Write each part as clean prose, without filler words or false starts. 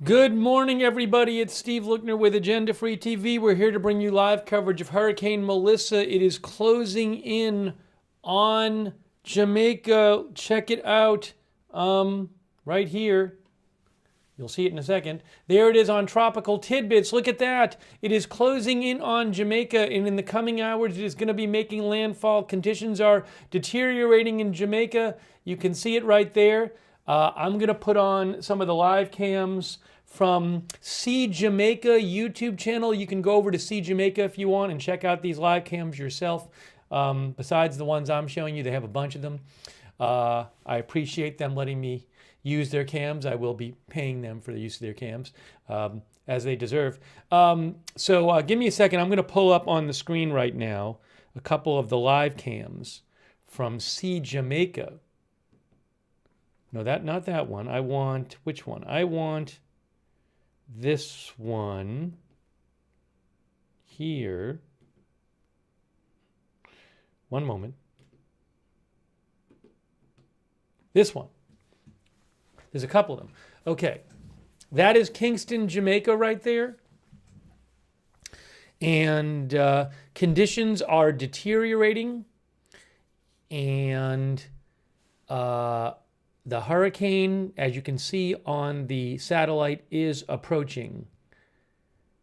Good morning, everybody. It's Steve Lookner with Agenda Free TV. We're here to bring you live coverage of Hurricane Melissa. It is closing in on Jamaica. Check it out right here. You'll see it in a second. There it is on Tropical Tidbits. Look at that. It is closing in on Jamaica, and in the coming hours, it is going to be making landfall. Conditions are deteriorating in Jamaica. You can see it right there. I'm going to put on some of the live cams from See Jamaica YouTube channel. You can go over to See Jamaica if you want and check out these live cams yourself. Besides the ones I'm showing you, they have a bunch of them. I appreciate them letting me use their cams. I will be paying them for the use of their cams, as they deserve. So give me a second. I'm going to pull up on the screen right now a couple of the live cams from See Jamaica. No, not that one. I want, which one? I want this one here. One moment. This one. There's a couple of them. Okay. That is Kingston, Jamaica right there. And conditions are deteriorating. And the hurricane, as you can see on the satellite, is approaching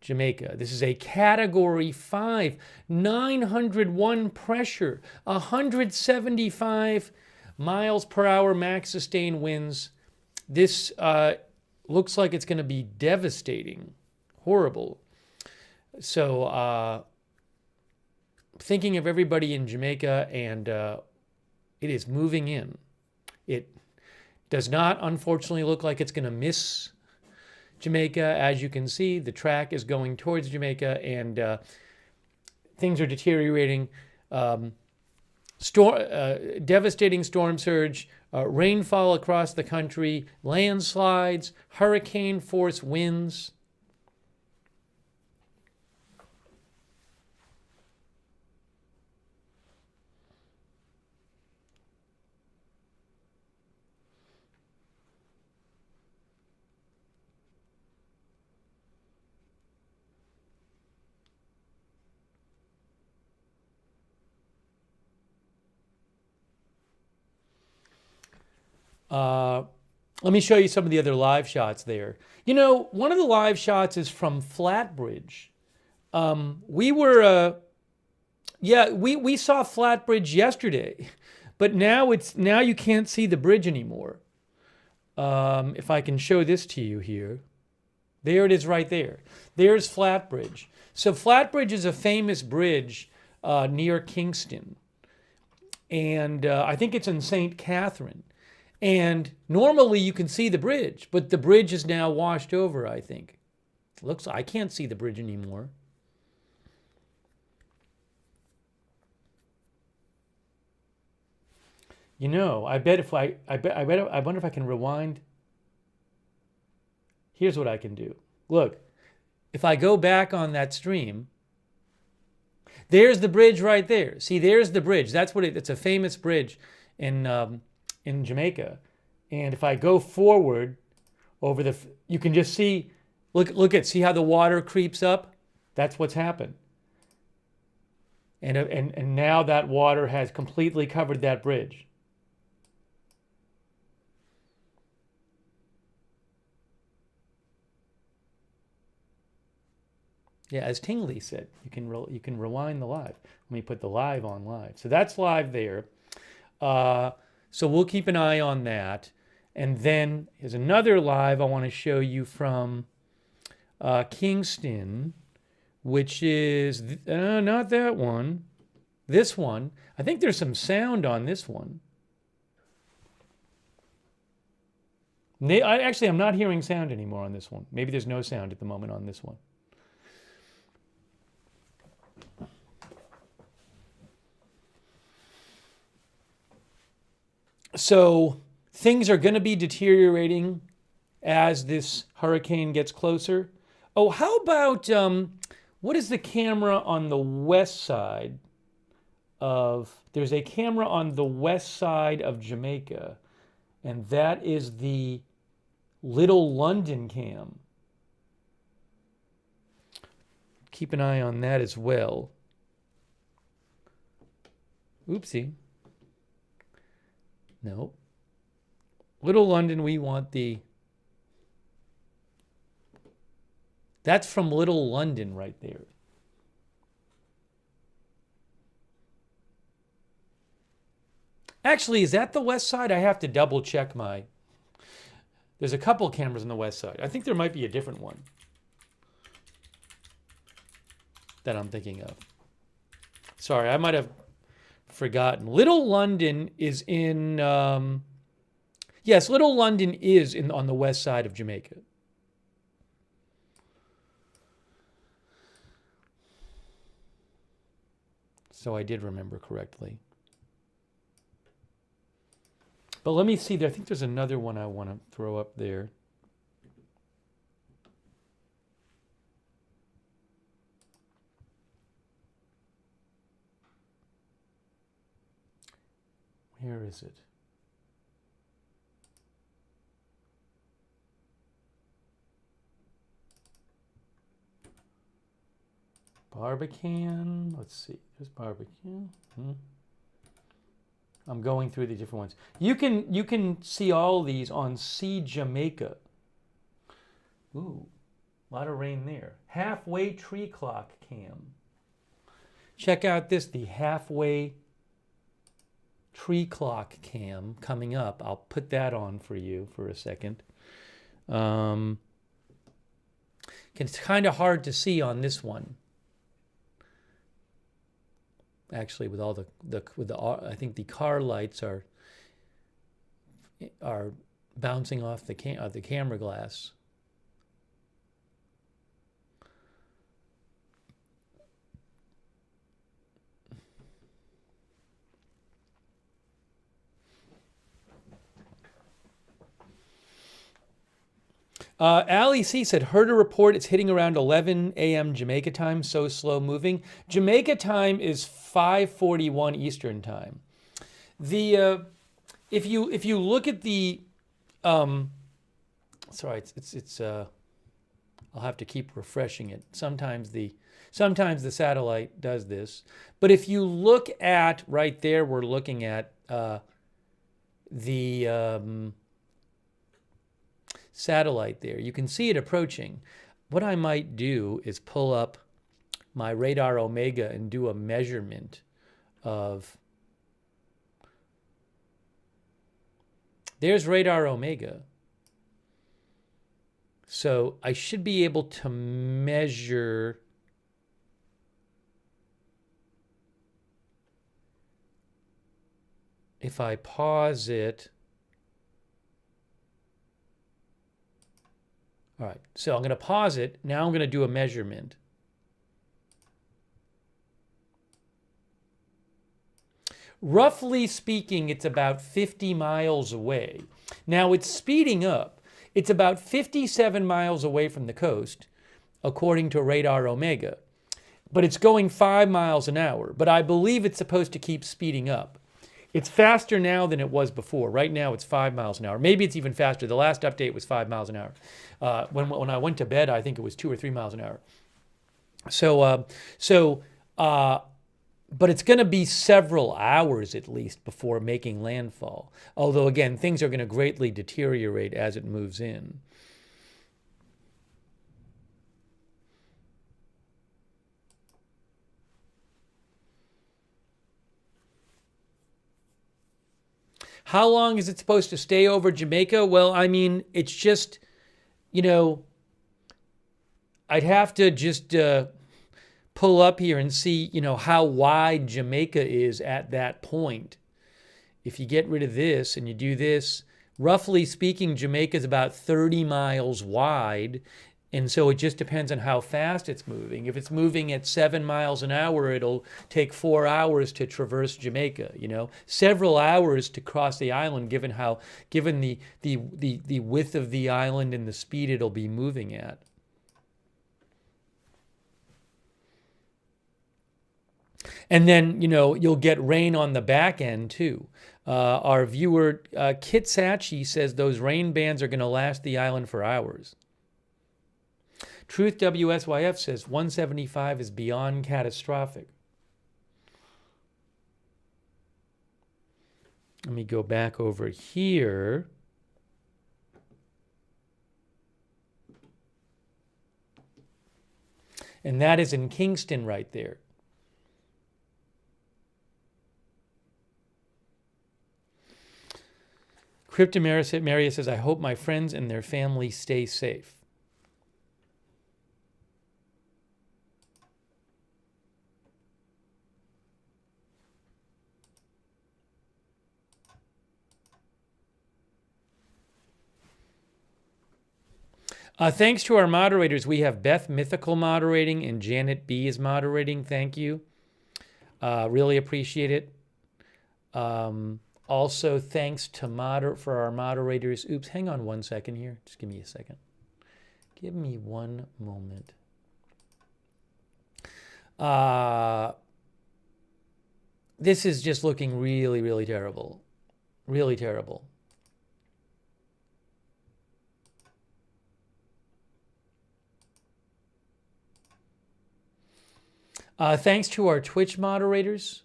Jamaica. This is a Category 5, 901 pressure, 175 miles per hour max sustained winds. This looks like it's going to be devastating, horrible. So thinking of everybody in Jamaica, and it is moving in. It does not, unfortunately, look like it's going to miss Jamaica. As you can see, the track is going towards Jamaica, and things are deteriorating. Devastating storm surge, rainfall across the country, landslides, hurricane force winds. Let me show you some of the other live shots there. You know, one of the live shots is from Flatbridge. We saw Flatbridge yesterday, but now you can't see the bridge anymore. If I can show this to you here. There it is right there. There's Flatbridge. So Flatbridge is a famous bridge near Kingston. And I think it's in St. Catherine. And normally you can see the bridge, but the bridge is now washed over, I think. Looks, I can't see the bridge anymore. You know, I wonder if I can rewind. Here's what I can do. Look, if I go back on that stream, there's the bridge right there. See, there's the bridge. That's what it's a famous bridge in Jamaica. And if I go forward over you can just see, see how the water creeps up? That's what's happened. And now that water has completely covered that bridge. Yeah, as Tingley said, you can rewind the live. Let me put the live on live. So that's live there. So we'll keep an eye on that. And then here's another live I want to show you from Kingston, which is not that one. This one. I think there's some sound on this one. Actually, I'm not hearing sound anymore on this one. Maybe there's no sound at the moment on this one. So things are going to be deteriorating as this hurricane gets closer. Oh, how about, what is the camera on the west side there's a camera on the west side of Jamaica, and that is the Little London cam. keep an eye on that as well. Oopsie. No. Little London, we want the... That's from Little London right there. Actually, is that the west side? I have to double check my... There's a couple cameras on the west side. I think there might be a different one that I'm thinking of. Sorry, I might have forgotten. Little London is in... yes, Little London is on the west side of Jamaica. So I did remember correctly. But let me see. I think there's another one I want to throw up there. Where is it? Barbican. Let's see. There's Barbican. I'm going through the different ones. You can see all these on See Jamaica. Ooh, a lot of rain there. Halfway tree clock cam. Check out this, the halfway tree clock cam coming up. I'll put that on for you for a second. It's kind of hard to see on this one. Actually, with all I think the car lights are bouncing off the camera glass. Ali C said, heard a report it's hitting around 11 a.m. Jamaica time, so slow moving. Jamaica time is 5:41 Eastern time. The if you look at the sorry, it's I'll have to keep refreshing it. Sometimes the satellite does this, but if you look at right there, we're looking at the satellite there. You can see it approaching. What I might do is pull up my radar Omega and do a measurement of... There's radar Omega. So I should be able to measure... If I pause it... All right, so I'm going to pause it. Now I'm going to do a measurement. Roughly speaking, it's about 50 miles away. Now it's speeding up. It's about 57 miles away from the coast, according to radar Omega. But it's going 5 miles an hour. But I believe it's supposed to keep speeding up. It's faster now than it was before. Right now, it's 5 miles an hour. Maybe it's even faster. The last update was 5 miles an hour. When I went to bed, I think it was 2 or 3 miles an hour. But it's going to be several hours at least before making landfall. Although, again, things are going to greatly deteriorate as it moves in. How long is it supposed to stay over Jamaica? Well, I mean, it's just, I'd have to just pull up here and see, how wide Jamaica is at that point. If you get rid of this and you do this, roughly speaking, Jamaica is about 30 miles wide. And so it just depends on how fast it's moving. If it's moving at 7 miles an hour, it'll take 4 hours to traverse Jamaica, several hours to cross the island, given the width of the island and the speed it'll be moving at. And then, you'll get rain on the back end too. Our viewer, Kit Sachi, says those rain bands are going to last the island for hours. Truth WSYF says 175 is beyond catastrophic. Let me go back over here. And that is in Kingston right there. Cryptomaria says, I hope my friends and their family stay safe. Thanks to our moderators, we have Beth Mythical moderating and Janet B is moderating. Thank you. Really appreciate it. Also, thanks to for our moderators. Oops, hang on one second here. Just give me a second. Give me one moment. This is just looking really, really terrible. Really terrible. Thanks to our Twitch moderators.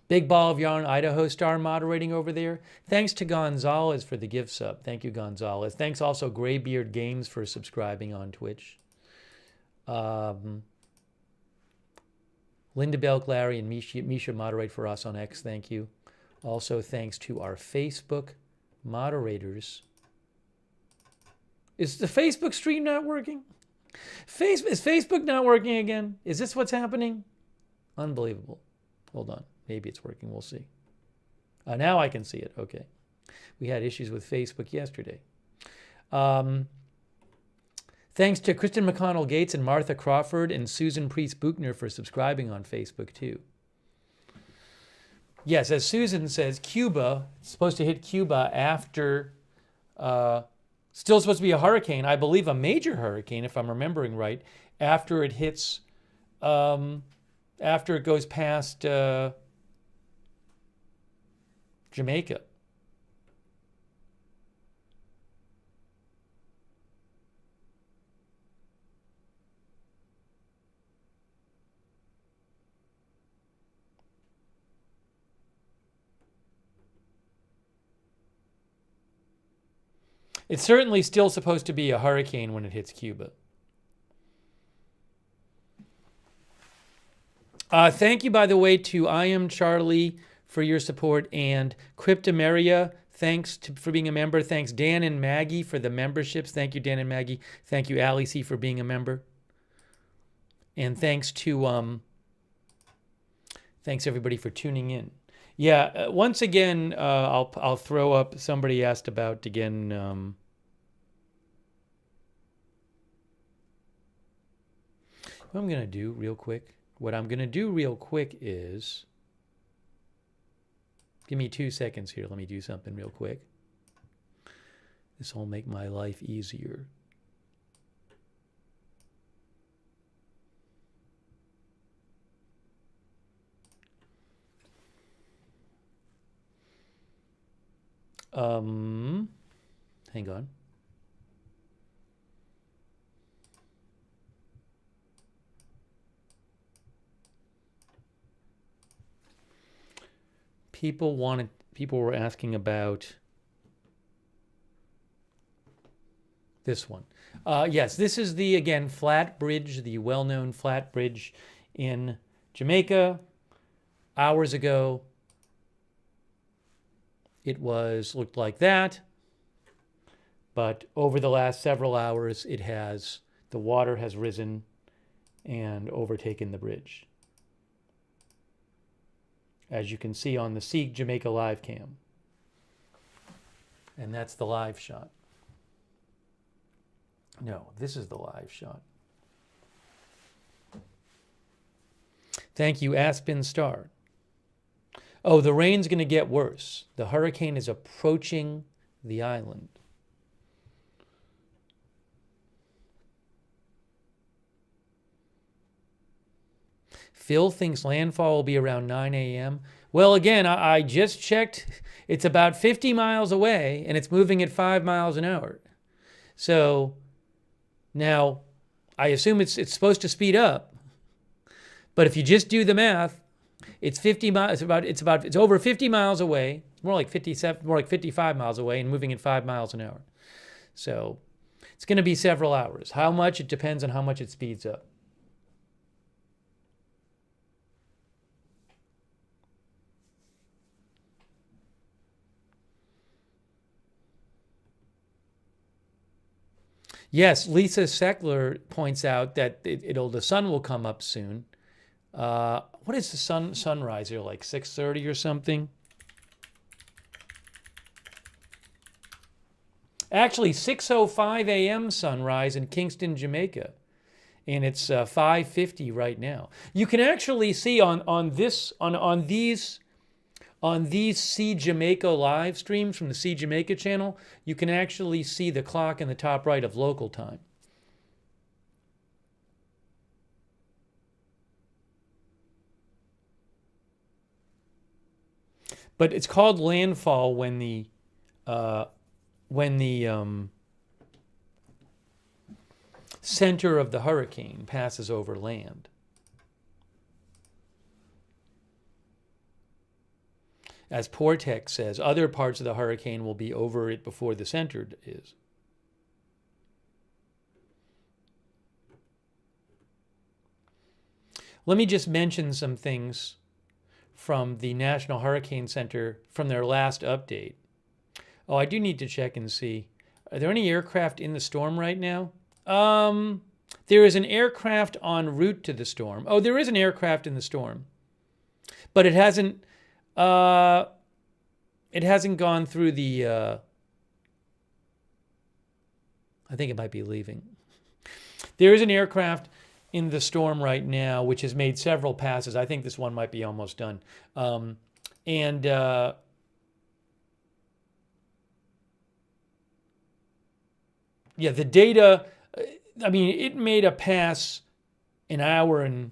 Big Ball of Yarn, Idaho Star moderating over there. Thanks to Gonzalez for the gift sub. Thank you, Gonzalez. Thanks also Graybeard Games for subscribing on Twitch. Linda Belk, Larry, and Misha moderate for us on X. Thank you. Also, thanks to our Facebook moderators. Is the Facebook stream not working? Is Facebook not working again? Is this what's happening? Unbelievable. Hold on. Maybe it's working. We'll see. Now I can see it. Okay. We had issues with Facebook yesterday. Thanks to Kristen McConnell Gates and Martha Crawford and Susan Priest Buchner for subscribing on Facebook too. Yes, as Susan says, Cuba, it's supposed to hit Cuba after... still supposed to be a hurricane, I believe a major hurricane, if I'm remembering right, after it hits, after it goes past Jamaica. It's certainly still supposed to be a hurricane when it hits Cuba. Thank you, by the way, to I Am Charlie for your support, and Cryptomaria, thanks for being a member. Thanks, Dan and Maggie, for the memberships. Thank you, Dan and Maggie. Thank you, Ali C, for being a member. And thanks to thanks everybody for tuning in. Yeah, once again, I'll throw up. Somebody asked about again. What I'm gonna do real quick. What I'm gonna do real quick is, give me 2 seconds here. Let me do something real quick. This will make my life easier. Hang on. People were asking about this one. Yes, this is the, again, flat bridge, the well-known flat bridge in Jamaica. Hours ago, it looked like that. But over the last several hours, the water has risen and overtaken the bridge, as you can see on the Seek Jamaica live cam. And that's the live shot. No, this is the live shot. Thank you, Aspen Star. Oh, the rain's going to get worse. The hurricane is approaching the island. Phil thinks landfall will be around 9 a.m. Well, again, I just checked. It's about 50 miles away, and it's moving at 5 miles an hour. So now, I assume it's supposed to speed up. But if you just do the math, it's 50 miles. It's over 50 miles away. More like 57, more like 55 miles away, and moving at 5 miles an hour. So it's going to be several hours. How much? It depends on how much it speeds up. Yes, Lisa Seckler points out that the sun will come up soon. What is the sunrise here, like 6:30 or something? Actually, 6:05 a.m. sunrise in Kingston, Jamaica, and it's 5:50 right now. You can actually see on these See Jamaica live streams from the See Jamaica channel, you can actually see the clock in the top right of local time. But it's called landfall when the center of the hurricane passes over land. As Portex says, other parts of the hurricane will be over it before the center is. Let me just mention some things from the National Hurricane Center from their last update. Oh, I do need to check and see. Are there any aircraft in the storm right now? There is an aircraft en route to the storm. Oh, there is an aircraft in the storm, but it hasn't gone through the. I think it might be leaving. There is an aircraft in the storm right now, which has made several passes. I think this one might be almost done. Yeah, the data, I mean, it made a pass an hour and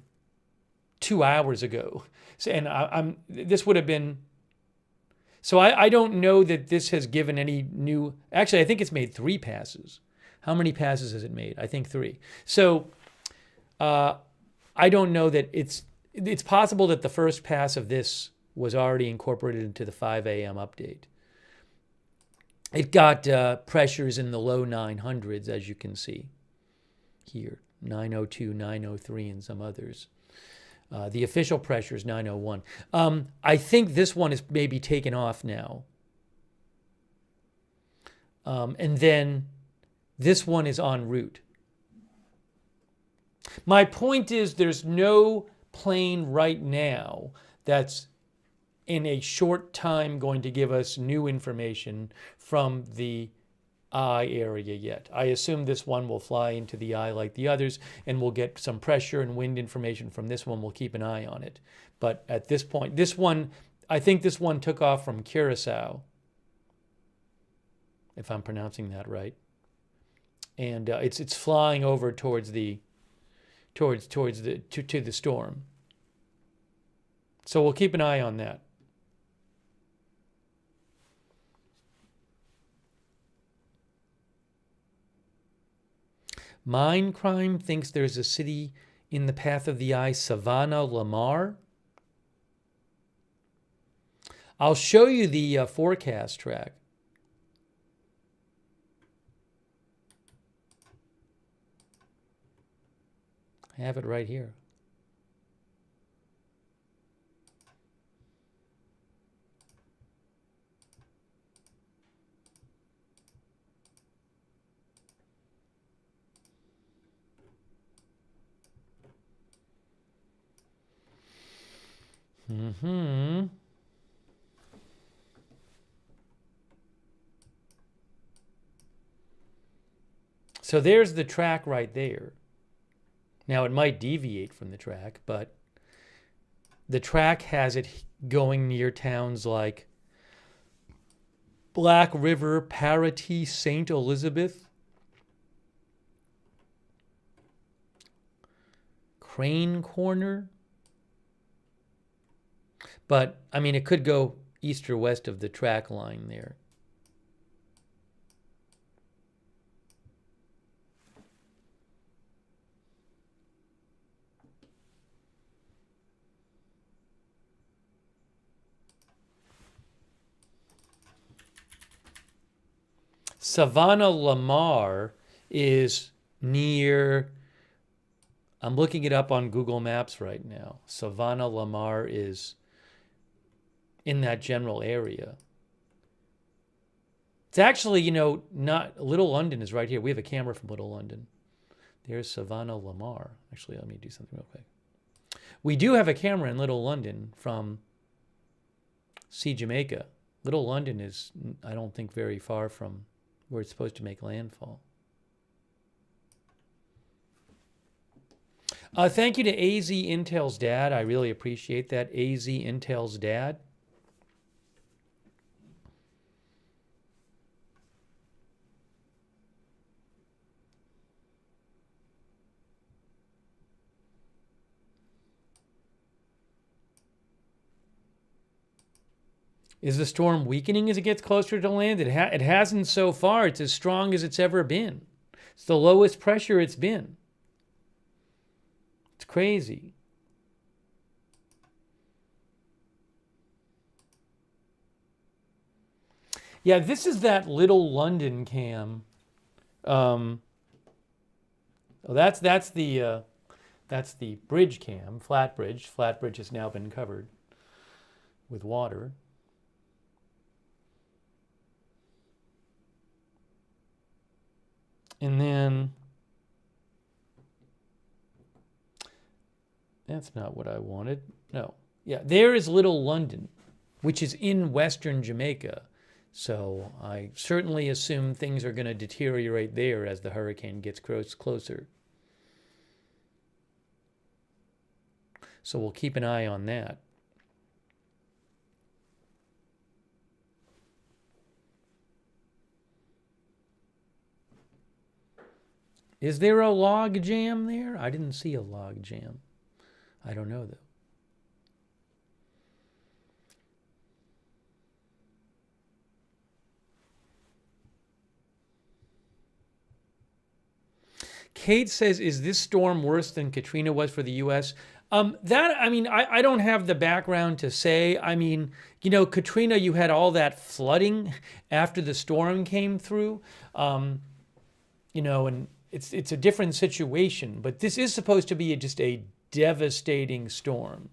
2 hours ago. So, and this would have been, so I don't know that this has given any new, actually, I think it's made 3 passes. How many passes has it made? I think 3. So I don't know that it's possible that the first pass of this was already incorporated into the 5 a.m. update. It got pressures in the low 900s, as you can see here, 902, 903, and some others. The official pressure is 901. I think this one is maybe taken off now. And then this one is en route. My point is there's no plane right now that's in a short time going to give us new information from the eye area yet. I assume this one will fly into the eye like the others, and we'll get some pressure and wind information from this one. We'll keep an eye on it. But at this point, this one, I think this one took off from Curacao, if I'm pronouncing that right. And it's flying over towards the to the storm. So we'll keep an eye on that. Mine Crime thinks there's a city in the path of the eye, Savannah, Lamar. I'll show you the forecast track. I have it right here. So there's the track right there. Now it might deviate from the track, but the track has it going near towns like Black River, Parity, St. Elizabeth, Crane Corner. But, I mean, it could go east or west of the track line there. Savannah Lamar is near, I'm looking it up on Google Maps right now. Savannah Lamar is in that general area. It's actually, you know, not, Little London is right here. We have a camera from Little London. There's Savannah Lamar. Actually, let me do something real quick. We do have a camera in Little London from Jamaica. Little London is, I don't think, very far from where it's supposed to make landfall. Thank you to AZ Intel's dad. I really appreciate that. AZ Intel's dad. Is the storm weakening as it gets closer to land? It hasn't so far. It's as strong as it's ever been. It's the lowest pressure it's been. It's crazy. Yeah, this is that Little London cam. That's the bridge cam, flat bridge. Flat bridge has now been covered with water. And then, that's not what I wanted. No. Yeah, there is Little London, which is in western Jamaica. So I certainly assume things are going to deteriorate there as the hurricane gets closer. So we'll keep an eye on that. Is there a log jam there? I didn't see a log jam. I don't know, though. Kate says, is this storm worse than Katrina was for the U.S.? I don't have the background to say. I mean, you know, Katrina, you had all that flooding after the storm came through, you know, and it's a different situation. But this is supposed to be just a devastating storm.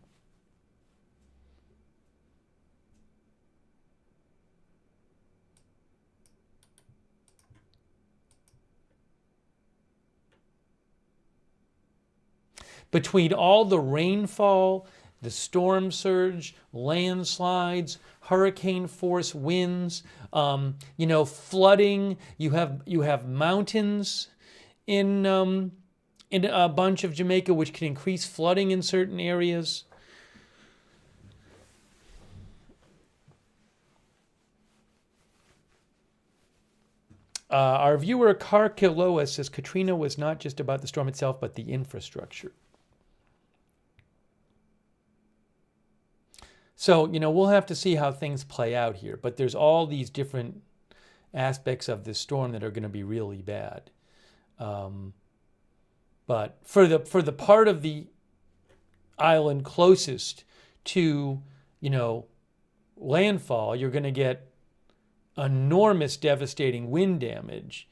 Between all the rainfall, the storm surge, landslides, hurricane force winds, you know, flooding, you have mountains in a bunch of Jamaica, which can increase flooding in certain areas. Our viewer Carkiloa says Katrina was not just about the storm itself, but the infrastructure. So, you know, we'll have to see how things play out here. But there's all these different aspects of this storm that are going to be really bad. But for the part of the island closest to, you know, landfall, you're going to get enormous devastating wind damage.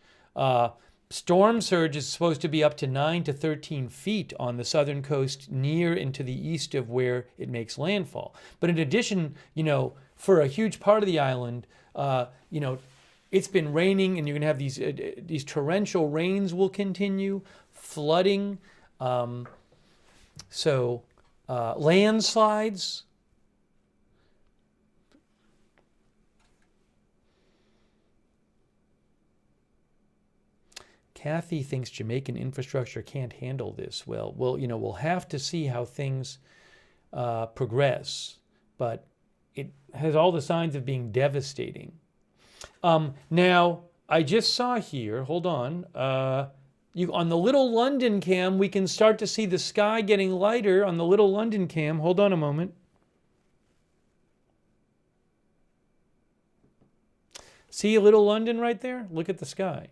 Storm surge is supposed to be up to 9 to 13 feet on the southern coast near and to the east of where it makes landfall. But in addition, you know, for a huge part of the island, you know, it's been raining and you're going to have these torrential rains will continue, flooding, landslides. Kathy thinks Jamaican infrastructure can't handle this. Well, you know, we'll have to see how things progress, but it has all the signs of being devastating. Now, I just saw here, hold on, on the Little London cam, we can start to see the sky getting lighter on the Little London cam. Hold on a moment. See Little London right there? Look at the sky.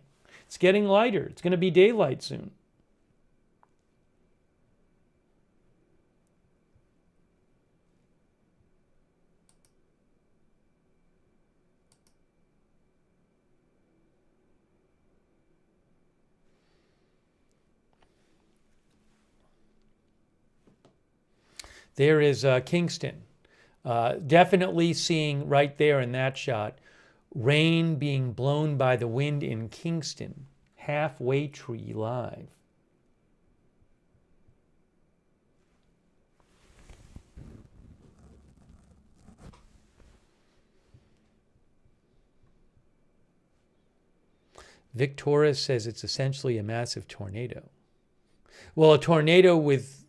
It's getting lighter. It's going to be daylight soon. There is Kingston. Definitely seeing right there in that shot, rain being blown by the wind in Kingston. Halfway Tree live. Victoria says it's essentially a massive tornado. Well, a tornado with,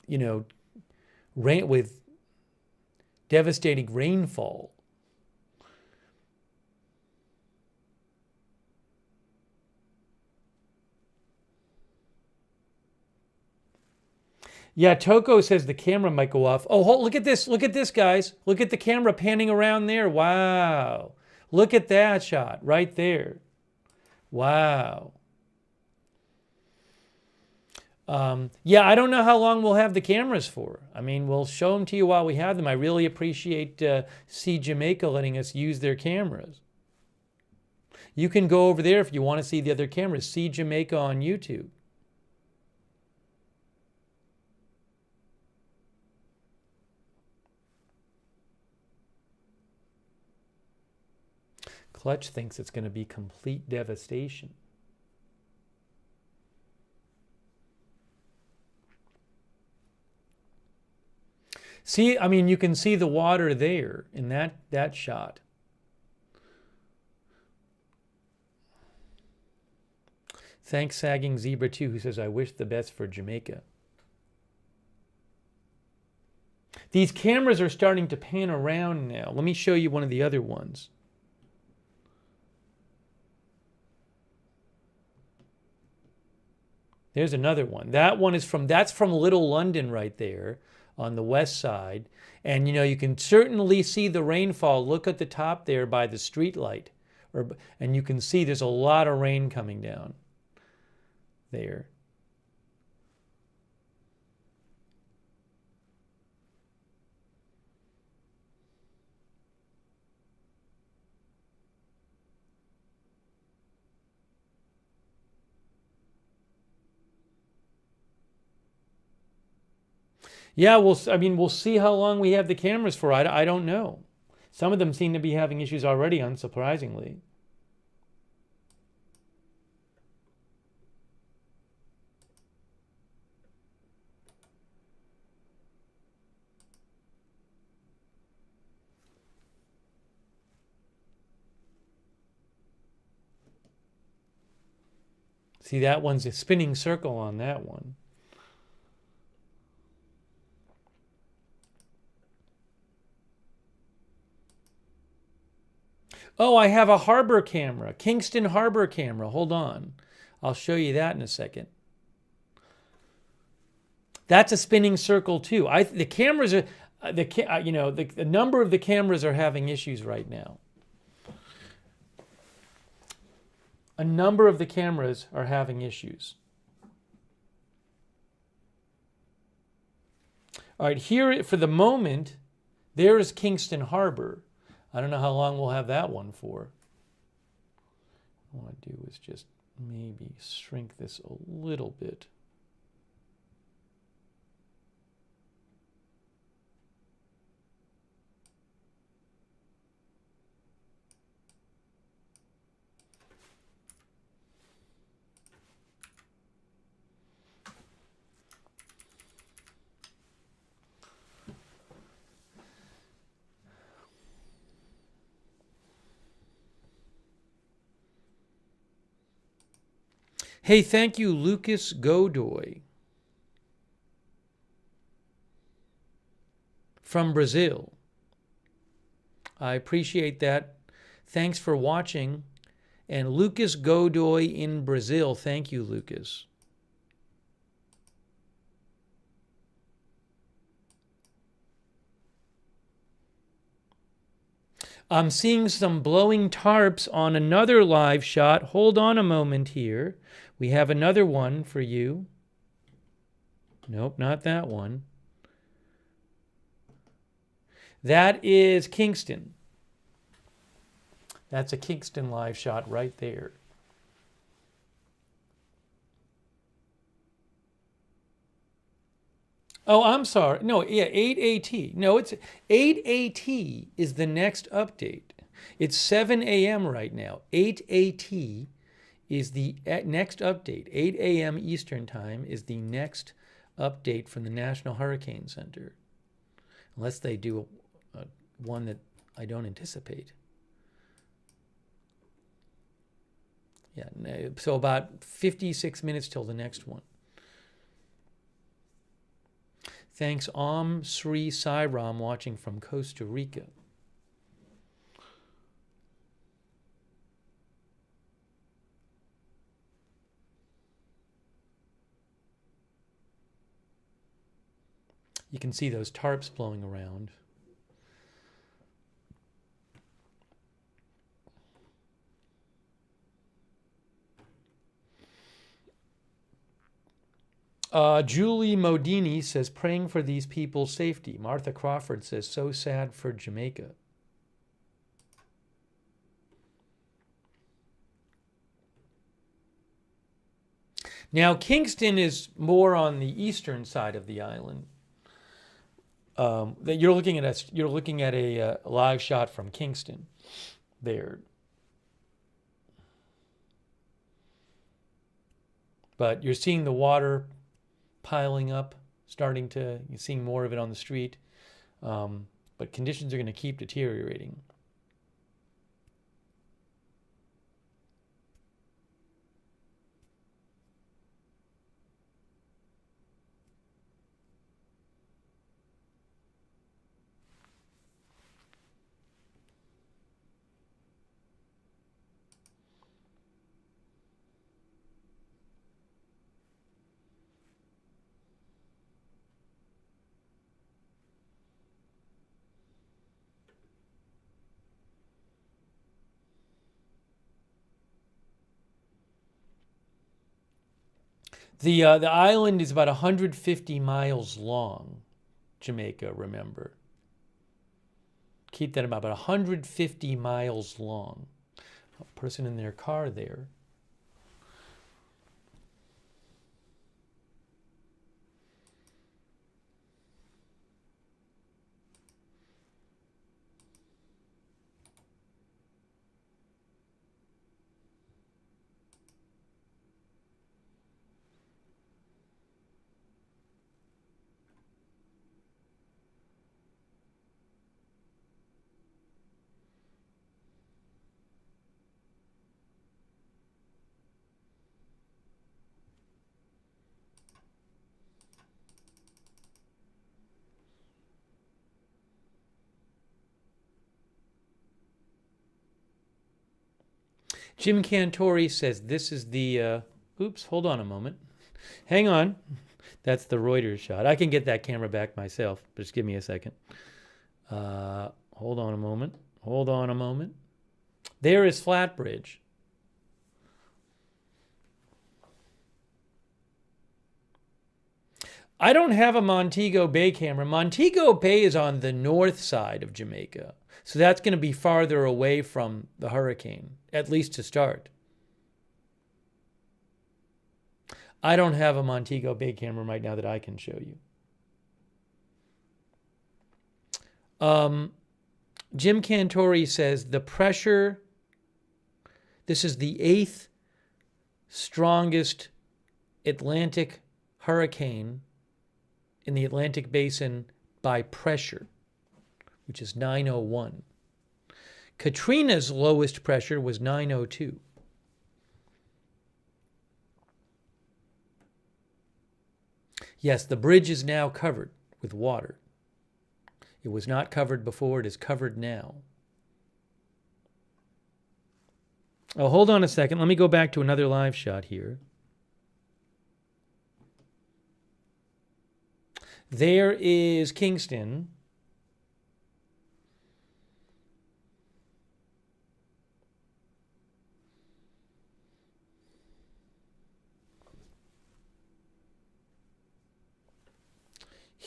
rain, with devastating rainfall. Yeah, Toko says the camera might go off. Oh, look at this. Look at this, guys. Look at the camera panning around there. Wow. Look at that shot right there. Wow. Yeah, I don't know how long we'll have the cameras for. I mean, we'll show them to you while we have them. I really appreciate See Jamaica letting us use their cameras. You can go over there if you want to see the other cameras. See Jamaica on YouTube. Clutch thinks it's going to be complete devastation. See, I mean, you can see the water there in that shot. Thanks, Sagging Zebra 2, who says, I wish the best for Jamaica. These cameras are starting to pan around now. Let me show you one of the other ones. There's another one. That's from Little London right there on the west side. And you can certainly see the rainfall. Look at the top there by the street light. And you can see there's a lot of rain coming down there. Yeah, we'll see how long we have the cameras for. I don't know. Some of them seem to be having issues already, unsurprisingly. See, that one's a spinning circle on that one. Oh, I have a harbor camera, Kingston harbor camera. Hold on. I'll show you that in a second. That's a spinning circle too. The cameras are, the number of the cameras are having issues right now. A number of the cameras are having issues. All right, here for the moment, there is Kingston Harbor. I don't know how long we'll have that one for. What I want to do is just maybe shrink this a little bit. Hey, thank you, Lucas Godoy from Brazil. I appreciate that. Thanks for watching. And Lucas Godoy in Brazil. Thank you, Lucas. I'm seeing some blowing tarps on another live shot. Hold on a moment here. We have another one for you. Nope, not that one. That is Kingston. That's a Kingston live shot right there. Oh, I'm sorry. No, yeah, 8AT. No, it's 8AT is the next update. It's 7 a.m. right now. 8AT is the next update. 8 a.m. Eastern Time is the next update from the National Hurricane Center. Unless they do one that I don't anticipate. Yeah, so about 56 minutes till the next one. Thanks, Sri Sairam, watching from Costa Rica. You can see those tarps blowing around. Julie Modini says, praying for these people's safety. Martha Crawford says, so sad for Jamaica. Now, Kingston is more on the eastern side of the island. That you're looking at a live shot from Kingston there. But you're seeing the water piling up, you're seeing more of it on the street. But conditions are going to keep deteriorating. The island is about 150 miles long, Jamaica, remember. Keep that in mind, about 150 miles long. A person in their car there. Jim Cantori says this is the, oops, hold on a moment. Hang on. That's the Reuters shot. I can get that camera back myself. Just give me a second. Hold on a moment. Hold on a moment. There is Flatbridge. I don't have a Montego Bay camera. Montego Bay is on the north side of Jamaica. So that's going to be farther away from the hurricane, at least to start. I don't have a Montego Bay camera right now that I can show you. Jim Cantori says the pressure, this is the 8th strongest Atlantic hurricane in the Atlantic Basin by pressure, which is 901. Katrina's lowest pressure was 902. Yes, the bridge is now covered with water. It was not covered before, it is covered now. Oh, hold on a second. Let me go back to another live shot here. There is Kingston.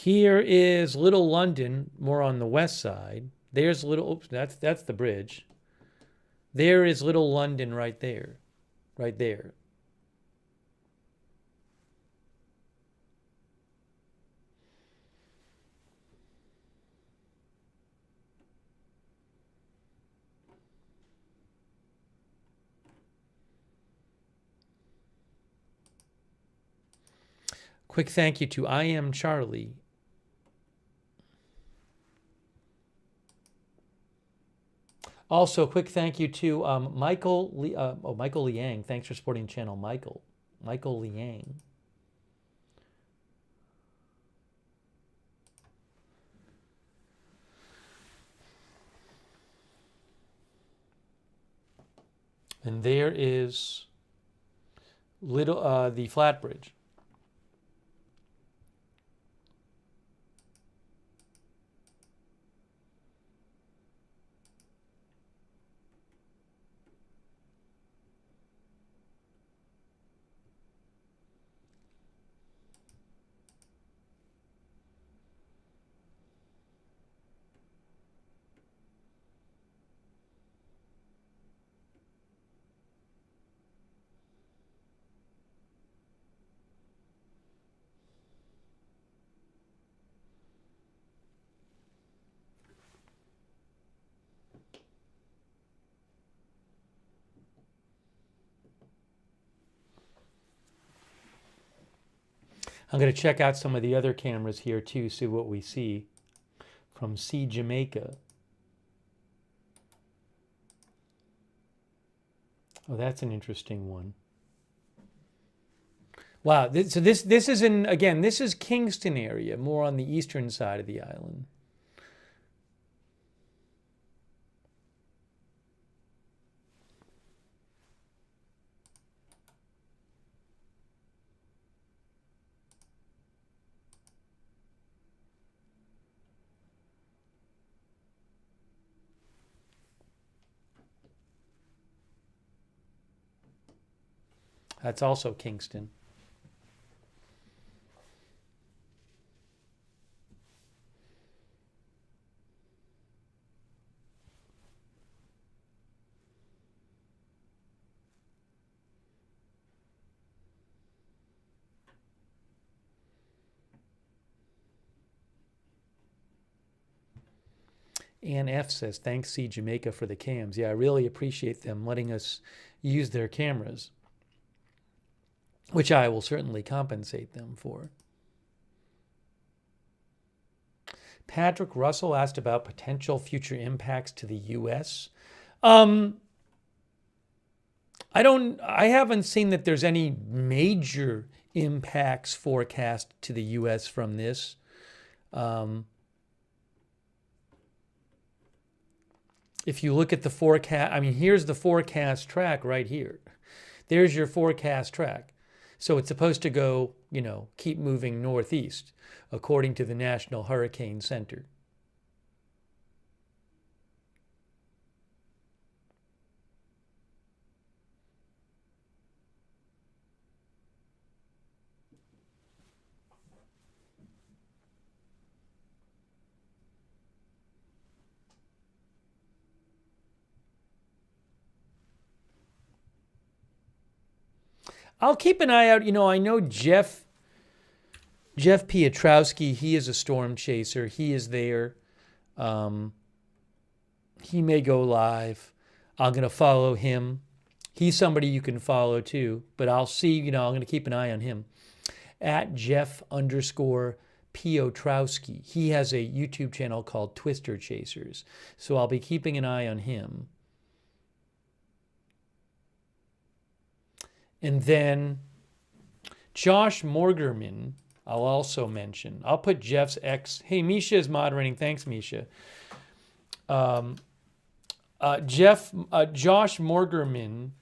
Here is Little London, more on the west side. There's Little, oops, that's the bridge. There is Little London right there, right there. Quick thank you to I Am Charlie. Also, quick thank you to Michael Liang. Thanks for supporting the channel, Michael Liang. And there is the flat bridge. I'm going to check out some of the other cameras here too, see what we see from Jamaica. Oh, that's an interesting one. Wow, so this is again, this is Kingston area, more on the eastern side of the island. That's also Kingston. Ann F says, thanks C Jamaica for the cams. Yeah, I really appreciate them letting us use their cameras, which I will certainly compensate them for. Patrick Russell asked about potential future impacts to the U.S. I haven't seen that there's any major impacts forecast to the U.S. from this. If you look at the forecast, I mean, here's the forecast track right here. There's your forecast track. So it's supposed to go, you know, keep moving northeast, according to the National Hurricane Center. I'll keep an eye out. You know, I know Jeff Piotrowski, he is a storm chaser. He is there. He may go live. I'm going to follow him. He's somebody you can follow too, but I'll see, you know, I'm going to keep an eye on him. At Jeff_Piotrowski. He has a YouTube channel called Twister Chasers. So I'll be keeping an eye on him. And then Josh Morgerman, I'll also mention. I'll put Jeff's ex. Hey, Misha is moderating. Thanks, Misha. Josh Morgerman,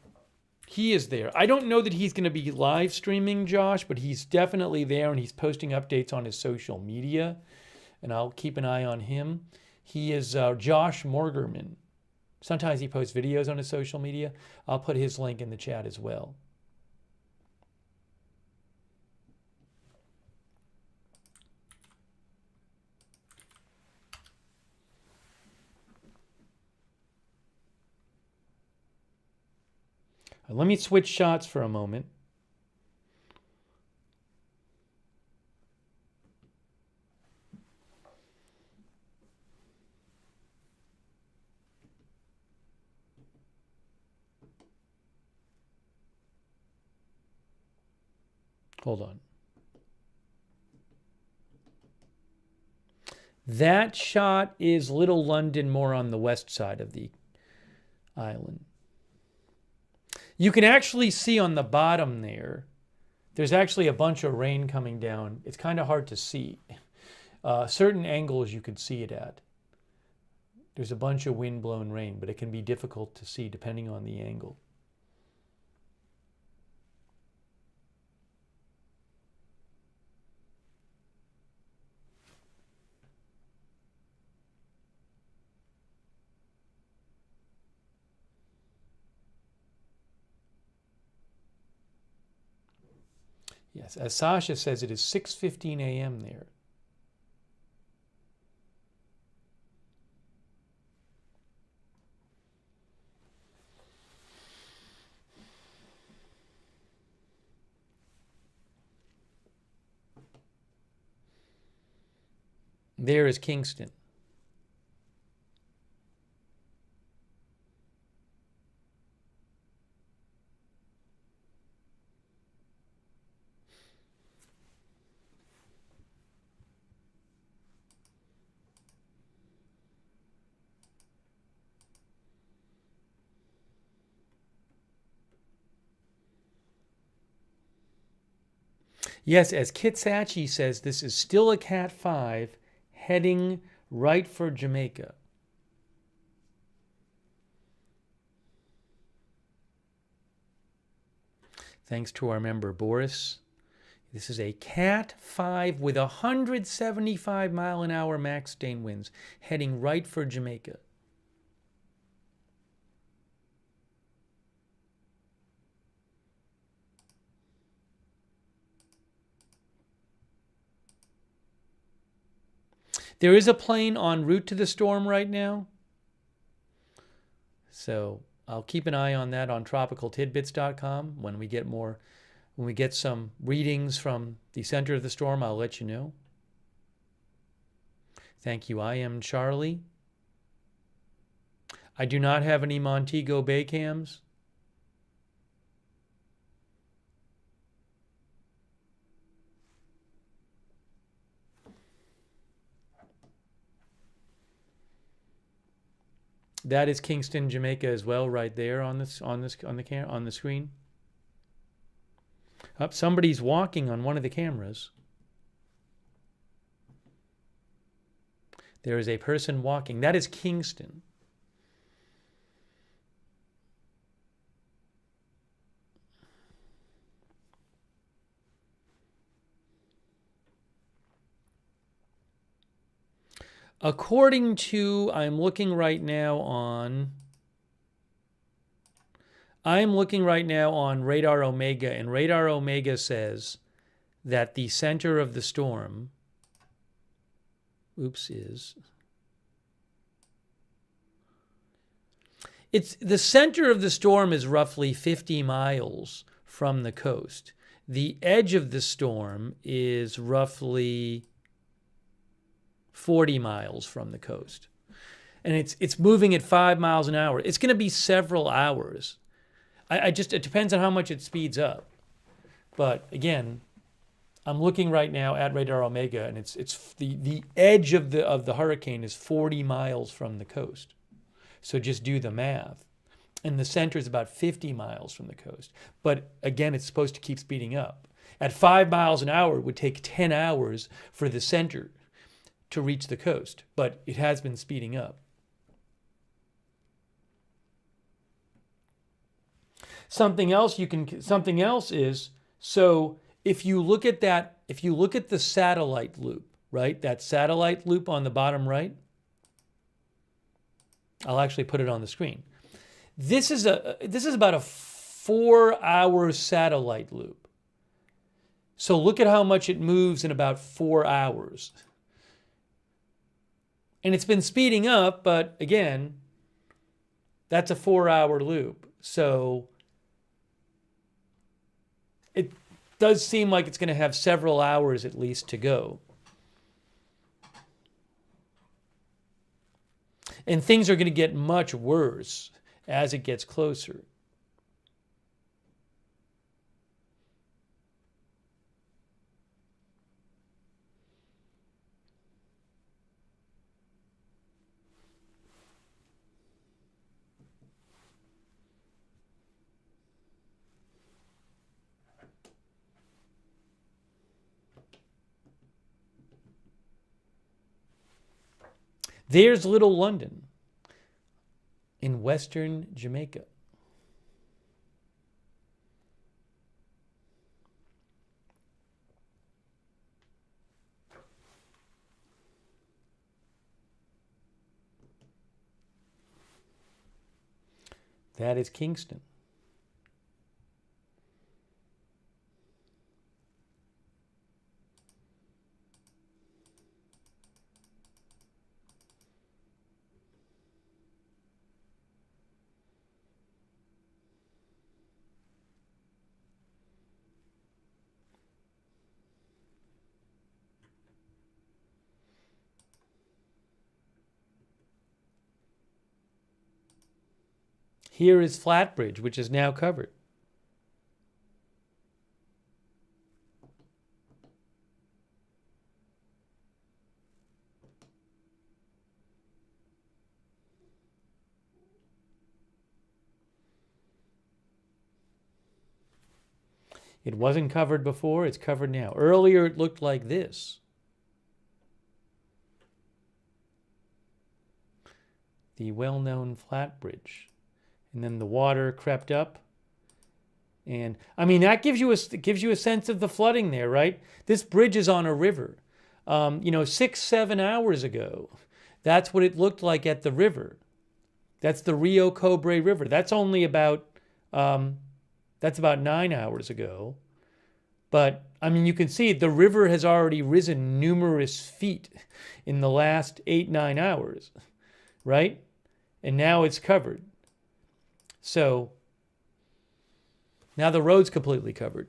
he is there. I don't know that he's going to be live streaming, Josh, but he's definitely there and he's posting updates on his social media. And I'll keep an eye on him. He is Josh Morgerman. Sometimes he posts videos on his social media. I'll put his link in the chat as well. Let me switch shots for a moment. Hold on. That shot is Little London, more on the west side of the island. You can actually see on the bottom there's actually a bunch of rain coming down. It's kind of hard to see. Certain angles you could see it at. There's a bunch of wind-blown rain, but it can be difficult to see depending on the angle. Yes, as Sasha says, it is 6:15 a.m. there. There is Kingston. Yes, as Kitsachi says, this is still a Cat 5 heading right for Jamaica. Thanks to our member Boris. This is a Cat 5 with 175 mile an hour max sustained winds heading right for Jamaica. There is a plane en route to the storm right now. So I'll keep an eye on that on tropicaltidbits.com. When we get some readings from the center of the storm, I'll let you know. Thank you. I am Charlie. I do not have any Montego Bay cams. That is Kingston, Jamaica as well, right there on the screen. Somebody's walking on one of the cameras. There is a person walking. That is Kingston. According to, I'm looking right now on Radar Omega, and Radar Omega says that the center of the storm, the center of the storm is roughly 50 miles from the coast. The edge of the storm is roughly 40 miles from the coast. And it's moving at 5 miles an hour. It's going to be several hours. It depends on how much it speeds up. But again, I'm looking right now at Radar Omega, and it's the edge of the hurricane is 40 miles from the coast. So just do the math. And the center is about 50 miles from the coast. But again, it's supposed to keep speeding up. At 5 miles an hour, it would take 10 hours for the center to reach the coast, but it has been speeding up. Something else is, so if you look at the satellite loop, right? That satellite loop on the bottom right, I'll actually put it on the screen. This is about a 4-hour satellite loop. So look at how much it moves in about 4 hours. And it's been speeding up, but again, that's a 4-hour loop. So it does seem like it's going to have several hours at least to go. And things are going to get much worse as it gets closer. There's Little London in western Jamaica. That is Kingston. Here is Flatbridge, which is now covered. It wasn't covered before, it's covered now. Earlier it looked like this. The well-known Flatbridge. And then the water crept up. And I mean, that gives you a sense of the flooding there, right? This bridge is on a river. 6-7 hours ago, that's what it looked like at the river. That's the Rio Cobre River. That's only about 9 hours ago. But I mean, you can see the river has already risen numerous feet in the last 8-9 hours, right? And now it's covered. So now the road's completely covered.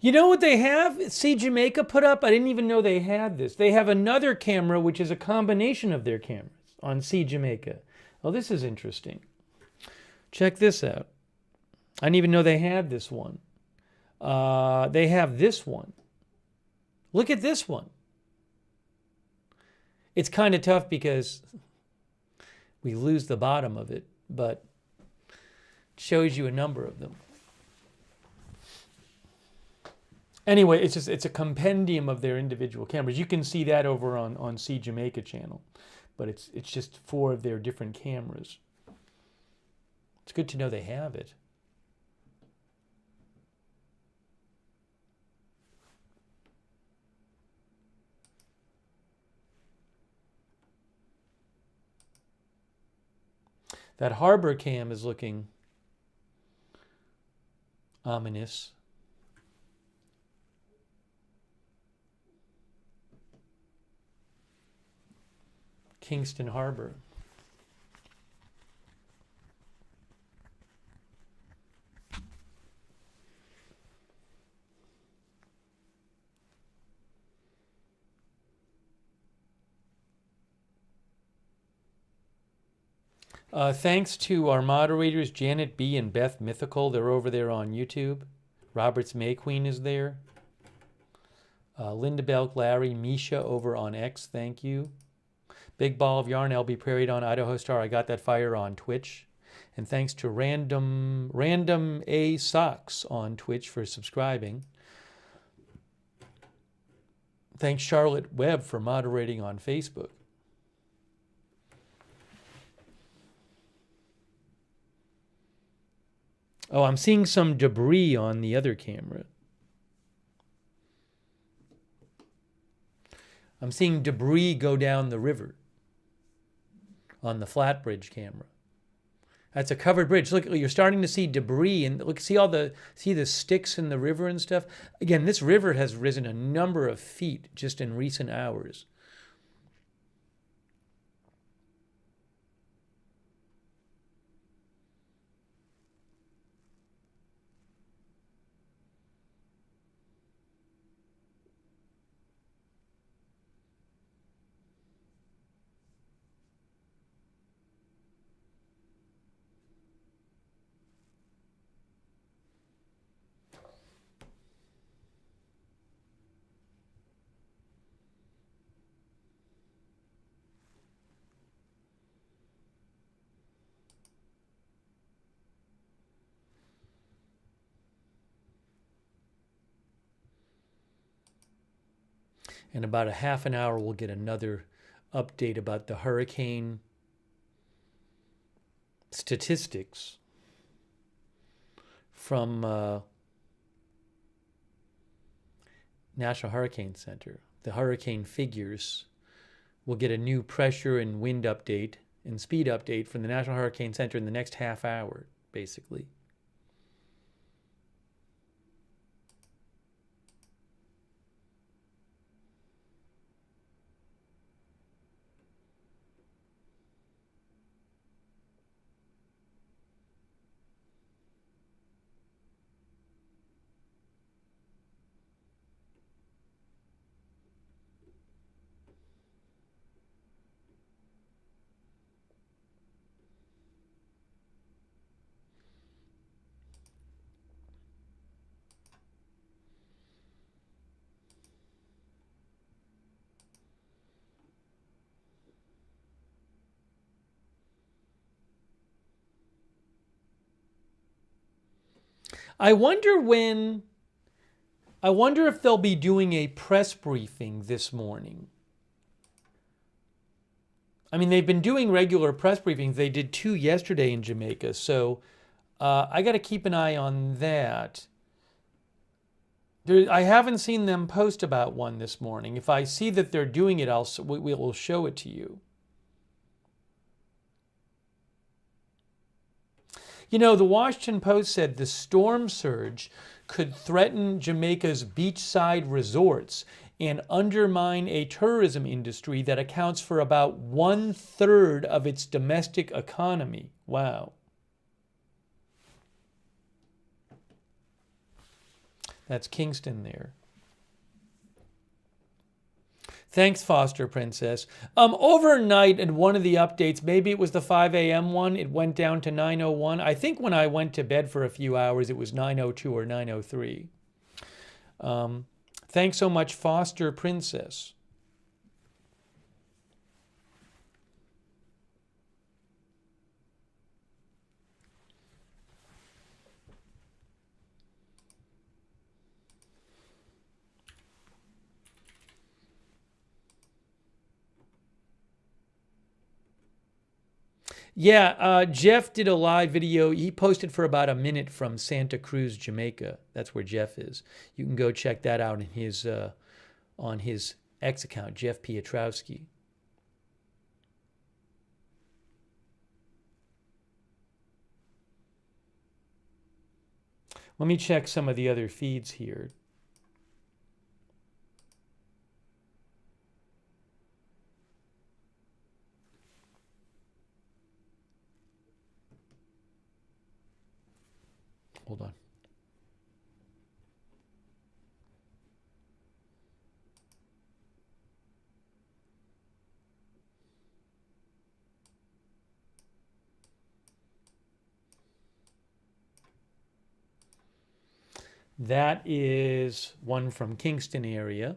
You know what they have? See, Jamaica put up? I didn't even know they had this. They have another camera, which is a combination of their cameras on See Jamaica. Oh, this is interesting. Check this out. I didn't even know they had this one. They have this one. Look at this one. It's kind of tough because we lose the bottom of it, but it shows you a number of them. Anyway, it's a compendium of their individual cameras. You can see that over on See Jamaica channel, but it's just 4 of their different cameras. It's good to know they have it. That harbor cam is looking ominous. Kingston Harbor. Thanks to our moderators, Janet B. and Beth Mythical. They're over there on YouTube. Robert's May Queen is there. Linda Belk, Larry, Misha over on X, thank you. Big Ball of Yarn, LB Prairie on Idaho Star, I got that fire on Twitch. And thanks to Random A Socks on Twitch for subscribing. Thanks Charlotte Webb for moderating on Facebook. Oh, I'm seeing some debris on the other camera. I'm seeing debris go down the river on the Flatbridge camera. That's a covered bridge. Look, you're starting to see debris, and look, see the sticks in the river and stuff. Again, this river has risen a number of feet just in recent hours. In about a half an hour, we'll get another update about the hurricane statistics from National Hurricane Center. The hurricane figures. We'll get a new pressure and wind update and speed update from the National Hurricane Center in the next half hour, basically. I wonder if they'll be doing a press briefing this morning. I mean, they've been doing regular press briefings. They did 2 yesterday in Jamaica, so I got to keep an eye on that. I haven't seen them post about one this morning. If I see that they're doing it, we will show it to you. You know, the Washington Post said the storm surge could threaten Jamaica's beachside resorts and undermine a tourism industry that accounts for about 1/3 of its domestic economy. Wow. That's Kingston there. Thanks, Foster Princess. Overnight at one of the updates, maybe it was the 5 a.m. one, it went down to 9:01. I think when I went to bed for a few hours, it was 9:02 or 9:03. Thanks so much, Foster Princess. Yeah, Jeff did a live video. He posted for about a minute from Santa Cruz, Jamaica. That's where Jeff is. You can go check that out in his on his X account, Jeff Piotrowski. Let me check some of the other feeds here. Hold on. That is one from Kingston area.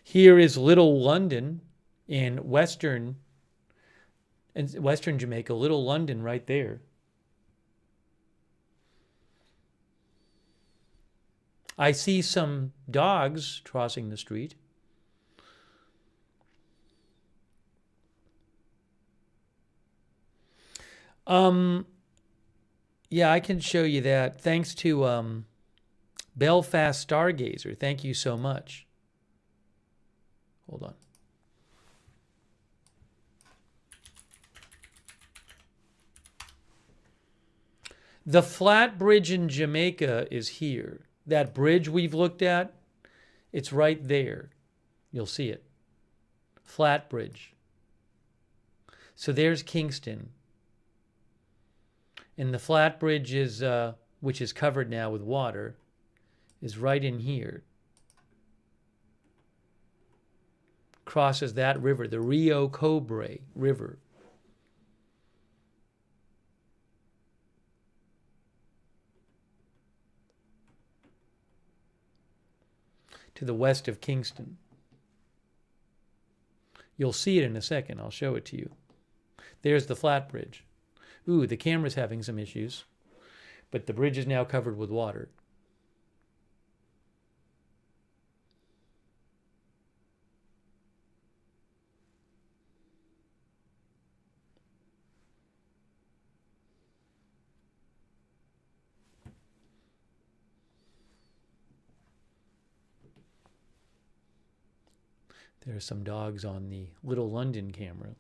Here is Little London in western Jamaica. Little London right there. I see some dogs crossing the street. Yeah, I can show you that. Thanks to Belfast Stargazer. Thank you so much. Hold on. The flat bridge in Jamaica is here. That bridge we've looked at, it's right there. You'll see it. Flat bridge. So there's Kingston. And the flat bridge is, which is covered now with water, is right in here. Crosses that river, the Rio Cobre River. To the west of Kingston. You'll see it in a second. I'll show it to you. There's the flat bridge. Ooh, the camera's having some issues, but the bridge is now covered with water. There are some dogs on the Little London camera.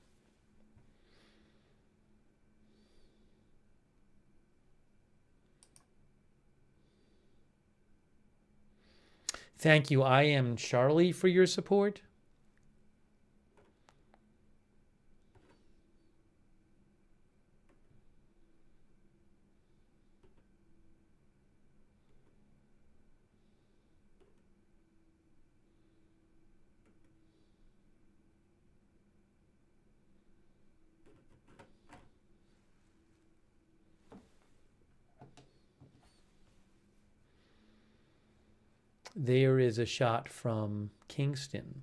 Thank you, I Am Charlie, for your support. There is a shot from Kingston.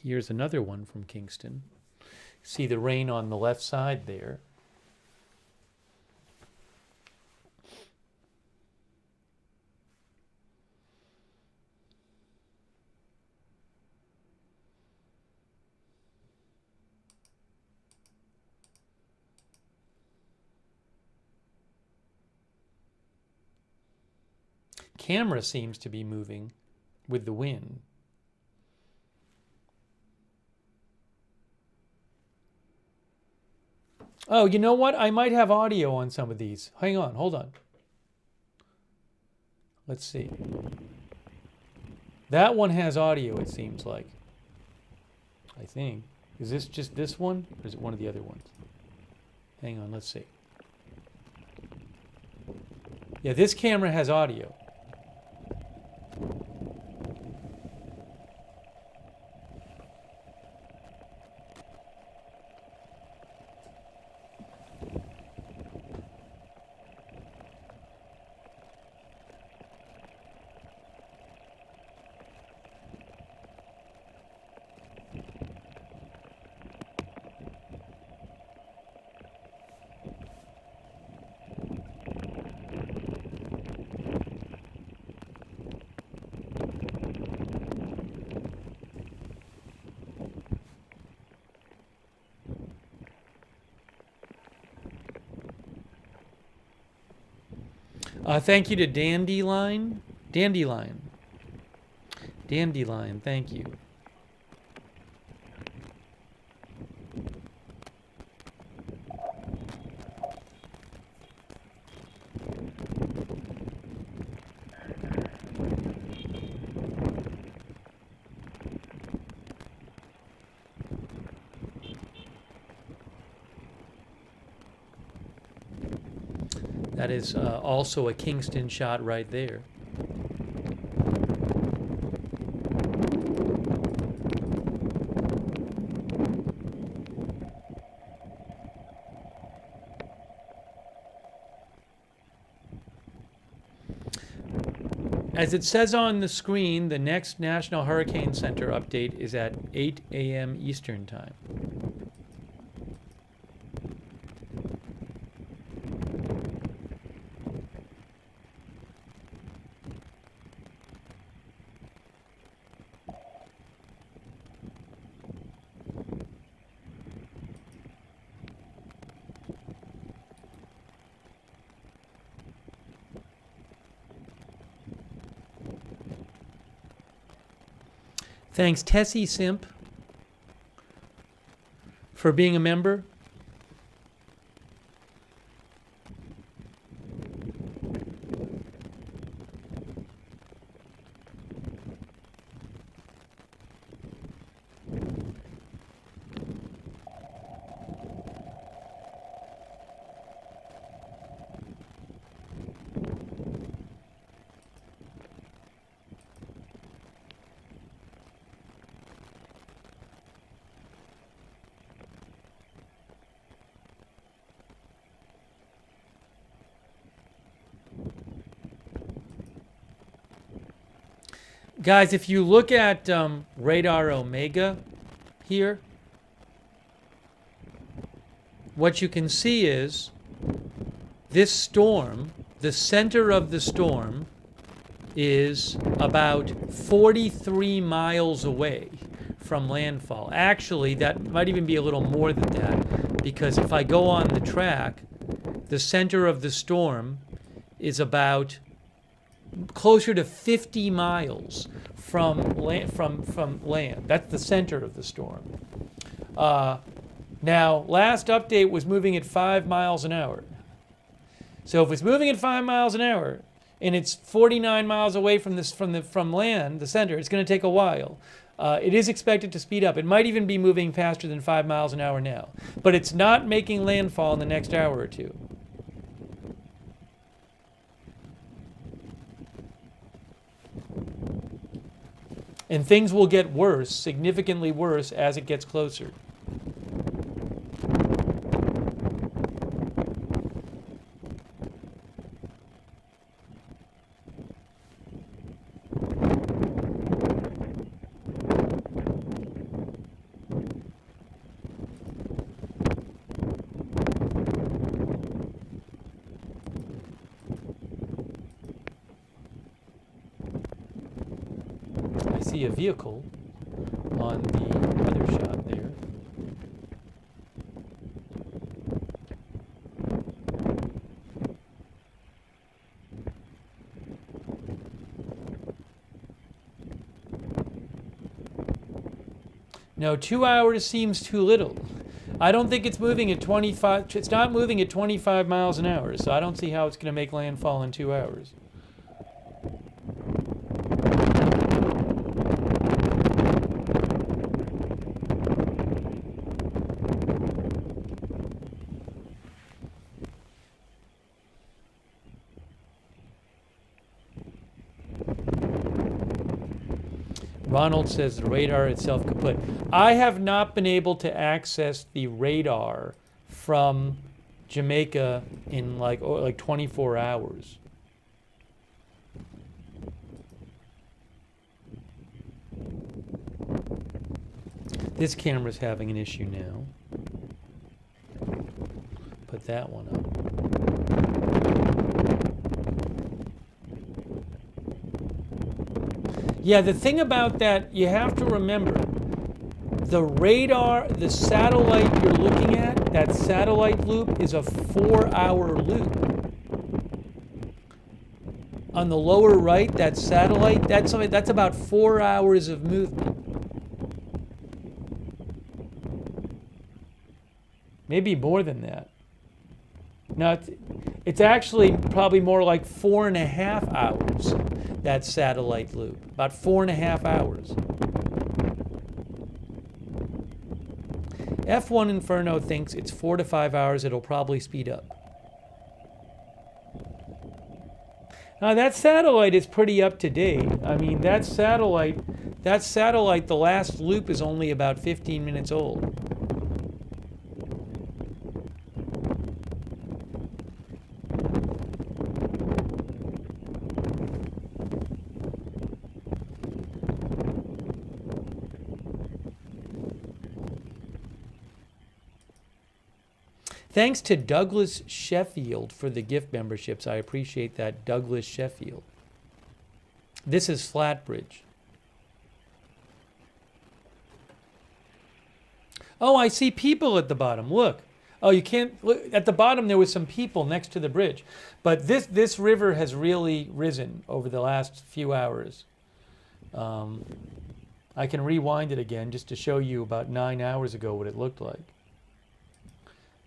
Here's another one from Kingston. See the rain on the left side there. Camera seems to be moving with the wind. Oh, you know what? I might have audio on some of these. Hang on, hold on. Let's see. That one has audio, it seems like. I think. Is this just this one? Or is it one of the other ones? Hang on, let's see. Yeah, this camera has audio. Thank you to Dandelion. Dandelion, thank you. That is also a Kingston shot right there. As it says on the screen, the next National Hurricane Center update is at 8 a.m. Eastern Time. Thanks, Tessie Simp, for being a member. Guys, if you look at radar Omega here, what you can see is this storm, the center of the storm, is about 43 miles away from landfall. Actually, that might even be a little more than that, because if I go on the track, the center of the storm is about closer to 50 miles from land. That's the center of the storm. Now, last update was moving at 5 miles an hour. So if it's moving at 5 miles an hour and it's 49 miles away from land, the center, it's going to take a while. It is expected to speed up. It might even be moving faster than 5 miles an hour now, but it's not making landfall in the next hour or two. And things will get worse, significantly worse, as it gets closer. See a vehicle on the other shot there. No, 2 hours seems too little. I don't think it's moving at 25. It's not moving at 25 miles an hour, so I don't see how it's going to make landfall in 2 hours. Ronald says the radar itself kaput. I have not been able to access the radar from Jamaica in like 24 hours. This camera's having an issue now. Put that one up. Yeah, the thing about that, you have to remember, the radar, the satellite you're looking at, that satellite loop is a 4-hour loop. on the lower right, that satellite, that's about 4 hours of movement. Maybe more than that. No, it's actually probably more like 4.5 hours, that satellite loop. About 4.5 hours. F1 Inferno thinks it's 4 to 5 hours. It'll probably speed up. Now that satellite is pretty up to date. I mean, that satellite, the last loop is only about 15 minutes old. Thanks to Douglas Sheffield for the gift memberships. I appreciate that, Douglas Sheffield. This is Flatbridge. Oh, I see people at the bottom. Look. Oh, you can't look at the bottom. There was some people next to the bridge, but this river has really risen over the last few hours. I can rewind it again just to show you about 9 hours ago what it looked like.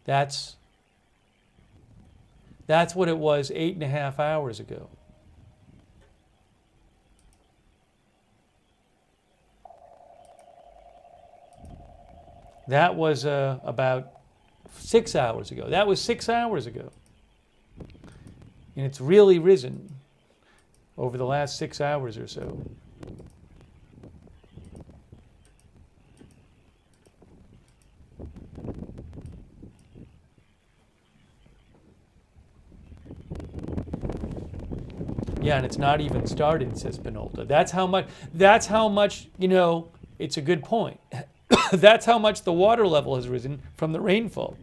That's what it was 8.5 hours ago. That was about 6 hours ago. That was 6 hours ago. And it's really risen over the last 6 hours or so. Yeah, and it's not even started, says Penolta. That's how much, you know, it's a good point. That's how much the water level has risen from the rainfall.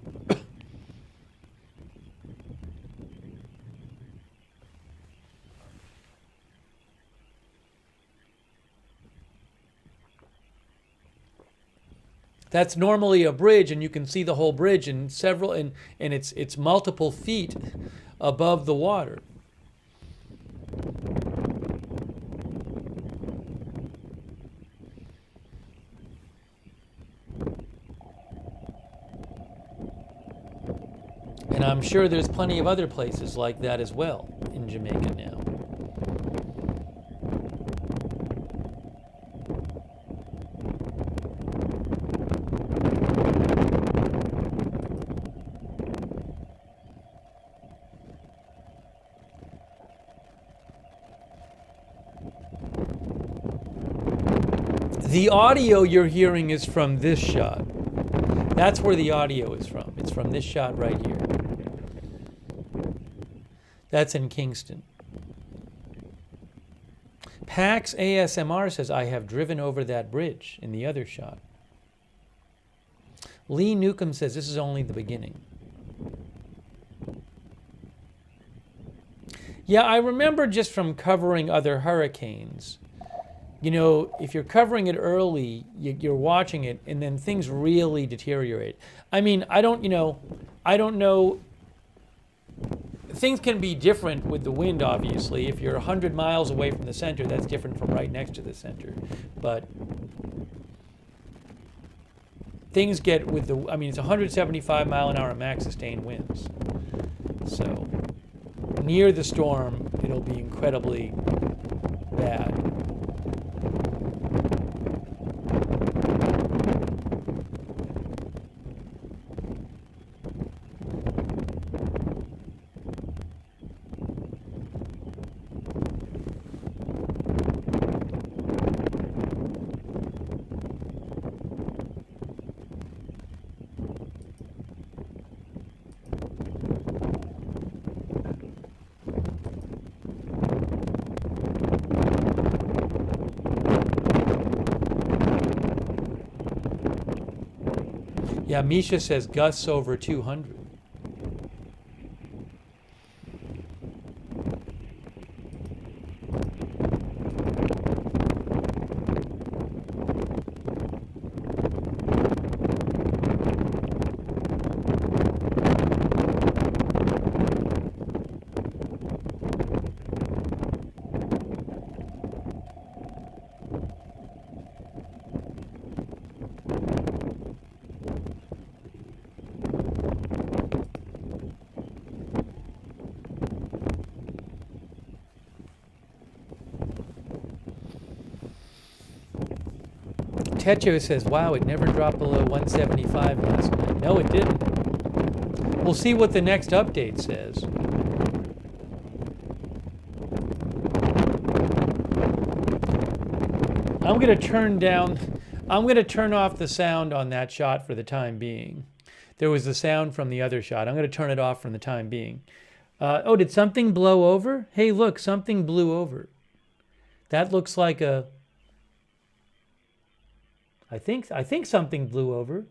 That's normally a bridge, and you can see the whole bridge and it's multiple feet above the water. And I'm sure there's plenty of other places like that as well in Jamaica now. The audio you're hearing is from this shot. That's where the audio is from. It's from this shot right here. That's in Kingston. Pax ASMR says, I have driven over that bridge in the other shot. Lee Newcomb says, this is only the beginning. Yeah, I remember just from covering other hurricanes, you know, if you're covering it early, you're watching it, and then things really deteriorate. I mean, I don't know. Things can be different with the wind, obviously. If you're 100 miles away from the center, that's different from right next to the center. But things get with the, I mean, it's 175 mile an hour max sustained winds. So near the storm, it'll be incredibly bad. Yeah, Misha says gusts over 200. Techo says, wow, it never dropped below 175 last night. No, it didn't. We'll see what the next update says. I'm going to turn off the sound on that shot for the time being. There was the sound from the other shot. I'm going to turn it off for the time being. Oh, did something blow over? Hey, look, something blew over. That looks like a... I think something blew over.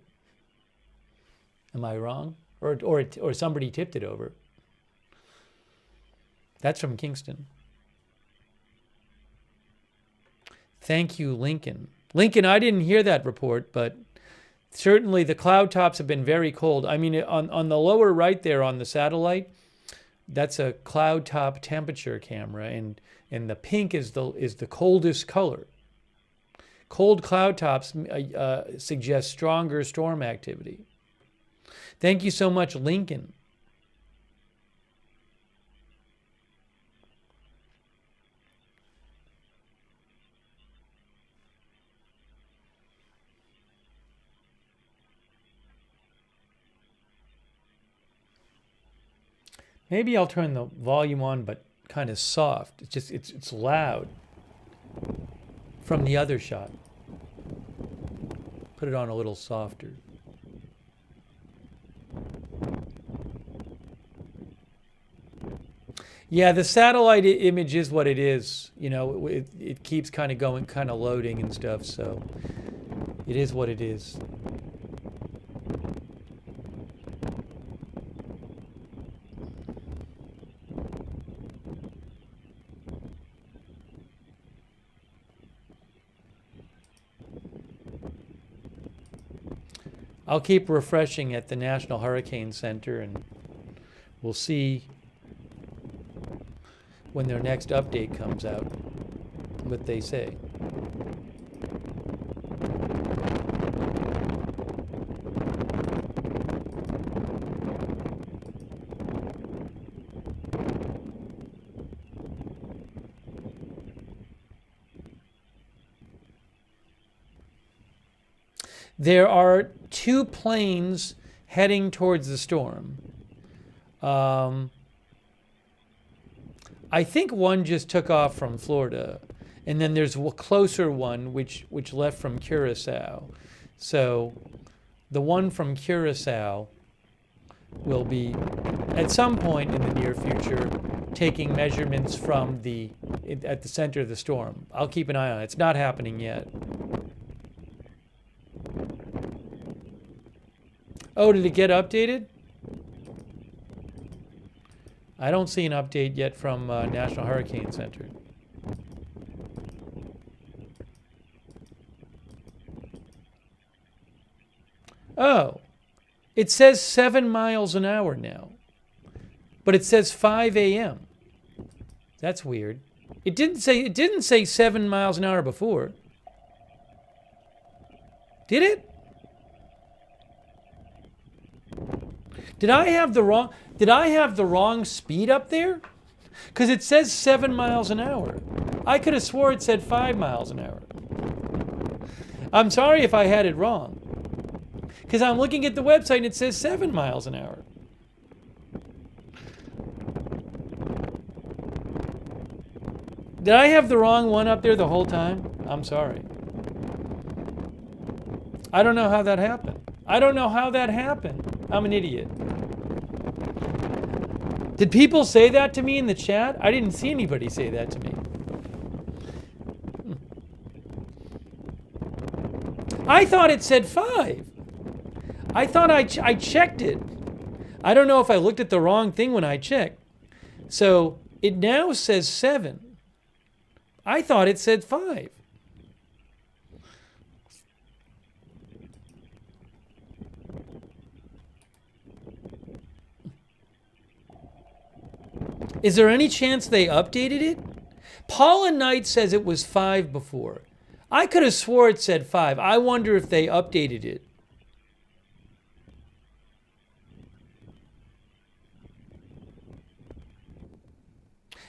Am I wrong? Or somebody tipped it over. That's from Kingston. Thank you, Lincoln. Lincoln, I didn't hear that report, but certainly the cloud tops have been very cold. I mean, on the lower right there on the satellite, that's a cloud top temperature camera, and the pink is the coldest color. Cold cloud tops suggest stronger storm activity. Thank you so much, Lincoln. Maybe I'll turn the volume on, but kind of soft. It's loud from the other shot. Put it on a little softer. Yeah, the satellite image is what it is. You know, it keeps kind of going, kind of loading and stuff, so it is what it is. I'll keep refreshing at the National Hurricane Center, and we'll see when their next update comes out what they say. There are 2 planes heading towards the storm. I think one just took off from Florida, and then there's a closer one which left from Curacao. So the one from Curacao will be, at some point in the near future, taking measurements from at the center of the storm. I'll keep an eye on it. It's not happening yet. Oh, did it get updated? I don't see an update yet from National Hurricane Center. Oh, it says 7 miles an hour now, but it says 5 a.m. That's weird. It didn't say 7 miles an hour before. Did it? Did I have the wrong speed up there? Because it says 7 miles an hour. I could have swore it said 5 miles an hour. I'm sorry if I had it wrong. Because I'm looking at the website and it says 7 miles an hour. Did I have the wrong one up there the whole time? I'm sorry. I don't know how that happened. I'm an idiot. Did people say that to me in the chat? I didn't see anybody say that to me. I thought it said 5. I thought I checked it. I don't know if I looked at the wrong thing when I checked. So it now says 7. I thought it said 5. Is there any chance they updated it? Paula Knight says it was 5 before. I could have swore it said 5. I wonder if they updated it.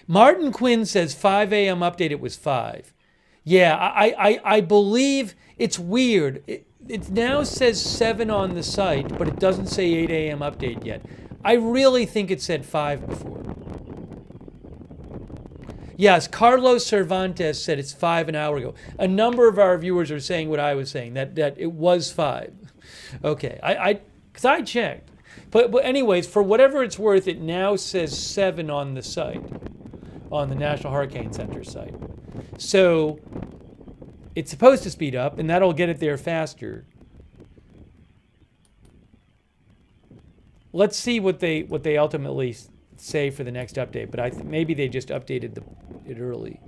Martin Quinn says 5 a.m. update, it was 5. Yeah, I believe It's weird. It now says 7 on the site, but it doesn't say 8 a.m. update yet. I really think it said 5 before. Yes, Carlos Cervantes said it's 5 an hour ago. A number of our viewers are saying what I was saying, that it was 5. Okay, because I checked. But anyways, for whatever it's worth, it now says 7 on the site, on the National Hurricane Center site. So it's supposed to speed up, and that'll get it there faster. Let's see what they ultimately say for the next update. But maybe they just updated it early.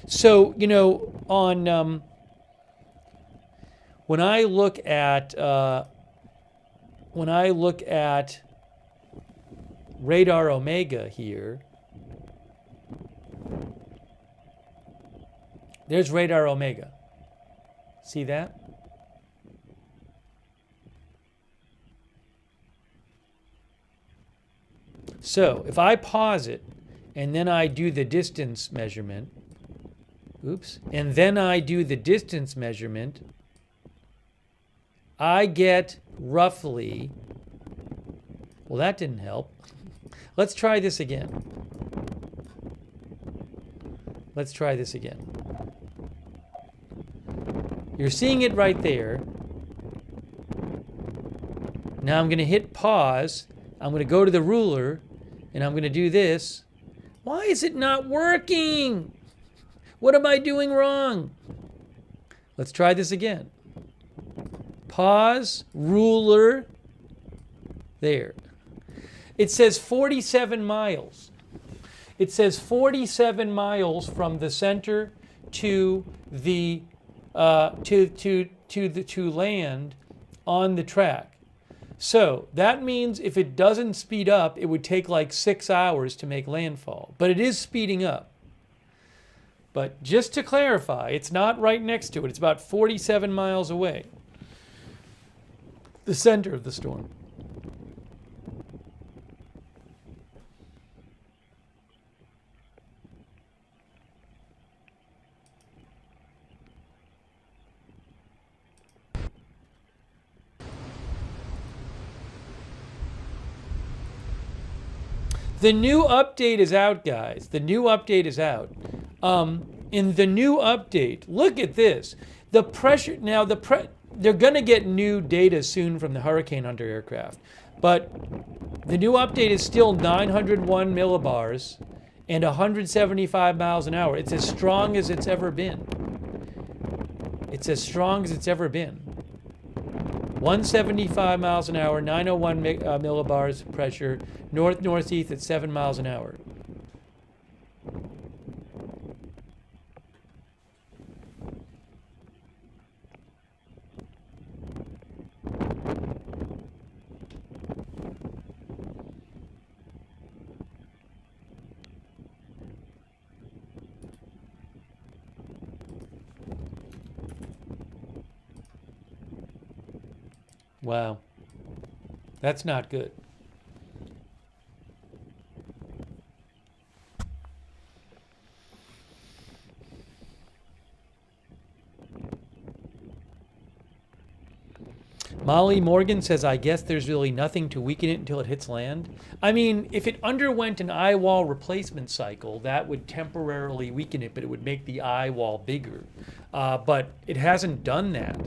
So, you know, on when I look at radar Omega here, there's radar Omega. See that? So if I pause it and then I do the distance measurement, and then I do the distance measurement, I get roughly, well, that didn't help. Let's try this again. Let's try this again. You're seeing it right there. Now I'm going to hit pause. I'm going to go to the ruler, and I'm going to do this. Why is it not working? What am I doing wrong? Let's try this again. Pause, ruler, there. It says 47 miles. It says 47 miles from the center to the to land on the track. So that means if it doesn't speed up, it would take like 6 hours to make landfall. But it is speeding up. But just to clarify, it's not right next to it. It's about 47 miles away. The center of the storm. The new update is out, guys. The new update is out. In the new update, look at this. The pressure, now they're going to get new data soon from the Hurricane Hunter aircraft. But the new update is still 901 millibars and 175 miles an hour. It's as strong as it's ever been. It's as strong as it's ever been. 175 miles an hour, 901 millibars pressure, north-northeast at 7 miles an hour. Wow. That's not good. Molly Morgan says, I guess there's really nothing to weaken it until it hits land. I mean, if it underwent an eye wall replacement cycle, that would temporarily weaken it, but it would make the eye wall bigger. But it hasn't done that.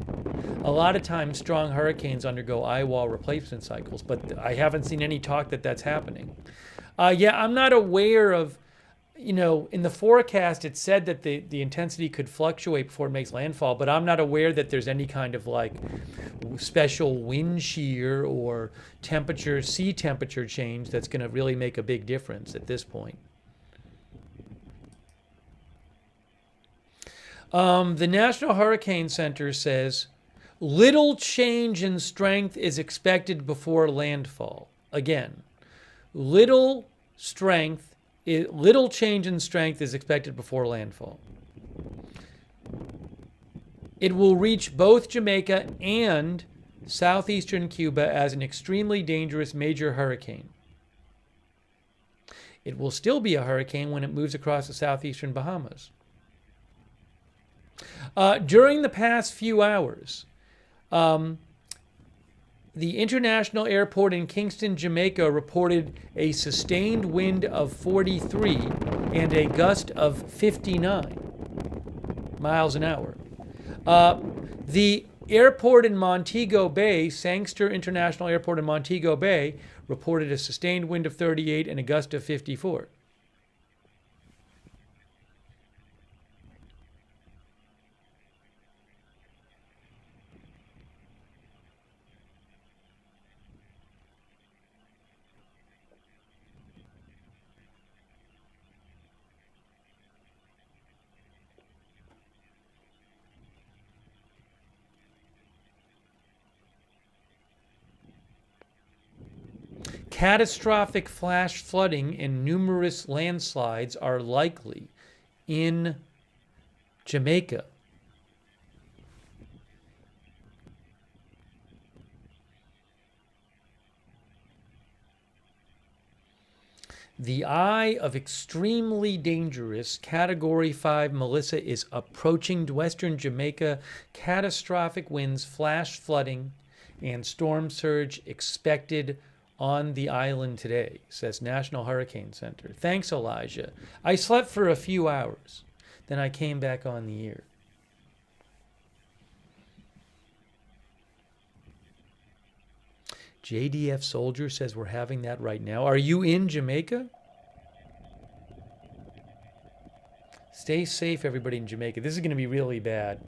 A lot of times, strong hurricanes undergo eye wall replacement cycles, but I haven't seen any talk that that's happening. Yeah, I'm not aware of, you know, in the forecast it said that the intensity could fluctuate before it makes landfall, but I'm not aware that there's any kind of like special wind shear or temperature, sea temperature change that's going to really make a big difference at this point. The National Hurricane Center says little change in strength is expected before landfall. Again, little change in strength is expected before landfall. It will reach both Jamaica and southeastern Cuba as an extremely dangerous major hurricane. It will still be a hurricane when it moves across the southeastern Bahamas. During the past few hours, the international airport in Kingston, Jamaica reported a sustained wind of 43 and a gust of 59 miles an hour. The airport in Montego Bay, Sangster International Airport in Montego Bay, reported a sustained wind of 38 and a gust of 54. Catastrophic flash flooding and numerous landslides are likely in Jamaica. The eye of extremely dangerous Category 5 Melissa is approaching western Jamaica. Catastrophic winds, flash flooding, and storm surge expected on the island today, says National Hurricane Center. Thanks, Elijah. I slept for a few hours. Then I came back on the air. JDF Soldier says we're having that right now. Are you in Jamaica? Stay safe, everybody in Jamaica. This is going to be really bad.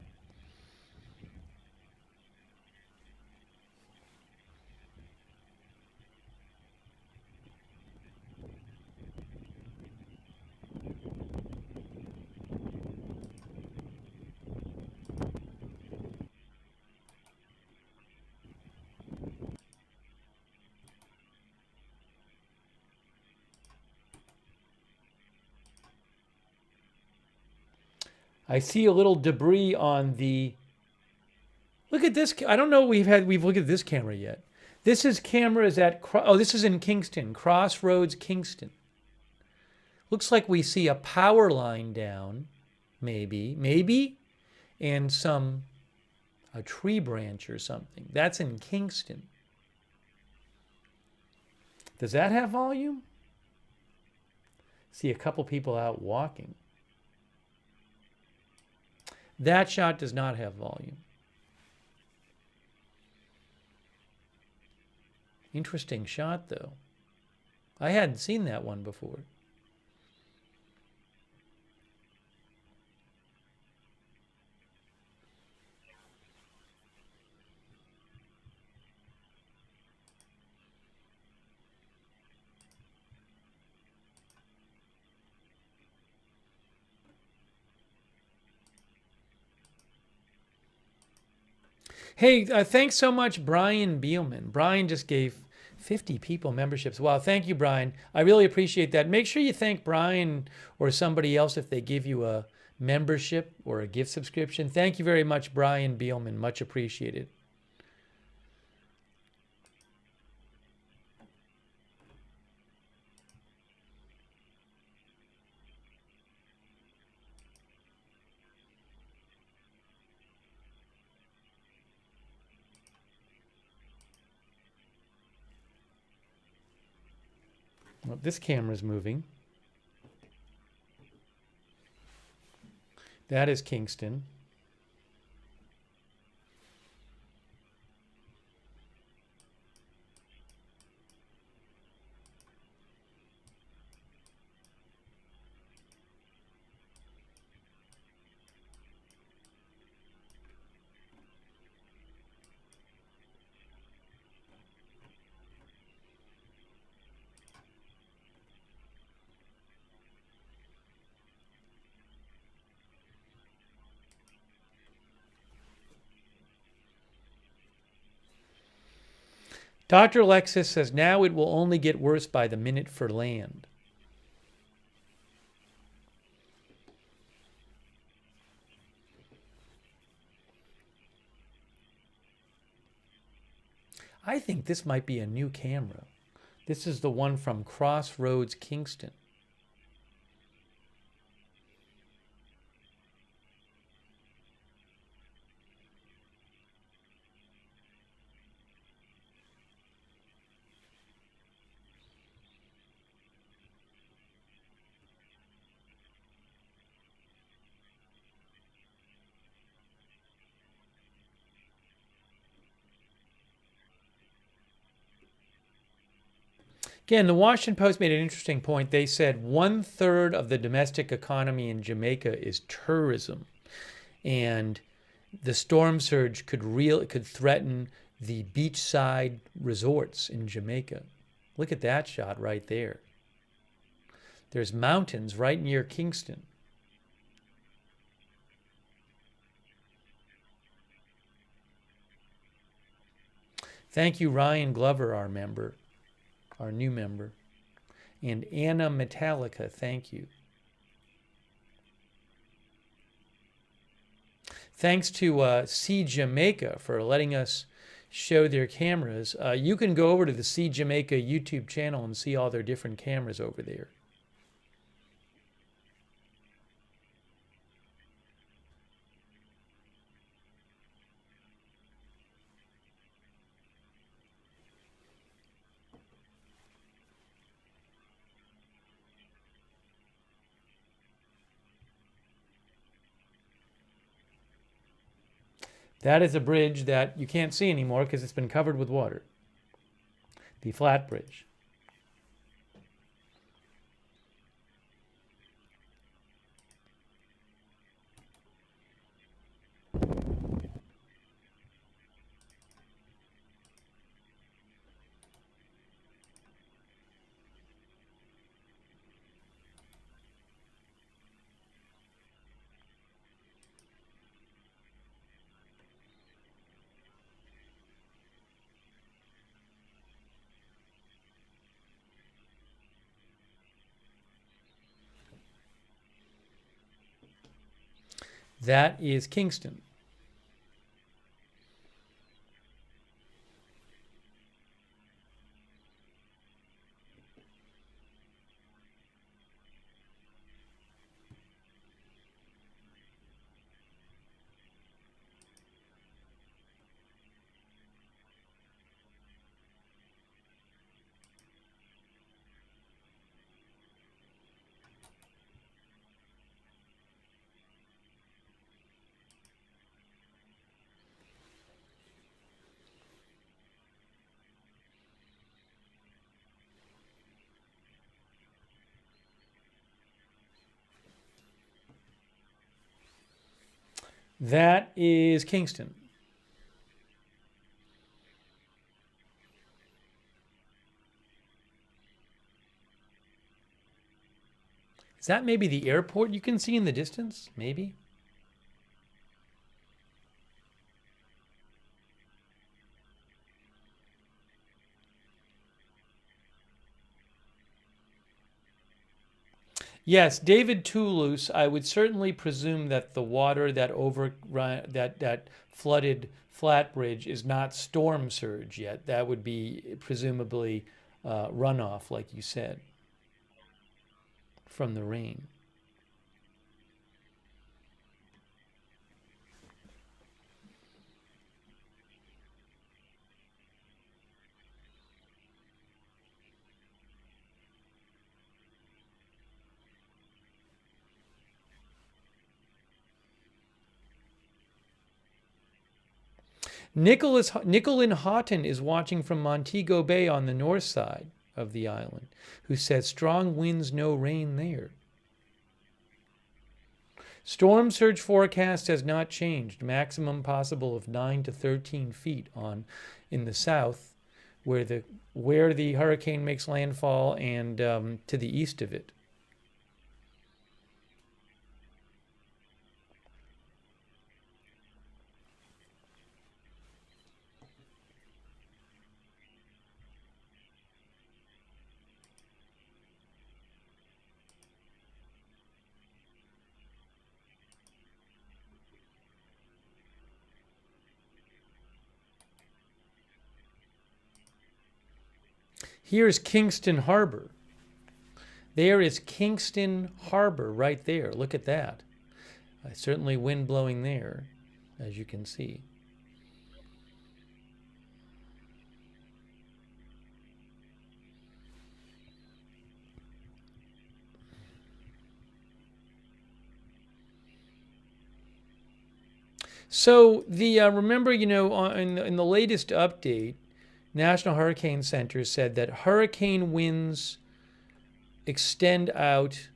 I see a little debris on the... Look at this. I don't know we've looked at this camera yet. This is cameras at... Oh, this is in Kingston. Crossroads, Kingston. Looks like we see a power line down. Maybe. And a tree branch or something. That's in Kingston. Does that have volume? See a couple people out walking. That shot does not have volume. Interesting shot, though. I hadn't seen that one before. Hey, thanks so much, Brian Beelman. Brian just gave 50 people memberships. Wow, thank you, Brian. I really appreciate that. Make sure you thank Brian or somebody else if they give you a membership or a gift subscription. Thank you very much, Brian Beelman. Much appreciated. Well, this camera's moving. That is Kingston. Dr. Alexis says now it will only get worse by the minute for land. I think this might be a new camera. This is the one from Crossroads, Kingston. Again, the Washington Post made an interesting point. They said 1/3 of the domestic economy in Jamaica is tourism, and the storm surge could threaten the beachside resorts in Jamaica. Look at that shot right there. There's mountains right near Kingston. Thank you, Ryan Glover, our member, our new member. And Anna Metallica, thank you. Thanks to See Jamaica for letting us show their cameras. You can go over to the See Jamaica YouTube channel and see all their different cameras over there. That is a bridge that you can't see anymore because it's been covered with water. The flat bridge. That is Kingston. That is Kingston. Is that maybe the airport you can see in the distance? Maybe. Yes, David Toulouse, I would certainly presume that the water that that flooded Flatbridge is not storm surge yet. That would be presumably runoff, like you said, from the rain. Nicolin Houghton is watching from Montego Bay on the north side of the island, who says strong winds, no rain there. Storm surge forecast has not changed. Maximum possible of 9 to 13 feet in the south, where the hurricane makes landfall, and to the east of it. Here's Kingston Harbor. There is Kingston Harbor right there. Look at that. Certainly wind blowing there, as you can see. So remember, in the latest update, National Hurricane Center said that hurricane winds extend out.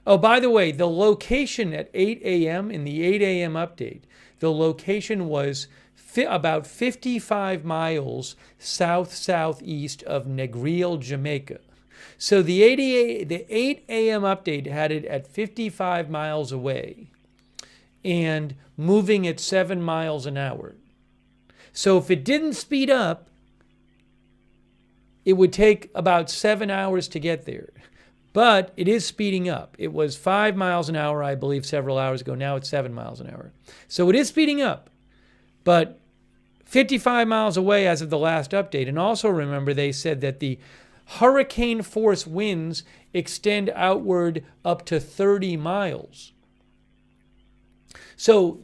Oh, by the way, the location at 8 a.m. in the 8 a.m. update, the location was about 55 miles south-southeast of Negril, Jamaica. So the 8 a.m. update had it at 55 miles away and moving at 7 miles an hour. So if it didn't speed up, it would take about 7 hours to get there. But it is speeding up. It was 5 miles an hour, I believe, several hours ago. Now it's 7 miles an hour. So it is speeding up. But 55 miles away as of the last update. And also remember, they said that the hurricane force winds extend outward up to 30 miles. So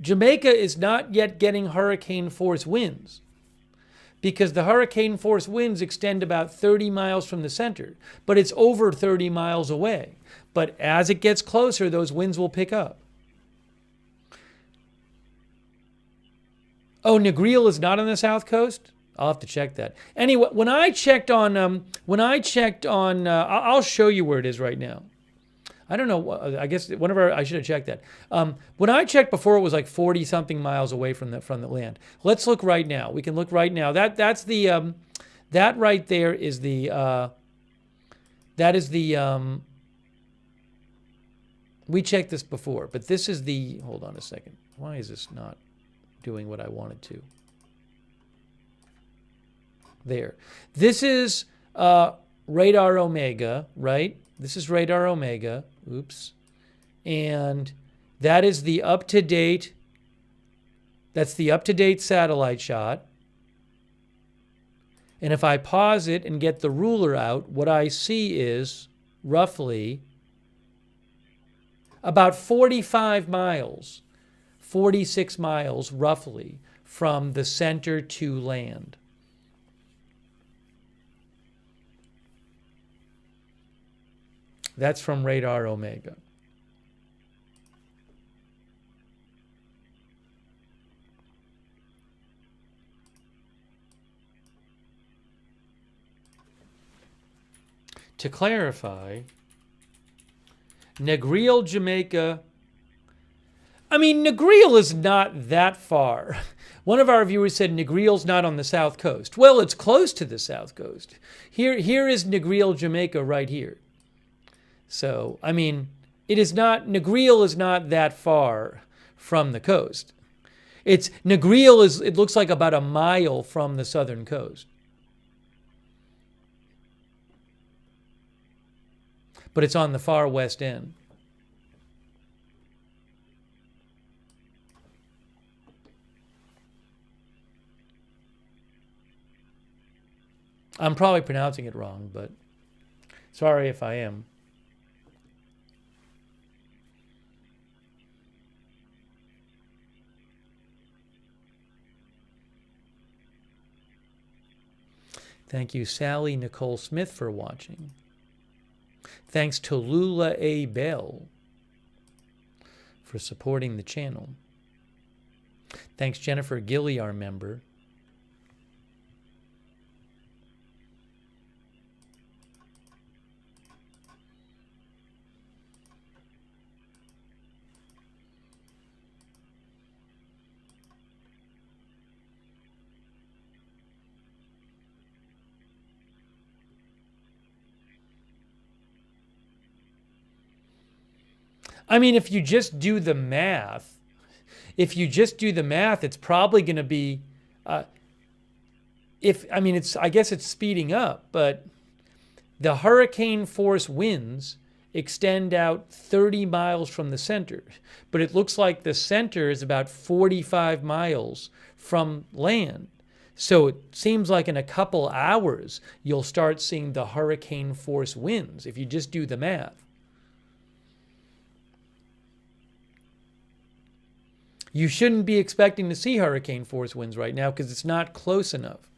Jamaica is not yet getting hurricane force winds, because the hurricane force winds extend about 30 miles from the center, but it's over 30 miles away. But as it gets closer, those winds will pick up. Oh, Negril is not on the south coast? I'll have to check that. Anyway, when I checked on, I'll show you where it is right now. I don't know. I guess whenever I should have checked that. When I checked before, it was like 40 something miles away from the land. Let's look right now. We can look right now. That's the that right there is the we checked this before, but this is the. Hold on a second. Why is this not doing what I wanted to? There. This is radar Omega, right? This is radar Omega. Oops. And that is the up-to-date, that's the up-to-date satellite shot. And if I pause it and get the ruler out, what I see is roughly about 45 miles, 46 miles roughly from the center to land. That's from radar Omega. To clarify, Negril, Jamaica. I mean, Negril is not that far. One of our viewers said Negril's not on the south coast. Well, it's close to the south coast. Here is Negril, Jamaica right here. So, I mean, Negril is not that far from the coast. Negril it looks like about a mile from the southern coast. But it's on the far west end. I'm probably pronouncing it wrong, but sorry if I am. Thank you, Sally Nicole Smith, for watching. Thanks to Lula A. Bell for supporting the channel. Thanks, Jennifer Gilly, our member. I mean, if you just do the math, it's probably going to be, I guess it's speeding up, but the hurricane force winds extend out 30 miles from the center. But it looks like the center is about 45 miles from land. So it seems like in a couple hours, you'll start seeing the hurricane force winds if you just do the math. You shouldn't be expecting to see hurricane force winds right now because it's not close enough.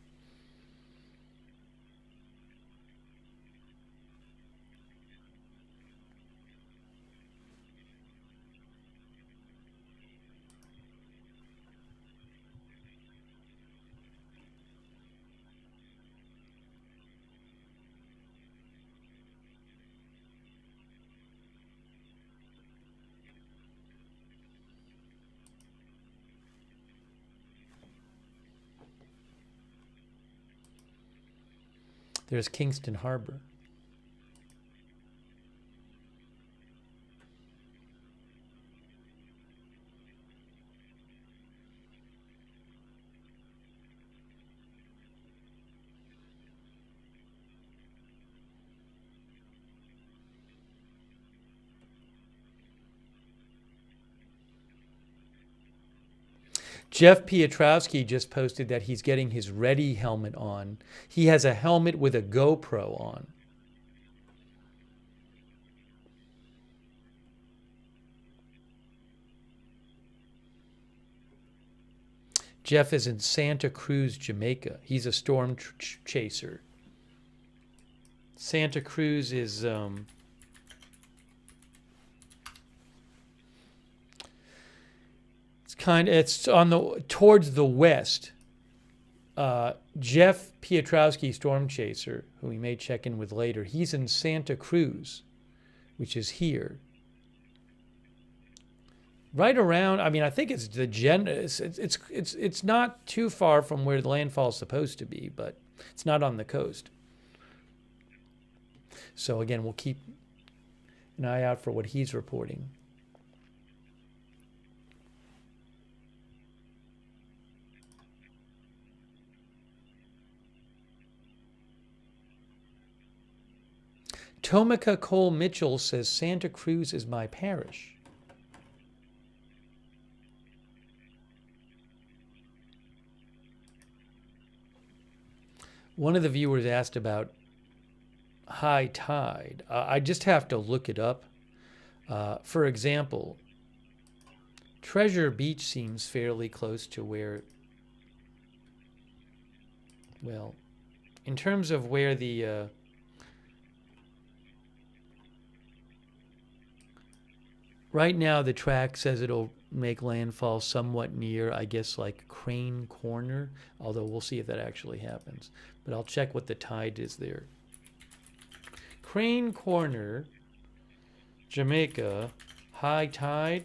There's Kingston Harbor. Jeff Piotrowski just posted that he's getting his Ready helmet on. He has a helmet with a GoPro on. Jeff is in Santa Cruz, Jamaica. He's a storm chaser. Santa Cruz is it's on the towards the west. Jeff Piotrowski, storm chaser, who we may check in with later, he's in Santa Cruz, which is here. Right around, I mean, I think it's it's not too far from where the landfall is supposed to be, but it's not on the coast. So again, we'll keep an eye out for what he's reporting. Tomica Cole Mitchell says Santa Cruz is my parish. One of the viewers asked about high tide. I just have to look it up. For example, Treasure Beach seems fairly close to where, well, in terms of where the right now the track says it'll make landfall somewhat near, I guess, like Crane Corner, although we'll see if that actually happens. But I'll check what the tide is there. Crane Corner, Jamaica, high tide.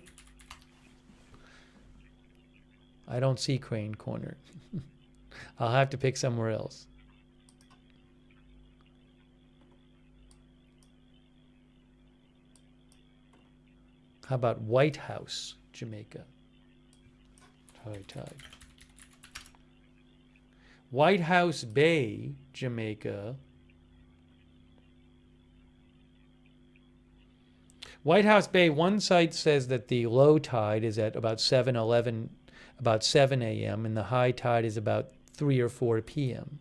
I don't see Crane Corner. I'll have to pick somewhere else. How about White House, Jamaica? High tide. White House Bay, Jamaica. White House Bay, one site says that the low tide is at about 7 a.m. and the high tide is about 3 or 4 p.m.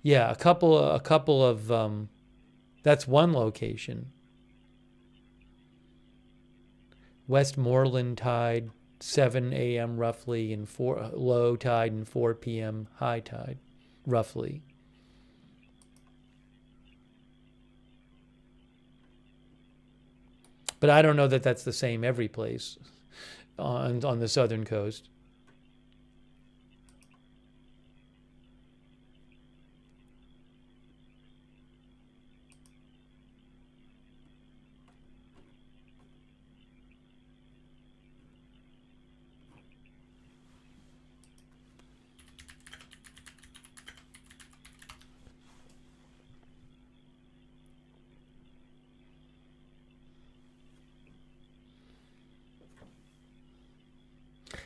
Yeah, a couple of that's one location. Westmoreland tide, 7 a.m. roughly, and low tide and 4 p.m. high tide, roughly. But I don't know that that's the same every place on the southern coast.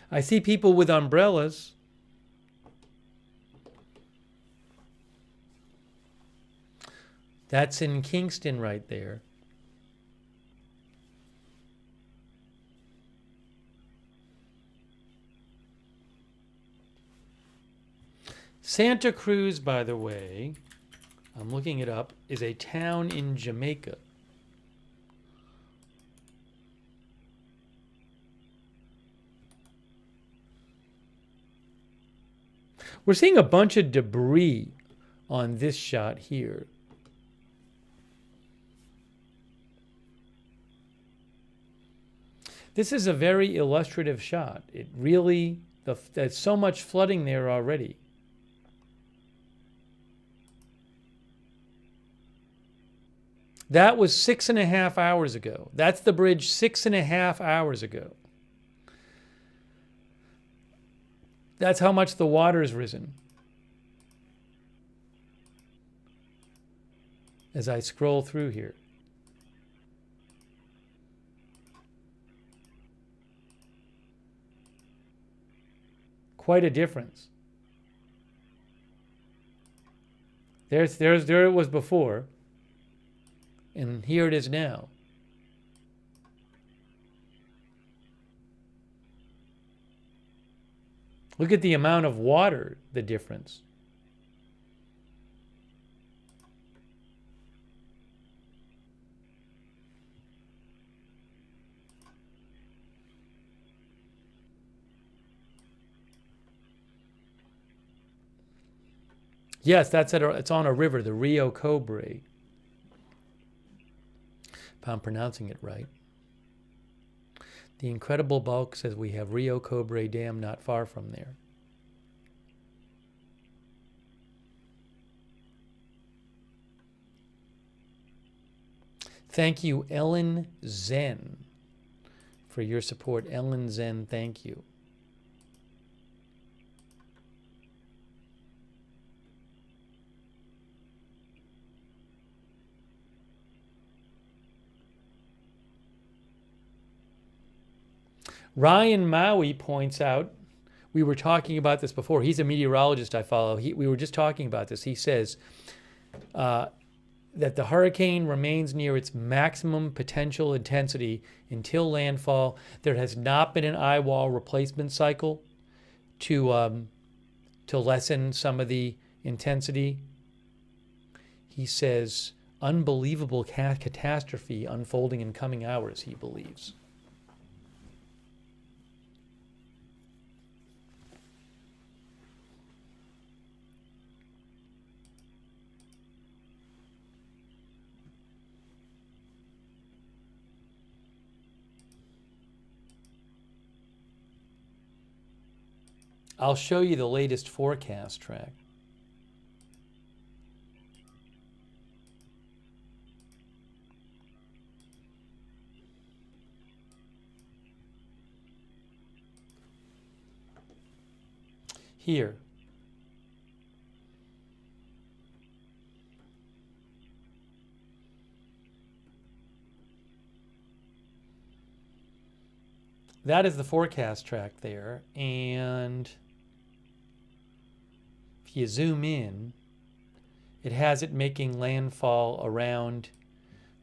I see people with umbrellas. That's in Kingston right there. Santa Cruz, by the way, I'm looking it up, is a town in Jamaica. We're seeing a bunch of debris on this shot here. This is a very illustrative shot. It really, there's so much flooding there already. That was 6.5 hours ago. That's the bridge 6.5 hours ago. That's how much the water has risen. As I scroll through here. Quite a difference. There it was before, and here it is now. Look at the amount of water, the difference. Yes, it's on a river, the Rio Cobre. If I'm pronouncing it right. The Incredible Bulk says we have Rio Cobre Dam not far from there. Thank you, Ellen Zen, for your support. Ellen Zen, thank you. Ryan Maui points out, we were talking about this before. He's a meteorologist I follow. We were just talking about this. He says that the hurricane remains near its maximum potential intensity until landfall. There has not been an eye wall replacement cycle to lessen some of the intensity. He says, unbelievable catastrophe unfolding in coming hours, he believes. I'll show you the latest forecast track. Here. That is the forecast track there, and if you zoom in, it has it making landfall around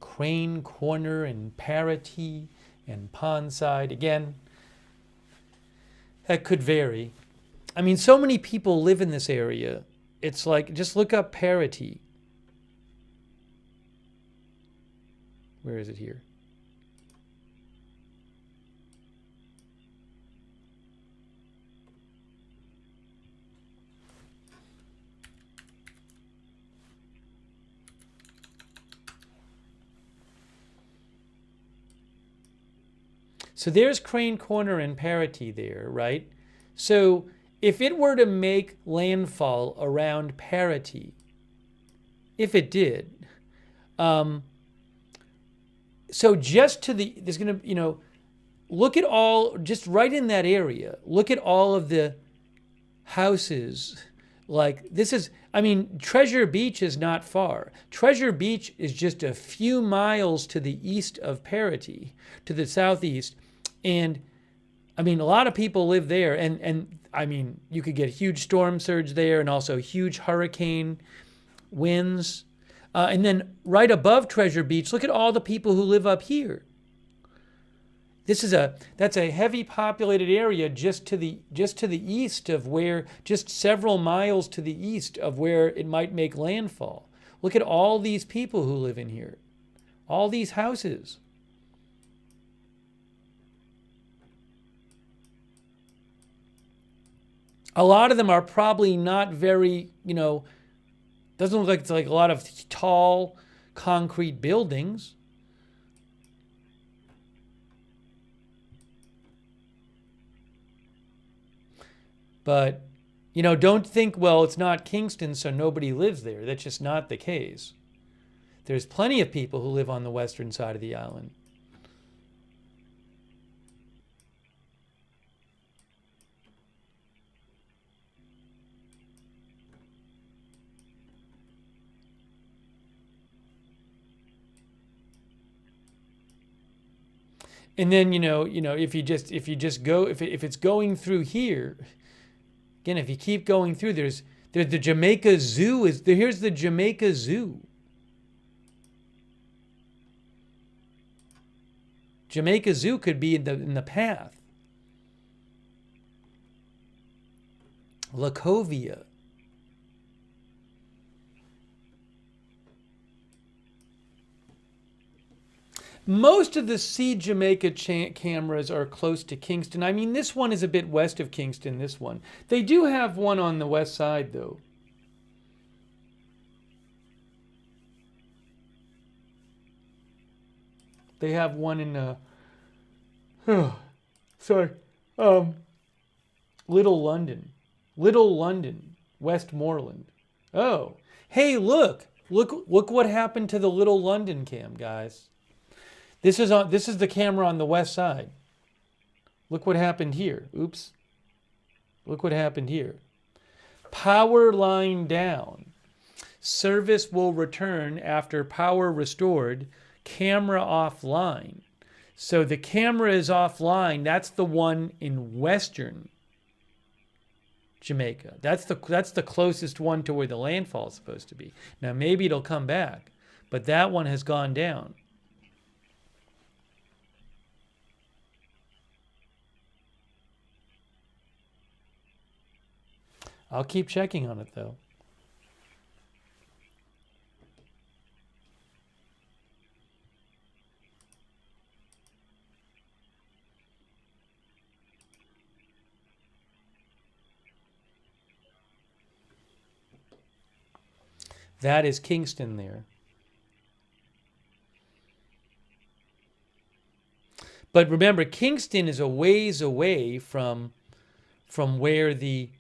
Crane Corner and Parity and Pondside. Again, that could vary. I mean, so many people live in this area. It's like, just look up Parity. Where is it here? So there's Crane Corner and Parity there, right? So if it were to make landfall around Parity, if it did, so just to the, there's going to, look at all, just right in that area, look at all of the houses. Like, this is, Treasure Beach is not far. Treasure Beach is just a few miles to the east of Parity, to the southeast. And, a lot of people live there. And you could get huge storm surge there and also huge hurricane winds. And then right above Treasure Beach, look at all the people who live up here. That's a heavy populated area just to the east of where, just several miles to the east of where it might make landfall. Look at all these people who live in here. All these houses. A lot of them are probably not very, doesn't look like it's like a lot of tall concrete buildings. But, don't think, well, it's not Kingston, so nobody lives there. That's just not the case. There's plenty of people who live on the western side of the island. And then, if you just go, if it's going through here, again, if you keep going through, there's the Jamaica Zoo here's the Jamaica Zoo. Jamaica Zoo could be in the path. Lacovia. Most of the See Jamaica cameras are close to Kingston. I mean, this one is a bit west of Kingston, this one. They do have one on the west side, though. They have one in, Little London, Westmoreland. Oh, hey, look what happened to the Little London cam, guys. This is the camera on the west side. Look what happened here. Oops. Look what happened here. Power line down. Service will return after power restored. Camera offline. So the camera is offline. That's the one in western Jamaica. That's the closest one to where the landfall is supposed to be. Now maybe it'll come back, but that one has gone down. I'll keep checking on it, though. That is Kingston there. But remember, Kingston is a ways away from where the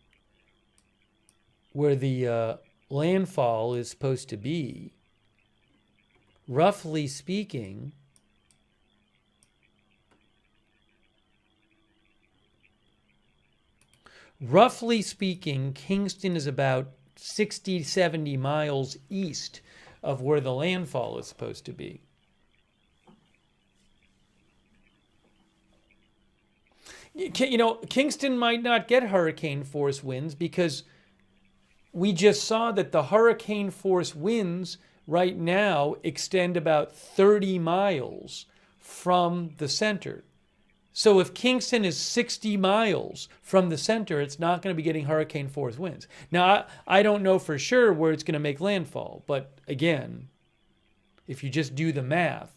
landfall is supposed to be. Roughly speaking, Kingston is about 60, 70 miles east of where the landfall is supposed to be. Kingston might not get hurricane force winds because we just saw that the hurricane force winds right now extend about 30 miles from the center. So if Kingston is 60 miles from the center, it's not going to be getting hurricane force winds. Now, I don't know for sure where it's going to make landfall, but again, if you just do the math.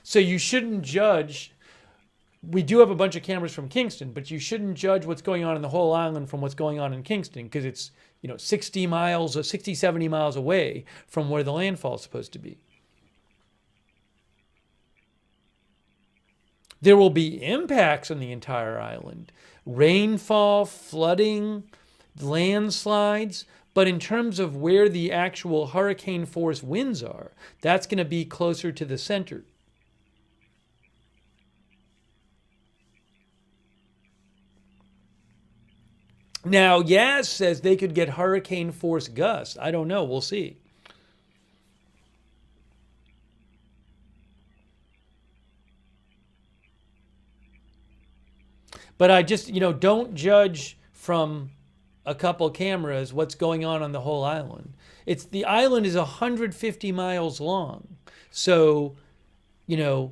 So you shouldn't judge. We do have a bunch of cameras from Kingston, but you shouldn't judge what's going on in the whole island from what's going on in Kingston because it's 60 miles or 60, 70 miles away from where the landfall is supposed to be. There will be impacts on the entire island. Rainfall, flooding, landslides. But in terms of where the actual hurricane force winds are, that's going to be closer to the center. Now, Yaz says they could get hurricane force gusts. I don't know. We'll see. But I just, don't judge from a couple cameras what's going on the whole island. The island is 150 miles long. So, the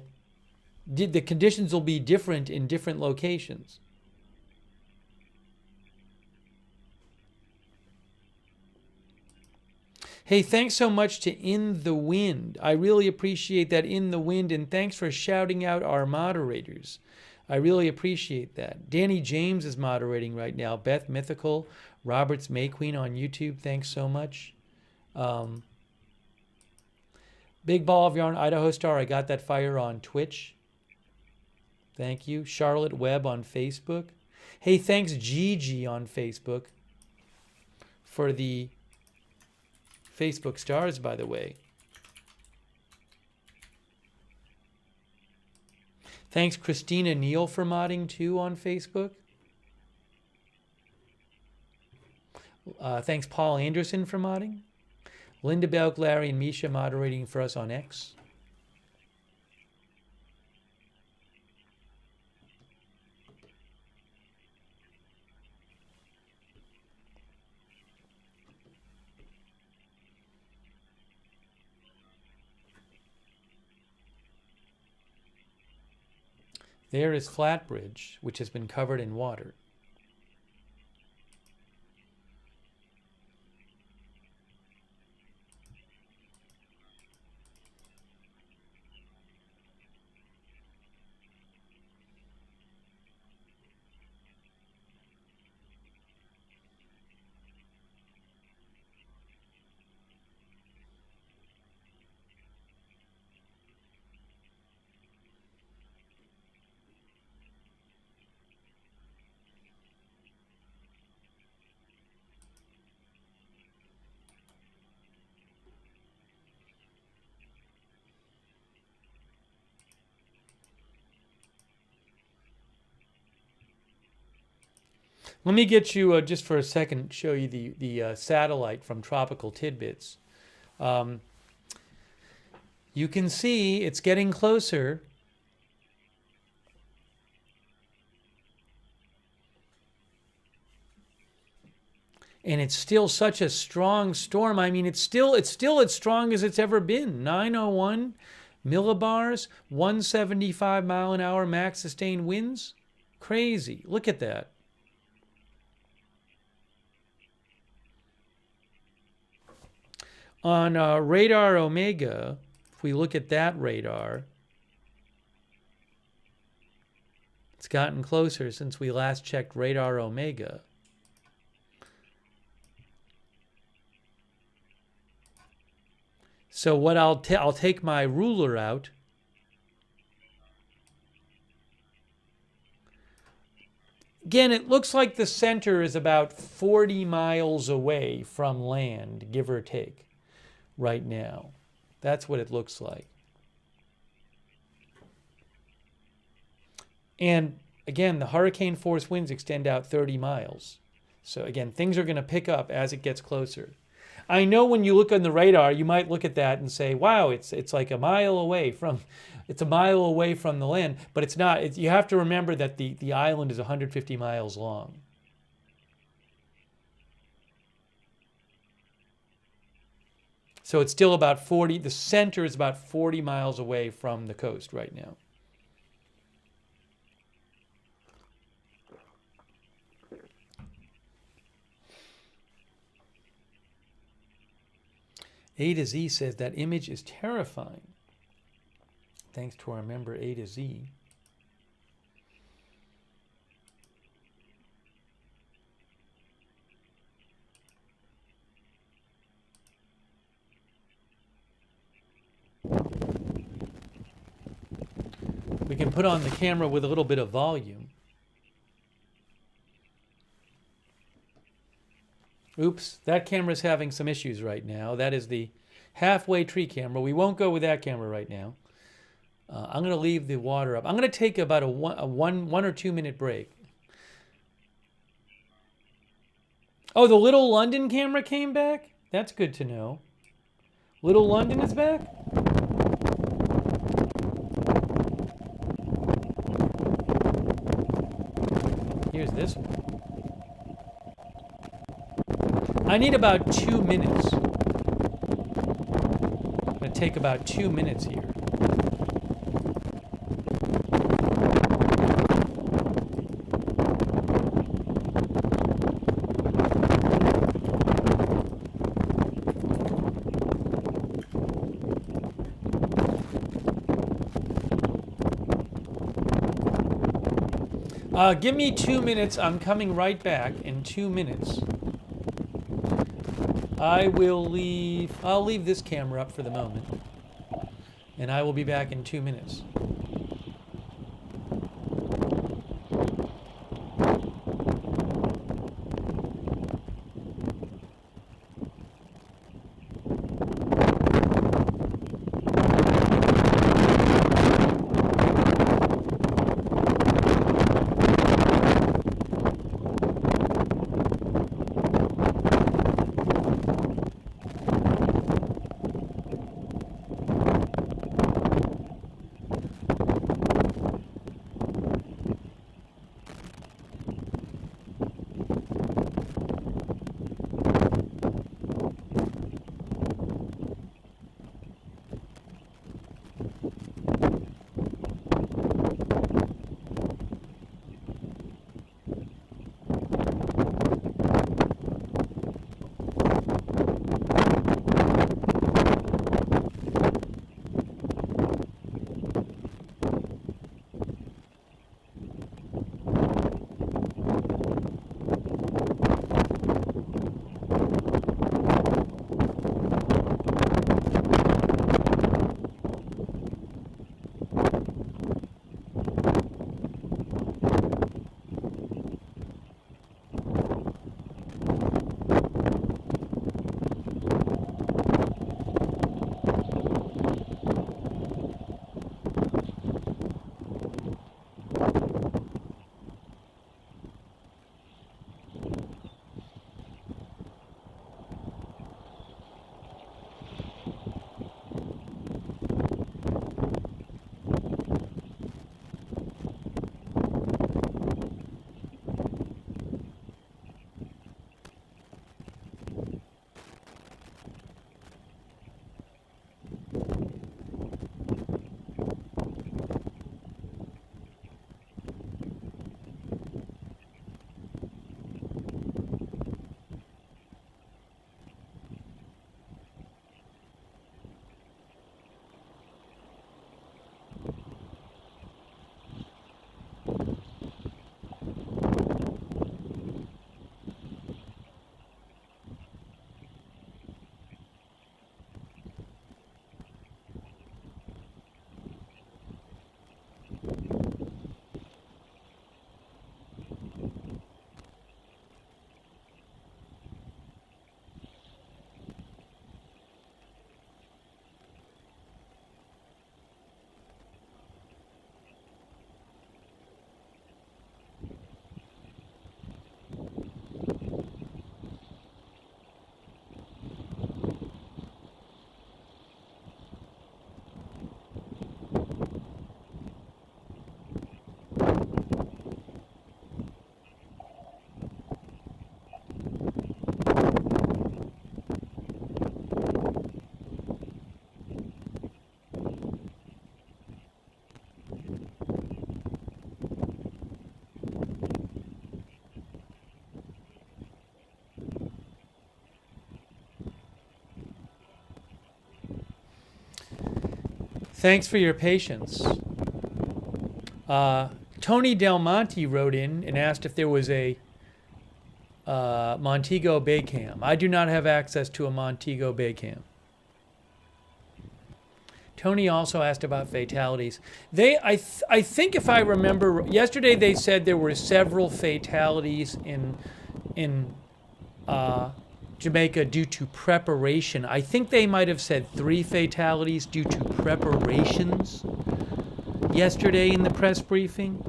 conditions will be different in different locations. Hey, thanks so much to In the Wind. I really appreciate that, In the Wind, and thanks for shouting out our moderators. I really appreciate that. Danny James is moderating right now. Beth Mythical, Roberts May Queen on YouTube. Thanks so much. Big Ball of Yarn, Idaho Star. I got that fire on Twitch. Thank you. Charlotte Webb on Facebook. Hey, thanks Gigi on Facebook for the Facebook stars, by the way. Thanks Christina Neal for modding too on Facebook. Thanks Paul Anderson for modding. Linda Belk, Larry, and Misha moderating for us on X. There is Flatbridge, which has been covered in water. Let me get you, just for a second, show you the satellite from Tropical Tidbits. You can see it's getting closer. And it's still such a strong storm. I mean, it's still as strong as it's ever been. 901 millibars, 175 mile an hour max sustained winds. Crazy. Look at that. On radar Omega, if we look at that radar, it's gotten closer since we last checked radar Omega. So what I'll take my ruler out. Again, it looks like the center is about 40 miles away from land, give or take, right now. That's what it looks like. And again, the hurricane force winds extend out 30 miles. So again, things are going to pick up as it gets closer. I know when you look on the radar, you might look at that and say, wow, it's like a mile away from, it's a mile away from the land, but it's not. You have to remember that the island is 150 miles long. So it's still about 40, the center is about 40 miles away from the coast right now. A to Z says that image is terrifying. Thanks to our member A to Z. We can put on the camera with a little bit of volume. Oops, that camera's having some issues right now. That is the halfway tree camera. We won't go with that camera right now. I'm going to leave the water up. I'm going to take about a one or 2 minute break. Oh, the Little London camera came back? That's good to know. Little London is back? Here's this one. I need about 2 minutes. I'm going to take about 2 minutes here. Give me 2 minutes. I'm coming right back in 2 minutes. I'll leave this camera up for the moment, and I will be back in 2 minutes. Thanks for your patience. Tony Del Monte wrote in and asked if there was a Montego Bay cam. I do not have access to a Montego Bay cam. Tony also asked about fatalities. I think if I remember, yesterday they said there were several fatalities in Jamaica due to preparation. I think they might have said 3 fatalities due to preparations yesterday in the press briefing.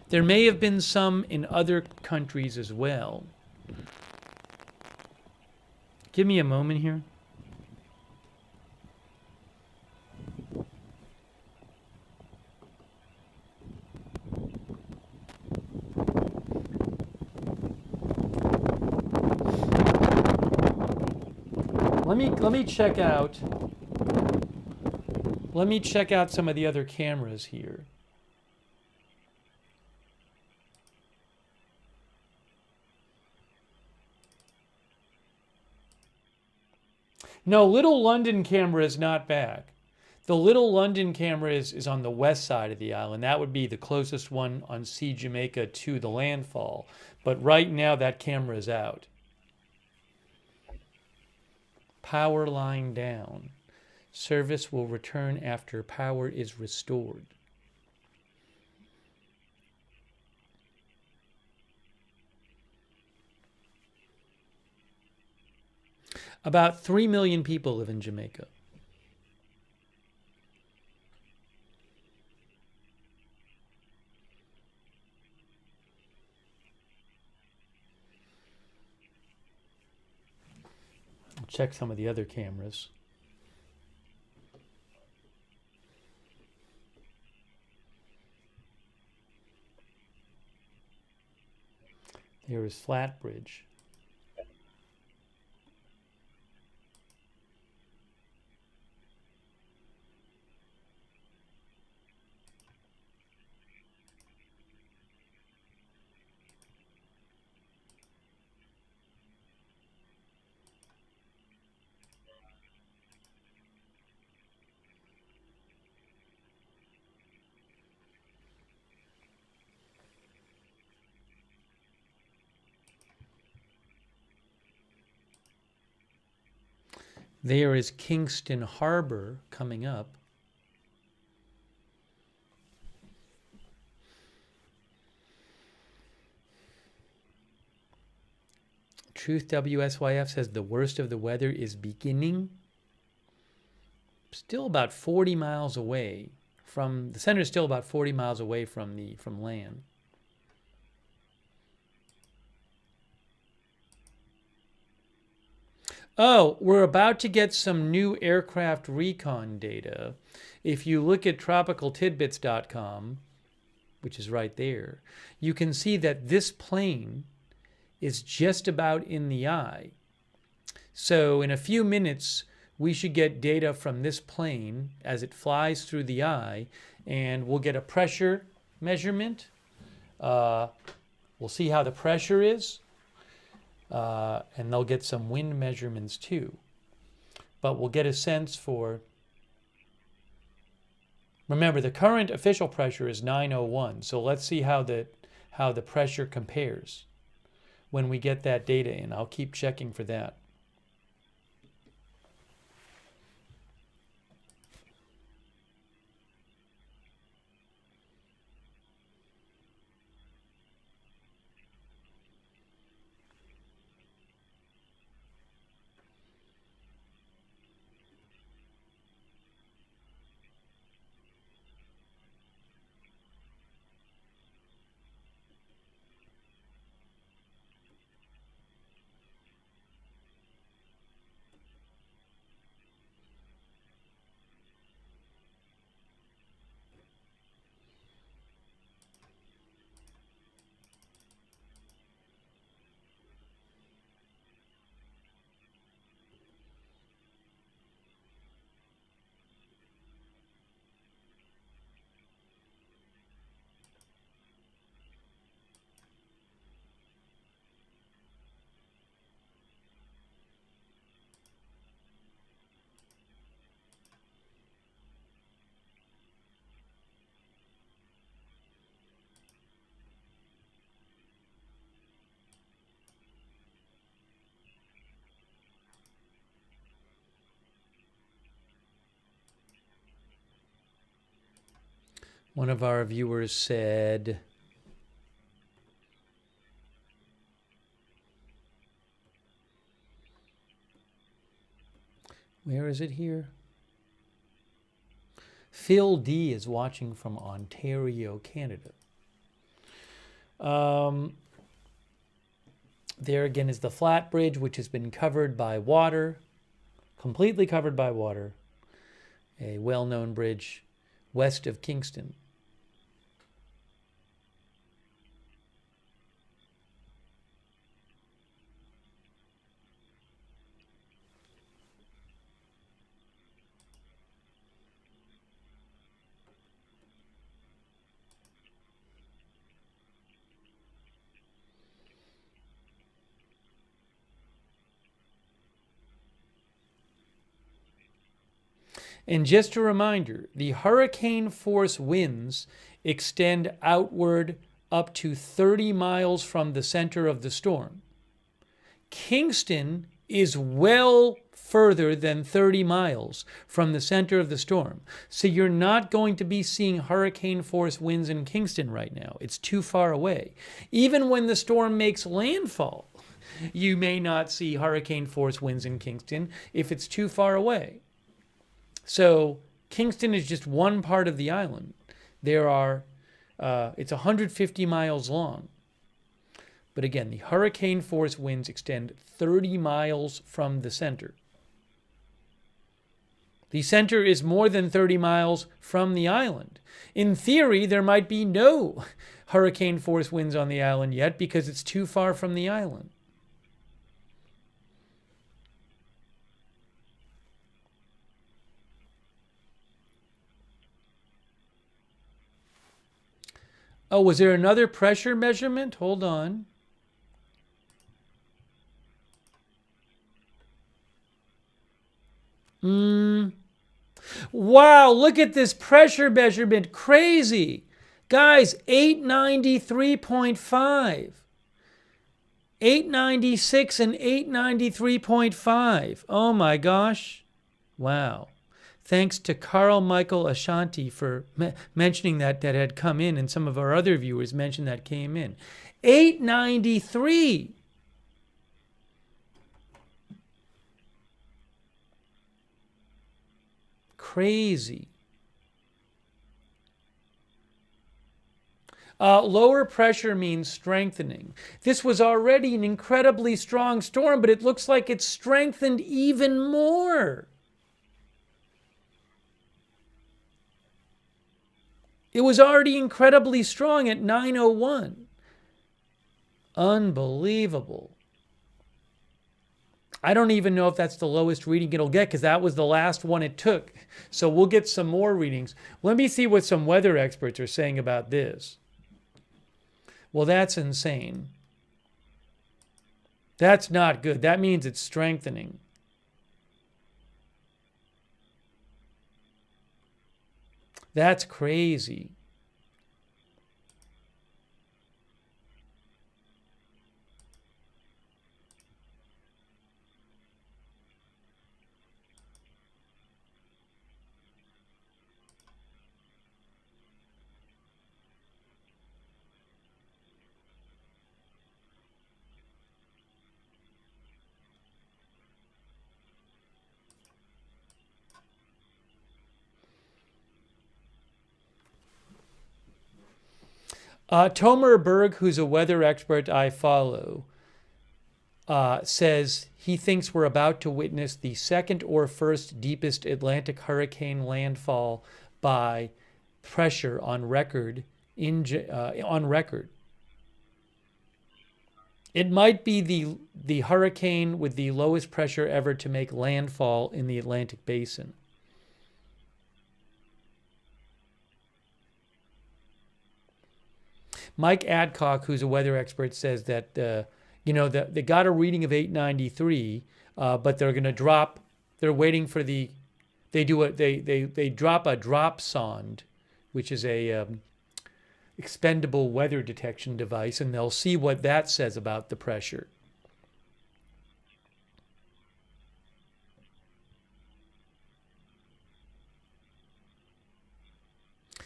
There may have been some in other countries as well. Give me a moment here. Let me check out. Let me check out some of the other cameras here. No, Little London camera is not back. The Little London camera is on the west side of the island. That would be the closest one on Sea Jamaica to the landfall. But right now that camera is out. Power line down. Service will return after power is restored. About 3 million people live in Jamaica. I'll check some of the other cameras. There is Flatbridge. There is Kingston Harbor coming up. Truth WSYF says the worst of the weather is beginning. Still about 40 miles away from the center. Is still about 40 miles away from land. Oh, we're about to get some new aircraft recon data. If you look at tropicaltidbits.com, which is right there, you can see that this plane is just about in the eye. So in a few minutes, we should get data from this plane as it flies through the eye, and we'll get a pressure measurement. We'll see how the pressure is. And they'll get some wind measurements too. But we'll get a sense for, remember the current official pressure is 901, so let's see how the pressure compares when we get that data in. I'll keep checking for that. One of our viewers said, where is it here? Phil D is watching from Ontario, Canada. There again is the flat bridge, which has been covered by water, completely covered by water. A well-known bridge west of Kingston. And just a reminder, the hurricane force winds extend outward up to 30 miles from the center of the storm. Kingston is well further than 30 miles from the center of the storm. So you're not going to be seeing hurricane force winds in Kingston right now. It's too far away. Even when the storm makes landfall, you may not see hurricane force winds in Kingston if it's too far away. So Kingston is just one part of the island. There are, it's 150 miles long. But again, the hurricane force winds extend 30 miles from the center. The center is more than 30 miles from the island. In theory, there might be no hurricane force winds on the island yet because it's too far from the island. Oh, was there another pressure measurement? Hold on. Wow, look at this pressure measurement. Crazy. Guys, 893.5. 896 and 893.5. Oh my gosh. Wow. Thanks to Carl Michael Ashanti for mentioning that had come in, and some of our other viewers mentioned that came in. 893. Crazy. Lower pressure means strengthening. This was already an incredibly strong storm, but it looks like it's strengthened even more. It was already incredibly strong at 901. Unbelievable. I don't even know if that's the lowest reading it'll get because that was the last one it took. So we'll get some more readings. Let me see what some weather experts are saying about this. Well, that's insane. That's not good. That means it's strengthening. That's crazy. Tomer Berg, who's a weather expert I follow, says he thinks we're about to witness the second or first deepest Atlantic hurricane landfall by pressure on record. On record, it might be the hurricane with the lowest pressure ever to make landfall in the Atlantic basin. Mike Adcock, who's a weather expert, says that they got a reading of 893, but they're going to drop. They're waiting for they drop a drop sonde, which is a expendable weather detection device, and they'll see what that says about the pressure.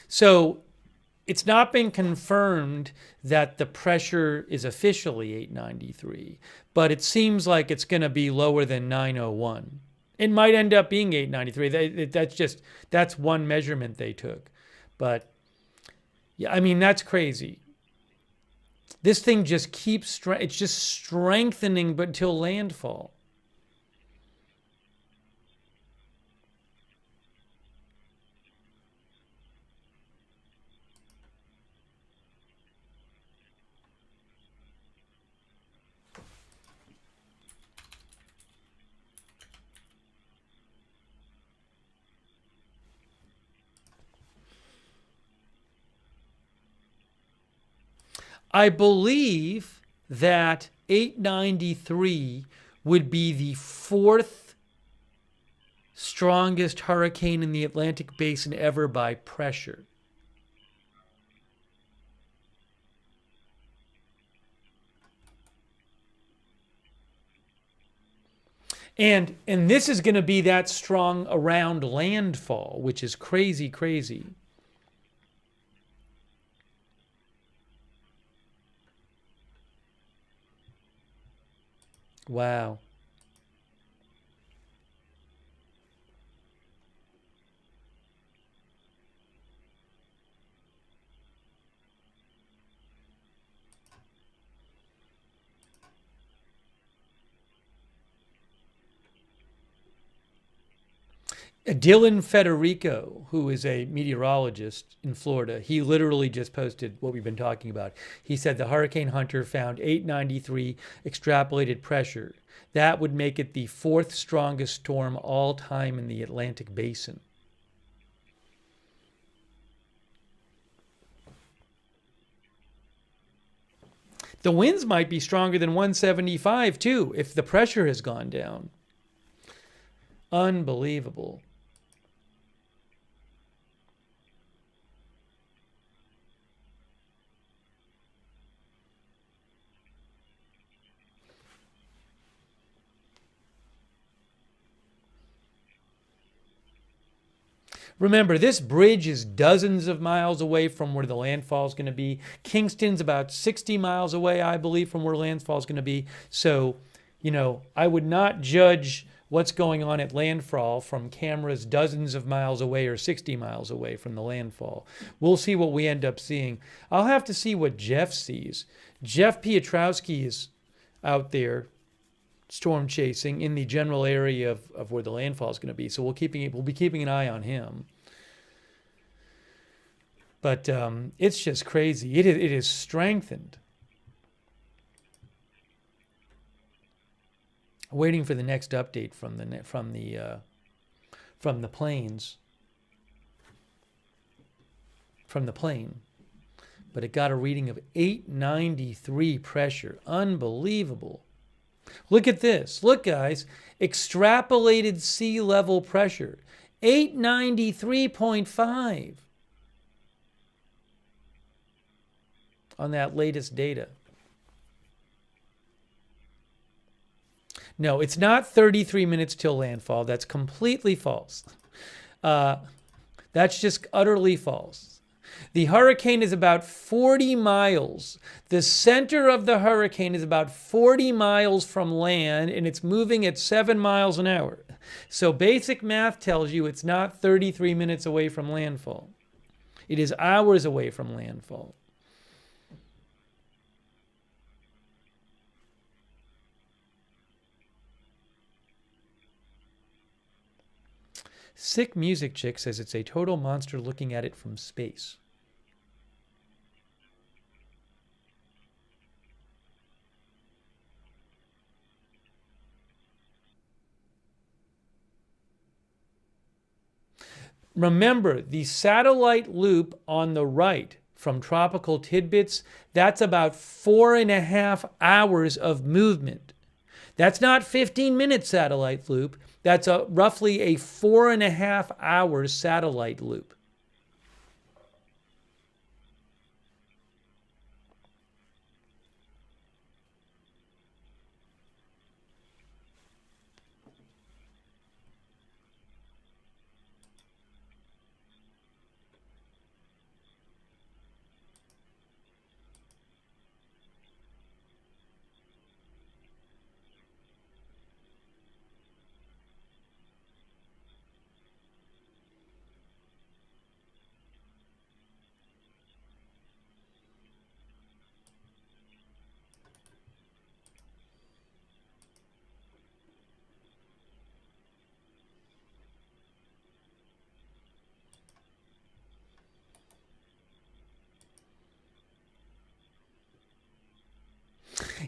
So it's not been confirmed that the pressure is officially 893, but it seems like it's going to be lower than 901. It might end up being 893. That's one measurement they took. But yeah, I mean, that's crazy. This thing just keeps, it's just strengthening but until landfall. I believe that 893 would be the fourth strongest hurricane in the Atlantic Basin ever by pressure. And this is going to be that strong around landfall, which is crazy, crazy. Wow. Dylan Federico, who is a meteorologist in Florida, he literally just posted what we've been talking about. He said the Hurricane Hunter found 893 extrapolated pressure. That would make it the fourth strongest storm all time in the Atlantic Basin. The winds might be stronger than 175 too, if the pressure has gone down. Unbelievable. Remember, this bridge is dozens of miles away from where the landfall is going to be. Kingston's about 60 miles away, I believe, from where landfall is going to be. So, you know, I would not judge what's going on at landfall from cameras dozens of miles away or 60 miles away from the landfall. We'll see what we end up seeing. I'll have to see what Jeff sees. Jeff Piotrowski is out there storm chasing in the general area of where the landfall is going to be. So we'll be keeping an eye on him. But it's just crazy. It is strengthened. Waiting for the next update from the planes. From the plane. But it got a reading of 893 pressure. Unbelievable. Look at this. Look, guys. Extrapolated sea level pressure. 893.5 on that latest data. No, it's not 33 minutes till landfall. That's completely false. That's just utterly false. The hurricane is about 40 miles. The center of the hurricane is about 40 miles from land, and it's moving at 7 miles an hour. So basic math tells you it's not 33 minutes away from landfall. It is hours away from landfall. Sick Music Chick says it's a total monster looking at it from space. Remember, the satellite loop on the right from Tropical Tidbits, that's about 4.5 hours of movement. That's not 15-minute satellite loop. That's roughly a 4.5 hours satellite loop.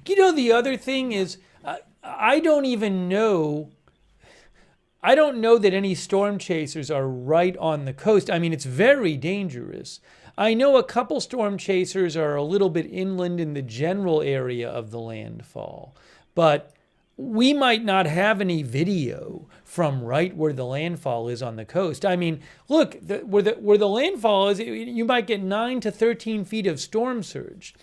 You know, the other thing is, I don't even know. I don't know that any storm chasers are right on the coast. I mean, it's very dangerous. I know a couple storm chasers are a little bit inland in the general area of the landfall, but we might not have any video from right where the landfall is on the coast. I mean, look, where the landfall is, you might get 9 to 13 feet of storm surge.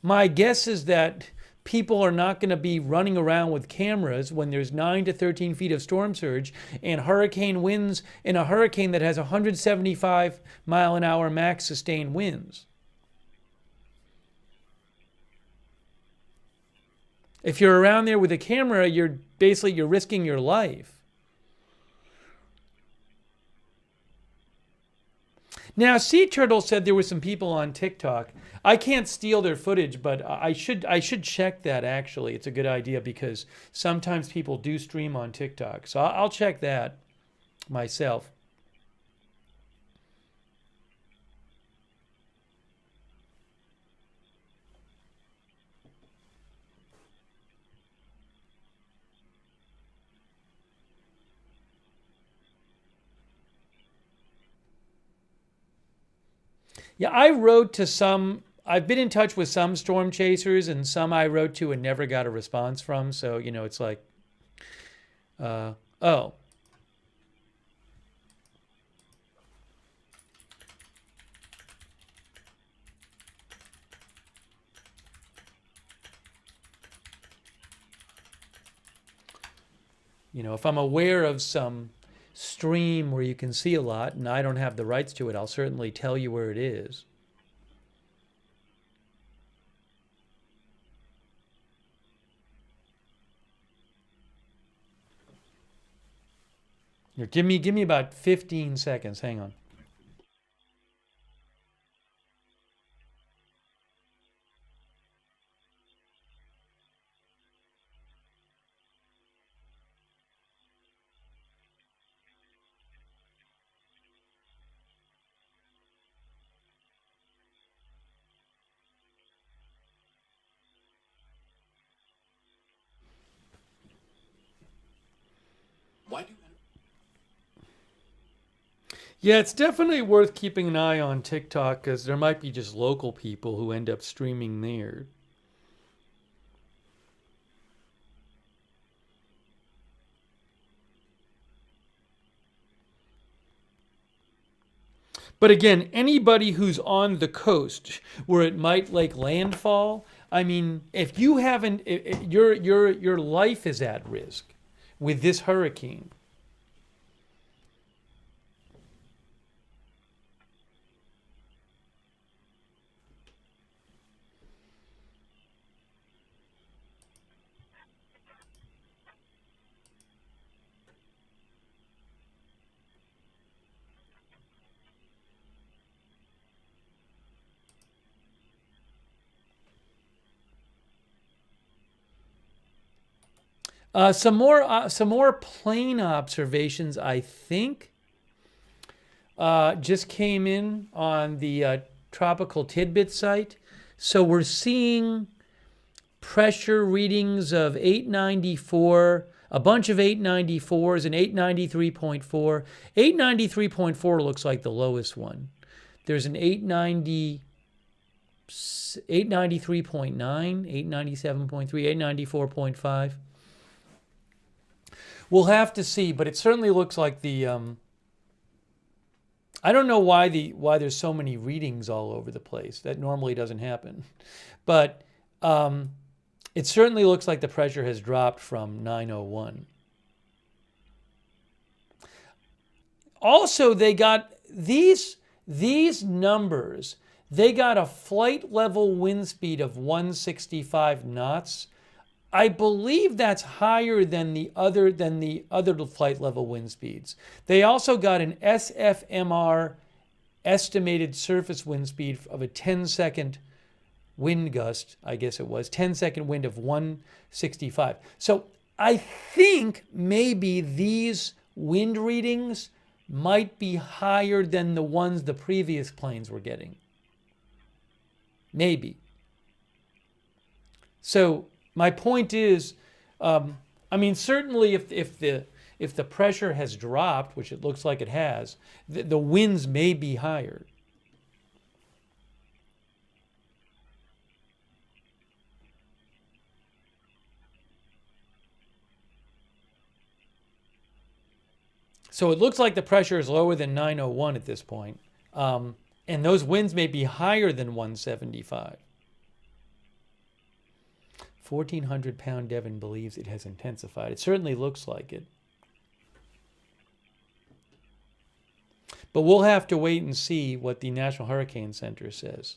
My guess is that people are not going to be running around with cameras when there's 9 to 13 feet of storm surge and hurricane winds in a hurricane that has 175 mile an hour max sustained winds. If you're around there with a camera, you're risking your life. Now, Sea Turtle said there were some people on TikTok. I can't steal their footage, but I should check that actually. It's a good idea because sometimes people do stream on TikTok. So I'll check that myself. Yeah, I've been in touch with some storm chasers and some I wrote to and never got a response from. So, you know, it's like, oh. You know, if I'm aware of some stream where you can see a lot and I don't have the rights to it, I'll certainly tell you where it is. Here, give me about 15 seconds. Hang on. Yeah, it's definitely worth keeping an eye on TikTok because there might be just local people who end up streaming there. But again, anybody who's on the coast where it might like landfall, I mean, if you haven't, your life is at risk with this hurricane. Some more plane observations, I think, just came in on the Tropical Tidbit site. So we're seeing pressure readings of 894, a bunch of 894s and 893.4. 893.4 looks like the lowest one. There's an 893.9, 897.3, 894.5. We'll have to see, but it certainly looks like the. I don't know why there's so many readings all over the place. That normally doesn't happen, but it certainly looks like the pressure has dropped from 901. Also, they got these numbers. They got a flight level wind speed of 165 knots. I believe that's higher than the other flight level wind speeds. They also got an SFMR estimated surface wind speed of a 10-second wind gust, I guess it was, 10-second wind of 165. So I think maybe these wind readings might be higher than the ones the previous planes were getting. Maybe. So my point is, I mean, certainly if the pressure has dropped, which it looks like it has, the winds may be higher. So it looks like the pressure is lower than 901 at this point. And those winds may be higher than 175. 1,400-pound Devon believes it has intensified. It certainly looks like it. But we'll have to wait and see what the National Hurricane Center says.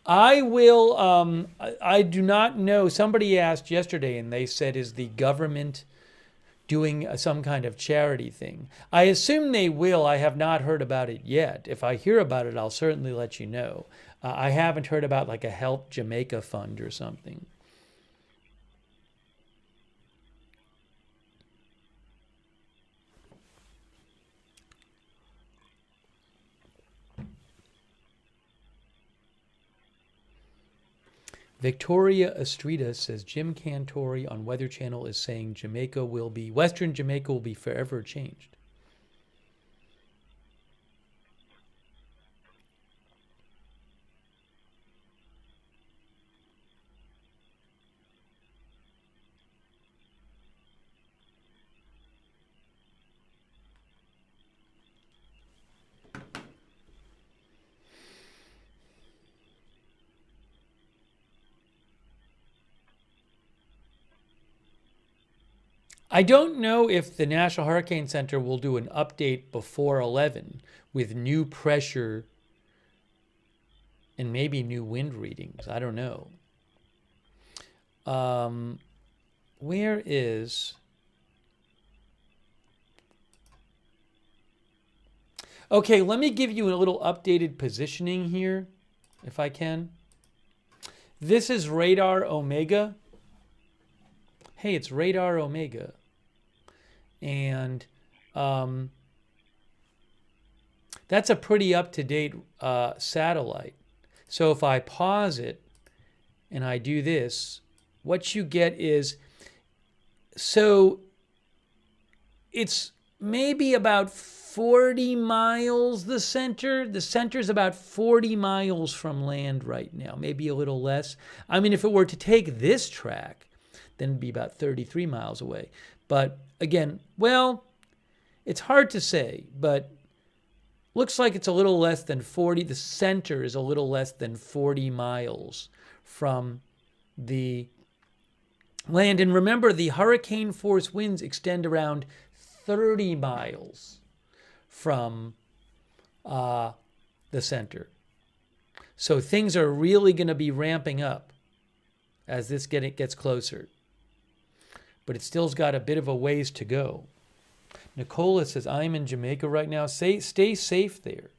I will, I do not know. Somebody asked yesterday and they said, is the government doing some kind of charity thing? I assume they will. I have not heard about it yet. If I hear about it, I'll certainly let you know. I haven't heard about like a Help Jamaica fund or something. Victoria Estrida says Jim Cantori on Weather Channel is saying Western Jamaica will be forever changed. I don't know if the National Hurricane Center will do an update before 11 with new pressure and maybe new wind readings. I don't know. Where is... Okay, let me give you a little updated positioning here, if I can. This is radar Omega. Hey, it's radar Omega. And that's a pretty up-to-date satellite. So if I pause it and I do this, what you get is, so it's maybe about 40 miles, the center. The center's about 40 miles from land right now, maybe a little less. I mean, if it were to take this track, then it'd be about 33 miles away. But again, well, it's hard to say, but looks like it's a little less than 40. The center is a little less than 40 miles from the land. And remember, the hurricane force winds extend around 30 miles from the center. So things are really going to be ramping up as this gets closer. But it still's got a bit of a ways to go. Nicola says, I'm in Jamaica right now. Stay safe there.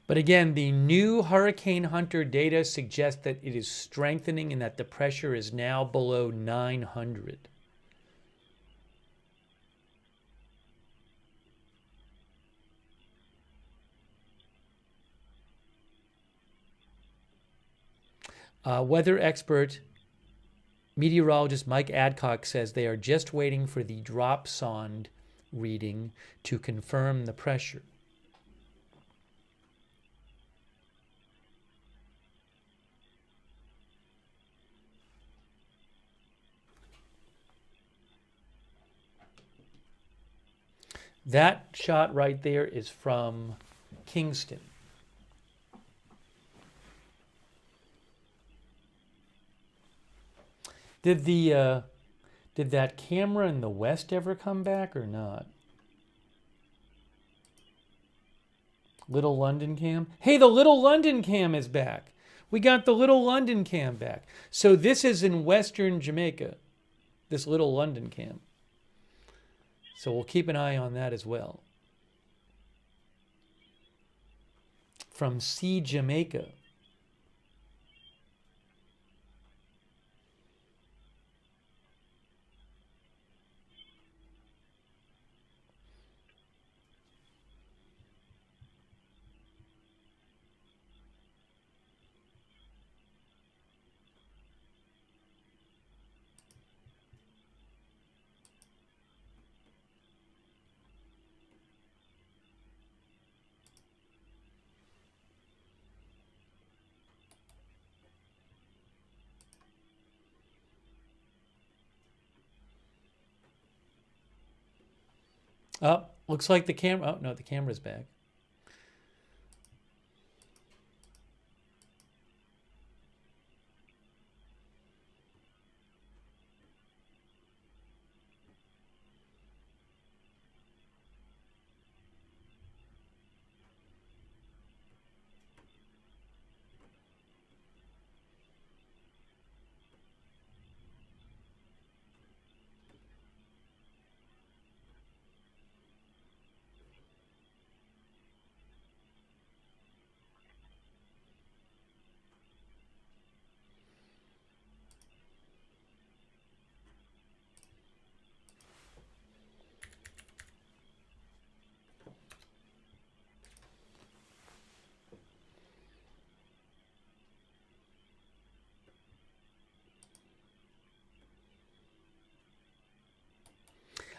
But again, the new Hurricane Hunter data suggests that it is strengthening and that the pressure is now below 900. Weather expert meteorologist Mike Adcock says they are just waiting for the drop sonde reading to confirm the pressure. That shot right there is from Kingston. Did that camera in the west ever come back or not? Little London cam? Hey, the Little London cam is back. We got the Little London cam back. So this is in western Jamaica, this Little London cam. So we'll keep an eye on that as well. From Sea Jamaica. Oh, looks like the camera. Oh, no, the camera's back.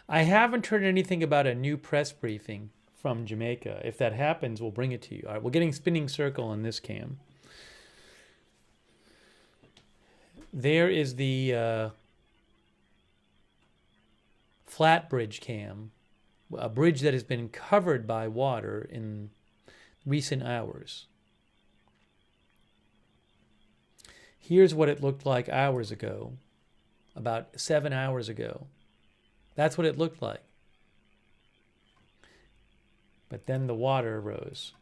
I haven't heard anything about a new press briefing from Jamaica. If that happens, we'll bring it to you. All right, we're getting spinning circle on this cam. There is the flat bridge cam, a bridge that has been covered by water in recent hours. Here's what it looked like hours ago, about 7 hours ago. That's what it looked like. But then the water rose.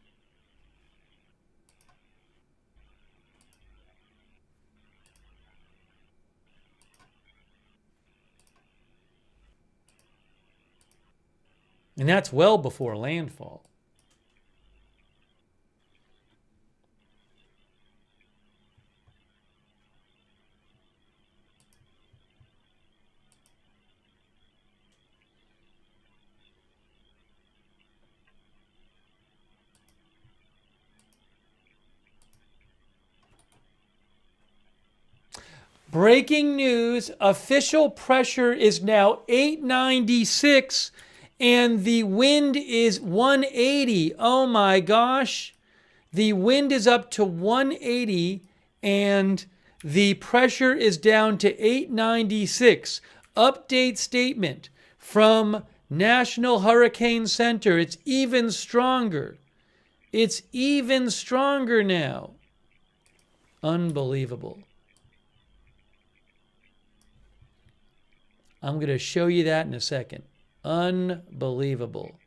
And that's well before landfall. Breaking news, official pressure is now 896 and the wind is 180. Oh my gosh. The wind is up to 180 and the pressure is down to 896. Update statement from National Hurricane Center. It's even stronger. It's even stronger now. Unbelievable. I'm going to show you that in a second. Unbelievable.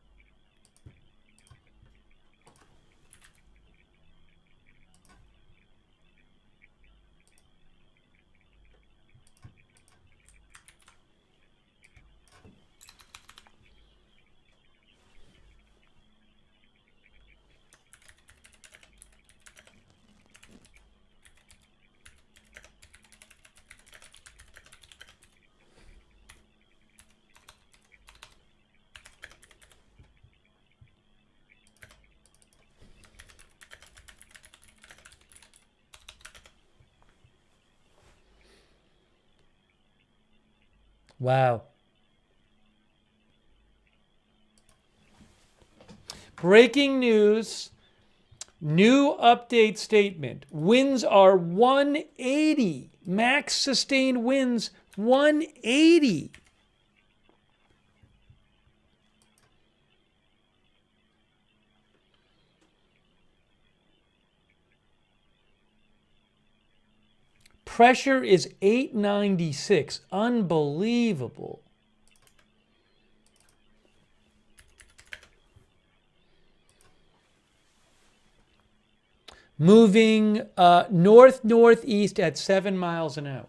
Wow. Breaking news. New update statement. Winds are 180. Max sustained winds 180. Pressure is 896. Unbelievable. Moving north-northeast at 7 miles an hour.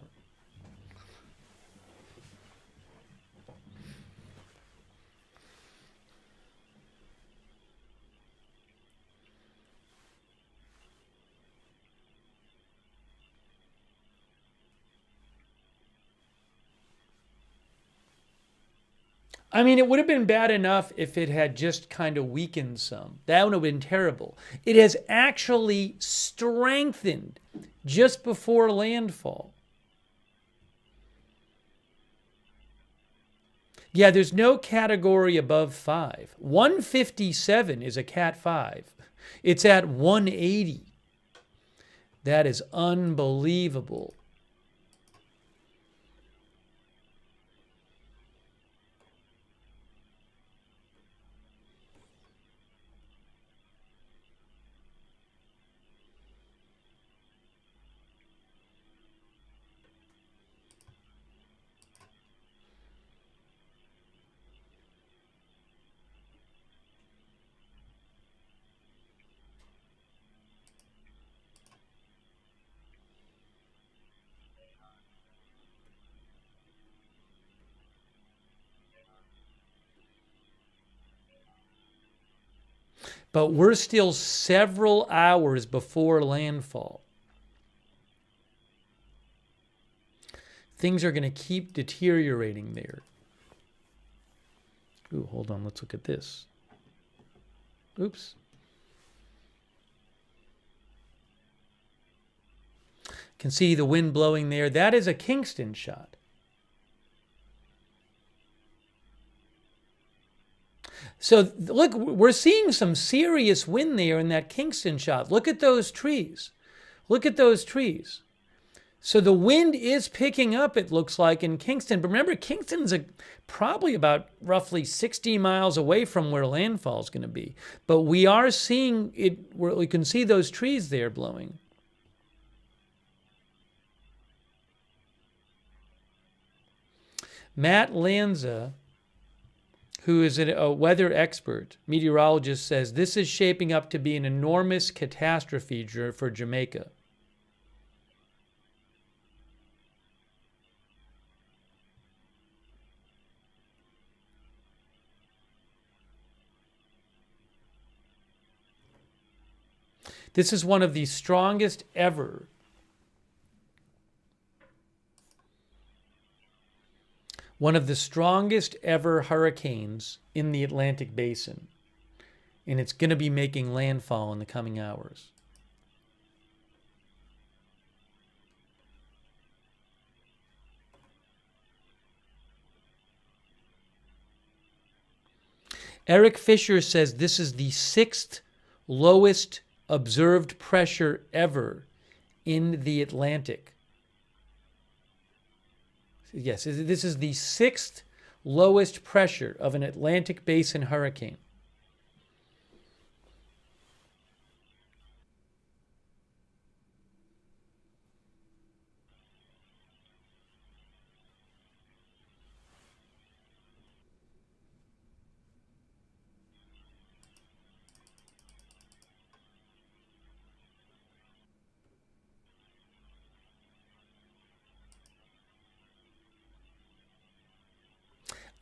I mean, it would have been bad enough if it had just kind of weakened some. That would have been terrible. It has actually strengthened just before landfall. Yeah, there's no category above 5. 157 is a Cat 5. It's at 180. That is unbelievable. But we're still several hours before landfall. Things are going to keep deteriorating there. Ooh, hold on. Let's look at this. Oops. Can see the wind blowing there. That is a Kingston shot. So look, we're seeing some serious wind there in that Kingston shot. Look at those trees. Look at those trees. So the wind is picking up, it looks like, in Kingston. But remember, Kingston's probably about roughly 60 miles away from where landfall is going to be. But we are seeing it, we can see those trees there blowing. Matt Lanza, who is a weather expert, meteorologist, says this is shaping up to be an enormous catastrophe for Jamaica. This is one of the strongest ever hurricanes in the Atlantic Basin. And it's going to be making landfall in the coming hours. Eric Fisher says this is the 6th lowest observed pressure ever in the Atlantic. Yes, this is the 6th lowest pressure of an Atlantic Basin hurricane.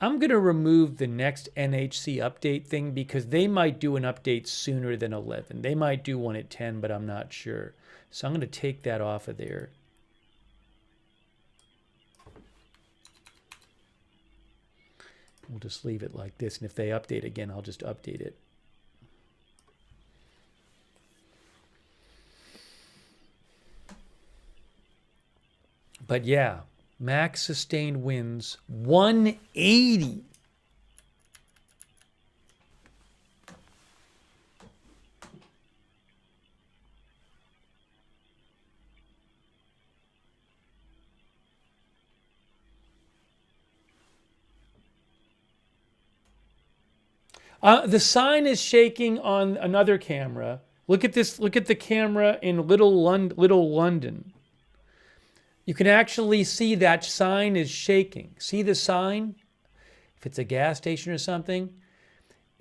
I'm going to remove the next NHC update thing because they might do an update sooner than 11. They might do one at 10, but I'm not sure. So I'm going to take that off of there. We'll just leave it like this. And if they update again, I'll just update it. But yeah. Max sustained winds, 180. The sign is shaking on another camera. Look at this. Look at the camera in Little London. You can actually see that sign is shaking. See the sign? If it's a gas station or something.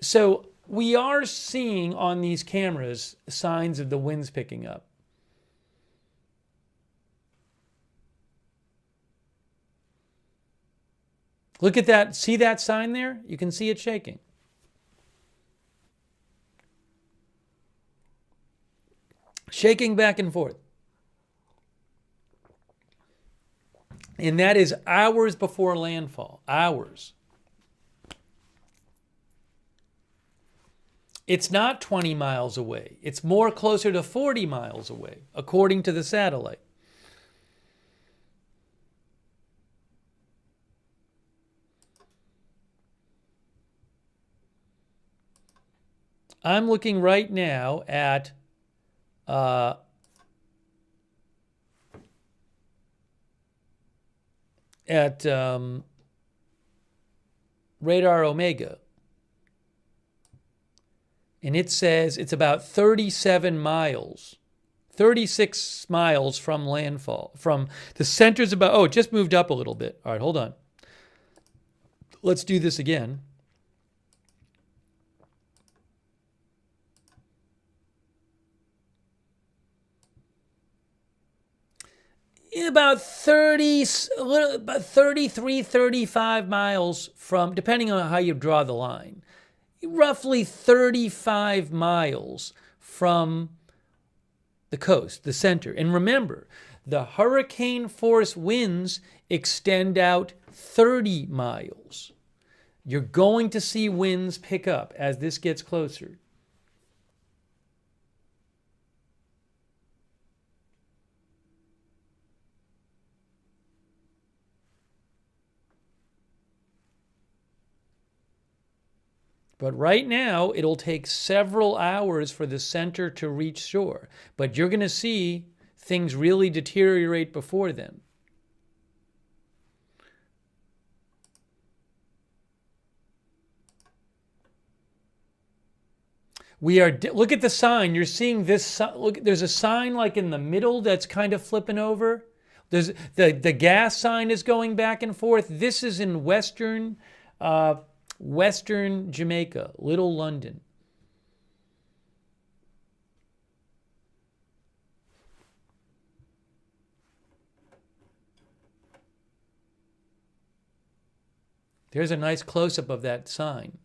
So we are seeing on these cameras signs of the winds picking up. Look at that. See that sign there? You can see it shaking. Shaking back and forth. And that is hours before landfall. Hours. It's not 20 miles away. It's more closer to 40 miles away, according to the satellite. I'm looking right now at Radar Omega. And it says it's about 37 miles, 36 miles from landfall. From the center's about, oh, it just moved up a little bit. All right, hold on. Let's do this again. About 33, 35 miles from, depending on how you draw the line, roughly 35 miles from the coast, the center. And remember, the hurricane force winds extend out 30 miles. You're going to see winds pick up as this gets closer. But right now, it'll take several hours for the center to reach shore. But you're going to see things really deteriorate before then. Look at the sign. You're seeing this. Look, there's a sign like in the middle that's kind of flipping over. There's the gas sign is going back and forth. This is in western Jamaica, Little London. There's a nice close-up of that sign.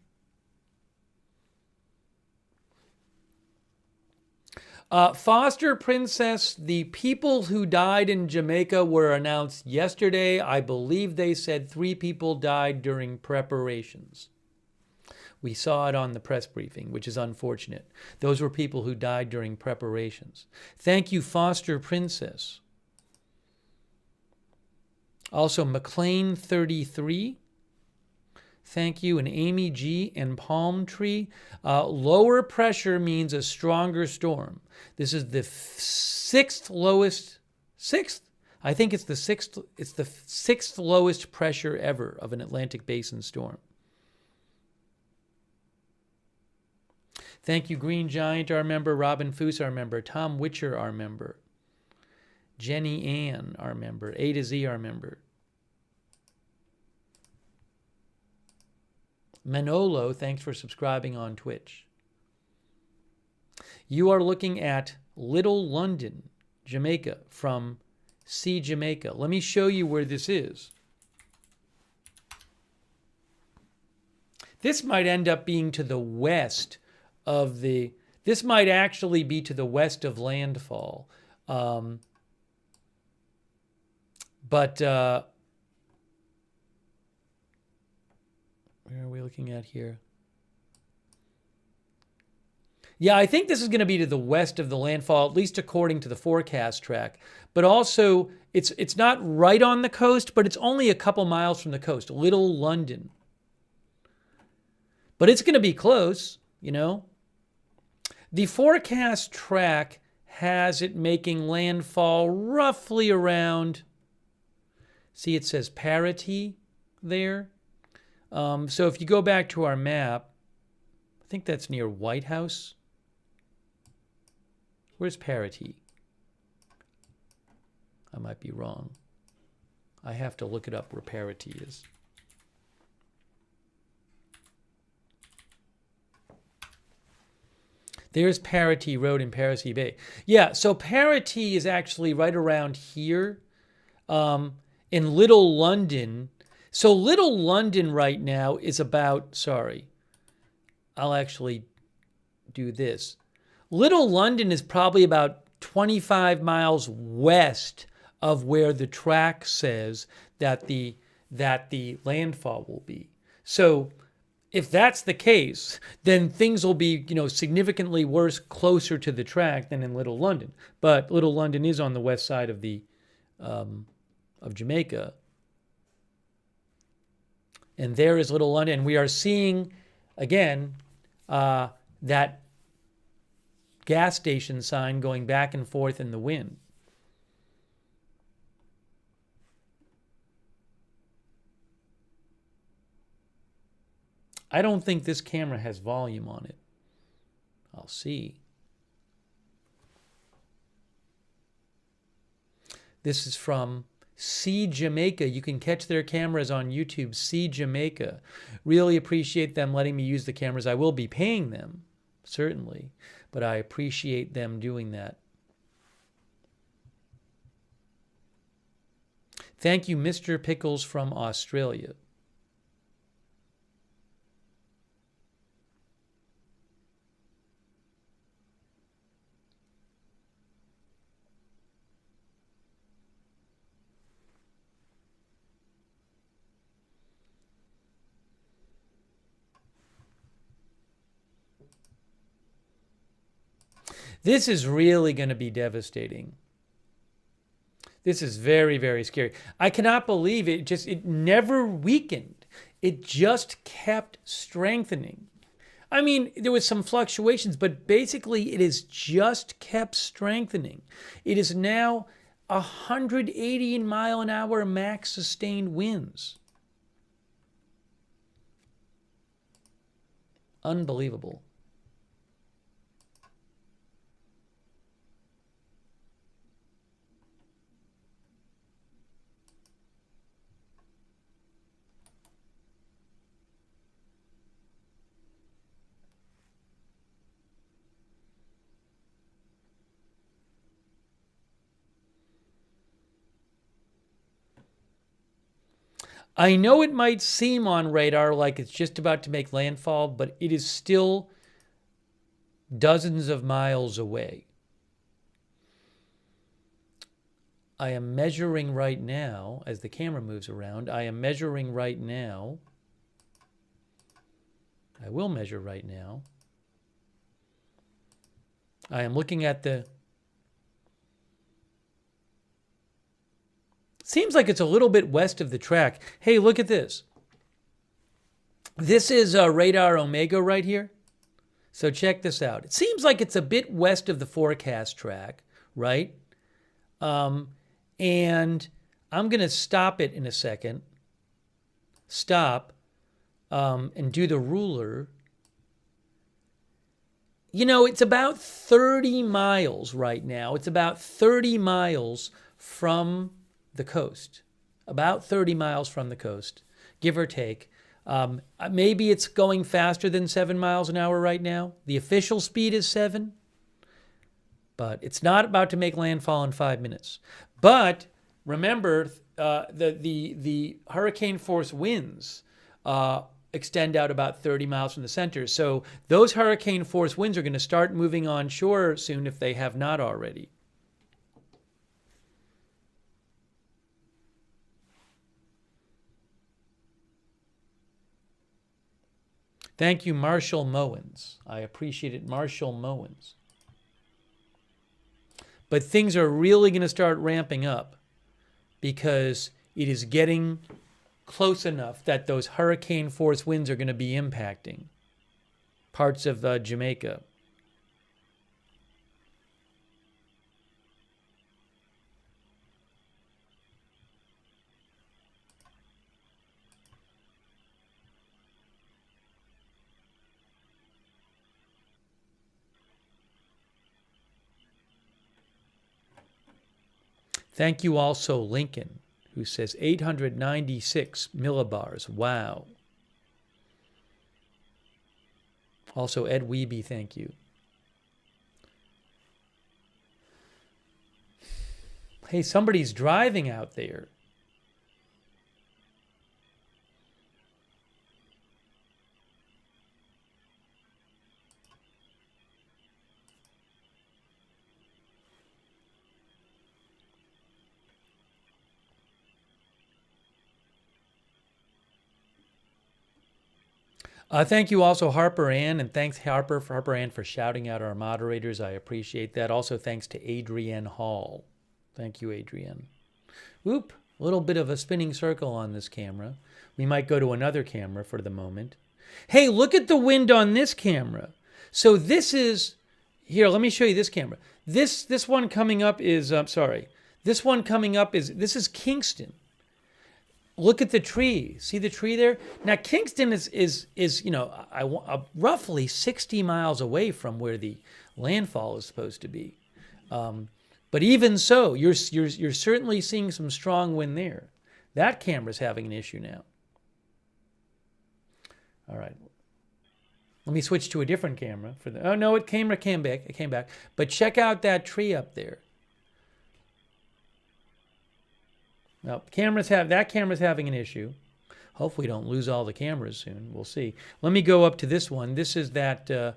Foster Princess, the people who died in Jamaica were announced yesterday. I believe they said 3 people died during preparations. We saw it on the press briefing, which is unfortunate. Those were people who died during preparations. Thank you, Foster Princess. Also, McLean 33. Thank you. And Amy G. and Palm Tree. Lower pressure means a stronger storm. This is the 6th lowest, 6th? I think it's the 6th, it's the 6th lowest pressure ever of an Atlantic Basin storm. Thank you, Green Giant, our member. Robin Foose, our member. Tom Witcher, our member. Jenny Ann, our member. A to Z, our member. Manolo, thanks for subscribing on Twitch. You are looking at Little London, Jamaica, from Sea Jamaica. Let me show you where this is. This might end up being to the west of the, this might actually be to the west of landfall. Where are we looking at here? Yeah, I think this is going to be to the west of the landfall, at least according to the forecast track. But also, it's not right on the coast, but it's only a couple miles from the coast. Little London. But it's going to be close, you know. The forecast track has it making landfall roughly around, see, it says parity there. So if you go back to our map, I think that's near White House. Where's parity? I might be wrong. I have to look it up where parity is. There's Parity Road in Parity Bay. Yeah, so Parity is actually right around here in Little London. So Little London right now is about, sorry, I'll actually do this. Little London is probably about 25 miles west of where the track says that the landfall will be. So if that's the case, then things will be, significantly worse closer to the track than in Little London. But Little London is on the west side of of Jamaica, and there is Little London. And we are seeing again that gas station sign going back and forth in the wind. I don't think this camera has volume on it. I'll see. This is from See Jamaica. You can catch their cameras on YouTube, See Jamaica. Really appreciate them letting me use the cameras. I will be paying them, certainly, but I appreciate them doing that. Thank you, Mr. Pickles from Australia. This is really going to be devastating. This is very, very scary. I cannot believe it. It never weakened. It just kept strengthening. I mean, there was some fluctuations, but basically it has just kept strengthening. It is now 180 mile an hour max sustained winds. Unbelievable. I know it might seem on radar like it's just about to make landfall, but it is still dozens of miles away. I am measuring right now, as the camera moves around, I am measuring right now. I will measure right now. I am looking at the... Seems like it's a little bit west of the track. Hey, look at this. This is radar Omega right here. So check this out. It seems like it's a bit west of the forecast track, right? And I'm going to stop it in a second. Stop and do the ruler. It's about 30 miles right now. It's about 30 miles from the coast, about 30 miles from the coast, give or take. Maybe it's going faster than 7 miles an hour right now. The official speed is 7, but it's not about to make landfall in 5 minutes. But remember, the hurricane force winds extend out about 30 miles from the center. So those hurricane force winds are going to start moving onshore soon if they have not already. Thank you, Marshall Mowens. I appreciate it, Marshall Mowens. But things are really going to start ramping up because it is getting close enough that those hurricane force winds are going to be impacting parts of Jamaica. Thank you also, Lincoln. who says 896 millibars. Wow. Also, Ed Weeby, thank you. Hey, somebody's driving out there. Thank you also, Harper Ann, and thanks Harper Ann for shouting out our moderators. I appreciate that. Also, thanks to Adrienne Hall. Thank you, Adrienne. Whoop, a little bit of a spinning circle on this camera. We might go to another camera for the moment. Hey, look at the wind on this camera. So this is, here, let me show you this camera. This one coming up is, this one coming up is, this is Kingston. Look at the tree. See the tree there? Now, Kingston is you know, roughly 60 miles away from where the landfall is supposed to be. But even so, you're certainly seeing some strong wind there. That camera's having an issue now. All right. Let me switch to a different camera for the. Oh no, it came back. It came back. But check out that tree up there. Now, that camera's having an issue. Hopefully, we don't lose all the cameras soon. We'll see. Let me go up to this one. This is that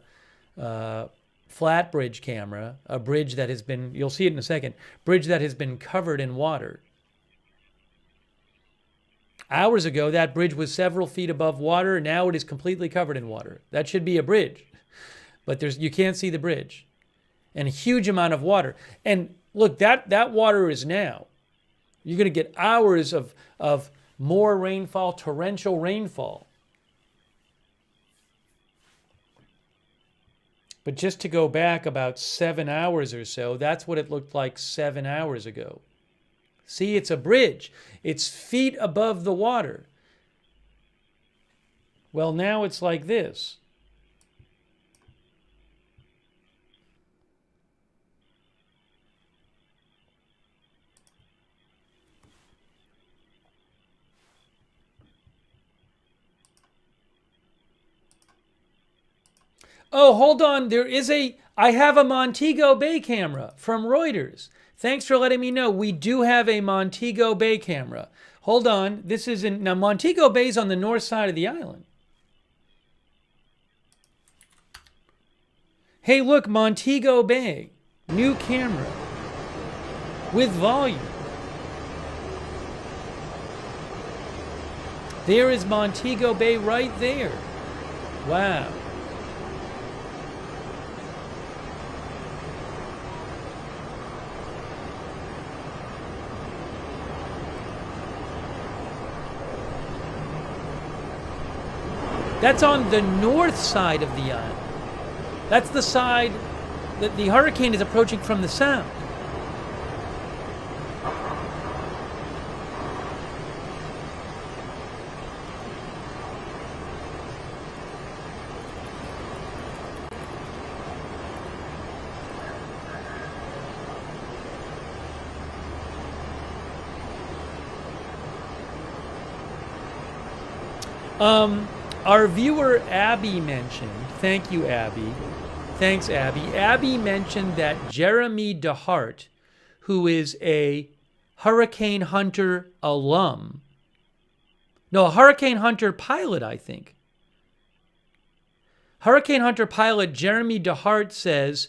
flat bridge camera, a bridge that has been, you'll see it in a second, bridge that has been covered in water. Hours ago, that bridge was several feet above water. Now it is completely covered in water. That should be a bridge, but you can't see the bridge. And a huge amount of water. And look, that water is now. You're going to get hours of more rainfall, torrential rainfall. But just to go back about 7 hours or so, that's what it looked like 7 hours ago. See, it's a bridge. It's feet above the water. Well, now it's like this. Oh, hold on. I have a Montego Bay camera from Reuters. Thanks for letting me know. We do have a Montego Bay camera. Hold on. Now Montego Bay is on the north side of the island. Hey, look, Montego Bay. New camera. With volume. There is Montego Bay right there. Wow. That's on the north side of the island. That's the side that the hurricane is approaching from the south. Our viewer Abby mentioned, thank you, Abby. Thanks, Abby. Abby mentioned that Jeremy DeHart, who is a Hurricane Hunter alum, no, a Hurricane Hunter pilot, I think. Hurricane Hunter pilot Jeremy DeHart says,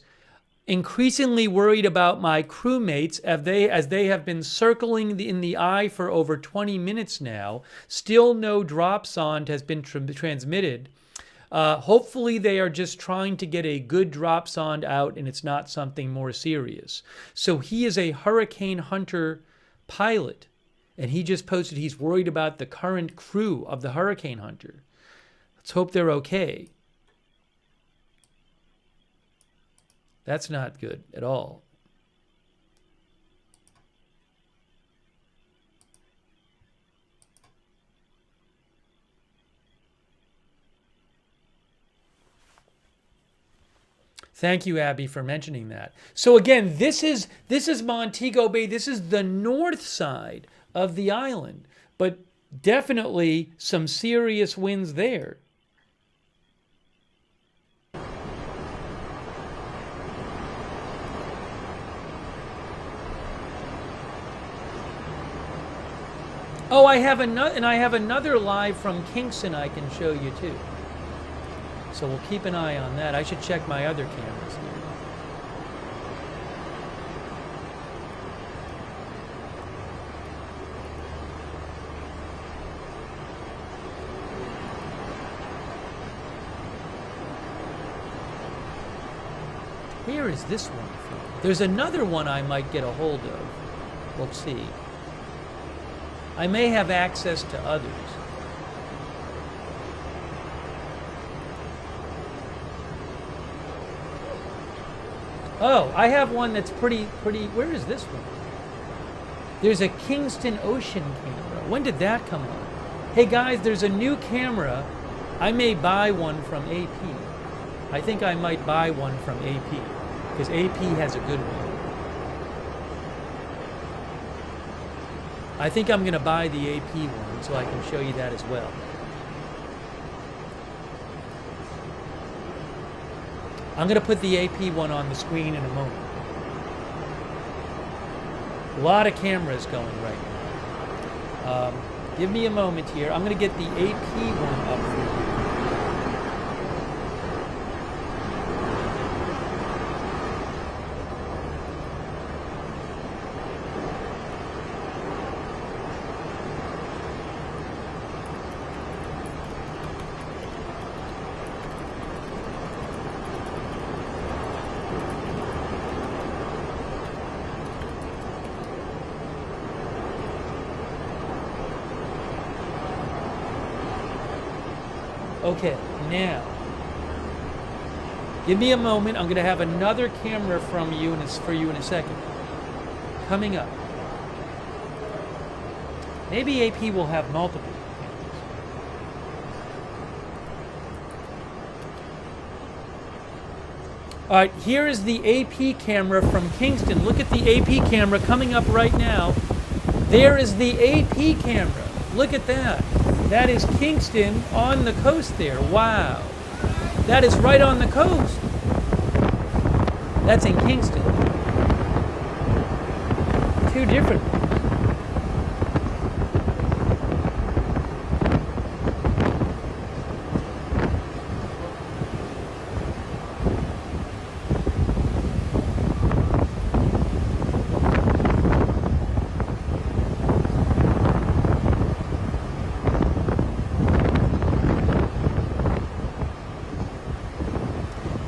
increasingly worried about my crewmates as they have been circling in the eye for over 20 minutes now. Still no drop sonde has been transmitted. Hopefully they are just trying to get a good drop sonde out and it's not something more serious. So he is a Hurricane Hunter pilot and he just posted he's worried about the current crew of the Hurricane Hunter. Let's hope they're okay. That's not good at all. Thank you, Abby, for mentioning that. So again, this is Montego Bay. This is the north side of the island. But definitely some serious winds there. Oh, I have another live from Kingston I can show you too. So we'll keep an eye on that. I should check my other cameras here. Where is this one from? There's another one I might get a hold of. We'll see. I may have access to others. Oh, I have one that's pretty. Where is this one? There's a Kingston Ocean camera. When did that come on? Hey guys, there's a new camera. I may buy one from AP. I think I might buy one from AP because AP has a good one. I think I'm going to buy the AP one so I can show you that as well. I'm going to put the AP one on the screen in a moment. A lot of cameras going right now. Give me a moment here. I'm going to get the AP one up for you. Okay, now, give me a moment. I'm going to have another camera from you, and it's for you in a second. Coming up. Maybe AP will have multiple cameras. All right, here is the AP camera from Kingston. Look at the AP camera coming up right now. There is the AP camera. Look at that. That is Kingston on the coast there. Wow. That is right on the coast. That's in Kingston. Two different ones.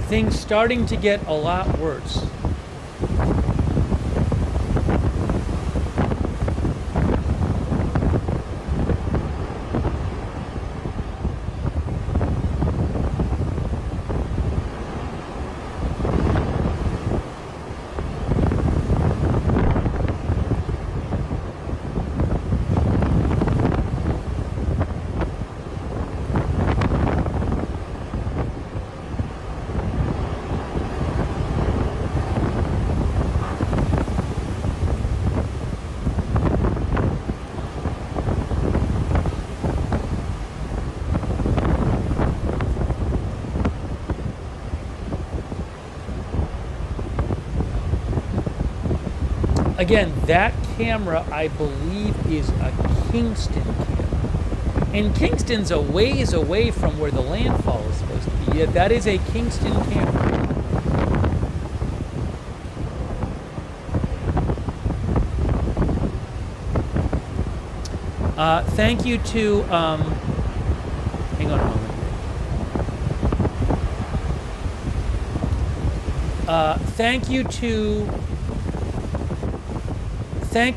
Things starting to get a lot worse. Again, that camera, I believe, is a Kingston camera. And Kingston's a ways away from where the landfall is supposed to be. Yeah, that is a Kingston camera. Thank you to, hang on a moment. Thank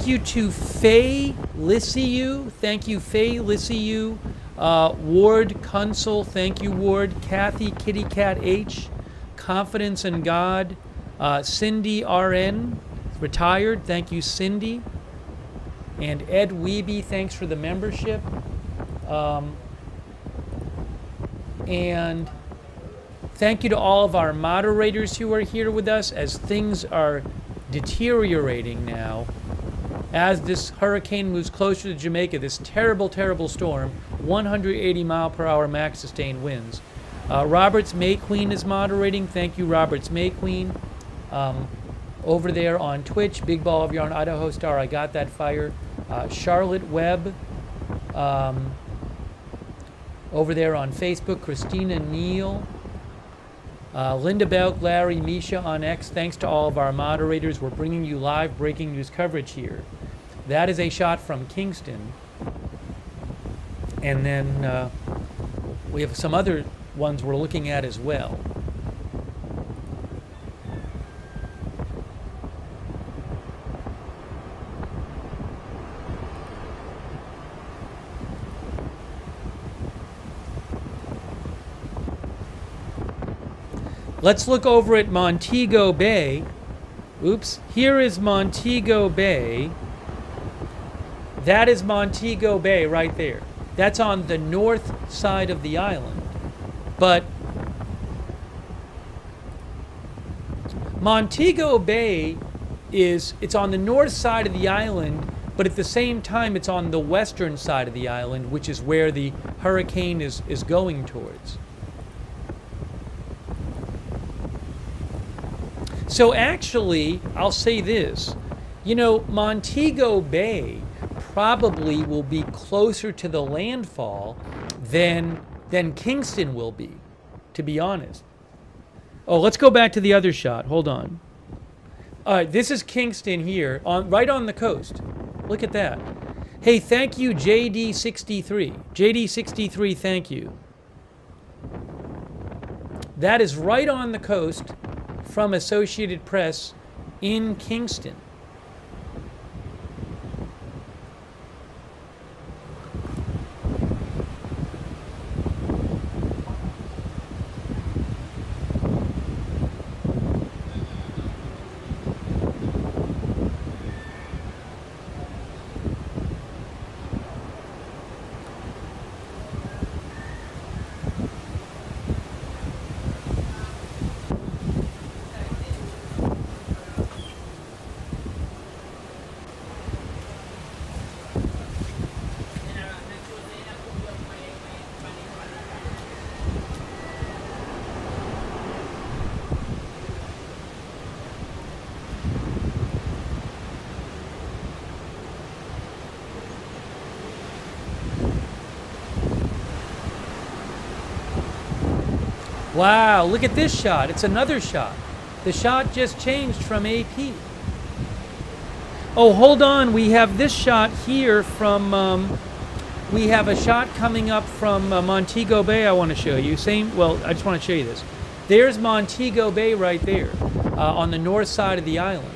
you to Faye Lissiou. Thank you, Faye Lissiou. Ward Kunsel. Thank you, Ward. Kathy Kitty Cat H. Confidence in God. Cindy RN. Retired. Thank you, Cindy. And Ed Weeby, thanks for the membership. And thank you to all of our moderators who are here with us as things are deteriorating now. as this hurricane moves closer to Jamaica, this terrible, terrible storm, 180 mile per hour max sustained winds. Roberts May Queen is moderating. Thank you, Roberts May Queen. Over there on Twitch, Big Ball of Yarn, Idaho Star, I got that fire. Charlotte Webb. Over there on Facebook, Christina Neal. Linda Belk, Larry, Misha on X. Thanks to all of our moderators. We're bringing you live breaking news coverage here. That is a shot from Kingston. And then we have some other ones we're looking at as well. Let's look over at Montego Bay. Oops, here is Montego Bay. That is Montego Bay right there. That's on the north side of the island. But Montego Bay it's on the north side of the island, but at the same time it's on the western side of the island, which is where the hurricane is going towards. So actually, I'll say this, you know, Montego Bay probably will be closer to the landfall than Kingston will be honest. Oh, let's go back to the other shot. Hold on. All right, this is Kingston here, right on the coast. Look at that. Hey, thank you, JD63. JD63, thank you. That is right on the coast from Associated Press in Kingston. Wow, look at this shot. It's another shot. The shot just changed from AP. Oh, hold on. We have this shot here from, we have a shot coming up from Montego Bay I want to show you. Well, I just want to show you this. There's Montego Bay right there on the north side of the island.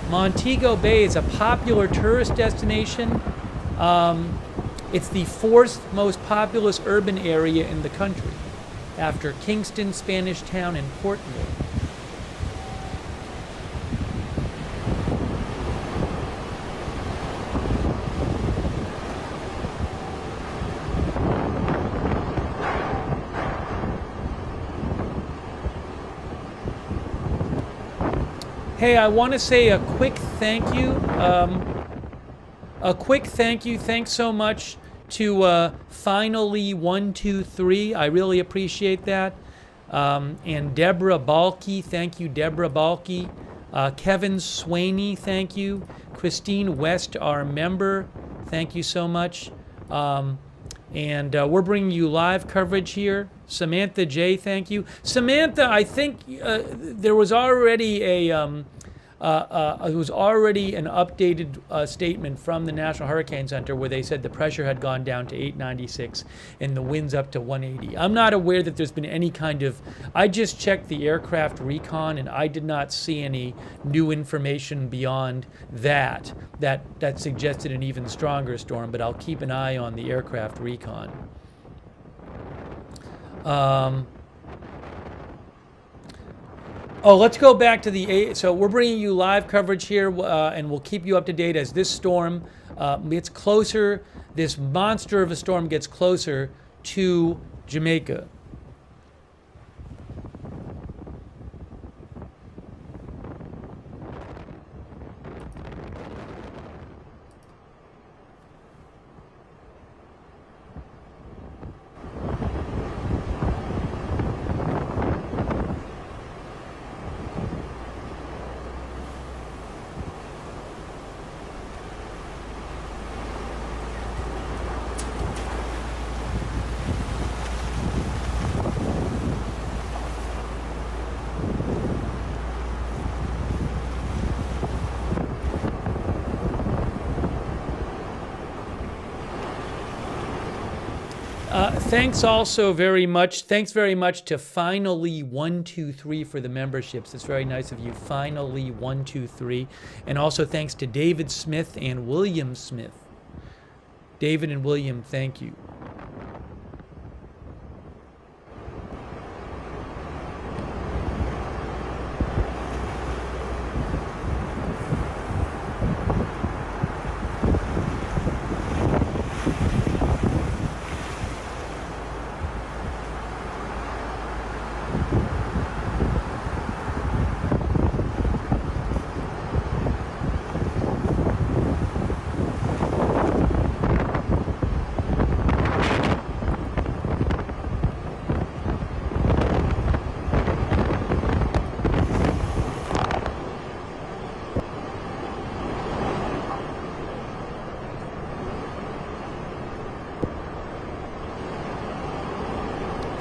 Montego Bay is a popular tourist destination. It's the fourth most populous urban area in the country, after Kingston, Spanish Town, and Portville. Hey, I want to say a quick thank you. Thanks so much to Finally123. I really appreciate that. And Deborah Balke, thank you, Deborah Balke. Kevin Swaney, thank you. Christine West, our member, thank you so much. And we're bringing you live coverage here. Samantha J, thank you. Samantha, I think there was already an updated statement from the National Hurricane Center where they said the pressure had gone down to 896 and the winds up to 180. I'm not aware that there's been any kind of, I just checked the aircraft recon and I did not see any new information beyond that suggested an even stronger storm, but I'll keep an eye on the aircraft recon. Oh, let's go back to so we're bringing you live coverage here, and we'll keep you up to date as this storm gets closer this monster of a storm gets closer to Jamaica. Thanks also very much. Thanks very much to Finally123 for the memberships. It's very nice of you, Finally123. And also thanks to David Smith and William Smith. David and William, thank you.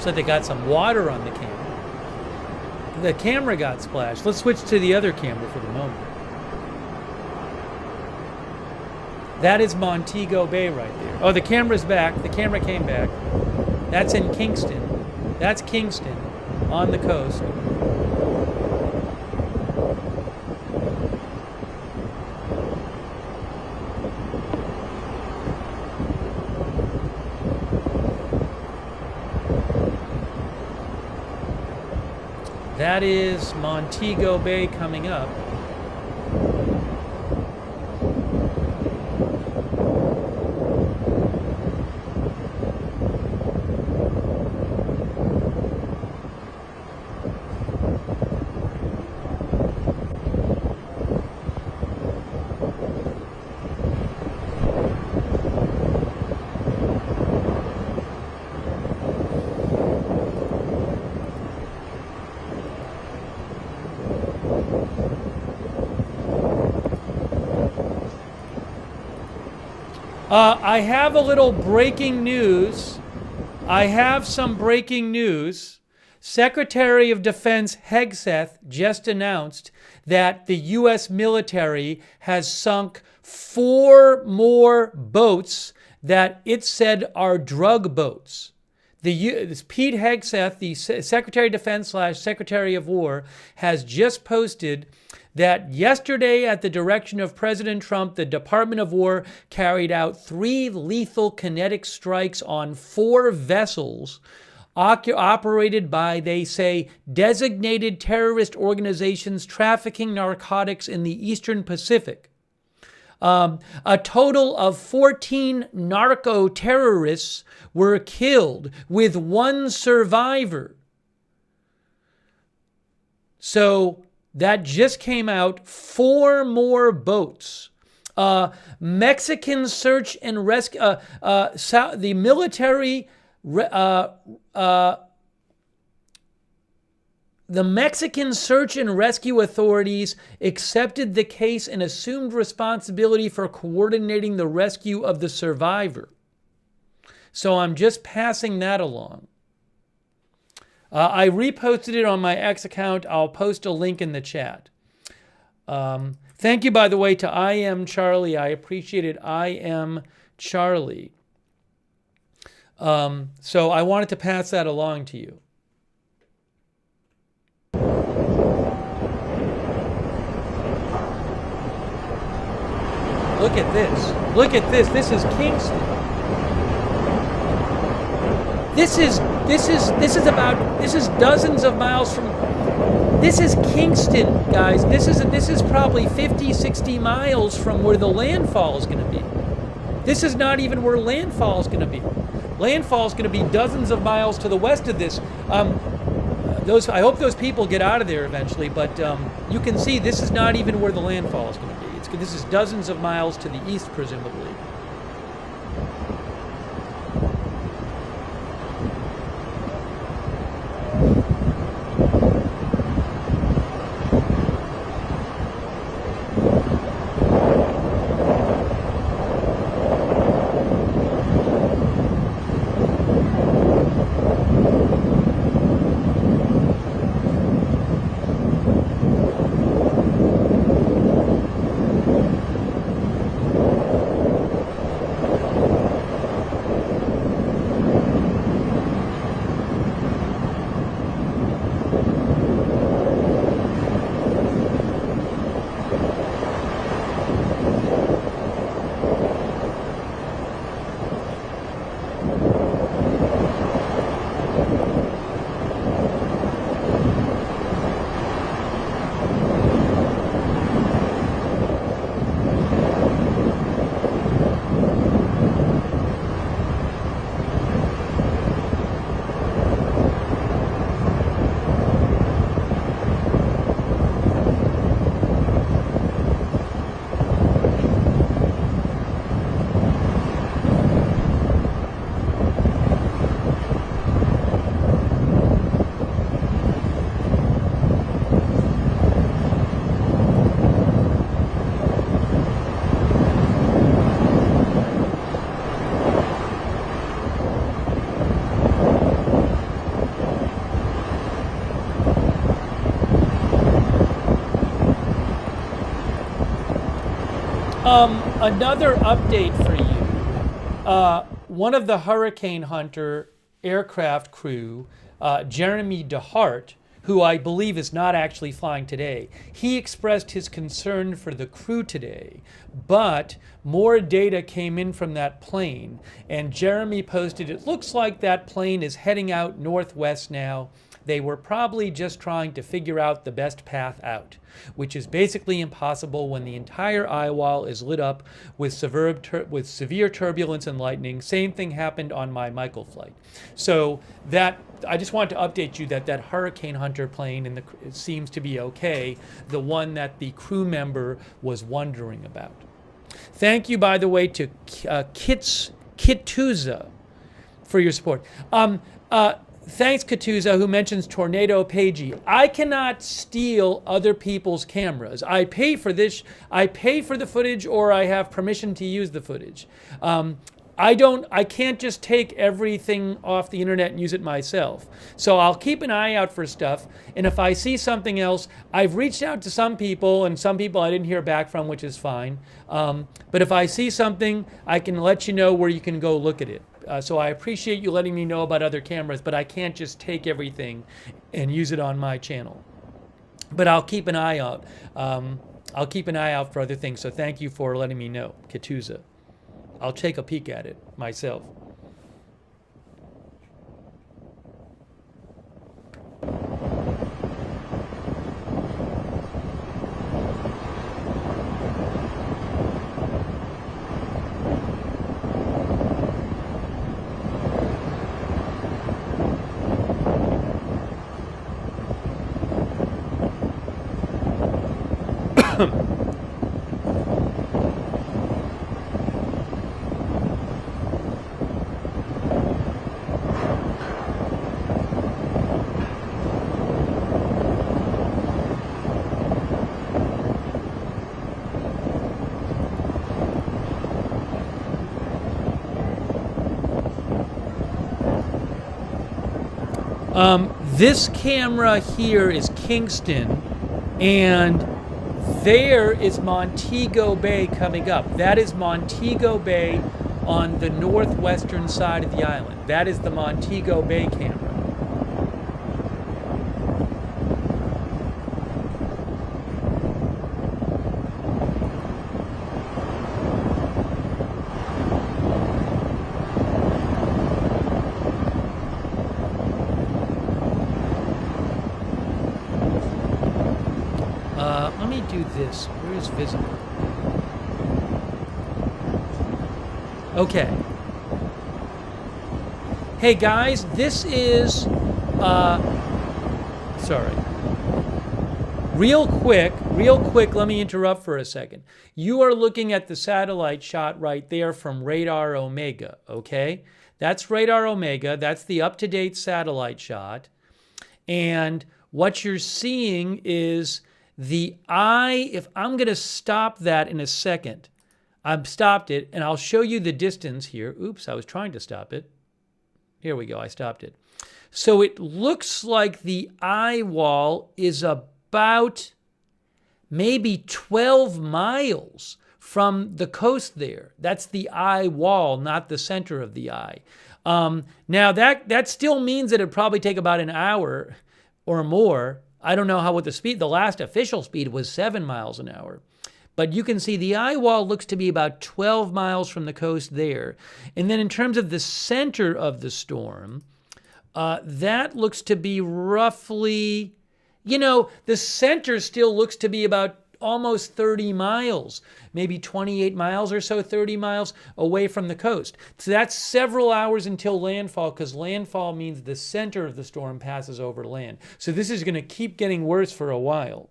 So they got some water on the camera. The camera got splashed. Let's switch to the other camera for the moment. That is Montego Bay right there. Oh, the camera's back. The camera came back. That's in Kingston. That's Kingston on the coast. That is Montego Bay coming up. I have a little breaking news. I have some breaking news. Secretary of Defense Hegseth just announced that the U.S. military has sunk 4 more boats that it said are drug boats. Pete Hegseth, the Secretary of Defense / Secretary of War, has just posted that yesterday, at the direction of President Trump, the Department of War carried out 3 lethal kinetic strikes on 4 vessels operated by, they say, designated terrorist organizations trafficking narcotics in the Eastern Pacific. A total of 14 narco-terrorists were killed, with 1 survivor. So that just came out. 4 more boats. Mexican search and rescue. The military. The Mexican Search and Rescue Authorities accepted the case and assumed responsibility for coordinating the rescue of the survivor. So I'm just passing that along. I reposted it on my X account. I'll post a link in the chat. Thank you, by the way, to I Am Charlie. I appreciate it. I Am Charlie. So I wanted to pass that along to you. Look at this. Look at this. This is Kingston. This is dozens of miles from. This is Kingston, guys. This is probably 50, 60 miles from where the landfall is going to be. This is not even where landfall is going to be. Landfall is going to be dozens of miles to the west of this. I hope those people get out of there eventually, but you can see this is not even where the landfall is going to be. This is dozens of miles to the east, presumably. Another update for you. One of the Hurricane Hunter aircraft crew, Jeremy DeHart, who I believe is not actually flying today, he expressed his concern for the crew today, but more data came in from that plane, and Jeremy posted, it looks like that plane is heading out northwest now. They were probably just trying to figure out the best path out, which is basically impossible when the entire eye wall is lit up with severe turbulence and lightning. Same thing happened on my Michael flight. So that I just wanted to update you that that Hurricane Hunter plane it seems to be okay, the one that the crew member was wondering about. Thank you, by the way, to Kituza for your support. Thanks, Katuza, who mentions Tornado Pagey. I cannot steal other people's cameras. I pay for this. I pay for the footage, or I have permission to use the footage. I can't just take everything off the internet and use it myself. So I'll keep an eye out for stuff. And if I see something else, I've reached out to some people, and some people I didn't hear back from, which is fine. But if I see something, I can let you know where you can go look at it. So I appreciate you letting me know about other cameras, but I can't just take everything and use it on my channel. But I'll keep an eye out. I'll keep an eye out for other things. So thank you for letting me know, Katuza. I'll take a peek at it myself. This camera here is Kingston, and there is Montego Bay coming up. That is Montego Bay on the northwestern side of the island. That is the Montego Bay camera. Let me do this. Where is visible? Okay. Hey guys, this is, sorry. Real quick, let me interrupt for a second. You are looking at the satellite shot right there from Radar Omega, okay? That's Radar Omega. That's the up-to-date satellite shot. And what you're seeing is the eye. If I'm going to stop that in a second, I've stopped it, and I'll show you the distance here. Oops, I was trying to stop it. Here we go, I stopped it. So it looks like the eye wall is about maybe 12 miles from the coast there. That's the eye wall, not the center of the eye. Now that still means that it'd probably take about an hour or more. I don't know what the speed, the last official speed was 7 miles an hour. But you can see the eye wall looks to be about 12 miles from the coast there. And then in terms of the center of the storm, that looks to be roughly, the center still looks to be about almost 30 miles, maybe 28 miles or so, 30 miles away from the coast. So that's several hours until landfall, because landfall means the center of the storm passes over land. So this is going to keep getting worse for a while.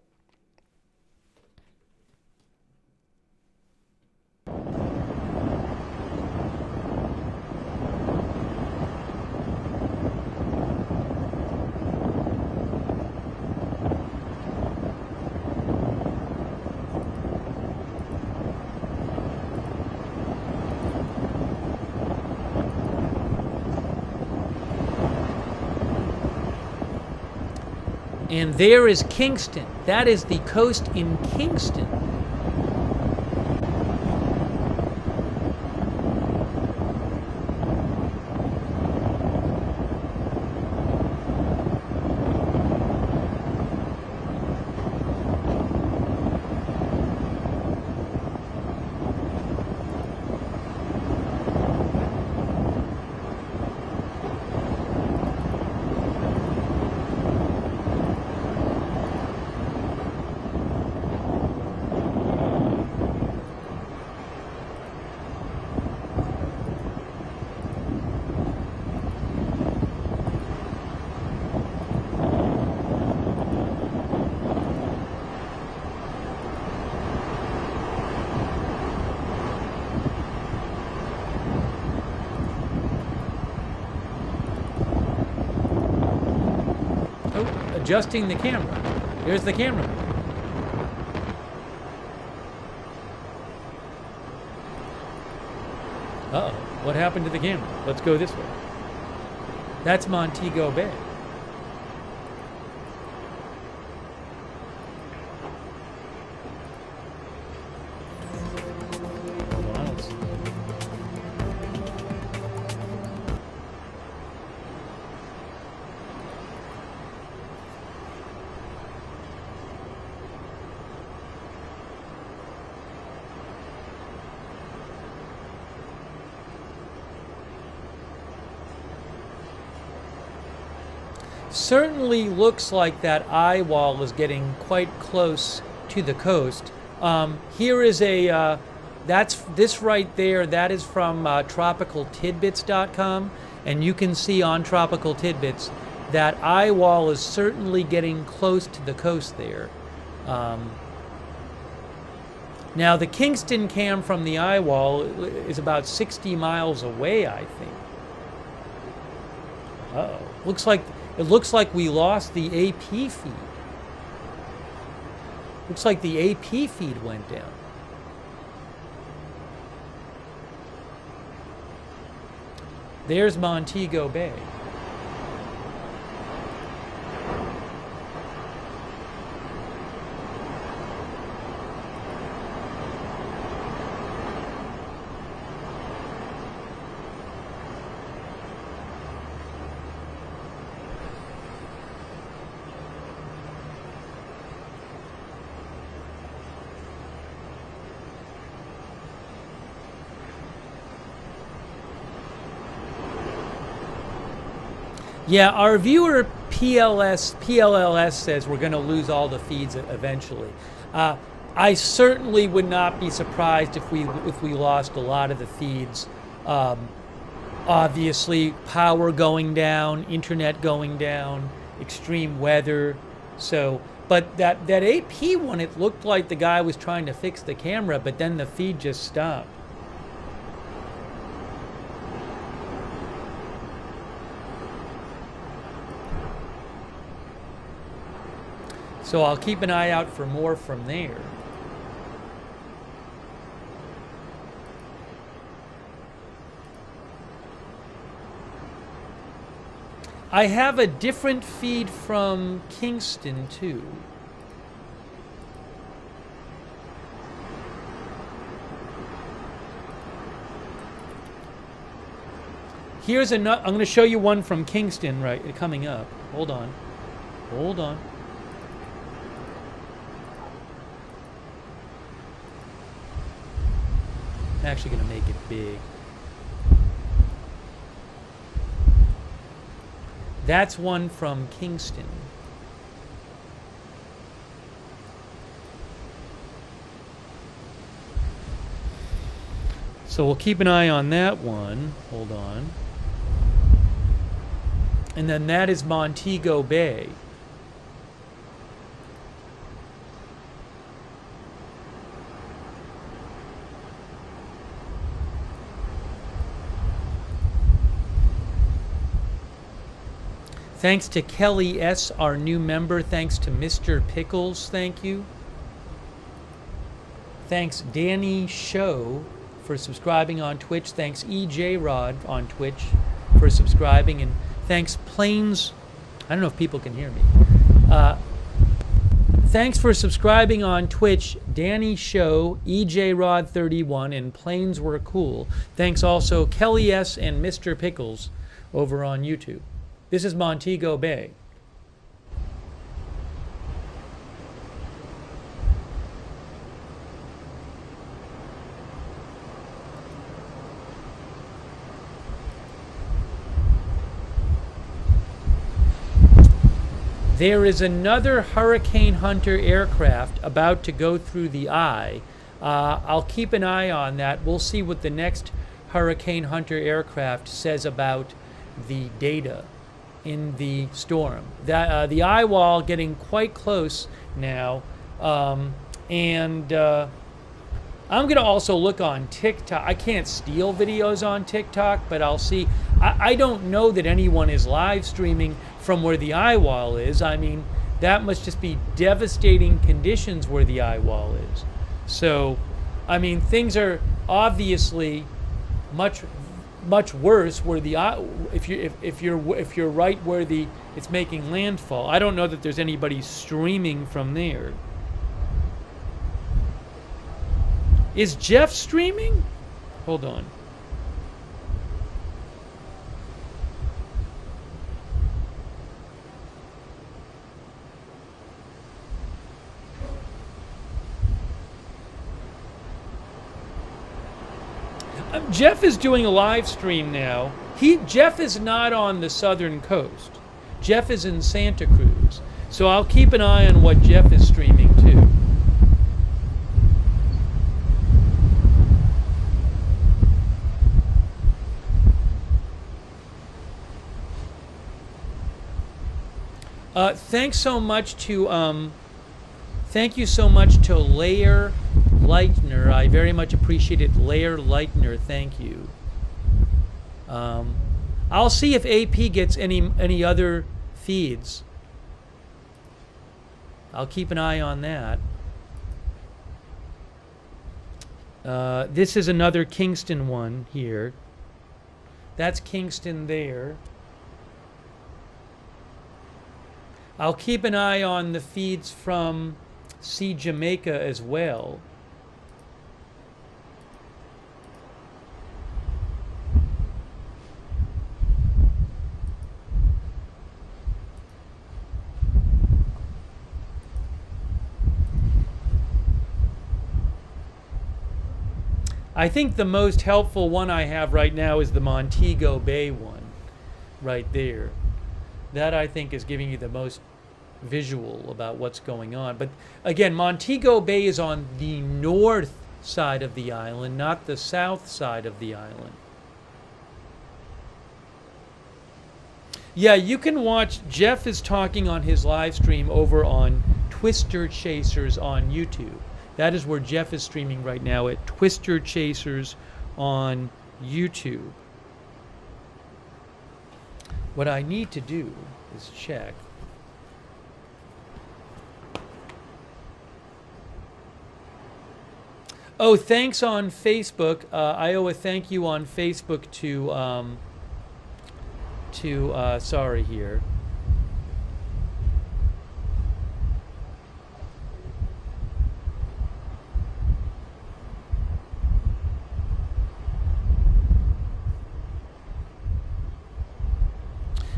And there is Kingston. That is the coast in Kingston. Adjusting the camera. Here's the camera. Uh-oh, what happened to the camera? Let's go this way. That's Montego Bay. Certainly looks like that eye wall is getting quite close to the coast. Here is this right there, that is from tropicaltidbits.com, and you can see on Tropical Tidbits that eye wall is certainly getting close to the coast there. Now the Kingston cam from the eye wall is about 60 miles away, I think. Uh-oh, it looks like we lost the AP feed. Looks like the AP feed went down. There's Montego Bay. Yeah, our viewer PLLS says we're going to lose all the feeds eventually. I certainly would not be surprised if we lost a lot of the feeds Obviously, power going down, internet going down, extreme weather. So, but that AP one, it looked like the guy was trying to fix the camera, but then the feed just stopped. So I'll keep an eye out for more from there. I have a different feed from Kingston too. Here's another. I'm going to show you one from Kingston right coming up. Hold on. Hold on. I'm actually going to make it big. That's one from Kingston. So we'll keep an eye on that one. Hold on. And then that is Montego Bay. Thanks to Kelly S., our new member. Thanks to Mr. Pickles, thank you. Thanks Danny Show for subscribing on Twitch. Thanks EJ Rod on Twitch for subscribing. And thanks Plains, I don't know if people can hear me. Thanks for subscribing on Twitch, Danny Show, EJ Rod 31, and Plains Were Cool. Thanks also Kelly S. and Mr. Pickles over on YouTube. This is Montego Bay. There is another Hurricane Hunter aircraft about to go through the eye. I'll keep an eye on that. We'll see what the next Hurricane Hunter aircraft says about the data in the storm. That the eye wall getting quite close now, I'm going to also look on TikTok. I can't steal videos on TikTok, but I'll see. I don't know that anyone is live streaming from where the eye wall is. I mean, that must just be devastating conditions where the eye wall is. So, I mean, things are obviously much worse where the if you're right where it's making landfall. I don't know that there's anybody streaming from there. Is Jeff streaming? Hold on. Jeff is doing a live stream now. Jeff is not on the southern coast. Jeff is in Santa Cruz. So I'll keep an eye on what Jeff is streaming too. Thanks so much to thank you so much to Lair Leitner. I very much appreciate it. Lair Leitner, thank you. I'll see if AP gets any other feeds. I'll keep an eye on that. This is another Kingston one here. That's Kingston there. I'll keep an eye on the feeds from Jamaica as well. I think the most helpful one I have right now is the Montego Bay one, right there. That I think is giving you the most visual about what's going on. But again, Montego Bay is on the north side of the island, not the south side of the island. Yeah, you can watch. Jeff is talking on his live stream over on Twister Chasers on YouTube. That is where Jeff is streaming right now, at Twister Chasers on YouTube. What I need to do is check. Oh, thanks on Facebook. I owe a thank you on Facebook to sorry here.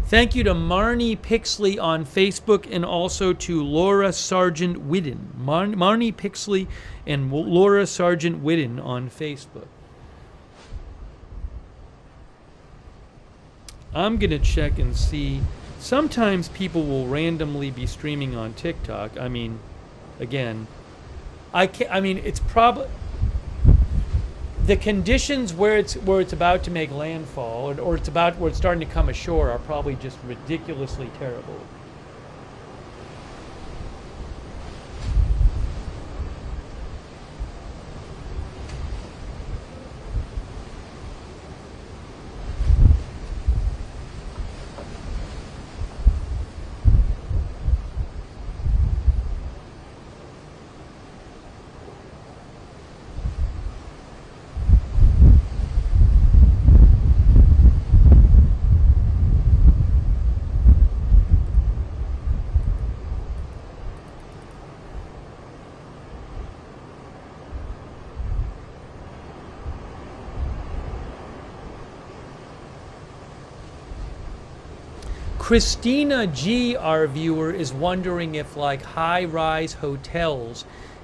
Thank you to Marnie Pixley on Facebook, and also to Laura Sargent Whidden. Marnie Pixley and Laura Sargent Whidden on Facebook. I'm going to check and see. Sometimes people will randomly be streaming on TikTok. I mean, again, it's probably the conditions where it's about to make landfall, or it's where it's starting to come ashore, are probably just ridiculously terrible. Christina G, our viewer, is wondering if like high-rise hotels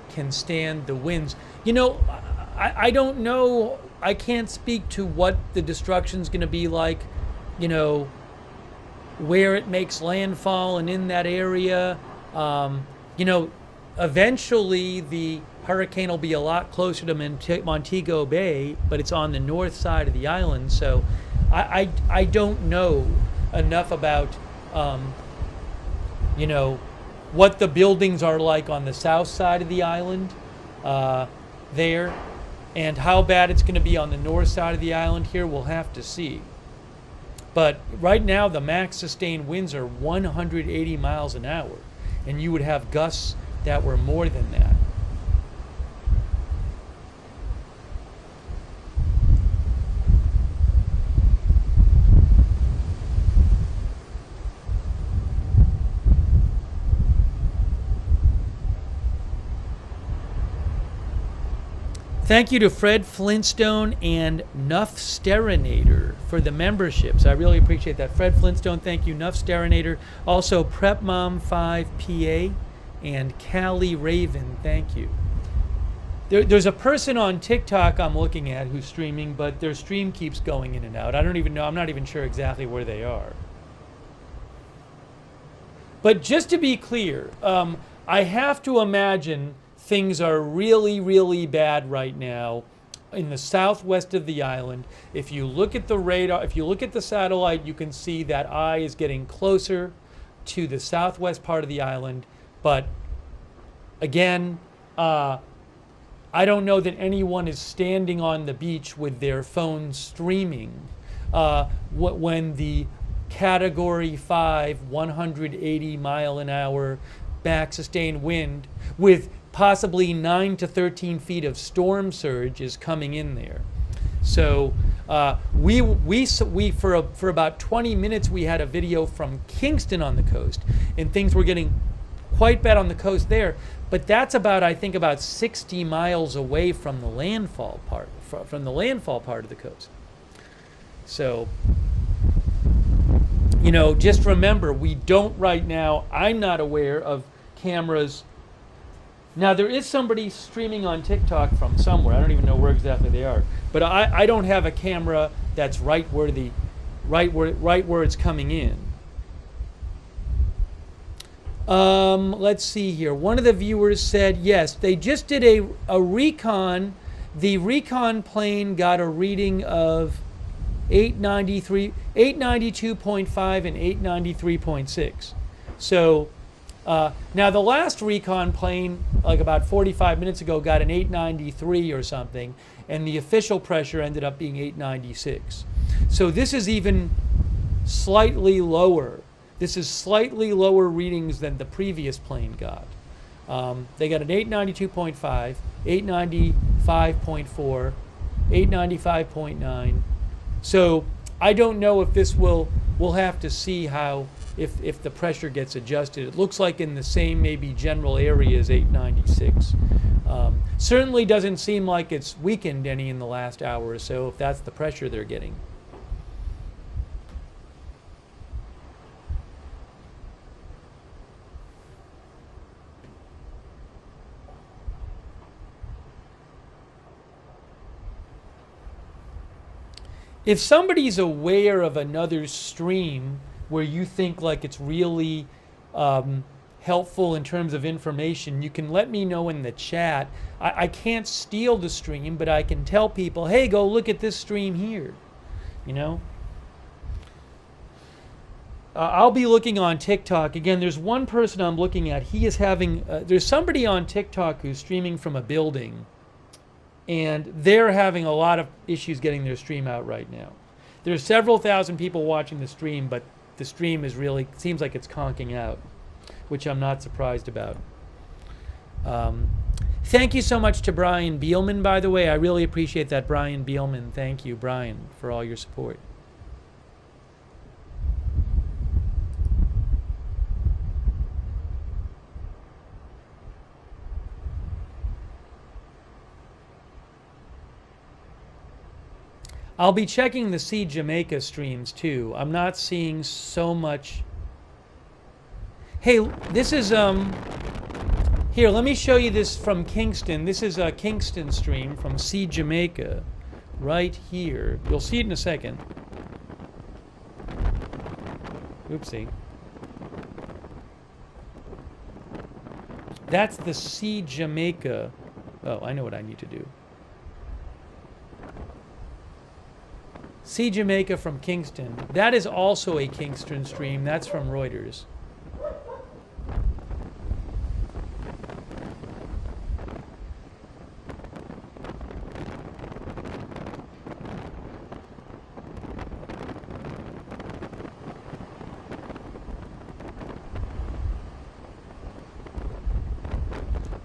can stand the winds. You know, I don't know. I can't speak to what the destruction's going to be like, you know, where it makes landfall and in that area. You know, eventually the hurricane will be a lot closer to Montego Bay, but it's on the north side of the island. So I don't know enough about, you know, what the buildings are like on the south side of the island there, and how bad it's going to be on the north side of the island here. We'll have to see. But right now the max sustained winds are 180 miles an hour, and you would have gusts that were more than that. Thank you to Fred Flintstone and Nuff Sterinator for the memberships. I really appreciate that. Fred Flintstone, thank you. Nuff Sterinator. Also, Prep Mom 5 PA and Callie Raven, thank you. There's a person on TikTok I'm looking at who's streaming, but their stream keeps going in and out. I don't even know. I'm not even sure exactly where they are. But just to be clear, I have to imagine things are really, really bad right now in the southwest of the island. If you look at the radar, if you look at the satellite, you can see that eye is getting closer to the southwest part of the island. But again, I don't know that anyone is standing on the beach with their phone streaming when the Category 5, 180 mile an hour back sustained wind with possibly 9 to 13 feet of storm surge is coming in there. So for about 20 minutes we had a video from Kingston on the coast, and things were getting quite bad on the coast there. But that's about, I think, about 60 miles away from the landfall part, from the landfall part of the coast. So, you know, just remember, we don't right now. I'm not aware of cameras. Now, there is somebody streaming on TikTok from somewhere. I don't even know where exactly they are. But I don't have a camera that's right where it's coming in. Let's see here. One of the viewers said, yes, they just did a recon. The recon plane got a reading of 893, 892.5 and 893.6. So now the last recon plane, like about 45 minutes ago, got an 893 or something, and the official pressure ended up being 896. So this is even slightly lower. This is slightly lower readings than the previous plane got. They got an 892.5, 895.4, 895.9. So I don't know if this we'll have to see how, if the pressure gets adjusted. It looks like in the same maybe general area as 896. Certainly doesn't seem like it's weakened any in the last hour or so, if that's the pressure they're getting. If somebody's aware of another stream where you think like it's really helpful in terms of information, you can let me know in the chat. I can't steal the stream, but I can tell people, hey, go look at this stream here, you know? I'll be looking on TikTok. Again, there's one person I'm looking at. He is having, there's somebody on TikTok who's streaming from a building, and they're having a lot of issues getting their stream out right now. There's several thousand people watching the stream, but the stream is really, seems like it's conking out, which I'm not surprised about. Thank you so much to Brian Beelman, by the way. I really appreciate that, Brian Beelman. Thank you, Brian, for all your support. I'll be checking the See Jamaica streams too. I'm not seeing so much. Hey, this is here, let me show you this from Kingston. This is a Kingston stream from See Jamaica right here. You'll see it in a second. Oopsie. That's the See Jamaica. Oh, I know what I need to do. See Jamaica from Kingston. That is also a Kingston stream. That's from Reuters.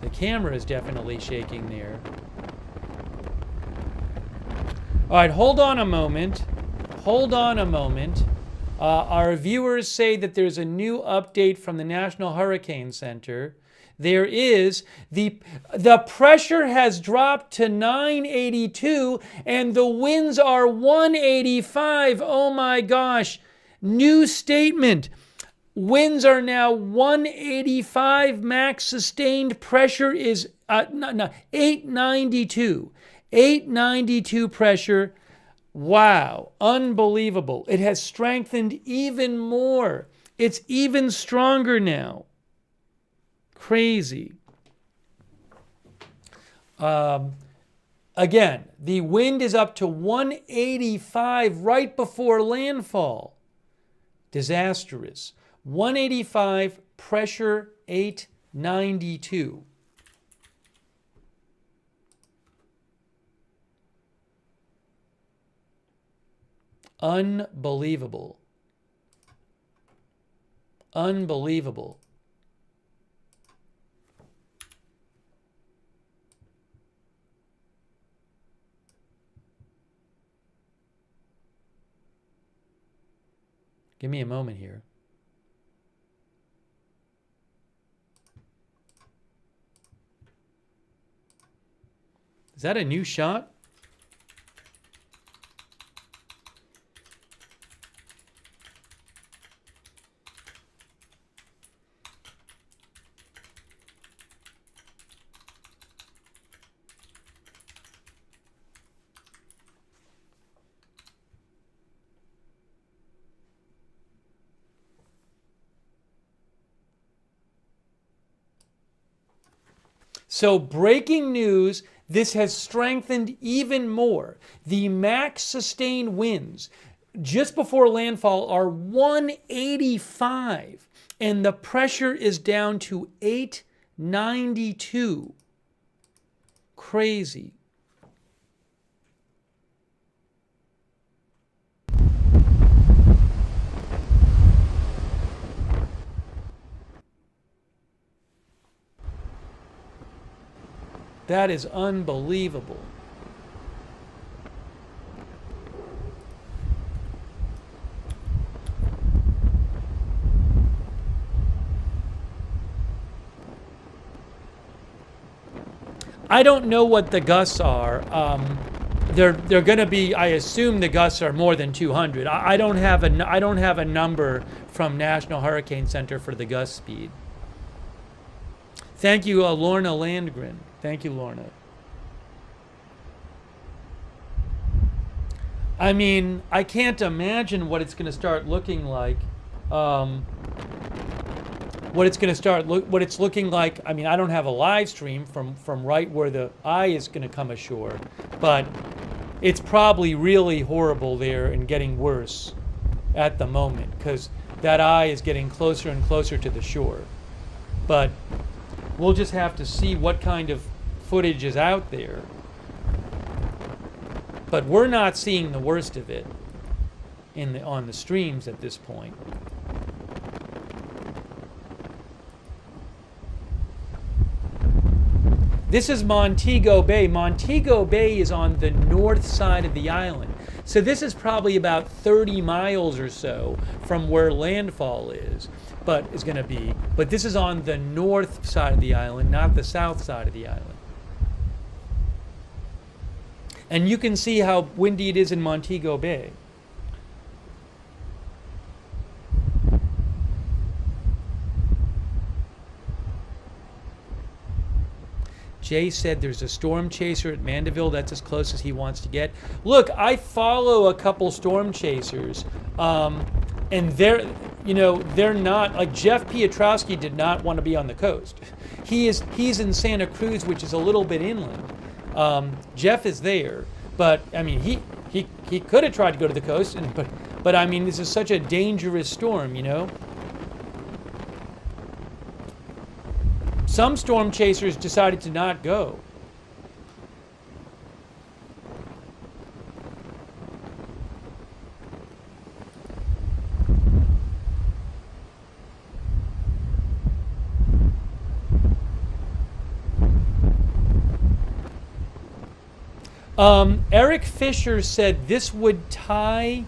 The camera is definitely shaking there. All right, hold on a moment. Hold on a moment. Our viewers say that there's a new update from the National Hurricane Center. There is. The pressure has dropped to 982 and the winds are 185. Oh my gosh. New statement. Winds are now 185. Max sustained pressure is 892. 892 pressure. Wow, unbelievable. It has strengthened even more. It's even stronger now. Crazy. Again, the wind is up to 185 right before landfall. Disastrous. 185, pressure 892. Unbelievable. Unbelievable. Give me a moment here. Is that a new shot? So breaking news, this has strengthened even more. The max sustained winds just before landfall are 185, and the pressure is down to 892. Crazy. That is unbelievable. I don't know what the gusts are. They're going to be. I assume the gusts are more than 200. I don't have a number from National Hurricane Center for the gust speed. Thank you, Lorna Landgren. Thank you, Lorna. I mean, I can't imagine what it's going to start looking like. What it's looking like. I mean, I don't have a live stream from right where the eye is going to come ashore, but it's probably really horrible there and getting worse at the moment because that eye is getting closer and closer to the shore. But we'll just have to see what kind of footage is out there. But we're not seeing the worst of it on the streams at this point. This is Montego Bay. Montego Bay is on the north side of the island. So this is probably about 30 miles or so from where landfall is, but this is on the north side of the island, not the south side of the island. And you can see how windy it is in Montego Bay. Jay said there's a storm chaser at Mandeville. That's as close as he wants to get. Look, I follow a couple storm chasers, and they're not, like Jeff Piotrowski did not want to be on the coast. He's in Santa Cruz, which is a little bit inland. Jeff is there, but I mean he could have tried to go to the coast, but I mean this is such a dangerous storm, you know. Some storm chasers decided to not go. Eric Fisher said this would tie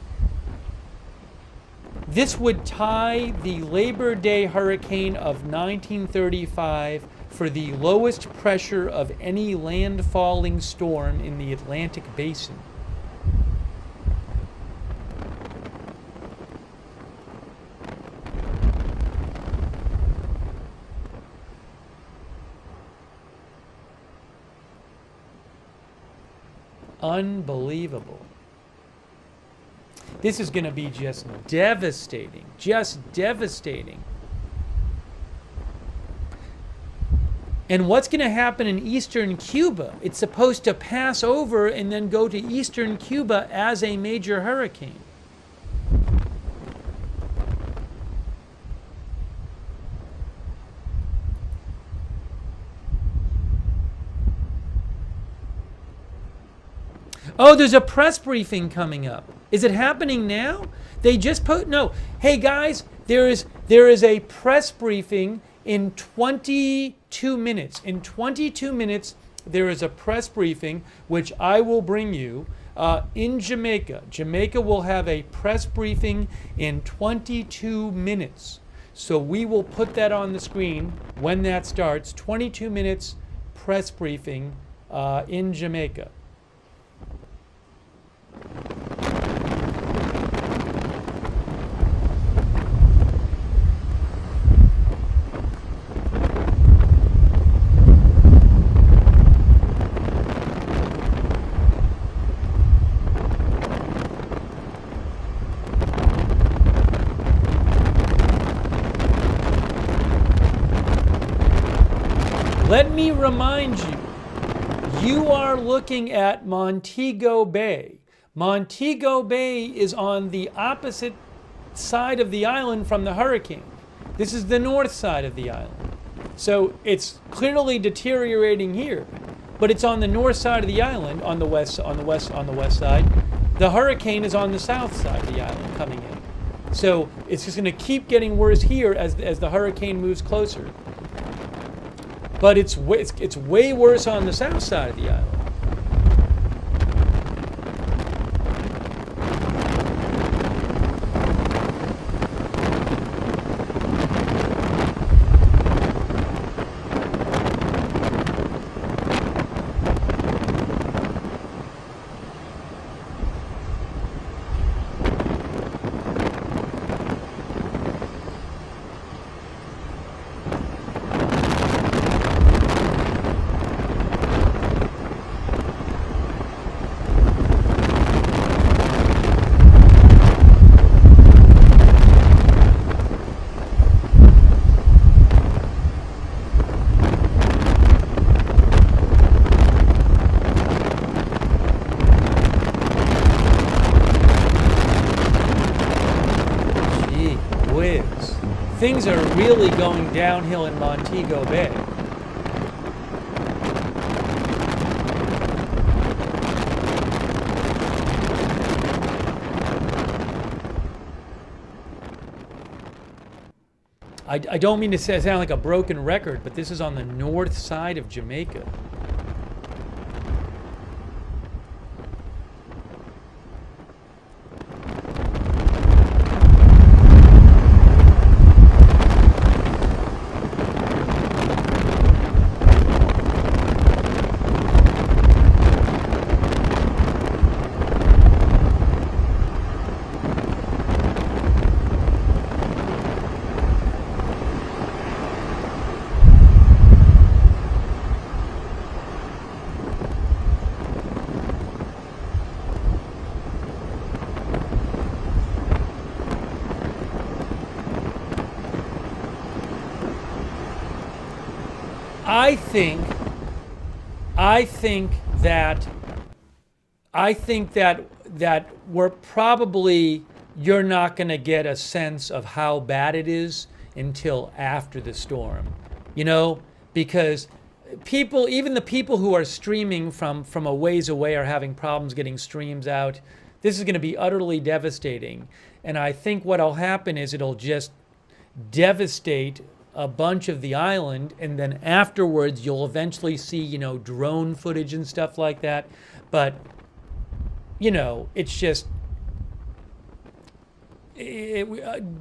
the Labor Day hurricane of 1935 for the lowest pressure of any landfalling storm in the Atlantic Basin. Unbelievable. This is going to be just devastating. Just devastating. And what's going to happen in eastern Cuba? It's supposed to pass over and then go to eastern Cuba as a major hurricane. Oh, there's a press briefing coming up. Is it happening now? They just no. Hey guys, there is a press briefing in 22 minutes. In 22 minutes, there is a press briefing which I will bring you in Jamaica. Jamaica will have a press briefing in 22 minutes. So we will put that on the screen when that starts. 22 minutes press briefing in Jamaica. Let me remind you, You are looking at Montego Bay. Montego Bay is on the opposite side of the island from the hurricane. This is the north side of the island. So it's clearly deteriorating here, but it's on the north side of the island, on the west side. The hurricane is on the south side of the island coming in. So it's just going to keep getting worse here as the hurricane moves closer. But it's way worse on the south side of the island. Things are really going downhill in Montego Bay. I don't mean to sound like a broken record, but this is on the north side of Jamaica. I think that we're probably, you're not going to get a sense of how bad it is until after the storm, you know, because people, even the people who are streaming from a ways away are having problems getting streams out. This is going to be utterly devastating. And I think what'll happen is it'll just devastate a bunch of the island, and then afterwards you'll eventually see, you know, drone footage and stuff like that. But, you know, it's just,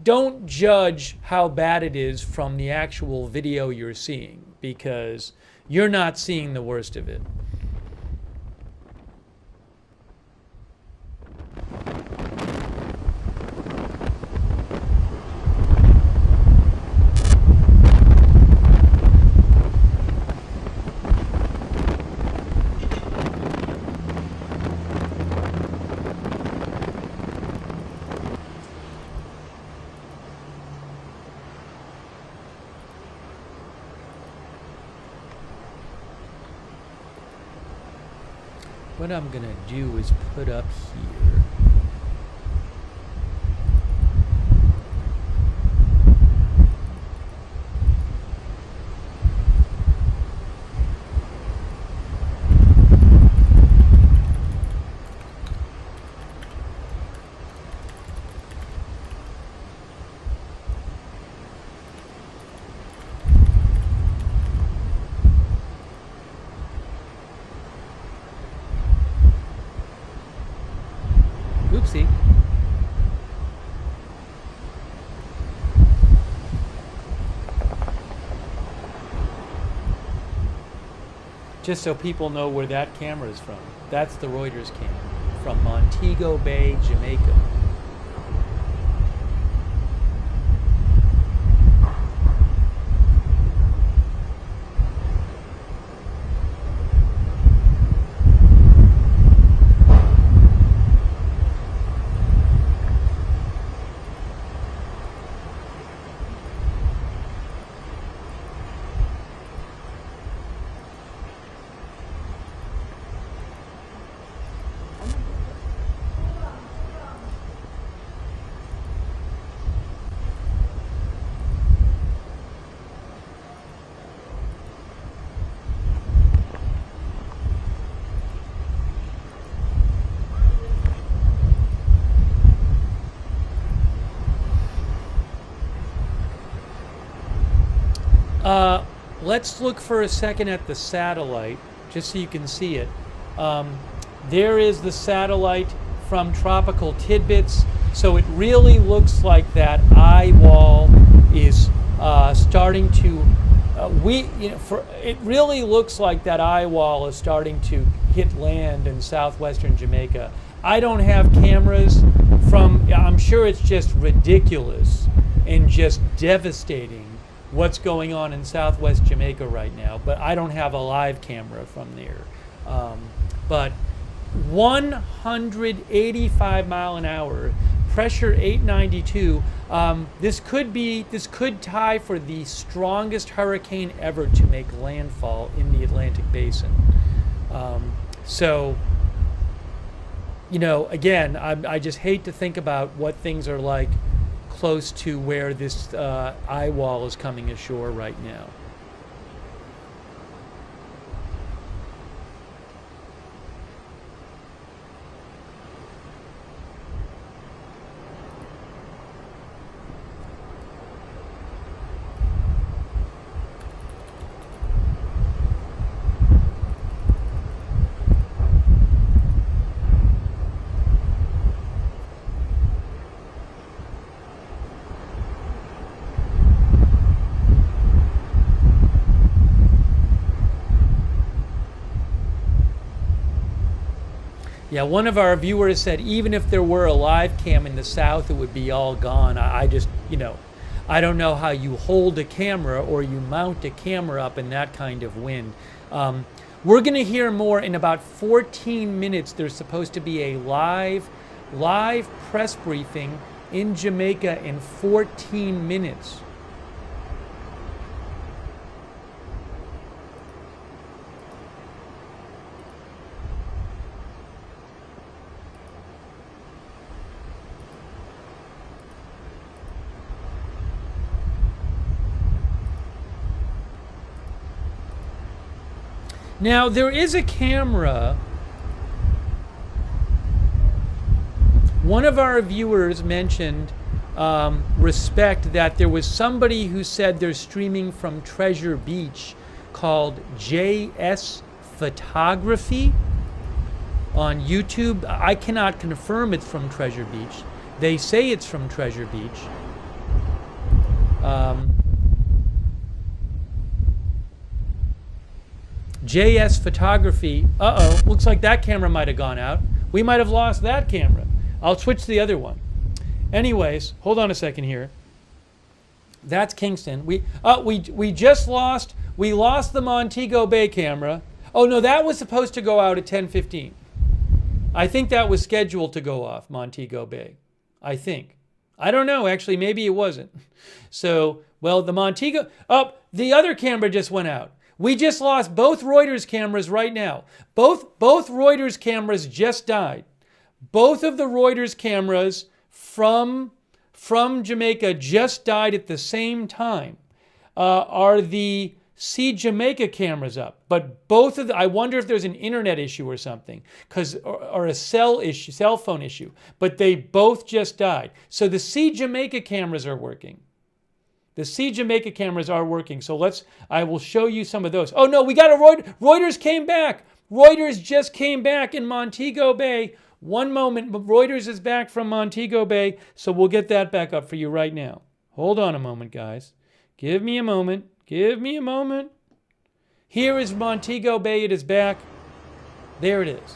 don't judge how bad it is from the actual video you're seeing, because you're not seeing the worst of it. What I'm gonna do is put up here. Oopsie. Just so people know where that camera is from. That's the Reuters camera from Montego Bay, Jamaica. Let's look for a second at the satellite, just so you can see it. There is the satellite from Tropical Tidbits. So it really looks like that eye wall is starting to. It really looks like that eye wall is starting to hit land in southwestern Jamaica. I don't have cameras from. I'm sure it's just ridiculous and just devastating what's going on in southwest Jamaica right now, but I don't have a live camera from there. But 185 mile an hour, pressure 892. This could tie for the strongest hurricane ever to make landfall in the Atlantic Basin. So, again, I just hate to think about what things are like close to where this eye wall is coming ashore right now. Yeah, one of our viewers said even if there were a live cam in the south, it would be all gone. I just, I don't know how you hold a camera or you mount a camera up in that kind of wind. We're going to hear more in about 14 minutes. There's supposed to be a live press briefing in Jamaica in 14 minutes. Now, there is a camera. One of our viewers mentioned respect that there was somebody who said they're streaming from Treasure Beach called JS Photography on YouTube. I cannot confirm it's from Treasure Beach. They say it's from Treasure Beach. JS Photography. Looks like that camera might have gone out. We might have lost that camera. I'll switch to the other one. Anyways, hold on a second here. That's Kingston. We just lost. We lost the Montego Bay camera. Oh no, that was supposed to go out at 10:15. I think that was scheduled to go off Montego Bay. I think. I don't know. Actually, maybe it wasn't. So, well, the Montego. Oh, the other camera just went out. We just lost both Reuters cameras right now. Both Reuters cameras just died. Both of the Reuters cameras from Jamaica just died at the same time. Are the See Jamaica cameras up? But both of I wonder if there's an internet issue or something, or a cell phone issue. But they both just died. So the See Jamaica cameras are working. The See Jamaica cameras are working. So I will show you some of those. Oh no, we got Reuters came back. Reuters just came back in Montego Bay. One moment, Reuters is back from Montego Bay. So we'll get that back up for you right now. Hold on a moment, guys. Give me a moment. Give me a moment. Here is Montego Bay. It is back. There it is.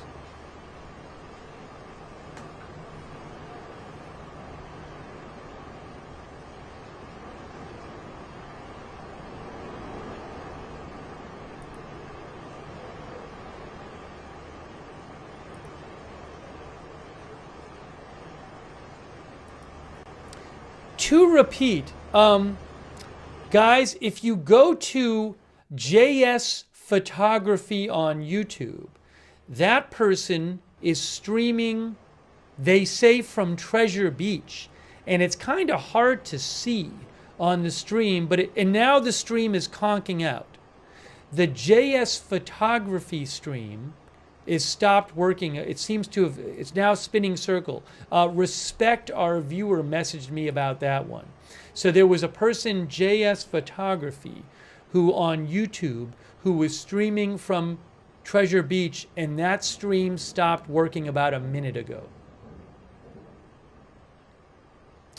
To repeat, guys, if you go to JS Photography on YouTube, that person is streaming, they say, from Treasure Beach. And it's kind of hard to see on the stream, and now the stream is conking out. The JS Photography stream is stopped working. It seems to have, it's now spinning circle. Respect, our viewer, messaged me about that one. So there was a person, JS Photography, who on YouTube who was streaming from Treasure Beach, and that stream stopped working about a minute ago.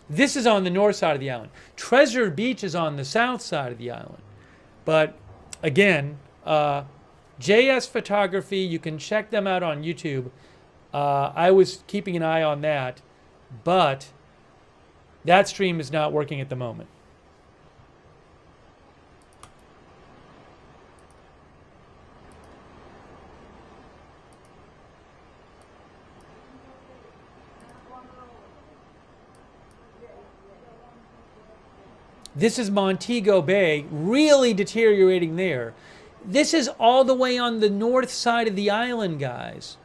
This is on the north side of the island. Treasure Beach is on the south side of the island. But again, JS Photography, you can check them out on YouTube. I was keeping an eye on that, but that stream is not working at the moment. This is Montego Bay, really deteriorating there. This is all the way on the north side of the island, guys.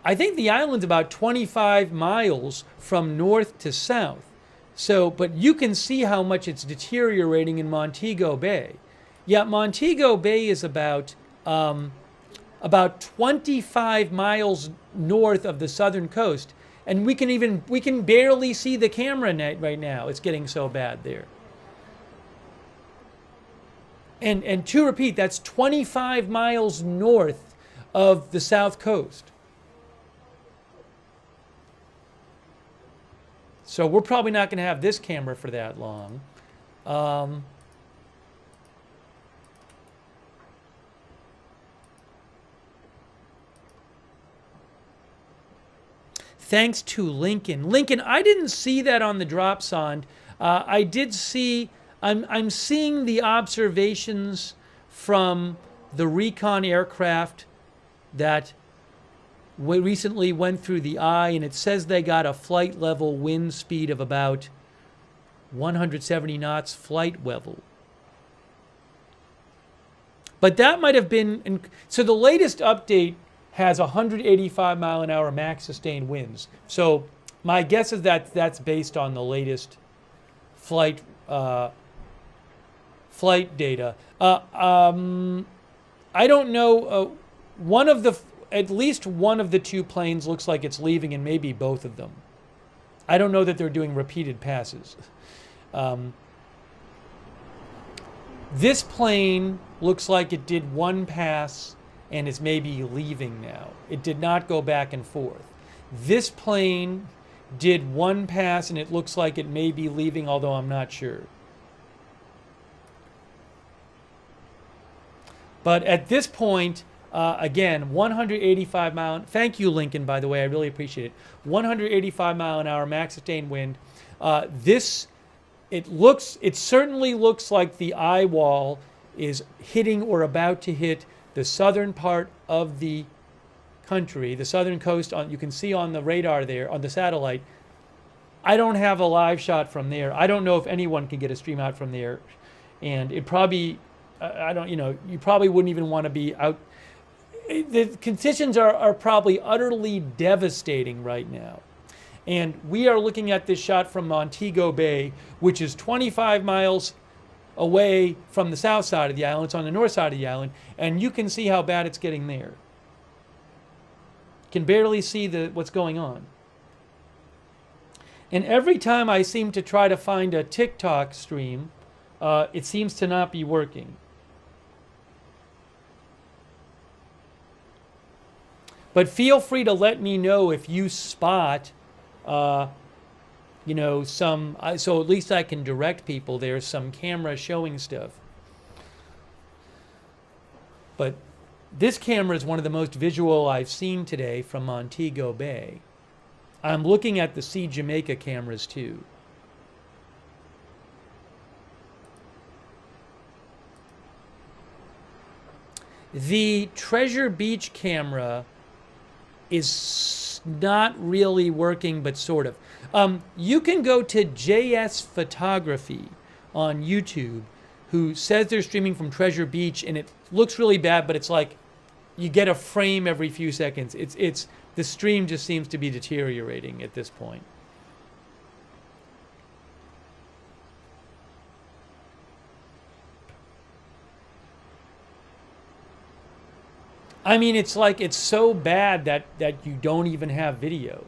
I think the island's about 25 miles from north to south. So, but you can see how much it's deteriorating in Montego Bay. Yeah, Montego Bay is about 25 miles north of the southern coast. And we can barely see the camera net right now. It's getting so bad there. And to repeat, that's 25 miles north of the south coast. So we're probably not going to have this camera for that long. Thanks to Lincoln. Lincoln, I didn't see that on the drop sonde. I did see, I'm seeing the observations from the recon aircraft that recently went through the eye, and it says they got a flight level wind speed of about 170 knots flight level. But that might have been, so the latest update has 185 mile an hour max sustained winds. So my guess is that that's based on the latest flight data. I don't know. At least one of the two planes looks like it's leaving, and maybe both of them. I don't know that they're doing repeated passes. This plane looks like it did one pass and is maybe leaving now. It did not go back and forth. This plane did one pass, and it looks like it may be leaving, although I'm not sure. But at this point, again, 185 mile. Thank you, Lincoln, by the way. I really appreciate it. 185 mile an hour max sustained wind. It certainly looks like the eye wall is hitting or about to hit the southern part of the country, the southern coast. You can see on the radar there, on the satellite. I don't have a live shot from there. I don't know if anyone can get a stream out from there. And it probably, you probably wouldn't even want to be out. The conditions are probably utterly devastating right now. And we are looking at this shot from Montego Bay, which is 25 miles away from the south side of the island. It's on the north side of the island, and you can see how bad it's getting there. Can barely see what's going on. And every time I seem to try to find a TikTok stream, it seems to not be working. But feel free to let me know if you spot so at least I can direct people. There's some camera showing stuff. But this camera is one of the most visual I've seen today from Montego Bay. I'm looking at the Sea Jamaica cameras too. The Treasure Beach camera is not really working, but sort of. You can go to JS Photography on YouTube, who says they're streaming from Treasure Beach, and it looks really bad, but it's like you get a frame every few seconds. The stream just seems to be deteriorating at this point. I mean, it's like it's so bad that you don't even have video.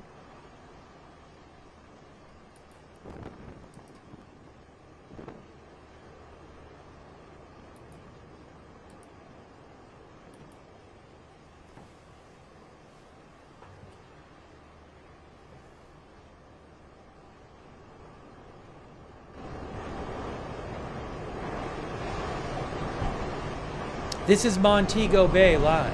This is Montego Bay live.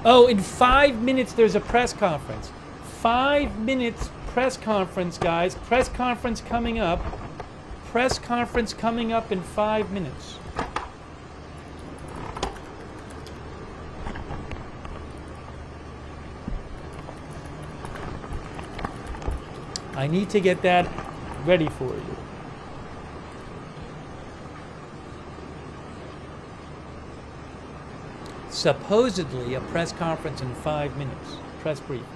Oh, in 5 minutes there's a press conference. 5 minutes press conference, guys. Press conference coming up. Press conference coming up in 5 minutes. I need to get that ready for you. Supposedly a press conference in 5 minutes. Press briefing.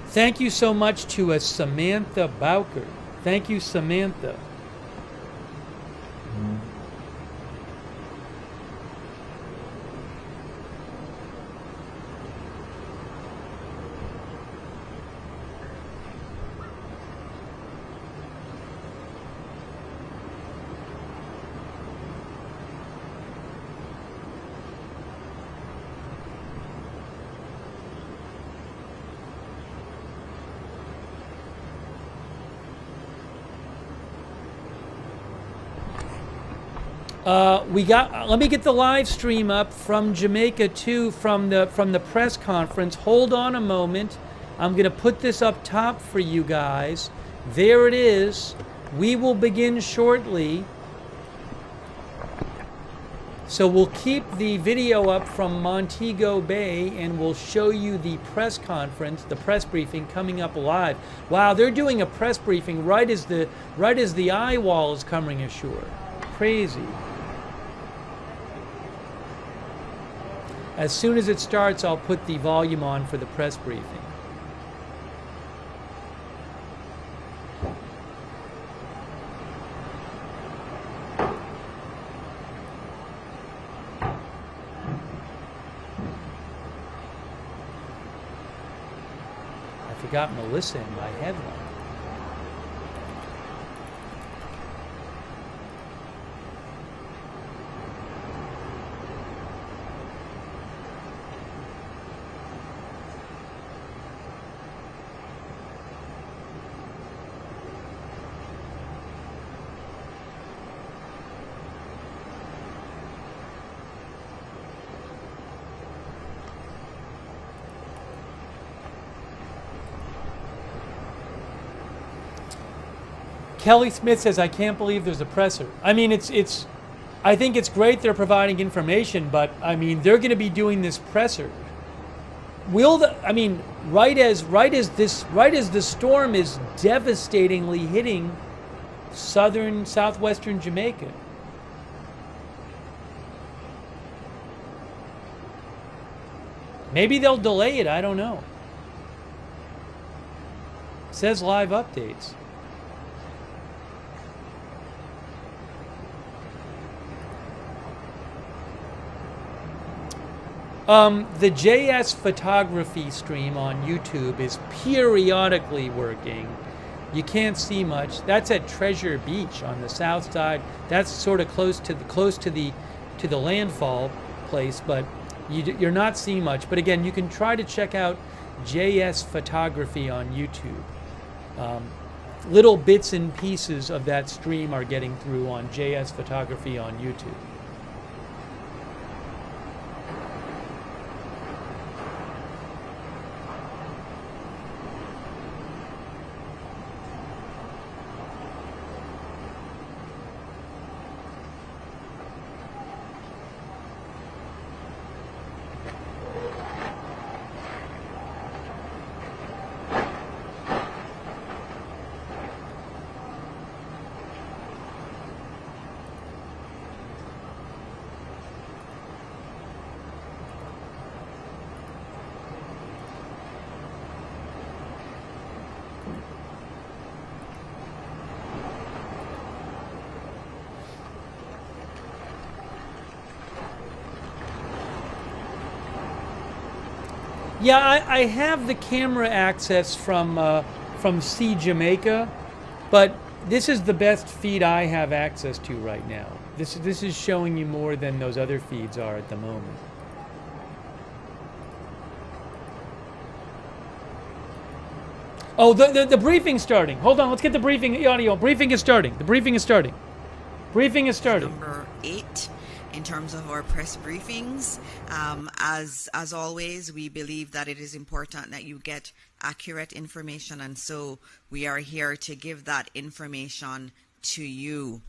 Thank you so much to Samantha Bowker. Thank you, Samantha. Let me get the live stream up from Jamaica too, from the press conference. Hold on a moment. I'm going to put this up top for you guys. There it is. We will begin shortly. So we'll keep the video up from Montego Bay and we'll show you the press conference, the press briefing coming up live. Wow, they're doing a press briefing right as the eye wall is coming ashore. Crazy. As soon as it starts, I'll put the volume on for the press briefing. I forgot Melissa in my headline. Kelly Smith says, I can't believe there's a presser. I mean, I think it's great they're providing information, but I mean, they're going to be doing this presser. Right as the storm is devastatingly hitting southwestern Jamaica. Maybe they'll delay it, I don't know. It says live updates. The JS photography stream on YouTube is periodically working. You can't see much. That's at Treasure Beach on the south side. That's sort of close to the landfall place, but you're not seeing much. But again, you can try to check out JS photography on YouTube. Little bits and pieces of that stream are getting through on JS photography on YouTube. Yeah, I have the camera access from Sea Jamaica, but this is the best feed I have access to right now. This is showing you more than those other feeds are at the moment. Oh, the briefing's starting. Hold on, let's get the briefing audio. Briefing is starting. The briefing is starting. Briefing is starting. Number 8 in terms of our press briefings. As always, we believe that it is important that you get accurate information, and so we are here to give that information to you.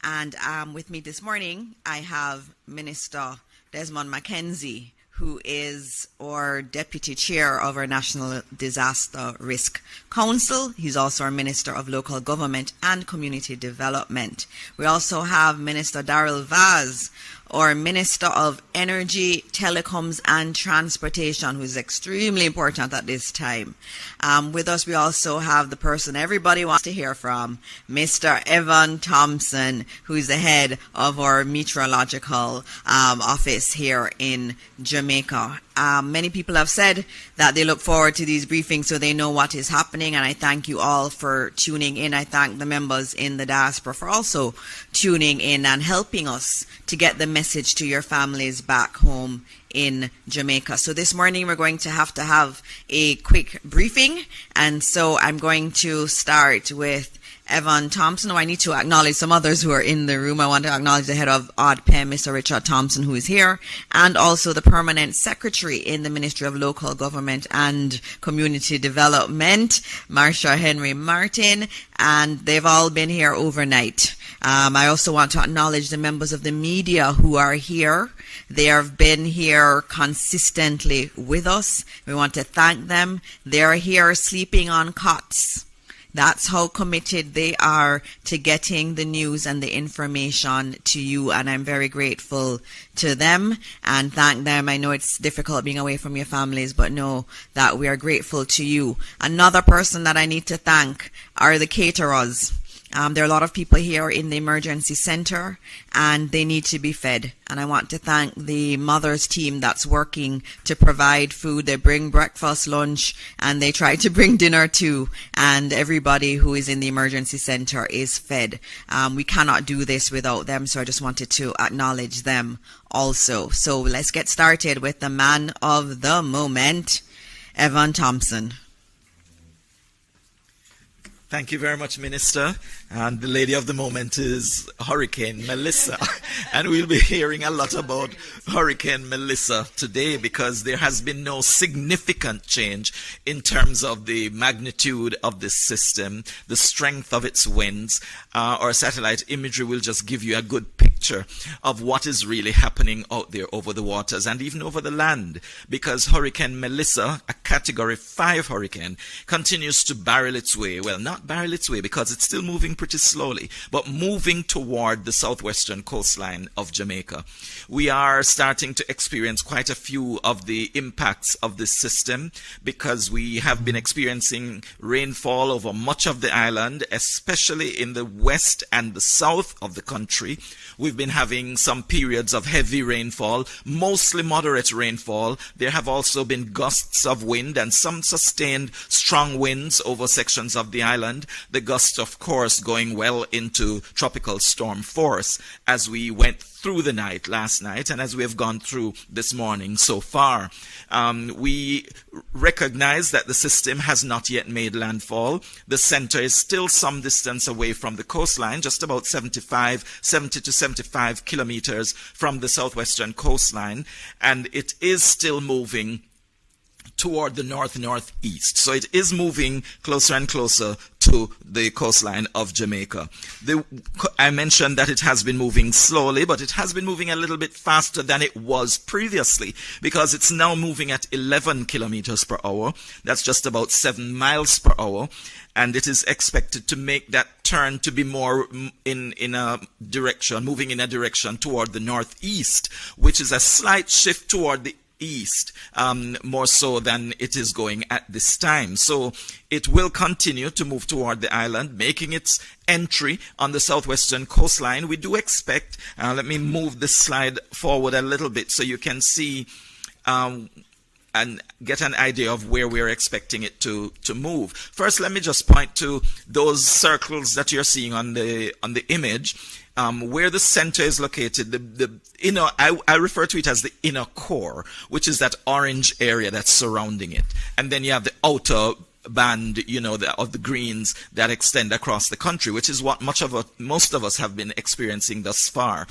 And with me this morning, I have Minister Desmond McKenzie, who is our Deputy Chair of our National Disaster Risk Council. He's also our Minister of Local Government and Community Development. We also have Minister Darrell Vaz, our Minister of Energy, Telecoms and Transportation, who is extremely important at this time. With us, we also have the person everybody wants to hear from, Mr. Evan Thompson, who is the head of our meteorological office here in Jamaica. Many people have said that they look forward to these briefings so they know what is happening, and I thank you all for tuning in. I thank the members in the diaspora for also tuning in and helping us to get the message to your families back home in Jamaica. So this morning we're going to have a quick briefing, and so I'm going to start with Evan Thompson. Oh, I need to acknowledge some others who are in the room. I want to acknowledge the head of ODPEM, Mr. Richard Thompson, who is here, and also the permanent secretary in the Ministry of Local Government and Community Development, Marsha Henry Martin, and they've all been here overnight. I also want to acknowledge the members of the media who are here. They have been here consistently with us. We want to thank them. They are here sleeping on cots. That's how committed they are to getting the news and the information to you, and I'm very grateful to them and thank them. I know it's difficult being away from your families, but know that we are grateful to you. Another person that I need to thank are the caterers. There are a lot of people here in the emergency center and they need to be fed. And I want to thank the mothers team that's working to provide food. They bring breakfast, lunch, and they try to bring dinner too. And everybody who is in the emergency center is fed. We cannot do this without them. So I just wanted to acknowledge them also. So let's get started with the man of the moment, Evan Thompson. Thank you very much, Minister. And the lady of the moment is Hurricane Melissa. And we'll be hearing a lot about Hurricane Melissa today because there has been no significant change in terms of the magnitude of this system, the strength of its winds. Our satellite imagery will just give you a good picture of what is really happening out there over the waters and even over the land, because Hurricane Melissa, a Category 5 hurricane, continues to barrel its way. Well, not barrel its way because it's still moving pretty slowly, but moving toward the southwestern coastline of Jamaica. We are starting to experience quite a few of the impacts of this system because we have been experiencing rainfall over much of the island, especially in the west and the south of the country. We've been having some periods of heavy rainfall, mostly moderate rainfall. There have also been gusts of wind and some sustained strong winds over sections of the island. The gusts, of course, going well into tropical storm force as we went through the night last night and as we have gone through this morning so far. We recognize that the system has not yet made landfall. The center is still some distance away from the coastline, just about 70 to 75 kilometers from the southwestern coastline, and it is still moving toward the north-northeast. So it is moving closer and closer to the coastline of Jamaica. I mentioned that it has been moving slowly, but it has been moving a little bit faster than it was previously because it's now moving at 11 kilometers per hour. That's just about 7 miles per hour. And it is expected to make that turn to be more in a direction, moving in a direction toward the northeast, which is a slight shift toward the east, more so than it is going at this time. So it will continue to move toward the island, making its entry on the southwestern coastline. We do expect, let me move this slide forward a little bit so you can see get an idea of where we're expecting it to move. First, let me just point to those circles that you're seeing on the image. Where the center is located, the inner, I refer to it as the inner core, which is that orange area that's surrounding it. And then you have the outer band, of the greens that extend across the country, which is what most of us have been experiencing thus far.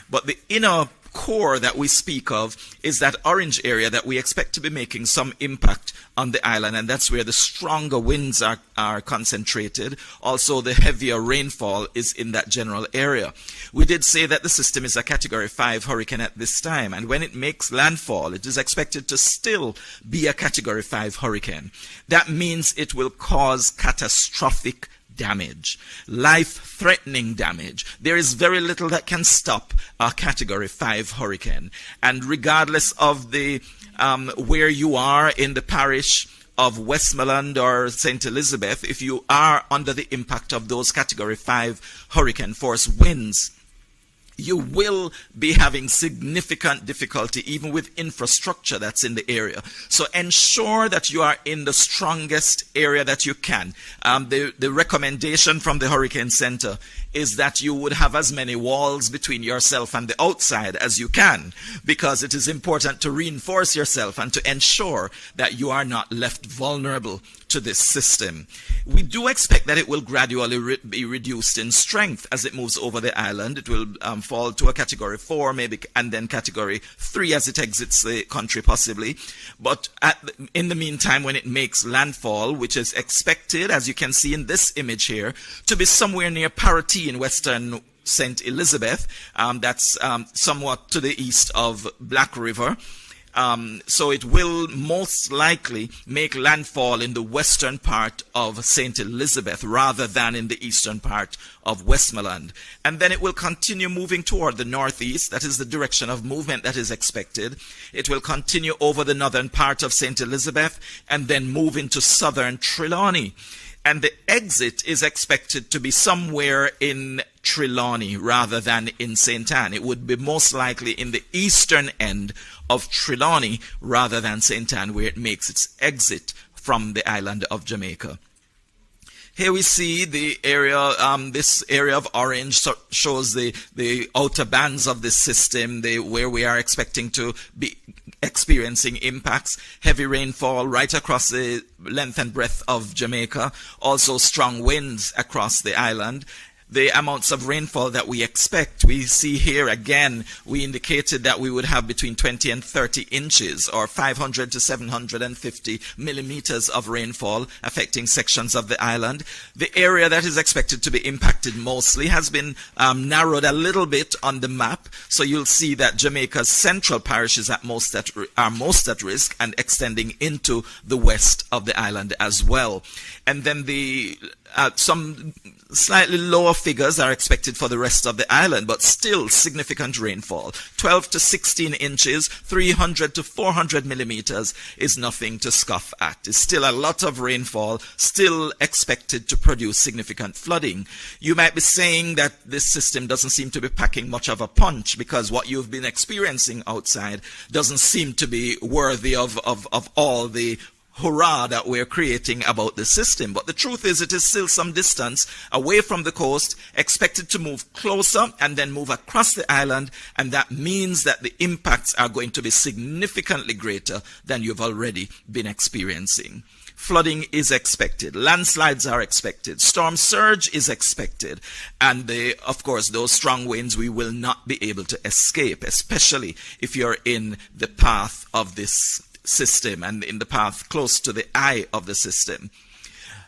But the inner core that we speak of is that orange area that we expect to be making some impact on the island, and that's where the stronger winds are concentrated. Also, the heavier rainfall is in that general area. We did say that the system is a Category 5 hurricane at this time, and when it makes landfall, it is expected to still be a Category 5 hurricane. That means it will cause catastrophic damage, life-threatening damage. There is very little that can stop a Category 5 hurricane. And regardless of the where you are in the parish of Westmoreland or St. Elizabeth, if you are under the impact of those Category 5 hurricane force winds, you will be having significant difficulty even with infrastructure that's in the area. So ensure that you are in the strongest area that you can. The recommendation from the Hurricane Center is that you would have as many walls between yourself and the outside as you can, because it is important to reinforce yourself and to ensure that you are not left vulnerable to this system. We do expect that it will gradually be reduced in strength as it moves over the island. It will fall to a Category 4 maybe, and then Category 3 as it exits the country possibly. But in the meantime, when it makes landfall, which is expected, as you can see in this image here, to be somewhere near Parati in western St. Elizabeth, that's somewhat to the east of Black River. So it will most likely make landfall in the western part of St. Elizabeth rather than in the eastern part of Westmoreland. And then it will continue moving toward the northeast. That is the direction of movement that is expected. It will continue over the northern part of St. Elizabeth and then move into southern Trelawney. And the exit is expected to be somewhere in Trelawney rather than in St. Anne. It would be most likely in the eastern end of Trelawney rather than St. Anne, where it makes its exit from the island of Jamaica. Here we see the area, this area of orange shows the outer bands of the system, where we are expecting to be experiencing impacts. Heavy rainfall right across the length and breadth of Jamaica. Also strong winds across the island. The amounts of rainfall that we expect, we see here again, we indicated that we would have between 20 and 30 inches or 500 to 750 millimeters of rainfall affecting sections of the island. The area that is expected to be impacted mostly has been narrowed a little bit on the map. So you'll see that Jamaica's central parishes are most at risk and extending into the west of the island as well. And then some slightly lower figures are expected for the rest of the island, but still significant rainfall. 12 to 16 inches, 300 to 400 millimeters is nothing to scoff at. It's still a lot of rainfall, still expected to produce significant flooding. You might be saying that this system doesn't seem to be packing much of a punch because what you've been experiencing outside doesn't seem to be worthy of all the hurrah that we're creating about the system. But the truth is, it is still some distance away from the coast, expected to move closer and then move across the island, and that means that the impacts are going to be significantly greater than you've already been experiencing. Flooding is expected, landslides are expected, storm surge is expected, and of course those strong winds we will not be able to escape, especially if you're in the path of this system and in the path close to the eye of the system.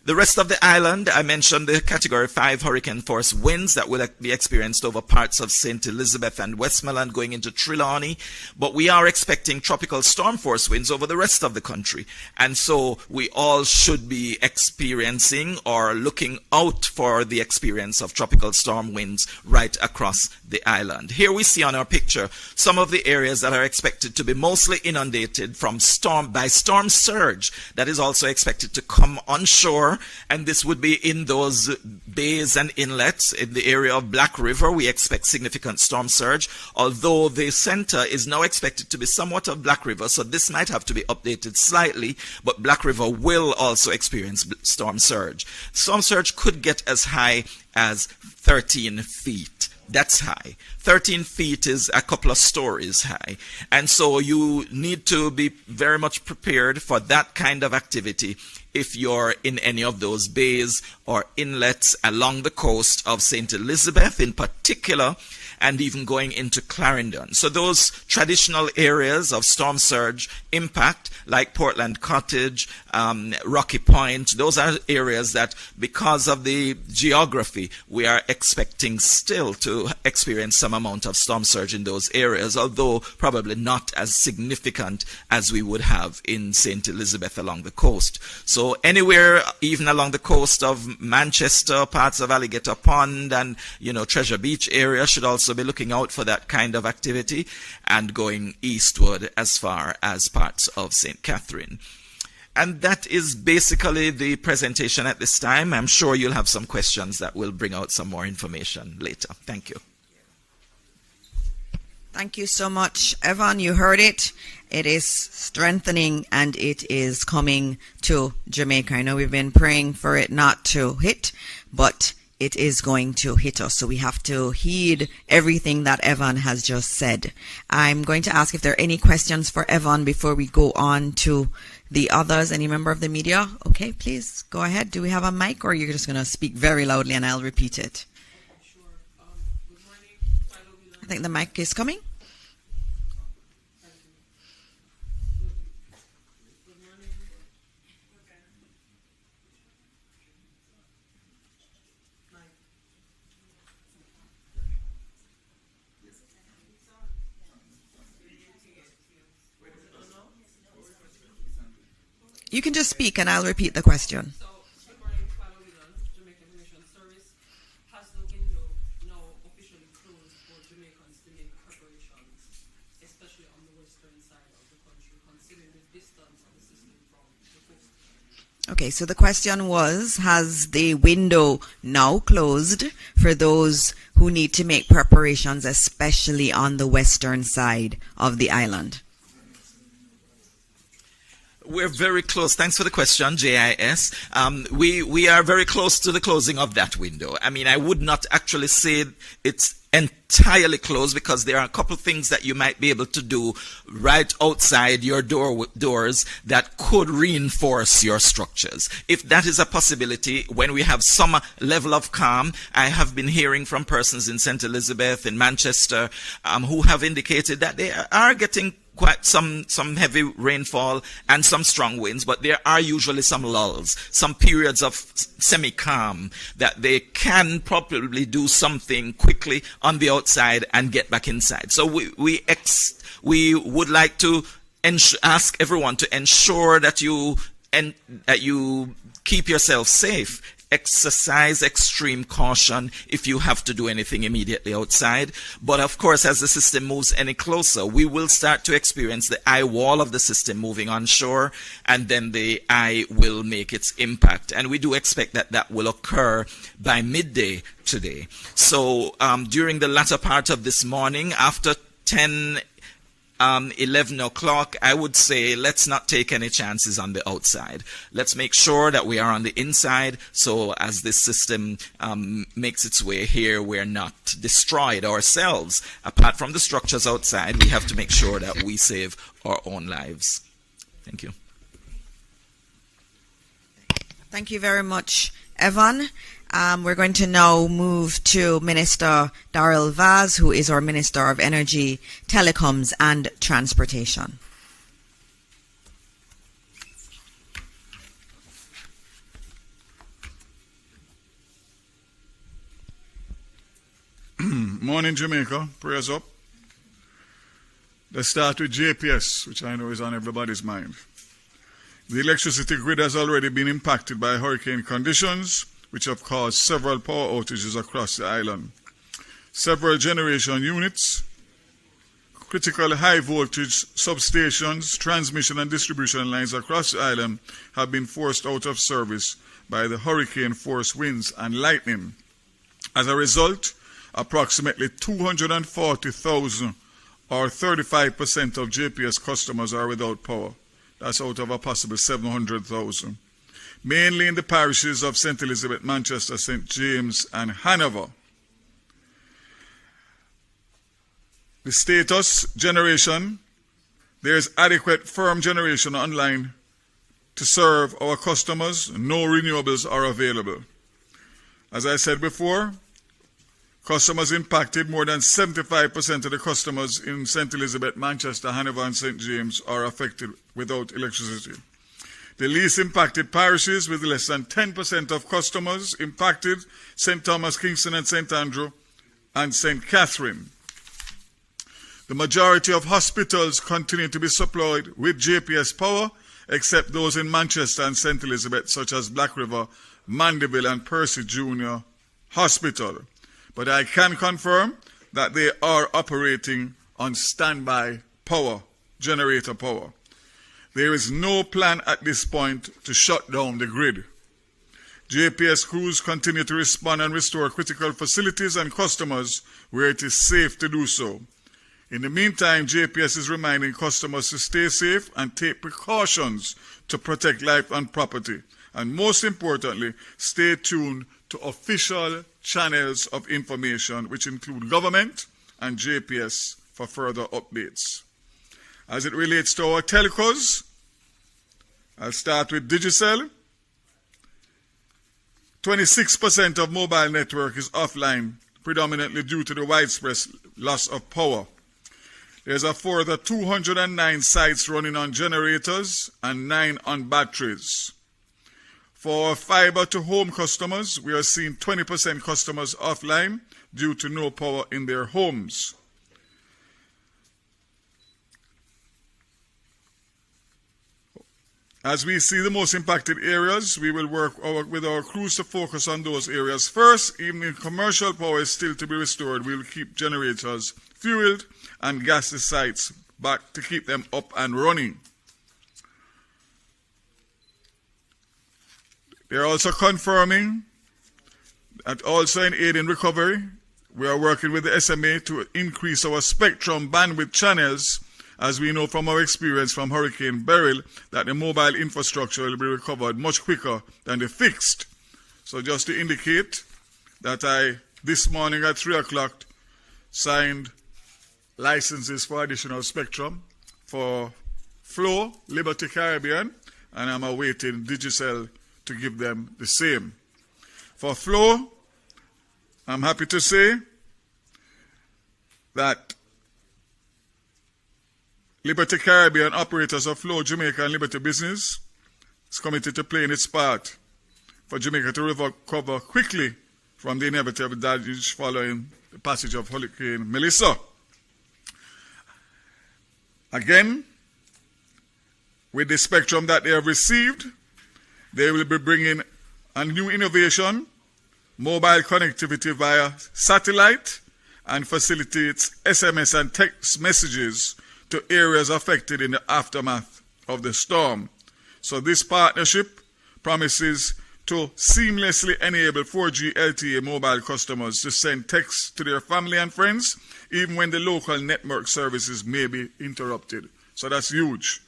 The rest of the island, I mentioned the Category 5 hurricane force winds that will be experienced over parts of St. Elizabeth and Westmoreland going into Trelawney, but we are expecting tropical storm force winds over the rest of the country. And so we all should be experiencing or looking out for the experience of tropical storm winds right across the island. Here we see on our picture some of the areas that are expected to be mostly inundated by storm surge that is also expected to come onshore occur, and this would be in those bays and inlets. In the area of Black River, we expect significant storm surge, although the center is now expected to be somewhat of Black River, so this might have to be updated slightly, but Black River will also experience storm surge. Storm surge could get as high as 13 feet. That's high. 13 feet is a couple of stories high. And so you need to be very much prepared for that kind of activity if you're in any of those bays or inlets along the coast of St. Elizabeth in particular, and even going into Clarendon. So those traditional areas of storm surge impact, like Portland Cottage, Rocky Point, those are areas that, because of the geography, we are expecting still to experience some amount of storm surge in those areas, although probably not as significant as we would have in St. Elizabeth along the coast. So anywhere, even along the coast of Manchester, parts of Alligator Pond, and Treasure Beach area should also be looking out for that kind of activity, and going eastward as far as parts of St. Catherine. And that is basically the presentation at this time. I'm sure you'll have some questions that will bring out some more information later. Thank you. Thank you so much, Evan. You heard it. It is strengthening, and it is coming to Jamaica. I know we've been praying for it not to hit, but it is going to hit us. So we have to heed everything that Evan has just said. I'm going to ask if there are any questions for Evan before we go on to the others. Any member of the media? Okay, please go ahead. Do we have a mic, or you're just going to speak very loudly and I'll repeat it? Sure. Good morning. I think the mic is coming. You can just speak and I'll repeat the question. So, good morning, Jamaica Mission Service. Has the window now officially closed for Jamaicans to make preparations, especially on the western side of the country, considering the distance of the system from the coast? Okay, so the question was, has the window now closed for those who need to make preparations, especially on the western side of the island? We're very close. Thanks for the question, JIS. We are very close to the closing of that window. I mean, I would not actually say it's entirely closed, because there are a couple of things that you might be able to do right outside your doors that could reinforce your structures. If that is a possibility, when we have some level of calm, I have been hearing from persons in St. Elizabeth, in Manchester, who have indicated that they are getting quite some heavy rainfall and some strong winds, but there are usually some lulls, some periods of semi-calm that they can probably do something quickly on the outside and get back inside. So we would like to ask everyone to ensure that you keep yourself safe. Exercise extreme caution if you have to do anything immediately outside. But of course, as the system moves any closer, we will start to experience the eye wall of the system moving onshore, and then the eye will make its impact. And we do expect that that will occur by midday today. So during the latter part of this morning, after 11 o'clock, I would say let's not take any chances on the outside. Let's make sure that we are on the inside, so as this system makes its way here, we're not destroyed ourselves. Apart from the structures outside, we have to make sure that we save our own lives. Thank you. Thank you very much, Evan. We're going to now move to Minister Darrell Vaz, who is our Minister of Energy, Telecoms and Transportation. Morning, Jamaica. Prayers up. Let's start with JPS, which I know is on everybody's mind. The electricity grid has already been impacted by hurricane conditions, which have caused several power outages across the island. Several generation units, critical high voltage substations, transmission and distribution lines across the island have been forced out of service by the hurricane force winds and lightning. As a result, approximately 240,000 or 35% of JPS customers are without power. That's out of a possible 700,000. Mainly in the parishes of St. Elizabeth, Manchester, St. James, and Hanover. The status generation, there is adequate firm generation online to serve our customers. No renewables are available. As I said before, customers impacted, more than 75% of the customers in St. Elizabeth, Manchester, Hanover, and St. James are affected without electricity. The least impacted parishes, with less than 10% of customers impacted, St. Thomas, Kingston, and St. Andrew, and St. Catherine. The majority of hospitals continue to be supplied with JPS power, except those in Manchester and St. Elizabeth, such as Black River, Mandeville, and Percy Junior Hospital. But I can confirm that they are operating on standby power, generator power. There is no plan at this point to shut down the grid. JPS crews continue to respond and restore critical facilities and customers where it is safe to do so. In the meantime, JPS is reminding customers to stay safe and take precautions to protect life and property. And most importantly, stay tuned to official channels of information, which include government and JPS, for further updates. As it relates to our telcos, I'll start with Digicel. 26% of mobile network is offline, predominantly due to the widespread loss of power. There's a further 209 sites running on generators and 9 on batteries. For our fiber-to-home customers, we are seeing 20% customers offline due to no power in their homes. As we see the most impacted areas, we will work with our crews to focus on those areas first. Even if commercial power is still to be restored, we will keep generators fueled and gas the sites back to keep them up and running. They are also confirming that also in aid in recovery, we are working with the SMA to increase our spectrum bandwidth channels, as we know from our experience from Hurricane Beryl that the mobile infrastructure will be recovered much quicker than the fixed. So just to indicate that I, this morning at 3 o'clock, signed licenses for additional spectrum for Flow, Liberty Caribbean, and I'm awaiting Digicel to give them the same. For Flow, I'm happy to say that Liberty Caribbean, operators of Flow, Jamaica, and Liberty Business is committed to playing its part for Jamaica to recover quickly from the inevitable damage following the passage of Hurricane Melissa. Again, with the spectrum that they have received, they will be bringing a new innovation, mobile connectivity via satellite, and facilitates SMS and text messages to areas affected in the aftermath of the storm. So this partnership promises to seamlessly enable 4G LTE mobile customers to send texts to their family and friends, even when the local network services may be interrupted. So that's huge,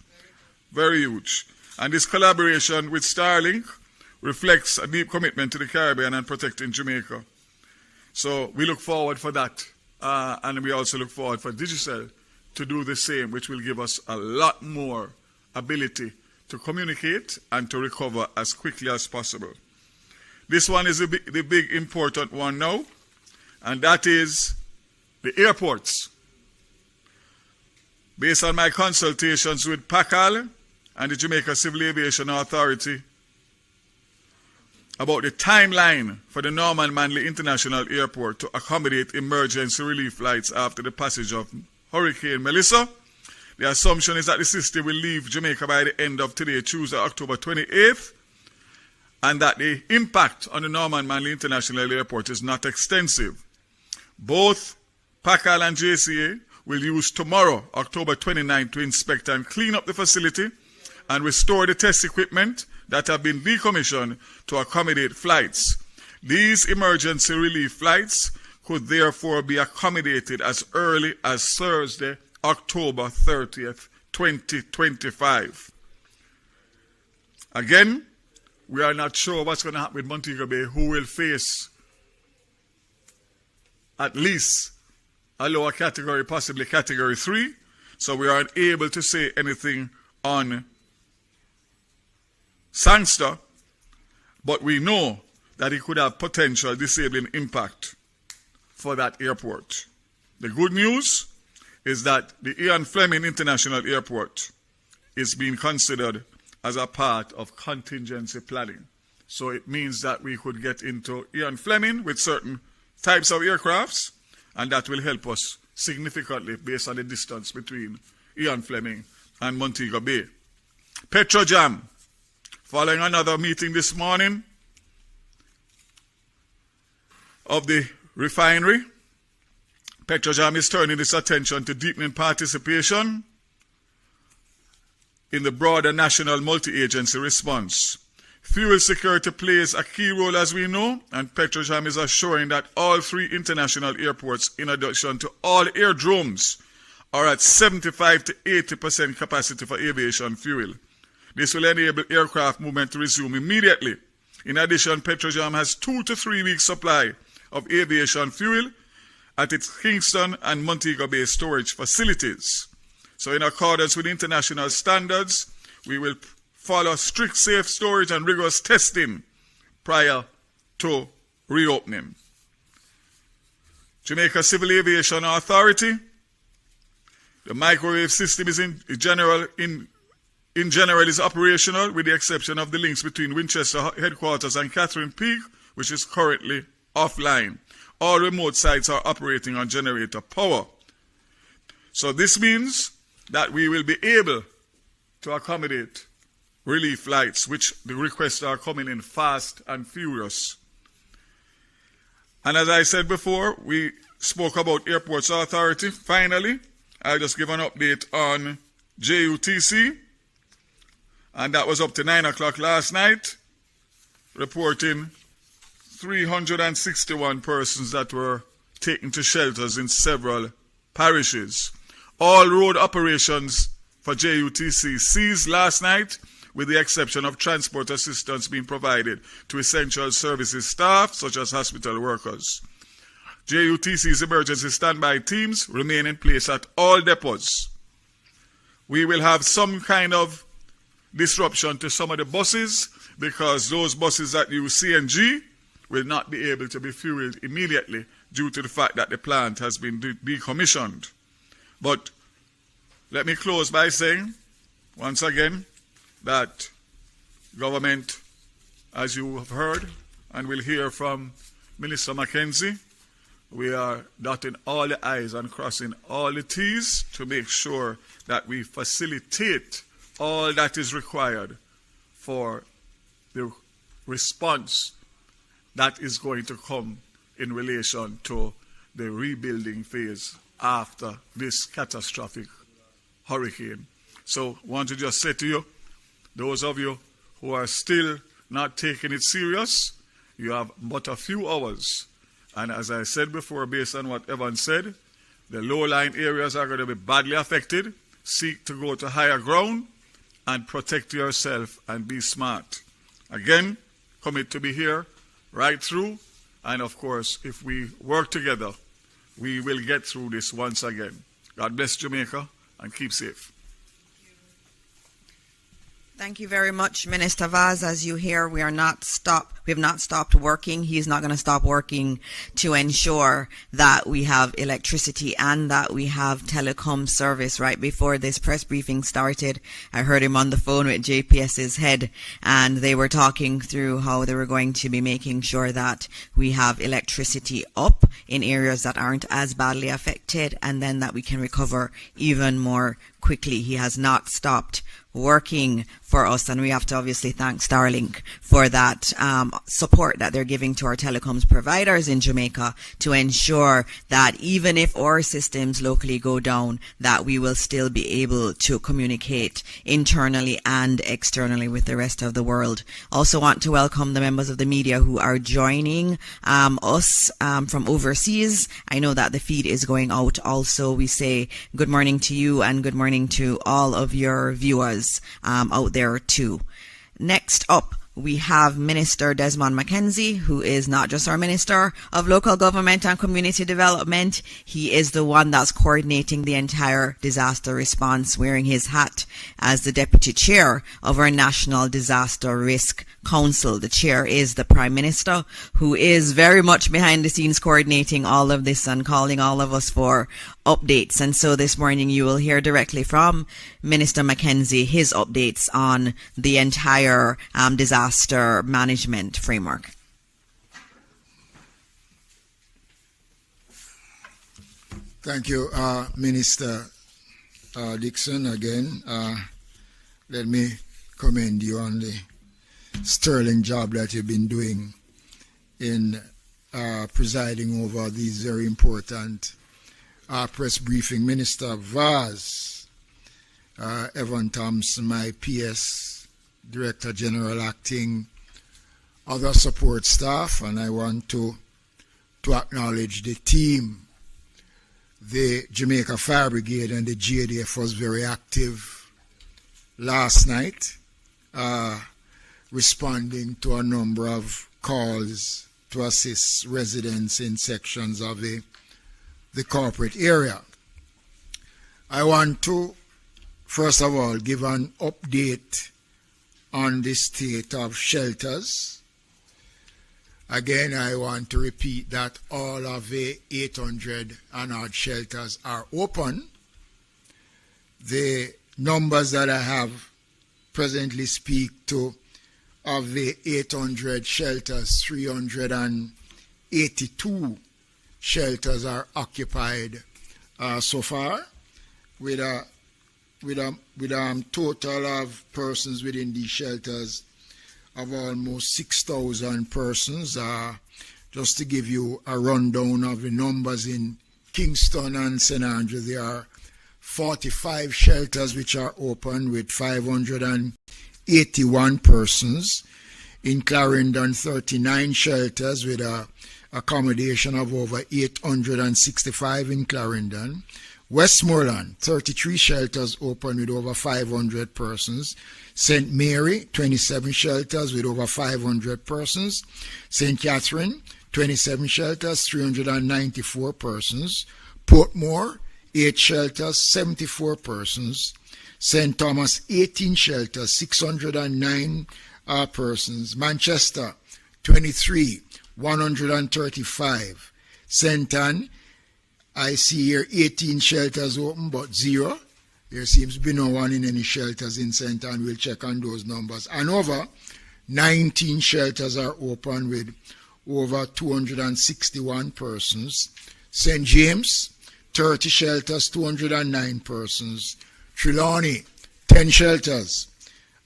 very huge. And this collaboration with Starlink reflects a deep commitment to the Caribbean and protecting Jamaica. So we look forward for that. And we also look forward for Digicel to do the same, which will give us a lot more ability to communicate and to recover as quickly as possible. This one is the big important one now, and that is the airports. Based on my consultations with PACAL and the Jamaica Civil Aviation Authority about the timeline for the Norman Manley International Airport to accommodate emergency relief flights after the passage of Hurricane Melissa, the assumption is that the system will leave Jamaica by the end of today, Tuesday, October 28th, and that the impact on the Norman Manley International Airport is not extensive. Both PACAL and JCA will use tomorrow, October 29, to inspect and clean up the facility and restore the test equipment that have been decommissioned to accommodate flights. These emergency relief flights could therefore be accommodated as early as Thursday, October 30th, 2025. Again, we are not sure what's going to happen with Montego Bay, who will face at least a lower category, possibly category 3. So we aren't able to say anything on Sangster, but we know that it could have potential disabling impact for that airport. The good news is that the Ian Fleming International Airport is being considered as a part of contingency planning. So it means that we could get into Ian Fleming with certain types of aircrafts, and that will help us significantly based on the distance between Ian Fleming and Montego Bay. Petrojam, following another meeting this morning of the refinery, Petrojam is turning its attention to deepening participation in the broader national multi-agency response. Fuel security plays a key role, as we know, and Petrojam is assuring that all 3 international airports, in addition to all airdromes, are at 75 to 80% capacity for aviation fuel. This will enable aircraft movement to resume immediately. In addition, Petrojam has 2 to 3 weeks supply of aviation fuel at its Kingston and Montego Bay storage facilities. So in accordance with international standards, we will follow strict safe storage and rigorous testing prior to reopening. Jamaica Civil Aviation Authority, the microwave system is in general is operational, with the exception of the links between Winchester headquarters and Catherine Peak, which is currently offline. All remote sites are operating on generator power. So this means that we will be able to accommodate relief flights, which the requests are coming in fast and furious. And as I said before, we spoke about Airports Authority. Finally, I'll just give an update on JUTC. And that was up to 9 o'clock last night, reporting 361 persons that were taken to shelters in several parishes. All road operations for JUTC ceased last night, with the exception of transport assistance being provided to essential services staff, such as hospital workers. JUTC's emergency standby teams remain in place at all depots. We will have some kind of disruption to some of the buses, because those buses that use CNG will not be able to be fueled immediately due to the fact that the plant has been decommissioned. But let me close by saying, once again, that government, as you have heard and will hear from Minister Mackenzie, we are dotting all the I's and crossing all the T's to make sure that we facilitate all that is required for the response that is going to come in relation to the rebuilding phase after this catastrophic hurricane. So I want to just say to you, those of you who are still not taking it serious, you have but a few hours. And as I said before, based on what Evan said, the low-lying areas are going to be badly affected. Seek to go to higher ground and protect yourself and be smart. Again, commit to be here right through. And of course, if we work together, we will get through this once again. God bless Jamaica and keep safe. Thank you very much, Minister Vaz. As you hear, we have not stopped working. He's not going to stop working to ensure that we have electricity and that we have telecom service. Right before this press briefing started, I heard him on the phone with JPS's head, and they were talking through how they were going to be making sure that we have electricity up in areas that aren't as badly affected, and then that we can recover even more quickly. He has not stopped working for us, and we have to obviously thank Starlink for that support that they're giving to our telecoms providers in Jamaica to ensure that even if our systems locally go down, that we will still be able to communicate internally and externally with the rest of the world. Also want to welcome the members of the media who are joining us from overseas. I know that the feed is going out also. We say good morning to you and good morning to all of your viewers out there too. Next up, we have Minister Desmond McKenzie, who is not just our Minister of Local Government and Community Development. He is the one that's coordinating the entire disaster response, wearing his hat as the Deputy Chair of our National Disaster Risk Council. The chair is the Prime Minister, who is very much behind the scenes coordinating all of this and calling all of us for updates. And so this morning you will hear directly from Minister McKenzie his updates on the entire disaster management framework. Thank you, Minister Dixon. Again, let me commend you on the sterling job that you've been doing in presiding over these very important press briefing. Minister Vaz, Evan Thompson, my PS, Director General Acting, other support staff, and I want to acknowledge the team. The Jamaica Fire Brigade and the JDF was very active last night, responding to a number of calls to assist residents in sections of the corporate area. I want to, first of all, give an update on the state of shelters. Again, I want to repeat that all of the 800 and odd shelters are open. The numbers that I have presently speak to, of the 800 shelters, 382 shelters are occupied so far, with a total of persons within these shelters of almost 6,000 persons. Just to give you a rundown of the numbers in Kingston and St. Andrew, there are 45 shelters which are open with 581 persons. In Clarendon, 39 shelters with a accommodation of over 865 in Clarendon. Westmoreland, 33 shelters open with over 500 persons. St. Mary, 27 shelters with over 500 persons. St. Catherine, 27 shelters, 394 persons. Portmore, 8 shelters, 74 persons. St. Thomas, 18 shelters, 609 persons. Manchester, 23, 135. St. Anne, I see here 18 shelters open, but 0. There seems to be no one in any shelters in St. Anne. We'll check on those numbers. And over 19 shelters are open with over 261 persons. St. James, 30 shelters, 209 persons. Trelawney, 10 shelters,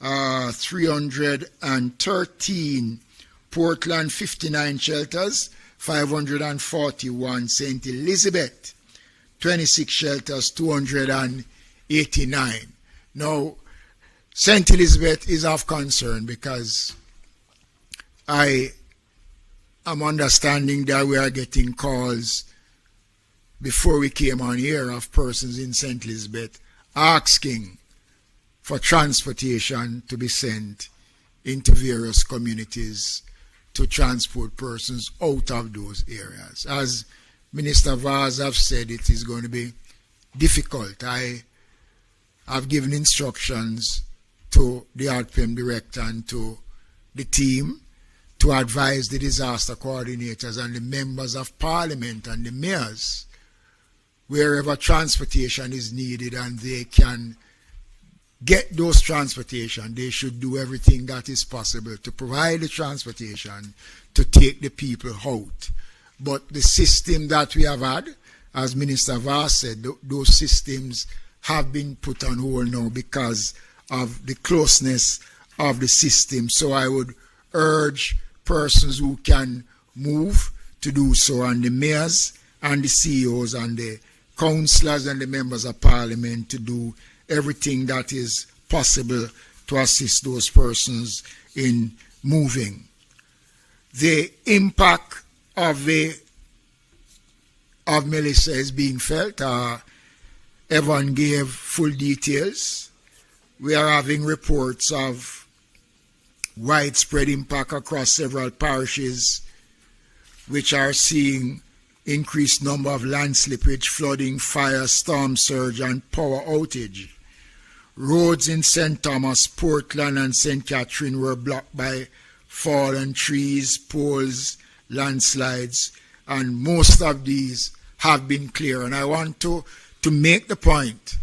313. Portland, 59 shelters, 541. St. Elizabeth, 26 shelters, 289. Now, St. Elizabeth is of concern because I am understanding that we are getting calls before we came on here of persons in St. Elizabeth asking for transportation to be sent into various communities to transport persons out of those areas. As Minister Vaz have said, it is going to be difficult. I have given instructions to the RPM director and to the team to advise the disaster coordinators and the members of parliament and the mayors wherever transportation is needed and they can get those transportation, they should do everything that is possible to provide the transportation to take the people out. But the system that we have had, as Minister Vaz said, those systems have been put on hold now because of the closeness of the system. So I would urge persons who can move to do so, and the mayors and the CEOs and the councillors and the members of parliament to do everything that is possible to assist those persons in moving. The impact of Melissa is being felt. Evan gave full details. We are having reports of widespread impact across several parishes, which are seeing increased number of land slippage, flooding, fire, storm surge, and power outage. Roads in St. Thomas, Portland, and St. Catherine were blocked by fallen trees, poles, landslides, and most of these have been clear. And I want to make the point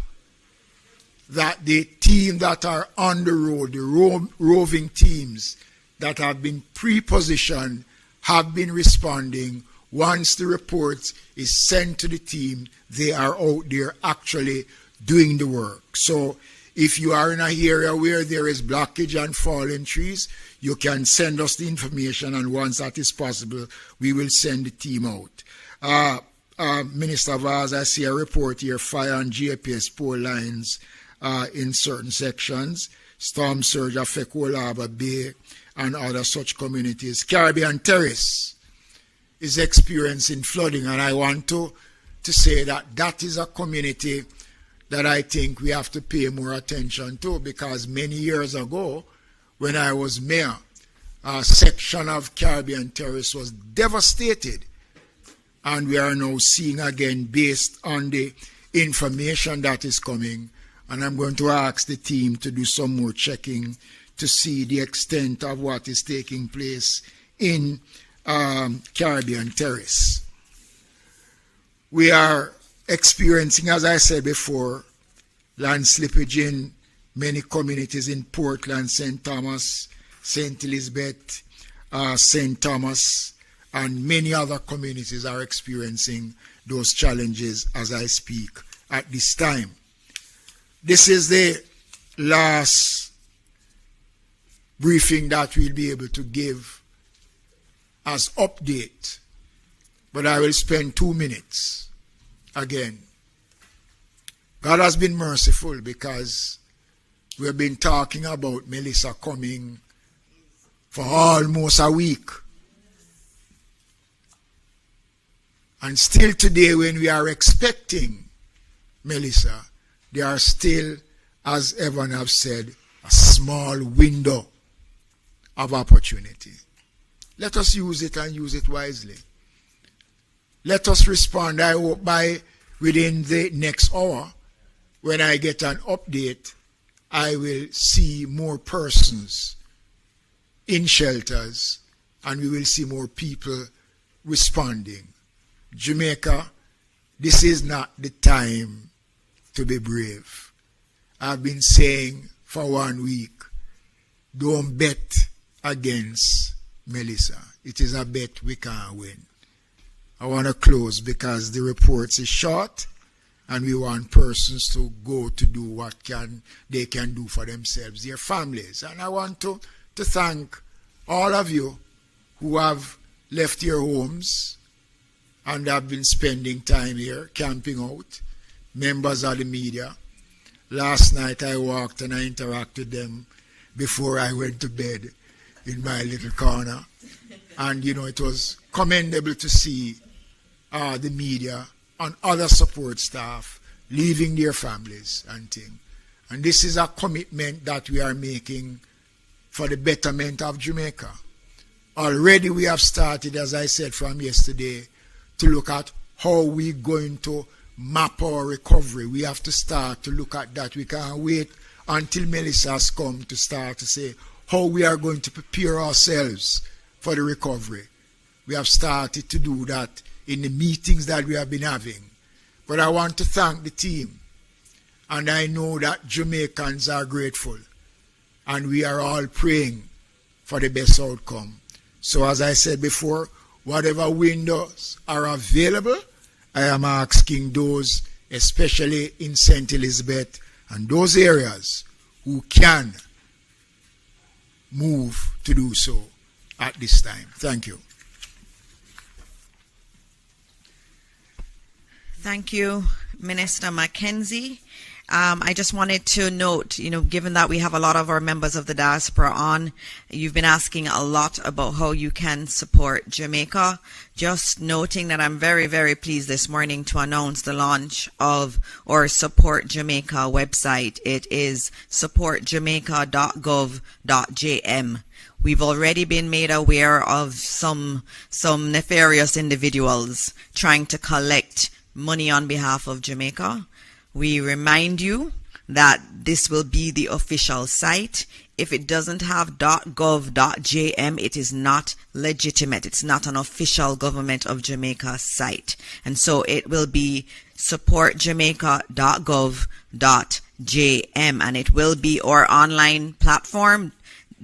that the team that are on the road, the roving teams that have been pre-positioned, have been responding. Once the report is sent to the team, they are out there actually doing the work. So if you are in an area where there is blockage and fallen trees, you can send us the information, and once that is possible, we will send the team out. Minister Vaz, I see a report here, fire and GPS pole lines in certain sections. Storm surge affect Old Harbour Bay and other such communities. Caribbean Terrace is experiencing flooding, and I want to say that that is a community that I think we have to pay more attention to, because many years ago, when I was mayor, a section of Caribbean Terrace was devastated, and we are now seeing again, based on the information that is coming, and I'm going to ask the team to do some more checking to see the extent of what is taking place in Caribbean Terrace. We are experiencing, as I said before, land slippage in many communities in Portland, St. Thomas, St. Elizabeth, St. Thomas, and many other communities are experiencing those challenges as I speak at this time. This is the last briefing that we'll be able to give as update, but I will spend 2 minutes again. God has been merciful, because we have been talking about Melissa coming for almost a week. And still today, when we are expecting Melissa, there are still, as Evan have said, a small window of opportunity. Let us use it, and use it wisely. Let us respond. I hope by within the next hour, when I get an update, I will see more persons in shelters, and we will see more people responding. Jamaica, this is not the time to be brave. I've been saying for 1 week, don't bet against Melissa. It is a bet we can't win. I want to close because the reports is short, and we want persons to go to do what they can do for themselves, their families. And I want to thank all of you who have left your homes and have been spending time here, camping out, members of the media. Last night I walked and I interacted with them before I went to bed in my little corner. And, you know, it was commendable to see the media and other support staff leaving their families and things. And this is a commitment that we are making for the betterment of Jamaica. Already we have started, as I said from yesterday, to look at how we're going to map our recovery. We have to start to look at that. We can't wait until Melissa has come to start to say how we are going to prepare ourselves for the recovery. We have started to do that in the meetings that we have been having. But I want to thank the team. And I know that Jamaicans are grateful. And we are all praying for the best outcome. So as I said before, whatever windows are available, I am asking those especially in St. Elizabeth and those areas who can move to do so at this time. Thank you. Thank you, Minister Mackenzie. I just wanted to note, given that we have a lot of our members of the diaspora on, you've been asking a lot about how you can support Jamaica. Just noting that I'm very, very pleased this morning to announce the launch of our Support Jamaica website. It is supportjamaica.gov.jm. We've already been made aware of some nefarious individuals trying to collect money on behalf of Jamaica. We remind you that this will be the official site. If it doesn't have .gov.jm, it is not legitimate. It's not an official Government of Jamaica site. And so it will be supportjamaica.gov.jm, and it will be our online platform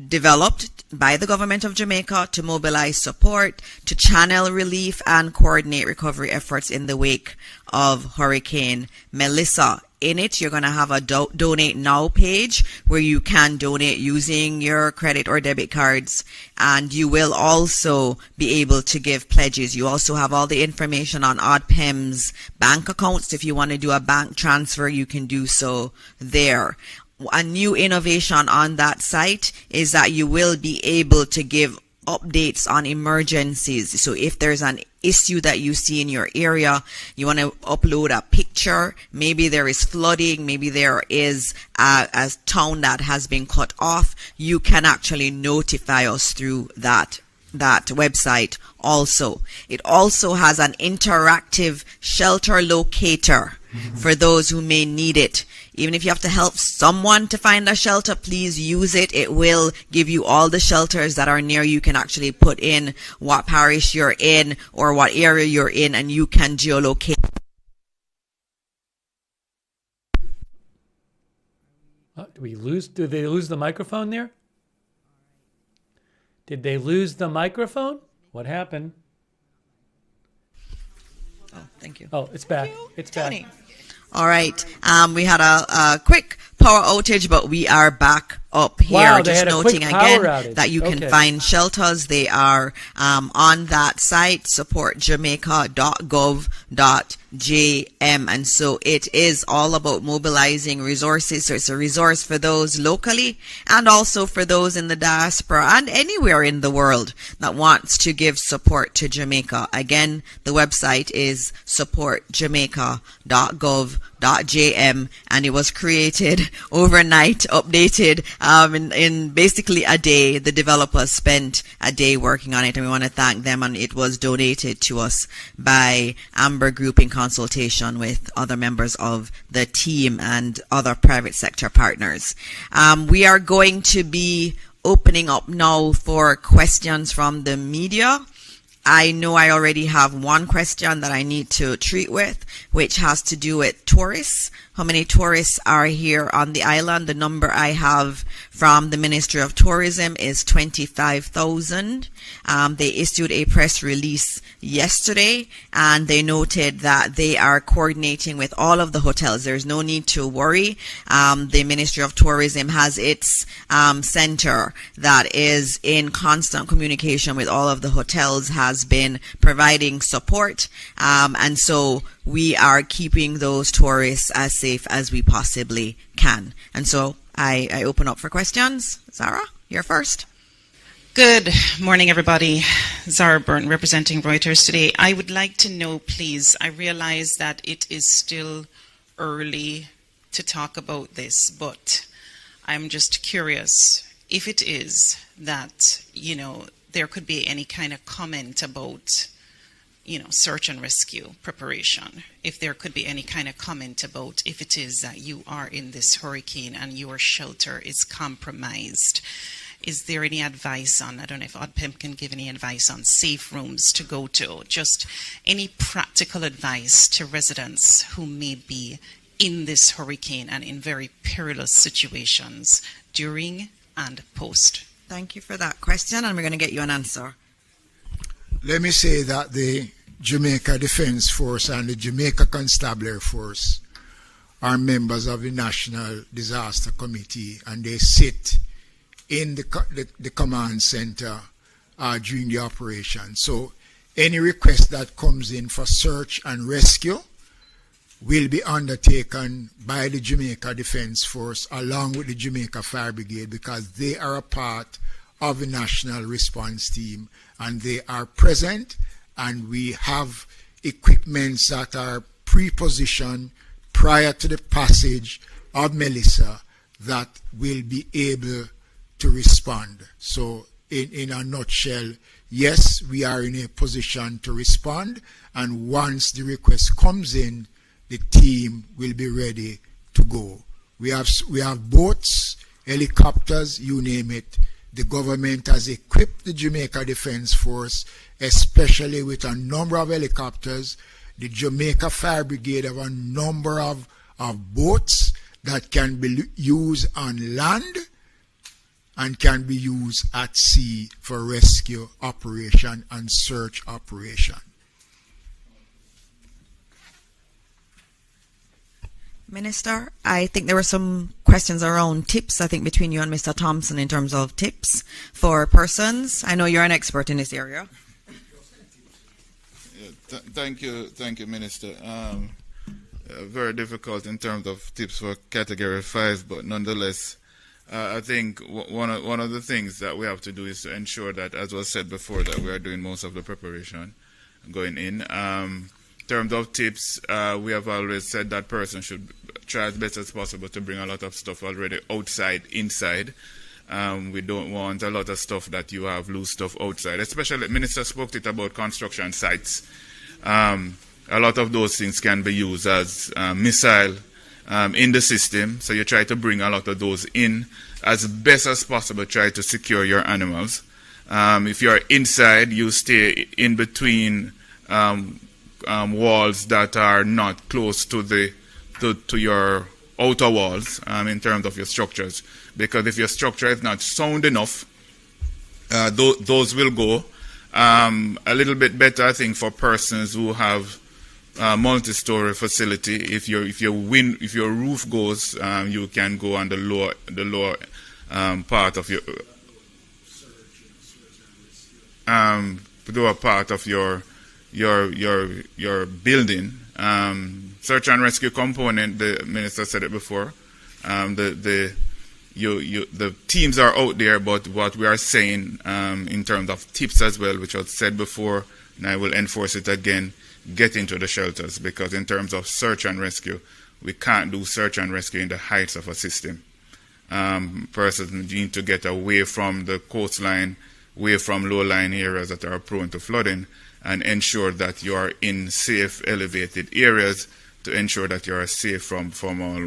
developed by the Government of Jamaica to mobilize support, to channel relief and coordinate recovery efforts in the wake of Hurricane Melissa. In it, you're going to have a donate now page where you can donate using your credit or debit cards, and you will also be able to give pledges. You also have all the information on ODPEM's bank accounts. If you want to do a bank transfer, you can do so there. A new innovation on that site is that you will be able to give updates on emergencies. So if there's an issue that you see in your area, you want to upload a picture, maybe there is flooding, maybe there is a town that has been cut off, you can actually notify us through that website also. It also has an interactive shelter locator for those who may need it. Even if you have to help someone to find a shelter, please use it. It will give you all the shelters that are near you. You can actually put in what parish you're in or what area you're in, and you can geolocate. Did they lose the microphone there? Did they lose the microphone? What happened? Oh, thank you. Oh, it's back. It's Tony. back. All right. We had a quick power outage, but we are back up here. Wow, just noting again that you can find shelters. They are on that site, supportjamaica.gov.jm. And so it is all about mobilizing resources. So it's a resource for those locally and also for those in the diaspora and anywhere in the world that wants to give support to Jamaica. Again, the website is supportjamaica.gov.jm, and it was created overnight, updated in basically a day. The developers spent a day working on it, and we want to thank them. And it was donated to us by Amber Group in consultation with other members of the team and other private sector partners. We are going to be opening up now for questions from the media. I know I already have one question that I need to treat with, which has to do with tourists. How many tourists are here on the island? The number I have from the Ministry of Tourism is 25,000. They issued a press release yesterday, and they noted that they are coordinating with all of the hotels. There's no need to worry. The Ministry of Tourism has its center that is in constant communication with all of the hotels, has been providing support, and so we are keeping those tourists as safe as we possibly can. And so I open up for questions. Zara, you're first. Good morning, everybody. Zara Burton, representing Reuters today. I would like to know, please, I realize that it is still early to talk about this, but I'm just curious if it is that, there could be any kind of comment about, search and rescue preparation. If there could be any kind of comment about if it is that you are in this hurricane and your shelter is compromised. Is there any advice on, I don't know if ODPEM can give any advice on safe rooms to go to, just any practical advice to residents who may be in this hurricane and in very perilous situations during and post? Thank you for that question, and we're going to get you an answer. Let me say that the Jamaica Defense Force and the Jamaica Constabulary Force are members of the National Disaster Committee, and they sit in the command center during the operation. So any request that comes in for search and rescue will be undertaken by the Jamaica Defense Force along with the Jamaica Fire Brigade, because they are a part of the national response team, and they are present, and we have equipments that are pre-positioned prior to the passage of Melissa that will be able to respond. So in a nutshell, yes, we are in a position to respond, and once the request comes in, the team will be ready to go. We have boats, helicopters, you name it. The government has equipped the Jamaica Defense Force, especially with a number of helicopters. The Jamaica Fire Brigade have a number of boats that can be used on land and can be used at sea for rescue operation and search operation. Minister, I think there were some questions around tips, I think, between you and Mr. Thompson in terms of tips for persons. I know you're an expert in this area. Yeah, thank you, Minister. Very difficult in terms of tips for Category 5, but nonetheless, I think one of the things that we have to do is to ensure that, as was said before, that we are doing most of the preparation going in. In terms of tips, we have always said that person should try as best as possible to bring a lot of stuff already outside, inside. We don't want a lot of stuff that you have loose stuff outside, especially, Minister spoke it about construction sites. A lot of those things can be used as missile in the system, so you try to bring a lot of those in as best as possible, try to secure your animals. If you're inside, you stay in between walls that are not close to to your outer walls in terms of your structures, because if your structure is not sound enough, those will go. A little bit better, I think, for persons who have multi-story facility. If your roof goes, you can go on the lower part of your building. Search and rescue component, the minister said it before. The teams are out there, but what we are saying in terms of tips as well, which was said before, and I will enforce it again, get into the shelters, because in terms of search and rescue, we can't do search and rescue in the heights of a system. Persons need to get away from the coastline, away from low-lying areas that are prone to flooding, and ensure that you are in safe, elevated areas to ensure that you are safe from all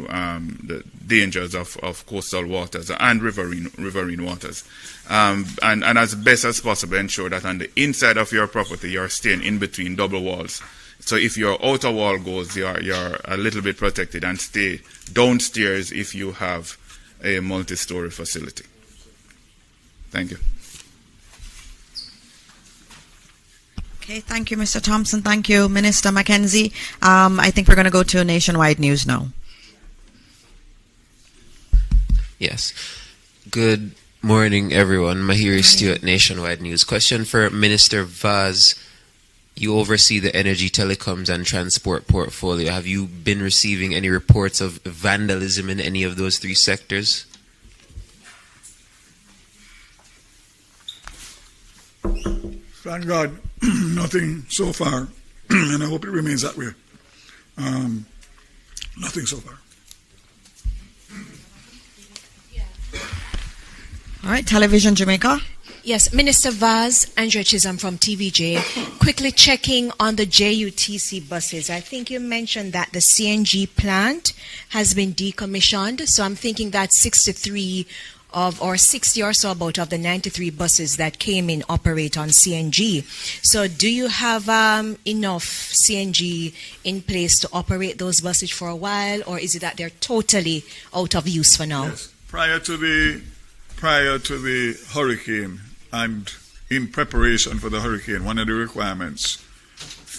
the dangers of coastal waters and riverine waters. And as best as possible, ensure that on the inside of your property, you're staying in between double walls. So if your outer wall goes, you're a little bit protected, and stay downstairs if you have a multi-story facility. Thank you. Okay, thank you, Mr. Thompson. Thank you, Minister Mackenzie. I think we're going to go to Nationwide News now. Yes. Good morning, everyone. Mahiri Stewart, Nationwide News. Question for Minister Vaz. You oversee the energy, telecoms, and transport portfolio. Have you been receiving any reports of vandalism in any of those three sectors? Thank God, nothing so far, and I hope it remains that way. Nothing so far. All right, Television Jamaica. Yes, Minister Vaz, Andrea Chisholm from TVJ. Quickly checking on the JUTC buses. I think you mentioned that the CNG plant has been decommissioned, so I'm thinking that 60 or so about of the 93 buses that came in operate on CNG. So do you have enough CNG in place to operate those buses for a while, or is it that they're totally out of use for now? Yes. Prior to the hurricane and in preparation for the hurricane, one of the requirements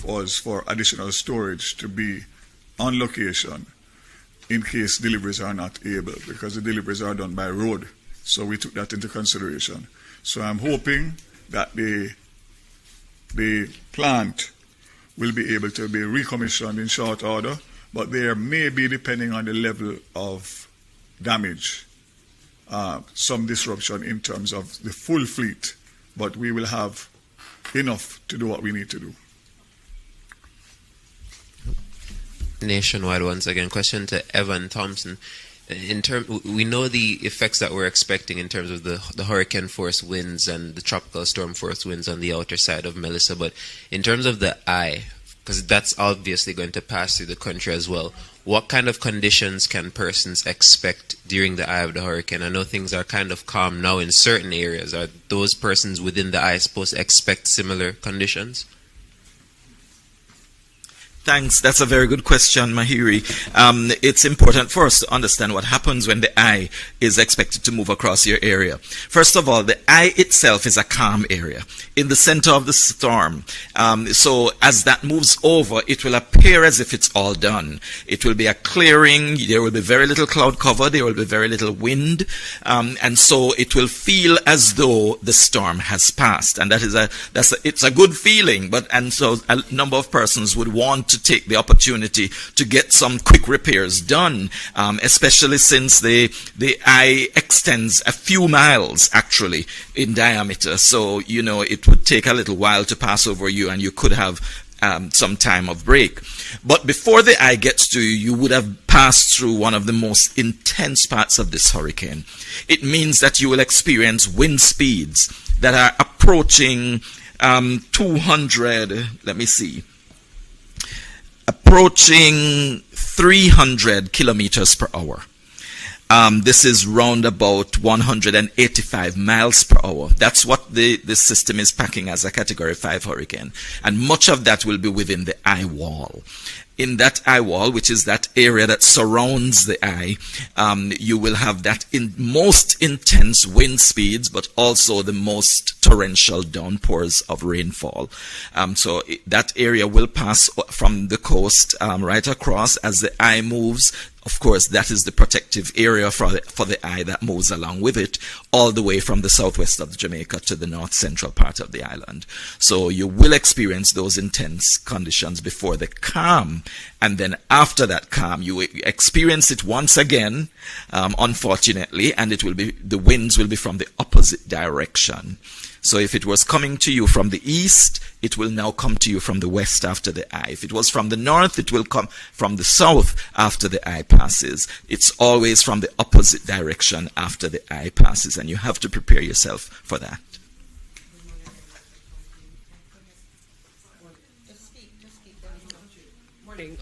was for additional storage to be on location in case deliveries are not able, because the deliveries are done by road. So we took that into consideration. So I'm hoping that the plant will be able to be recommissioned in short order, but there may be, depending on the level of damage, some disruption in terms of the full fleet, but we will have enough to do what we need to do. Nationwide once again. Question to Evan Thompson. We know the effects that we're expecting in terms of the hurricane force winds and the tropical storm force winds on the outer side of Melissa, but in terms of the eye, because that's obviously going to pass through the country as well, what kind of conditions can persons expect during the eye of the hurricane? I know things are kind of calm now in certain areas. Are those persons within the eye supposed to expect similar conditions? Thanks. That's a very good question, Mahiri. It's important for us to understand what happens when the eye is expected to move across your area. First of all, the eye itself is a calm area in the center of the storm. So as that moves over, it will appear as if it's all done. It will be a clearing. There will be very little cloud cover. There will be very little wind. And so it will feel as though the storm has passed. And it's a good feeling. And so a number of persons would want to take the opportunity to get some quick repairs done, especially since the eye extends a few miles actually in diameter. So, it would take a little while to pass over you, and you could have some time of break. But before the eye gets to you, you would have passed through one of the most intense parts of this hurricane. It means that you will experience wind speeds that are approaching 300 kilometers per hour. This is round about 185 miles per hour. That's what the system is packing as a Category 5 hurricane. And much of that will be within the eye wall. In that eye wall, which is that area that surrounds the eye, you will have that most intense wind speeds, but also the most torrential downpours of rainfall. So that area will pass from the coast right across as the eye moves. Of course, that is the protective area for the eye that moves along with it, all the way from the southwest of Jamaica to the north central part of the island. So you will experience those intense conditions before the calm, and then after that calm, you will experience it once again, unfortunately, and the winds will be from the opposite direction. So if it was coming to you from the east, it will now come to you from the west after the eye. If it was from the north, it will come from the south after the eye passes. It's always from the opposite direction after the eye passes, and you have to prepare yourself for that.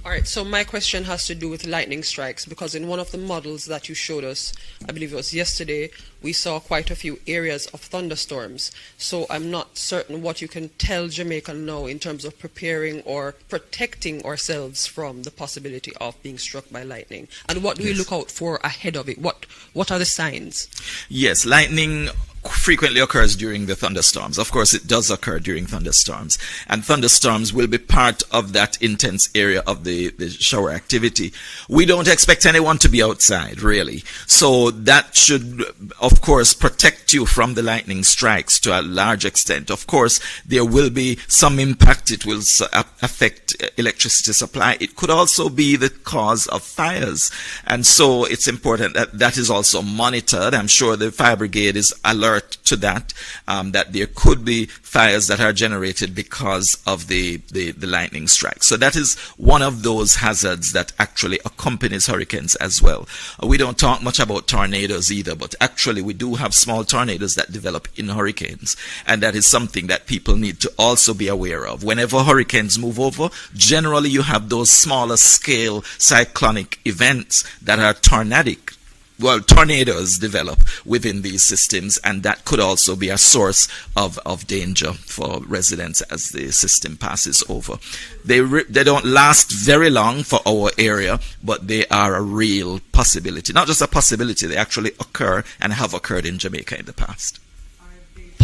All right, so my question has to do with lightning strikes, because in one of the models that you showed us, I believe it was yesterday, we saw quite a few areas of thunderstorms. So I'm not certain what you can tell Jamaica now in terms of preparing or protecting ourselves from the possibility of being struck by lightning. And what do we look out for ahead of it? What are the signs? Yes, lightning frequently occurs during the thunderstorms. Of course, it does occur during thunderstorms. And thunderstorms will be part of that intense area of the shower activity. We don't expect anyone to be outside, really. So that should, of course, protect you from the lightning strikes to a large extent. Of course, there will be some impact. It will affect electricity supply. It could also be the cause of fires. And so it's important that that is also monitored. I'm sure the fire brigade is alert to that, that there could be fires that are generated because of the lightning strike. So that is one of those hazards that actually accompanies hurricanes as well. We don't talk much about tornadoes either, but actually we do have small tornadoes that develop in hurricanes, and that is something that people need to also be aware of. Whenever hurricanes move over, generally you have those smaller scale cyclonic events that are tornadic. Well, tornadoes develop within these systems, and that could also be a source of danger for residents as the system passes over. They don't last very long for our area, but they are a real possibility. Not just a possibility, they actually occur and have occurred in Jamaica in the past.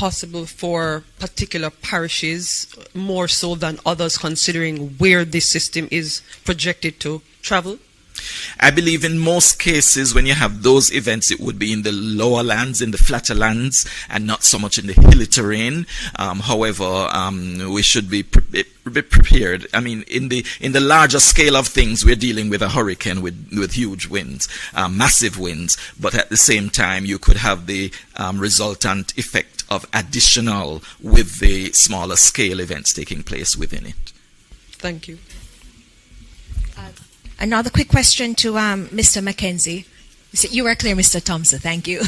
possible for particular parishes more so than others, considering where this system is projected to travel? I believe in most cases when you have those events, it would be in the lower lands, in the flatter lands, and not so much in the hilly terrain. However, we should be prepared. I mean, in the larger scale of things, we're dealing with a hurricane with huge winds, massive winds. But at the same time, you could have the resultant effect of additional with the smaller scale events taking place within it. Thank you. Another quick question to Mr. Mackenzie. You were clear, Mr. Thompson. Thank you.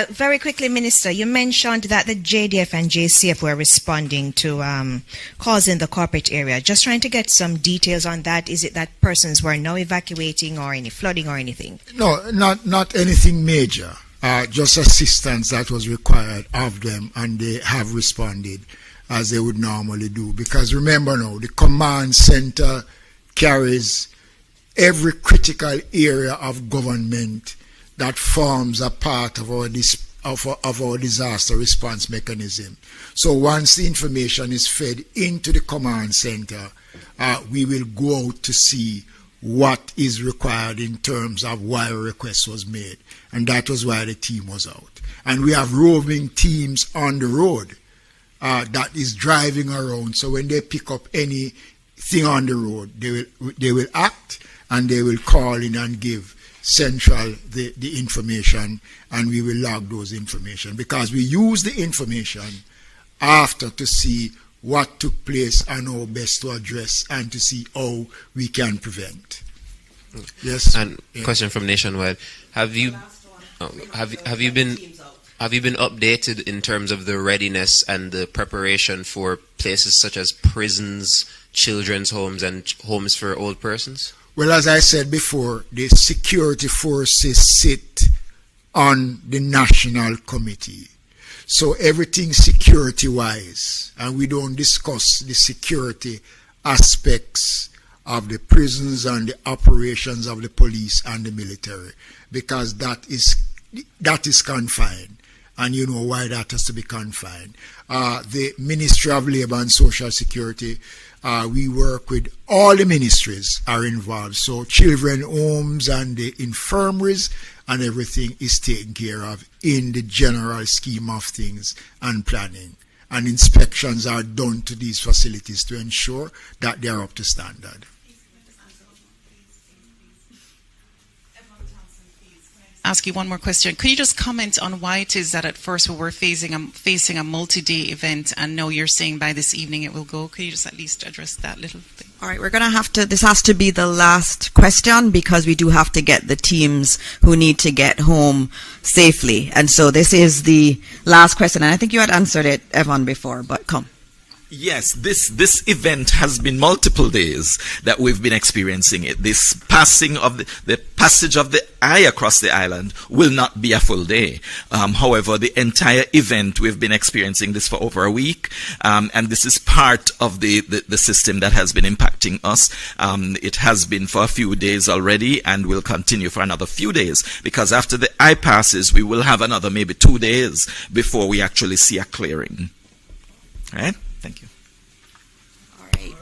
Very quickly, Minister, you mentioned that the JDF and JCF were responding to calls in the corporate area. Just trying to get some details on that. Is it that persons were now evacuating or any flooding or anything? No, not anything major. Just assistance that was required of them, and they have responded as they would normally do. Because remember now, the command center carries every critical area of government that forms a part of our disaster response mechanism. So once the information is fed into the command center, we will go out to see what is required in terms of why a request was made. And that was why the team was out. And we have roving teams on the road that is driving around. So when they pick up anything on the road, they will act, and they will call in and give central the information, and we will log those information, because we use the information after to see what took place and how best to address and to see how we can prevent. Yes. And question from Nationwide: Have you been updated in terms of the readiness and the preparation for places such as prisons, children's homes, and homes for old persons? Well, as I said before, the security forces sit on the national committee. So everything security-wise, and we don't discuss the security aspects of the prisons and the operations of the police and the military, because that is confined. And you know why that has to be confined. The Ministry of Labour and Social Security, we work with all the ministries are involved. So children homes and the infirmaries and everything is taken care of in the general scheme of things and planning. And inspections are done to these facilities to ensure that they are up to standard. Ask you one more question. Could you just comment on why it is that at first we were facing a multi-day event, and now you're saying by this evening it will go? Could you just at least address that little thing? All right, we're going to have to, this has to be the last question, because we do have to get the teams who need to get home safely. And so this is the last question. And I think you had answered it, Evan, before, but come. Yes, this event has been multiple days that we've been experiencing it. This passing of the passage of the eye across the island will not be a full day. However, the entire event, we've been experiencing this for over a week, and this is part of the system that has been impacting us. It has been for a few days already, and will continue for another few days, because after the eye passes, we will have another maybe 2 days before we actually see a clearing. All right? Thank you. All right.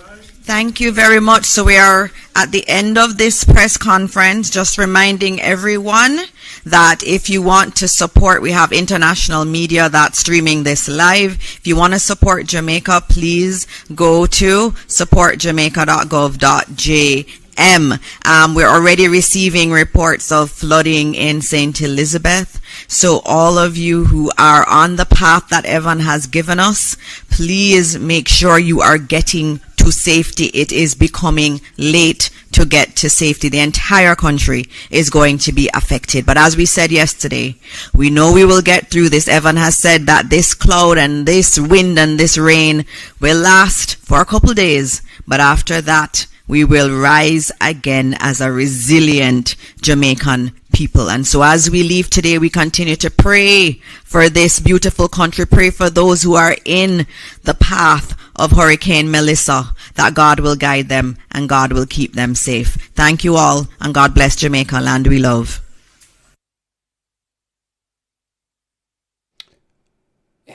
Thank you very much. So we are at the end of this press conference, just reminding everyone that if you want to support, we have international media that's streaming this live. If you want to support Jamaica, please go to supportjamaica.gov.jm. We're already receiving reports of flooding in St. Elizabeth. So all of you who are on the path that Evan has given us, please make sure you are getting to safety. It is becoming late to get to safety. The entire country is going to be affected. But as we said yesterday, we know we will get through this. Evan has said that this cloud and this wind and this rain will last for a couple days. But after that, we will rise again as a resilient Jamaican people. And so as we leave today, we continue to pray for this beautiful country, pray for those who are in the path of Hurricane Melissa, that God will guide them and God will keep them safe. Thank you all, and God bless Jamaica, land we love.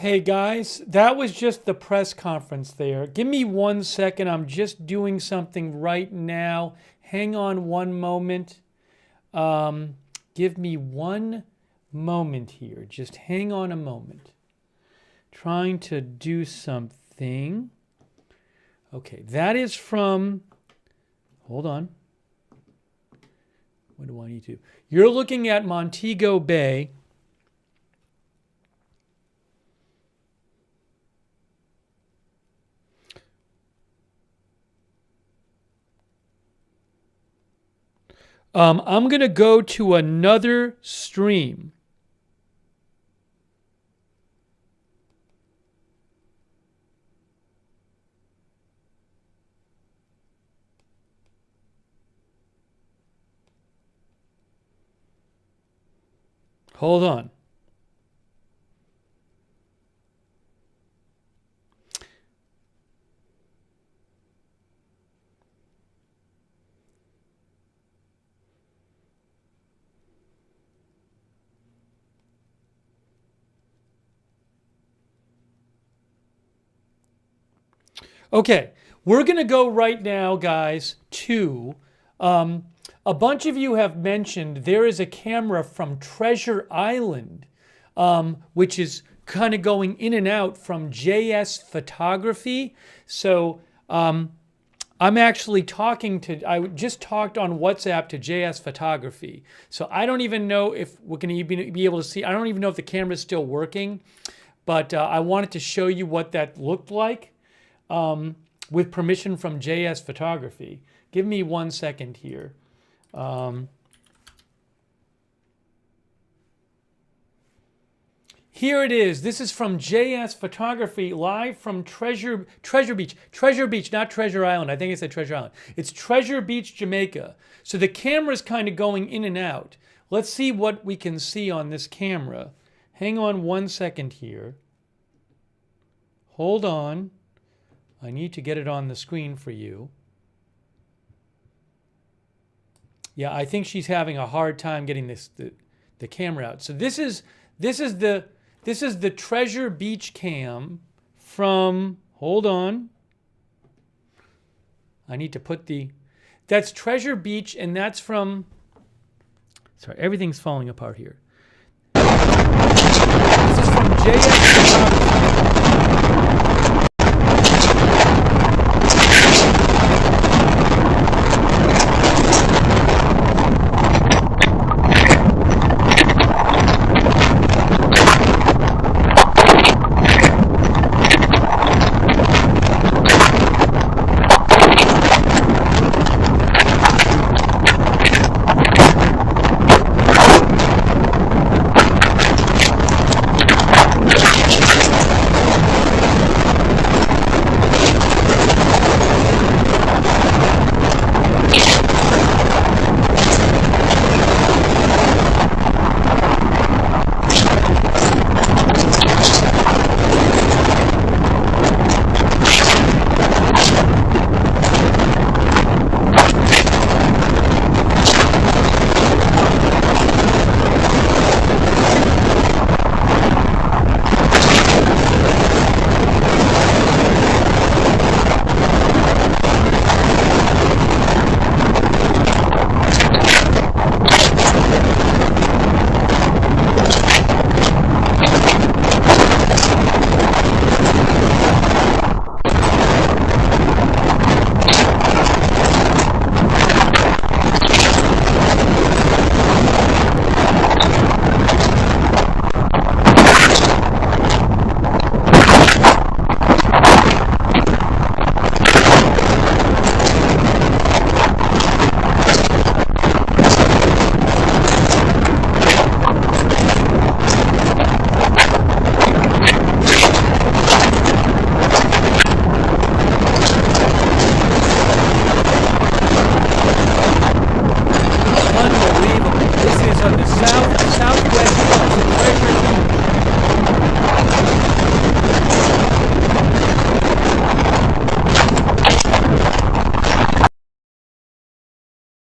Hey guys, that was just the press conference there. Give me 1 second. I'm just doing something right now. Hang on one moment. Give me 1 moment here. Just hang on a moment. Trying to do something. Okay, that is from, hold on. What do I need to do? You're looking at Montego Bay. I'm going to go to another stream. Hold on. Okay, we're going to go right now, guys, to a bunch of you have mentioned there is a camera from Treasure Island, which is kind of going in and out from JS Photography. So I'm actually I just talked on WhatsApp to JS Photography. So I don't even know if we're going to be able to see. I don't even know if the camera is still working, but I wanted to show you what that looked like. With permission from JS Photography. Give me 1 second here. Here it is. This is from JS Photography, live from Treasure Beach. Treasure Beach, not Treasure Island. I think I said Treasure Island. It's Treasure Beach, Jamaica. So the camera's kind of going in and out. Let's see what we can see on this camera. Hang on 1 second here. Hold on. I need to get it on the screen for you. Yeah, I think she's having a hard time getting the camera out. So this is the Treasure Beach cam from, hold on. I need to put that's Treasure Beach, and that's from, sorry, everything's falling apart here. This is from JS.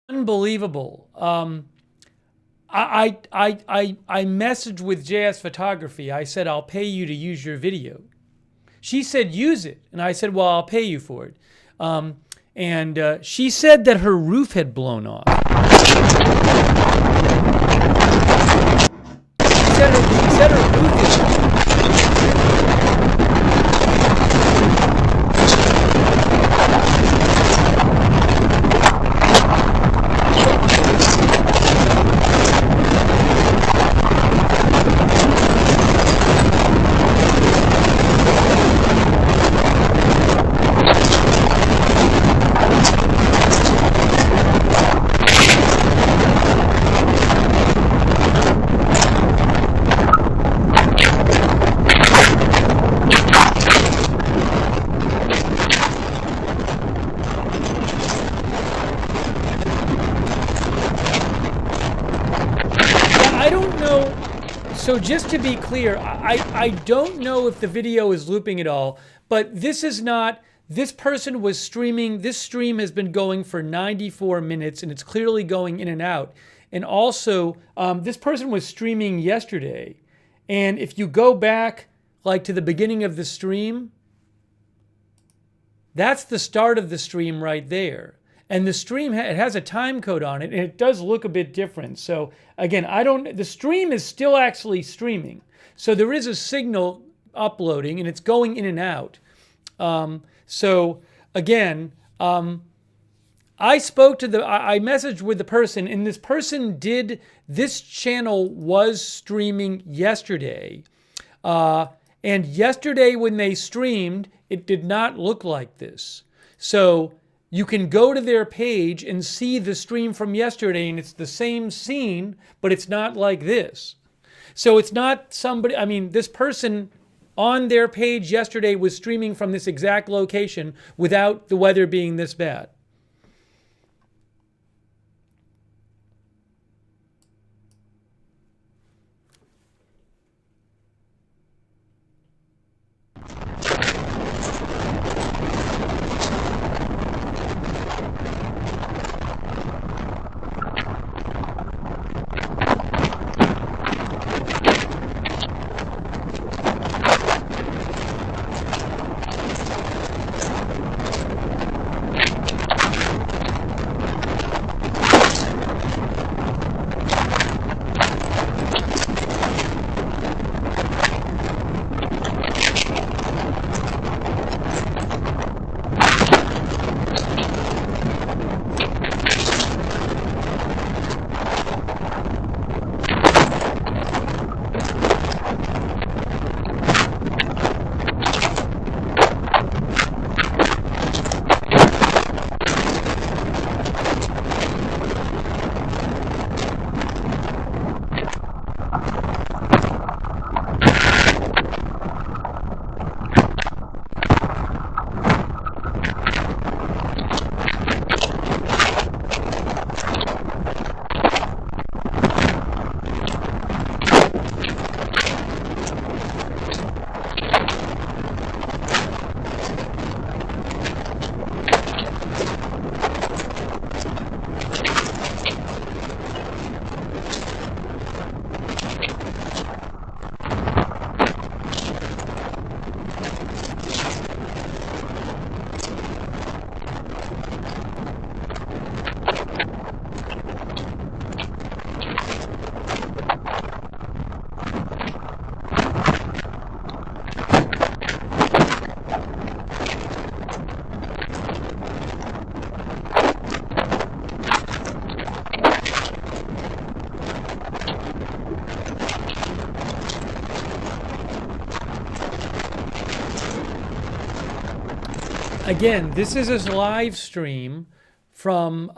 Unbelievable. I messaged with JS Photography. I said, I'll pay you to use your video. She said, use it. And I said, well, I'll pay you for it. And she said that her roof had blown off. She said her roof is... So just to be clear, I don't know if the video is looping at all, but this is not, this person was streaming, this stream has been going for 94 minutes and it's clearly going in and out. And also, this person was streaming yesterday. And if you go back like to the beginning of the stream, that's the start of the stream right there. And the stream, it has a time code on it, and it does look a bit different. So again, the stream is still actually streaming. So there is a signal uploading, and it's going in and out. So again, I messaged with the person, and this channel was streaming yesterday. And yesterday when they streamed, it did not look like this. So you can go to their page and see the stream from yesterday, and it's the same scene, but it's not like this. So it's not somebody, I mean, this person on their page yesterday was streaming from this exact location without the weather being this bad. Again, this is a live stream from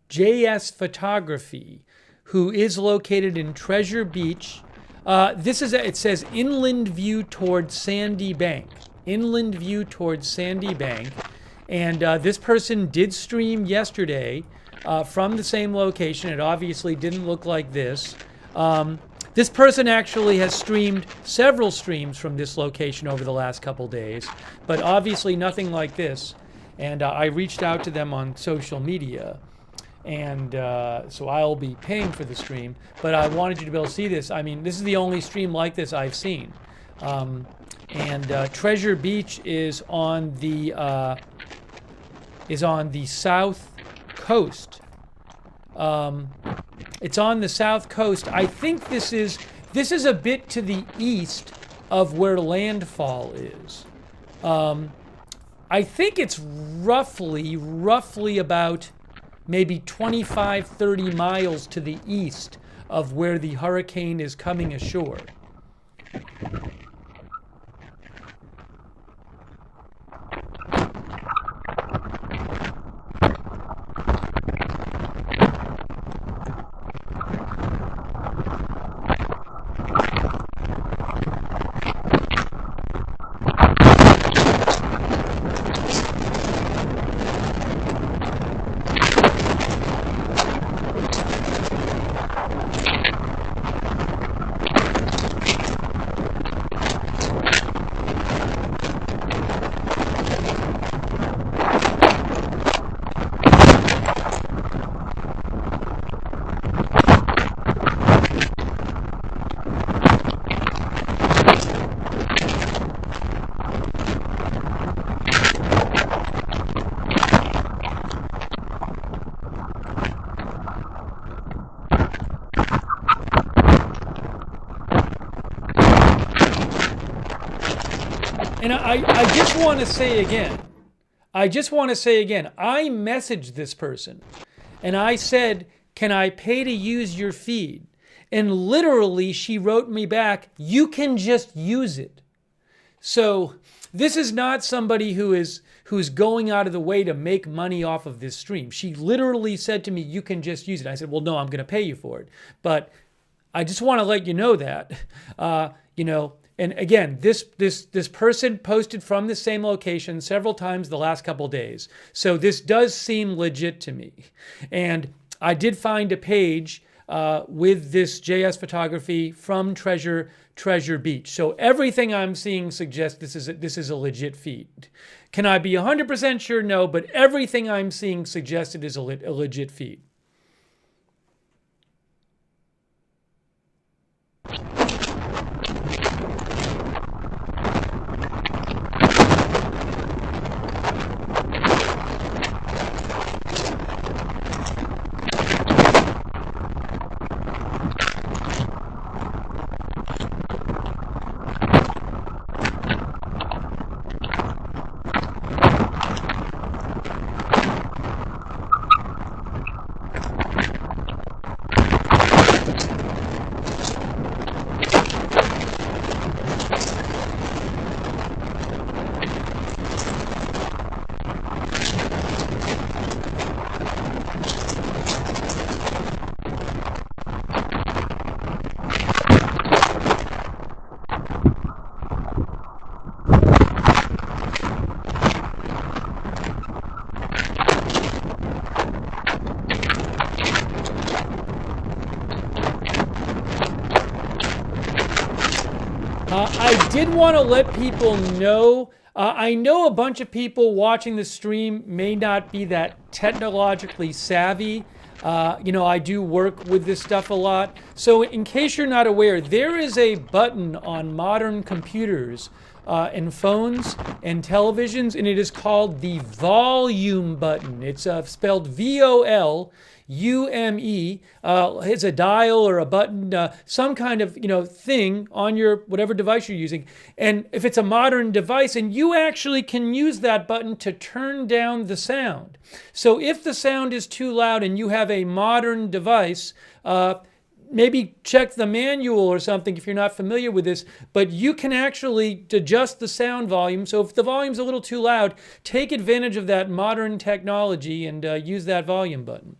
JS Photography, who is located in Treasure Beach. It says inland view towards Sandy Bank. Inland view towards Sandy Bank. And this person did stream yesterday from the same location. It obviously didn't look like this. This person actually has streamed several streams from this location over the last couple days, but obviously nothing like this. And I reached out to them on social media. And so I'll be paying for the stream. But I wanted you to be able to see this. I mean, this is the only stream like this I've seen. And Treasure Beach is on the south coast. It's on the south coast. I think this is a bit to the east of where landfall is. I think it's roughly about maybe 25, 30 miles to the east of where the hurricane is coming ashore. And I just want to say again, I messaged this person and I said, can I pay to use your feed? And literally she wrote me back, you can just use it. So this is not somebody who's going out of the way to make money off of this stream. She literally said to me, you can just use it. I said, well, no, I'm going to pay you for it. But I just want to let you know that, and again, this person posted from the same location several times the last couple days. So this does seem legit to me. And I did find a page with this JS photography from Treasure Beach. So everything I'm seeing suggests this is a legit feed. Can I be 100% sure? No, but everything I'm seeing suggests it is a legit feed. I did want to let people know, I know a bunch of people watching the stream may not be that technologically savvy. I do work with this stuff a lot. So in case you're not aware, there is a button on modern computers and phones and televisions, and it is called the volume button. It's spelled VOLUME. It's a dial or a button, some kind of thing on your whatever device you're using. And if it's a modern device, and you actually can use that button to turn down the sound. So if the sound is too loud and you have a modern device, maybe check the manual or something if you're not familiar with this, but you can actually adjust the sound volume. So if the volume's a little too loud, take advantage of that modern technology and use that volume button.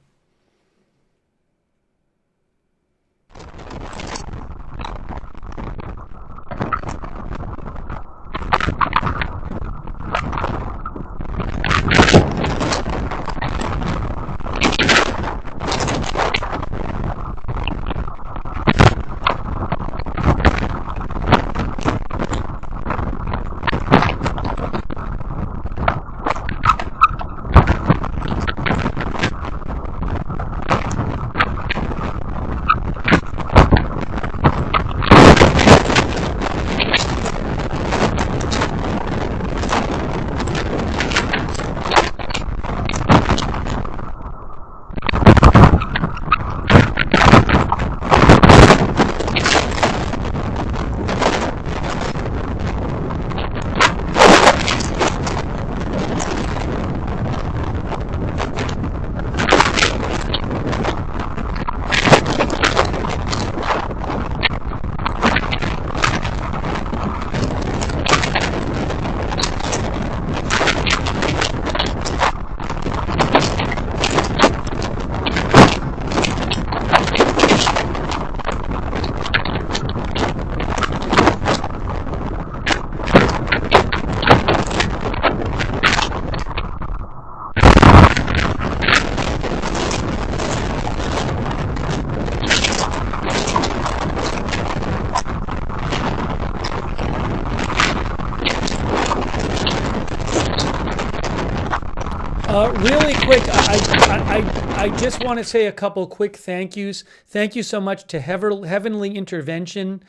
Really quick, I just want to say a couple quick thank yous. Thank you so much to Heavenly Intervention,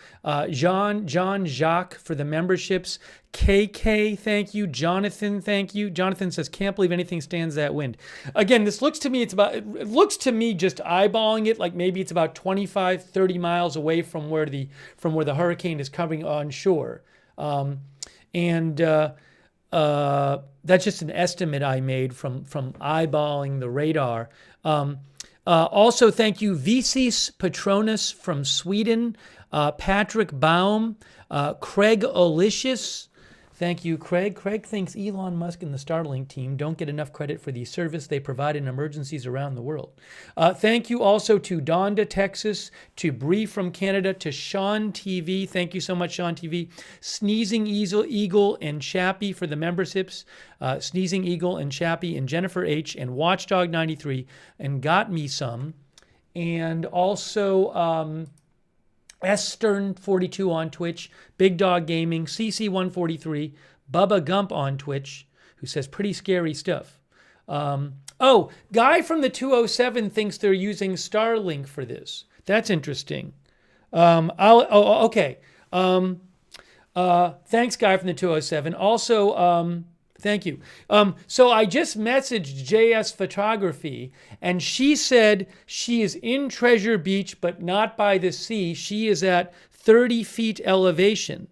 John, Jacques for the memberships, KK, thank you, Jonathan, thank you. Jonathan says, can't believe anything stands that wind. Again, this looks to me, it looks to me just eyeballing it like maybe it's about 25, 30 miles away from where the hurricane is coming on shore. That's just an estimate I made from eyeballing the radar. Also, thank you, Vicis Patronus from Sweden, Patrick Baum, Craig Olicious. Thank you, Craig. Craig thinks Elon Musk and the Starlink team don't get enough credit for the service they provide in emergencies around the world. Thank you also to Donda, Texas, to Bree from Canada, to Sean TV. Thank you so much, Sean TV. Sneezing Eagle and Chappie for the memberships. Sneezing Eagle and Chappie and Jennifer H. and Watchdog93 and Got Me Some. And also Stern42 on Twitch, Big Dog Gaming, CC143, Bubba Gump on Twitch, who says pretty scary stuff. Guy from the 207 thinks they're using Starlink for this. That's interesting. Okay. Thanks, Guy from the 207. Also, thank you. So I just messaged JS Photography, and she said she is in Treasure Beach, but not by the sea. She is at 30 feet elevation.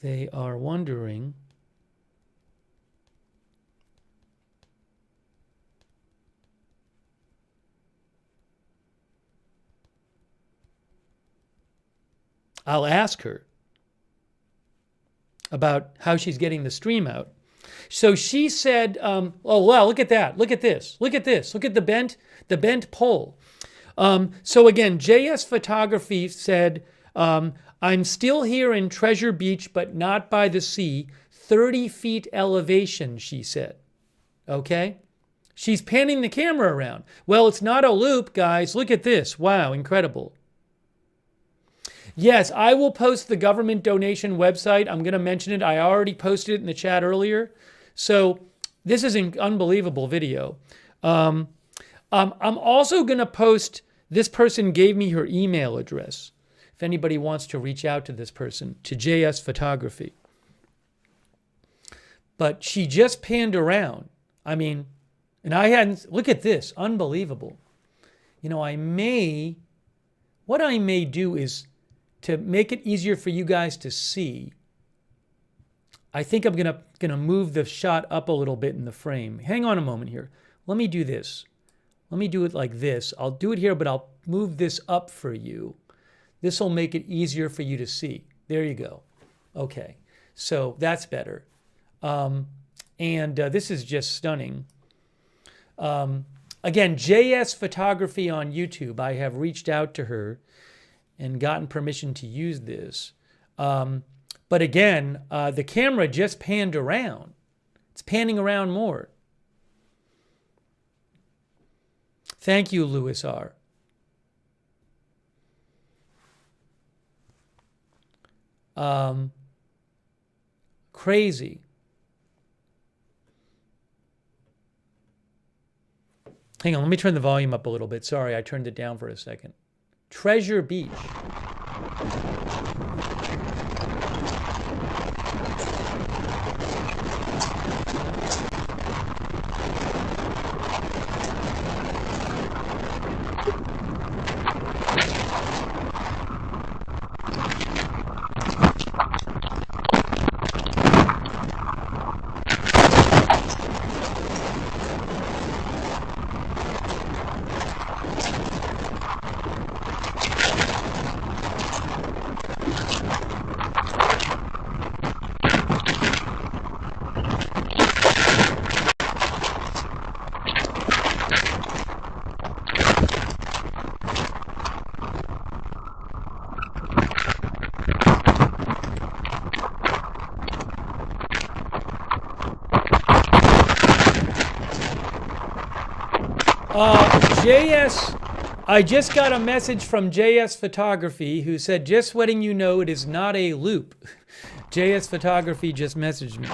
They are wondering. I'll ask her about how she's getting the stream out. So she said, oh, wow, look at that. Look at this. Look at this. Look at the bent pole. So again, JS Photography said, I'm still here in Treasure Beach, but not by the sea. 30 feet elevation, she said. Okay? She's panning the camera around. Well, it's not a loop, guys. Look at this. Wow, incredible. Yes, I will post the government donation website. I'm going to mention it. I already posted it in the chat earlier. So this is an unbelievable video. I'm also going to post, this person gave me her email address. If anybody wants to reach out to this person, to JS Photography. But she just panned around. I mean, and I hadn't, look at this, unbelievable. You know, what I may do is, to make it easier for you guys to see, I think I'm gonna move the shot up a little bit in the frame. Hang on a moment here. Let me do this. Let me do it like this. I'll do it here, but I'll move this up for you. This will make it easier for you to see. There you go. Okay, so that's better. This is just stunning. Again, JS Photography on YouTube. I have reached out to her and gotten permission to use this. But again, the camera just panned around. It's panning around more. Thank you, Louis R. Crazy. Hang on, let me turn the volume up a little bit. Sorry, I turned it down for a second. Treasure Beach. I just got a message from JS Photography who said, just letting you know it is not a loop. JS Photography just messaged me.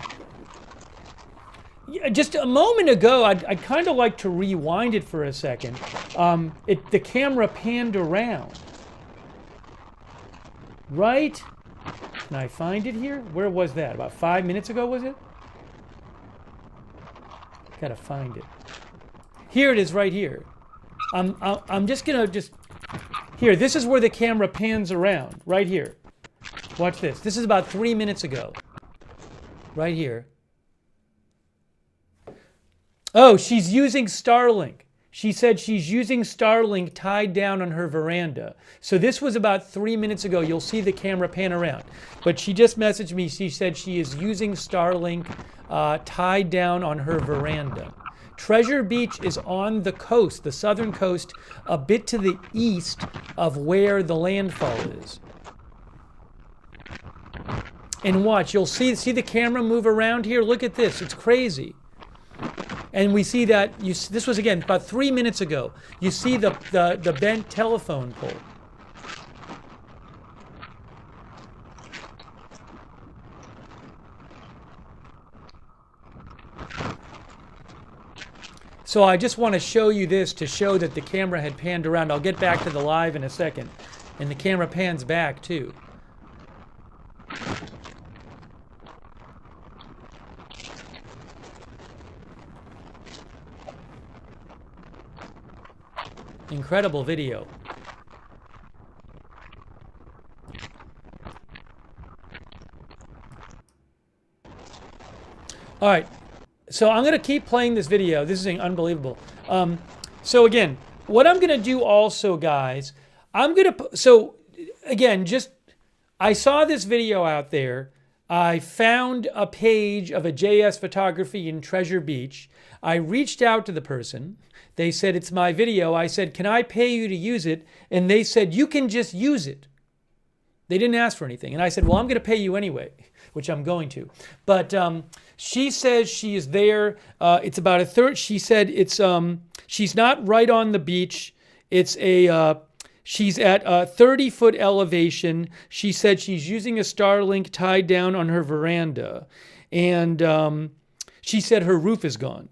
Yeah, just a moment ago, I'd kind of like to rewind it for a second. The camera panned around. Right? Can I find it here? Where was that? About 5 minutes ago, was it? Gotta find it. Here it is right here. I'm just gonna here, this is where the camera pans around, right here. Watch this. This is about 3 minutes ago. Right here. Oh, she's using Starlink. She said she's using Starlink tied down on her veranda. So this was about 3 minutes ago. You'll see the camera pan around. But she just messaged me. She said she is using Starlink tied down on her veranda. Treasure Beach is on the coast, the southern coast, a bit to the east of where the landfall is. And watch, you'll see the camera move around here. Look at this, it's crazy. And we see that, this was again about 3 minutes ago. You see the bent telephone pole. So I just want to show you this to show that the camera had panned around. I'll get back to the live in a second. And the camera pans back too. Incredible video. All right. So I'm going to keep playing this video. This is unbelievable. So again, what I'm going to do also, guys, so again, I saw this video out there. I found a page of a JS Photography in Treasure Beach. I reached out to the person. They said, it's my video. I said, can I pay you to use it? And they said, you can just use it. They didn't ask for anything. And I said, well, I'm going to pay you anyway, which I'm going to. But she says she is there. It's about a third. She said it's she's not right on the beach. It's she's at a 30-foot elevation. She said she's using a Starlink tied down on her veranda. And she said her roof is gone.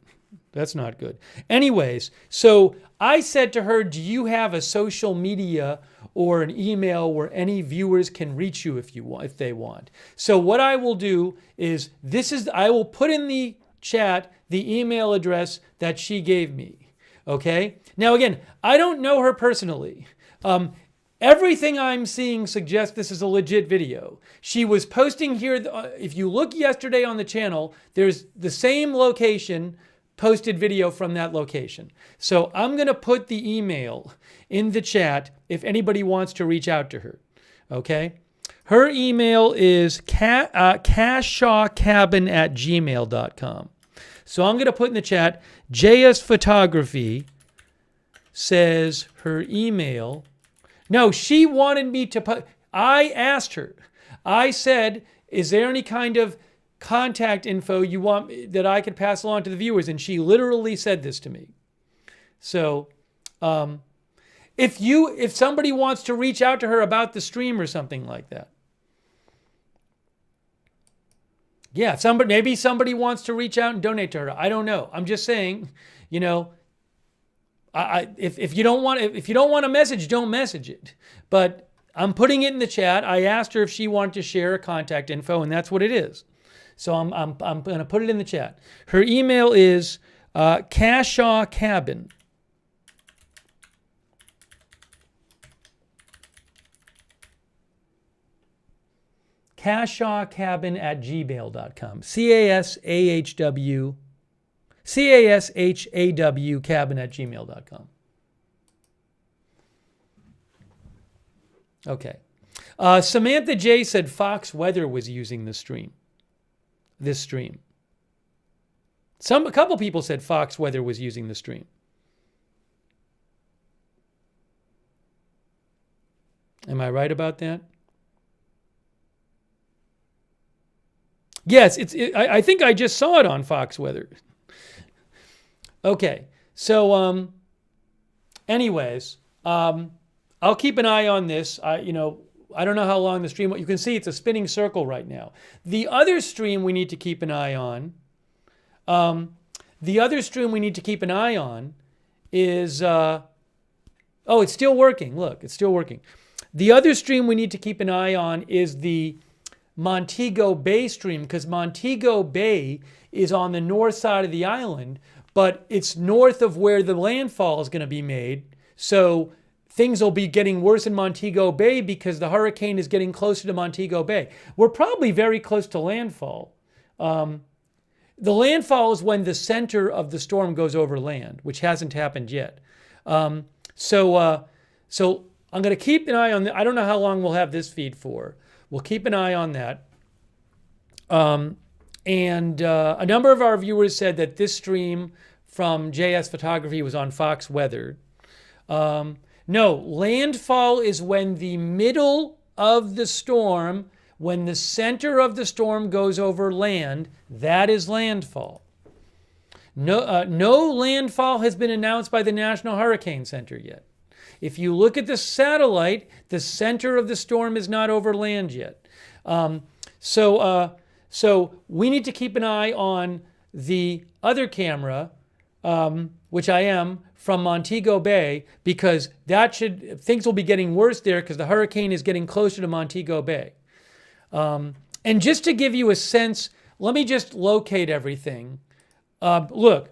That's not good. Anyways, so I said to her, do you have a social media or an email where any viewers can reach you if they want? So what I will do is I will put in the chat the email address that she gave me. Okay? Now again, I don't know her personally. Everything I'm seeing suggests this is a legit video. She was posting here. If you look yesterday on the channel, there's the same location, posted video from that location. So I'm going to put the email in the chat if anybody wants to reach out to her. Okay? Her email is cashshawcabin@gmail.com. So I'm going to put in the chat, JS Photography says her email. No, she wanted me to put, I asked her. I said, is there any kind of contact info you want that I could pass along to the viewers? And she literally said this to me. So if somebody wants to reach out to her about the stream or something like that, yeah, maybe somebody wants to reach out and donate to her. I don't know. I'm just saying, you know, if you don't want a message, don't message it. But I'm putting it in the chat. I asked her if she wanted to share a contact info, and that's what it is. So I'm going to put it in the chat. Her email is cashshawcabin. cashshawcabin@gmail.com. CASHAW cabin@gmail.com. Okay. Samantha J said Fox Weather was using this stream. A couple people said Fox Weather was using the stream. Am I right about that? Yes, I think I just saw it on Fox Weather. Okay, so anyways, I'll keep an eye on this. I don't know how long the stream. You can see it's a spinning circle right now. The other stream we need to keep an eye on. Is it's still working. Look, it's still working. The other stream we need to keep an eye on is the Montego Bay stream, because Montego Bay is on the north side of the island, but it's north of where the landfall is going to be made. So things will be getting worse in Montego Bay because the hurricane is getting closer to Montego Bay. We're probably very close to landfall. The landfall is when the center of the storm goes over land, which hasn't happened yet. So I'm going to keep an eye on that. I don't know how long we'll have this feed for. We'll keep an eye on that. And a number of our viewers said that this stream from JS Photography was on Fox Weather. No, landfall is when the middle of the storm, when the center of the storm goes over land, that is landfall. No landfall has been announced by the National Hurricane Center yet. If you look at the satellite, the center of the storm is not over land yet. So we need to keep an eye on the other camera, which I am, from Montego Bay, because things will be getting worse there because the hurricane is getting closer to Montego Bay. And just to give you a sense, let me just locate everything. Look,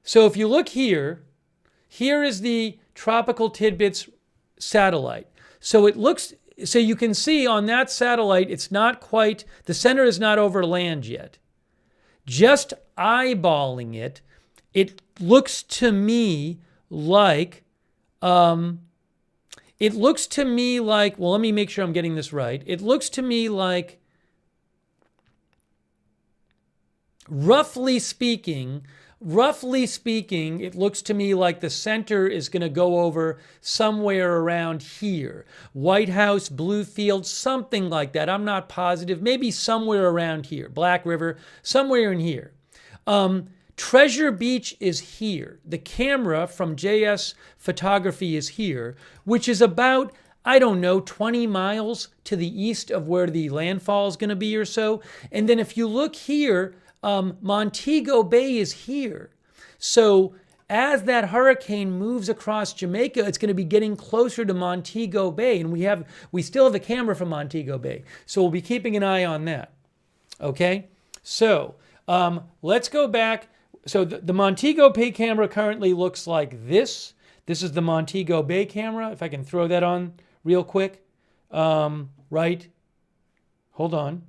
so if you look here is the Tropical Tidbits satellite. So you can see on that satellite, it's not quite, the center is not over land yet. Just eyeballing it, it looks to me like, well, let me make sure I'm getting this right. It looks to me like, roughly speaking, it looks to me like the center is going to go over somewhere around here. White House, Bluefield, something like that. I'm not positive. Maybe somewhere around here. Black River, somewhere in here. Treasure Beach is here. The camera from JS Photography is here, which is about, 20 miles to the east of where the landfall is going to be or so. And then if you look here, Montego Bay is here. So as that hurricane moves across Jamaica, it's going to be getting closer to Montego Bay. And we still have a camera from Montego Bay. So we'll be keeping an eye on that. Okay? So let's go back. So the Montego Bay camera currently looks like this. This is the Montego Bay camera. If I can throw that on real quick. Right. Hold on.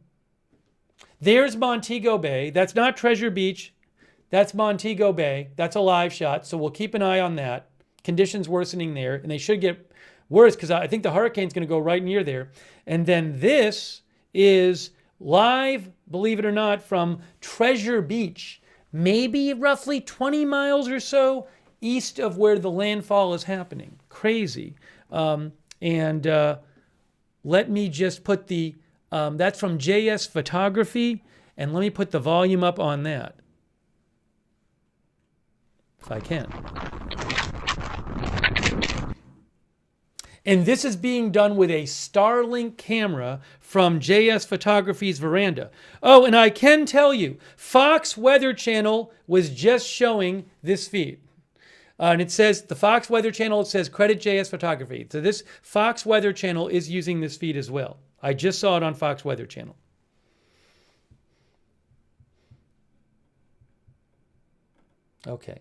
There's Montego Bay. That's not Treasure Beach. That's Montego Bay. That's a live shot, so we'll keep an eye on that. Conditions worsening there, and they should get worse because I think the hurricane's going to go right near there. And then this is live, believe it or not, from Treasure Beach, maybe roughly 20 miles or so east of where the landfall is happening. Crazy. Let me just put that's from JS Photography, and let me put the volume up on that, if I can. And this is being done with a Starlink camera from JS Photography's veranda. Oh, and I can tell you, Fox Weather Channel was just showing this feed. And it says, the Fox Weather Channel, it says credit JS Photography. So this Fox Weather Channel is using this feed as well. I just saw it on Fox Weather Channel. Okay.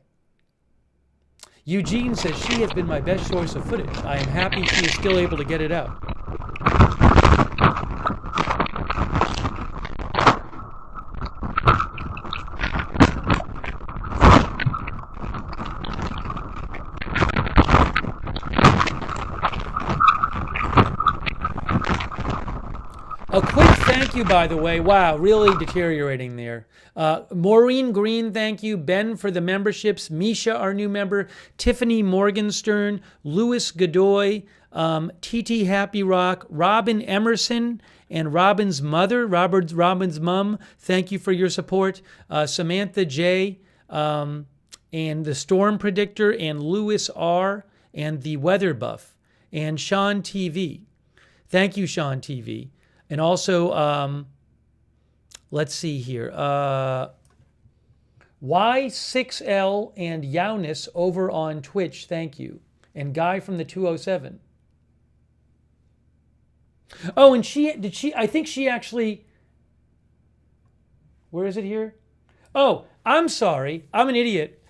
Eugene says she has been my best source of footage. I am happy she is still able to get it out. A quick thank you, by the way. Wow, really deteriorating there. Maureen Green, thank you. Ben for the memberships. Misha, our new member. Tiffany Morgenstern. Louis Godoy. TT Happy Rock. Robin Emerson and Robin's mother. Robin's mom. Thank you for your support. Samantha J. And the Storm Predictor and Louis R. and the Weather Buff, and Sean TV. Thank you, Sean TV. And also, let's see here. Y6L and Yaunus over on Twitch, thank you. And Guy from the 207. Oh, and I think she actually, where is it here? Oh, I'm sorry, I'm an idiot.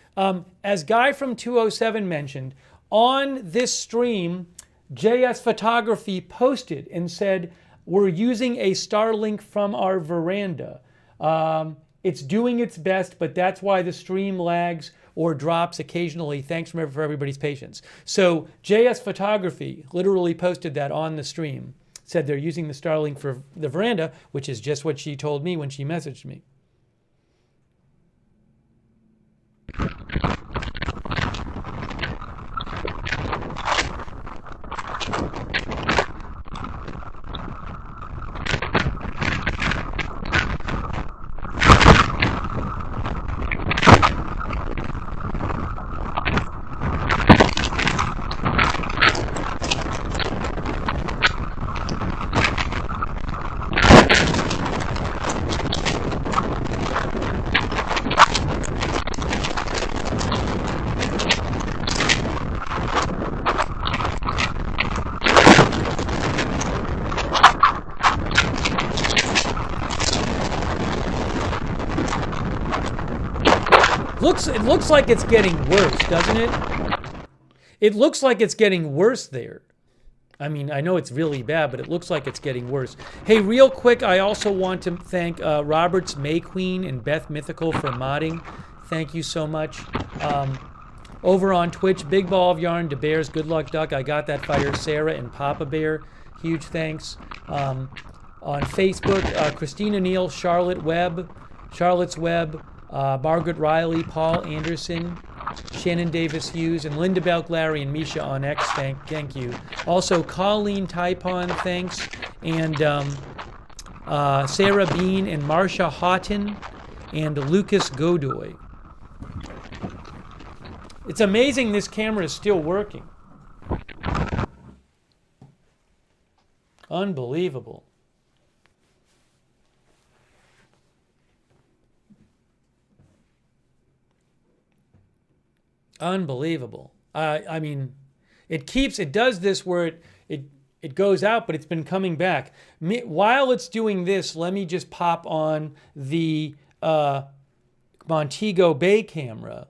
As Guy from 207 mentioned, on this stream, JS Photography posted and said, we're using a Starlink from our veranda. It's doing its best, but that's why the stream lags or drops occasionally. Thanks for everybody's patience. So JS Photography literally posted that on the stream. Said they're using the Starlink for the veranda, which is just what she told me when she messaged me. It looks like it's getting worse, doesn't it? It looks like it's getting worse there. I mean, I know it's really bad, but it looks like it's getting worse. Hey, real quick, I also want to thank Roberts May Queen and Beth Mythical for modding. Thank you so much. Over on Twitch, Big Ball of Yarn, De Bears, Good Luck Duck, I Got That Fire, Sarah and Papa Bear, huge thanks. On Facebook, Christina Neal, Charlotte's Web, Margaret Riley, Paul Anderson, Shannon Davis Hughes, and Linda Belk Larry and Misha on X, thank you. Also, Colleen Taipon, thanks. And Sarah Bean and Marcia Houghton and Lucas Godoy. It's amazing this camera is still working. Unbelievable. Unbelievable. I mean, it does this where it goes out, but it's been coming back. While it's doing this, let me just pop on the Montego Bay camera.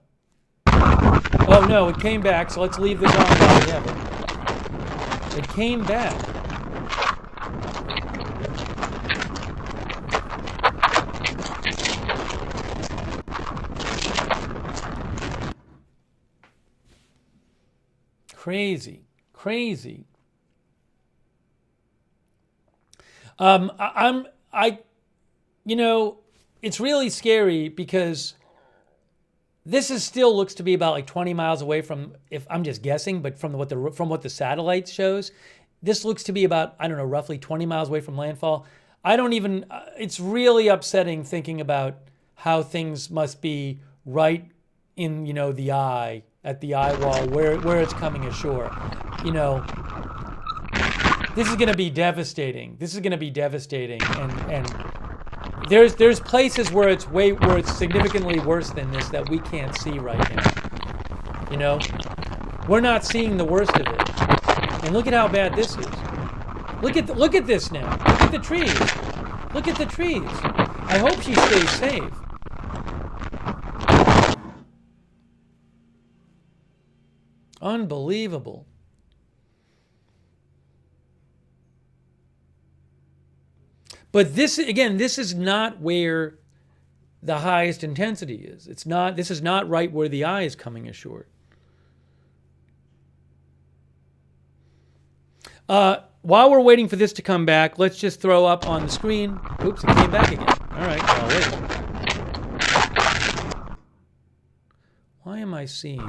Oh no, it came back, so let's leave this on while we have it. It came back. Crazy. It's really scary because this still looks to be about like 20 miles away from, if I'm just guessing, but from what the satellite shows, this looks to be about, I don't know, roughly 20 miles away from landfall. It's really upsetting thinking about how things must be right in, the eye, at the eye wall where it's coming ashore. This is going to be devastating. And there's places where it's significantly worse than this that we can't see right now. We're not seeing the worst of it. And look at how bad this is. Look at this now. Look at the trees. Look at the trees. I hope she stays safe. Unbelievable. But this is not where the highest intensity is. This is not right where the eye is coming ashore. While we're waiting for this to come back, let's just throw up on the screen. Oops, it came back again. All right, I'll wait. Why am I seeing...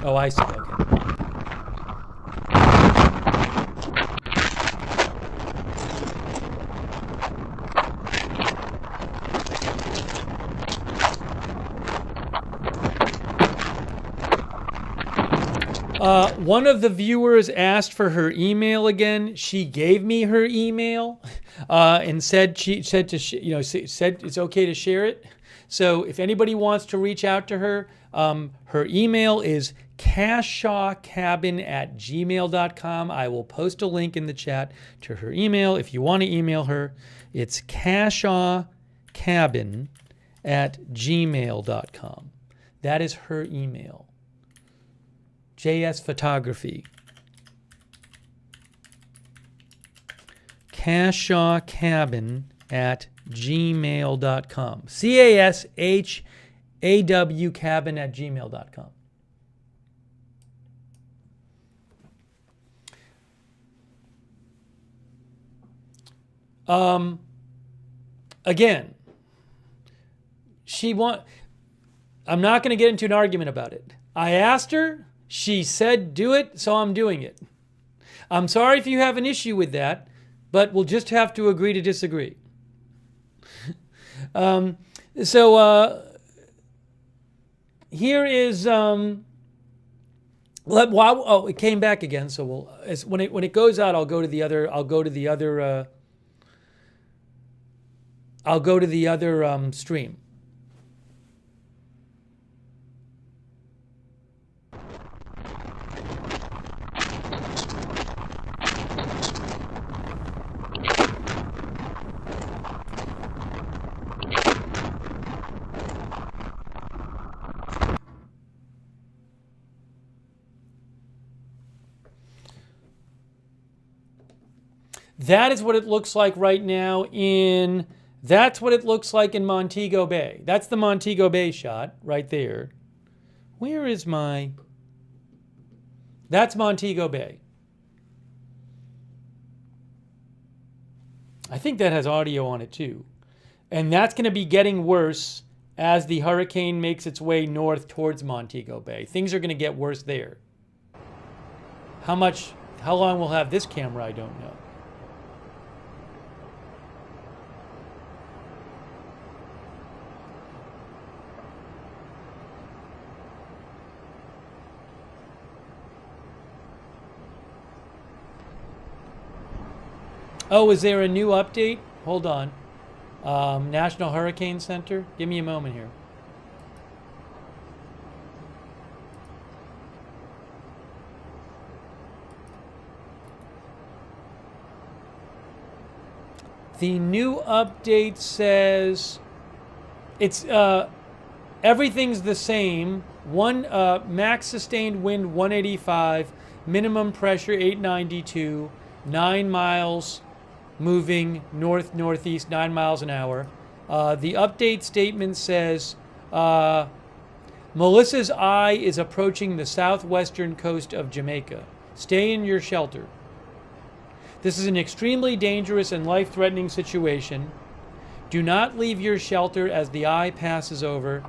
Oh, I see. Okay. One of the viewers asked for her email again. She gave me her email and said said it's okay to share it. So if anybody wants to reach out to her, her email is cashshawcabin@gmail.com. I will post a link in the chat to her email. If you want to email her, it's cashshawcabin@gmail.com. That is her email. JS Photography. cashshawcabin@gmail.com. CASHAW cabin@gmail.com. Again, I'm not going to get into an argument about it. I asked her, she said do it, so I'm doing it. I'm sorry if you have an issue with that, but we'll just have to agree to disagree. Here is it came back again, so when it goes out, I'll go to the other stream. That is what it looks like right now that's what it looks like in Montego Bay. That's the Montego Bay shot right there. Where is that's Montego Bay. I think that has audio on it too. And that's going to be getting worse as the hurricane makes its way north towards Montego Bay. Things are going to get worse there. How long we'll have this camera, I don't know. Oh, is there a new update? Hold on. National Hurricane Center. Give me a moment here. The new update says it's everything's the same. Max sustained wind 185, minimum pressure 892, 9 miles. Moving north-northeast 9 miles an hour. The update statement says, Melissa's eye is approaching the southwestern coast of Jamaica. Stay in your shelter. This is an extremely dangerous and life-threatening situation. Do not leave your shelter as the eye passes over,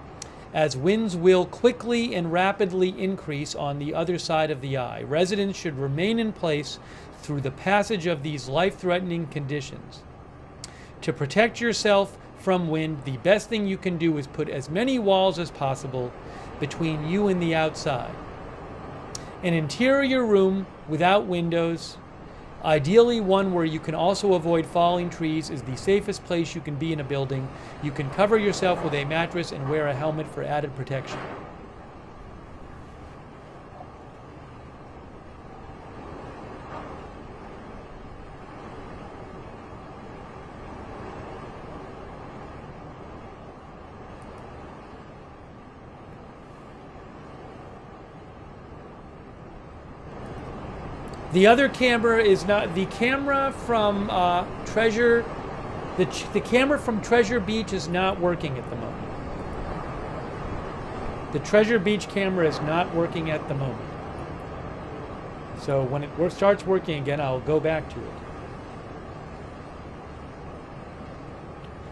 as winds will quickly and rapidly increase on the other side of the eye. Residents should remain in place through the passage of these life-threatening conditions. To protect yourself from wind, the best thing you can do is put as many walls as possible between you and the outside. An interior room without windows, ideally one where you can also avoid falling trees, is the safest place you can be in a building. You can cover yourself with a mattress and wear a helmet for added protection. The other camera is not the camera from Treasure. The camera from Treasure Beach is not working at the moment. The Treasure Beach camera is not working at the moment. So when it starts working again, I'll go back to it.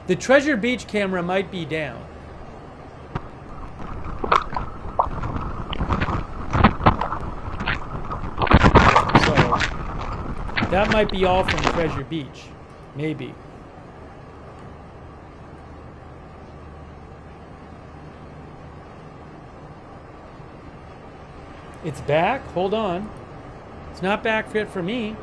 The Treasure Beach camera might be down. That might be all from Treasure Beach. Maybe. It's back. Hold on. It's not back yet for me.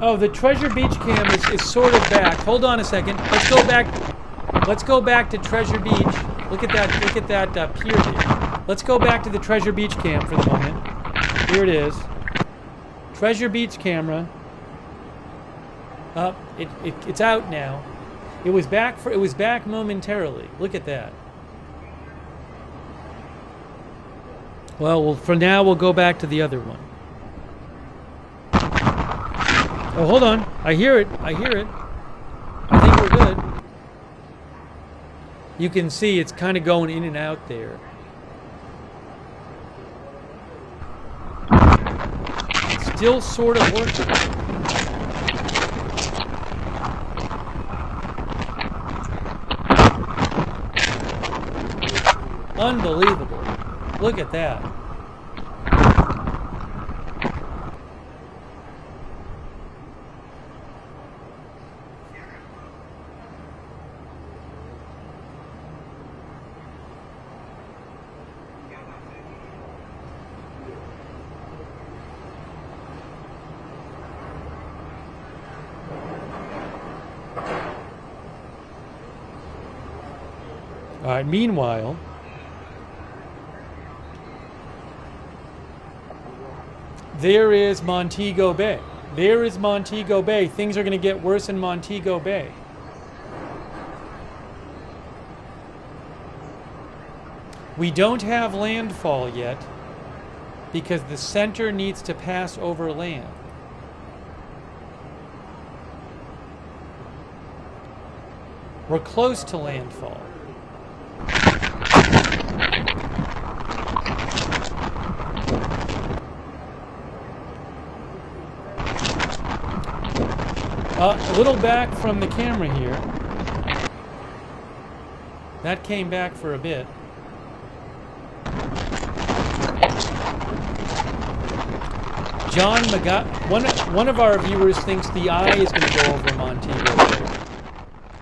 Oh, the Treasure Beach cam is sort of back. Hold on a second. Let's go back. Let's go back to Treasure Beach. Look at that. Look at that pier here. Let's go back to the Treasure Beach cam for the moment. Here it is. Treasure Beach camera. It's out now. It was back momentarily. Look at that. Well, for now we'll go back to the other one. Oh, hold on. I hear it. I hear it. I think we're good. You can see it's kind of going in and out there. It's still sort of working. Unbelievable. Look at that. All right, meanwhile, there is Montego Bay. There is Montego Bay. Things are going to get worse in Montego Bay. We don't have landfall yet because the center needs to pass over land. We're close to landfall. A little back from the camera here. That came back for a bit. John one of our viewers thinks the eye is going to go over Montego Bay.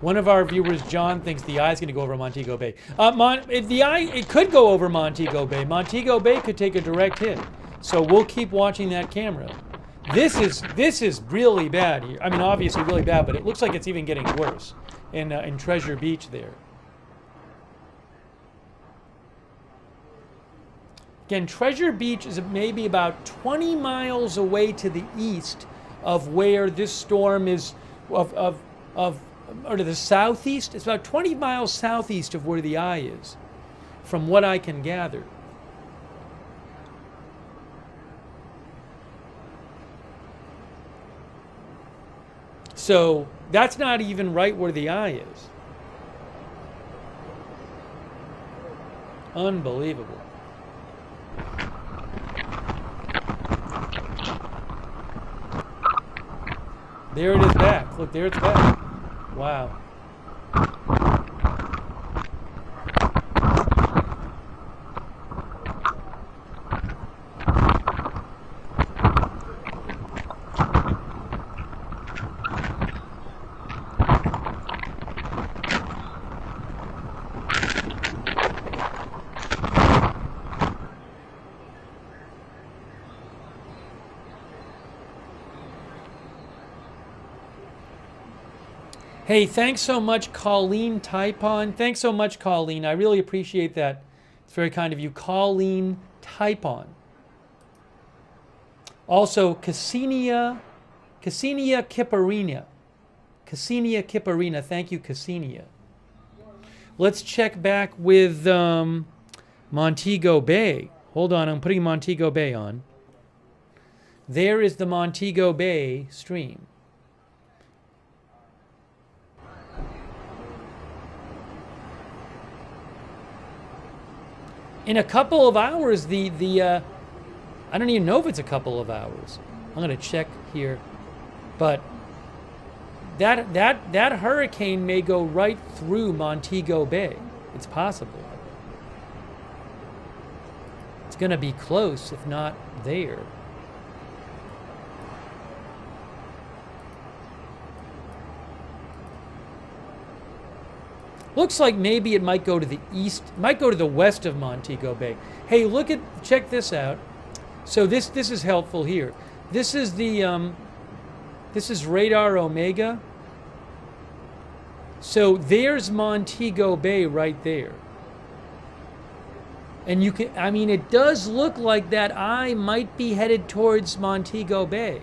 One of our viewers, John, thinks the eye is going to go over Montego Bay. It could go over Montego Bay. Montego Bay could take a direct hit. So we'll keep watching that camera. This is really bad here. I mean, obviously really bad, but it looks like it's even getting worse in Treasure Beach there. Again, Treasure Beach is maybe about 20 miles away to the east of where this storm is, or to the southeast. It's about 20 miles southeast of where the eye is, from what I can gather. So that's not even right where the eye is. Unbelievable. There it is back. Look, there it's back. Wow. Hey, thanks so much, Colleen Typon. Thanks so much, Colleen. I really appreciate that. It's very kind of you. Colleen Typon. Also, Cassinia Kiparina. Cassinia Kiparina. Thank you, Cassinia. Let's check back with Montego Bay. Hold on, I'm putting Montego Bay on. There is the Montego Bay stream. In a couple of hours, I don't even know if it's a couple of hours. I'm going to check here. But that hurricane may go right through Montego Bay. It's possible. It's going to be close, if not there. Looks like maybe it might go to the east, might go to the west of Montego Bay. Hey, check this out. So this is helpful here. This is this is radar Omega. So there's Montego Bay right there. And you can, I mean, it does look like that eye might be headed towards Montego Bay.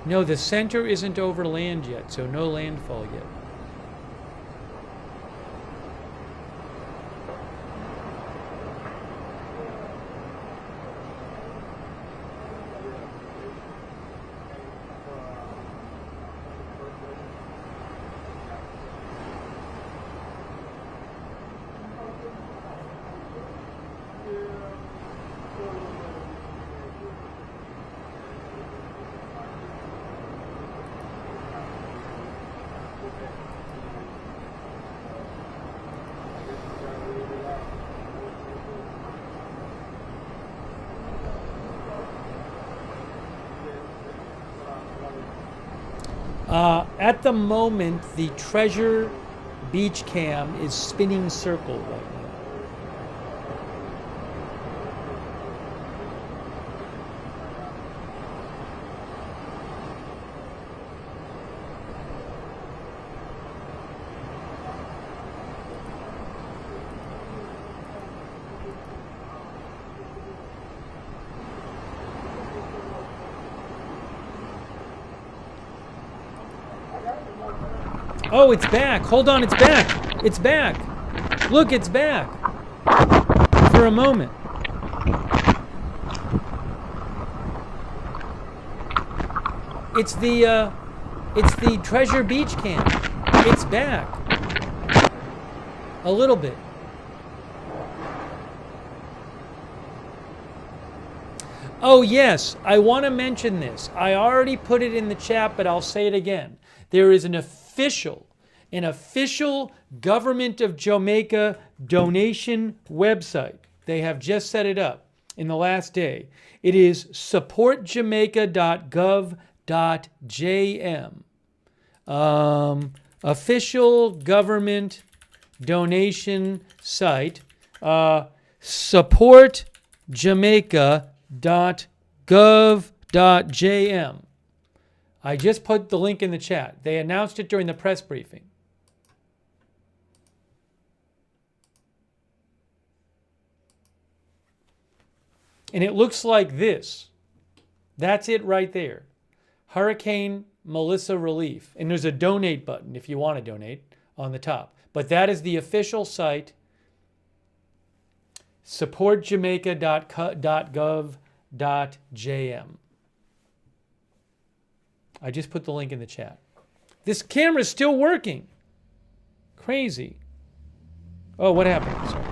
No, the center isn't over land yet, so no landfall yet. At the moment, the Treasure Beach Cam is spinning circle right now. Oh, it's back. Hold on, it's back. It's back. Look, it's back. For a moment. It's the Treasure Beach Cam. It's back. A little bit. Oh, yes, I want to mention this. I already put it in the chat, but I'll say it again. There is an official Government of Jamaica donation website. They have just set it up in the last day. It is supportjamaica.gov.jm. Official government donation site. supportjamaica.gov.jm. I just put the link in the chat. They announced it during the press briefing. And it looks like this. That's it right there. Hurricane Melissa Relief. And there's a donate button if you want to donate on the top. But that is the official site. supportjamaica.gov.jm. I just put the link in the chat. This camera is still working. Crazy. Oh, what happened? Sorry.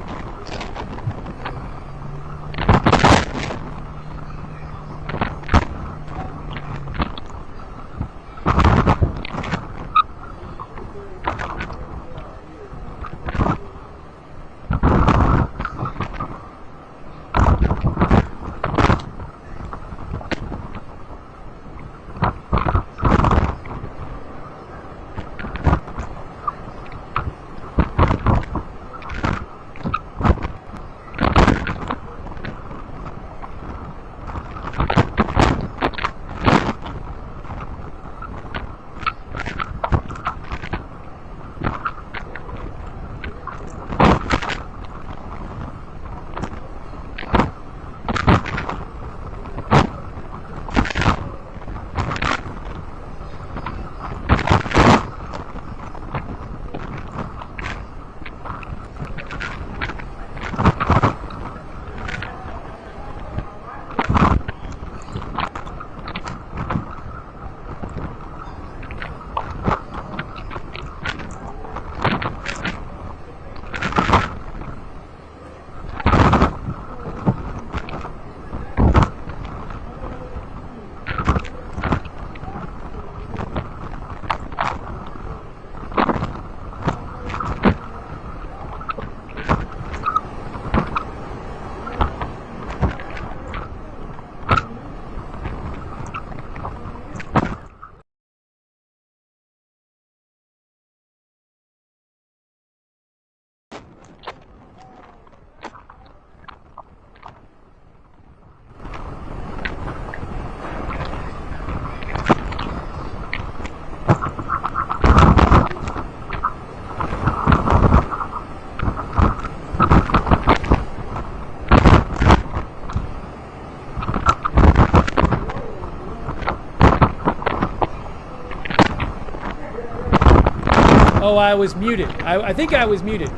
Oh, I was muted. I think I was muted.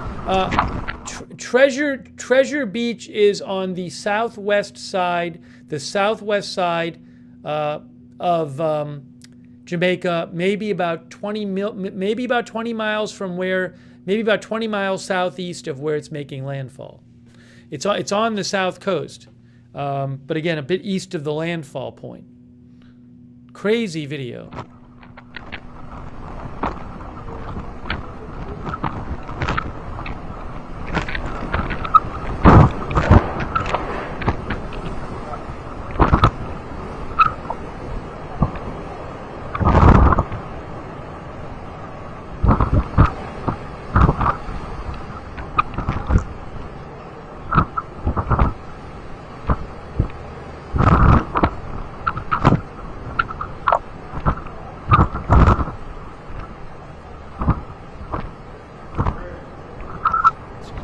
Treasure Beach is on the southwest side of Jamaica, maybe about 20 miles from where, maybe about 20 miles southeast of where it's making landfall. It's on the south coast, but again, a bit east of the landfall point. Crazy video.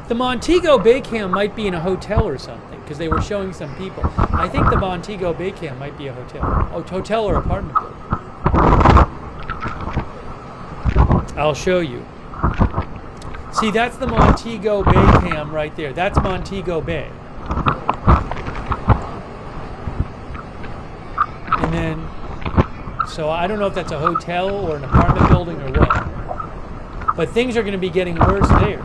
The Montego Bay Cam might be in a hotel or something, because they were showing some people. I think the Montego Bay Cam might be a hotel. Oh, hotel or apartment building. I'll show you. See, that's the Montego Bay Cam right there. That's Montego Bay. And then, so I don't know if that's a hotel or an apartment building or what. But things are going to be getting worse there.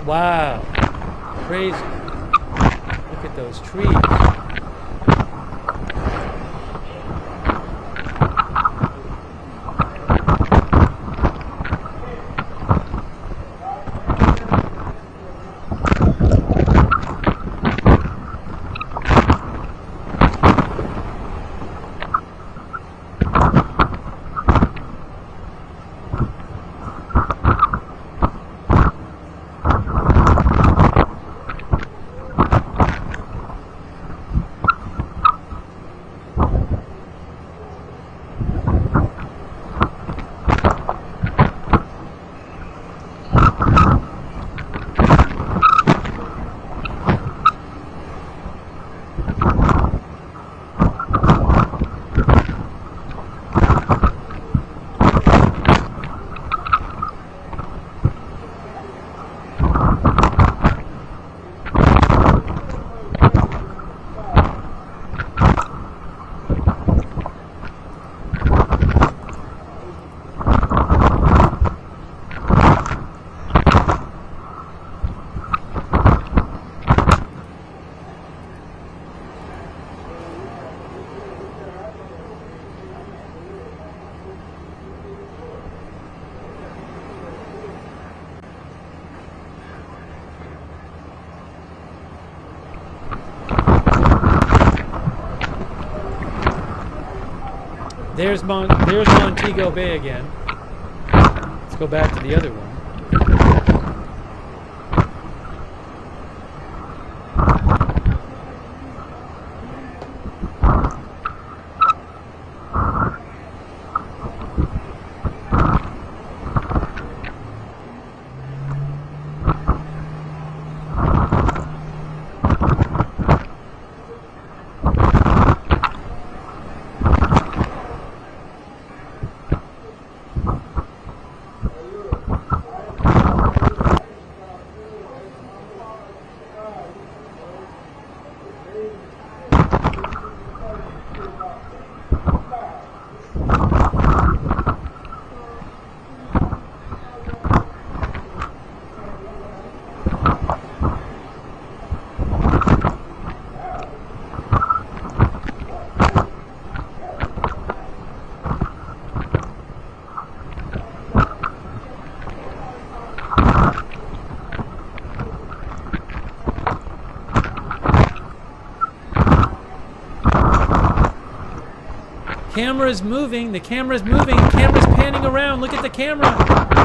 Wow, crazy. Look at those trees. There's Montego Bay again. Let's go back to the other one. Camera is moving. The camera is moving. The camera's panning around. Look at the camera.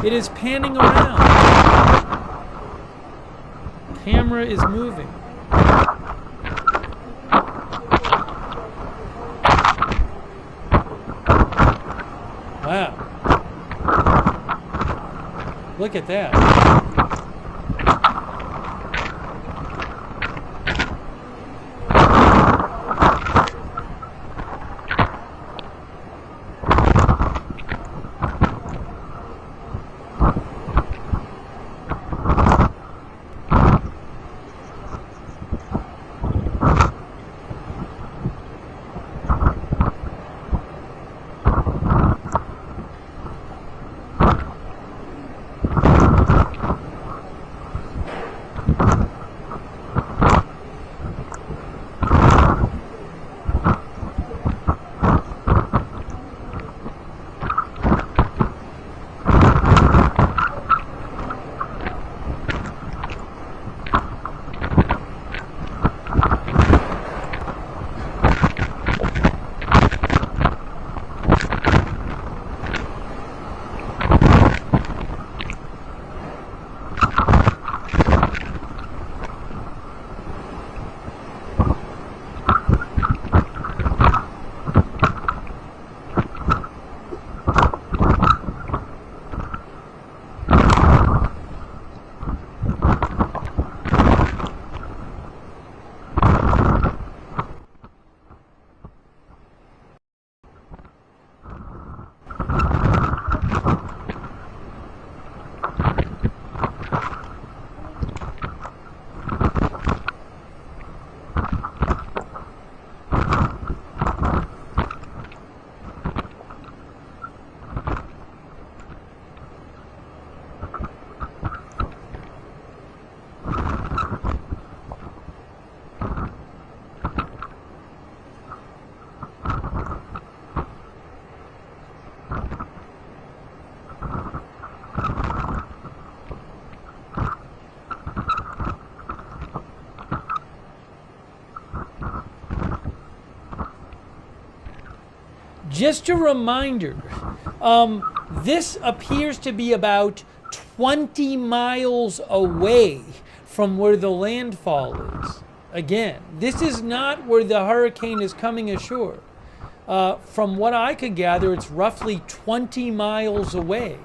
It is panning around. Camera is moving. Wow. Look at that. Just a reminder, this appears to be about 20 miles away from where the landfall is. Again, this is not where the hurricane is coming ashore. From what I could gather, it's roughly 20 miles away.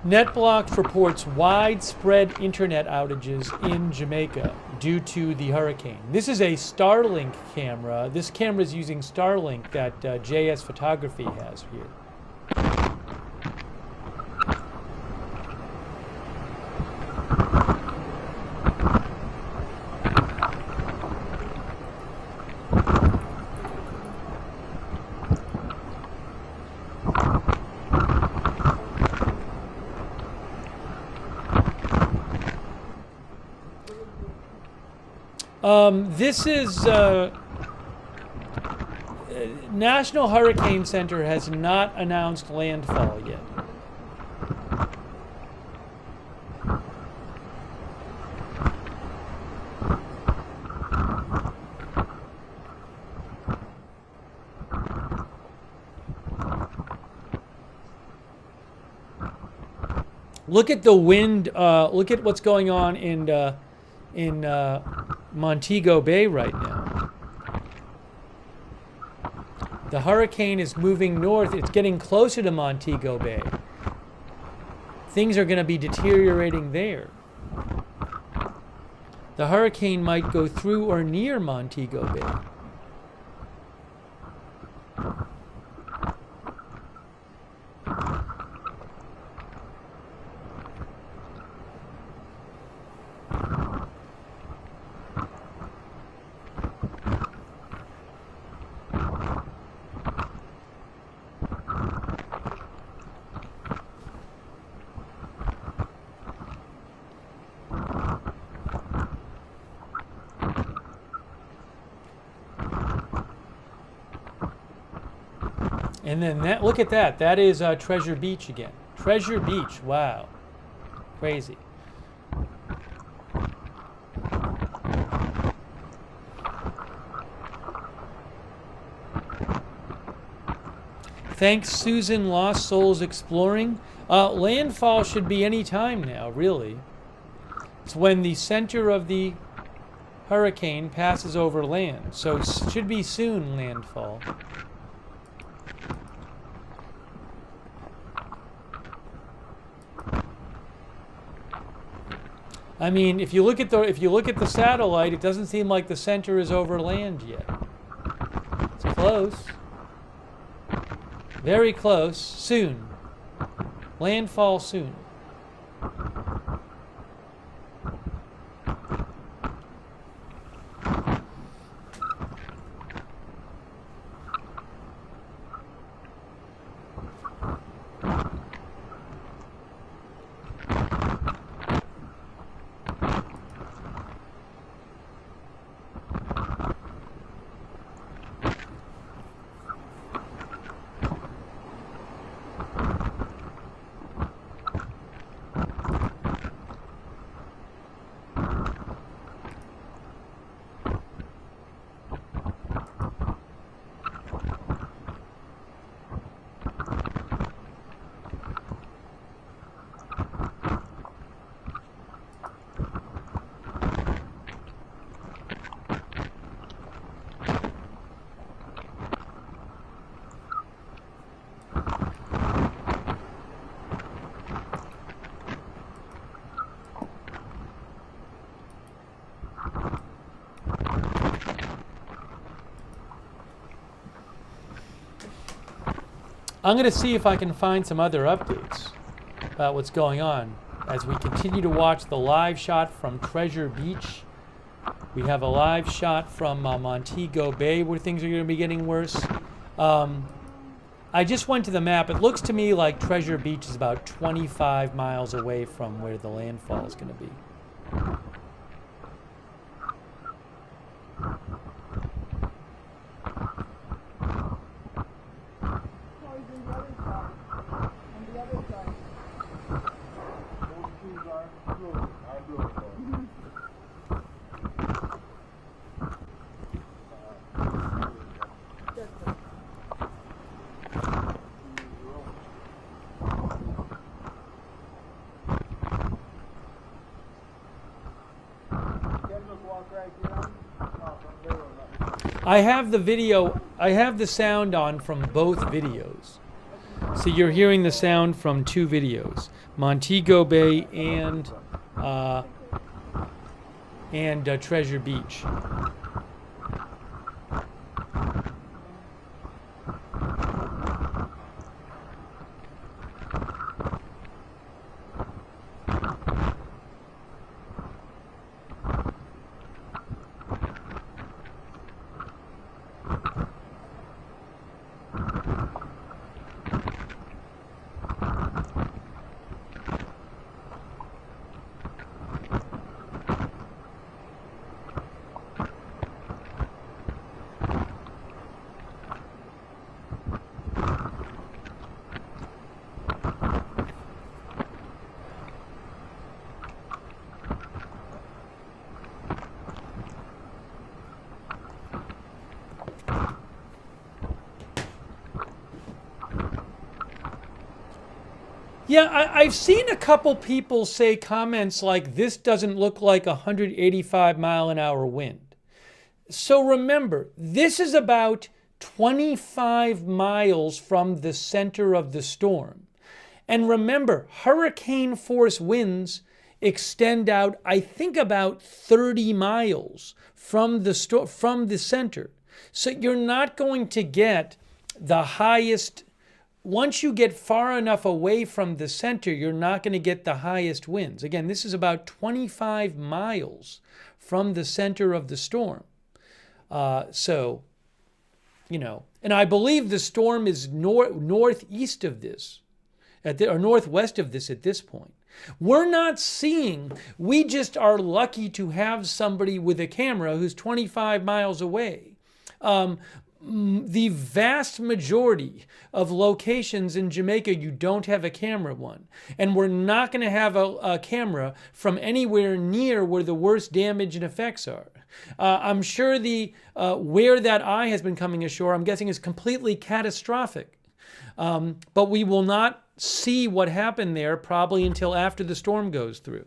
NetBlocks reports widespread internet outages in Jamaica due to the hurricane. This is a Starlink camera. This camera is using Starlink that JS Photography has here. This is National Hurricane Center has not announced landfall yet. Look at the wind. Look at what's going on in Montego Bay right now. The hurricane is moving north. It's getting closer to Montego Bay. Things are going to be deteriorating there. The hurricane might go through or near Montego Bay. And then that, look at that. That is Treasure Beach again. Treasure Beach. Wow. Crazy. Thanks, Susan. Lost Souls Exploring. Landfall should be any time now, really. It's when the center of the hurricane passes over land. So it should be soon, landfall. I mean, if you look at the satellite, it doesn't seem like the center is over land yet. It's close. Very close. Soon. Landfall soon. I'm going to see if I can find some other updates about what's going on as we continue to watch the live shot from Treasure Beach. We have a live shot from Montego Bay where things are going to be getting worse. I just went to the map. It looks to me like Treasure Beach is about 25 miles away from where the landfall is going to be. I have the video, I have the sound on from both videos. So you're hearing the sound from two videos, Montego Bay and Treasure Beach. Yeah, I've seen a couple people say comments like, this doesn't look like 185 mile an hour wind. So remember, this is about 25 miles from the center of the storm. And remember, hurricane force winds extend out, I think, about 30 miles from the center. So you're not going to get the highest. Once you get far enough away from the center, you're not going to get the highest winds. Again, this is about 25 miles from the center of the storm. So, you know, and I believe the storm is northeast of this, or northwest of this at this point. We're not seeing, we just are lucky to have somebody with a camera who's 25 miles away. the vast majority of locations in Jamaica, you don't have a camera one. And we're not going to have a camera from anywhere near where the worst damage and effects are. I'm sure the where that eye has been coming ashore, I'm guessing, is completely catastrophic. But we will not see what happened there probably until after the storm goes through.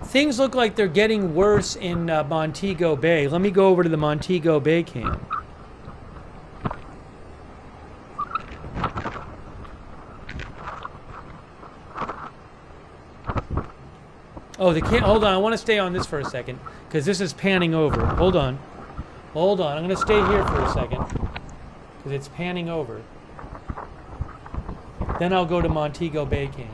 Things look like they're getting worse in Montego Bay. Let me go over to the Montego Bay cam. Oh, hold on. I want to stay on this for a second because this is panning over. Hold on. Hold on. I'm going to stay here for a second because it's panning over. Then I'll go to Montego Bay cam.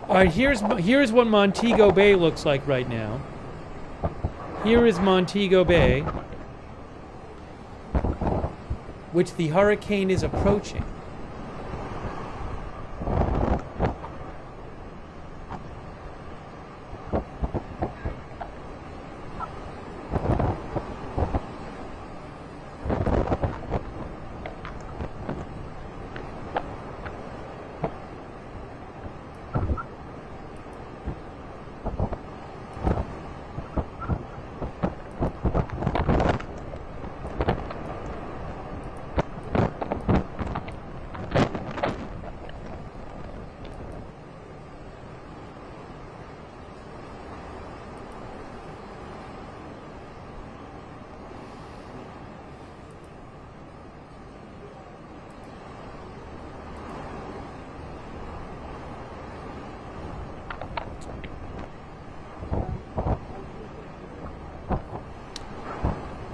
All right, here's what Montego Bay looks like right now. Here is Montego Bay, which the hurricane is approaching.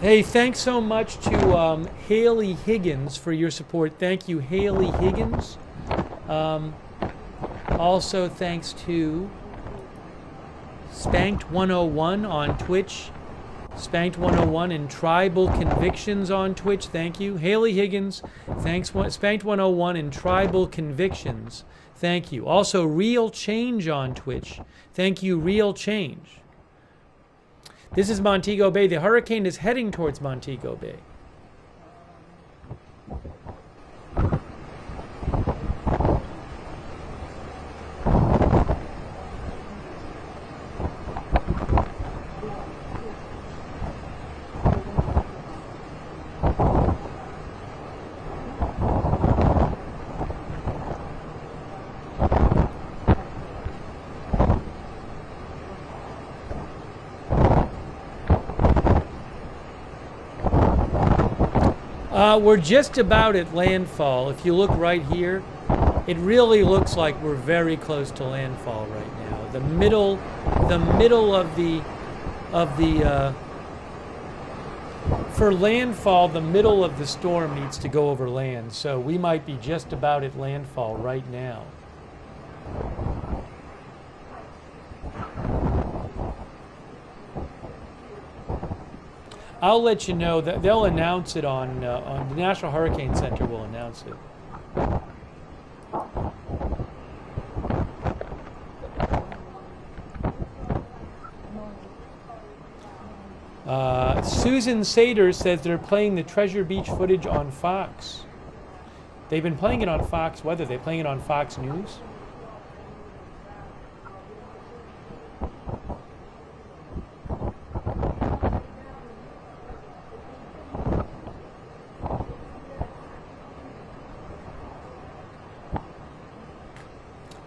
Hey, thanks so much to Haley Higgins for your support. Thank you, Haley Higgins. Also, thanks to Spanked101 on Twitch Spanked 101 and Tribal Convictions on Twitch. Thank you. Haley Higgins. Thanks. Spanked 101 and Tribal Convictions. Thank you. Also, Real Change on Twitch. Thank you, Real Change. This is Montego Bay. The hurricane is heading towards Montego Bay. We're just about at landfall. If you look right here, it really looks like we're very close to landfall right now. The middle of the for landfall, the middle of the storm needs to go over land. So we might be just about at landfall right now. I'll let you know that they'll announce it on the National Hurricane Center will announce it. Susan Sater says they're playing the Treasure Beach footage on Fox. They've been playing it on Fox Weather. They're playing it on Fox News.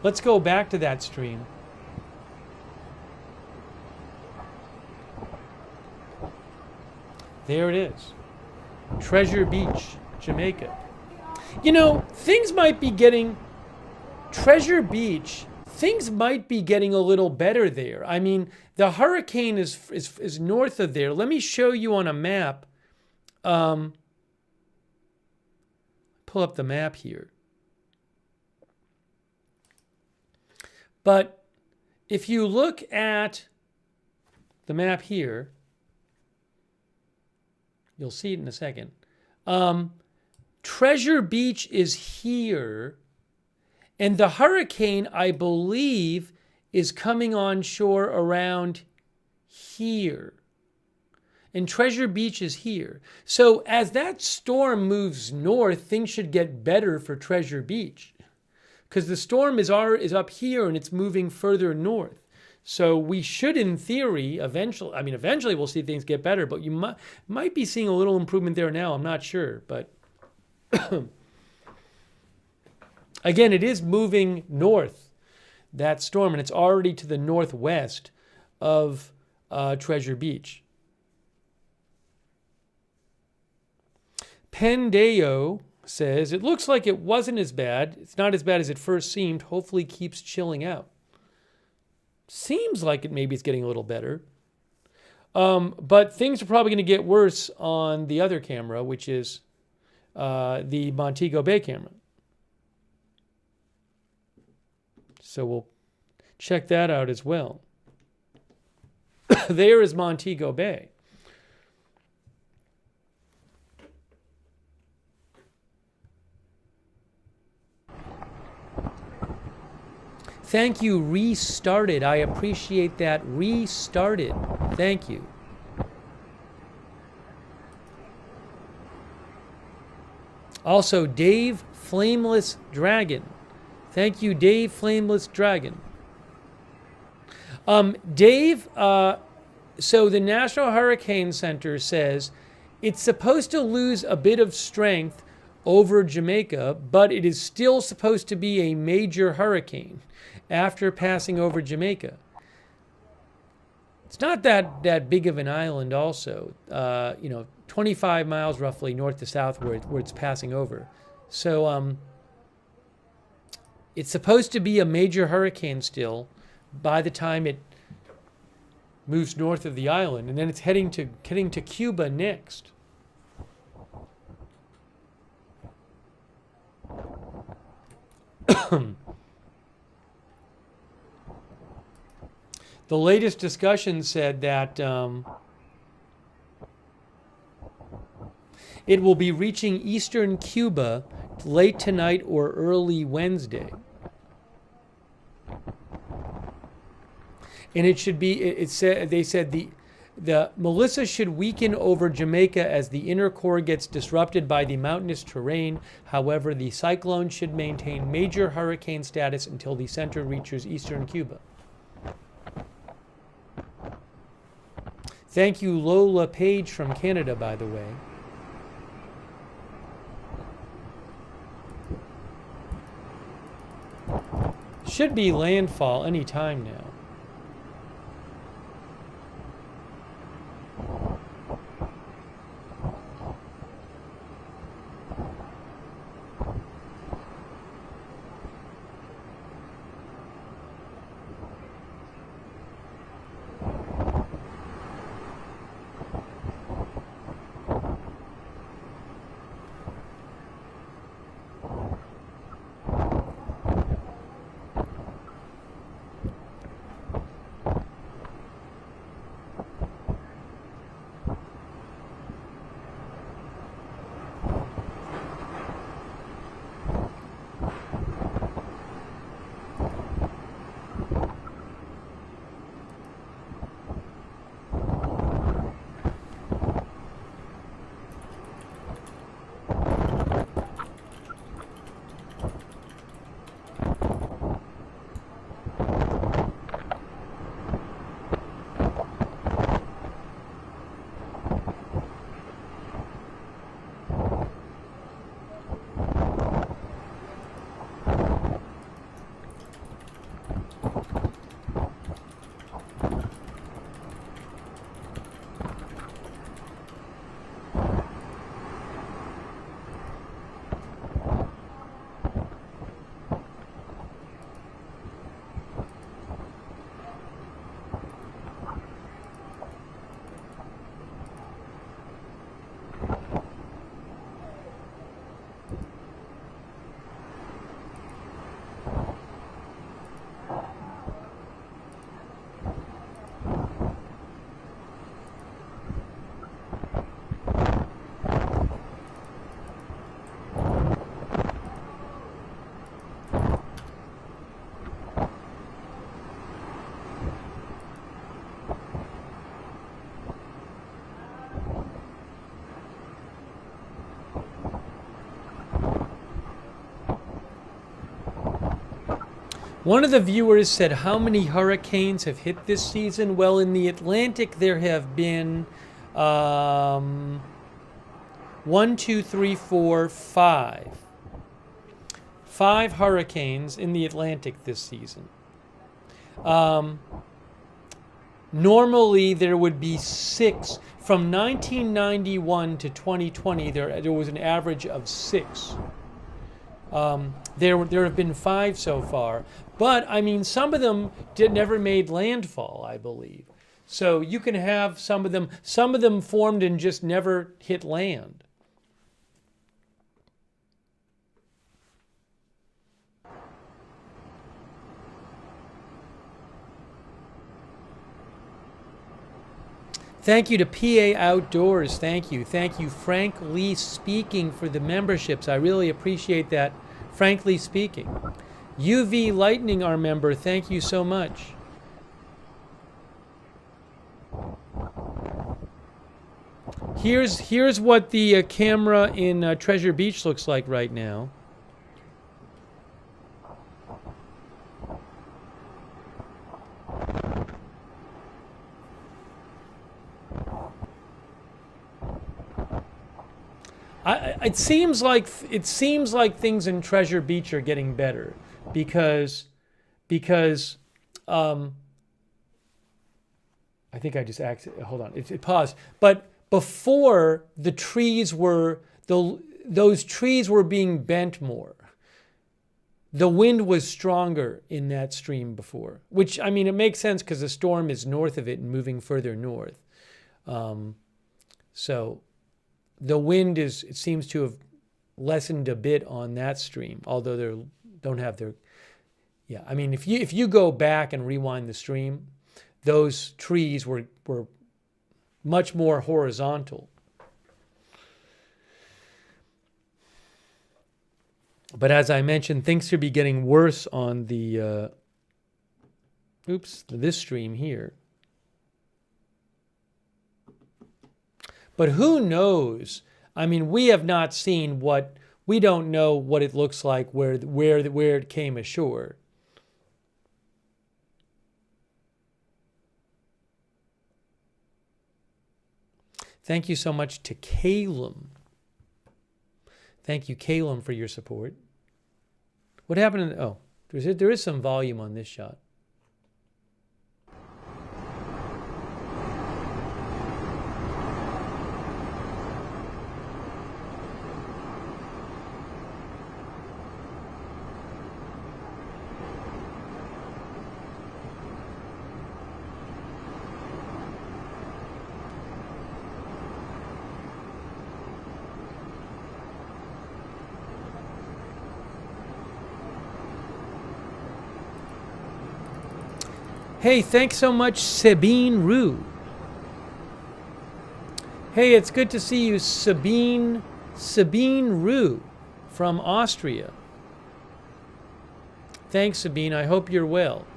Let's go back to that stream. There it is. Treasure Beach, Jamaica. You know, things might be getting... Treasure Beach, things might be getting a little better there. I mean, the hurricane is north of there. Let me show you on a map. Pull up the map here. But if you look at the map here, you'll see it in a second. Treasure Beach is here, and the hurricane, I believe, is coming on shore around here. And Treasure Beach is here. So as that storm moves north, things should get better for Treasure Beach, because the storm is up here and it's moving further north. So we should, in theory, eventually we'll see things get better, but you might be seeing a little improvement there now. I'm not sure, but again, it is moving north, that storm, and it's already to the northwest of Treasure Beach. Pendeo says, it looks like it wasn't as bad. It's not as bad as it first seemed. Hopefully keeps chilling out. Seems like maybe it's getting a little better. But things are probably going to get worse on the other camera, which is the Montego Bay camera. So we'll check that out as well. There is Montego Bay. Thank you, Restarted. I appreciate that. Restarted. Thank you. Also, Dave Flameless Dragon. Thank you, Dave Flameless Dragon. Dave, so the National Hurricane Center says it's supposed to lose a bit of strength over Jamaica, but it is still supposed to be a major hurricane after passing over Jamaica. It's not that big of an island also, 25 miles roughly north to south where it's passing over. So it's supposed to be a major hurricane still by the time it moves north of the island, and then it's heading to Cuba next. The latest discussion said that It will be reaching eastern Cuba late tonight or early Wednesday. And it should be, they said the Melissa should weaken over Jamaica as the inner core gets disrupted by the mountainous terrain. However, the cyclone should maintain major hurricane status until the center reaches eastern Cuba. Thank you, Lola Page from Canada, by the way. Should be landfall any time now. One of the viewers said, how many hurricanes have hit this season? Well, in the Atlantic, there have been 1, 2, 3, 4, 5. 5 hurricanes in the Atlantic this season. Normally, there would be 6. From 1991 to 2020, there was an average of 6. There have been 5 so far, but I mean, some of them never made landfall, I believe. So you can have some of them formed and just never hit land. Thank you to PA Outdoors. Thank you. Thank you, Frank Lee Speaking, for the memberships. I really appreciate that. Frankly Speaking. UV Lightning, our member. Thank you so much. Here's what the camera in Treasure Beach looks like right now. It seems like things in Treasure Beach are getting better because I think I just hold on, it paused. But before, the trees were those trees were being bent more. The wind was stronger in that stream before, which, I mean, it makes sense because the storm is north of it and moving further north. So the wind it seems to have lessened a bit on that stream, although they don't have their, yeah. I mean, if you go back and rewind the stream, those trees were much more horizontal. But as I mentioned, things should be getting worse on the, this stream here. But who knows? I mean, we have not seen we don't know what it looks like where it came ashore. Thank you so much to Calum. Thank you, Calum, for your support. What happened? There is some volume on this shot. Hey, thanks so much, Sabine Rue. Hey, it's good to see you, Sabine Rue from Austria. Thanks, Sabine. I hope you're well.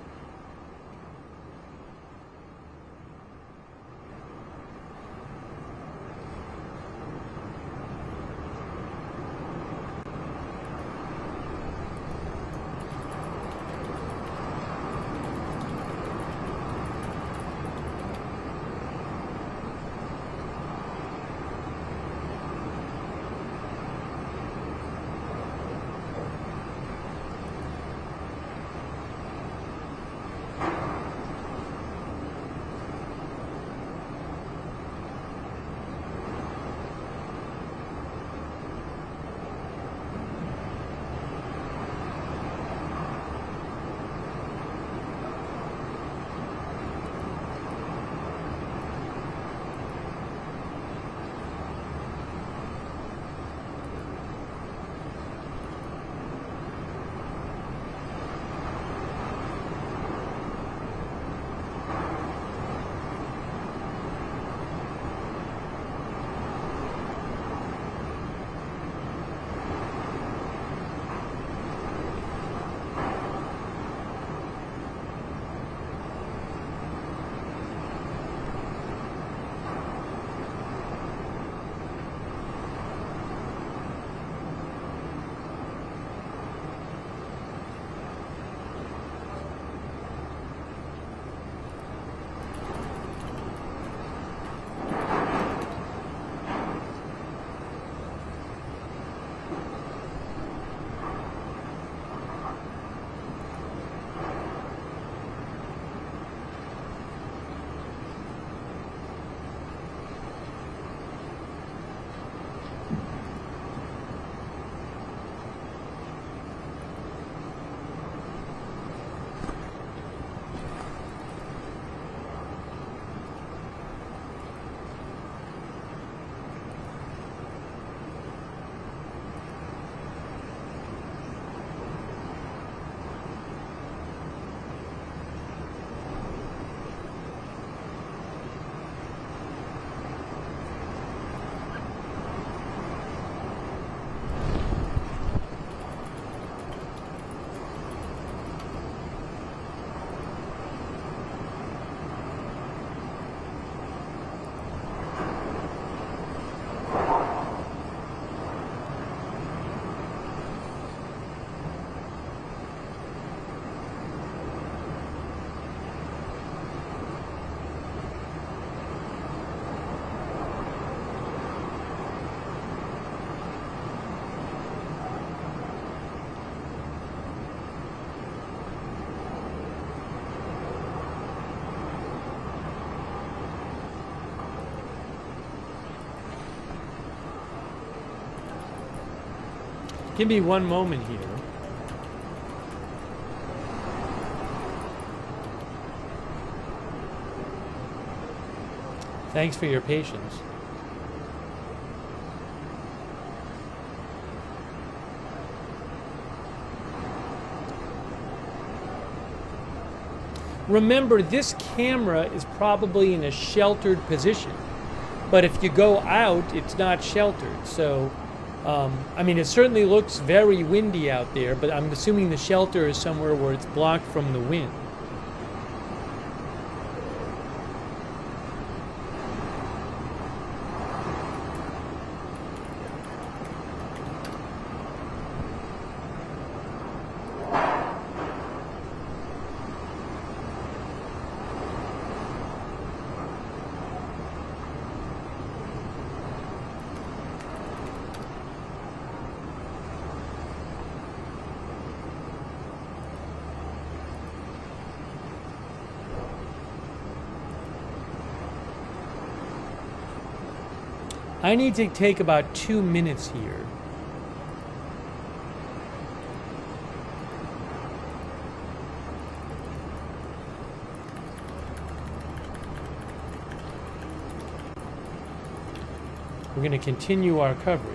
Give me one moment here. Thanks for your patience. Remember, this camera is probably in a sheltered position, but if you go out, it's not sheltered. So I mean, it certainly looks very windy out there, but I'm assuming the shelter is somewhere where it's blocked from the wind. I need to take about 2 minutes here. We're going to continue our coverage.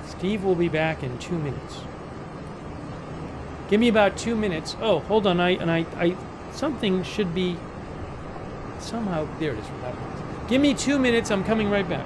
Steve will be back in 2 minutes. Give me about 2 minutes. Oh, hold on. Something should be somehow there. It is. Give me 2 minutes. I'm coming right back.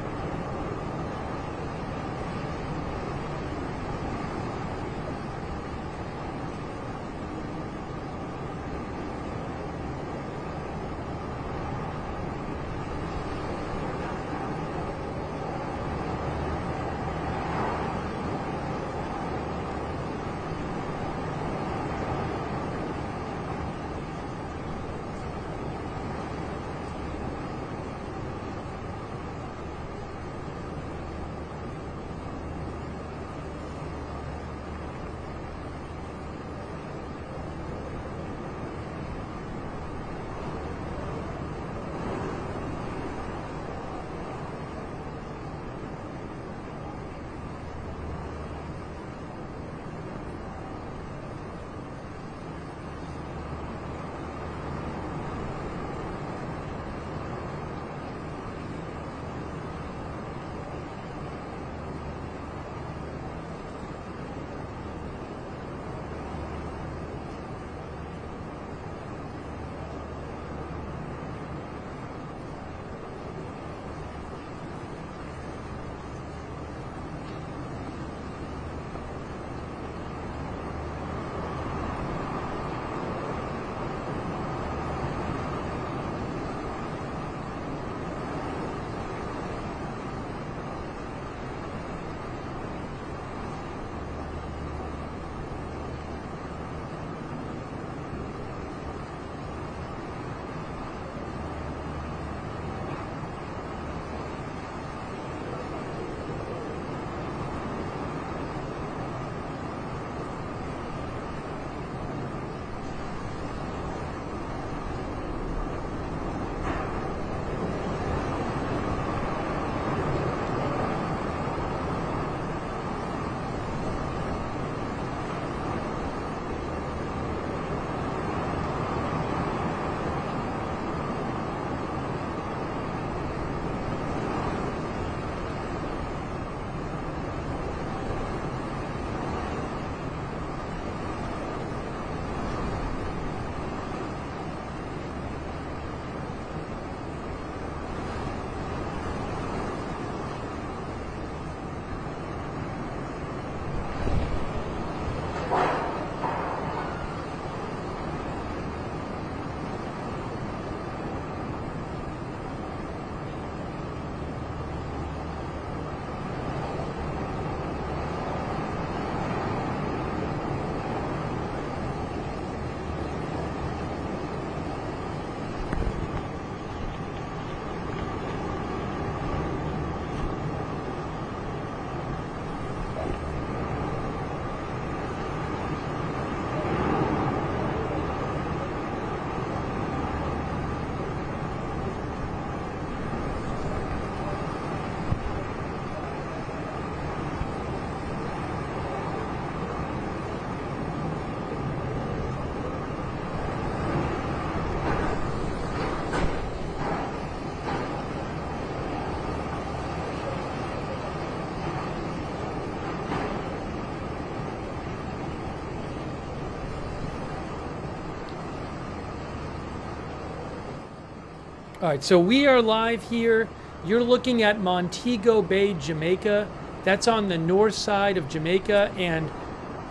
All right, so we are live here. you're looking at Montego Bay, Jamaica. That's on the north side of Jamaica, and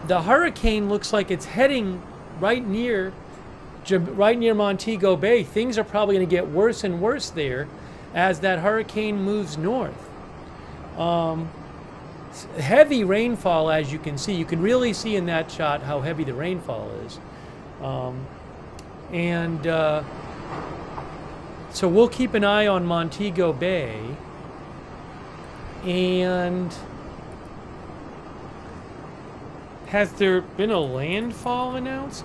the hurricane looks like it's heading right near Montego Bay. Things are probably going to get worse and worse there as that hurricane moves north. Heavy rainfall, as you can see. You can really see in that shot how heavy the rainfall is. So we'll keep an eye on Montego Bay. And has there been a landfall announced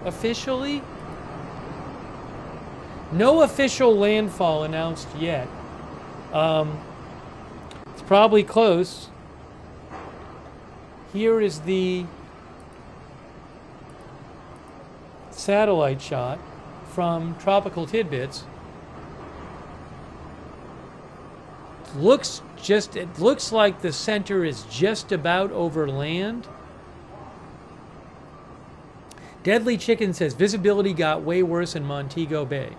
officially? No official landfall announced yet. It's probably close. Here is the satellite shot from Tropical Tidbits. It looks like the center is just about over land. Deadly Chicken says visibility got way worse in Montego Bay.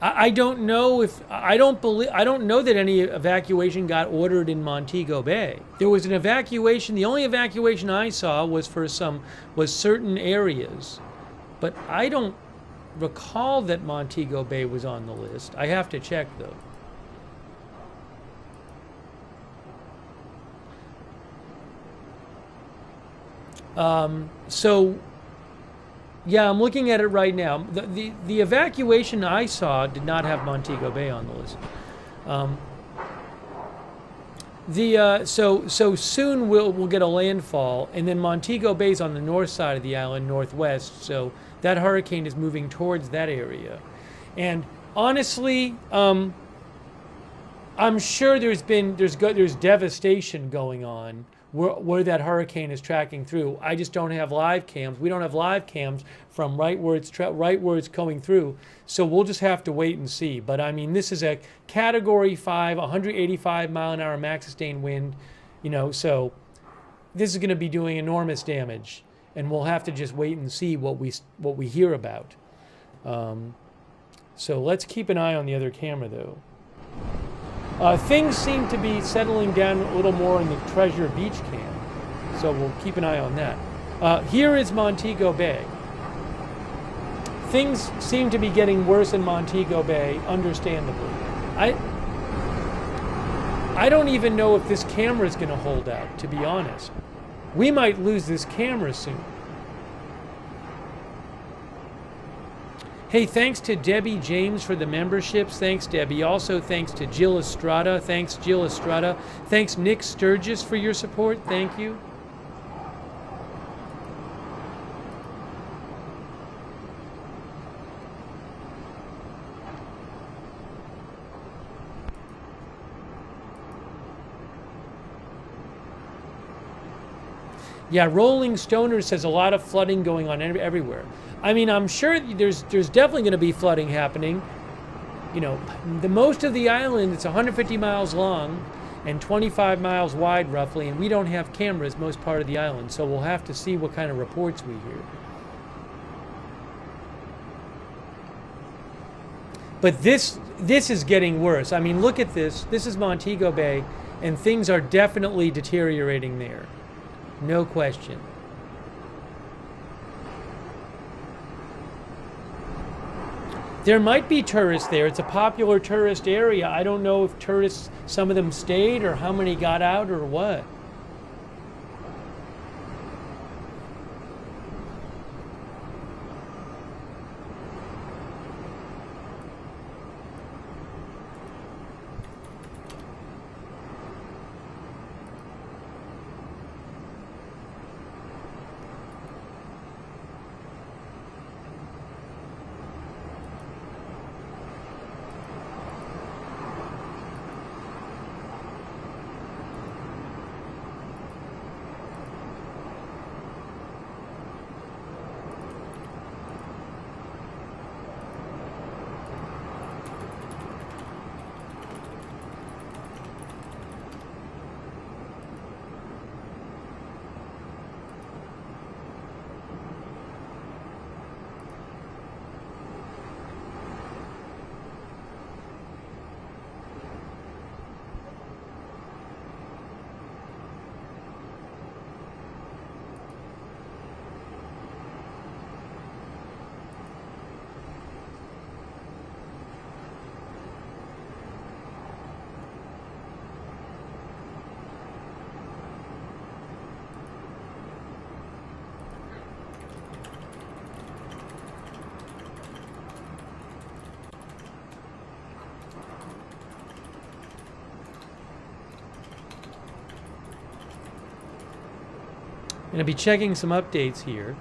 I don't know that any evacuation got ordered in Montego Bay. There was an evacuation. The only evacuation I saw was certain areas, but I don't recall that Montego Bay was on the list. I have to check though. Yeah, I'm looking at it right now. The evacuation I saw did not have Montego Bay on the list. So soon we'll get a landfall, and then Montego Bay's on the north side of the island, northwest. So that hurricane is moving towards that area, and honestly, I'm sure there's devastation going on where that hurricane is tracking through. I just don't have live cams. We don't have live cams from right where it's going through. So we'll just have to wait and see. But I mean, this is a Category 5, 185 mile an hour max sustained wind, so this is going to be doing enormous damage, and we'll have to just wait and see what we hear about. So let's keep an eye on the other camera though. Things seem to be settling down a little more in the Treasure Beach cam, so we'll keep an eye on that. Here is Montego Bay. Things seem to be getting worse in Montego Bay, understandably. I don't even know if this camera is going to hold out, to be honest. We might lose this camera soon. Hey, thanks to Debbie James for the memberships. Thanks, Debbie. Also, thanks to Jill Estrada. Thanks, Jill Estrada. Thanks, Nick Sturgis, for your support. Thank you. Yeah, Rolling Stoner says a lot of flooding going on everywhere. I mean, I'm sure there's definitely going to be flooding happening. The most of the island, it's 150 miles long and 25 miles wide roughly, and we don't have cameras most part of the island, so we'll have to see what kind of reports we hear. But this is getting worse. I mean, look at this. This is Montego Bay, and things are definitely deteriorating there. No question. There might be tourists there. It's a popular tourist area. I don't know if tourists, some of them stayed or how many got out or what. Going to be checking some updates here.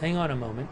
Hang on a moment.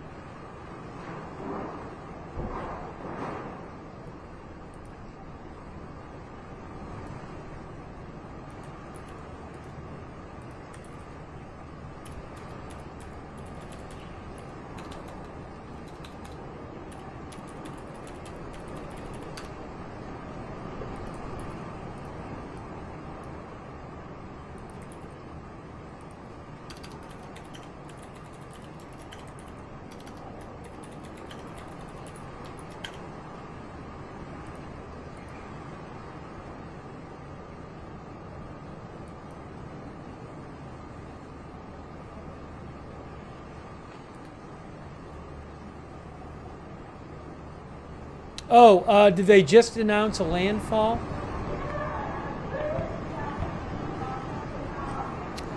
Oh, did they just announce a landfall?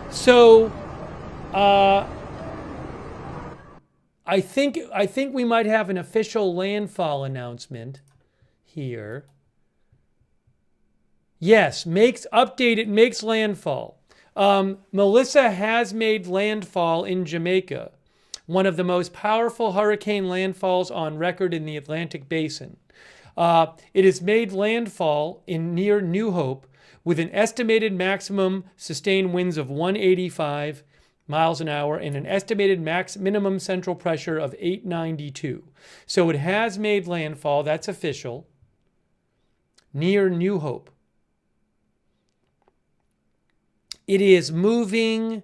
So, I think we might have an official landfall announcement here. Yes, makes landfall. Melissa has made landfall in Jamaica, one of the most powerful hurricane landfalls on record in the Atlantic Basin. It has made landfall near New Hope with an estimated maximum sustained winds of 185 miles an hour and an estimated minimum central pressure of 892. So it has made landfall, that's official, near New Hope. It is moving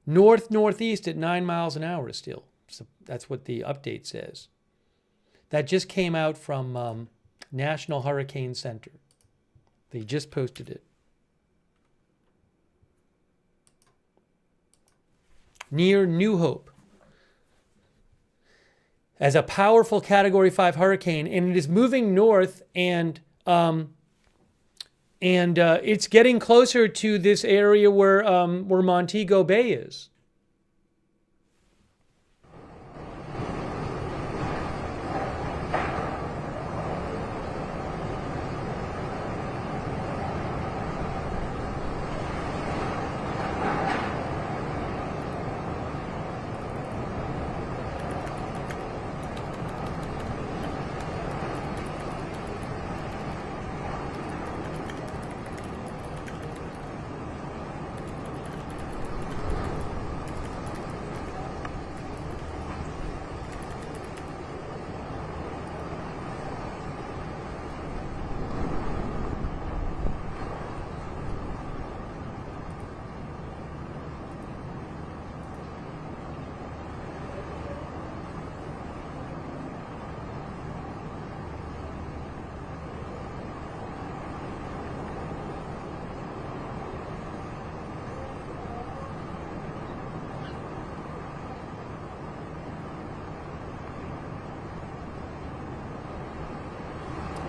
north-northeast at 9 miles an hour still. So that's what the update says. That just came out from National Hurricane Center. They just posted it. Near New Hope. As a powerful Category 5 hurricane, and it is moving north, and it's getting closer to this area where Montego Bay is.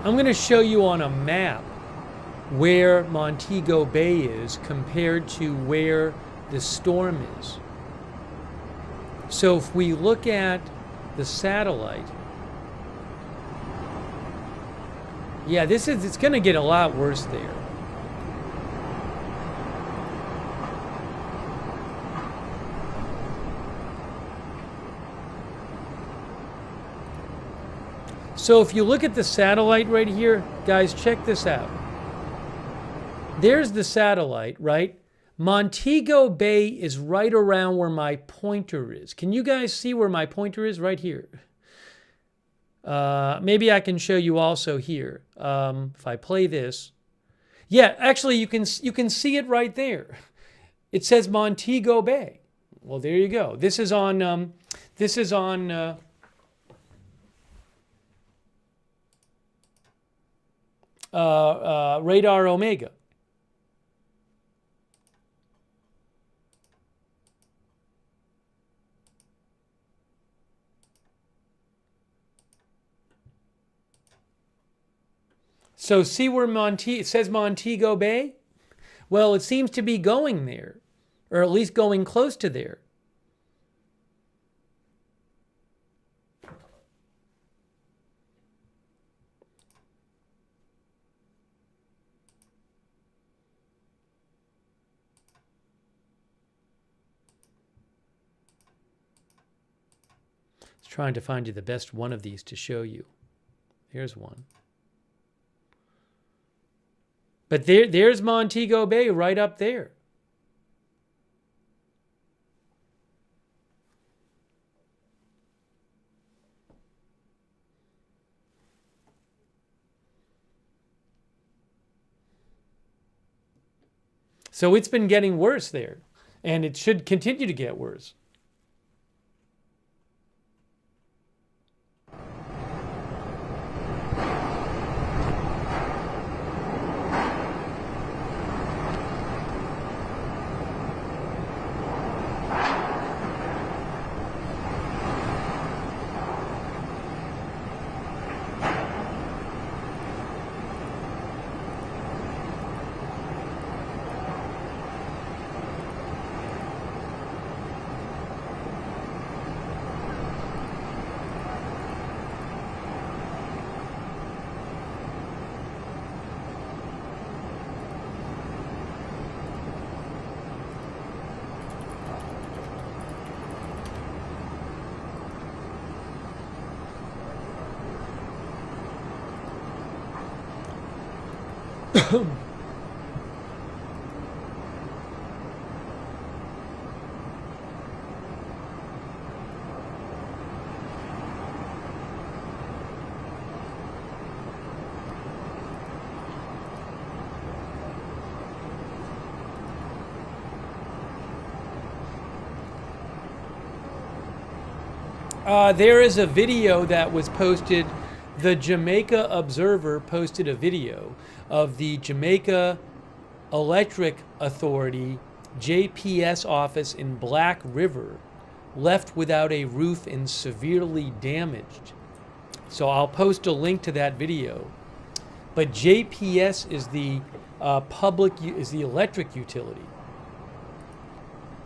I'm going to show you on a map where Montego Bay is compared to where the storm is. So if we look at the satellite, yeah, it's going to get a lot worse there. So if you look at the satellite right here, guys, check this out. There's the satellite, right? Montego Bay is right around where my pointer is. Can you guys see where my pointer is? Right here. Maybe I can show you also here. If I play this. Yeah, actually you can see it right there. It says Montego Bay. Well, there you go. This is on Radar Omega. So see where it says Montego Bay? Well, it seems to be going there, or at least going close to there. Trying to find you the best one of these to show you. Here's one. But there's Montego Bay right up there. So it's been getting worse there, and it should continue to get worse. There is a video that was posted. The Jamaica Observer posted a video of the Jamaica Electric Authority JPS office in Black River left without a roof and severely damaged. So I'll post a link to that video. But JPS is the electric utility.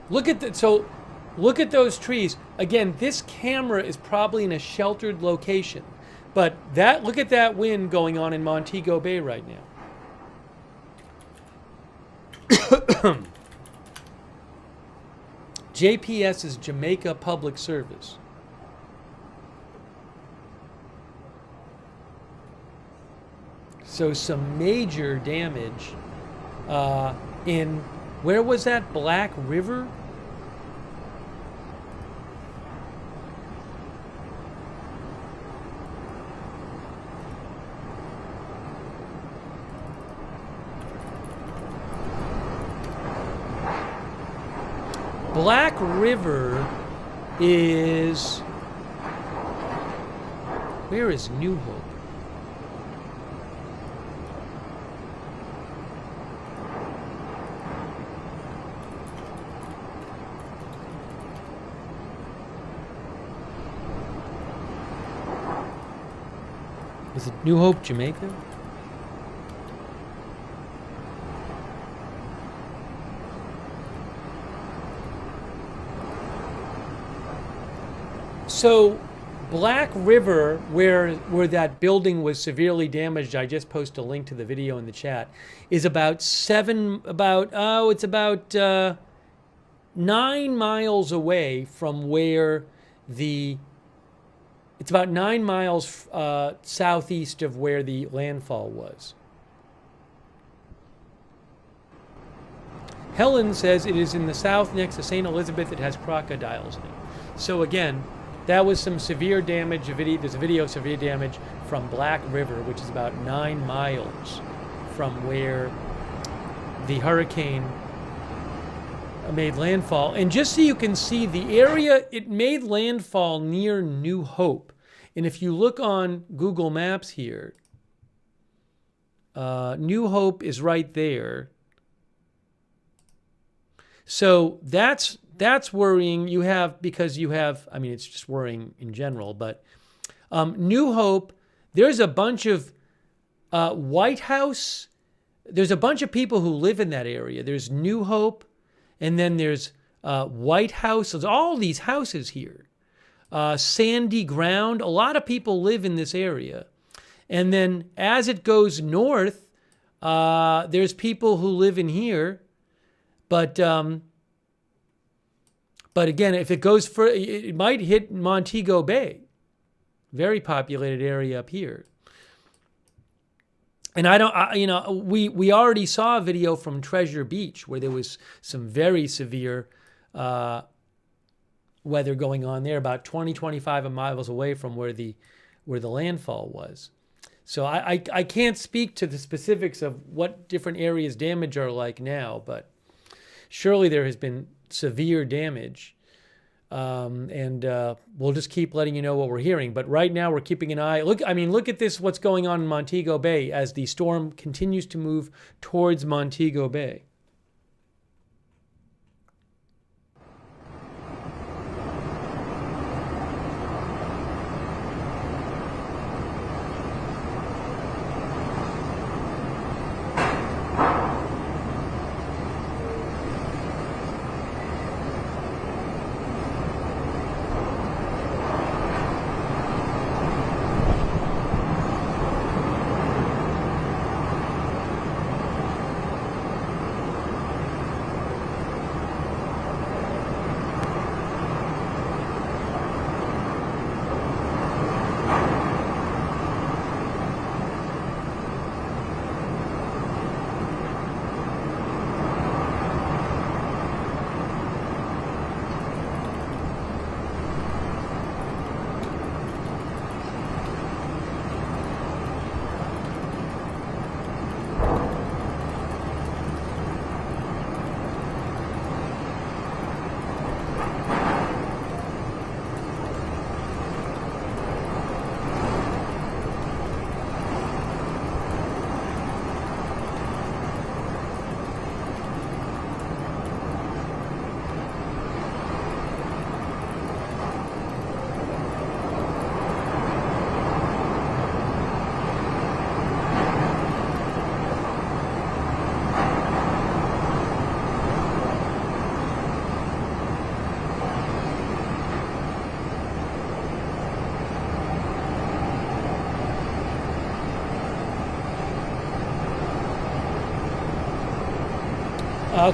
Look at those trees. Again, this camera is probably in a sheltered location. But look at that wind going on in Montego Bay right now. JPS is Jamaica Public Service. So some major damage in, where was that? Black River? Black River is, where is New Hope? Is it New Hope, Jamaica? So Black River, where that building was severely damaged, I just posted a link to the video in the chat, is about 9 miles away from where it's about 9 miles southeast of where the landfall was. Helen says it is in the south next to St. Elizabeth. It has crocodiles in it. So again, that was some severe damage. There's a video of severe damage from Black River, which is about 9 miles from where the hurricane made landfall. And just so you can see the area, it made landfall near New Hope. And if you look on Google Maps here, New Hope is right there. So that's worrying. It's just worrying in general, but New Hope, there's a bunch of White House, there's a bunch of people who live in that area. There's New Hope, and then there's White House. There's all these houses here. Sandy Ground, a lot of people live in this area. And then as it goes north, there's people who live in here, but But again, if it goes for, it might hit Montego Bay, very populated area up here. And we already saw a video from Treasure Beach where there was some very severe weather going on there, about 25 miles away from where the landfall was. So I can't speak to the specifics of what different areas damage are like now, but surely there has been severe damage. And we'll just keep letting you know what we're hearing. But right now we're keeping an eye. Look at this, what's going on in Montego Bay as the storm continues to move towards Montego Bay.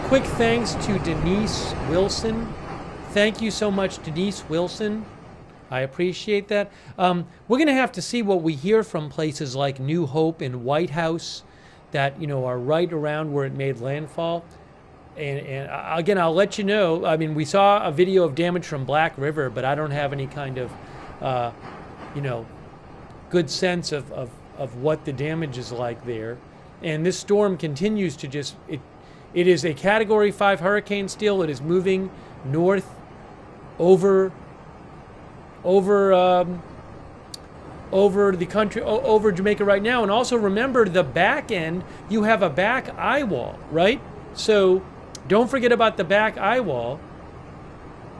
Quick thanks to Denise Wilson. Thank you so much, Denise Wilson. I appreciate that. We're going to have to see what we hear from places like New Hope and White House that, are right around where it made landfall. And again, I'll let you know. I mean, we saw a video of damage from Black River, but I don't have any kind of, good sense of what the damage is like there. And this storm continues to just, it is a Category 5 hurricane still. It is moving north over the country, over Jamaica right now. And also remember the back end, you have a back eye wall, right? So don't forget about the back eye wall.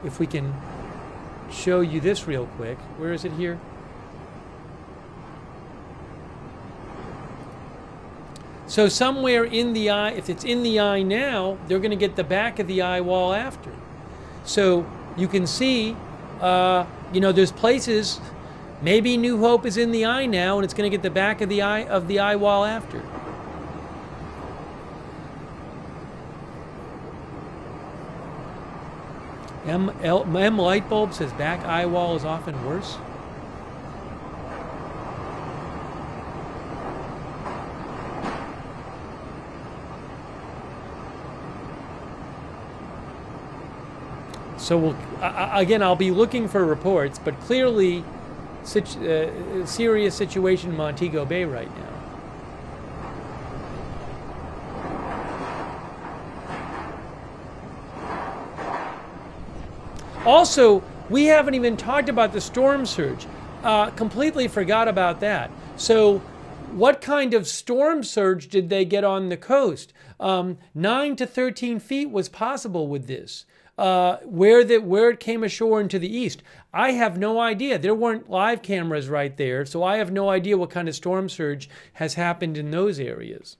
If we can show you this real quick. Where is it here? So somewhere in the eye, if it's in the eye now, they're going to get the back of the eye wall after. So you can see, there's places, maybe New Hope is in the eye now, and it's going to get the back of the eye wall after. M Lightbulb says back eye wall is often worse. So I'll be looking for reports, but clearly, serious situation in Montego Bay right now. Also, we haven't even talked about the storm surge. Completely forgot about that. So, what kind of storm surge did they get on the coast? 9 to 13 feet was possible with this. Where it came ashore into the east, I have no idea. There weren't live cameras right there, so I have no idea what kind of storm surge has happened in those areas.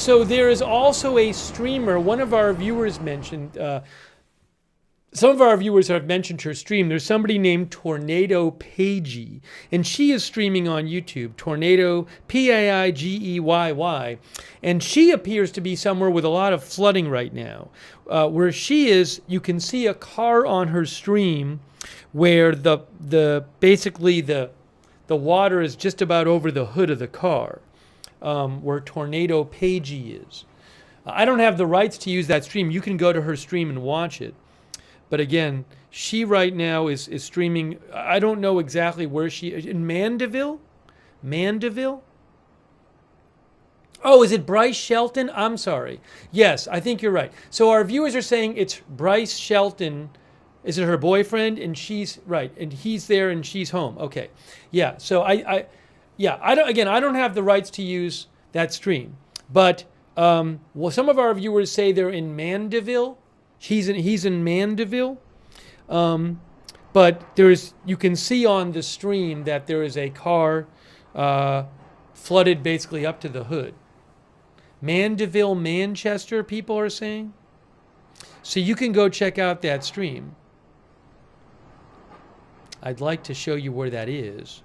so there is also a streamer. One of our viewers mentioned. Some of our viewers have mentioned her stream. There's somebody named Tornado Paigey, and she is streaming on YouTube. Tornado, Paigeyy, and she appears to be somewhere with a lot of flooding right now. Where she is, you can see a car on her stream, where basically the water is just about over the hood of the car, where Tornado Paigey is. I don't have the rights to use that stream. You can go to her stream and watch it. But again, she right now is streaming. I don't know exactly where she is. In Mandeville? Mandeville? Oh, is it Bryce Shelton? I'm sorry. Yes, I think you're right. So our viewers are saying it's Bryce Shelton. Is it her boyfriend? And she's right. And he's there and she's home. Okay. Yeah. So I don't have the rights to use that stream. But some of our viewers say they're in Mandeville. He's in Mandeville, but you can see on the stream that there is a car flooded basically up to the hood. Mandeville, Manchester, people are saying. So you can go check out that stream. I'd like to show you where that is.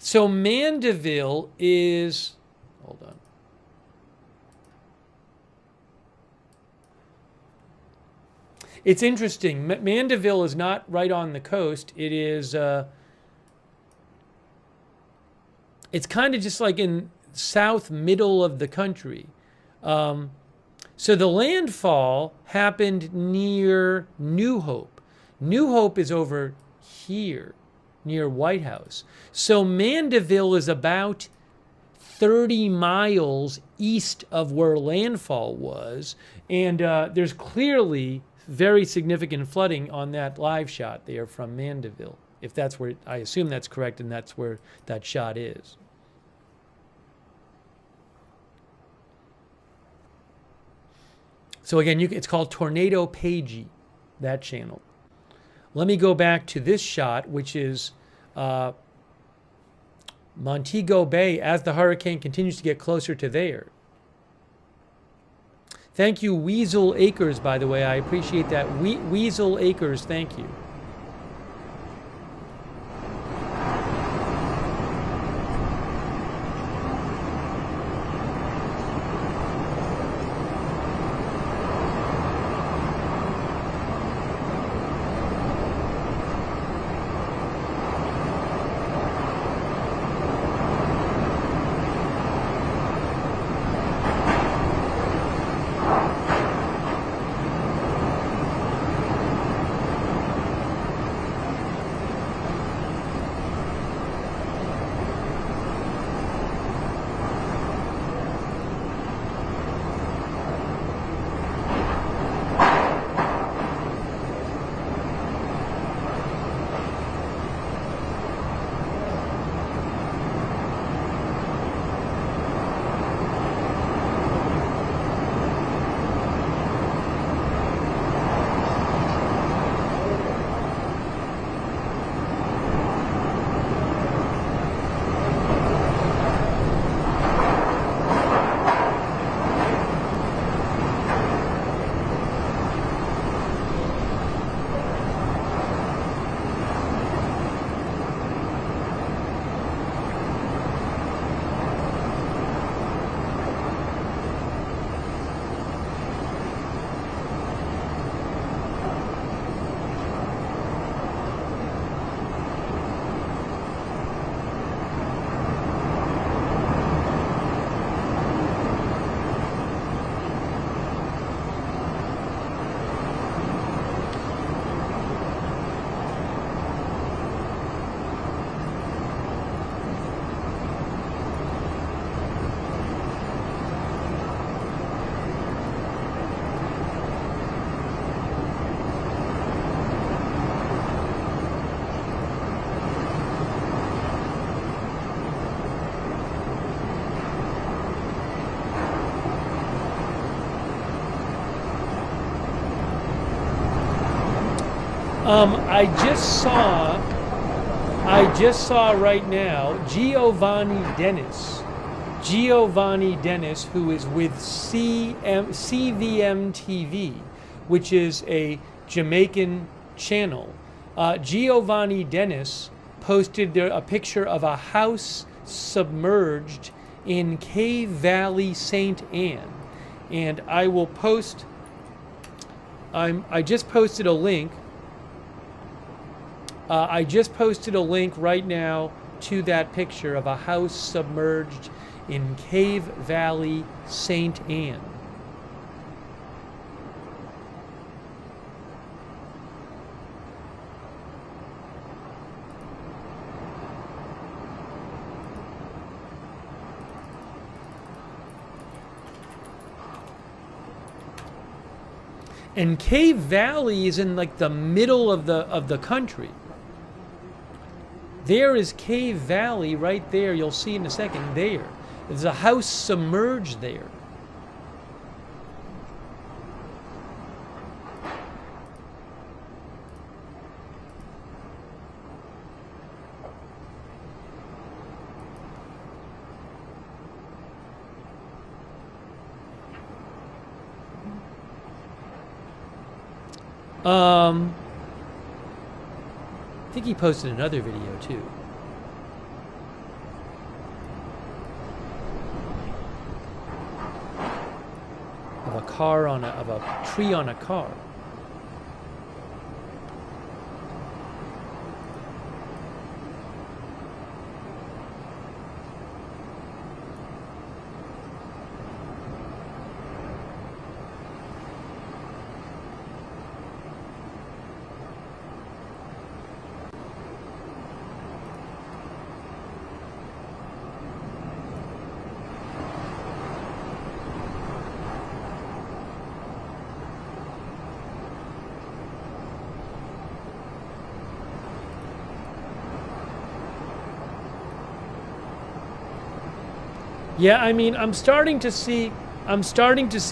So Mandeville is, hold on. It's interesting. Mandeville is not right on the coast. It is, it's kind of just like in south middle of the country. So the landfall happened near New Hope. New Hope is over here, near White House. So Mandeville is about 30 miles east of where landfall was, and there's clearly very significant flooding on that live shot there from Mandeville, if that's where, I assume that's correct, and that's where that shot is. So again, it's called Tornado Paigey, that channel. Let me go back to this shot, which is Montego Bay as the hurricane continues to get closer to there. Thank you, Weasel Acres, by the way. I appreciate that. Weasel Acres, thank you. I just saw right now Giovanni Dennis, who is with CVM TV, which is a Jamaican channel. Giovanni Dennis posted a picture of a house submerged in Cave Valley, St. Anne, and I will post. I just posted a link. I just posted a link right now to that picture of a house submerged in Cave Valley, St. Anne. And Cave Valley is in like the middle of the country. There is Cave Valley right there. You'll see in a second there. There's a house submerged there. I think he posted another video too. Of a car on of a tree on a car. Yeah, I mean, I'm starting to see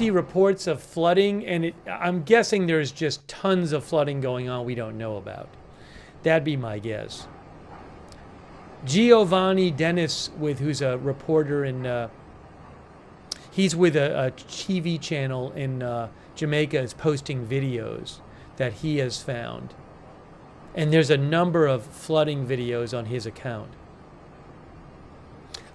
reports of flooding, and I'm guessing there's just tons of flooding going on we don't know about. That'd be my guess. Giovanni Dennis, who's a reporter in, he's with a TV channel in Jamaica, is posting videos that he has found. And there's a number of flooding videos on his account.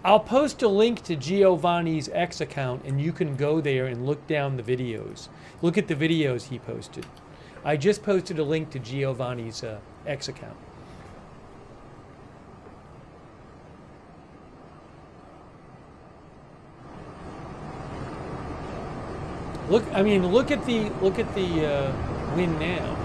I'll post a link to Giovanni's X account, and you can go there and look down the videos. Look at the videos he posted. I just posted a link to Giovanni's X account. Look at the wind now.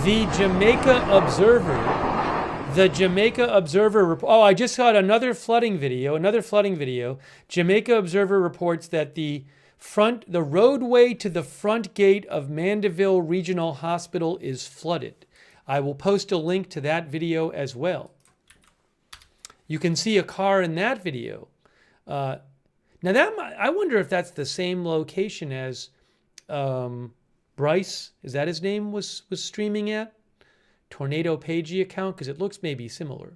The Jamaica Observer, oh, I just got another flooding video. Jamaica Observer reports that the roadway to the front gate of Mandeville Regional Hospital is flooded. I will post a link to that video as well. You can see a car in that video. Now I wonder if that's the same location as Bryce, is that his name, was streaming at? Tornado Pagey account, because it looks maybe similar.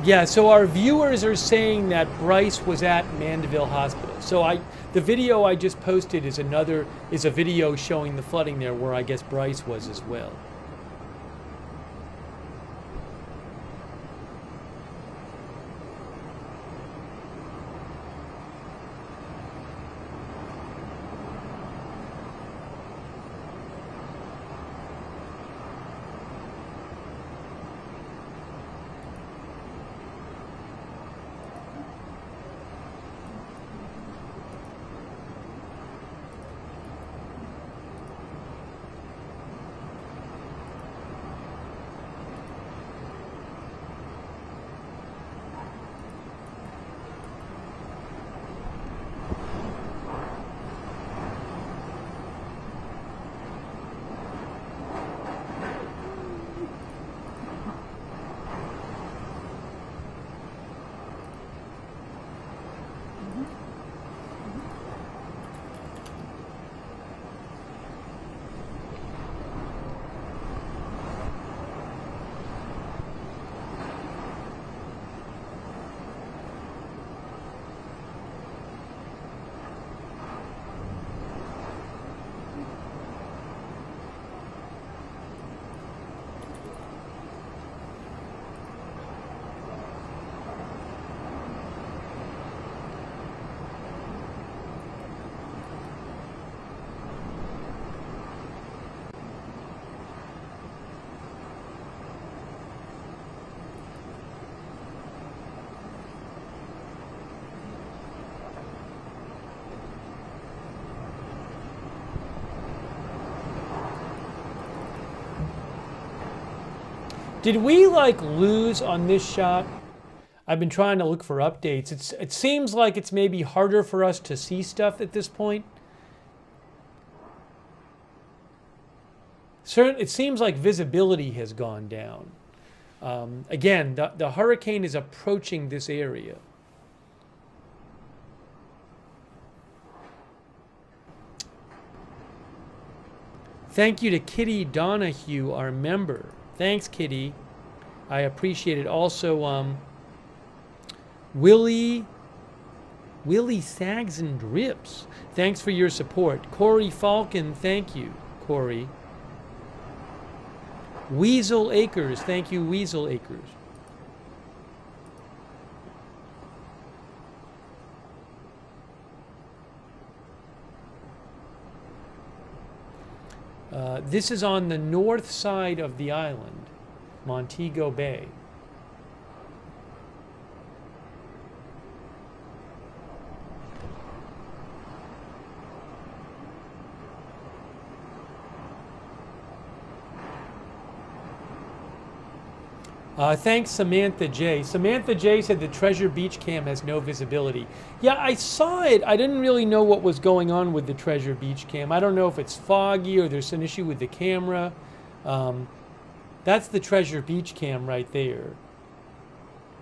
Yeah, so our viewers are saying that Bryce was at Mandeville Hospital. So the video I just posted is a video showing the flooding there where I guess Bryce was as well. Did we lose on this shot? I've been trying to look for updates. It seems like it's maybe harder for us to see stuff at this point. It seems like visibility has gone down. Again, the hurricane is approaching this area. Thank you to Kitty Donahue, our member. Thanks, Kitty. I appreciate it. Also, Willie Sags and Drips. Thanks for your support. Corey Falcon, thank you, Corey. Weasel Acres, thank you, Weasel Acres. This is on the north side of the island, Montego Bay. Thanks, Samantha J. Samantha J said the Treasure Beach Cam has no visibility. Yeah, I saw it. I didn't really know what was going on with the Treasure Beach Cam. I don't know if it's foggy or there's an issue with the camera. That's the Treasure Beach Cam right there.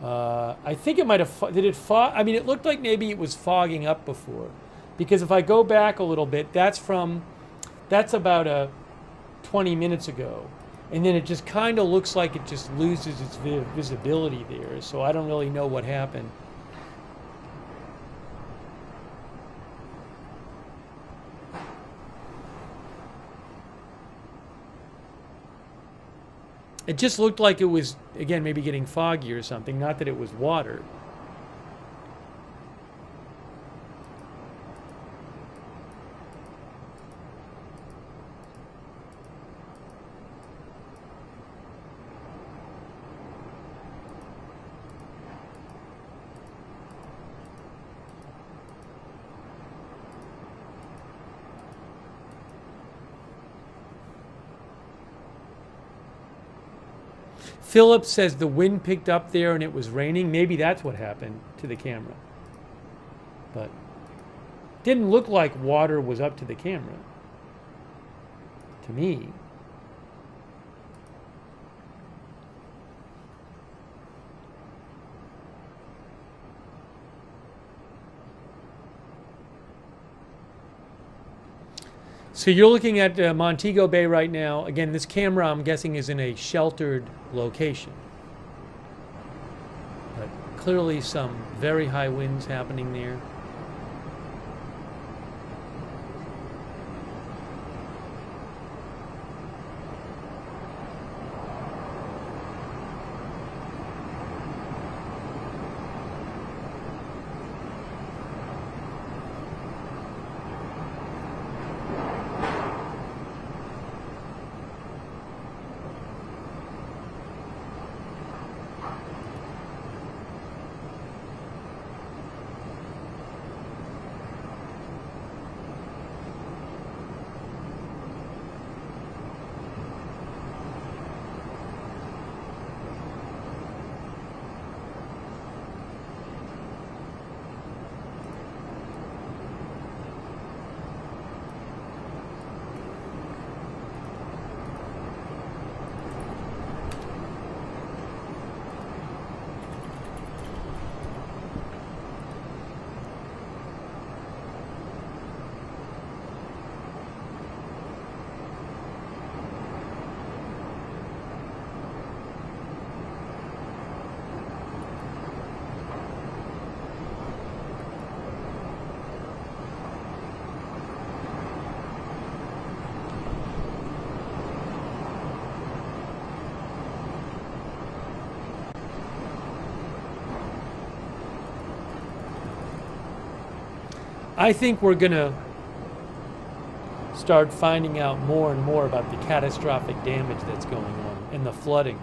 I think it might have... Did it fog? I mean, it looked like maybe it was fogging up before. Because if I go back a little bit, that's about 20 minutes ago. And then it just kind of looks like it just loses its visibility there. So I don't really know what happened. It just looked like it was, again, maybe getting foggy or something. Not that it was water. Philip says the wind picked up there and it was raining. Maybe that's what happened to the camera. But it didn't look like water was up to the camera. To me. So you're looking at Montego Bay right now. Again, this camera, I'm guessing, is in a sheltered location. Clearly some very high winds happening there. I think we're going to start finding out more and more about the catastrophic damage that's going on and the flooding.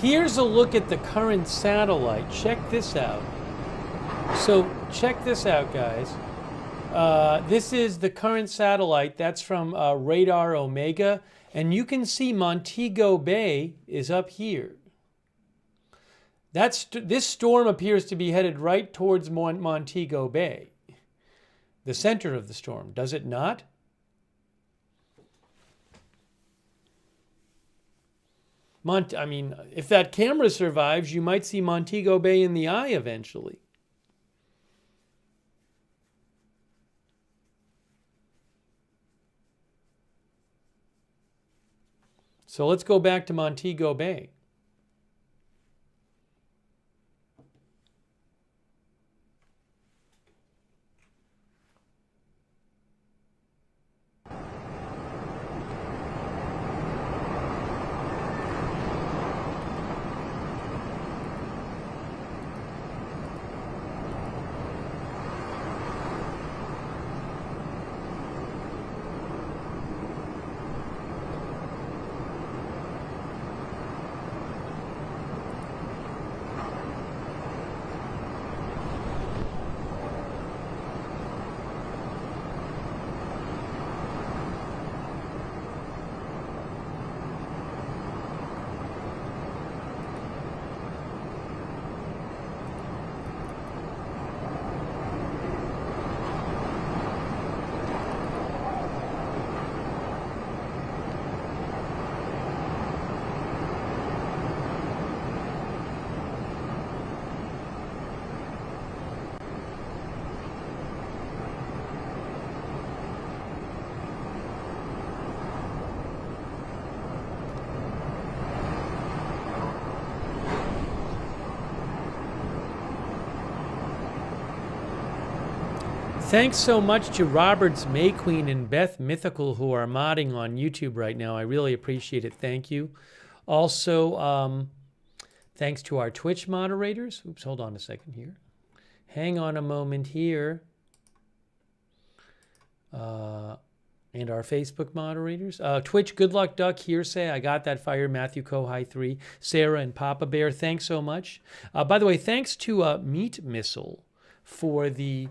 Here's a look at the current satellite. Check this out. So check this out, guys. This is the current satellite. That's from Radar Omega. And you can see Montego Bay is up here. This storm appears to be headed right towards Montego Bay, the center of the storm. Does it not? I mean, if that camera survives, you might see Montego Bay in the eye eventually. So let's go back to Montego Bay. Thanks so much to Roberts, May Queen, and Beth Mythical who are modding on YouTube right now. I really appreciate it. Thank you. Also, thanks to our Twitch moderators. Oops, hold on a second here. Hang on a moment here. And our Facebook moderators. Twitch, Good Luck Duck, Hearsay, I Got That Fire, Matthew Kohai 3, Sarah and Papa Bear, thanks so much. By the way, thanks to Meat Missile for the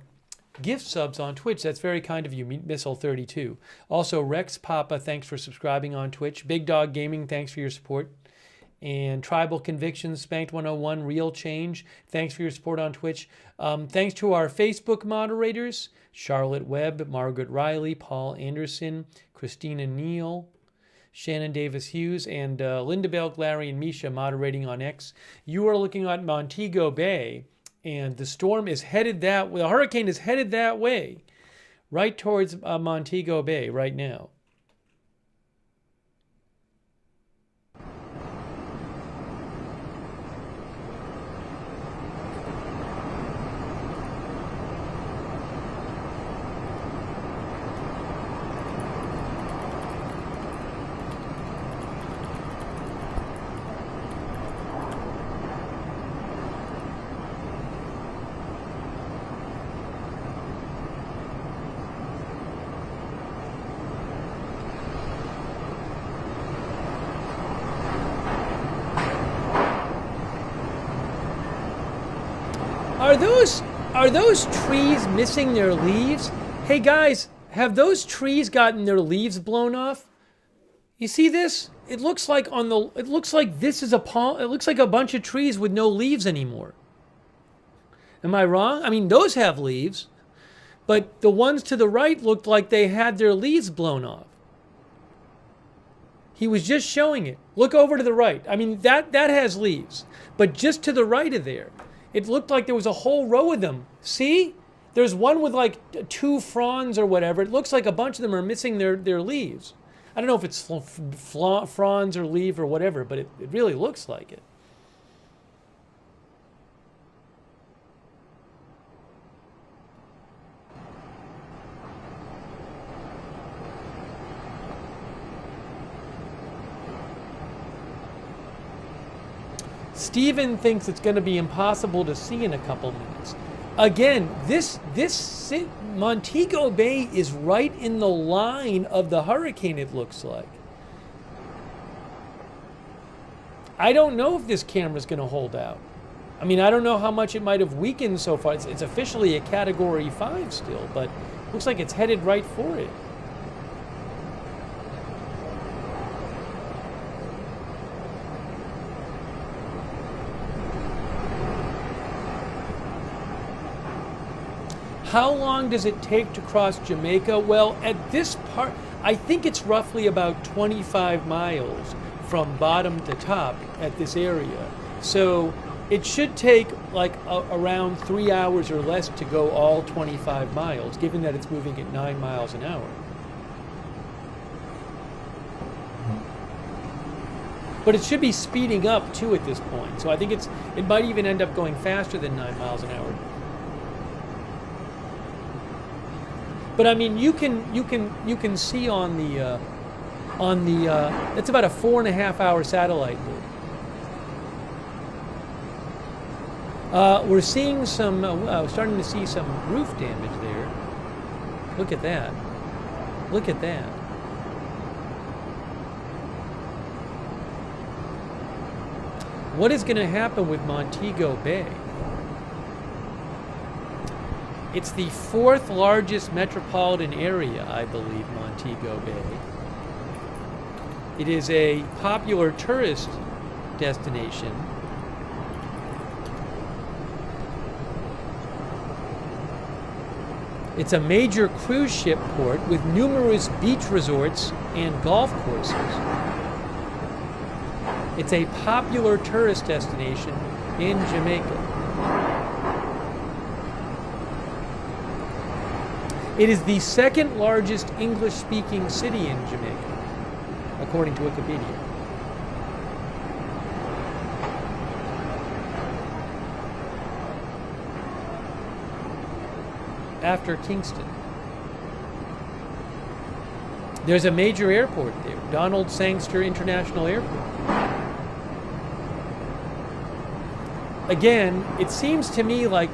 gift subs on Twitch. That's very kind of you, Meat Missile 32. Also, Rex Papa, thanks for subscribing on Twitch. Big Dog Gaming, thanks for your support. And Tribal Convictions, Spanked 101, Real Change, thanks for your support on Twitch. Thanks to our Facebook moderators, Charlotte Webb, Margaret Riley, Paul Anderson, Christina Neal, Shannon Davis Hughes, and Linda Belk, Larry, and Misha moderating on X. You are looking at Montego Bay, and the storm is headed that way. The hurricane is headed that way, right towards Montego Bay right now. Are those trees missing their leaves? Hey guys, have those trees gotten their leaves blown off? You see this? It looks like this is a palm. It looks like a bunch of trees with no leaves anymore. Am I wrong? I mean, those have leaves, but the ones to the right looked like they had their leaves blown off. He was just showing it. Look over to the right. I mean, that has leaves, but just to the right of there, it looked like there was a whole row of them. See? There's one with like 2 fronds or whatever. It looks like a bunch of them are missing their leaves. I don't know if it's fronds or leaf or whatever, but it really looks like it. Steven thinks it's going to be impossible to see in a couple minutes. Again, this Montego Bay is right in the line of the hurricane, it looks like. I don't know if this camera's going to hold out. I mean, I don't know how much it might have weakened so far. It's officially a Category 5 still, but it looks like it's headed right for it. How long does it take to cross Jamaica? Well, at this part, I think it's roughly about 25 miles from bottom to top at this area. So it should take like around 3 hours or less to go all 25 miles, given that it's moving at 9 miles an hour. But it should be speeding up too at this point. So I think it might even end up going faster than 9 miles an hour. But I mean, you can see on the it's about a 4.5-hour satellite loop. We're seeing some, starting to see some roof damage there. Look at that. Look at that. What is going to happen with Montego Bay? It's the 4th largest metropolitan area, I believe, Montego Bay. It is a popular tourist destination. It's a major cruise ship port with numerous beach resorts and golf courses. It's a popular tourist destination in Jamaica. It is the 2nd largest English-speaking city in Jamaica, according to Wikipedia. After Kingston. There's a major airport there, Donald Sangster International Airport. Again, it seems to me like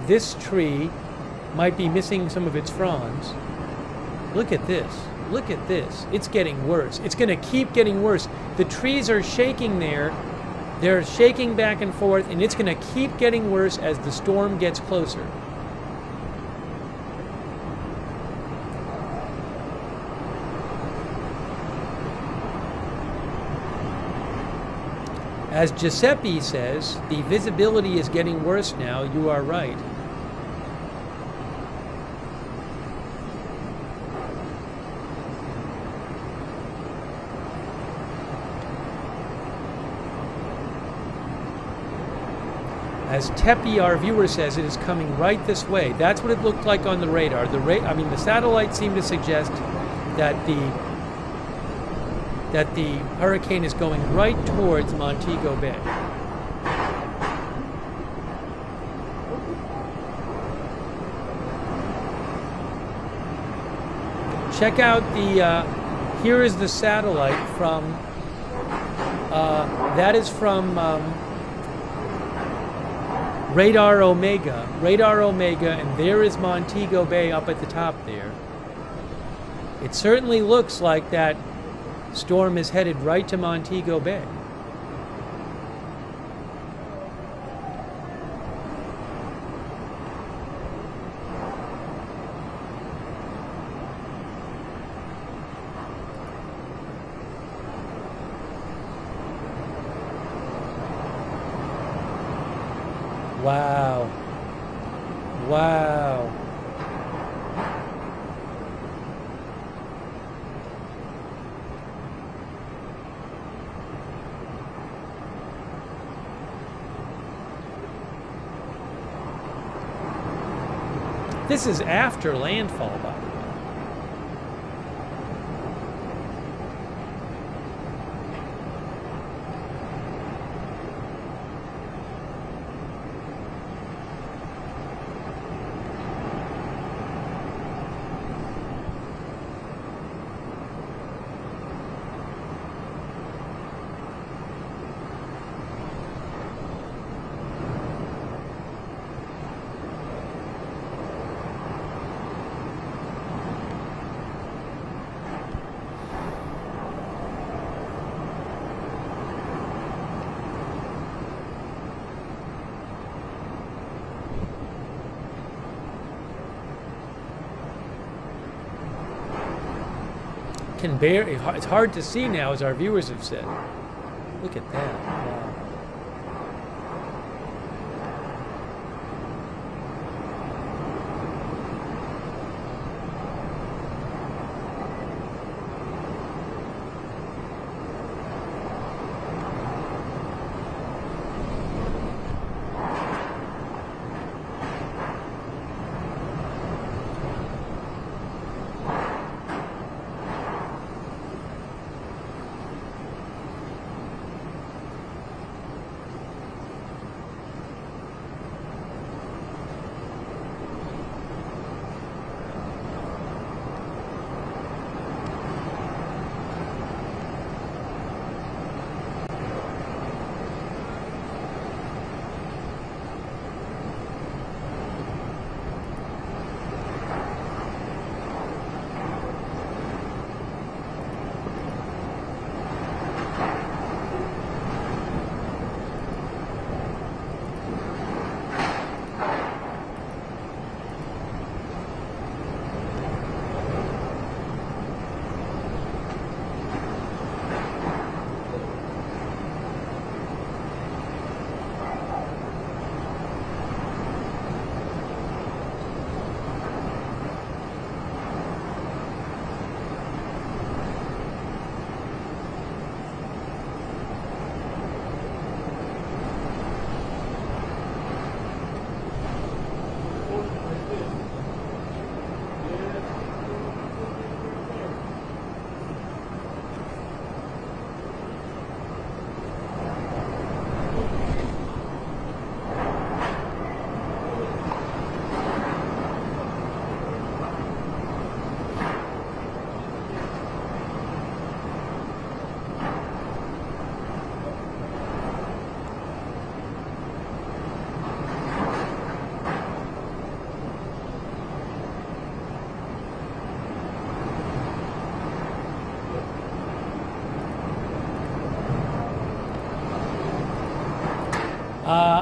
this tree might be missing some of its fronds. Look at this. Look at this. It's getting worse. It's going to keep getting worse. The trees are shaking there. They're shaking back and forth, and it's going to keep getting worse as the storm gets closer. As Giuseppe says, the visibility is getting worse now. You are right. As Tepi, our viewer, says, it is coming right this way. That's what it looked like on the radar. The satellite seemed to suggest that the hurricane is going right towards Montego Bay. Check out here is the satellite from, that is from Radar Omega, and there is Montego Bay up at the top there. It certainly looks like that storm is headed right to Montego Bay. Wow. Wow. This is after landfall, by the way. It's hard to see now, as our viewers have said. Look at that. Wow.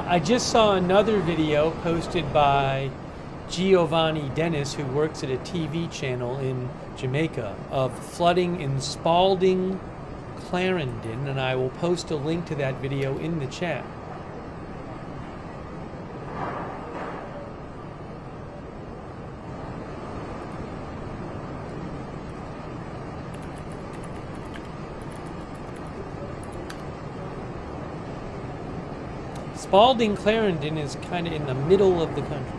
I just saw another video posted by Giovanni Dennis, who works at a TV channel in Jamaica, of flooding in Spalding, Clarendon, and I will post a link to that video in the chat. Spalding, Clarendon is kind of in the middle of the country.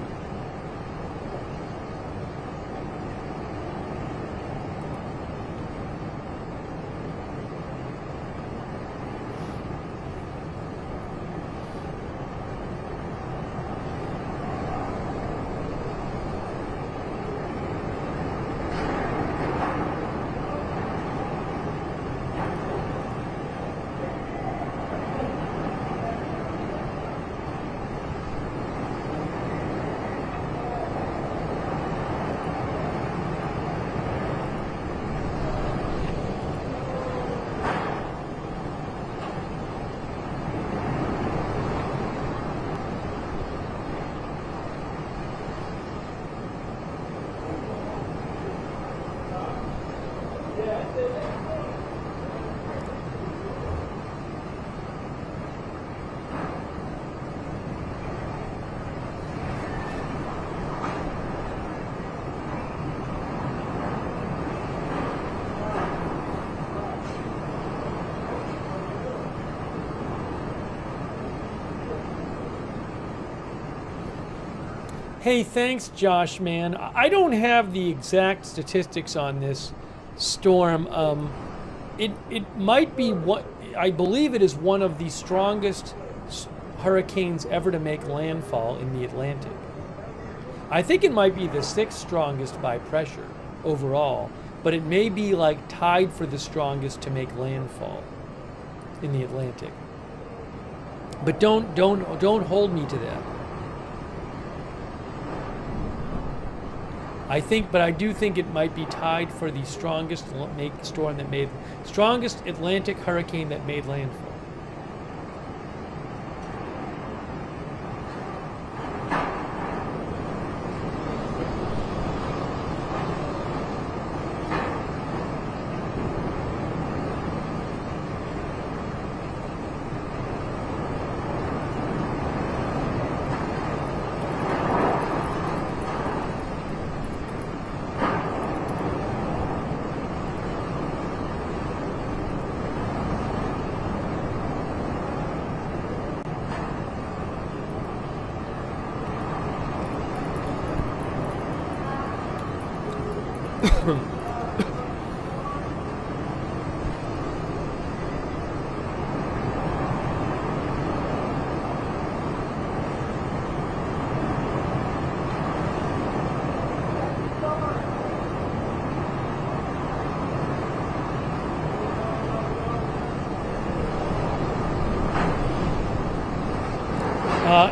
Hey, thanks, Josh, man. I don't have the exact statistics on this storm. It might be what I believe it is one of the strongest hurricanes ever to make landfall in the Atlantic. I think it might be the 6th strongest by pressure overall, but it may be like tied for the strongest to make landfall in the Atlantic. But don't hold me to that. I do think it might be tied for the strongest strongest Atlantic hurricane that made landfall.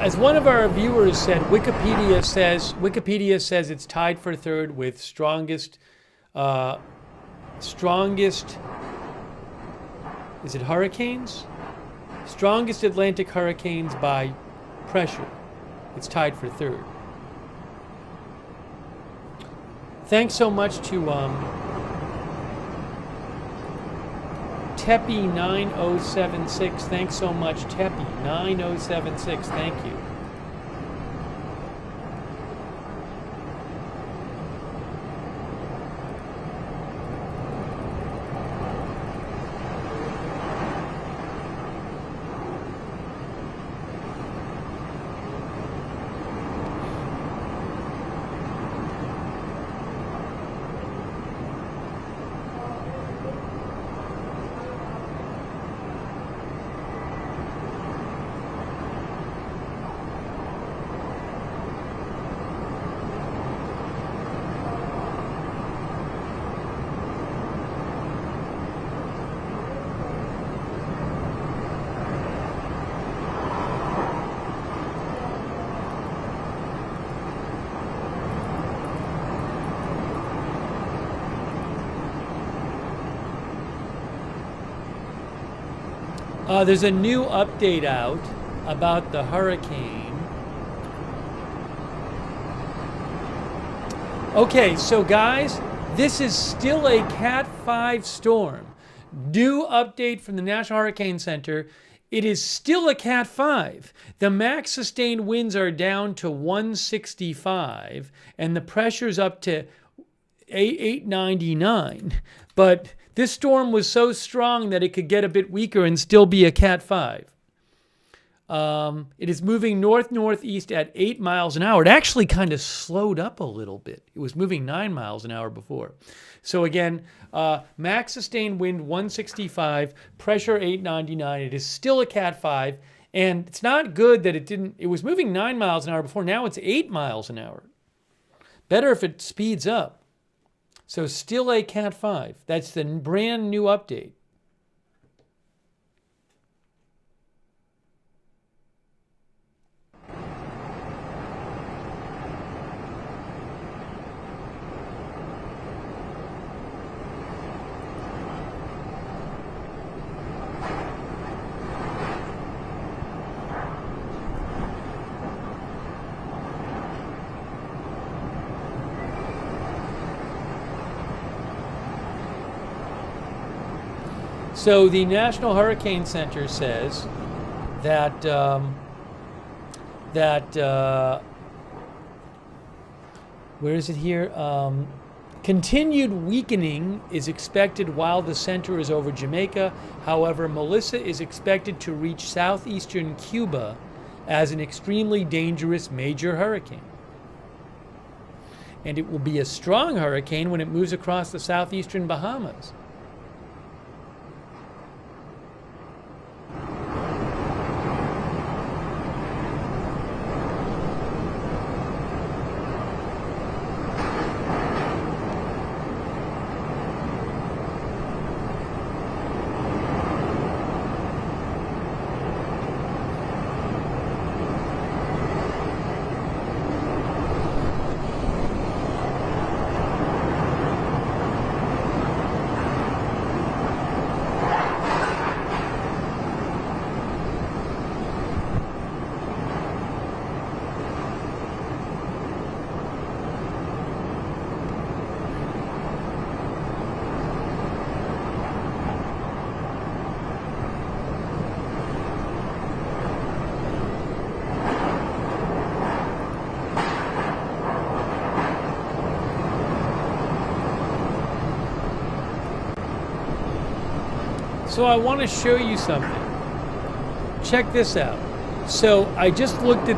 As one of our viewers said, Wikipedia says it's tied for 3rd with strongest, is it hurricanes? Strongest Atlantic hurricanes by pressure. It's tied for 3rd. Thanks so much to Teppy 9076. Thanks so much, Teppy 9076. Thank you. There's a new update out about the hurricane. Okay, so guys, this is still a Cat 5 storm. New update from the National Hurricane Center. It is still a Cat 5. The max sustained winds are down to 165, and the pressure's up to 899. But this storm was so strong that it could get a bit weaker and still be a Cat 5. It is moving north-northeast at 8 miles an hour. It actually kind of slowed up a little bit. It was moving 9 miles an hour before. So again, max sustained wind 165, pressure 899. It is still a Cat 5, and it's not good that it was moving 9 miles an hour before. Now it's 8 miles an hour. Better if it speeds up. So still a Cat 5. That's the brand new update. So the National Hurricane Center says that where is it here? Continued weakening is expected while the center is over Jamaica. However, Melissa is expected to reach southeastern Cuba as an extremely dangerous major hurricane. And it will be a strong hurricane when it moves across the southeastern Bahamas. So I want to show you something. Check this out. So I just looked at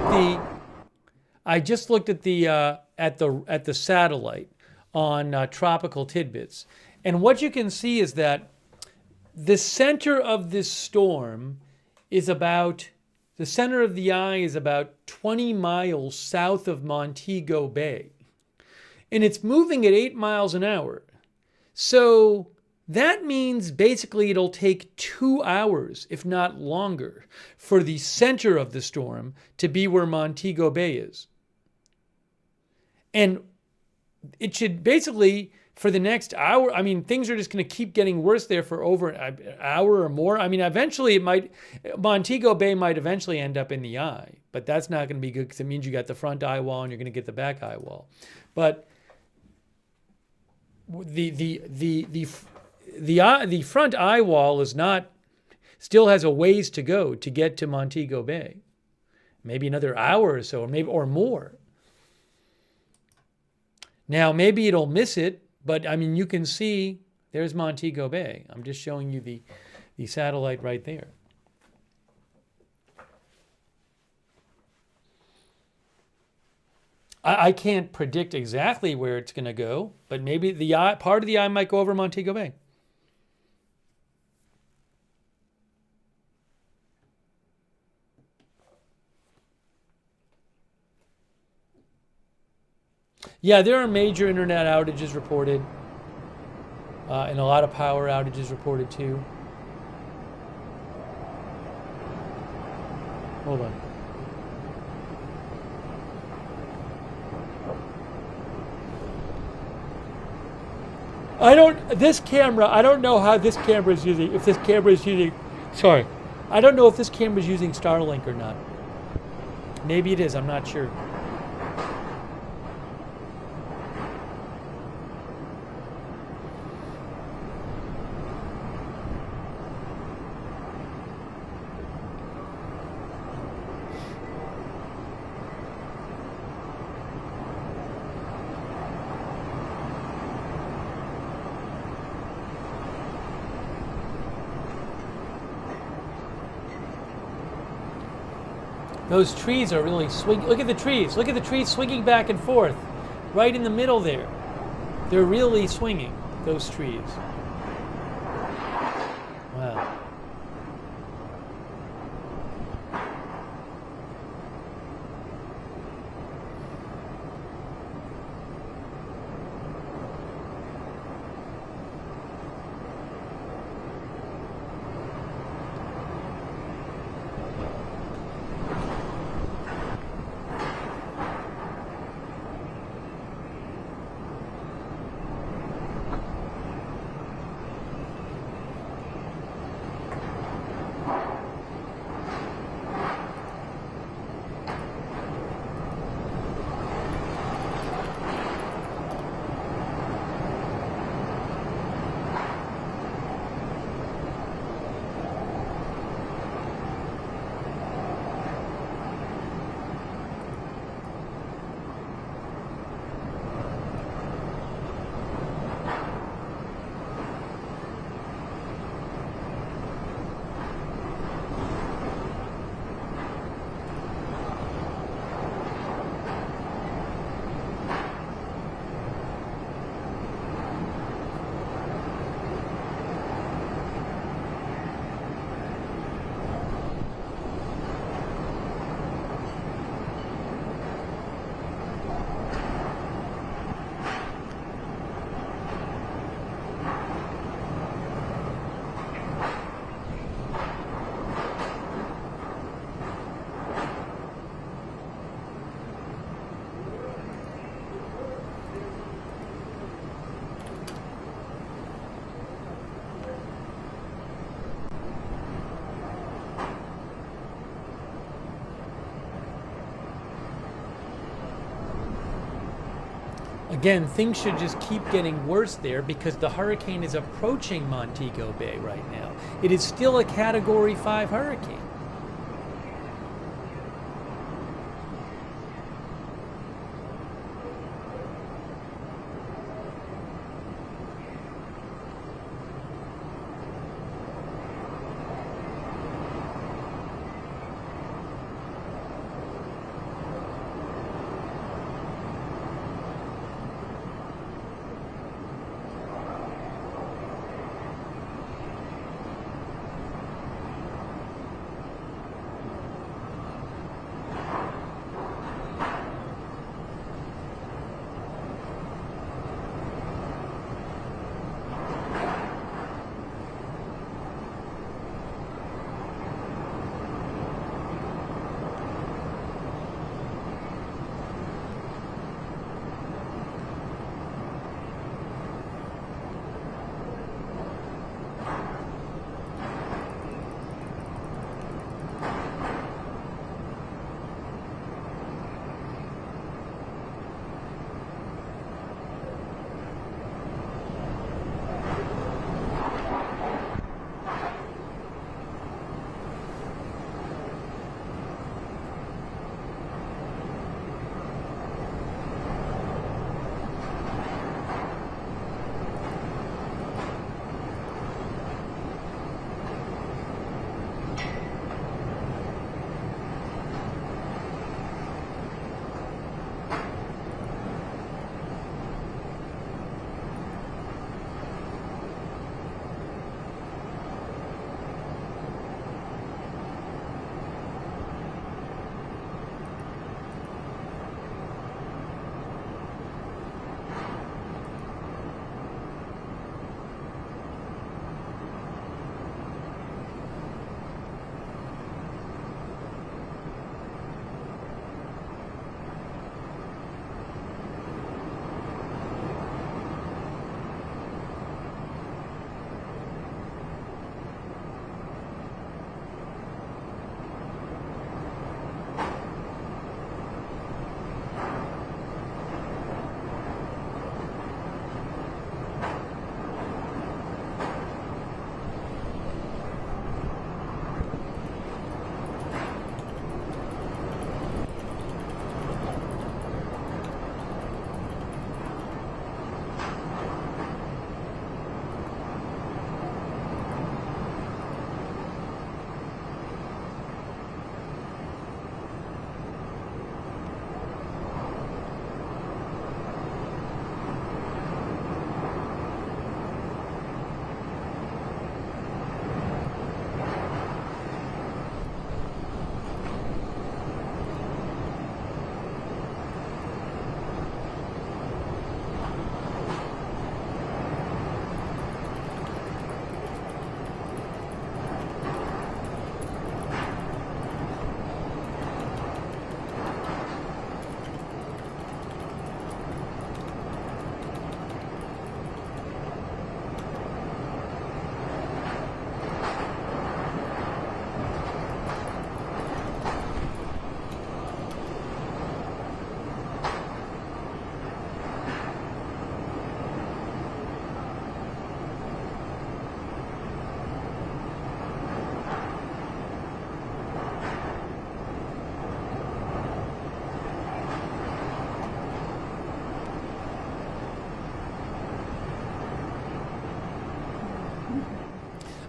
the satellite on Tropical Tidbits, and what you can see is that the center of this storm is the center of the eye is about 20 miles south of Montego Bay, and it's moving at 8 miles an hour. So that means basically it'll take 2 hours, if not longer, for the center of the storm to be where Montego Bay is. And it should basically, for the next hour, I mean, things are just going to keep getting worse there for over an hour or more. I mean, eventually Montego Bay might eventually end up in the eye, but that's not going to be good because it means you got the front eye wall and you're going to get the back eye wall. But the front eye wall still has a ways to go to get to Montego Bay. Maybe another hour or so, or more. Now, maybe it'll miss it, but I mean, you can see there's Montego Bay. I'm just showing you the satellite right there. I can't predict exactly where it's going to go, but maybe part of the eye might go over Montego Bay. Yeah, there are major internet outages reported, and a lot of power outages reported too. Hold on. I don't know how this camera is using, if this camera is using, sorry, I don't know if this camera is using Starlink or not. Maybe it is, I'm not sure. Those trees are really swinging. Look at the trees. Look at the trees swinging back and forth. Right in the middle there. They're really swinging, those trees. Wow. Again, things should just keep getting worse there because the hurricane is approaching Montego Bay right now. It is still a Category 5 hurricane.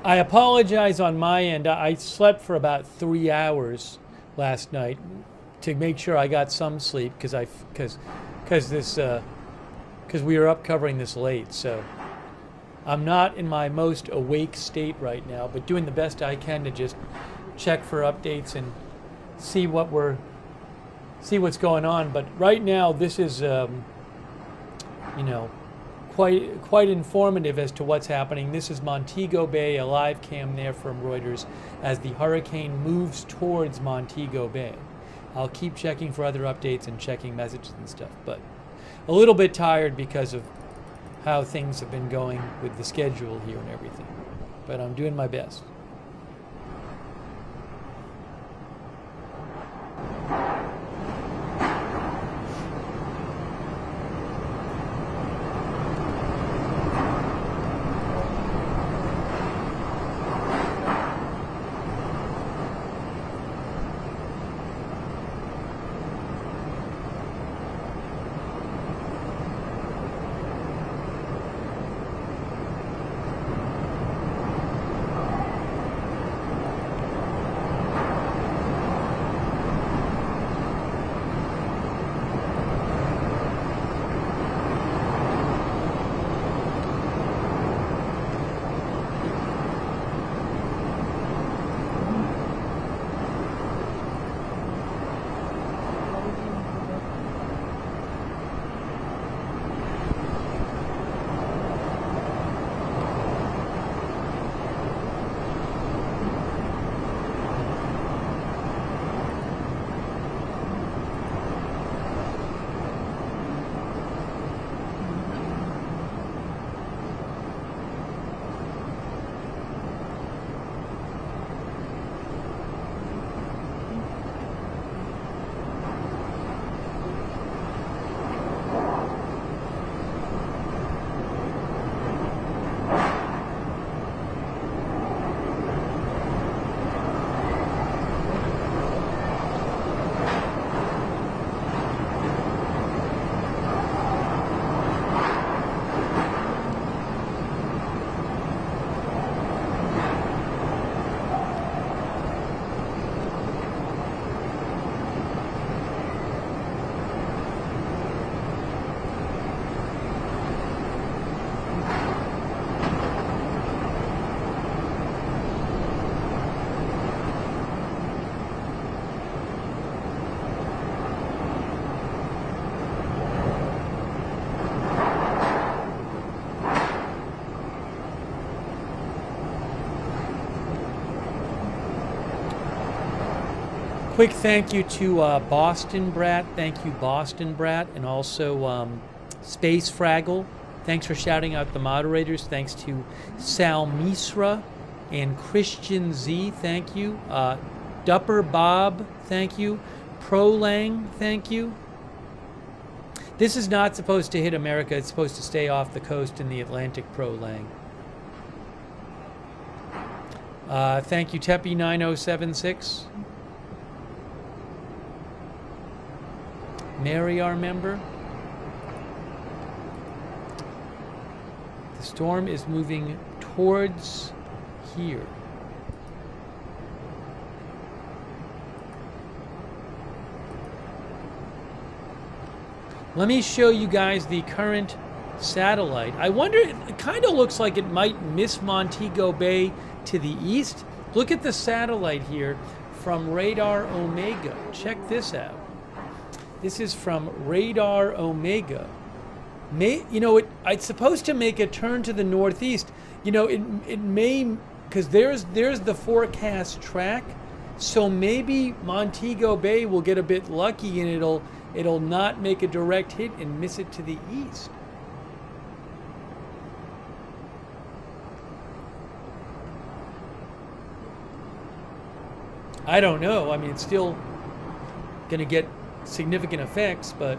I apologize on my end. I slept for about 3 hours last night to make sure I got some sleep because we were up covering this late. So I'm not in my most awake state right now, but doing the best I can to just check for updates and see what's going on. But right now, this is quite informative as to what's happening. This is Montego Bay, a live cam there from Reuters as the hurricane moves towards Montego Bay. I'll keep checking for other updates and checking messages and stuff, but a little bit tired because of how things have been going with the schedule here and everything. But I'm doing my best. Quick thank you to Boston Brat. Thank you, Boston Brat, and also Space Fraggle. Thanks for shouting out the moderators. Thanks to Sal Misra and Christian Z. Thank you. Dupper Bob. Thank you. Prolang. Thank you. This is not supposed to hit America. It's supposed to stay off the coast in the Atlantic, Prolang. Thank you, Teppy9076. Mary, our member. The storm is moving towards here. Let me show you guys the current satellite. I wonder, it kind of looks like it might miss Montego Bay to the east. Look at the satellite here from Radar Omega. Check this out. This is from Radar Omega. It's supposed to make a turn to the northeast. It may, because there's the forecast track. So maybe Montego Bay will get a bit lucky and it'll not make a direct hit and miss it to the east. I don't know. I mean, it's still going to get significant effects, but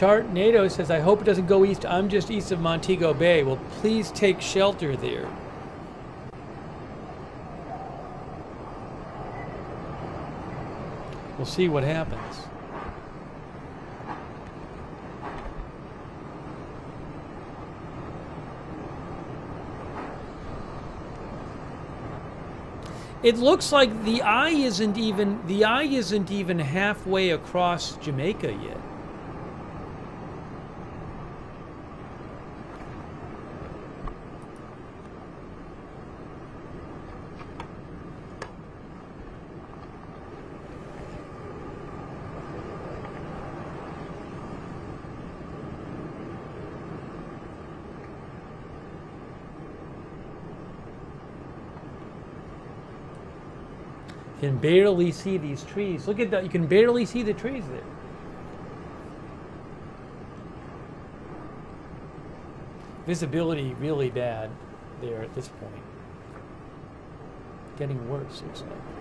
Sharknado says, I hope it doesn't go east. I'm just east of Montego Bay. Well, please take shelter there. We'll see what happens. It looks like the eye isn't even halfway across Jamaica yet. You can barely see these trees. Look at that. You can barely see the trees there. Visibility really bad there at this point. Getting worse, looks like.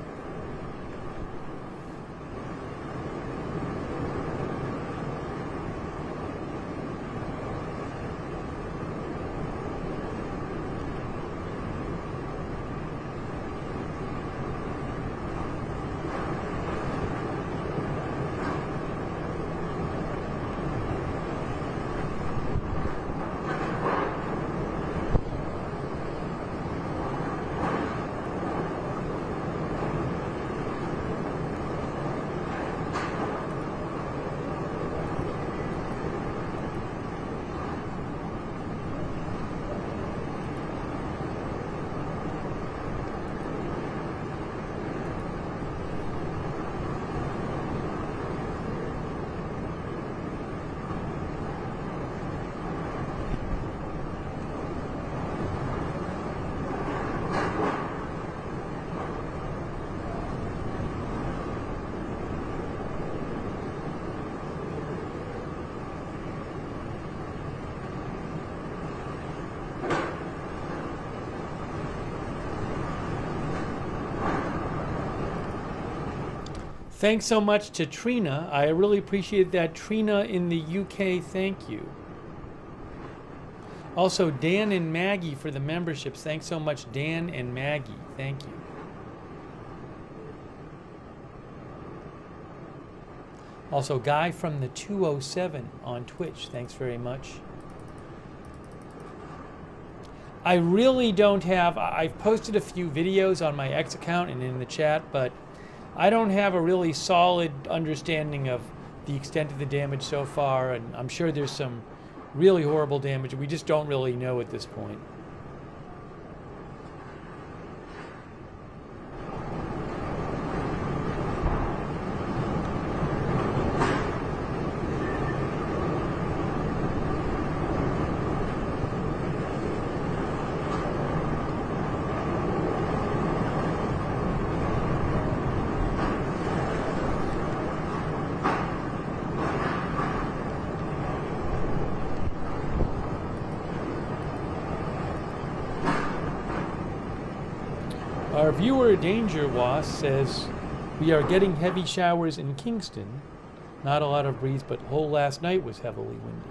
Thanks so much to Trina. I really appreciate that. Trina in the UK, thank you. Also, Dan and Maggie for the memberships. Thanks so much, Dan and Maggie. Thank you. Also, Guy from the 207 on Twitch. Thanks very much. I really don't have... I've posted a few videos on my X account and in the chat, but I don't have a really solid understanding of the extent of the damage so far, and I'm sure there's some really horrible damage. We just don't really know at this point. Our viewer Danger Wasp says, we are getting heavy showers in Kingston. Not a lot of breeze, but whole last night was heavily windy.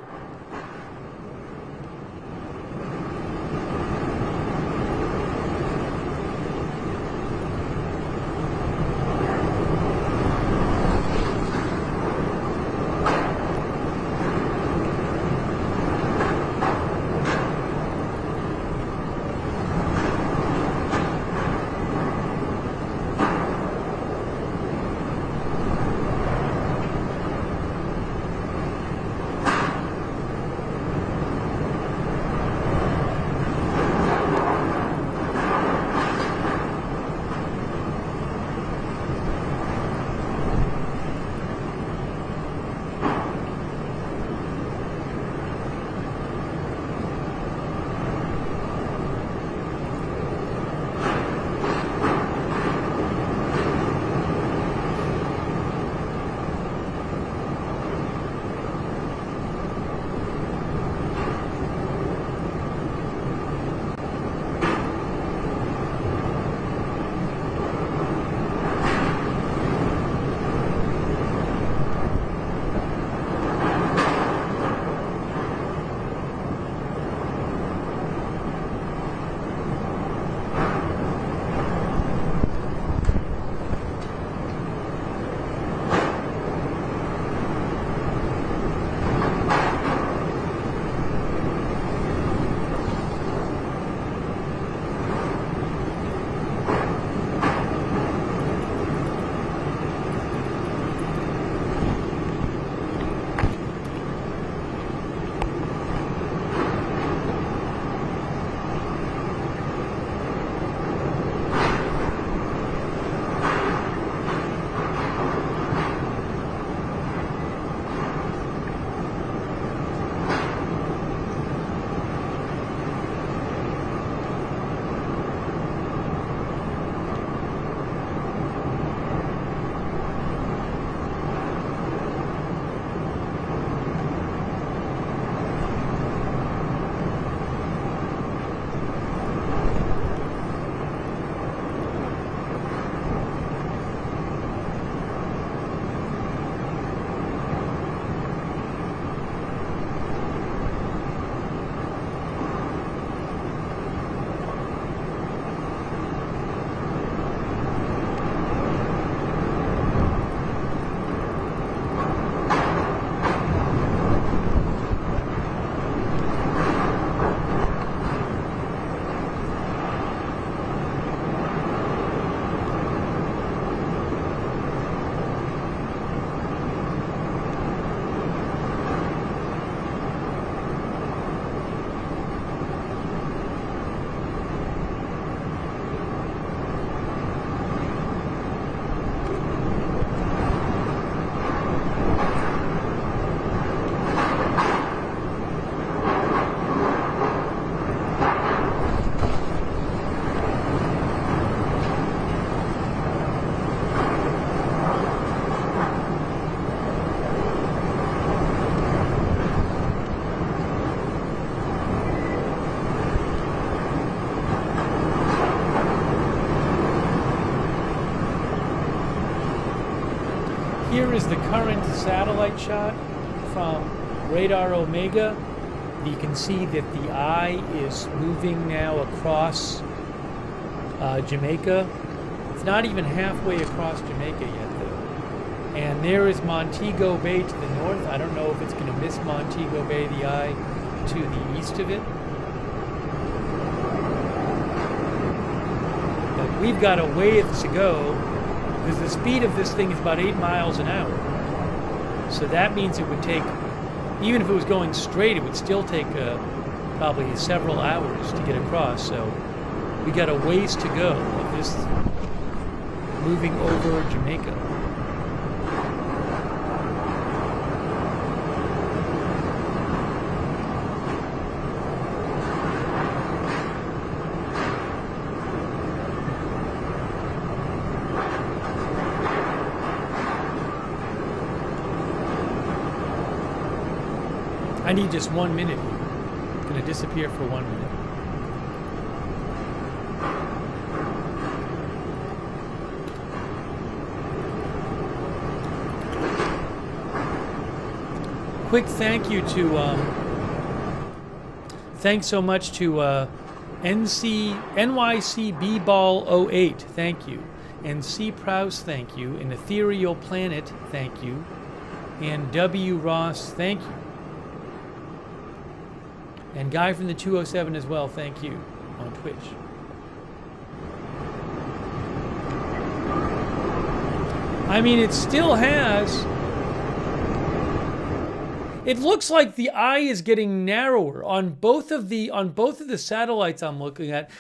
Here is the current satellite shot from radar Omega. You can see that the eye is moving now across Jamaica. It's not even halfway across Jamaica yet, though. And there is Montego Bay to the north. I don't know if it's going to miss Montego Bay, the eye to the east of it. But we've got a ways to go, because the speed of this thing is about 8 miles an hour. So that means it would take, even if it was going straight, it would still take probably several hours to get across. So we got a ways to go of this moving over Jamaica. I need just 1 minute here. It's going to disappear for 1 minute. Quick thank you to, thanks so much to NYC B-Ball 08, thank you. And C. Prouse, thank you. And Ethereal Planet, thank you. And W. Ross, thank you. And Guy from the 207 as well, thank you, on Twitch. I mean, it still has... It looks like the eye is getting narrower on both of the satellites I'm looking at.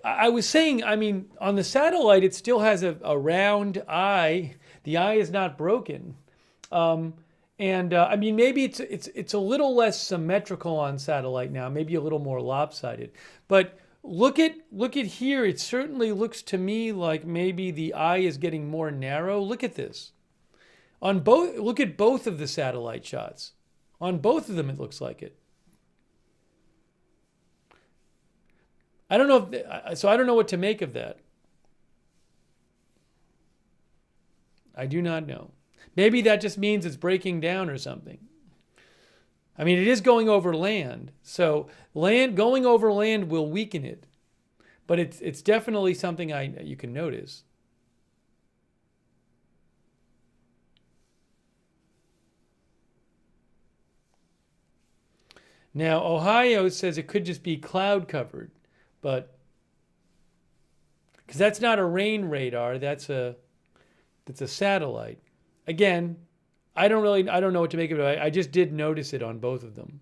I was saying, I mean, on the satellite, it still has a round eye. The eye is not broken. I mean, maybe it's a little less symmetrical on satellite now, maybe a little more lopsided. But look at here. It certainly looks to me like maybe the eye is getting more narrow. Look at this. Look at both of the satellite shots. On both of them, it looks like it. I don't know so I don't know what to make of that. I do not know. Maybe that just means it's breaking down or something. I mean, it is going over land. So going over land will weaken it. But it's definitely something you can notice. Now, Ohio says it could just be cloud covered, but because that's not a rain radar, that's a satellite. Again, I don't know what to make of it. I just did notice it on both of them.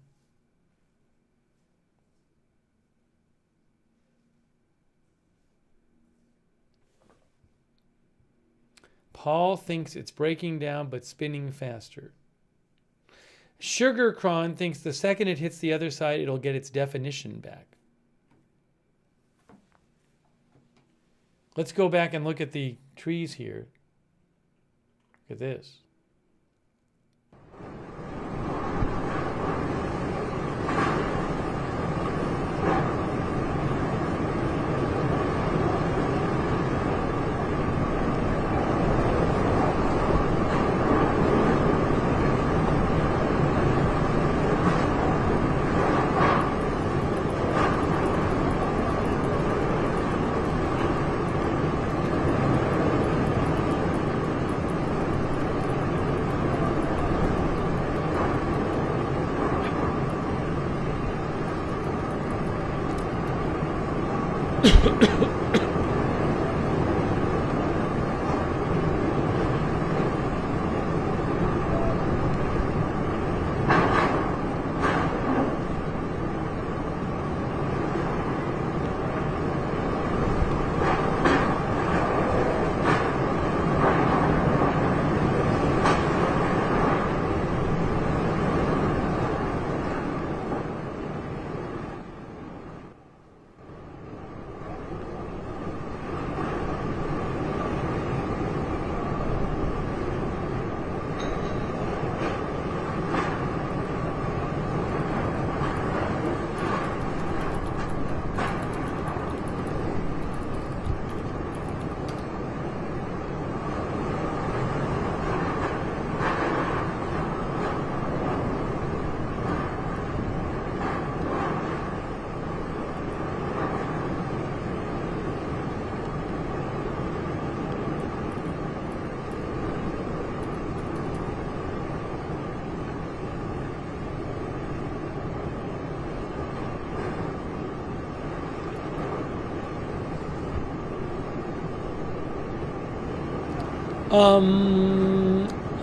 Paul thinks it's breaking down but spinning faster. Sugar Cron thinks the second it hits the other side, it'll get its definition back. Let's go back and look at the trees here. Look at this.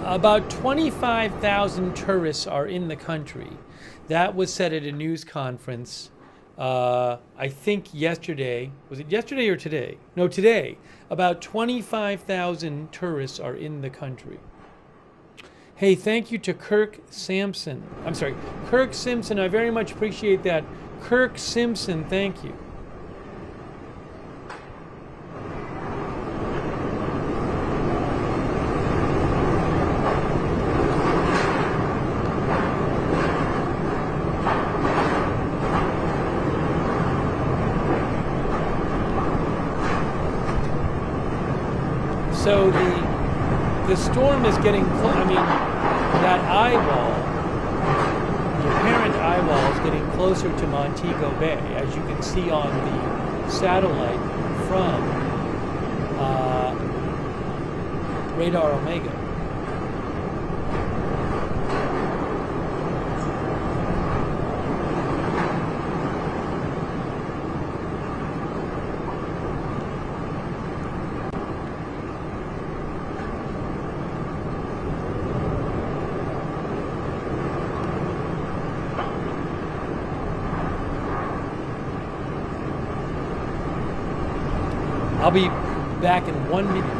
About 25,000 tourists are in the country. That was said at a news conference, I think yesterday. Was it yesterday or today? No, today. About 25,000 tourists are in the country. Hey, thank you to Kirk Simpson. I very much appreciate that. Kirk Simpson, thank you. So the storm is getting close. I mean, that eyewall, the apparent eyewall, is getting closer to Montego Bay, as you can see on the satellite from Radar Omega. I'll be back in 1 minute.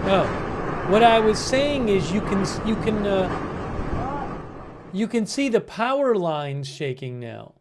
Oh, what I was saying is you can You can see the power lines shaking now.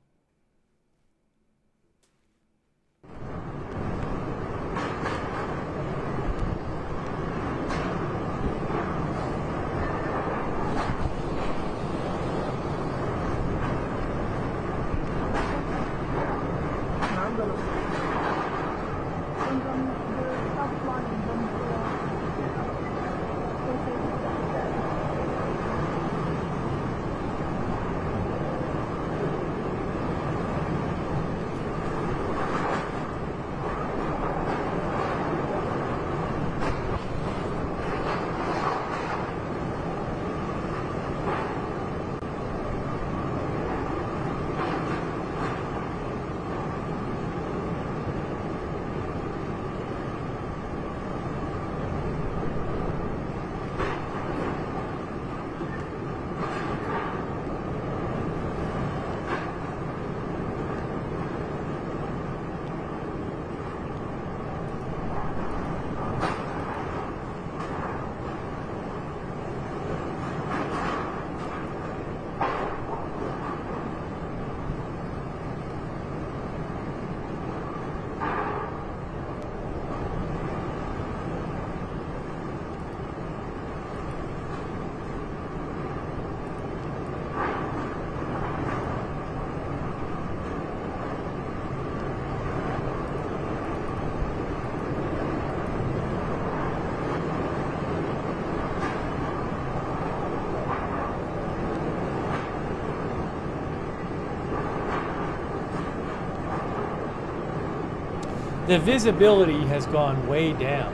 The visibility has gone way down.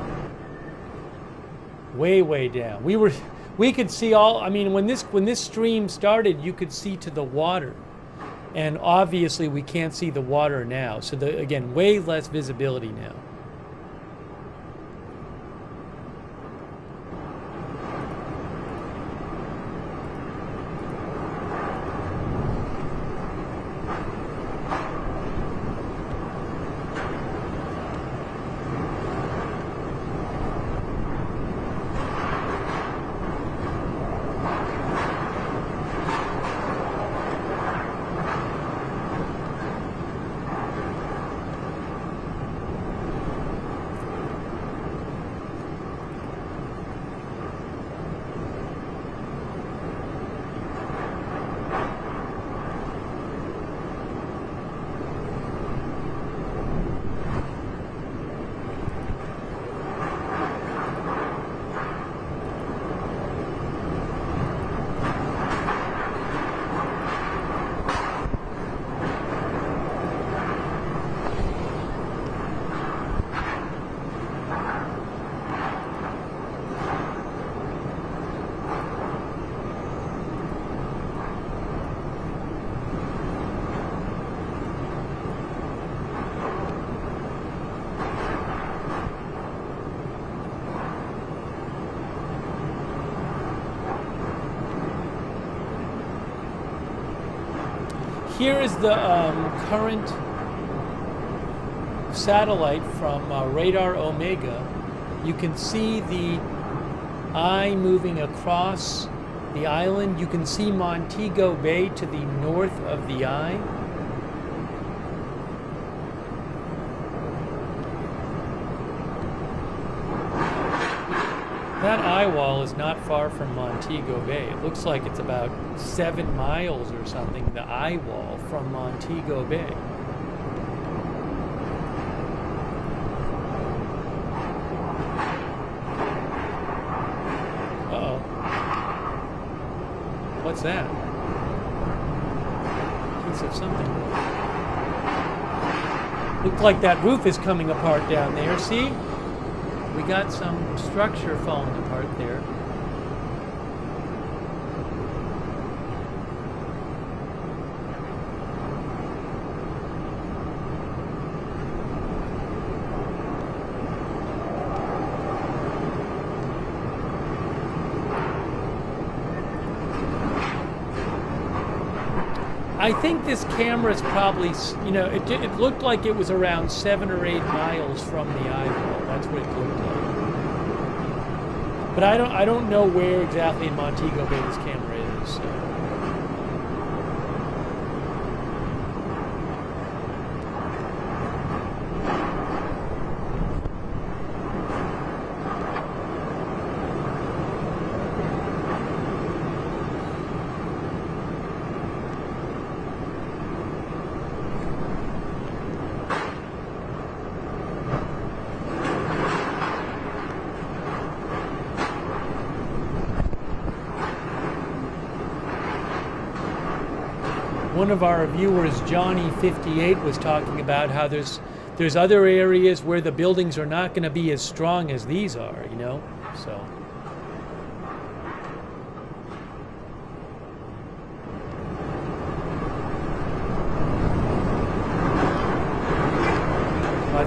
Way down. We could see all, I mean, when this stream started, you could see to the water. And obviously we can't see the water now. So again, way less visibility now. Here is the current satellite from Radar Omega. You can see the eye moving across the island. You can see Montego Bay to the north of the eye. That eye wall is not far from Montego Bay. It looks like it's about 7 miles or something, the eye wall from Montego Bay. Uh-oh. What's that? Piece of something. Looked like that roof is coming apart down there, see? We got some structure falling apart there. I think this camera is probably, you know, it looked like it was around 7 or 8 miles from the eyeball. That's what it looked like. But I don't know where exactly in Montego Bay this camera is. So. one of our viewers, Johnny58, was talking about how there's other areas where the buildings are not going to be as strong as these are, you know, so.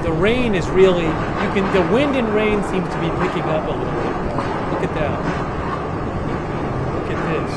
The rain is really, the wind and rain seems to be picking up a little bit more. Look at that. Look at this.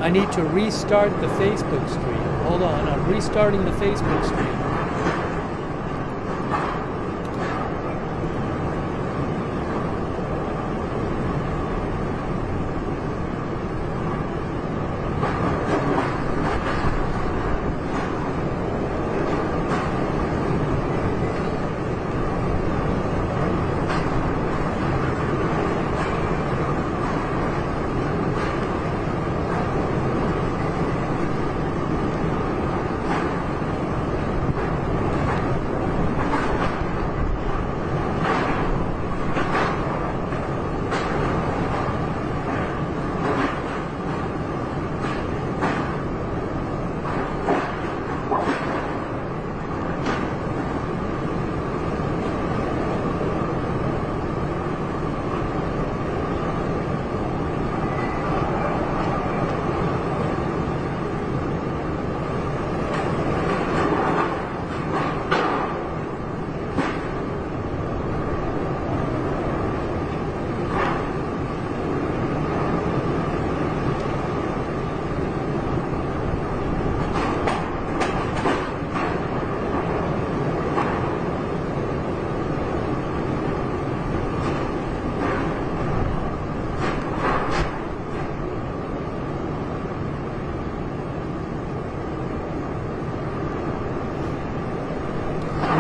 I need to restart the Facebook stream. Hold on, I'm restarting the Facebook stream.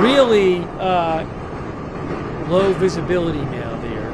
Really low visibility now there.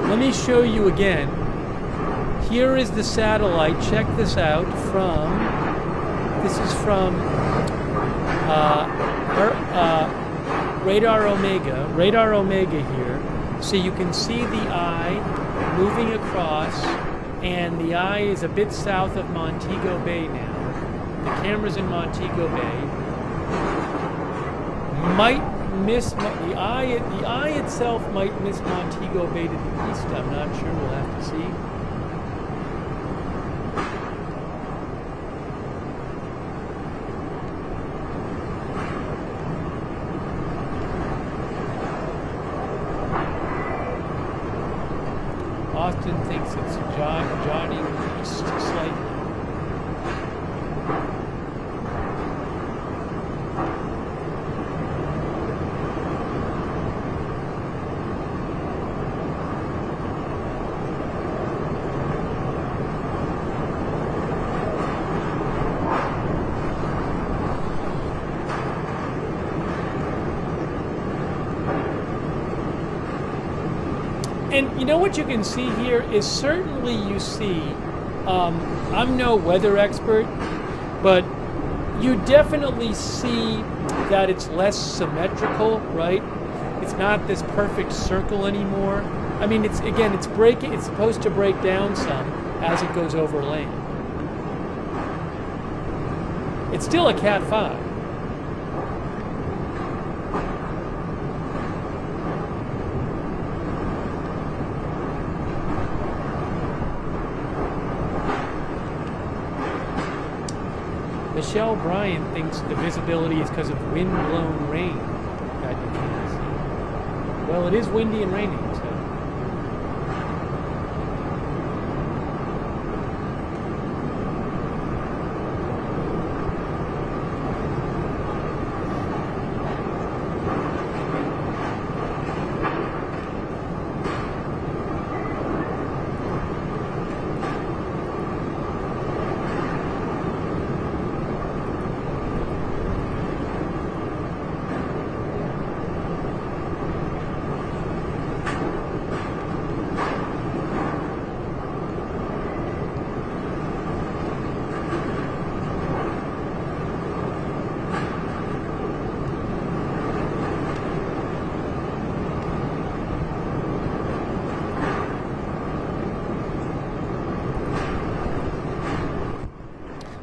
Let me show you again. Here is the satellite. Check this out from, this is from Radar Omega here. So you can see the eye moving across, and the eye is a bit south of Montego Bay now. The camera's in Montego Bay. Might miss the eye itself might miss Montego Bay to the east. I'm not sure. We'll have to see. Austin thinks it's jogging east slightly. And you know what you can see here is certainly you see, I'm no weather expert, but you definitely see that it's less symmetrical, right? It's not this perfect circle anymore. I mean, it's supposed to break down some as it goes over land. It's still a Cat 5. Michelle Bryan thinks the visibility is because of wind-blown rain that you can't see. Well, it is windy and raining, so.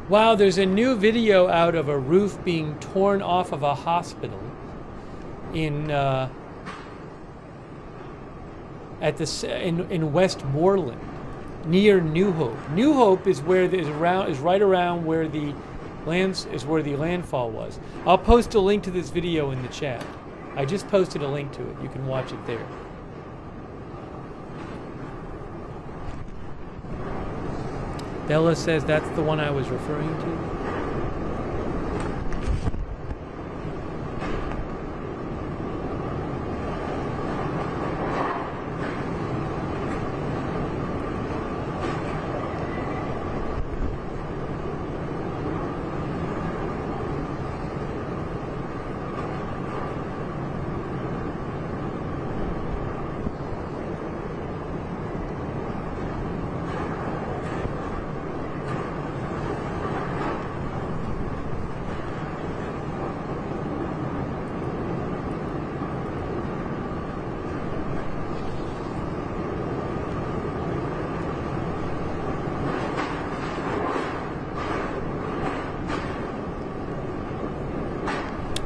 Wow, there's a new video out of a roof being torn off of a hospital in Westmoreland, near New Hope. New Hope is where is right around where the landfall was. I'll post a link to this video in the chat. I just posted a link to it. You can watch it there. Bella says that's the one I was referring to.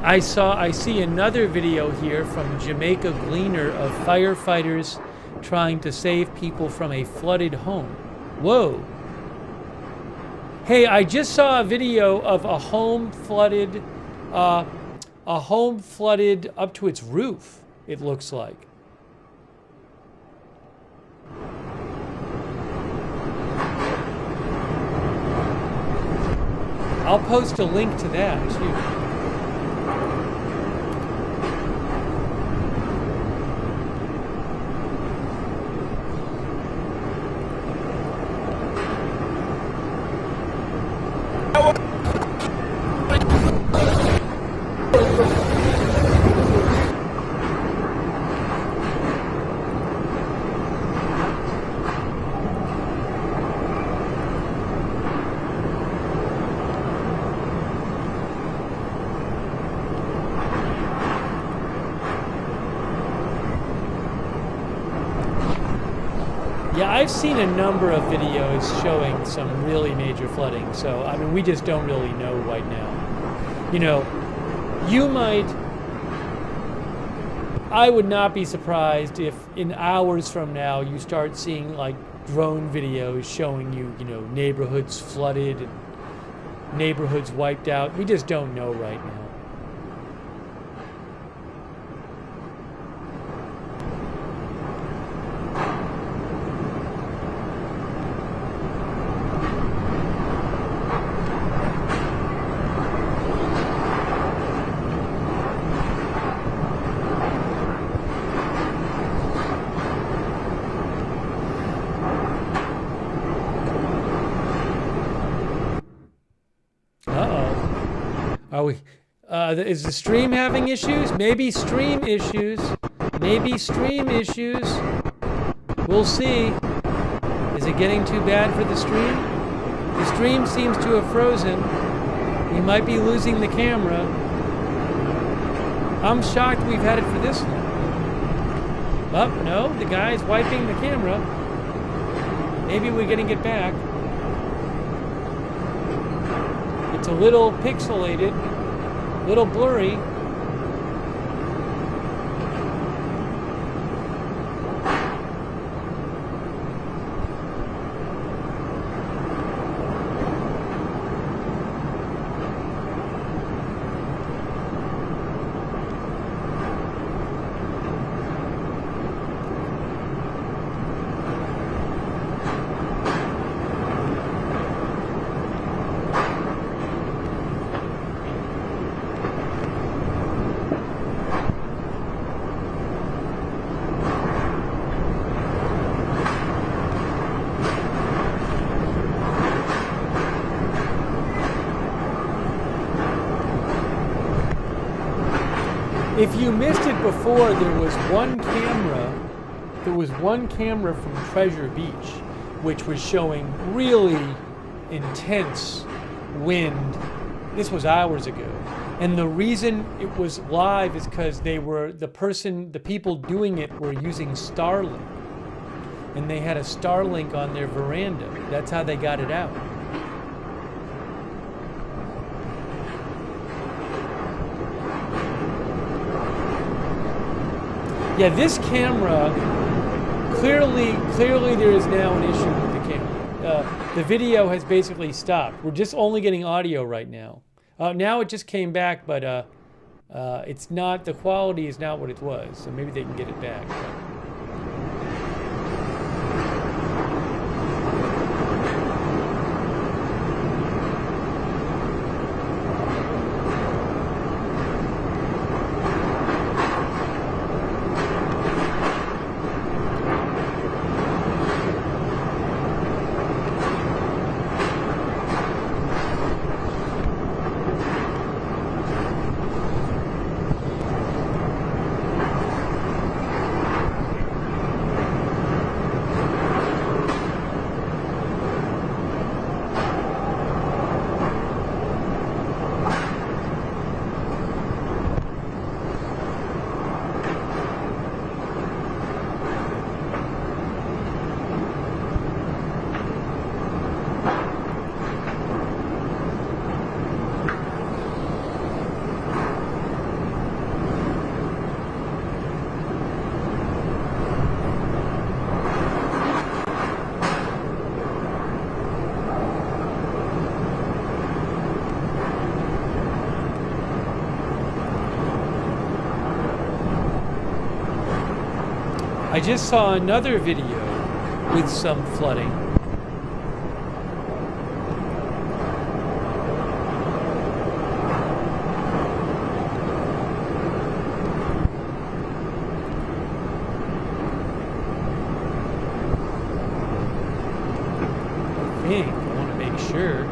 I see another video here from Jamaica Gleaner of firefighters trying to save people from a flooded home. Whoa. Hey, I just saw a video of a home flooded up to its roof, it looks like. I'll post a link to that too. Yeah, I've seen a number of videos showing some really major flooding. So, I mean, we just don't really know right now. You know, I would not be surprised if in hours from now you start seeing like drone videos showing you, neighborhoods flooded and neighborhoods wiped out. We just don't know right now. Is the stream having issues? Maybe stream issues. Maybe stream issues. We'll see. Is it getting too bad for the stream? The stream seems to have frozen. We might be losing the camera. I'm shocked we've had it for this long. Oh, no, the guy's wiping the camera. Maybe we're getting it back. It's a little pixelated. Little blurry. If you missed it before, there was one camera from Treasure Beach, which was showing really intense wind. This was hours ago. And the reason it was live is because the people doing it were using Starlink. And they had a Starlink on their veranda. That's how they got it out. Yeah, this camera, clearly there is now an issue with the camera. The video has basically stopped. We're just only getting audio right now. Now it just came back, but it's not, the quality is not what it was, so maybe they can get it back. I just saw another video with some flooding. I want to make sure.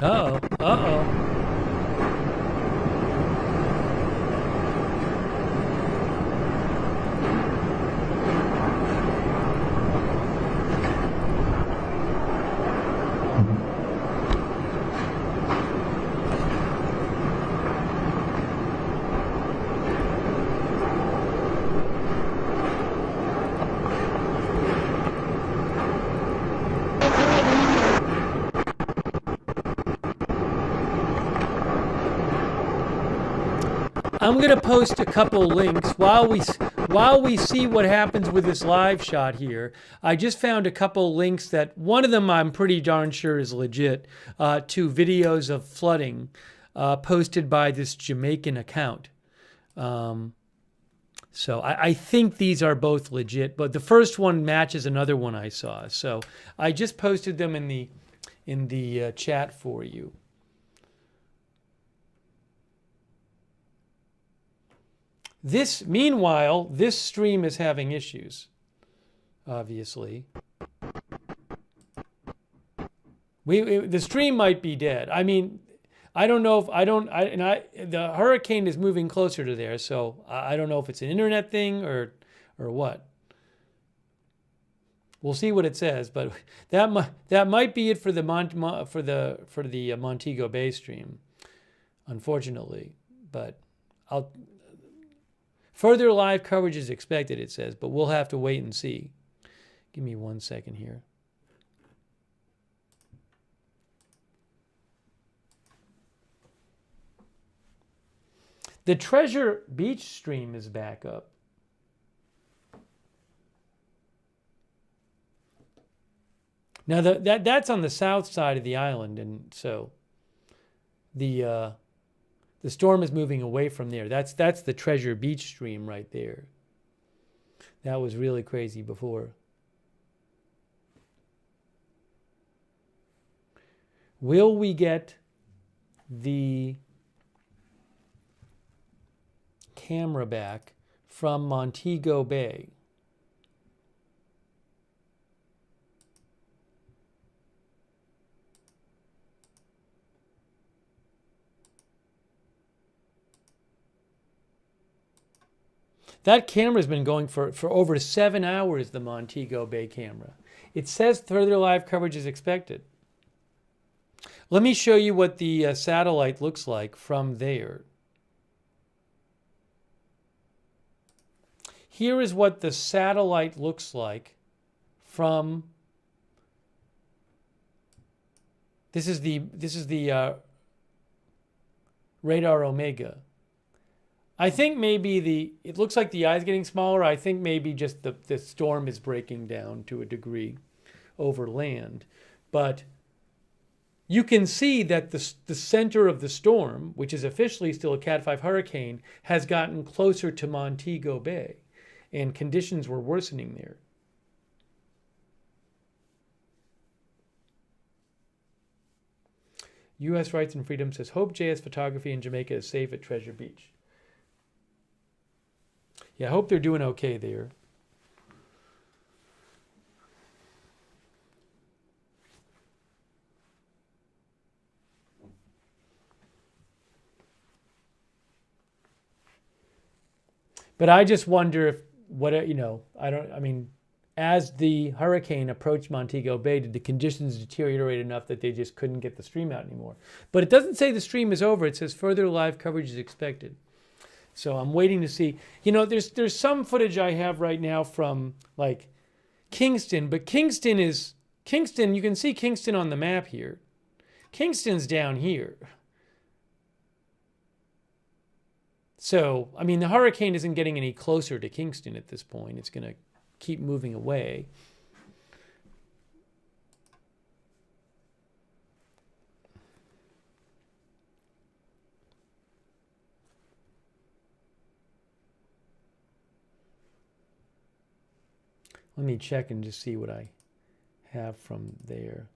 Uh-oh. Uh-oh. I'm going to post a couple links while we see what happens with this live shot here. I just found a couple links that one of them I'm pretty darn sure is legit to videos of flooding posted by this Jamaican account. So I think these are both legit, but the first one matches another one I saw. So I just posted them in the chat for you. Meanwhile, this stream is having issues, obviously. The stream might be dead. I mean, I don't know if the hurricane is moving closer to there, so I don't know if it's an internet thing or what. We'll see what it says, but that might be it for the Montego Bay stream, unfortunately. But further live coverage is expected, it says, but we'll have to wait and see. Give me 1 second here. The Treasure Beach stream is back up. Now that's on the south side of the island, and so the storm is moving away from there. That's the Treasure Beach stream right there. That was really crazy before. Will we get the camera back from Montego Bay? That camera's been going for over 7 hours, the Montego Bay camera. It says further live coverage is expected. Let me show you what the satellite looks like from there. Here is what the satellite looks like from. This is the radar Omega. I think maybe it looks like the eye is getting smaller. I think maybe just the storm is breaking down to a degree over land. But you can see that the center of the storm, which is officially still a Cat 5 hurricane, has gotten closer to Montego Bay, and conditions were worsening there. U.S. Rights and Freedom says, Hope JS Photography in Jamaica is safe at Treasure Beach. Yeah, I hope they're doing okay there. But I just wonder if as the hurricane approached Montego Bay, did the conditions deteriorate enough that they just couldn't get the stream out anymore? But it doesn't say the stream is over. It says further live coverage is expected. So I'm waiting to see. There's some footage I have right now from like Kingston, but Kingston, you can see Kingston on the map here. Kingston's down here. So, the hurricane isn't getting any closer to Kingston at this point. It's going to keep moving away. Let me check and just see what I have from there.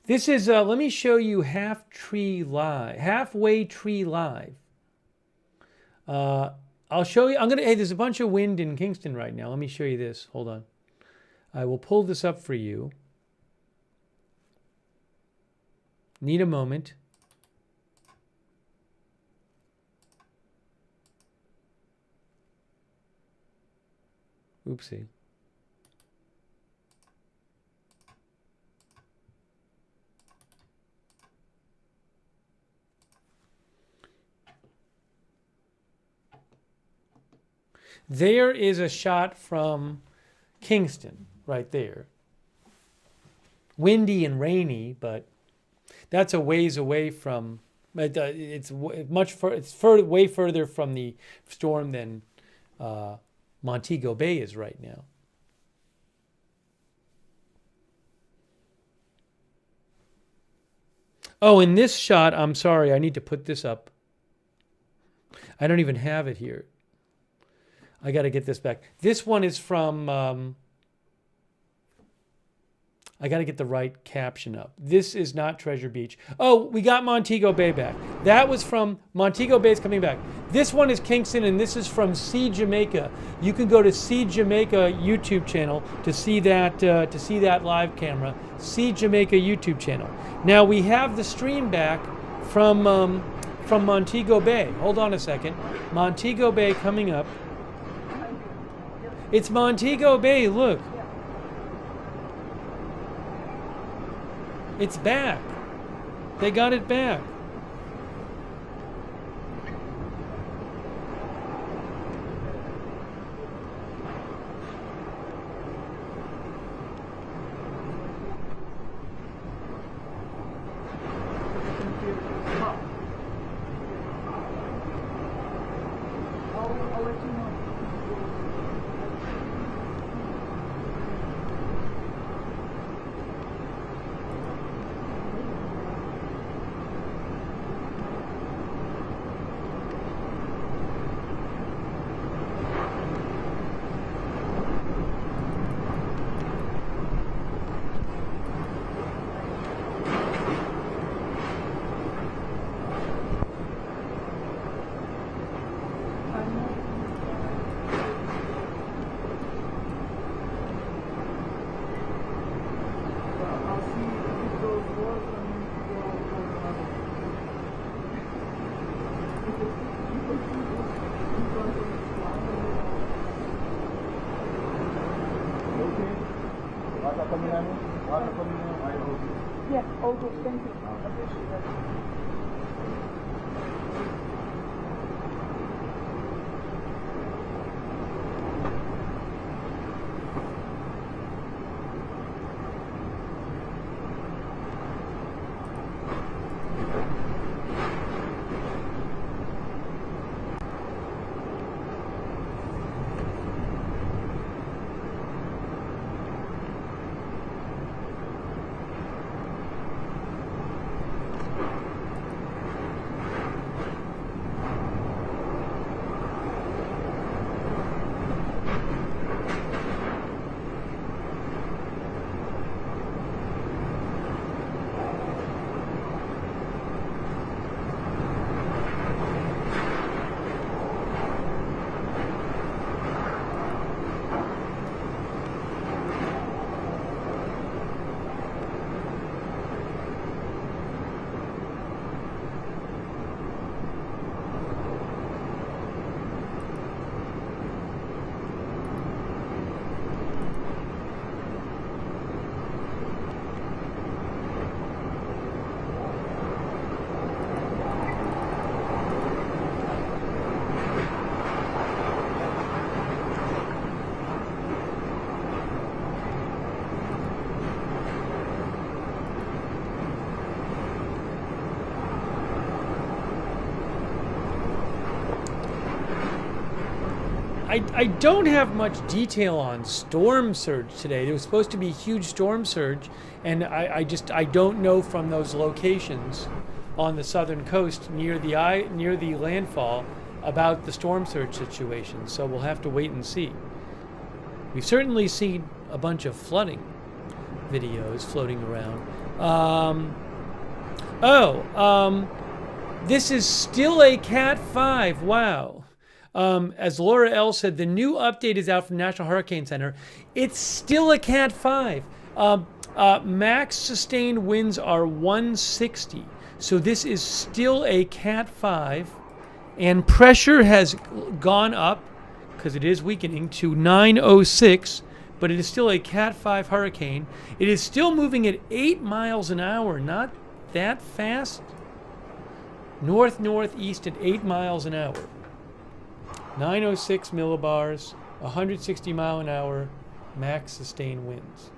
This is, let me show you Halfway Tree Live. I'll show you, hey, there's a bunch of wind in Kingston right now. Let me show you this. Hold on. I will pull this up for you. Need a moment. Oopsie. There is a shot from Kingston right there. Windy and rainy, but that's a ways away from. It's way further from the storm than Montego Bay is right now. Oh, in this shot, I'm sorry, I need to put this up. I don't even have it here. I got to get this back. This one is from, I got to get the right caption up. This is not Treasure Beach. Oh, we got Montego Bay back. That was from, Montego Bay is coming back. This one is Kingston, and this is from See Jamaica. You can go to See Jamaica YouTube channel to see that live camera. See Jamaica YouTube channel. Now we have the stream back from Montego Bay. Hold on a second. Montego Bay coming up. It's Montego Bay, look. It's back. They got it back. I don't have much detail on storm surge today. There was supposed to be a huge storm surge, and I don't know from those locations on the southern coast near the landfall about the storm surge situation. So we'll have to wait and see. We've certainly seen a bunch of flooding videos floating around. This is still a Cat 5. Wow. As Laura L. said, the new update is out from National Hurricane Center. It's still a Cat 5. Max sustained winds are 160. So this is still a Cat 5. And pressure has gone up, because it is weakening, to 906. But it is still a Cat 5 hurricane. It is still moving at 8 miles an hour. Not that fast. North-northeast at 8 miles an hour. 906 millibars, 160 mile an hour, max sustained winds.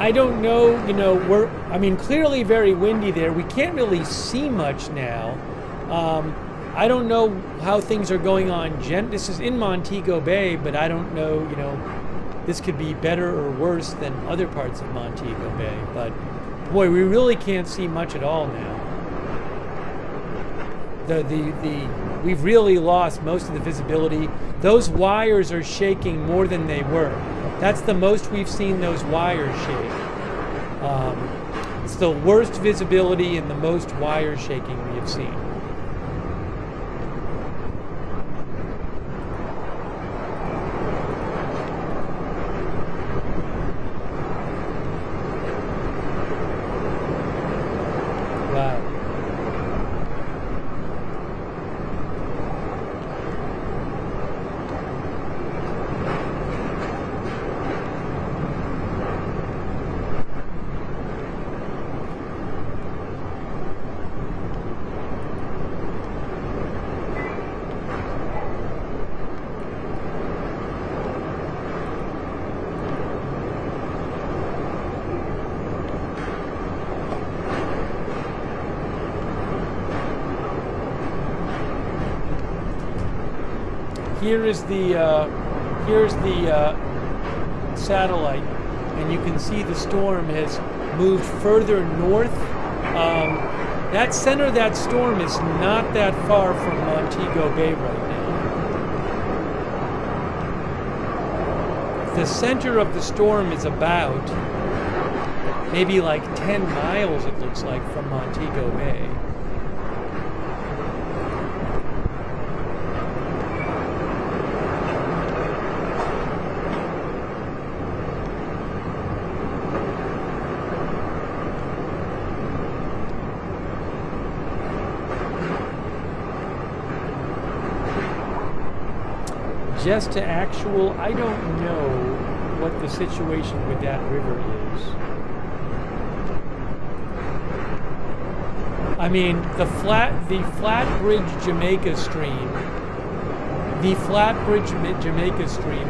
I don't know, clearly very windy there. We can't really see much now. I don't know how things are going on. This is in Montego Bay, but I don't know, this could be better or worse than other parts of Montego Bay. But boy, we really can't see much at all now. We've really lost most of the visibility. Those wires are shaking more than they were. That's the most we've seen those wires shake. It's the worst visibility and the most wire shaking we have seen. Wow. Here's the satellite, and you can see the storm has moved further north That center of that storm is not that far from Montego Bay right now. The center of the storm is about maybe like 10 miles, it looks like, from Montego Bay. Just to actual, I don't know what the situation with that river is. I mean, the Flatbridge Jamaica stream,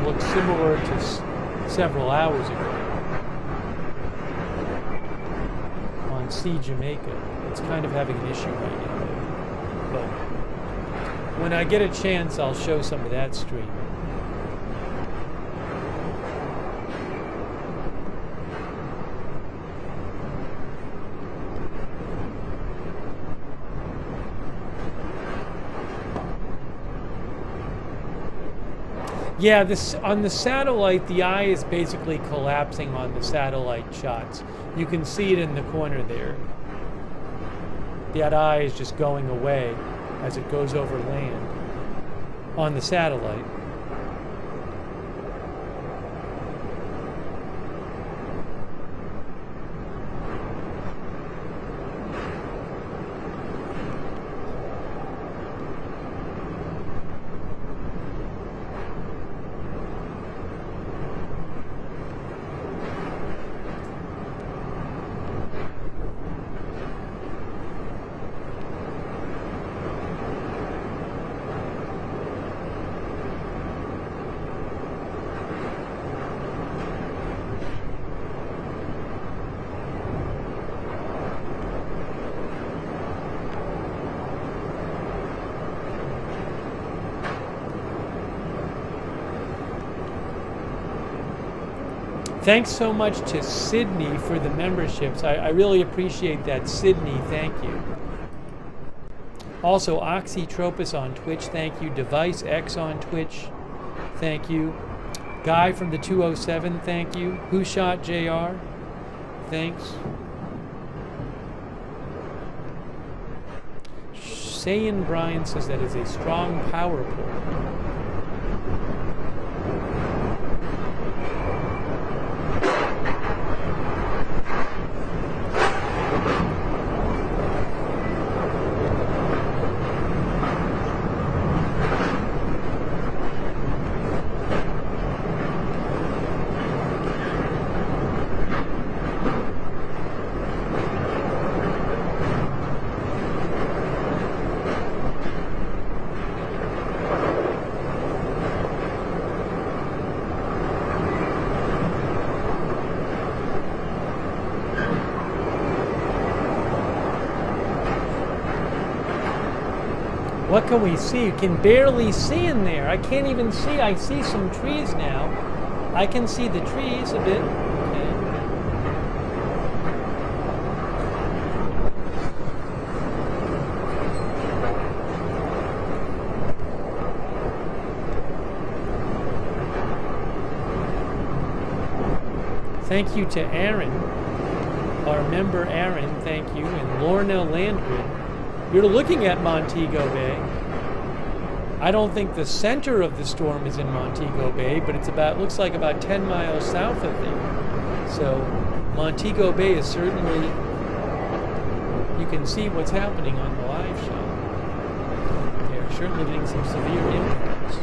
looks similar to several hours ago on Sea Jamaica. It's kind of having an issue right now, but when I get a chance, I'll show some of that stream. Yeah, this on the satellite, the eye is basically collapsing on the satellite shots. You can see it in the corner there. That eye is just going away as it goes over land on the satellite. Thanks so much to Sydney for the memberships. I really appreciate that, Sydney. Thank you. Also, Oxytropus on Twitch. Thank you. Device X on Twitch. Thank you. Guy from the 207. Thank you. Who Shot JR? Thanks. Sayin Brian says that is a strong power pole. What can we see? You can barely see in there. I can't even see. I see some trees now. I can see the trees a bit. Okay. Thank you to Aaron, our member Aaron, thank you, and Lorna Landgren. You're looking at Montego Bay. I don't think the center of the storm is in Montego Bay, but it's looks like about 10 miles south of there. So Montego Bay is certainly, you can see what's happening on the live shot. They're certainly getting some severe impacts.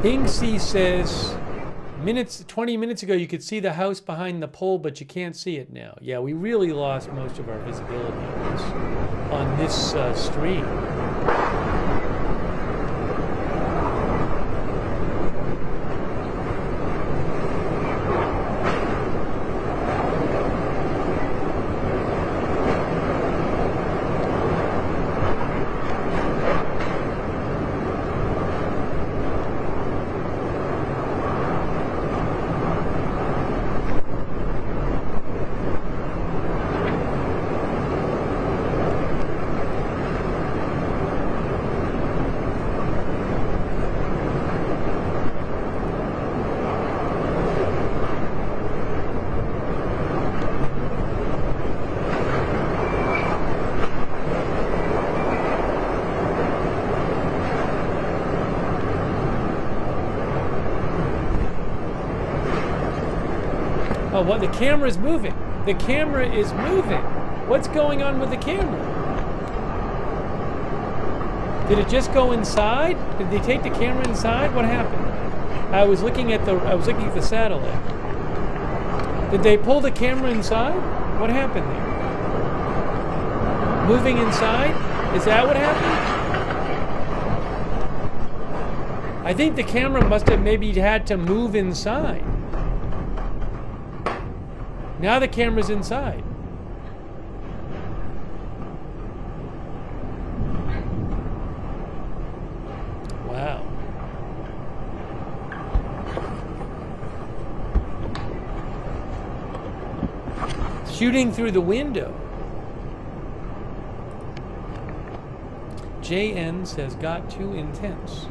Hinksy says, 20 minutes ago you could see the house behind the pole, but you can't see it now. Yeah, we really lost most of our visibility on this stream. Oh, what? The camera's moving. The camera is moving. What's going on with the camera? Did it just go inside? Did they take the camera inside? What happened? I was looking at the satellite. Did they pull the camera inside? What happened there? Moving inside? Is that what happened? I think the camera must have maybe had to move inside. Now the camera's inside. Wow. Shooting through the window. JN says got too intense.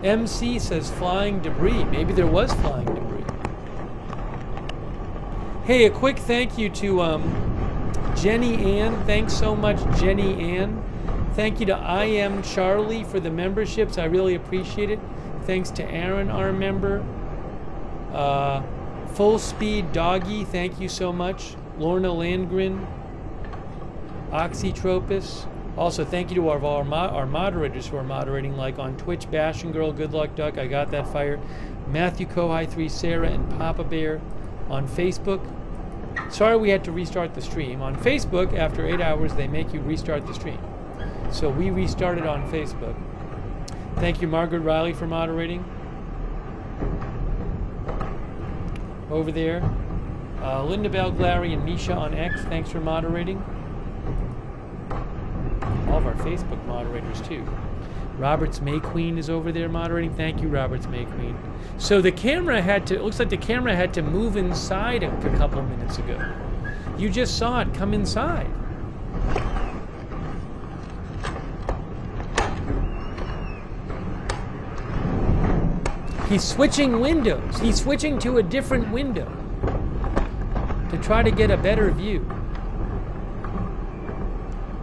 MC says flying debris. Maybe there was flying debris. Hey, a quick thank you to Jenny Ann. Thanks so much, Jenny Ann. Thank you to I Am Charlie for the memberships. I really appreciate it. Thanks to Aaron, our member. Full Speed Doggy, thank you so much. Lorna Landgren. Oxytropis. Also, thank you to our moderators who are moderating, like on Twitch, Bash and Girl, Good Luck Duck, I Got That Fire, Matthew Kohai 3, Sarah, and Papa Bear. On Facebook, sorry we had to restart the stream. On Facebook, after 8 hours, they make you restart the stream. So we restarted on Facebook. Thank you, Margaret Riley, for moderating. Over there. Linda Belglary and Misha on X, thanks for moderating. All of our Facebook moderators, too. Roberts May Queen is over there moderating. Thank you, Roberts May Queen. So the camera had to, it looks like the camera had to move inside a couple minutes ago. You just saw it come inside. He's switching windows. He's switching to a different window to try to get a better view.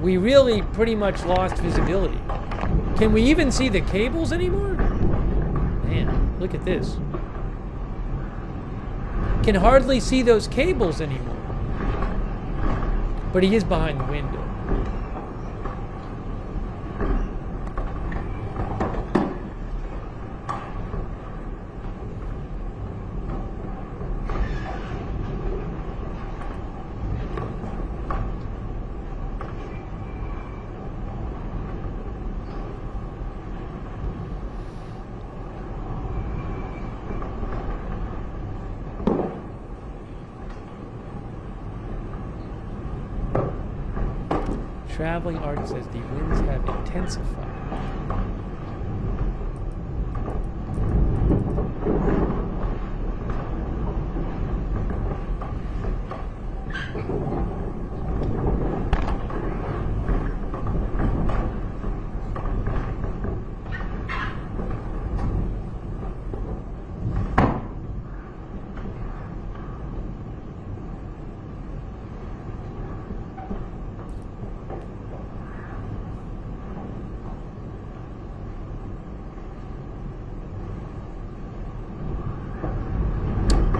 We really pretty much lost visibility. Can we even see the cables anymore? Man, look at this. Can hardly see those cables anymore. But he is behind the window. Traveling Art says the winds have intensified.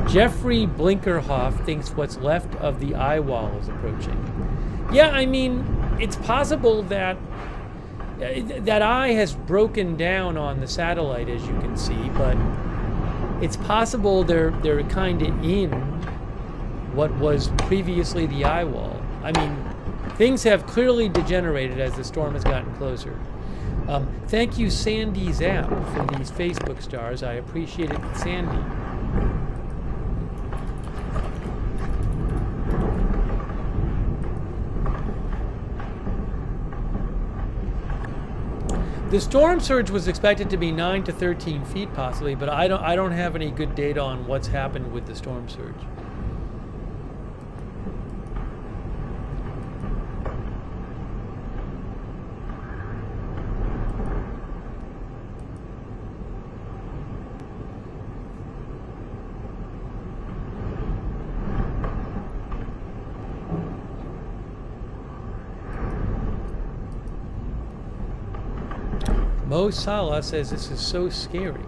Jeffrey Blinkerhoff thinks what's left of the eye wall is approaching. Yeah, I mean, it's possible that that eye has broken down on the satellite, as you can see, but it's possible they're kind of in what was previously the eye wall. I mean, things have clearly degenerated as the storm has gotten closer. Thank you, Sandy Zapp, for these Facebook stars. I appreciate it, Sandy. The storm surge was expected to be 9 to 13 feet, possibly, but I don't have any good data on what's happened with the storm surge. Mo Salah says this is so scary.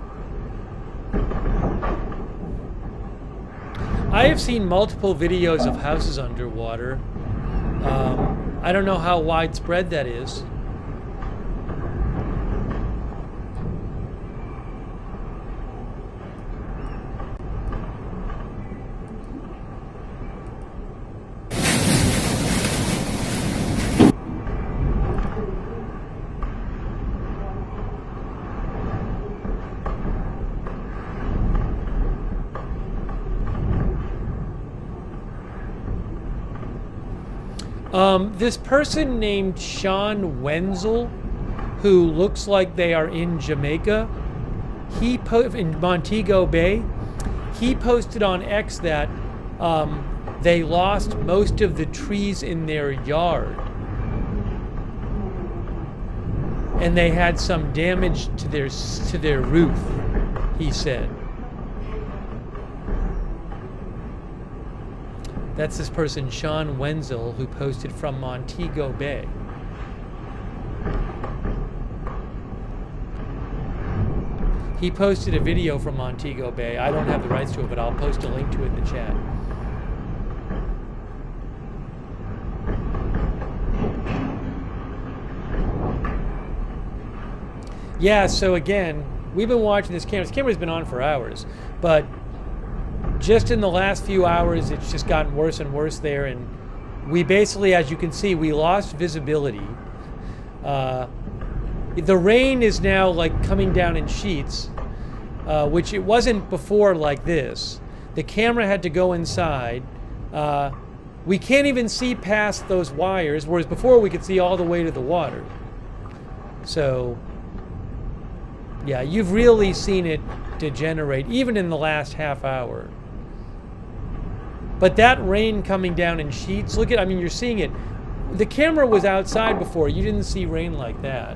I have seen multiple videos of houses underwater. I don't know how widespread that is. This person named Sean Wenzel, who looks like they are in Jamaica, in Montego Bay, he posted on X that they lost most of the trees in their yard, and they had some damage to their roof, he said. That's this person, Sean Wenzel, who posted from Montego Bay. He posted a video from Montego Bay. I don't have the rights to it, but I'll post a link to it in the chat. Yeah, so again, we've been watching this camera. This camera's been on for hours, but just in the last few hours, it's just gotten worse and worse there, and we basically, as you can see, we lost visibility. The rain is now like coming down in sheets, which it wasn't before like this. The camera had to go inside. We can't even see past those wires, whereas before we could see all the way to the water. So, yeah, you've really seen it degenerate, even in the last half hour. But that rain coming down in sheets, look at, I mean, you're seeing it. The camera was outside before. You didn't see rain like that.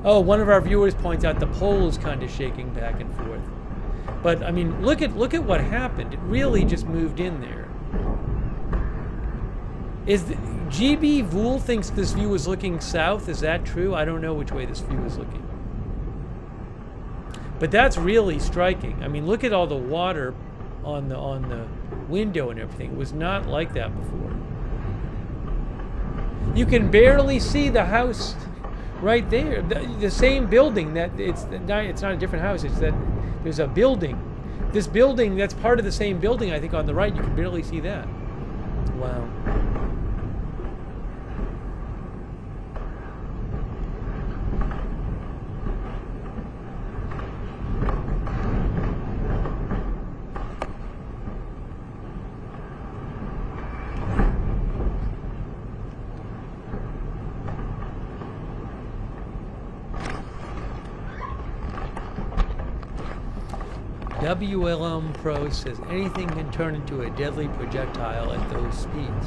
Oh, one of our viewers points out the pole is kind of shaking back and forth. But, I mean, look at what happened. It really just moved in there. GB Vool thinks this view is looking south. Is that true? I don't know which way this view is looking. But that's really striking. I mean, look at all the water on the window and everything. It was not like that before. You can barely see the house right there. The same building. That it's not a different house. It's that there's a building. This building that's part of the same building. I think on the right, you can barely see that. Wow. WLM Pro says anything can turn into a deadly projectile at those speeds.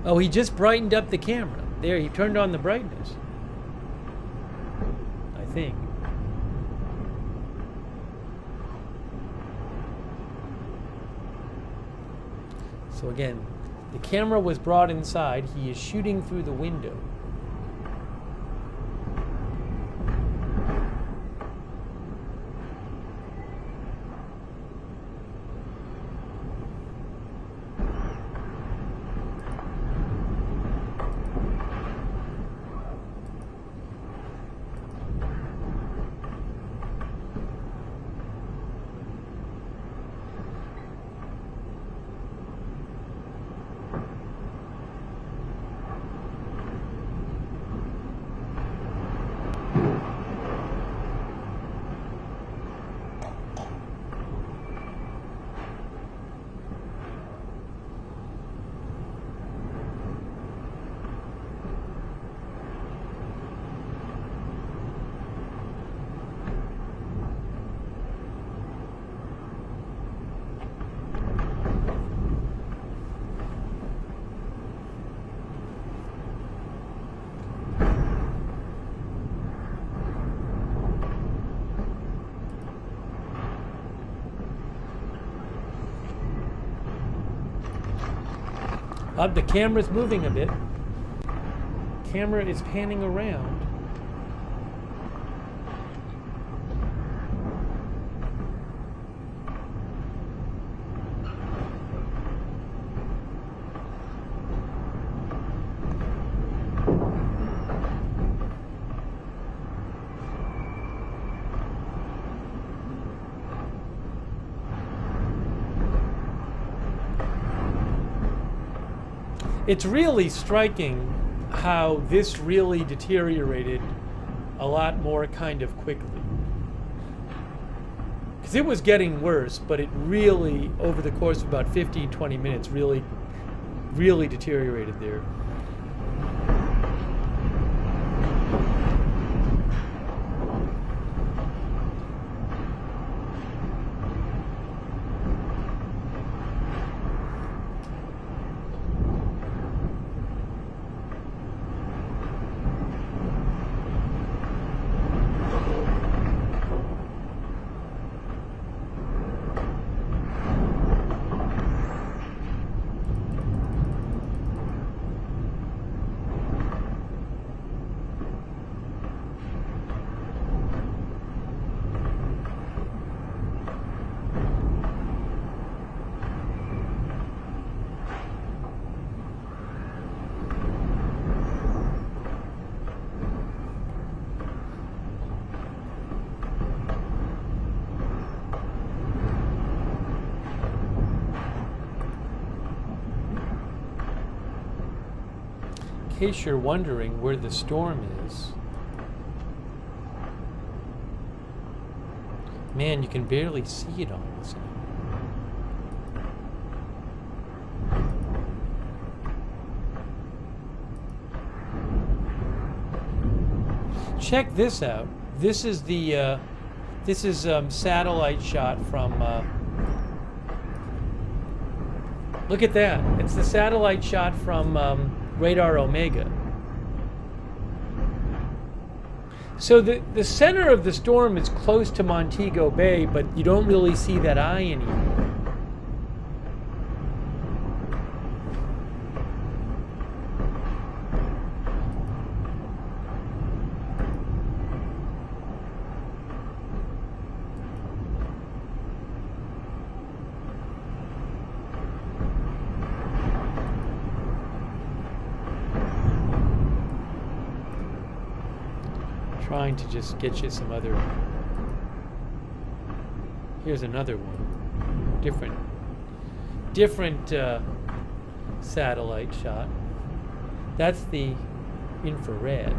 Oh, he just brightened up the camera. There, he turned on the brightness. I think. So again, the camera was brought inside. He is shooting through the window. The camera's moving a bit. Camera is panning around. It's really striking how this really deteriorated a lot more kind of quickly. Because it was getting worse, but it really, over the course of about 15, 20 minutes, really deteriorated there. In case you're wondering where the storm is, man, you can barely see it on this now. Check this out. This is the satellite shot from. Look at that. It's the satellite shot from Radar Omega. So the center of the storm is close to Montego Bay, but you don't really see that eye anymore. Trying to just get you some other. Here's another one, different satellite shot. That's the infrared.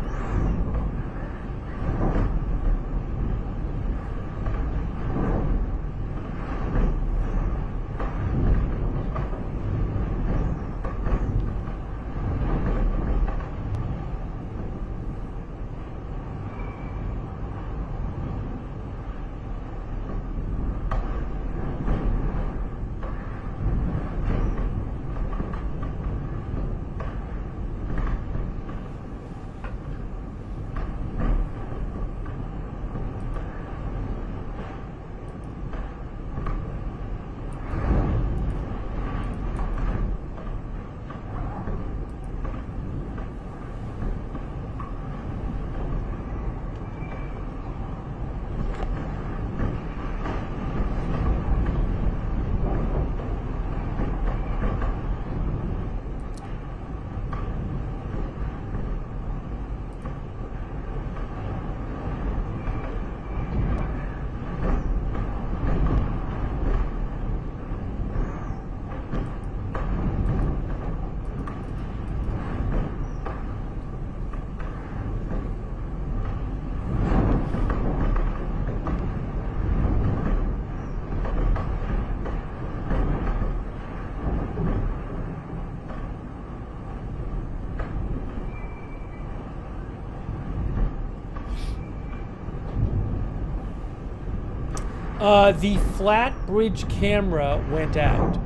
The flat bridge camera went out.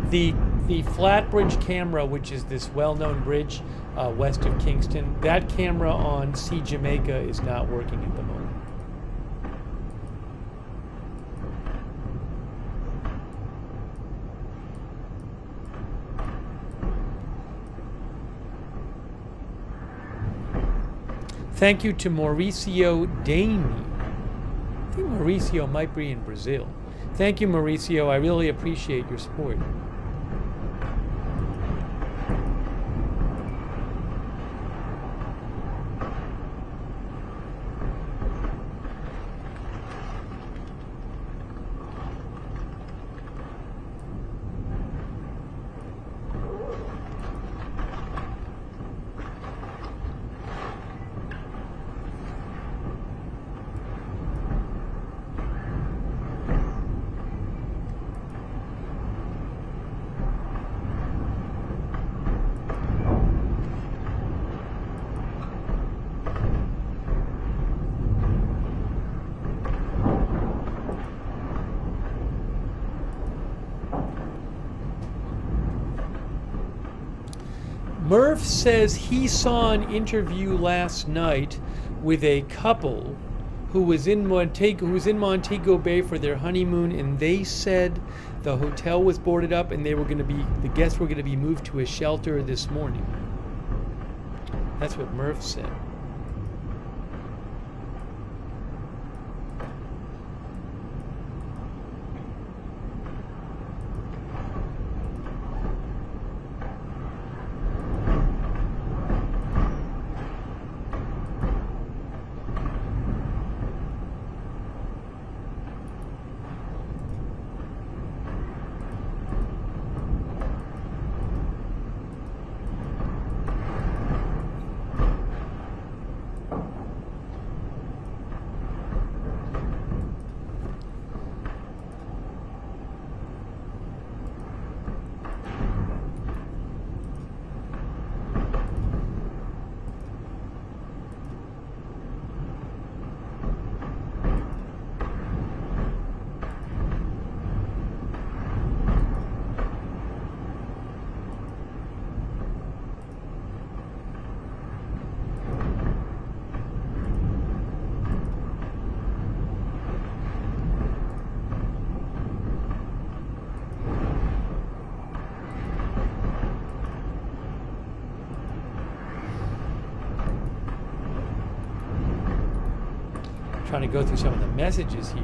The flat bridge camera, which is this well-known bridge west of Kingston, that camera on Sea Jamaica is not working at the moment. Thank you to Mauricio Daney. I think Mauricio might be in Brazil. Thank you, Mauricio. I really appreciate your support. Murph says he saw an interview last night with a couple who was in Montego Bay for their honeymoon, and they said the hotel was boarded up and the guests were going to be moved to a shelter this morning. That's what Murph said. Trying to go through some of the messages here.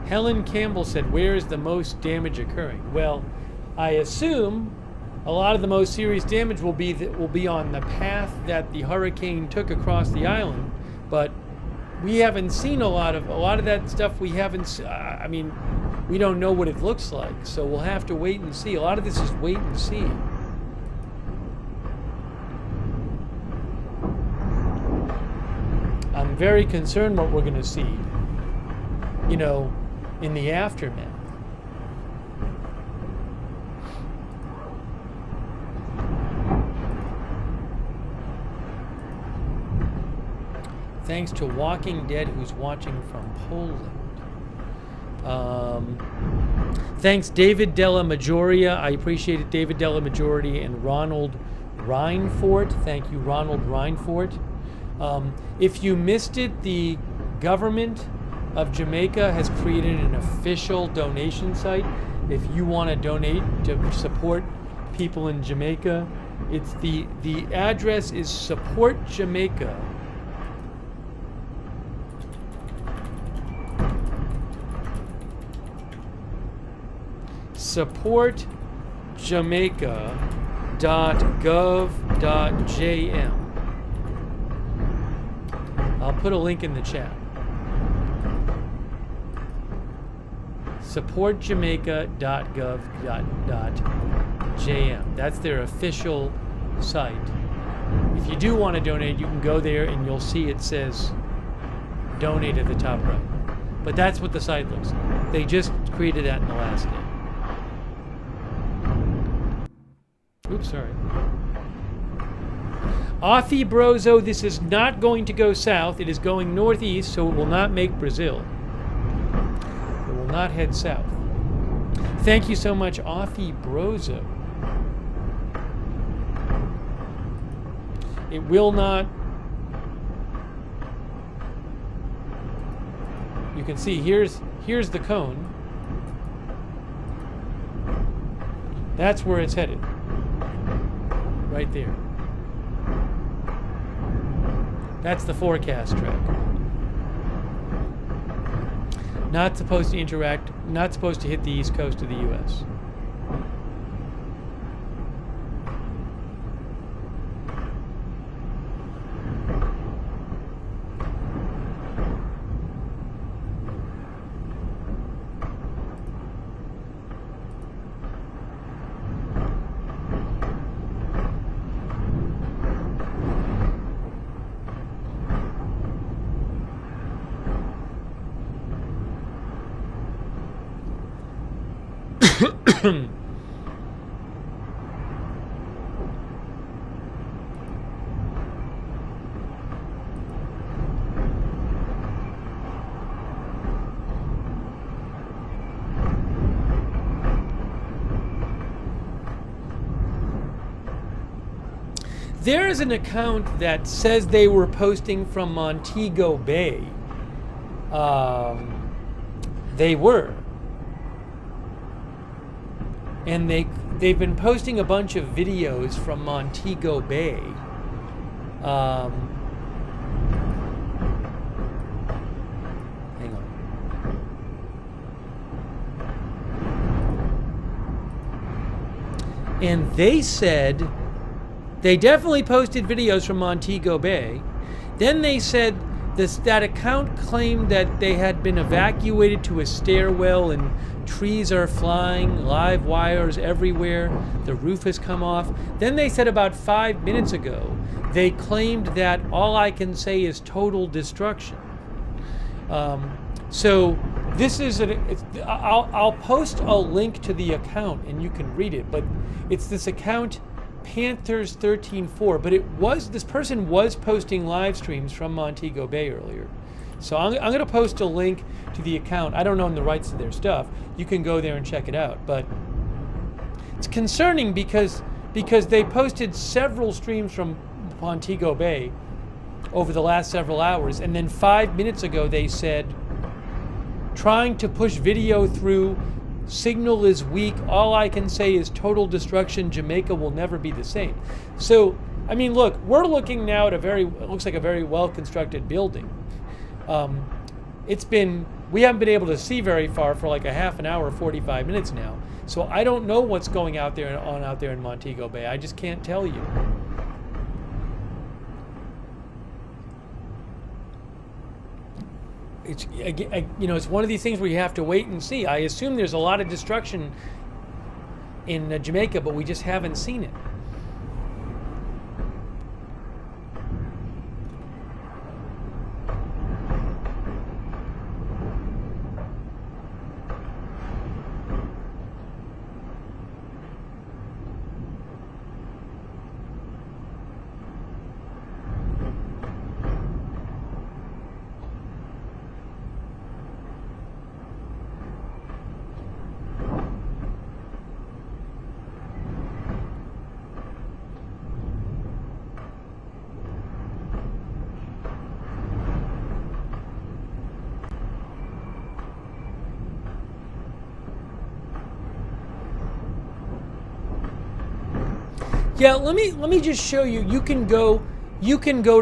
Helen Campbell said, "Where is the most damage occurring?" Well, I assume a lot of the most serious damage will be on the path that the hurricane took across the island, but we haven't seen a lot of that stuff. We haven't. I mean, we don't know what it looks like, so we'll have to wait and see. A lot of this is wait and see. I'm very concerned what we're going to see, you know, in the aftermath. Thanks to Walking Dead, who's watching from Poland. Thanks, David Della Majoria. I appreciate it, David Della Majoria and Ronald Reinfort. Thank you, Ronald Reinfort. If you missed it, the government of Jamaica has created an official donation site. If you want to donate to support people in Jamaica, it's the address is Support Jamaica. supportjamaica.gov.jm. I'll put a link in the chat. supportjamaica.gov.jm. That's their official site. If you do want to donate, you can go there and you'll see it says donate at the top right. But that's what the site looks like. They just created that in the last day. Oops, sorry. Afi Brozo, this is not going to go south. It is going northeast, so it will not make Brazil. It will not head south. Thank you so much, Afi Brozo. It will not. You can see here's the cone. That's where it's headed. Right there. That's the forecast track. Not supposed to interact, not supposed to hit the east coast of the U.S. There is an account that says they were posting from Montego Bay. They were. And they've been posting a bunch of videos from Montego Bay. Hang on. And they said they definitely posted videos from Montego Bay. Then they said that account claimed that they had been evacuated to a stairwell and trees are flying, live wires everywhere, the roof has come off. Then they said about 5 minutes ago, they claimed that all I can say is total destruction. So this is, I'll post a link to the account and you can read it, but it's this account, Panthers 13.4, but this person was posting live streams from Montego Bay earlier. So I'm going to post a link to the account. I don't own the rights to their stuff. You can go there and check it out. But it's concerning because they posted several streams from Montego Bay over the last several hours, and then 5 minutes ago they said, trying to push video through, signal is weak, all I can say is total destruction, Jamaica will never be the same. So, I mean, look, we're looking now at it looks like a very well-constructed building. We haven't been able to see very far for like a half an hour, 45 minutes now. So I don't know what's going out there in Montego Bay. I just can't tell you. It's it's one of these things where you have to wait and see. I assume there's a lot of destruction in Jamaica, but we just haven't seen it. Yeah, let me just show you. You can go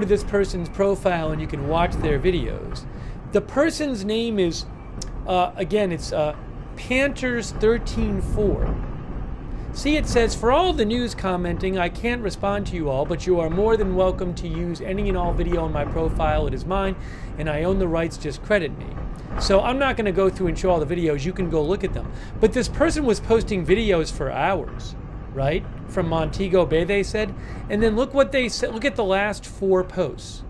to this person's profile and you can watch their videos. The person's name is again, it's Panthers 13.4. See, it says, for all the news commenting, I can't respond to you all, but you are more than welcome to use any and all video on my profile. It is mine, and I own the rights. Just credit me. So I'm not going to go through and show all the videos. You can go look at them. But this person was posting videos for hours, right? From Montego Bay, they said. And then look what they said. Look at the last 4 posts.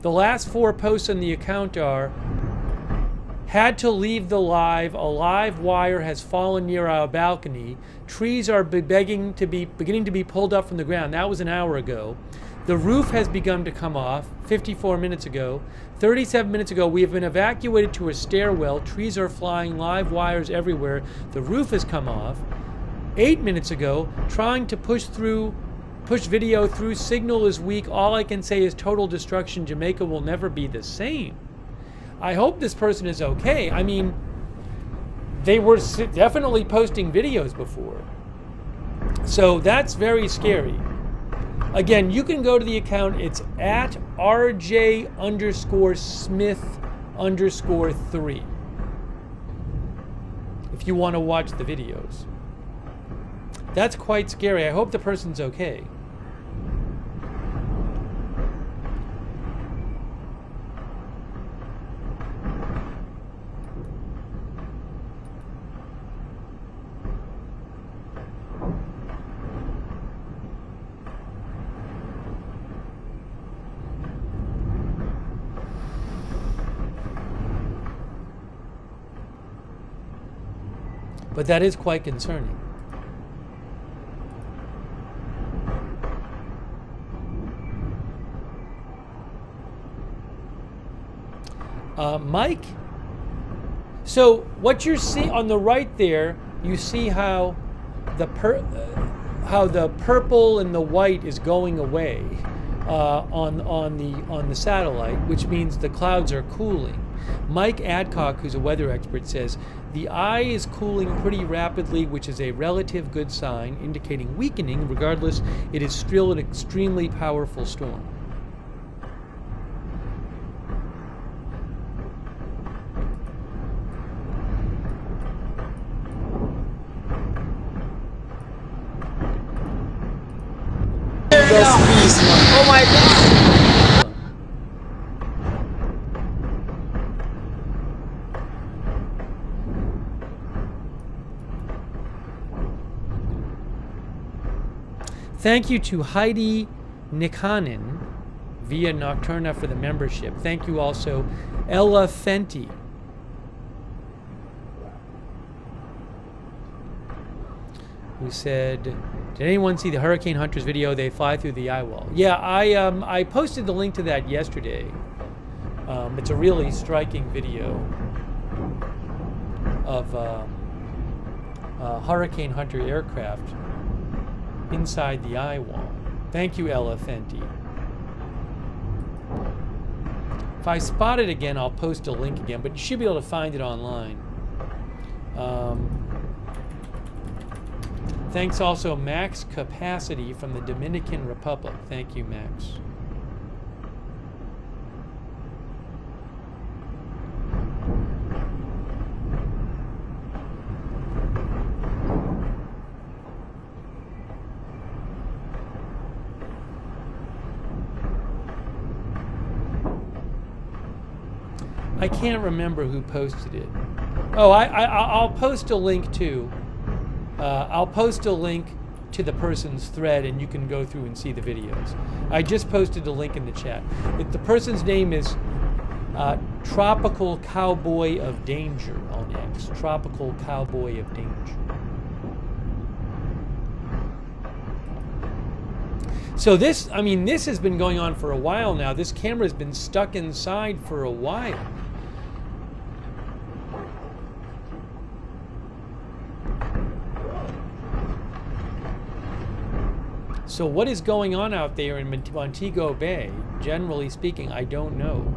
The last 4 posts on the account are, had to leave the live. A live wire has fallen near our balcony. Trees are beginning to be pulled up from the ground. That was an hour ago. The roof has begun to come off 54 minutes ago. 37 minutes ago, we have been evacuated to a stairwell. Trees are flying, live wires everywhere. The roof has come off. 8 minutes ago, trying to push through Push video through. Signal is weak. All I can say is total destruction. Jamaica will never be the same. I hope this person is okay. I mean, they were definitely posting videos before. So that's very scary. Again, you can go to the account. It's at RJ_Smith_3 if you want to watch the videos. That's quite scary. I hope the person's okay. But that is quite concerning. Mike, so what you see on the right there, you see how the purple and the white is going away on the satellite, which means the clouds are cooling. Mike Adcock, who's a weather expert, says the eye is cooling pretty rapidly, which is a relative good sign, indicating weakening. Regardless, it is still an extremely powerful storm. Oh my God! Thank you to Heidi Nikanen via Nocturna for the membership. Thank you also, Ella Fenty. Who said, did anyone see the Hurricane Hunters video? They fly through the eye wall. Yeah, I posted the link to that yesterday. It's a really striking video of Hurricane Hunter aircraft inside the eye wall. Thank you, Ella Fenty. If I spot it again, I'll post a link again, but you should be able to find it online. Thanks also Max Capacity from the Dominican Republic. Thank you, Max. I can't remember who posted it. Oh, I'll post a link too. I'll post a link to the person's thread and you can go through and see the videos. I just posted a link in the chat. The person's name is Tropical Cowboy of Danger on X. Tropical Cowboy of Danger. So this has been going on for a while now. This camera's been stuck inside for a while. So what is going on out there in Montego Bay? Generally speaking, I don't know.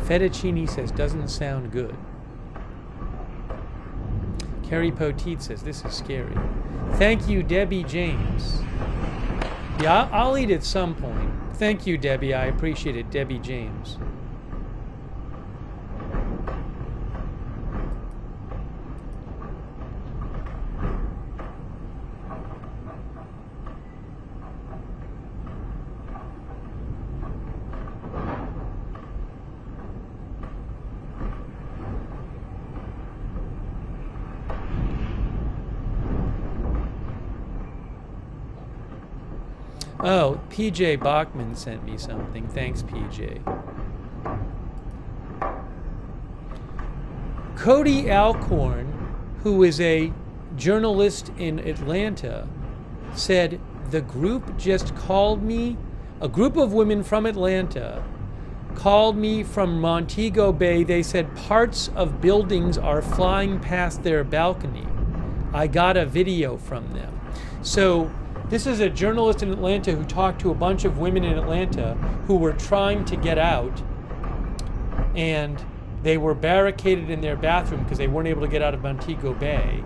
Fettuccine says, doesn't sound good. Carrie Poteet says, this is scary. Thank you, Debbie James. Yeah, I'll eat at some point. Thank you, Debbie. I appreciate it, Debbie James. Oh, PJ Bachman sent me something. Thanks, PJ. Cody Alcorn, who is a journalist in Atlanta, said the group just called me. A group of women from Atlanta called me from Montego Bay. They said parts of buildings are flying past their balcony. I got a video from them. So this is a journalist in Atlanta who talked to a bunch of women in Atlanta who were trying to get out, and they were barricaded in their bathroom because they weren't able to get out of Montego Bay,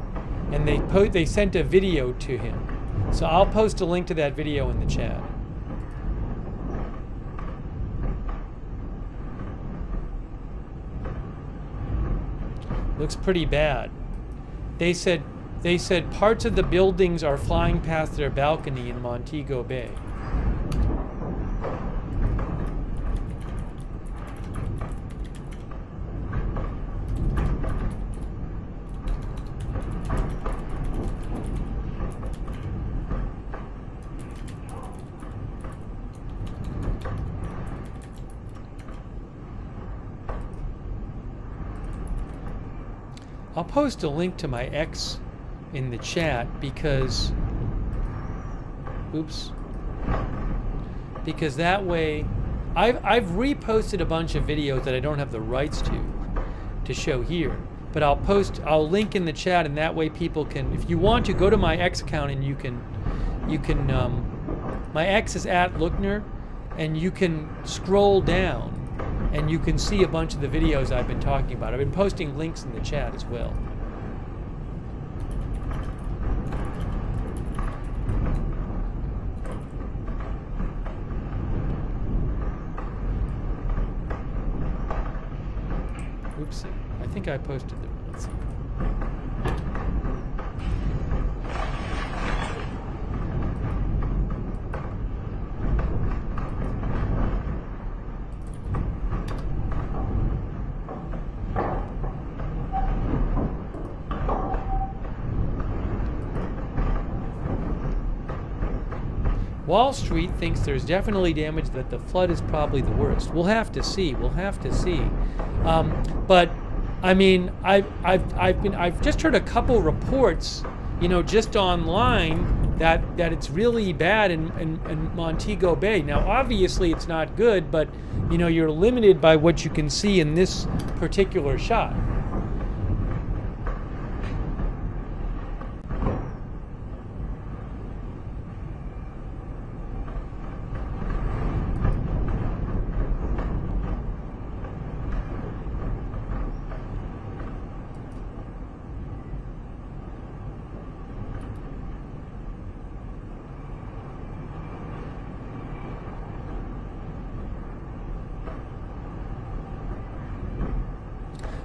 and they sent a video to him. So I'll post a link to that video in the chat. Looks pretty bad. They said parts of the buildings are flying past their balcony in Montego Bay. I'll post a link to my X in the chat because, because that way, I've reposted a bunch of videos that I don't have the rights to show here, but I'll link in the chat, and that way people can, if you want to, go to my X account and you can, my X is @Lookner, and you can scroll down and you can see a bunch of the videos I've been talking about. I've been posting links in the chat as well. Oopsie. I think I posted them. Let's see. Wall Street thinks there's definitely damage, that the flood is probably the worst. We'll have to see. We'll have to see. But I mean, I've just heard a couple reports, just online that it's really bad in Montego Bay. Now, obviously, it's not good, but you're limited by what you can see in this particular shot.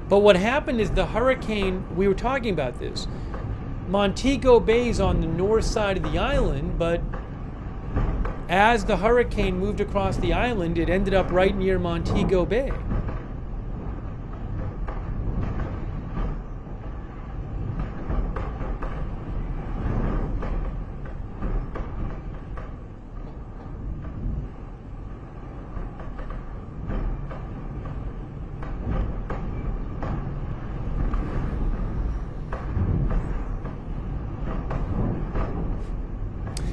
But what happened is the hurricane, we were talking about this, Montego Bay is on the north side of the island, but as the hurricane moved across the island, it ended up right near Montego Bay.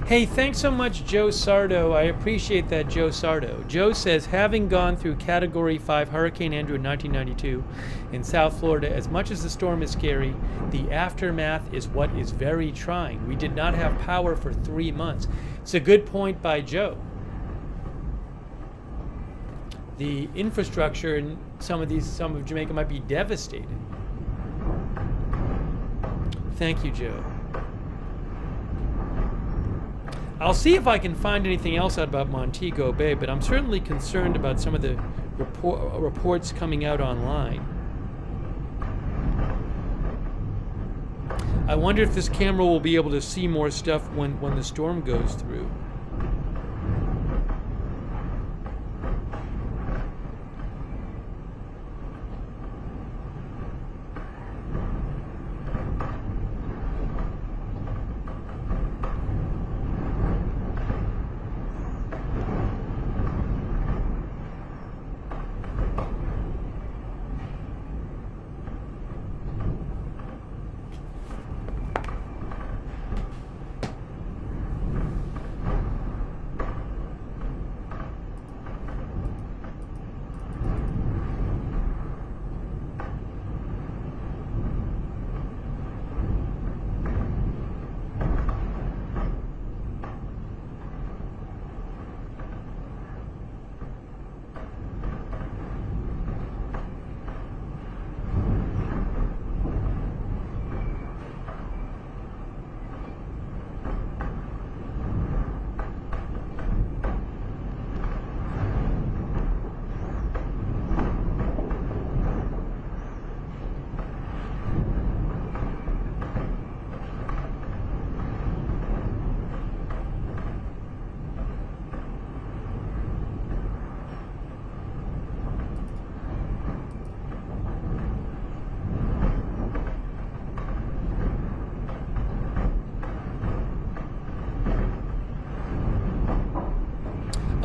Hey, thanks so much, Joe Sardo. I appreciate that, Joe Sardo. Joe says, having gone through Category 5 Hurricane Andrew in 1992 in South Florida, as much as the storm is scary, the aftermath is what is very trying. We did not have power for 3 months. It's a good point by Joe. The infrastructure in some of Jamaica might be devastated. Thank you, Joe. I'll see if I can find anything else out about Montego Bay, but I'm certainly concerned about some of the reports coming out online. I wonder if this camera will be able to see more stuff when the storm goes through.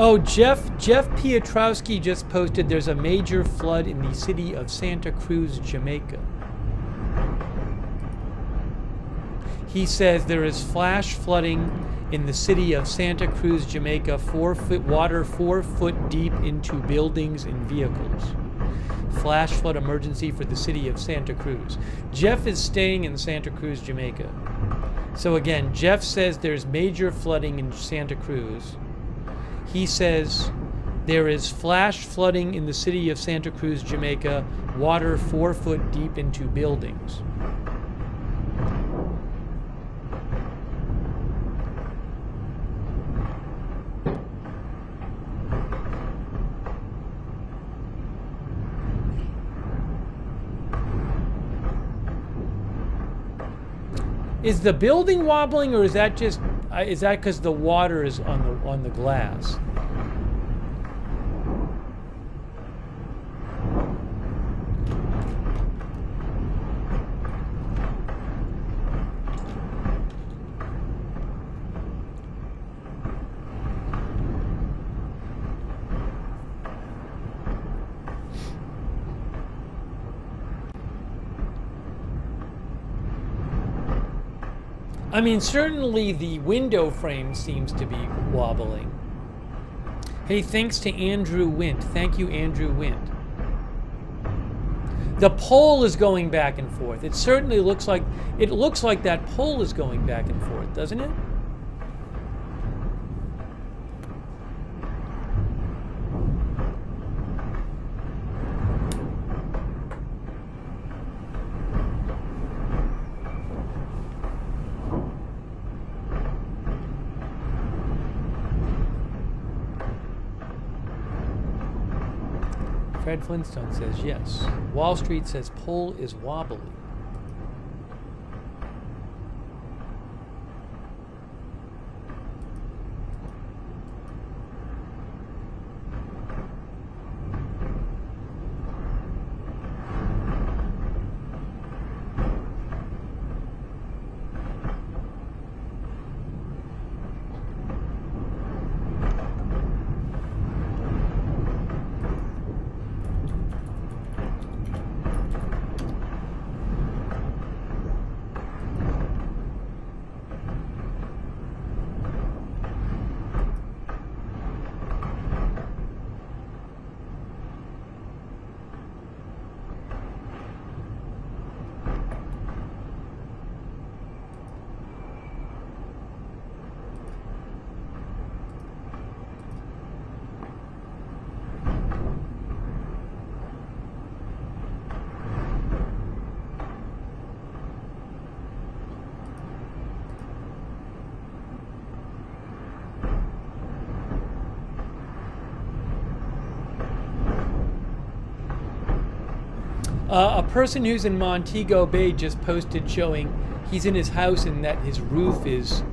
Oh, Jeff Piotrowski just posted there's a major flood in the city of Santa Cruz, Jamaica. He says there is flash flooding in the city of Santa Cruz, Jamaica, 4-foot water 4 foot deep into buildings and vehicles. Flash flood emergency for the city of Santa Cruz. Jeff is staying in Santa Cruz, Jamaica. So again, Jeff says there's major flooding in Santa Cruz. He says there is flash flooding in the city of Santa Cruz, Jamaica, water 4 foot deep into buildings. Is the building wobbling, or is that just because the water is on the glass? I mean, certainly the window frame seems to be wobbling. Hey, thanks to Andrew Wint. Thank you, Andrew Wint. The pole is going back and forth. It certainly looks like that pole is going back and forth, doesn't it? Fred Flintstone says yes. Wall Street says pole is wobbly. A person who's in Montego Bay just posted showing he's in his house and that his roof is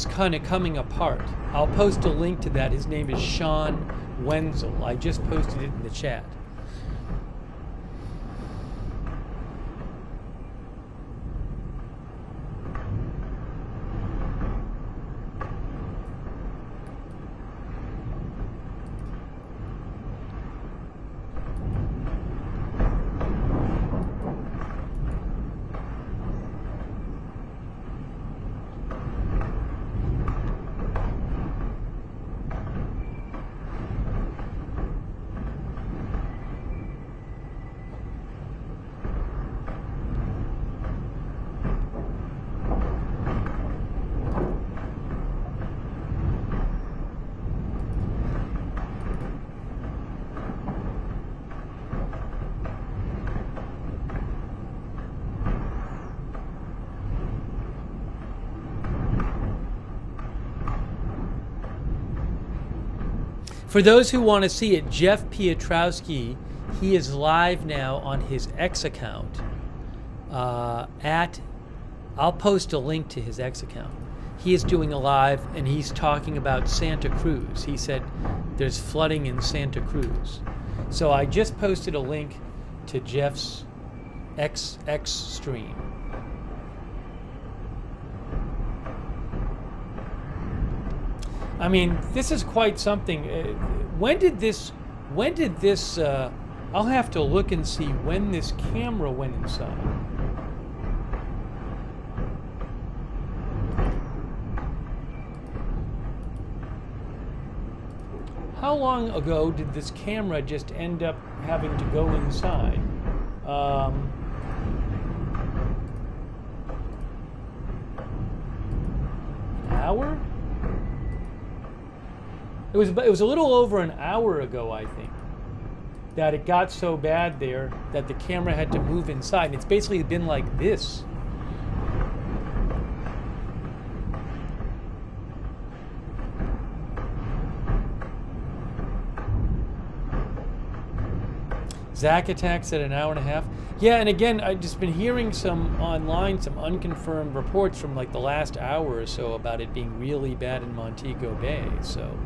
kind of coming apart. I'll post a link to that. His name is Sean Wenzel. I just posted it in the chat. For those who want to see it, Jeff Piotrowski, he is live now on his X account. I'll post a link to his X account. He is doing a live and he's talking about Santa Cruz. He said there's flooding in Santa Cruz. So I just posted a link to Jeff's X stream. I mean, this is quite something. When did this, I'll have to look and see when this camera went inside. How long ago did this camera just end up having to go inside? An hour? It was a little over an hour ago, I think, that it got so bad there that the camera had to move inside. And it's basically been like this. Zach attacks at an hour and a half. Yeah, and again, I've just been hearing some online, some unconfirmed reports from like the last hour or so about it being really bad in Montego Bay, so.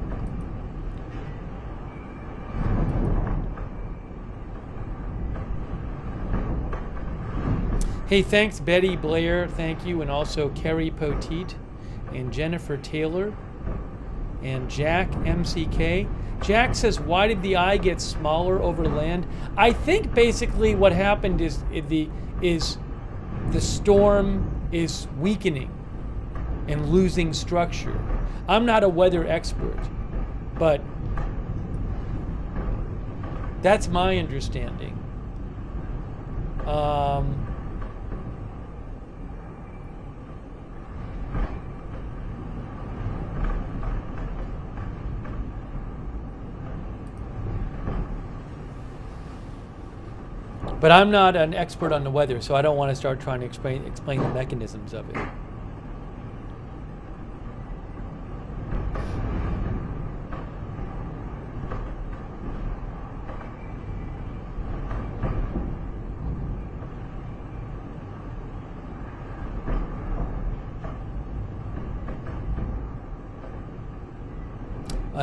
Hey, thanks Betty Blair, thank you, and also Kerry Poteet, and Jennifer Taylor, and Jack MCK. Jack says, why did the eye get smaller over land? I think basically what happened is the storm is weakening and losing structure. I'm not a weather expert, but that's my understanding. But I'm not an expert on the weather, so I don't want to start trying to explain the mechanisms of it.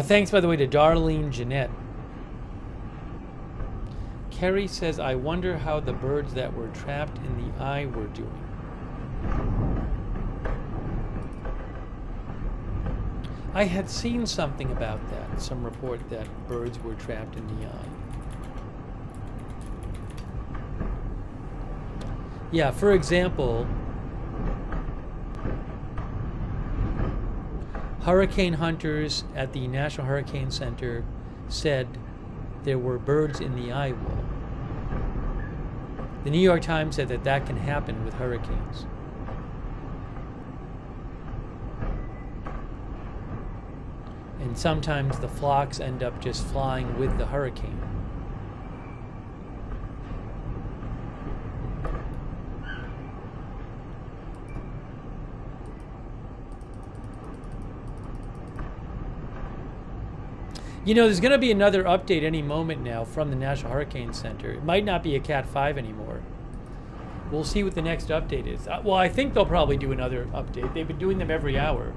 Thanks, by the way, to Darlene Jeanette. Kerry says, I wonder how the birds that were trapped in the eye were doing. I had seen something about that, some report that birds were trapped in the eye. Yeah, for example, hurricane hunters at the National Hurricane Center said there were birds in the eye wall. The New York Times said that that can happen with hurricanes. And sometimes the flocks end up just flying with the hurricane. You know, there's going to be another update any moment now from the National Hurricane Center. It might not be a Cat 5 anymore. We'll see what the next update is. Well, I think they'll probably do another update. They've been doing them every hour.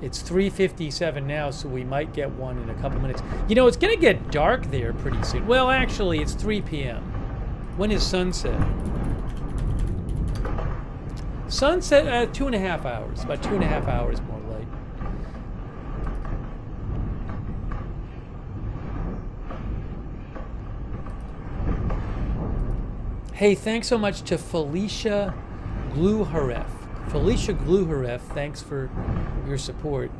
It's 3:57 now, so we might get one in a couple minutes. You know, it's going to get dark there pretty soon. Well, actually, it's 3 p.m. When is sunset? Sunset at 2.5 hours, about 2.5 hours more light. Hey, thanks so much to Felicia Gluharef. Felicia Gluharef, thanks for your support.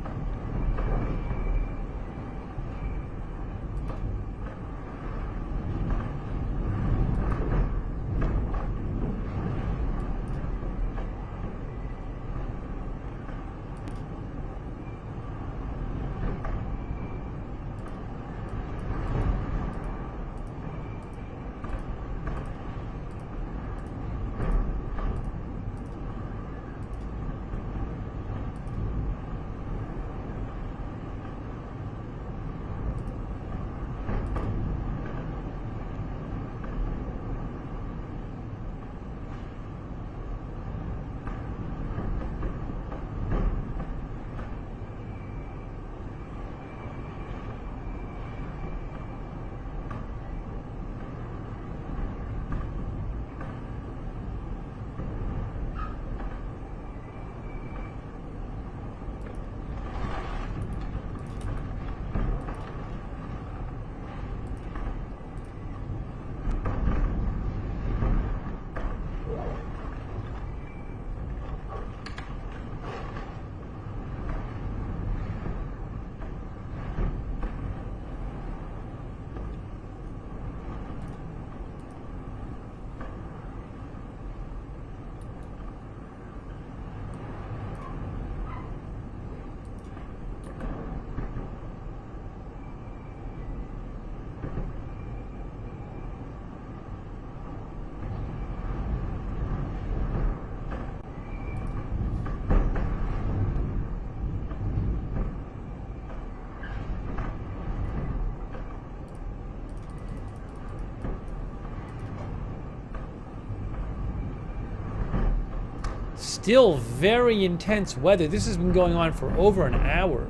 still very intense weather. This has been going on for over an hour,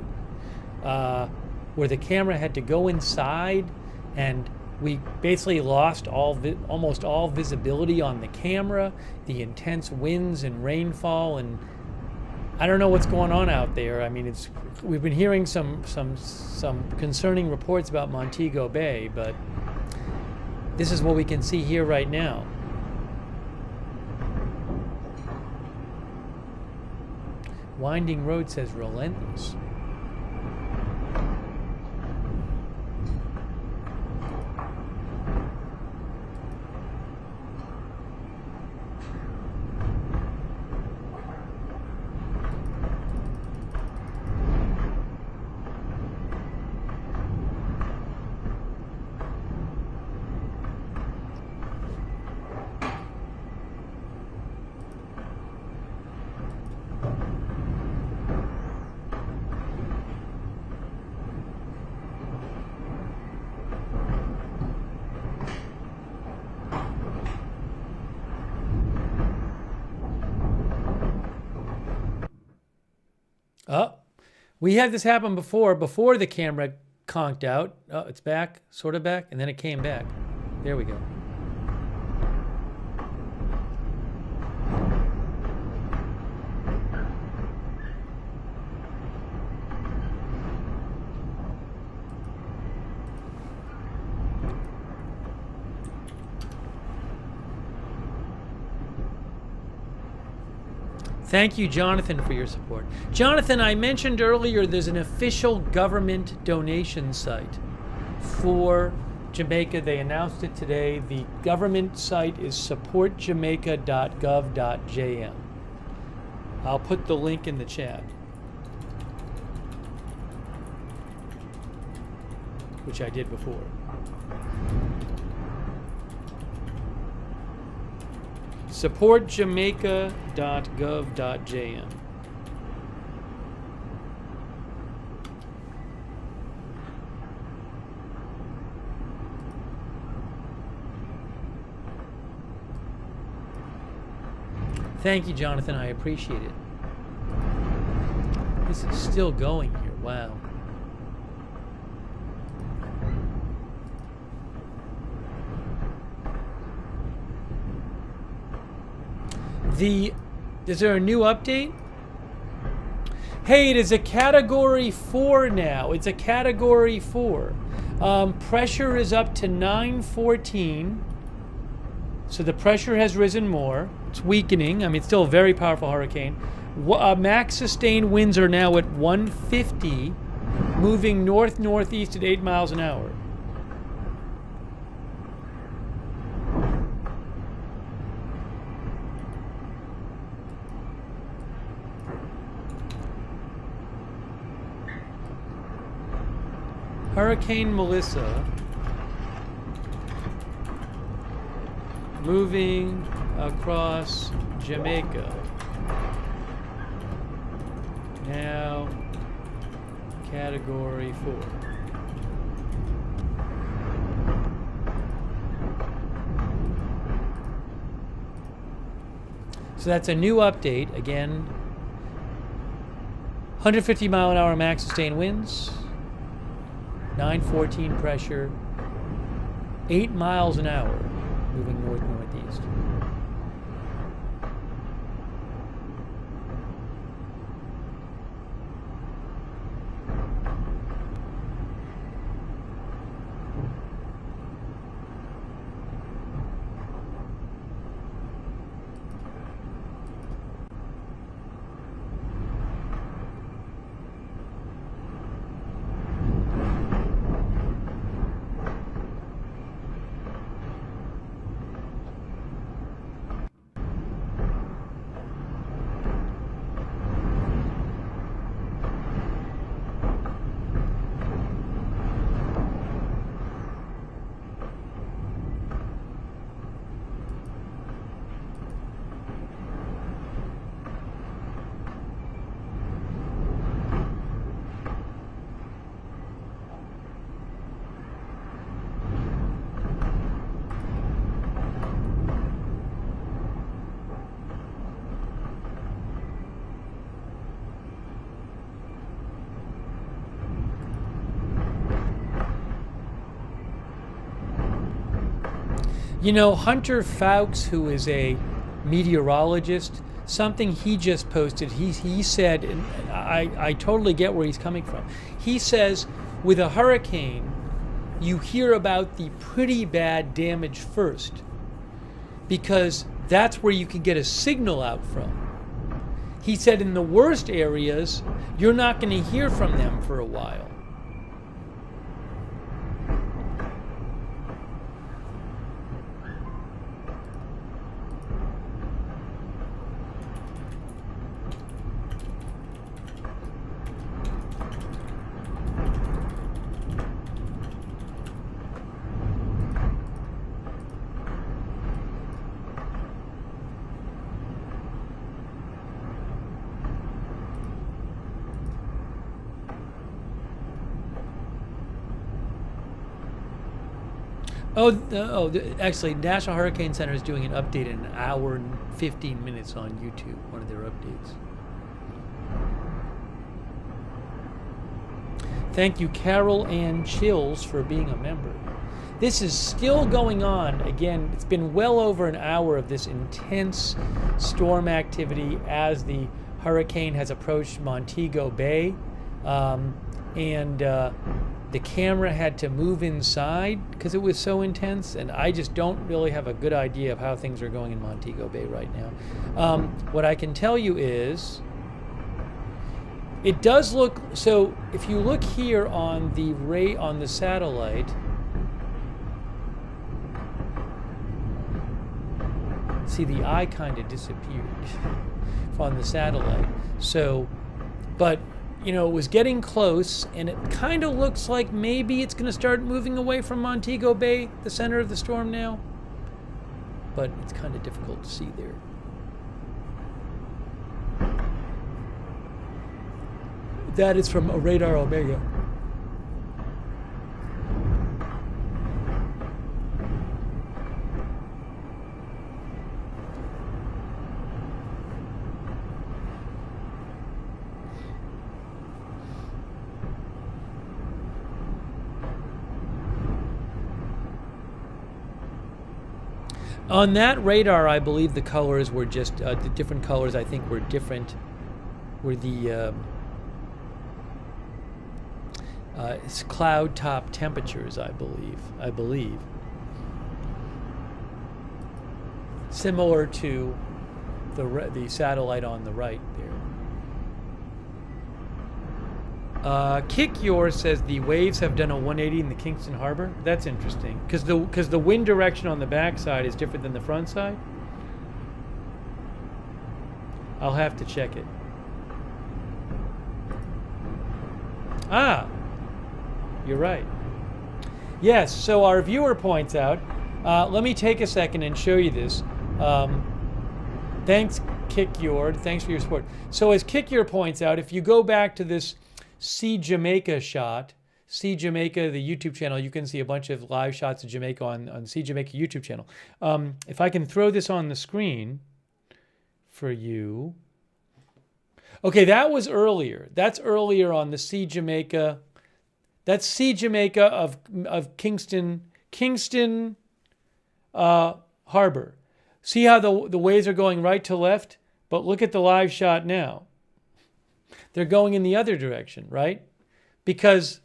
where the camera had to go inside, and we basically lost almost all visibility on the camera. The intense winds and rainfall, and I don't know what's going on out there. I mean, we've been hearing some concerning reports about Montego Bay, but this is what we can see here right now. Winding road says relentless. Oh, we had this happen before the camera conked out. Oh, it's back, sort of back, and then it came back. There we go. Thank you, Jonathan, for your support. Jonathan, I mentioned earlier there's an official government donation site for Jamaica. They announced it today. The government site is supportjamaica.gov.jm. I'll put the link in the chat, which I did before. supportjamaica.gov.jm. Thank you, Jonathan. I appreciate it. This is still going here. Wow. Is there a new update? Hey, it is a Category 4 now. It's a Category 4. Pressure is up to 914. So the pressure has risen more. It's weakening. I mean, it's still a very powerful hurricane. Max sustained winds are now at 150, moving north-northeast at 8 miles an hour. Hurricane Melissa moving across Jamaica. Now, Category 4. So that's a new update. Again, 150 mile an hour max sustained winds. 914 pressure, 8 miles an hour, moving north-northeast. You know, Hunter Fowkes, who is a meteorologist, something he just posted, he said, and I totally get where he's coming from. He says with a hurricane, you hear about the pretty bad damage first, because that's where you can get a signal out from. He said in the worst areas, you're not going to hear from them for a while. Actually, National Hurricane Center is doing an update in an hour and 15 minutes on YouTube, one of their updates. Thank you, Carol Ann Chills, for being a member. This is still going on. Again, it's been well over an hour of this intense storm activity as the hurricane has approached Montego Bay. The camera had to move inside because it was so intense, and I just don't really have a good idea of how things are going in Montego Bay right now. What I can tell you is it does look, so if you look here on the satellite, see, the eye kind of disappeared on the satellite. So, but you know, it was getting close, and it kind of looks like maybe it's going to start moving away from Montego Bay, the center of the storm now. But it's kind of difficult to see there. That is from a Radar Omega. On that radar, I believe the colors were just, the different colors I think were different, were the it's cloud top temperatures, I believe. Similar to the satellite on the right there. Kick Yours says the waves have done a 180 in the Kingston Harbor. That's interesting, because the wind direction on the backside is different than the front side. I'll have to check it. Ah, you're right. Yes, so our viewer points out, let me take a second and show you this. Thanks, Kick Your, thanks for your support. So as Kick Your points out, if you go back to this See Jamaica shot, See Jamaica, the YouTube channel, you can see a bunch of live shots of Jamaica on See Jamaica YouTube channel. If I can throw this on the screen for you. Okay, that was earlier. That's earlier on the See Jamaica. That's See Jamaica of Kingston Harbor. See how the waves are going right to left? But look at the live shot now. They're going in the other direction, right? Because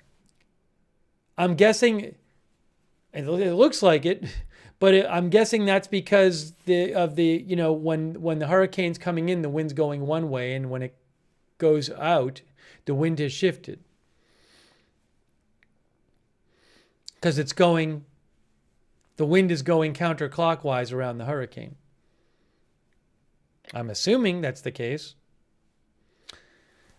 I'm guessing, it looks like it, but I'm guessing that's because when the hurricane's coming in, the wind's going one way, and when it goes out, the wind has shifted. Because the wind is going counterclockwise around the hurricane. I'm assuming that's the case.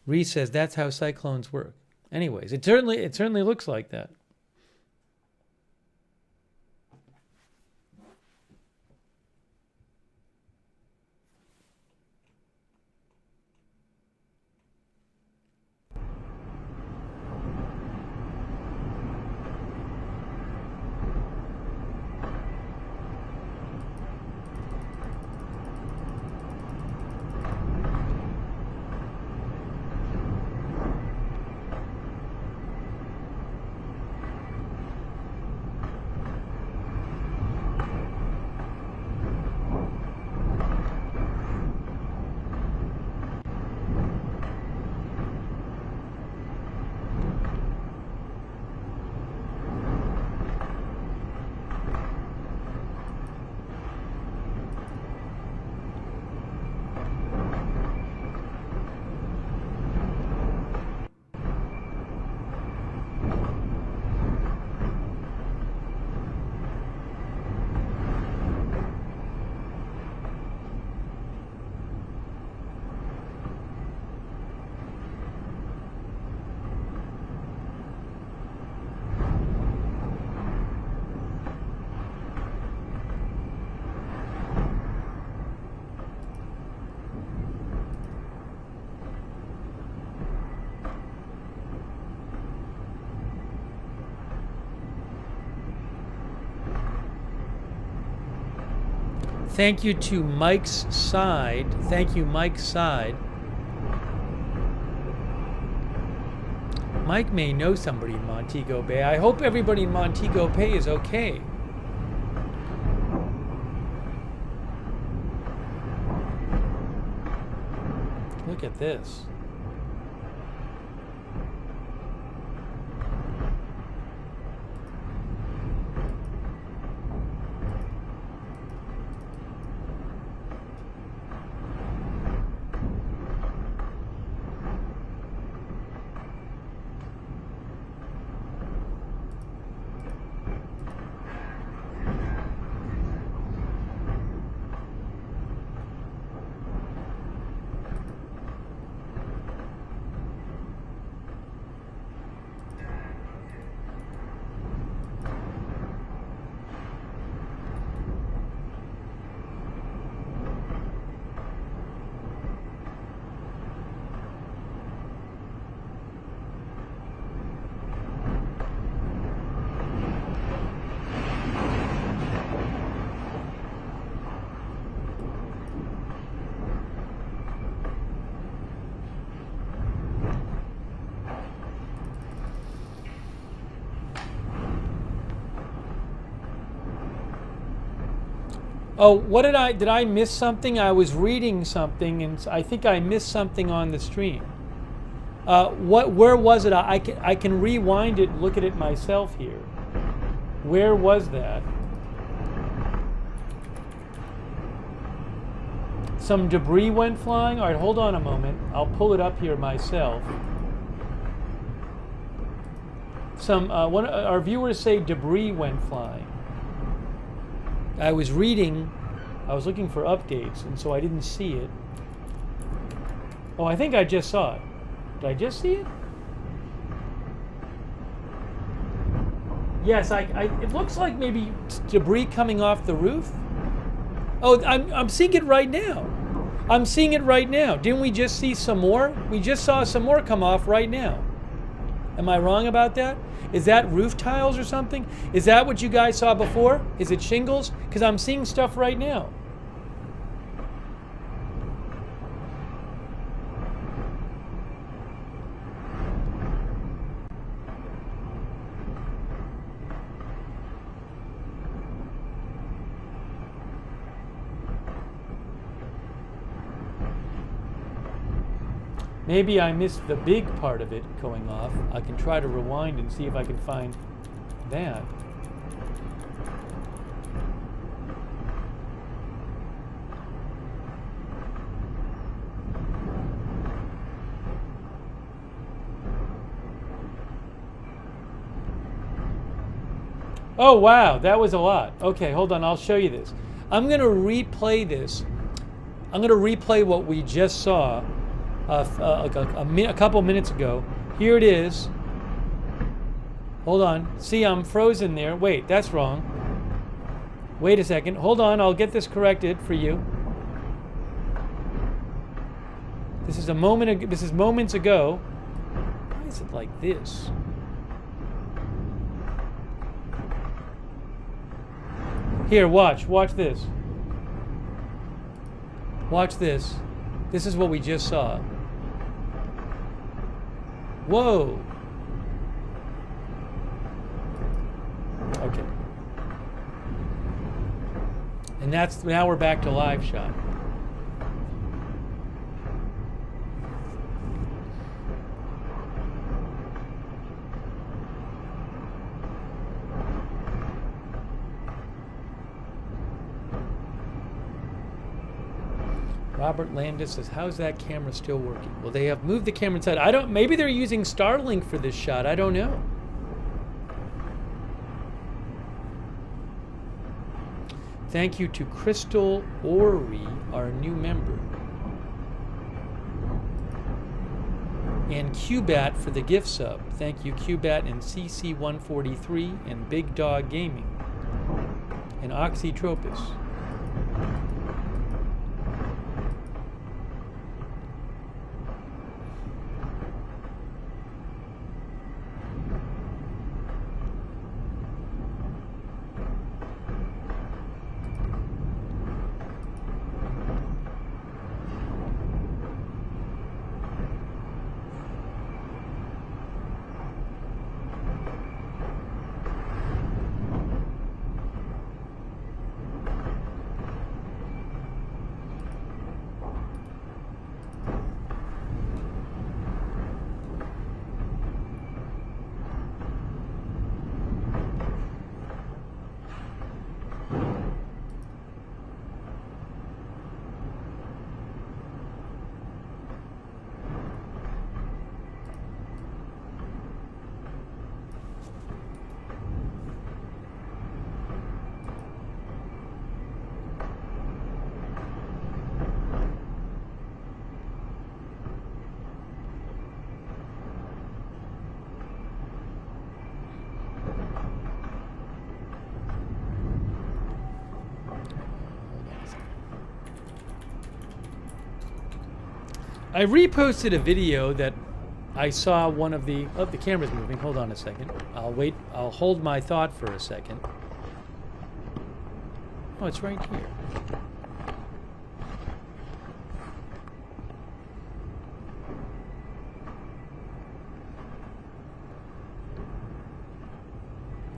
Reese says that's how cyclones work. Anyways, it certainly looks like that. Thank you to Mike's Side. Thank you, Mike's Side. Mike may know somebody in Montego Bay. I hope everybody in Montego Bay is okay. Look at this. Oh, what did I miss something? I was reading something, and I think I missed something on the stream. Where was it? I can rewind it and look at it myself here. Where was that? Some debris went flying? All right, hold on a moment. I'll pull it up here myself. Our viewers say debris went flying. I was looking for updates, and so I didn't see it. Oh, I think I just saw it. Did I just see it? Yes, it looks like maybe debris coming off the roof. Oh, I'm seeing it right now. I'm seeing it right now. Didn't we just see some more? We just saw some more come off right now. Am I wrong about that? Is that roof tiles or something? Is that what you guys saw before? Is it shingles? Because I'm seeing stuff right now. Maybe I missed the big part of it going off. I can try to rewind and see if I can find that. Oh wow, that was a lot. Okay, hold on, I'll show you this. I'm gonna replay this. I'm gonna replay what we just saw a couple minutes ago. Here it is. Hold on. See, I'm frozen there. Wait, that's wrong. Wait a second. Hold on. I'll get this corrected for you. This is moments ago. Why is it like this? Here, watch this. Watch this. This is what we just saw. Whoa. Okay. And now we're back to live shot. Robert Landis says, how's that camera still working? Well, they have moved the camera inside. Maybe they're using Starlink for this shot. I don't know. Thank you to Crystal Ori, our new member. And Qbat for the gift sub. Thank you, Qbat and CC143 and Big Dog Gaming. And Oxytropus. I reposted a video that I saw one of the... Oh, the camera's moving. Hold on a second. I'll wait. I'll hold my thought for a second. Oh, it's right here.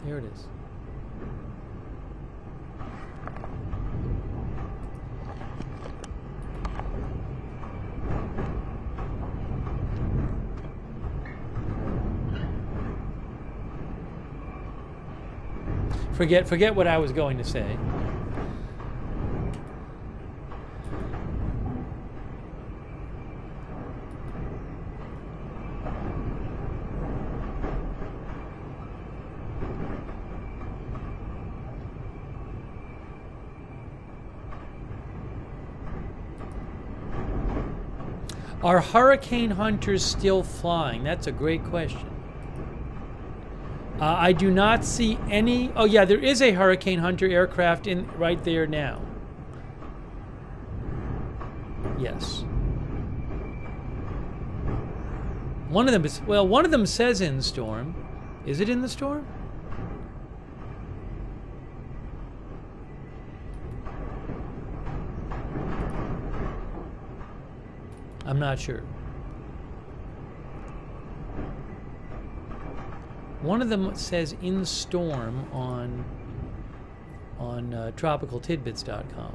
There it is. Forget what I was going to say. Are hurricane hunters still flying? That's a great question. I do not see any... Oh, yeah, there is a Hurricane Hunter aircraft right there now. Yes. One of them is... Well, one of them says in storm. Is it in the storm? I'm not sure. One of them says in storm on tropicaltidbits.com.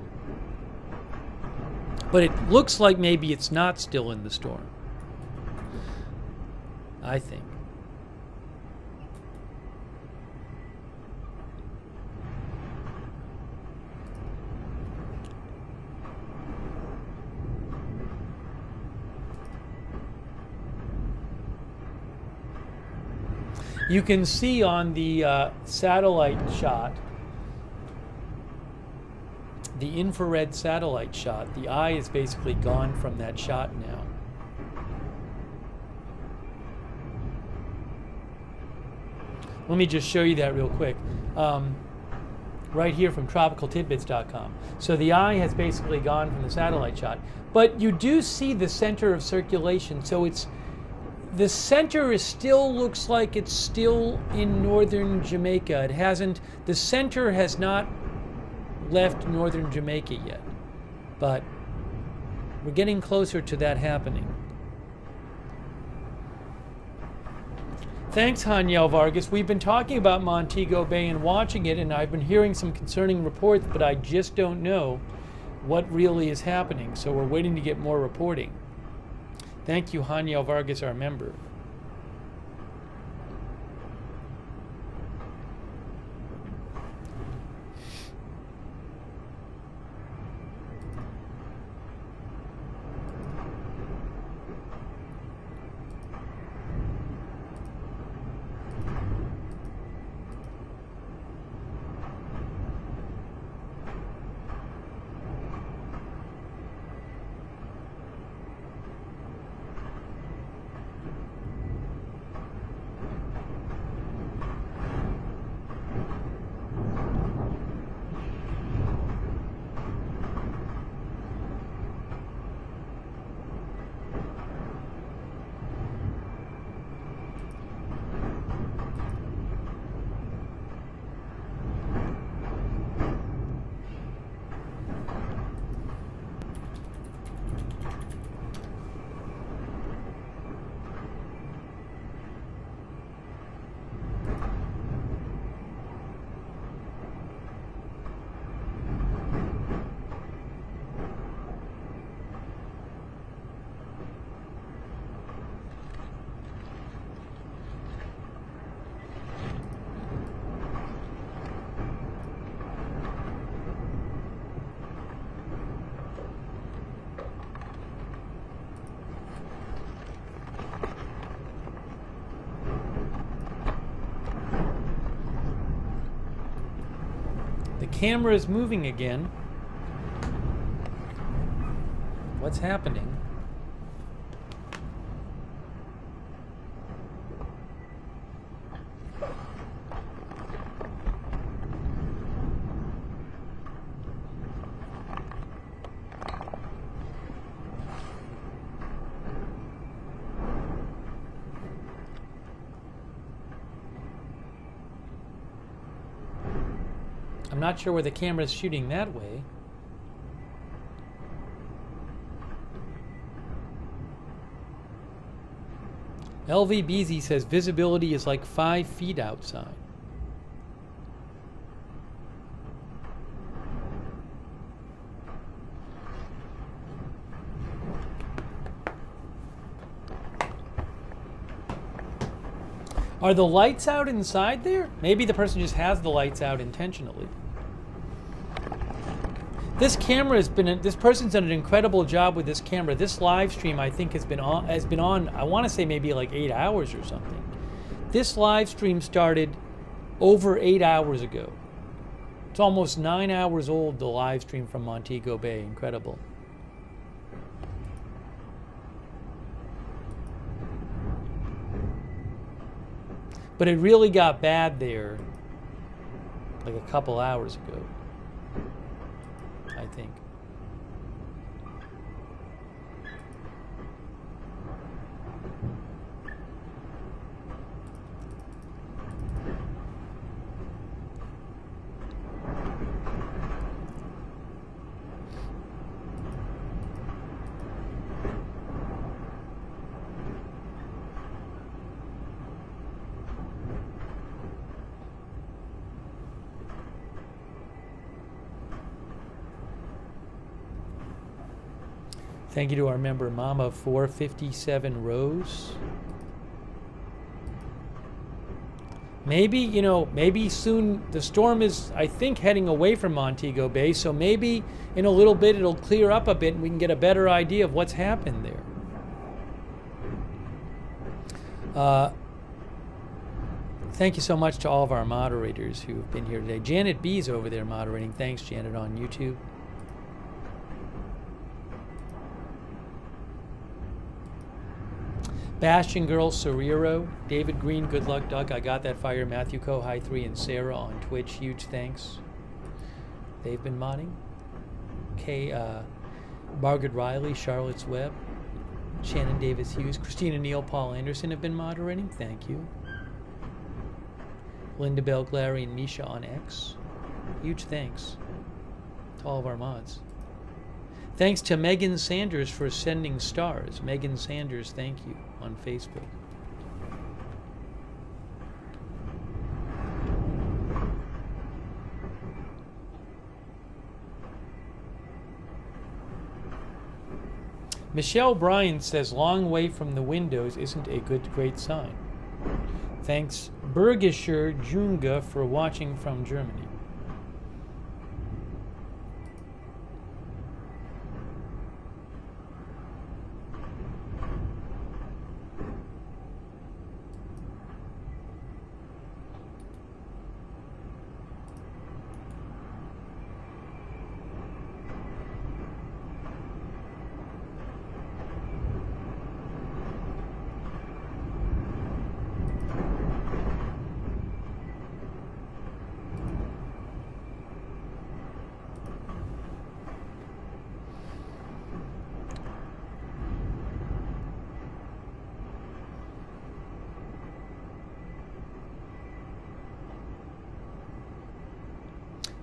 But it looks like maybe it's not still in the storm. I think. You can see on the satellite shot, the infrared satellite shot, the eye is basically gone from that shot now. Let me just show you that real quick. Right here from tropicaltidbits.com. So the eye has basically gone from the satellite shot. But you do see the center of circulation, so it's... The center still looks like it's still in northern Jamaica. It hasn't, the center has not left northern Jamaica yet. But we're getting closer to that happening. Thanks, Haniel Vargas. We've been talking about Montego Bay and watching it, and I've been hearing some concerning reports, but I just don't know what really is happening. So we're waiting to get more reporting. Thank you, Haniel Vargas, our member. Camera is moving again. What's happening? I'm not sure where the camera's shooting that way. LVBZ says visibility is like 5 feet outside. Are the lights out inside there? Maybe the person just has the lights out intentionally. This camera has been, this person's done an incredible job with this camera. This live stream, I think, has been on, I want to say maybe like 8 hours or something. This live stream started over 8 hours ago. It's almost 9 hours old, the live stream from Montego Bay. Incredible. But it really got bad there like a couple hours ago, I think. Thank you to our member Mama 457 Rose. Maybe, you know, maybe soon the storm is, I think, heading away from Montego Bay, so maybe in a little bit it'll clear up a bit and we can get a better idea of what's happened there. Thank you so much to all of our moderators who've been here today. Janet B's over there moderating. Thanks, Janet, on YouTube. Bastion Girl Soriro, David Green, good luck, Doug. I got that fire. Matthew Co, High 3, and Sarah on Twitch. Huge thanks. They've been modding. Margaret Riley, Charlotte's Web, Shannon Davis Hughes, Christina Neal, Paul Anderson have been moderating. Thank you. Linda Bell, Glary, and Misha on X. Huge thanks to all of our mods. Thanks to Megan Sanders for sending stars. Megan Sanders, thank you, on Facebook. Michelle Bryan says long way from the windows isn't a great sign. Thanks Bergischer Junga for watching from Germany.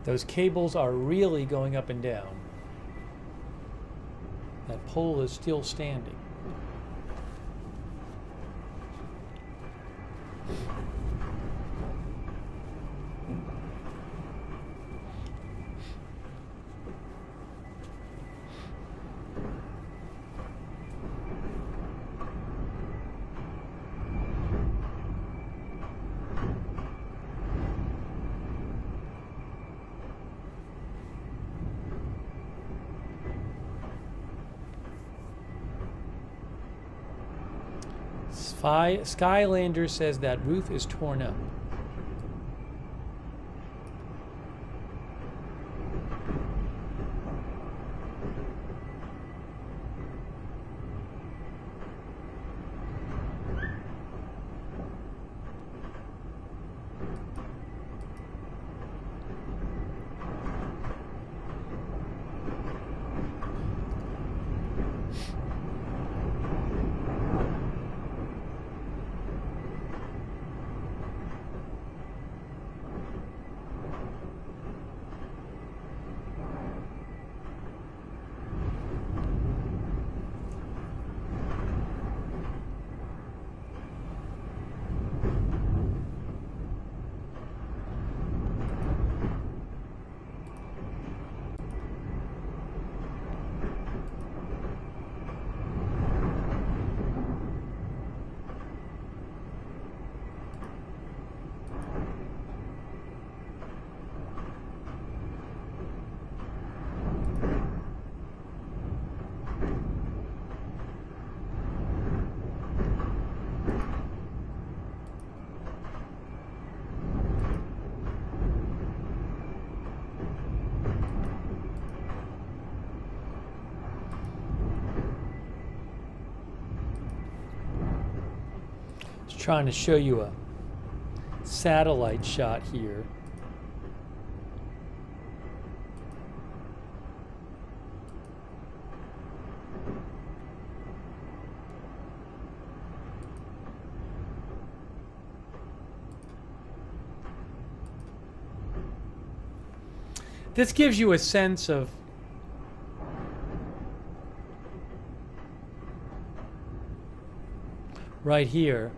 Those cables are really going up and down. That pole is still standing. Skylander says that roof is torn up. trying to show you a satellite shot here. This gives you a sense of right here.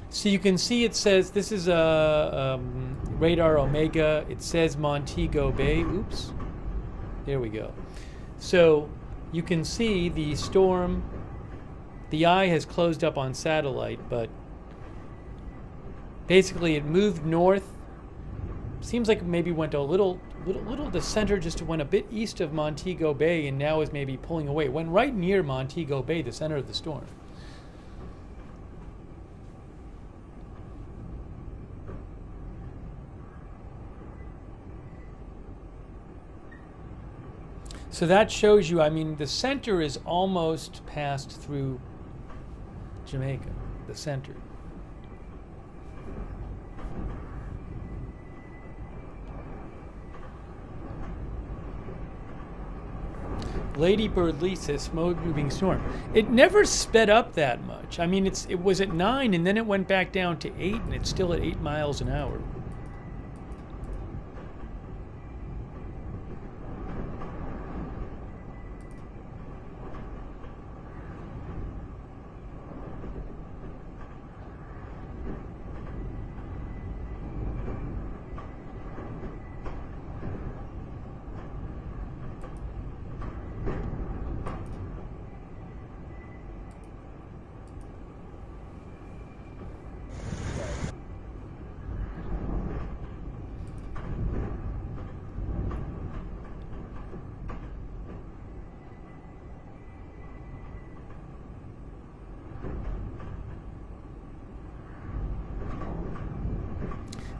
So you can see it says this is a radar Omega. It says Montego Bay. Oops. There we go. So you can see the storm. The eye has closed up on satellite, but basically it moved north. Seems like it maybe went a little, the center just went a bit east of Montego Bay and now is maybe pulling away. It went right near Montego Bay, the center of the storm. So that shows you, I mean, the center is almost passed through Jamaica, the center. Lady Bird Lisa, slow-moving storm. It never sped up that much. I mean, it was at 9 and then it went back down to 8 and it's still at 8 miles an hour.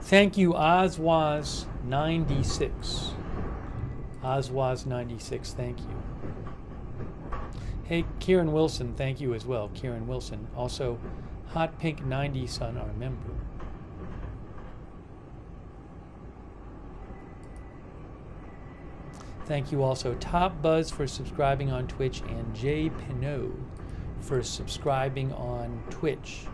Thank you, Oswaz96. Oswaz96, thank you. Hey, Kieran Wilson, thank you as well. Kieran Wilson. Also, Hot Pink 90 Son, our member. Thank you also, Top Buzz, for subscribing on Twitch, and Jay Pinot for subscribing on Twitch.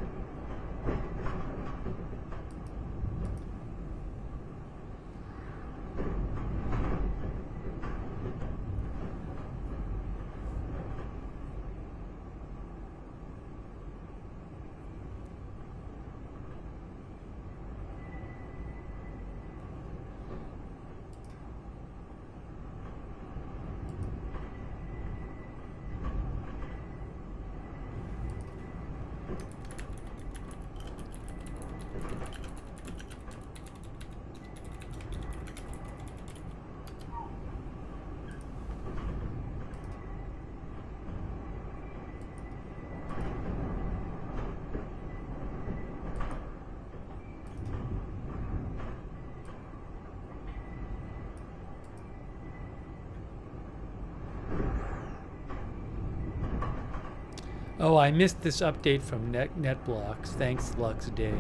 Oh, I missed this update from NetBlocks. Thanks, Lux Day.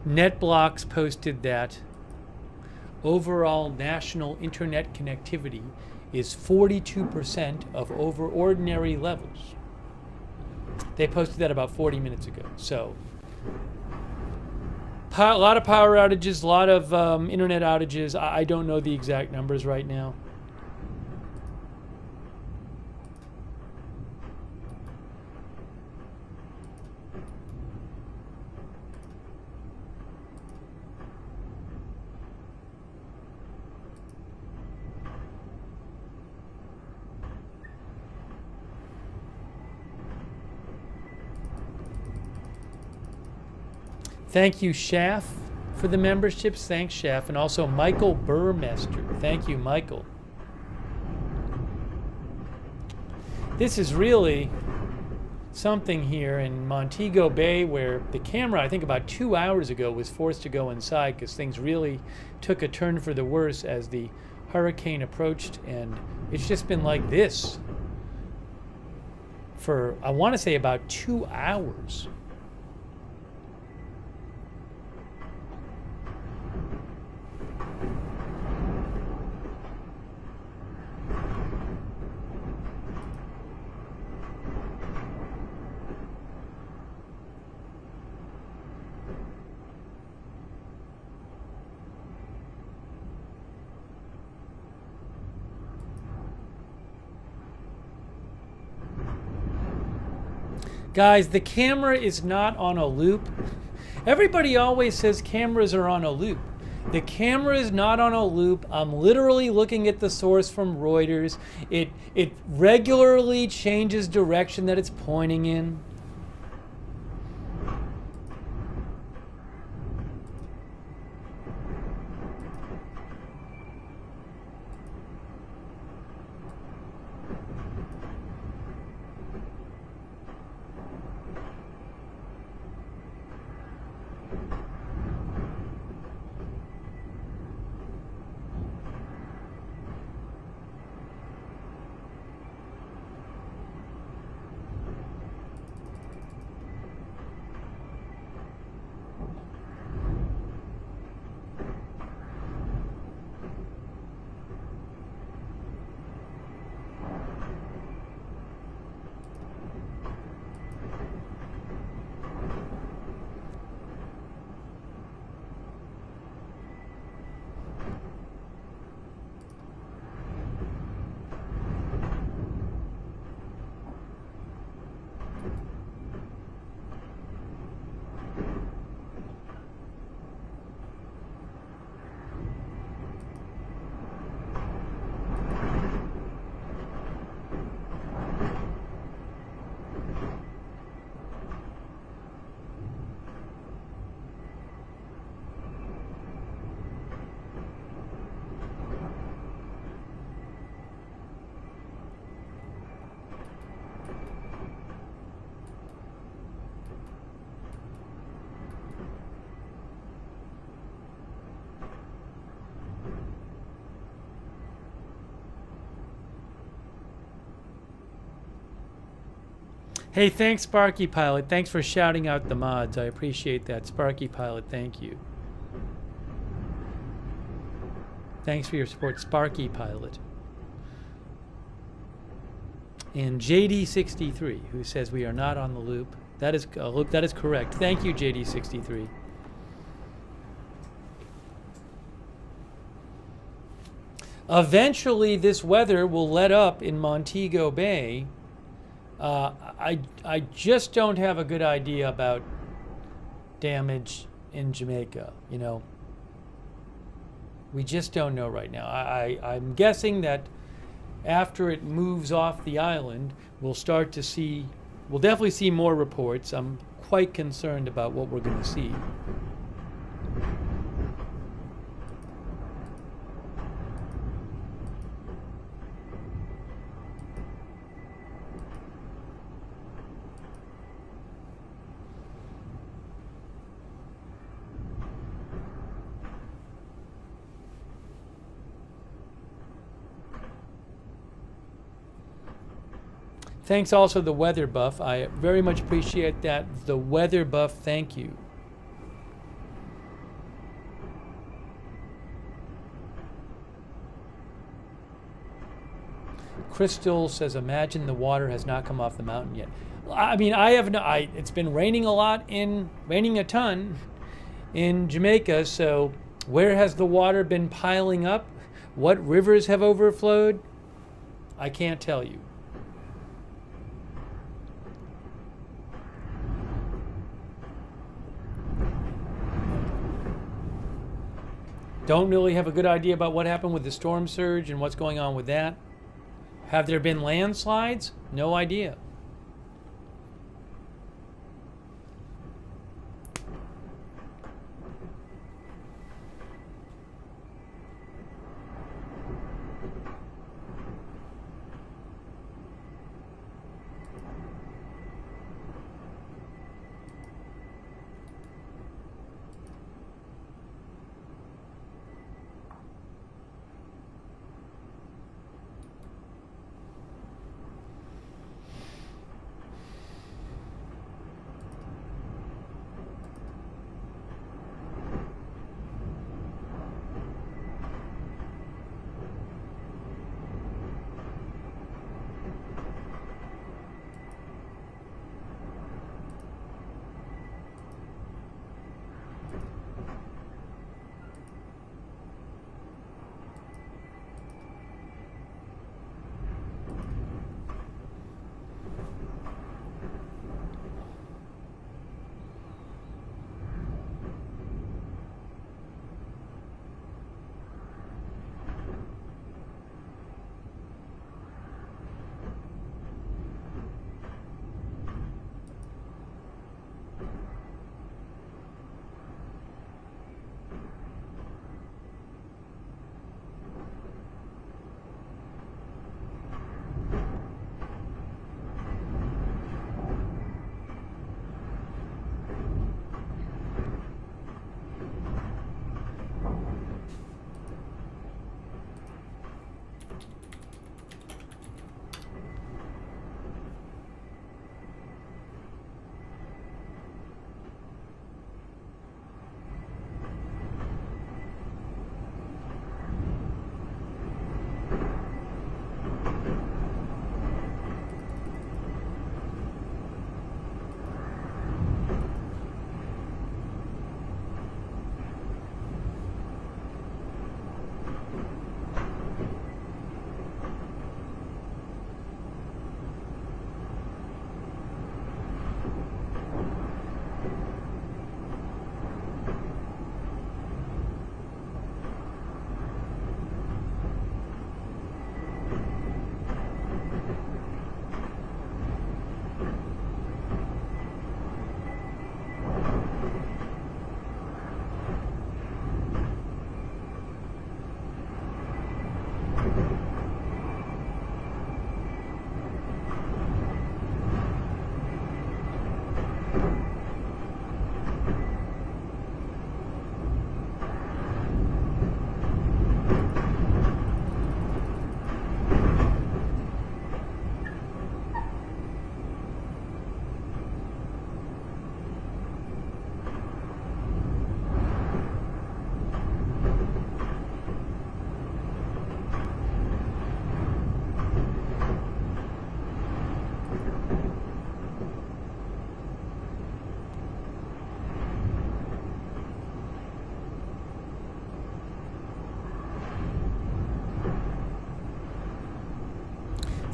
NetBlocks posted that overall national internet connectivity is 42% of over ordinary levels. They posted that about 40 minutes ago. So, a lot of power outages, a lot of internet outages. I don't know the exact numbers right now. Thank you, Schaff, for the memberships. Thanks, Schaff. And also Michael Burmester. Thank you, Michael. This is really something here in Montego Bay, where the camera, I think about 2 hours ago, was forced to go inside because things really took a turn for the worse as the hurricane approached, and it's just been like this for I want to say about 2 hours. Guys, the camera is not on a loop. Everybody always says cameras are on a loop. The camera is not on a loop. I'm literally looking at the source from Reuters. It regularly changes direction that it's pointing in. Hey, thanks, Sparky Pilot. Thanks for shouting out the mods. I appreciate that. Sparky Pilot, thank you. Thanks for your support, Sparky Pilot. And JD63, who says we are not on the loop. That is correct. Thank you, JD63. Eventually, this weather will let up in Montego Bay. I just don't have a good idea about damage in Jamaica. You know, we just don't know right now. I'm guessing that after it moves off the island, we'll definitely see more reports. I'm quite concerned about what we're going to see. Thanks also the weather buff. I very much appreciate that. The weather buff, thank you. Crystal says, imagine the water has not come off the mountain yet. I mean, it's been raining raining a ton in Jamaica, so where has the water been piling up? What rivers have overflowed? I can't tell you. Don't really have a good idea about what happened with the storm surge and what's going on with that. Have there been landslides? No idea.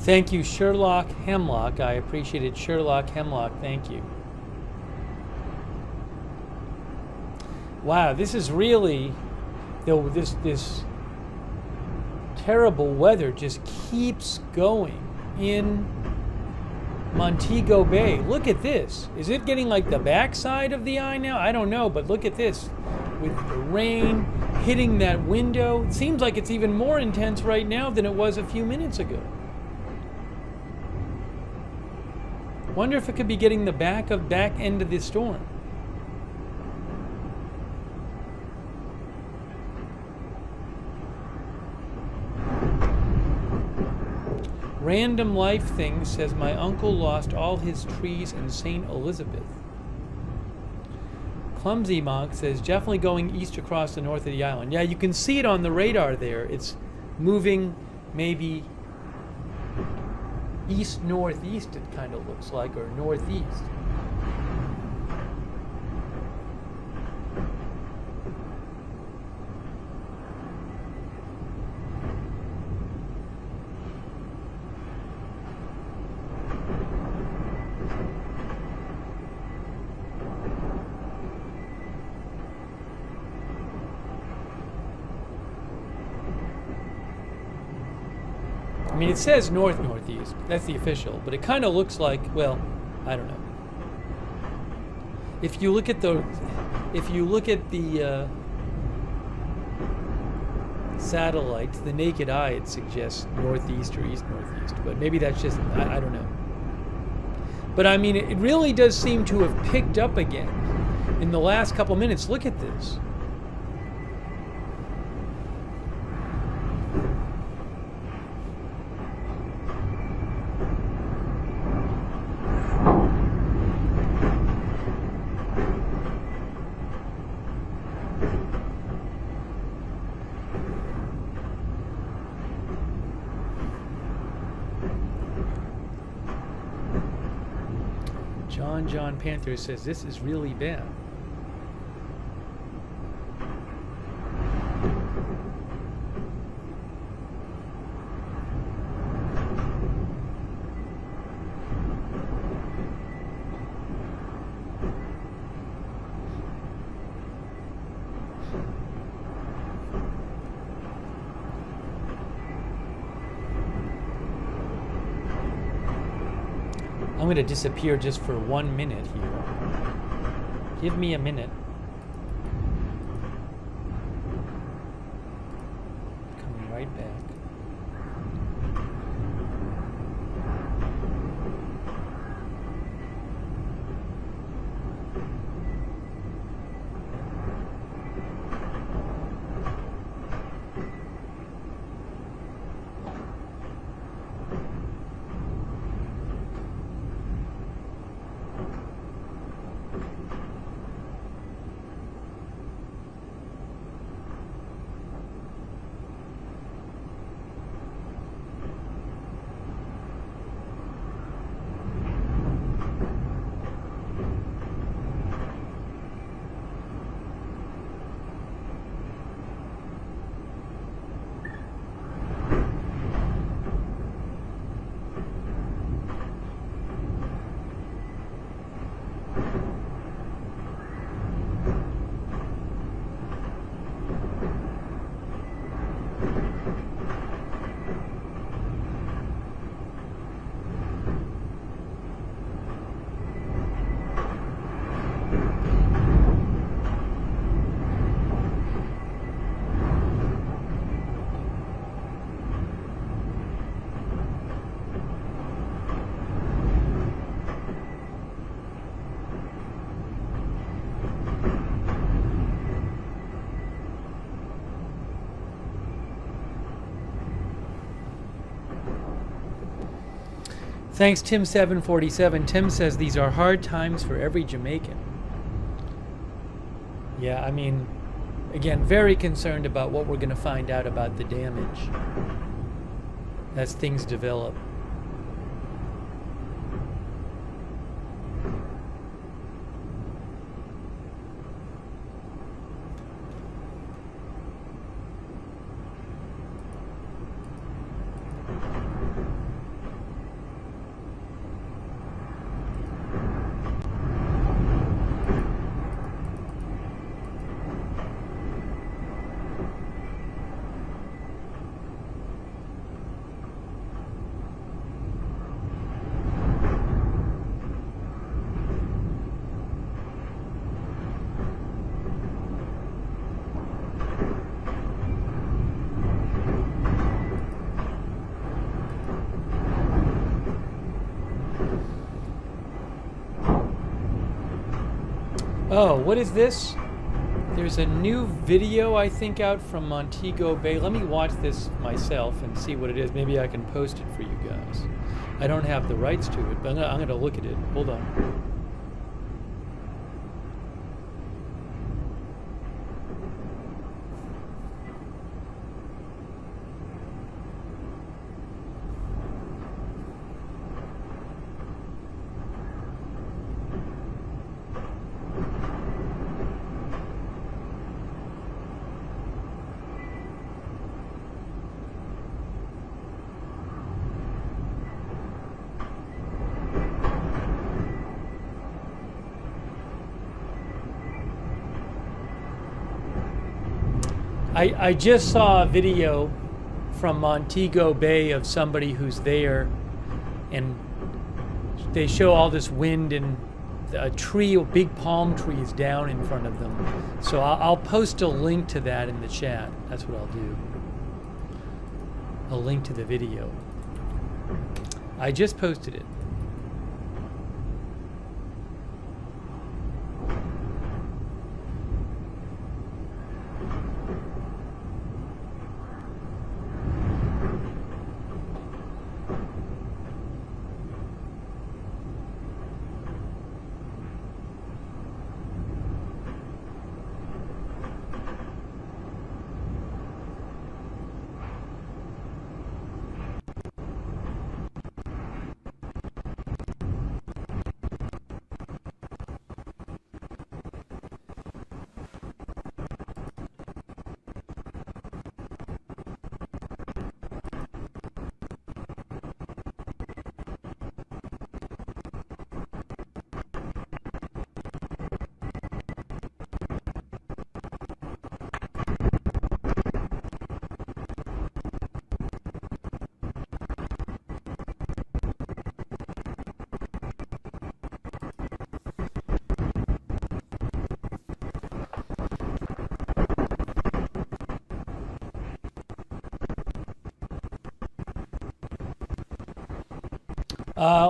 Thank you, Sherlock Hemlock. I appreciate it, Sherlock Hemlock. Thank you. Wow, this is really, though, this terrible weather just keeps going in Montego Bay. Look at this. Is it getting like the backside of the eye now? I don't know, but look at this. With the rain hitting that window, it seems like it's even more intense right now than it was a few minutes ago. Wonder if it could be getting the back end of the storm. Random Life Thing says my uncle lost all his trees in St. Elizabeth. Clumsy Monk says definitely going east across the north of the island. Yeah, you can see it on the radar there. It's moving maybe east-northeast, it kind of looks like, or northeast. I mean, it says north-northeast. That's the official, but it kind of looks like, well, I don't know. If you look at the satellites, the naked eye, it suggests northeast or east-northeast, but maybe that's just, I don't know. But I mean, it really does seem to have picked up again in the last couple minutes. Look at this. John Panther says this is really bad. I'm going to disappear just for 1 minute here. Give me a minute. Coming right back. Thanks, Tim747. Tim says these are hard times for every Jamaican. Yeah, I mean, again, very concerned about what we're going to find out about the damage as things develop. Oh, what is this? There's a new video, I think, out from Montego Bay. Let me watch this myself and see what it is. Maybe I can post it for you guys. I don't have the rights to it, but I'm going to look at it. Hold on. I just saw a video from Montego Bay of somebody who's there, and they show all this wind and a tree, a big palm tree is down in front of them. So I'll post a link to that in the chat. That's what I'll do. A link to the video. I just posted it.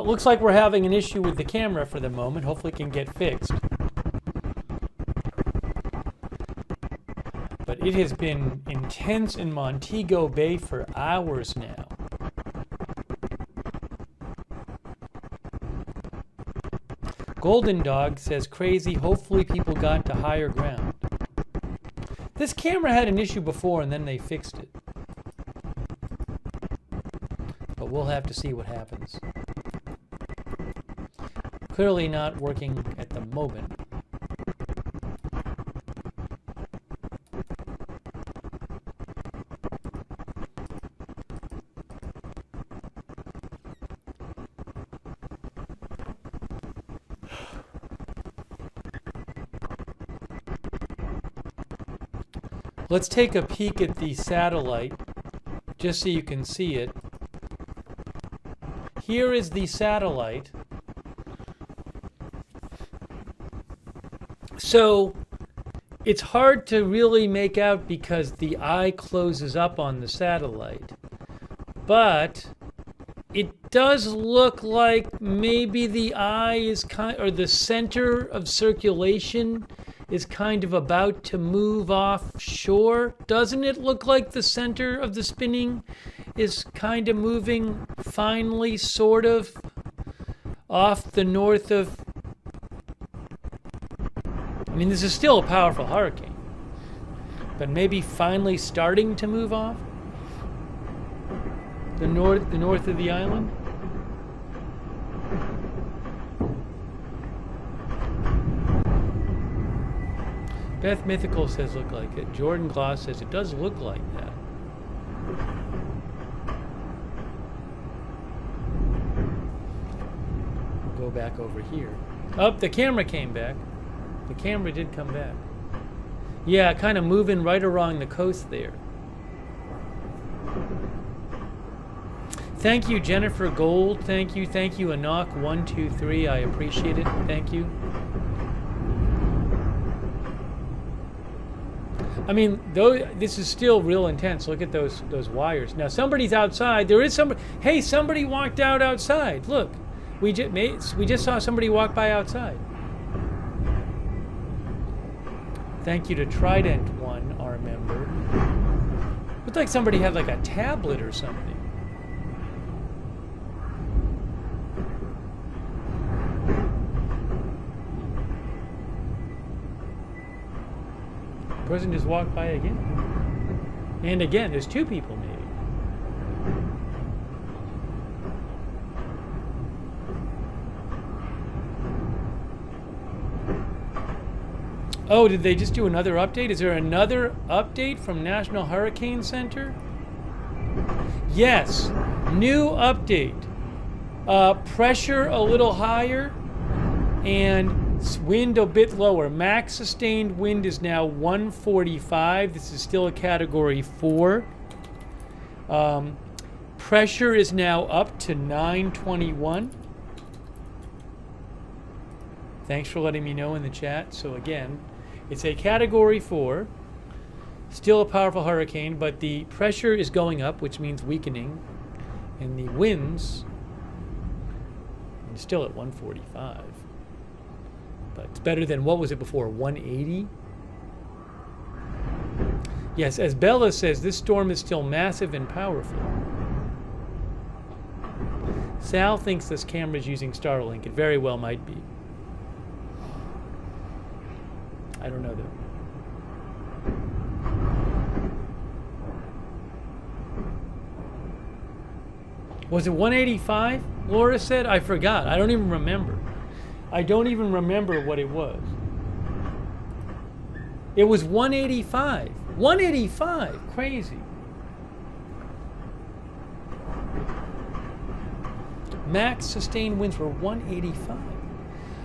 Looks like we're having an issue with the camera for the moment. Hopefully it can get fixed. But it has been intense in Montego Bay for hours now. Golden Dog says, crazy, hopefully people got to higher ground. This camera had an issue before and then they fixed it. But we'll have to see what happens. Clearly not working at the moment. Let's take a peek at the satellite, just so you can see it. Here is the satellite. So it's hard to really make out because the eye closes up on the satellite. But it does look like maybe the eye is or the center of circulation is kind of about to move offshore. Doesn't it look like the center of the spinning is kind of moving finally, sort of, off the north of... I mean, this is still a powerful hurricane, but maybe finally starting to move off the north of the island. Beth Mythical says look like it. Jordan Gloss says it does look like that. We'll go back over here. Oh, the camera came back. The camera did come back. Yeah, kind of moving right along the coast there. Thank you, Jennifer Gold. Thank you, Anak123. I appreciate it. Thank you. I mean, though this is still real intense. Look at those wires. Now somebody's outside. There is somebody. Hey, somebody walked out outside. Look, we just saw somebody walk by outside. Thank you to Trident One, our member. Looked like somebody had like a tablet or something. The person just walked by again. And again, there's two people maybe. Oh, did they just do another update? Is there another update from National Hurricane Center? Yes, new update. Pressure a little higher and wind a bit lower. Max sustained wind is now 145. This is still a category 4. Pressure is now up to 921. Thanks for letting me know in the chat. So again, it's a category 4. Still a powerful hurricane, but the pressure is going up, which means weakening. And the winds are still at 145. But it's better than, what was it before, 180? Yes, as Bella says, this storm is still massive and powerful. Sal thinks this camera is using Starlink. It very well might be. I don't know though. Was it 185? Laura said? I forgot. I don't even remember. I don't even remember what it was. It was 185. 185. Crazy. Max sustained winds were 185.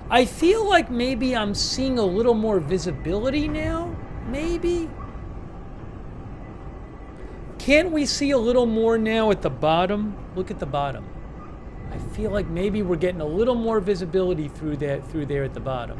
I feel like maybe I'm seeing a little more visibility now. Maybe. Can't we see a little more now at the bottom? Look at the bottom. I feel like maybe we're getting a little more visibility through there at the bottom.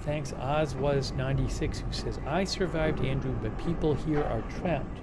Thanks, Oz was 96, who says, I survived Andrew, but people here are trapped.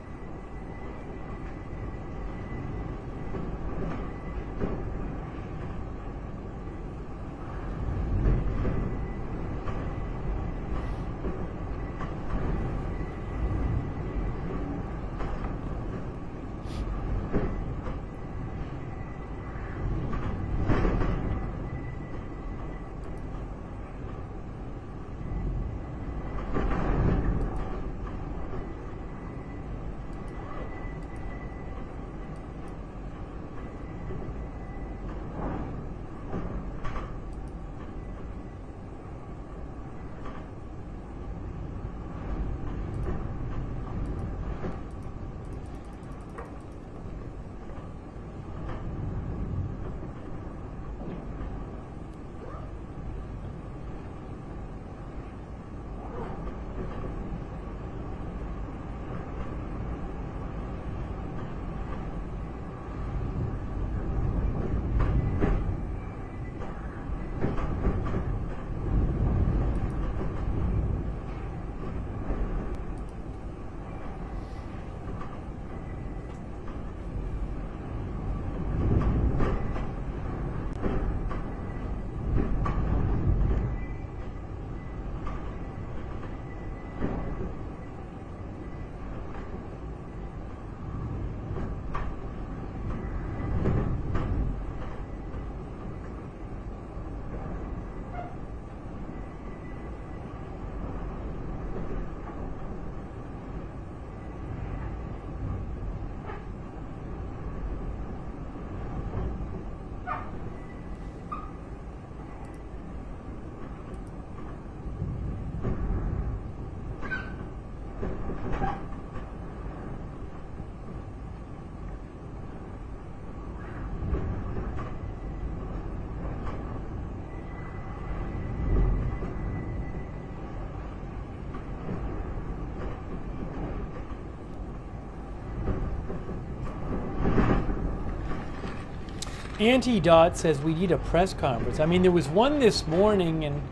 Anti-Dot says we need a press conference. I mean, there was one this morning, and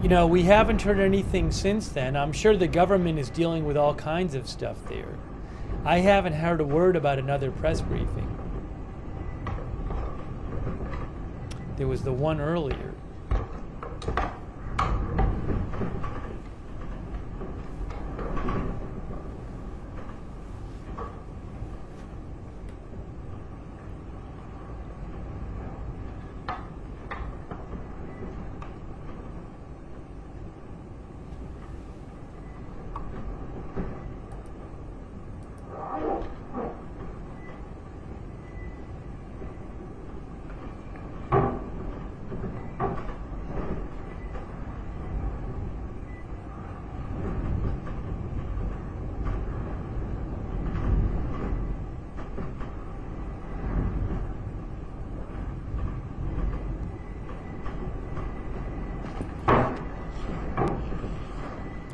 You know, we haven't heard anything since then. I'm sure the government is dealing with all kinds of stuff there. I haven't heard a word about another press briefing. There was the one earlier.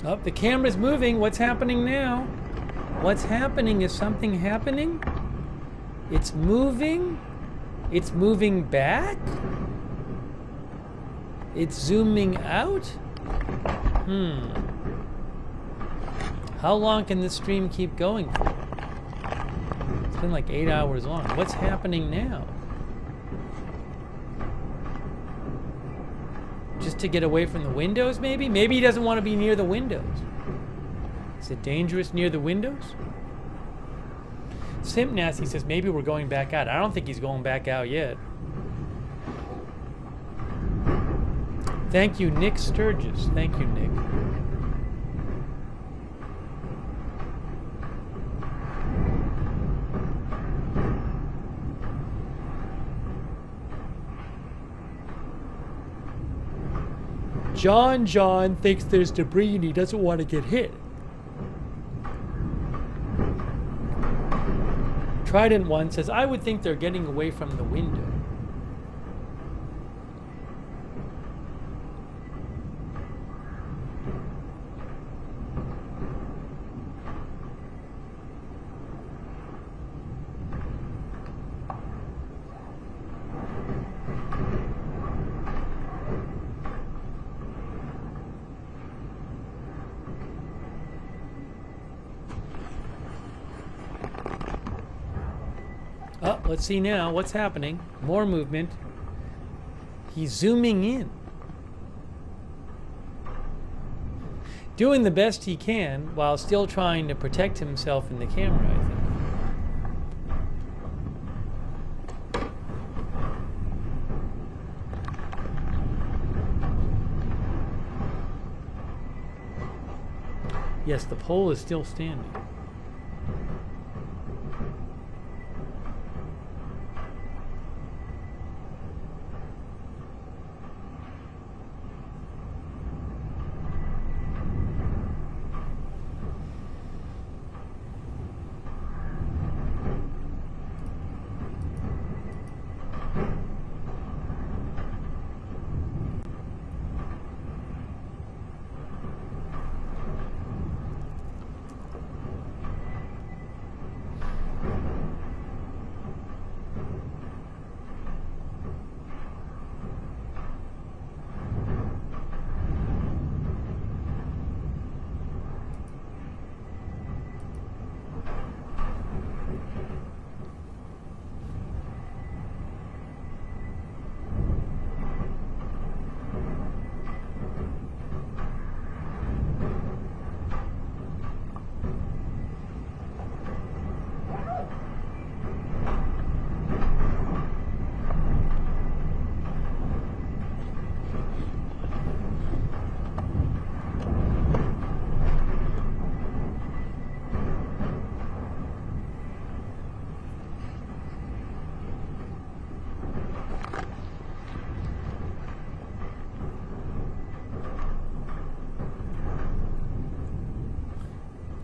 Oh, the camera's moving. What's happening now? What's happening? Is something happening? It's moving? It's moving back? It's zooming out? How long can this stream keep going for? It's been like 8 hours long. What's happening now? Just to get away from the windows, maybe? Maybe he doesn't want to be near the windows. Is it dangerous near the windows? Simp Nasty says maybe we're going back out. I don't think he's going back out yet. Thank you, Nick Sturgis. Thank you, Nick. John thinks there's debris and he doesn't want to get hit. Trident 1 says, I would think they're getting away from the window. Oh, let's see now. What's happening? More movement. He's zooming in. Doing the best he can while still trying to protect himself in the camera, I think. Yes, the pole is still standing.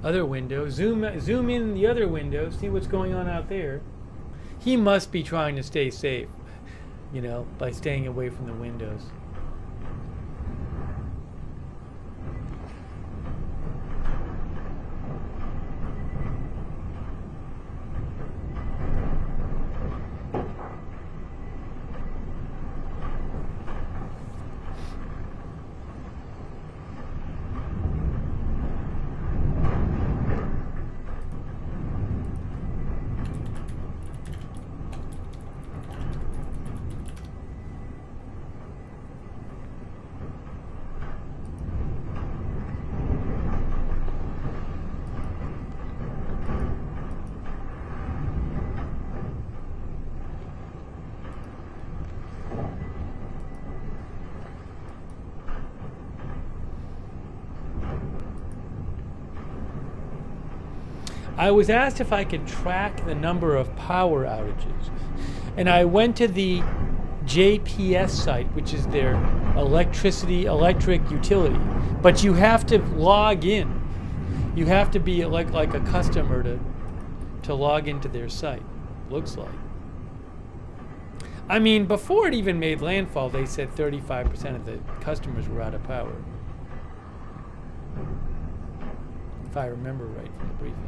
Other window. Zoom in the other window. See what's going on out there. He must be trying to stay safe, you know, by staying away from the windows. I was asked if I could track the number of power outages. And I went to the JPS site, which is their electric utility. But you have to log in. You have to be like a customer to log into their site, looks like. I mean, before it even made landfall, they said 35% of the customers were out of power. If I remember right from the briefing.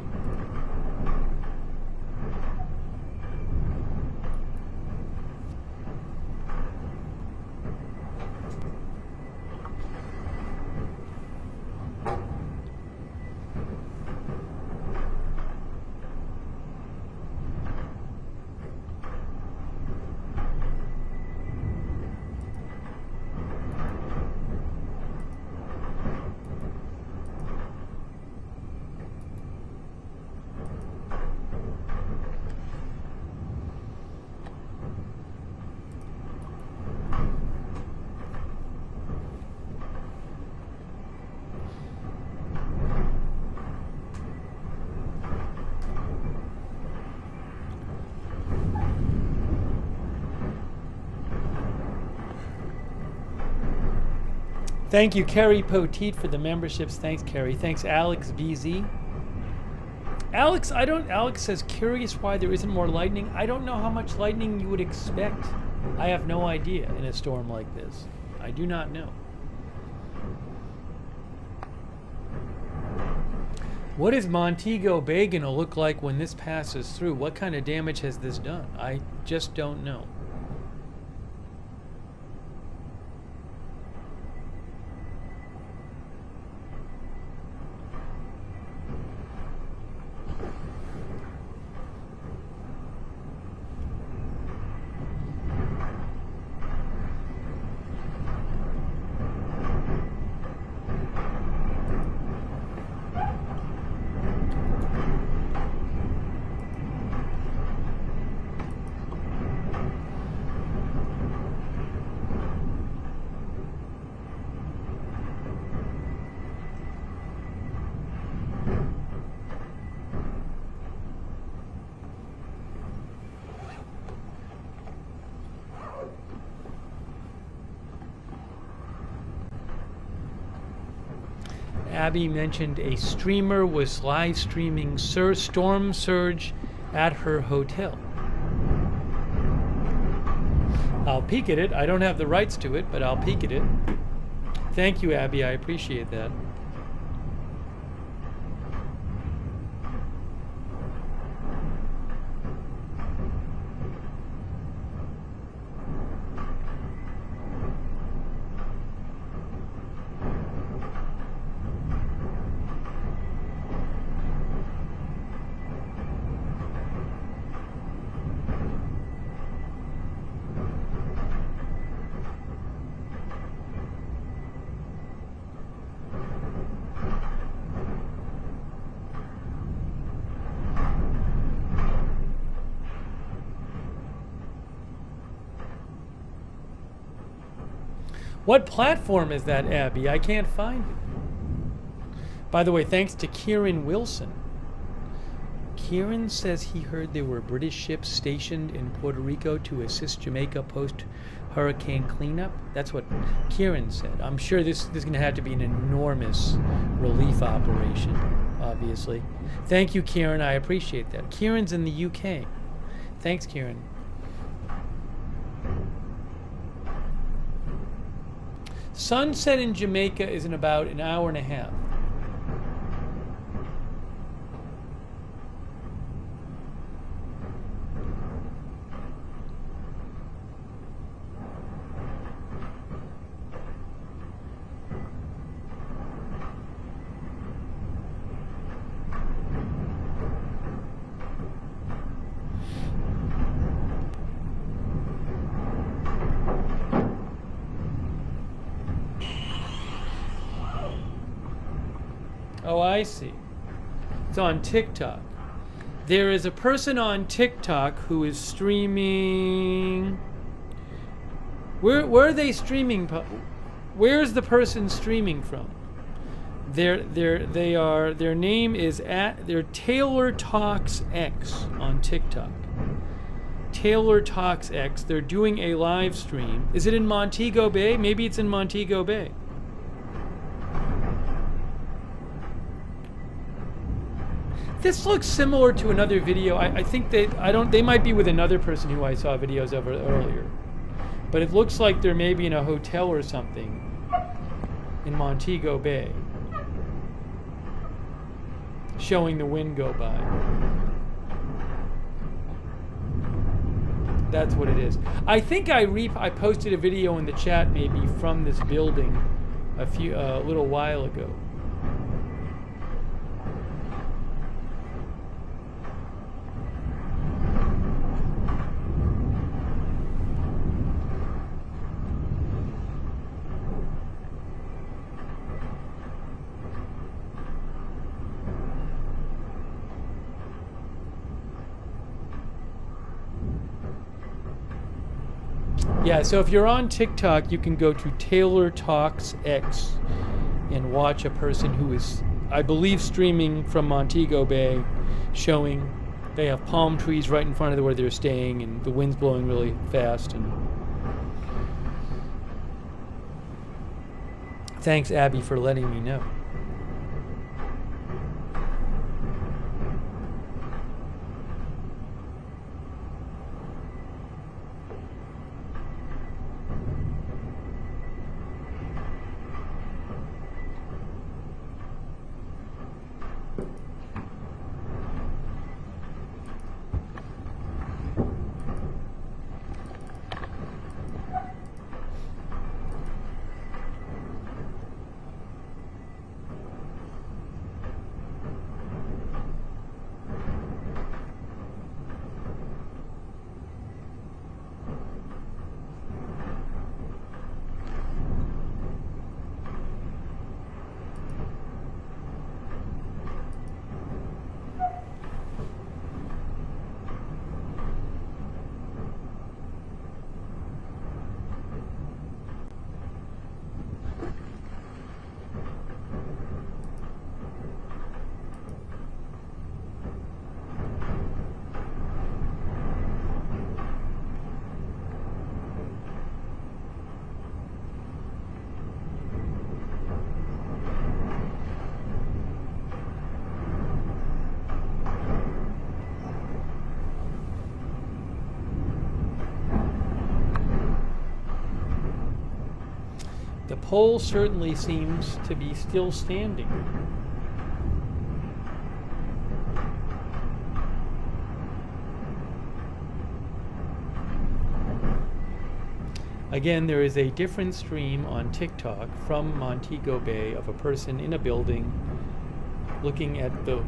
Thank you, Kerry Poteet, for the memberships. Thanks, Kerry. Thanks, Alex BZ. Alex says, curious why there isn't more lightning. I don't know how much lightning you would expect. I have no idea in a storm like this. I do not know. What is Montego Bay going to look like when this passes through? What kind of damage has this done? I just don't know. Abby mentioned a streamer was live streaming storm surge at her hotel. I'll peek at it. I don't have the rights to it, but I'll peek at it. Thank you, Abby. I appreciate that. What platform is that, Abby? I can't find it. By the way, thanks to Kieran Wilson. Kieran says he heard there were British ships stationed in Puerto Rico to assist Jamaica post-hurricane cleanup. That's what Kieran said. I'm sure this is going to have to be an enormous relief operation, obviously. Thank you, Kieran. I appreciate that. Kieran's in the UK. Thanks, Kieran. Sunset in Jamaica is in about an hour and a half. Oh, I see. It's on TikTok. There is a person on TikTok who is streaming. Where are they streaming? Where is the person streaming from? Their name is they're Taylor Talks X on TikTok. Taylor Talks X. They're doing a live stream. Is it in Montego Bay? Maybe it's in Montego Bay. This looks similar to another video. I think they might be with another person who I saw videos of earlier. But it looks like they're maybe in a hotel or something in Montego Bay, showing the wind go by. That's what it is. I think I posted a video in the chat maybe from this building a little while ago. Yeah, so if you're on TikTok, you can go to Taylor Talks X and watch a person who is, I believe, streaming from Montego Bay, showing they have palm trees right in front of where they're staying, and the wind's blowing really fast. And thanks, Abby, for letting me know. The pole certainly seems to be still standing. Again, there is a different stream on TikTok from Montego Bay of a person in a building looking at the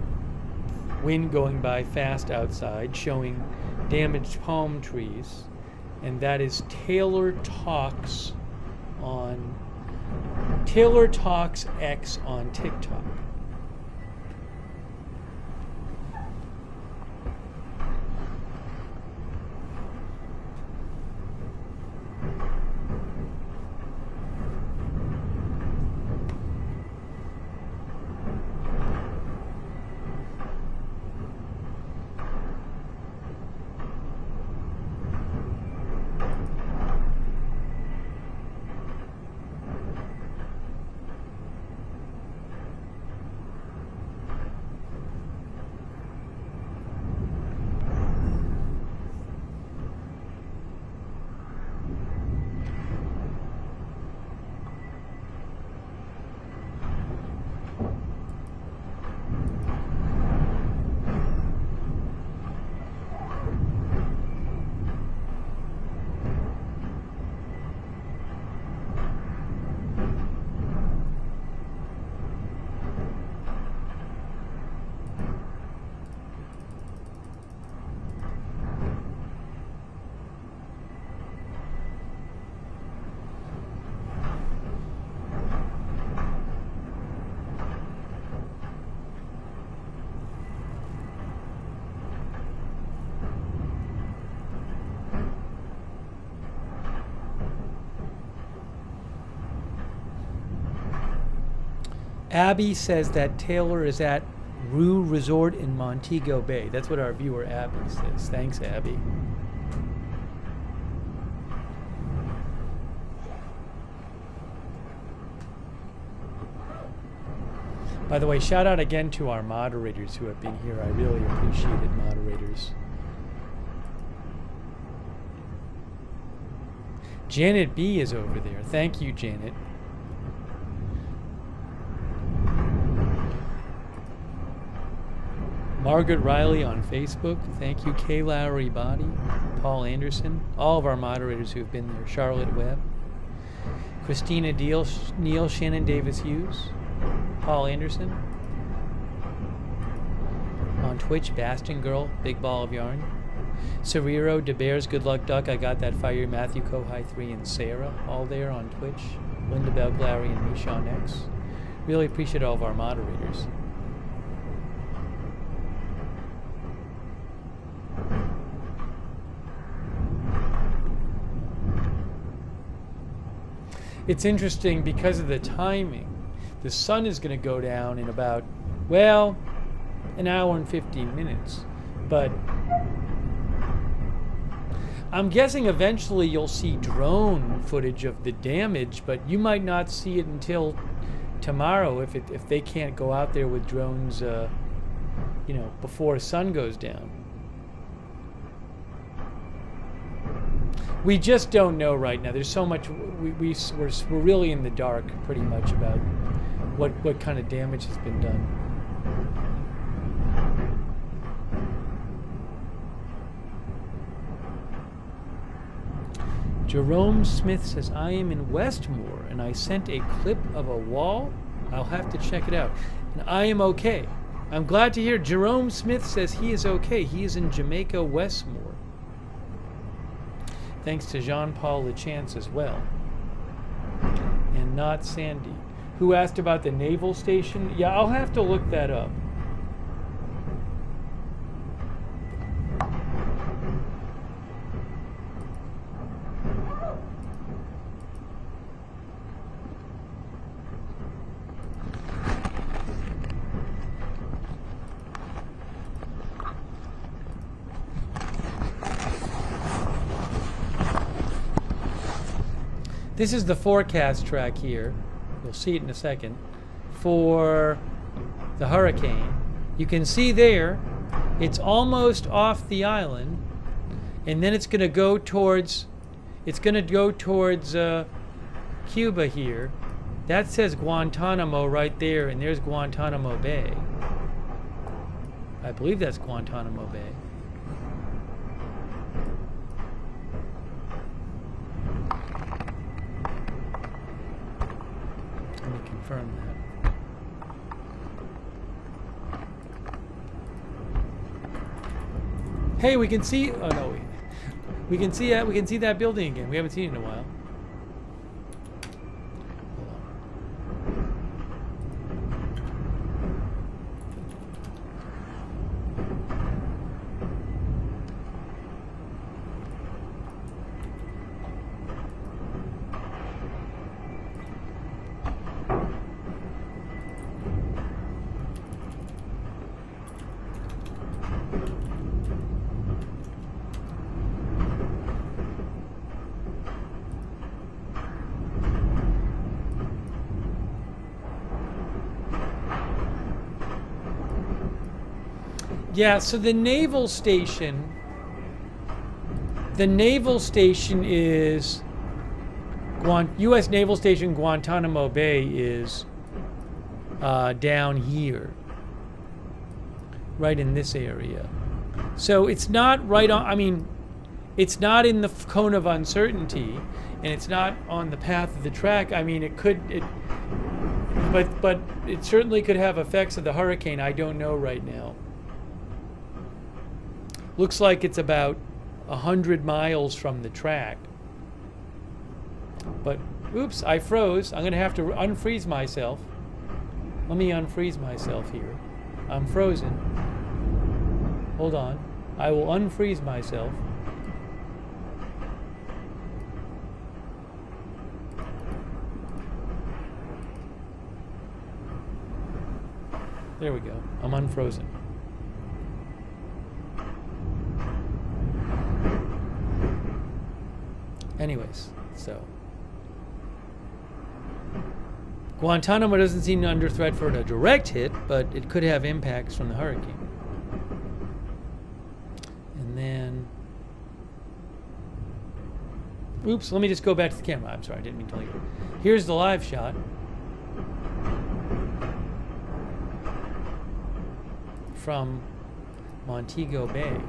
wind going by fast outside, showing damaged palm trees, and that is Taylor Talks X on TikTok. Abby says that Taylor is at Rue Resort in Montego Bay. That's what our viewer Abby says. Thanks, Abby. By the way, shout out again to our moderators who have been here. I really appreciate it, moderators. Janet B is over there. Thank you, Janet. Margaret Riley on Facebook. Thank you, Kay Lowry Body, Paul Anderson, all of our moderators who have been there. Charlotte Webb, Christina Deal, Neil, Shannon Davis Hughes, Paul Anderson. On Twitch, Bastion Girl, Big Ball of Yarn. Cerrero, DeBears, Good Luck Duck, I Got That Fire, Matthew Kohai 3, and Sarah, all there on Twitch. Linda Belglary and Michon X. Really appreciate all of our moderators. It's interesting because of the timing. The sun is going to go down in about, well, an hour and 15 minutes. But I'm guessing eventually you'll see drone footage of the damage, but you might not see it until tomorrow if they can't go out there with drones, you know, before sun goes down. We just don't know right now. There's so much. We're really in the dark, pretty much, about what kind of damage has been done. Jerome Smith says, I am in Westmore and I sent a clip of a wall. I'll have to check it out. And I am okay. I'm glad to hear Jerome Smith says he is okay. He is in Jamaica, Westmore. Thanks to Jean-Paul Lachance as well. And not Sandy. Who asked about the naval station? Yeah, I'll have to look that up. This is the forecast track here. You'll see it in a second. For the hurricane. You can see there, it's almost off the island, and then it's going to go towards, Cuba here. That says Guantanamo right there, and there's Guantanamo Bay. I believe that's Guantanamo Bay. Let me confirm that. Hey, we can see. Oh no, we can see that. We can see that building again. We haven't seen it in a while. Yeah, so the naval station is U.S. Naval Station Guantanamo Bay is down here, right in this area. So it's not right on, I mean, it's not in the cone of uncertainty, and it's not on the path of the track. I mean, but it certainly could have effects of the hurricane. I don't know right now. Looks like it's about 100 miles from the track. But, oops, I froze. I'm going to have to unfreeze myself. Let me unfreeze myself here. I'm frozen. Hold on. I will unfreeze myself. There we go. I'm unfrozen. Anyways, so Guantanamo doesn't seem under threat for a direct hit, but it could have impacts from the hurricane. And then, oops, let me just go back to the camera. I'm sorry, I didn't mean to leave it. Here's the live shot from Montego Bay.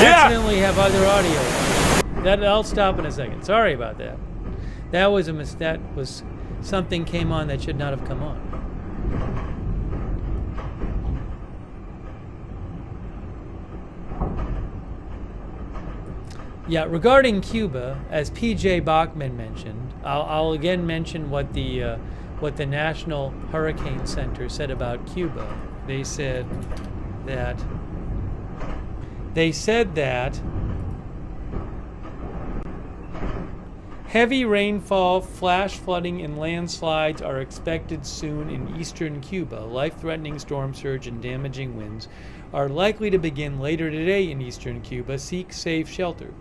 Accidentally have other audio. I'll stop in a second. Sorry about that. That was something came on that should not have come on. Yeah, regarding Cuba, as P.J. Bachman mentioned, I'll again mention what the National Hurricane Center said about Cuba. They said that heavy rainfall, flash flooding, and landslides are expected soon in eastern Cuba. Life-threatening storm surge and damaging winds are likely to begin later today in eastern Cuba. Seek safe shelter.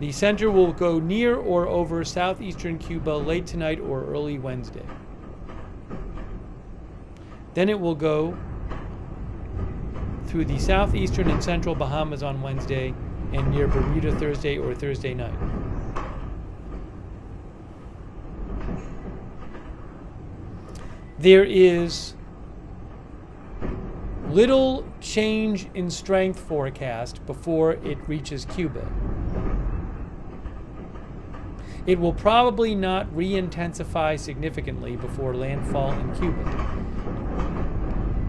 The center will go near or over southeastern Cuba late tonight or early Wednesday. Then it will go through the southeastern and central Bahamas on Wednesday and near Bermuda Thursday or Thursday night. There is little change in strength forecast before it reaches Cuba. It will probably not re-intensify significantly before landfall in Cuba,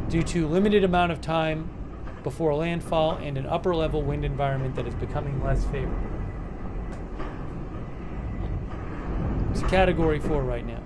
due to limited amount of time before landfall and an upper level wind environment that is becoming less favorable. It's Category 4 right now.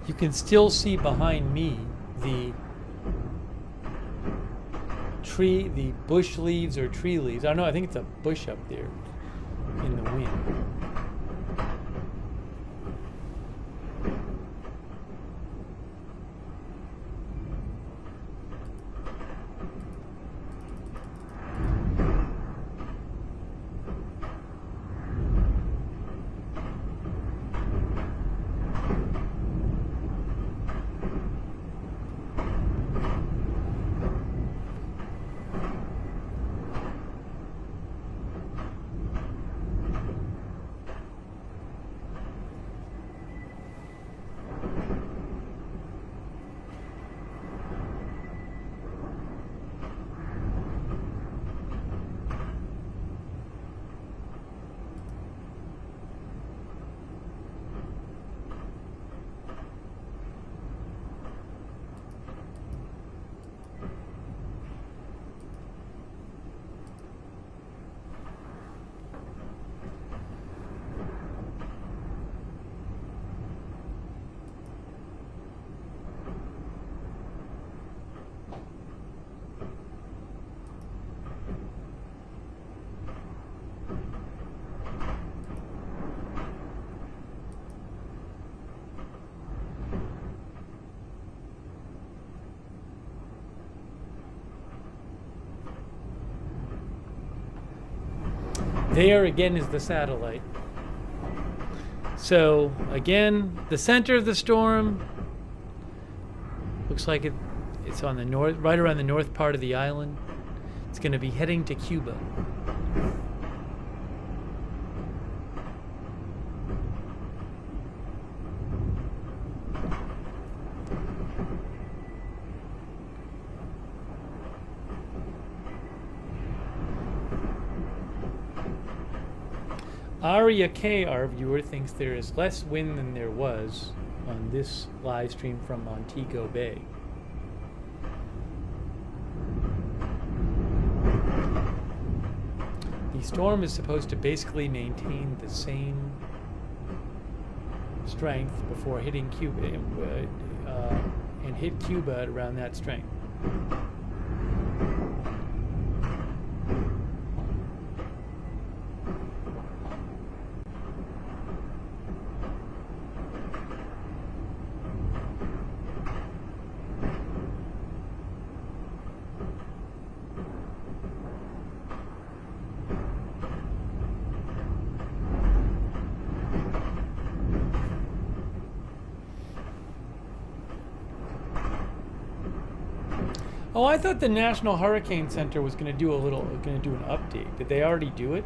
You can still see behind me the tree, the bush leaves or tree leaves. I don't know, I think it's a bush up there in the wind. There again is the satellite. So again, the center of the storm looks like it's on the north, right around the north part of the island. It's going to be heading to Cuba. Aria K, our viewer, thinks there is less wind than there was on this live stream from Montego Bay. The storm is supposed to basically maintain the same strength before hitting Cuba and hit Cuba at around that strength. Oh, I thought the National Hurricane Center was going to do an update. Did they already do it?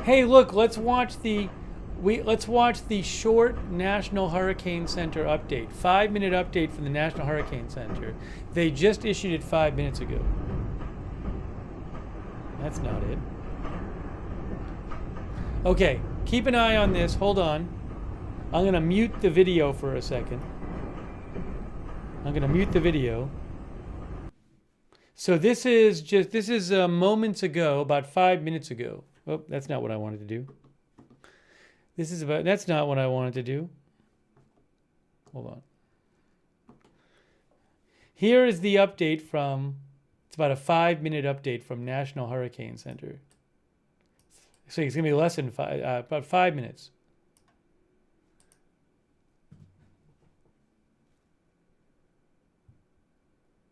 Hey, look, let's watch the short National Hurricane Center update. 5-minute update from the National Hurricane Center. They just issued it 5 minutes ago. That's not it. Okay, keep an eye on this. Hold on. I'm going to mute the video for a second. I'm going to mute the video. So this is moments ago, about 5 minutes ago. Oh, that's not what I wanted to do. That's not what I wanted to do. Hold on. Here is the update it's about a 5-minute update from National Hurricane Center. So it's going to be less than about 5 minutes.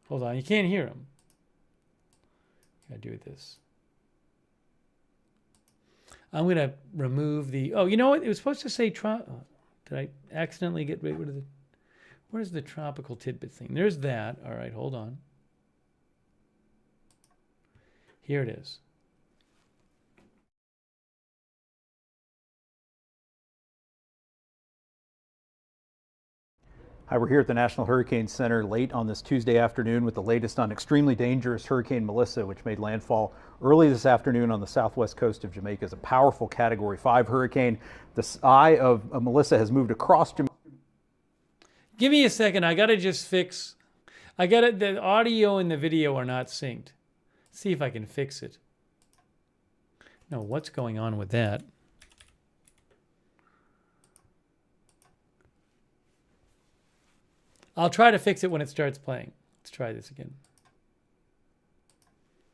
Hold on, you can't hear him. Gotta do this. I'm going to remove the... Oh, you know what? It was supposed to say... Did I accidentally get rid of the... Where's the tropical tidbit thing? There's that. All right, hold on. Here it is. Hi, we're here at the National Hurricane Center late on this Tuesday afternoon with the latest on extremely dangerous Hurricane Melissa, which made landfall early this afternoon on the southwest coast of Jamaica. It's a powerful Category 5 hurricane. The eye of Melissa has moved across Jamaica. Give me a second. I got to just fix... The audio and the video are not synced. See if I can fix it. No, what's going on with that? I'll try to fix it when it starts playing. Let's try this again.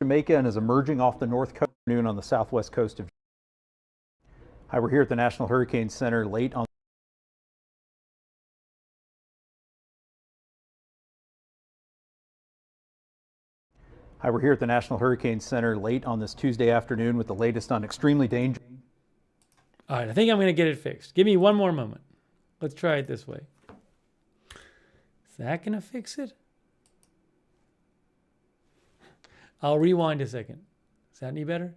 Jamaica and is emerging off the north coast noon on the southwest coast of. Hi, we're here at the National Hurricane Center late on. Hi, we're here at the National Hurricane Center late on this Tuesday afternoon with the latest on extremely dangerous. All right, I think I'm going to get it fixed. Give me one more moment. Let's try it this way. Is that going to fix it? I'll rewind a second. Is that any better?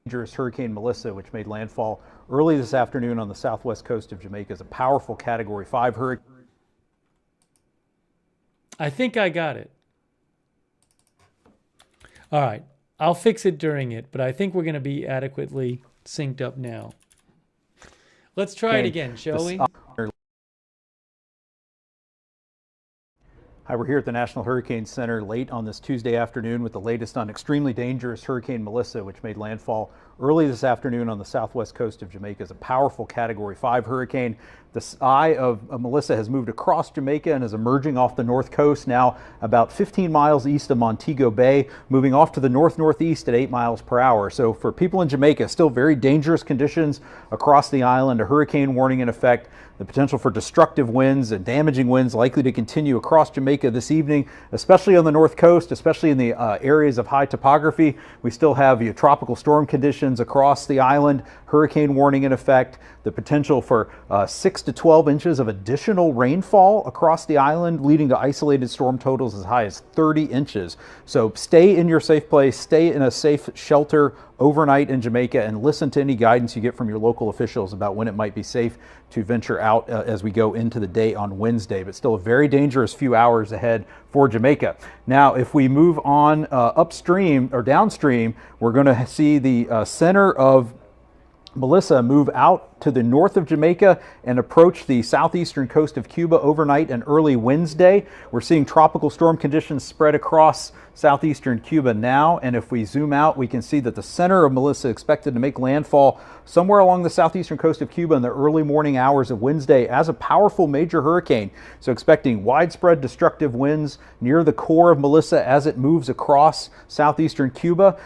Dangerous Hurricane Melissa, which made landfall early this afternoon on the southwest coast of Jamaica, is a powerful Category 5 hurricane. I think I got it. All right. I'll fix it during it, but I think we're going to be adequately synced up now. Let's try it again, shall we? Hi, we're here at the National Hurricane Center late on this Tuesday afternoon with the latest on extremely dangerous Hurricane Melissa, which made landfall early this afternoon on the southwest coast of Jamaica. Is a powerful Category 5 hurricane. The eye of Melissa has moved across Jamaica and is emerging off the north coast now about 15 miles east of Montego Bay, moving off to the north-northeast at 8 miles per hour. So for people in Jamaica, still very dangerous conditions across the island, a hurricane warning in effect, the potential for destructive winds and damaging winds likely to continue across Jamaica Jamaica this evening, especially on the north coast, especially in the areas of high topography. We still have tropical storm conditions across the island, hurricane warning in effect, the potential for 6 to 12 inches of additional rainfall across the island, leading to isolated storm totals as high as 30 inches. So stay in your safe place, stay in a safe shelter overnight in Jamaica, and listen to any guidance you get from your local officials about when it might be safe to venture out as we go into the day on Wednesday. But still a very dangerous few hours ahead for Jamaica. Now, if we move on upstream or downstream, we're going to see the center of Melissa move out to the north of Jamaica and approach the southeastern coast of Cuba overnight and early Wednesday. We're seeing tropical storm conditions spread across southeastern Cuba now, and if we zoom out, we can see that the center of Melissa expected to make landfall somewhere along the southeastern coast of Cuba in the early morning hours of Wednesday as a powerful major hurricane. So expecting widespread destructive winds near the core of Melissa as it moves across southeastern Cuba,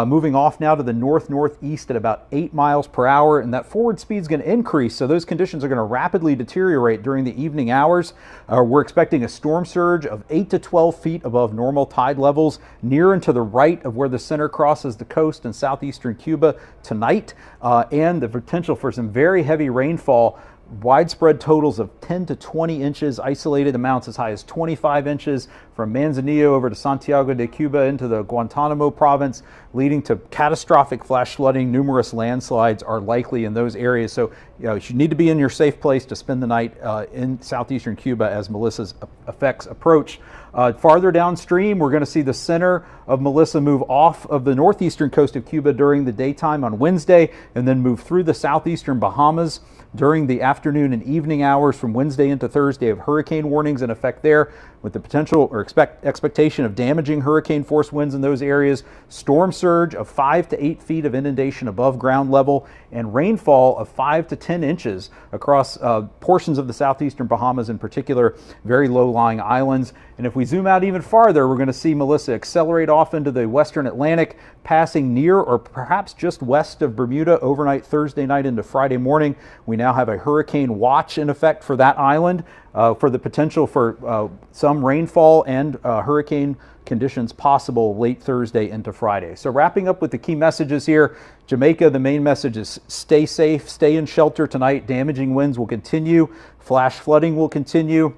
moving off now to the north-northeast at about 8 miles per hour, and that forward speed is going to increase, so those conditions are going to rapidly deteriorate during the evening hours. We're expecting a storm surge of 8 to 12 feet above normal tide levels near and to the right of where the center crosses the coast in southeastern Cuba tonight, and the potential for some very heavy rainfall, widespread totals of 10 to 20 inches, isolated amounts as high as 25 inches from Manzanillo over to Santiago de Cuba into the Guantanamo province, leading to catastrophic flash flooding. Numerous landslides are likely in those areas. So you need to be in your safe place to spend the night in southeastern Cuba as Melissa's effects approach. Farther downstream, we're going to see the center of Melissa move off of the northeastern coast of Cuba during the daytime on Wednesday, and then move through the southeastern Bahamas during the afternoon and evening hours from Wednesday into Thursday, of hurricane warnings in effect there, with the potential or expectation of damaging hurricane force winds in those areas, storm surge of 5 to 8 feet of inundation above ground level, and rainfall of 5 to 10 inches across portions of the southeastern Bahamas, in particular very low-lying islands. And if we zoom out even farther, we're going to see Melissa accelerate off into the western Atlantic, passing near or perhaps just west of Bermuda overnight Thursday night into Friday morning. We now have a hurricane watch in effect for that island, for the potential for some rainfall and hurricane conditions possible late Thursday into Friday. So wrapping up with the key messages here, Jamaica, the main message is stay safe, stay in shelter tonight. Damaging winds will continue, flash flooding will continue.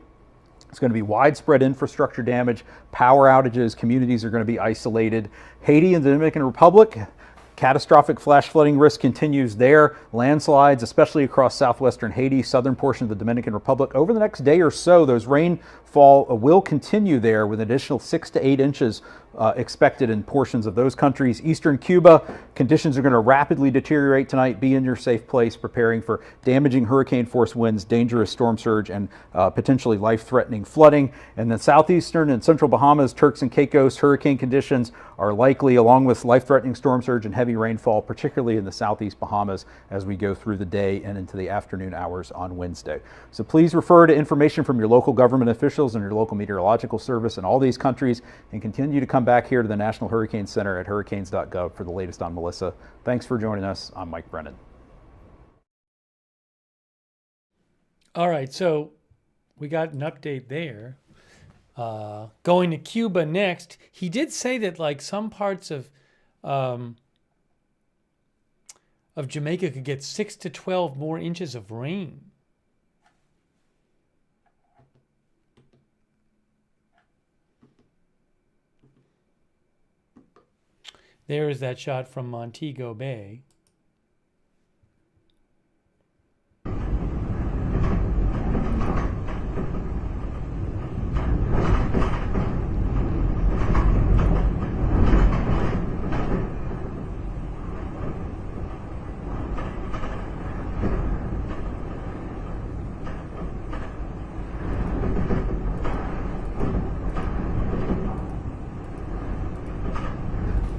It's going to be widespread infrastructure damage, power outages, communities are going to be isolated. Haiti and the Dominican Republic, catastrophic flash flooding risk continues there. Landslides, especially across southwestern Haiti, southern portion of the Dominican Republic. Over the next day or so, those rainfall will continue there, with an additional 6 to 8 inches expected in portions of those countries. Eastern Cuba, conditions are going to rapidly deteriorate tonight. Be in your safe place, preparing for damaging hurricane force winds, dangerous storm surge, and potentially life-threatening flooding. And then southeastern and central Bahamas, Turks and Caicos, hurricane conditions are likely, along with life-threatening storm surge and heavy rainfall, particularly in the southeast Bahamas as we go through the day and into the afternoon hours on Wednesday. So please refer to information from your local government officials and your local meteorological service in all these countries, and continue to come back here to the National Hurricane Center at hurricanes.gov for the latest on Melissa. Thanks for joining us. I'm Mike Brennan. All right, so we got an update there. Going to Cuba next, he did say that like some parts of Jamaica could get 6 to 12 more inches of rain. There is that shot from Montego Bay.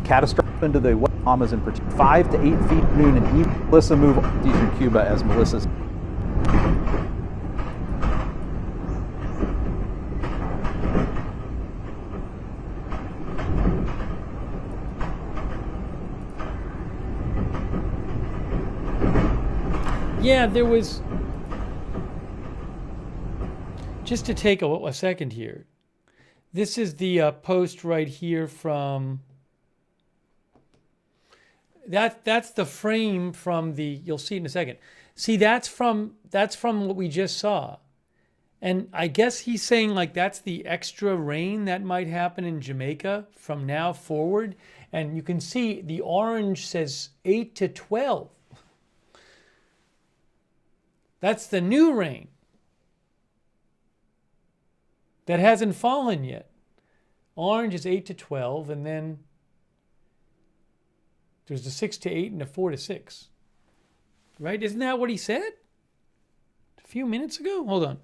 Catastrophic into the West Bahamas in particular. 5 to 8 feet noon, and even Melissa move to eastern Cuba as Melissa's. Yeah, there was, just to take a second here, This is the post right here from... That's the frame from the... You'll see it in a second. See, that's from what we just saw. And I guess he's saying like that's the extra rain that might happen in Jamaica from now forward. And you can see the orange says 8 to 12. That's the new rain that hasn't fallen yet. Orange is 8 to 12, and then there's the 6 to 8 and the 4 to 6. Right? Isn't that what he said a few minutes ago? Hold on.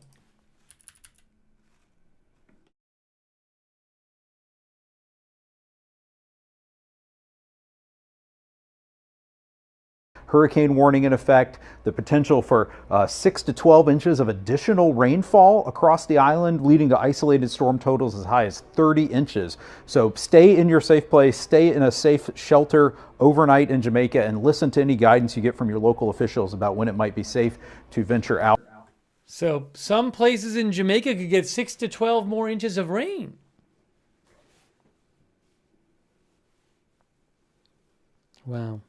Hurricane warning in effect, the potential for 6 to 12 inches of additional rainfall across the island, leading to isolated storm totals as high as 30 inches. So stay in your safe place, stay in a safe shelter overnight in Jamaica, and listen to any guidance you get from your local officials about when it might be safe to venture out. So some places in Jamaica could get 6 to 12 more inches of rain. Wow.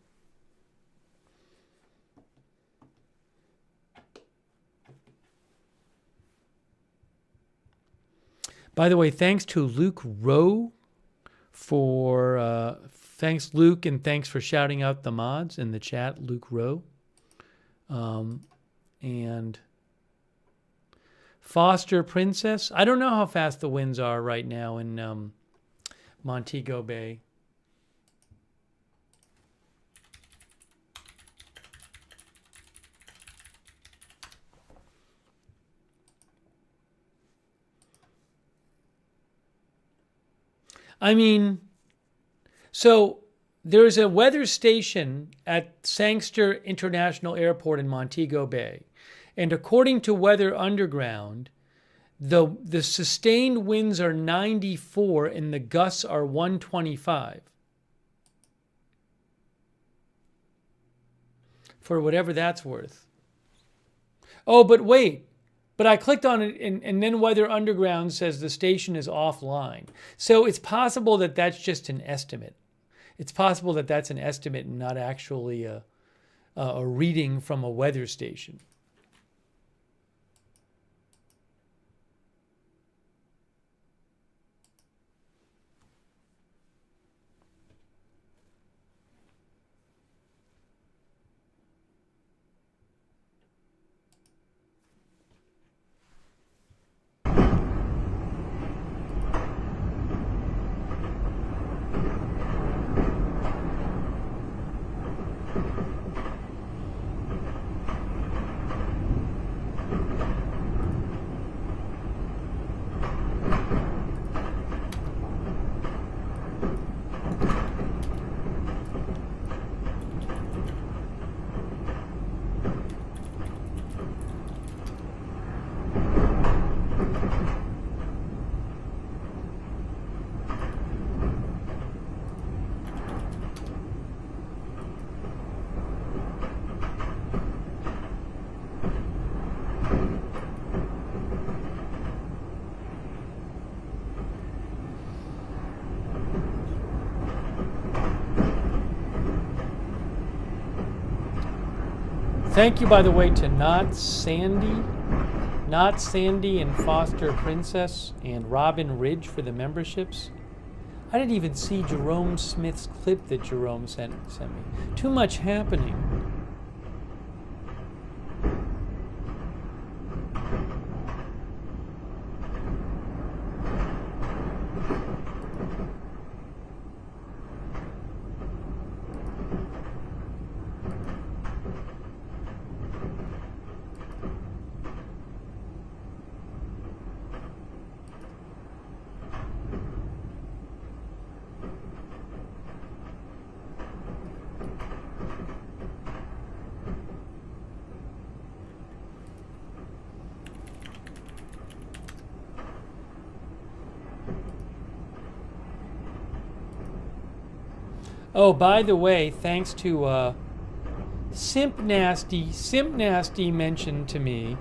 By the way, thanks to Luke Rowe for, thanks Luke, and thanks for shouting out the mods in the chat, Luke Rowe. And Foster Princess. I don't know how fast the winds are right now in Montego Bay. I mean, so there's a weather station at Sangster International Airport in Montego Bay. And according to Weather Underground, the sustained winds are 94 and the gusts are 125. For whatever that's worth. Oh, but wait. But I clicked on it, and then Weather Underground says the station is offline. So it's possible that that's just an estimate. It's possible that that's an estimate and not actually a reading from a weather station. Thank you, by the way, to Not Sandy and Foster Princess and Robin Ridge for the memberships. I didn't even see Jerome Smith's clip that Jerome sent me. Too much happening. Oh, by the way, thanks to Simp Nasty mentioned to me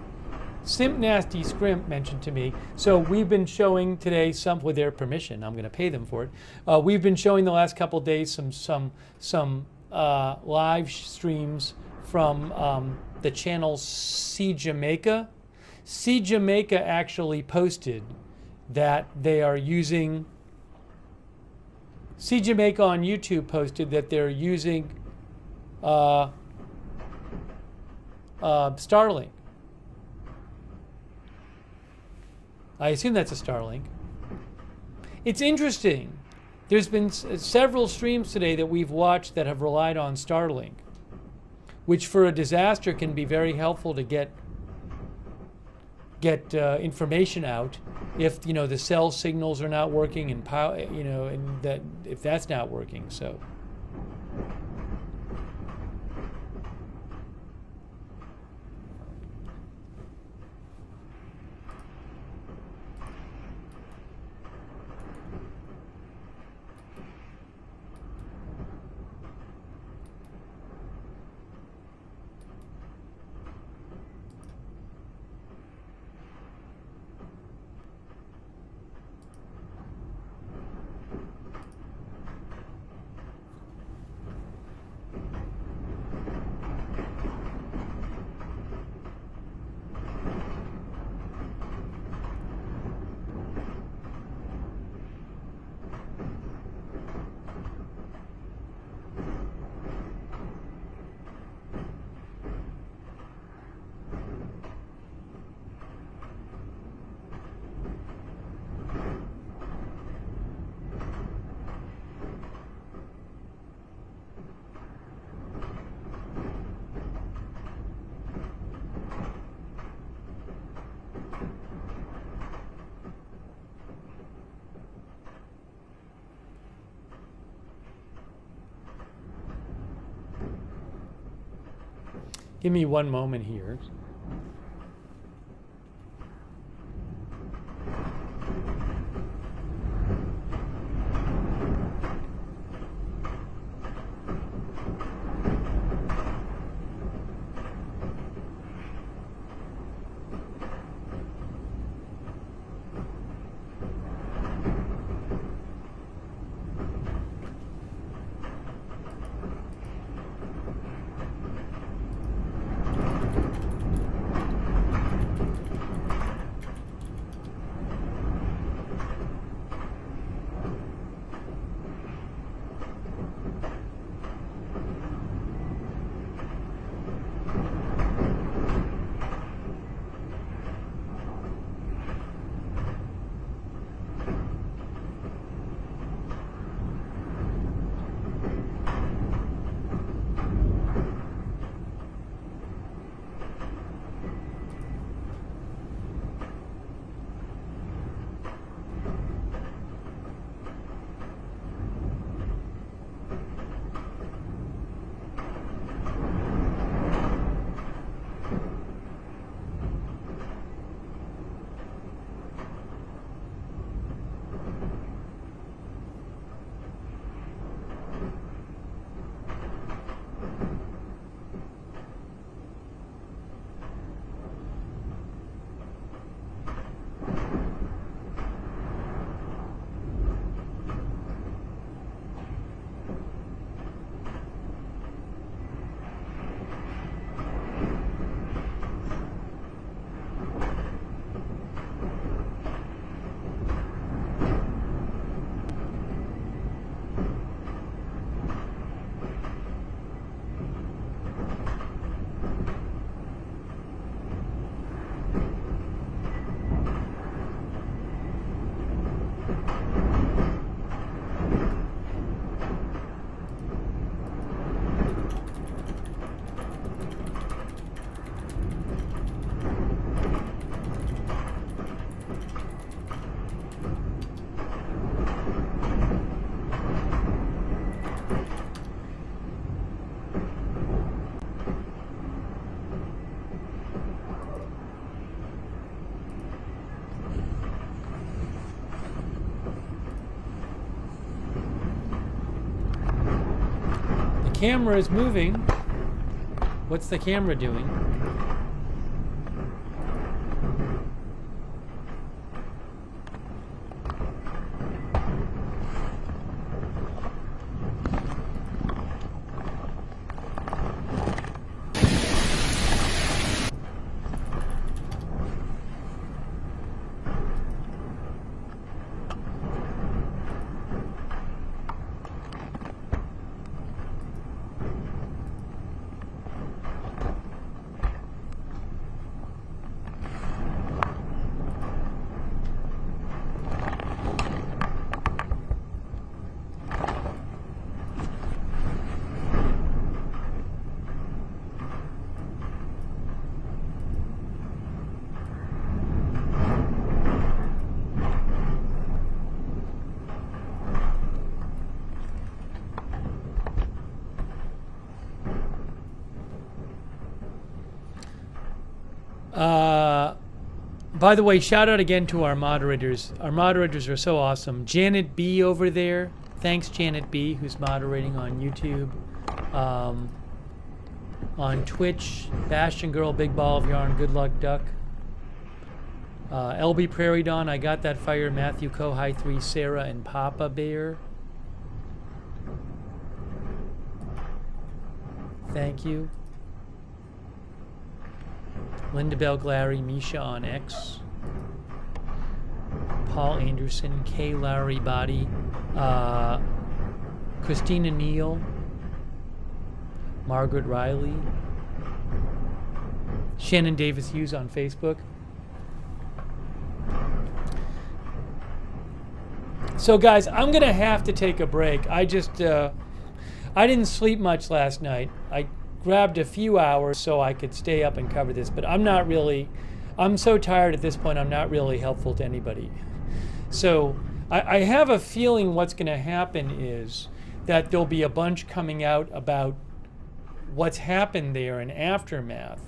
Simp Nasty Scrimp mentioned to me. So we've been showing today some, with their permission, I'm going to pay them for it. We've been showing the last couple of days some live streams from the channel See Jamaica. See Jamaica actually posted that they are using. See Jamaica on YouTube posted that they're using Starlink. I assume that's a Starlink. It's interesting. There's been several streams today that we've watched that have relied on Starlink, which for a disaster can be very helpful to get information out if the cell signals are not working and power, and that if that's not working. So. Give me one moment here. Camera is moving. What's the camera doing? By the way, shout out again to our moderators. Our moderators are so awesome. Janet B over there. Thanks, Janet B, who's moderating on YouTube. On Twitch, Bastion Girl, Big Ball of Yarn, Good Luck Duck. LB Prairie Dawn, I Got That Fire, Matthew Co, High 3, Sarah, and Papa Bear. Thank you. Linda Bell Glary, Misha on X. Paul Anderson, K. Larry Body, Christina Neal, Margaret Riley, Shannon Davis Hughes on Facebook. So guys, I'm gonna have to take a break. I didn't sleep much last night. I grabbed a few hours so I could stay up and cover this, but I'm so tired at this point, I'm not really helpful to anybody. So I have a feeling what's gonna happen is that there'll be a bunch coming out about what's happened there in aftermath.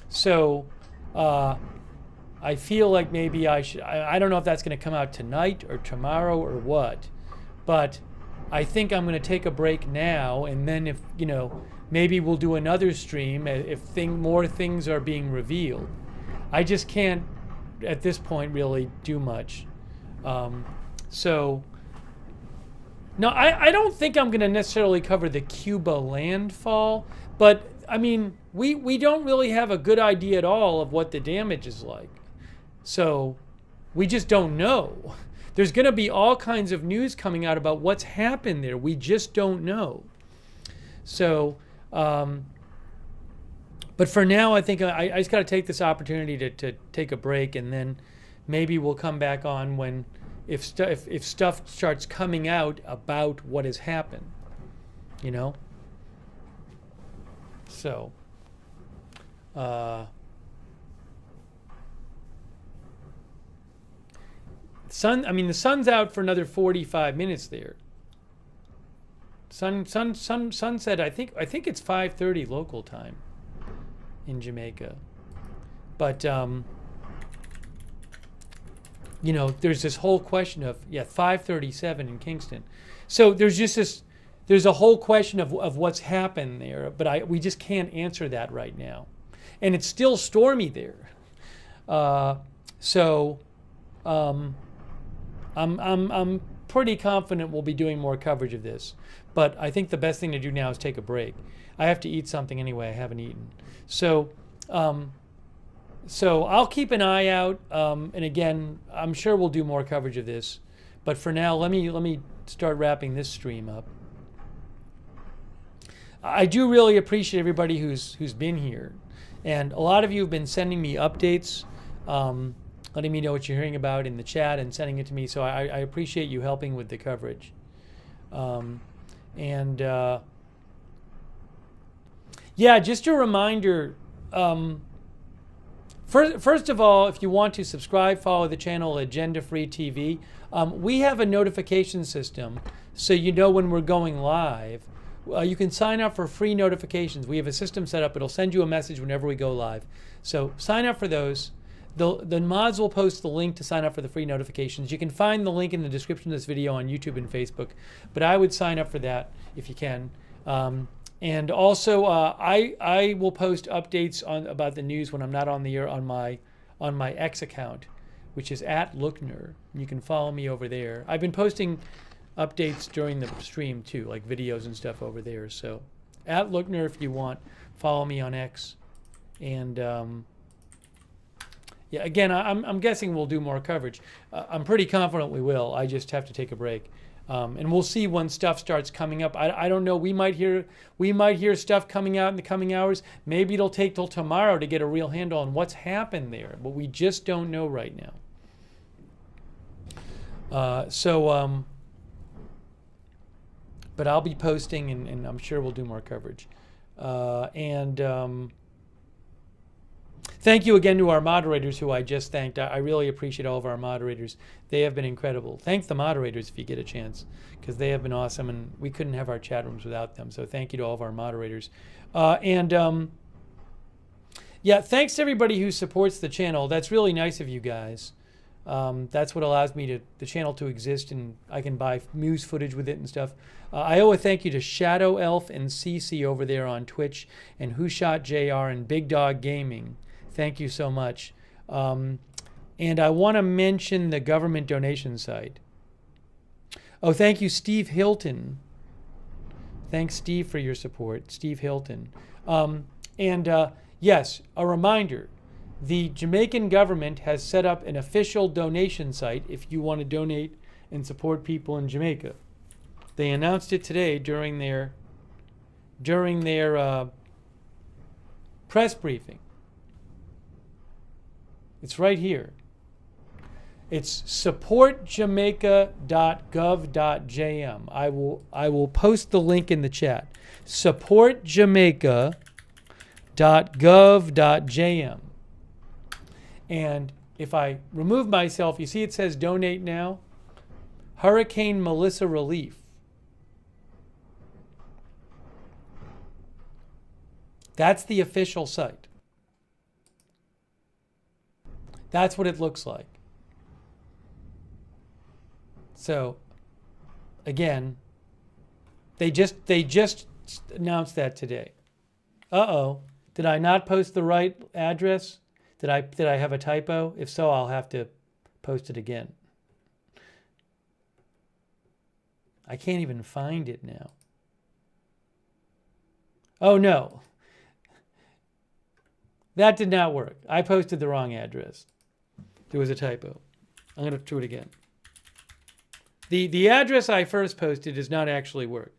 So I feel like maybe I don't know if that's going to come out tonight or tomorrow or what, but I think I'm going to take a break now, and then if, maybe we'll do another stream if more things are being revealed. I just can't, at this point, really do much. So, no, I don't think I'm going to necessarily cover the Cuba landfall, but, I mean, we don't really have a good idea at all of what the damage is like. So we just don't know. There's going to be all kinds of news coming out about what's happened there. We just don't know. So, but for now, I think I just got to take this opportunity to take a break, and then maybe we'll come back on when if stuff starts coming out about what has happened, So. The sun's out for another 45 minutes there. Sunset, I think it's 5:30 local time in Jamaica. But there's this whole question of 5:37 in Kingston. So there's a whole question of what's happened there, but we just can't answer that right now. And it's still stormy there. I'm pretty confident we'll be doing more coverage of this, but I think the best thing to do now is take a break. I have to eat something anyway. I haven't eaten, so I'll keep an eye out. And again, I'm sure we'll do more coverage of this, but for now, let me start wrapping this stream up. I do really appreciate everybody who's been here, and a lot of you have been sending me updates. Letting me know what you're hearing about in the chat and sending it to me. So I appreciate you helping with the coverage. Just a reminder. First of all, if you want to subscribe, follow the channel Agenda Free TV. We have a notification system, so you know when we're going live. You can sign up for free notifications. We have a system set up. It'll send you a message whenever we go live. So sign up for those. The mods will post the link to sign up for the free notifications. You can find the link in the description of this video on YouTube and Facebook, but I would sign up for that if you can. And also, I will post updates about the news when I'm not on the air on my X account, which is @Lookner. You can follow me over there. I've been posting updates during the stream too, like videos and stuff over there. So @Lookner if you want. Follow me on X, and again, I'm guessing we'll do more coverage. I'm pretty confident we will. I just have to take a break, and we'll see when stuff starts coming up. I don't know. We might hear stuff coming out in the coming hours. Maybe it'll take till tomorrow to get a real handle on what's happened there, but we just don't know right now. But I'll be posting, and I'm sure we'll do more coverage. Thank you again to our moderators who I just thanked. I really appreciate all of our moderators. They have been incredible. Thank the moderators if you get a chance, because they have been awesome, and we couldn't have our chat rooms without them. So thank you to all of our moderators. Yeah, thanks to everybody who supports the channel. That's really nice of you guys. That's what allows me the channel to exist, and I can buy news footage with it and stuff. I owe a thank you to Shadow Elf and Cece over there on Twitch, and Who Shot JR and Big Dog Gaming. Thank you so much. And I want to mention the government donation site. Oh, thank you, Steve Hilton. Thanks, Steve, for your support. Steve Hilton. Yes, a reminder. The Jamaican government has set up an official donation site if you want to donate and support people in Jamaica. They announced it today during their press briefing. It's right here. It's supportjamaica.gov.jm. I will post the link in the chat. Supportjamaica.gov.jm. And if I remove myself, you see it says donate now. Hurricane Melissa Relief. That's the official site. That's what it looks like. So, again, they just announced that today. Uh-oh. Did I not post the right address? Did I have a typo? If so, I'll have to post it again. I can't even find it now. Oh, no. That did not work. I posted the wrong address. There was a typo. I'm going to do it again. The address I first posted does not actually work.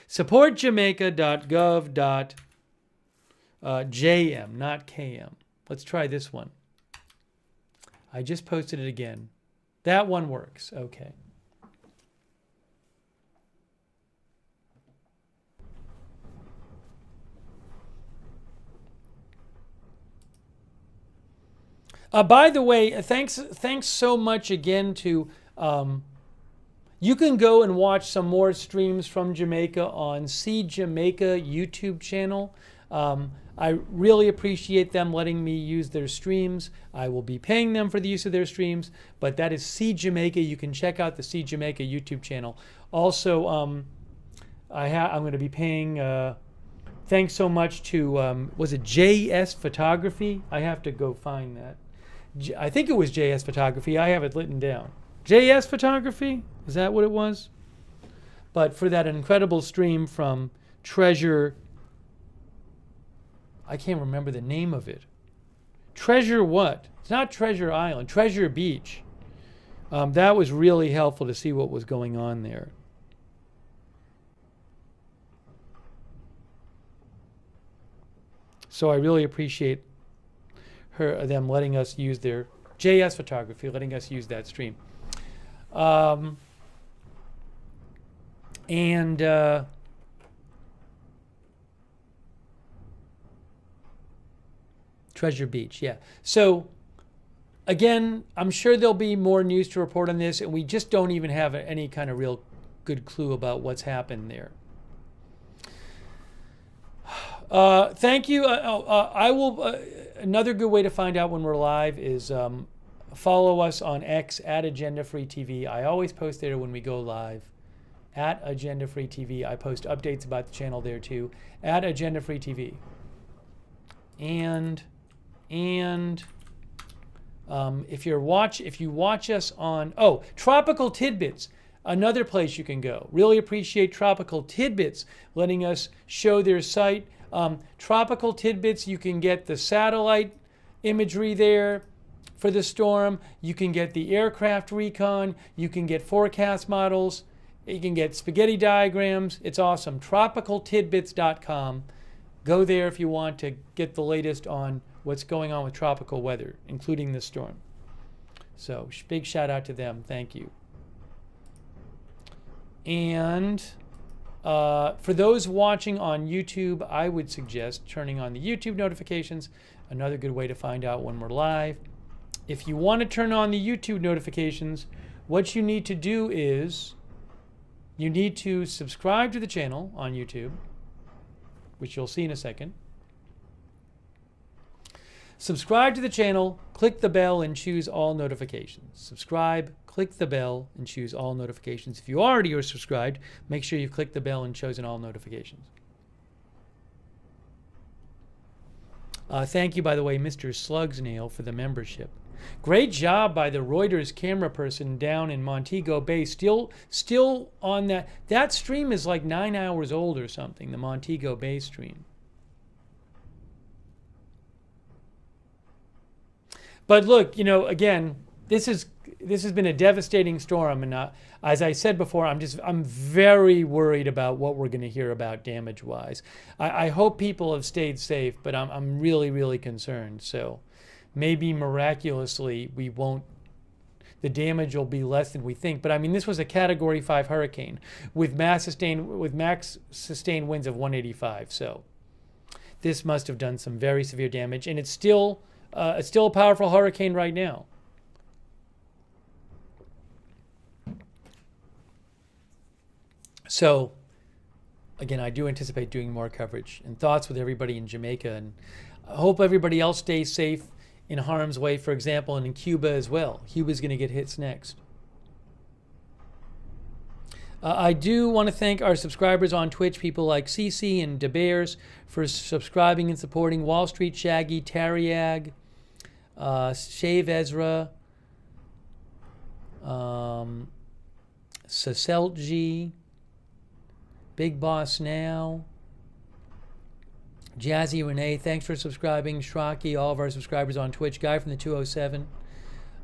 Supportjamaica.gov.jm, not KM. Let's try this one. I just posted it again. That one works. Okay. By the way, thanks so much again to... you can go and watch some more streams from Jamaica on See Jamaica YouTube channel. I really appreciate them letting me use their streams. I will be paying them for the use of their streams, but that is See Jamaica. You can check out the See Jamaica YouTube channel. Also, I'm going to be paying... thanks so much to... was it JS Photography? I have to go find that. I think it was JS Photography. I have it written down. JS Photography? Is that what it was? But for that incredible stream from Treasure... I can't remember the name of it. Treasure what? It's not Treasure Island. Treasure Beach. That was really helpful to see what was going on there. So I really appreciate them letting us use their JS Photography, letting us use that stream. Treasure Beach, yeah. So, again, I'm sure there'll be more news to report on this, and we just don't even have any kind of real good clue about what's happened there. Thank you. I will. Another good way to find out when we're live is follow us on X at Agenda Free TV. I always post there when we go live. At Agenda Free TV. I post updates about the channel there too. At Agenda Free TV. And if you watch us on Tropical Tidbits, another place you can go. Really appreciate Tropical Tidbits letting us show their site. Tropical Tidbits, you can get the satellite imagery there for the storm. You can get the aircraft recon. You can get forecast models. You can get spaghetti diagrams. It's awesome. TropicalTidbits.com. Go there if you want to get the latest on what's going on with tropical weather, including this storm. So big shout out to them. Thank you. And for those watching on YouTube, I would suggest turning on the YouTube notifications. Another good way to find out when we're live. If you want to turn on the YouTube notifications, what you need to do is you need to subscribe to the channel on YouTube, which you'll see in a second. Subscribe to the channel, click the bell, and choose all notifications. Subscribe, click the bell, and choose all notifications. If you already are subscribed, make sure you've clicked the bell and chosen all notifications. Thank you, by the way, Mr. Slugsnail, for the membership. Great job by the Reuters camera person down in Montego Bay. Still on that. That stream is like 9 hours old or something, the Montego Bay stream. But look, you know, again, this has been a devastating storm, and as I said before, I'm very worried about what we're going to hear about damage-wise. I hope people have stayed safe, but I'm really, really concerned. So maybe miraculously the damage will be less than we think. But I mean, this was a Category 5 hurricane with max sustained winds of 185. So this must have done some very severe damage, and it's still a powerful hurricane right now. So, again, I do anticipate doing more coverage and thoughts with everybody in Jamaica, and I hope everybody else stays safe in harm's way, for example, and in Cuba as well. Cuba's going to get hits next. I do want to thank our subscribers on Twitch, people like CC and DeBears, for subscribing and supporting. Wall Street Shaggy, Tariag, Shave Ezra, Saselji, Big Boss Now, Jazzy Renee, thanks for subscribing. Shraki, all of our subscribers on Twitch. Guy from the 207,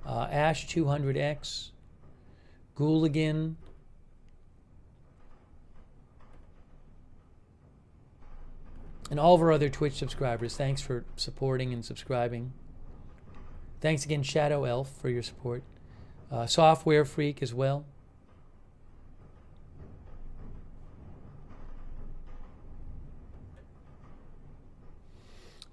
Ash200X, Gooligan, and all of our other Twitch subscribers. Thanks for supporting and subscribing. Thanks again, Shadow Elf, for your support. Software Freak as well.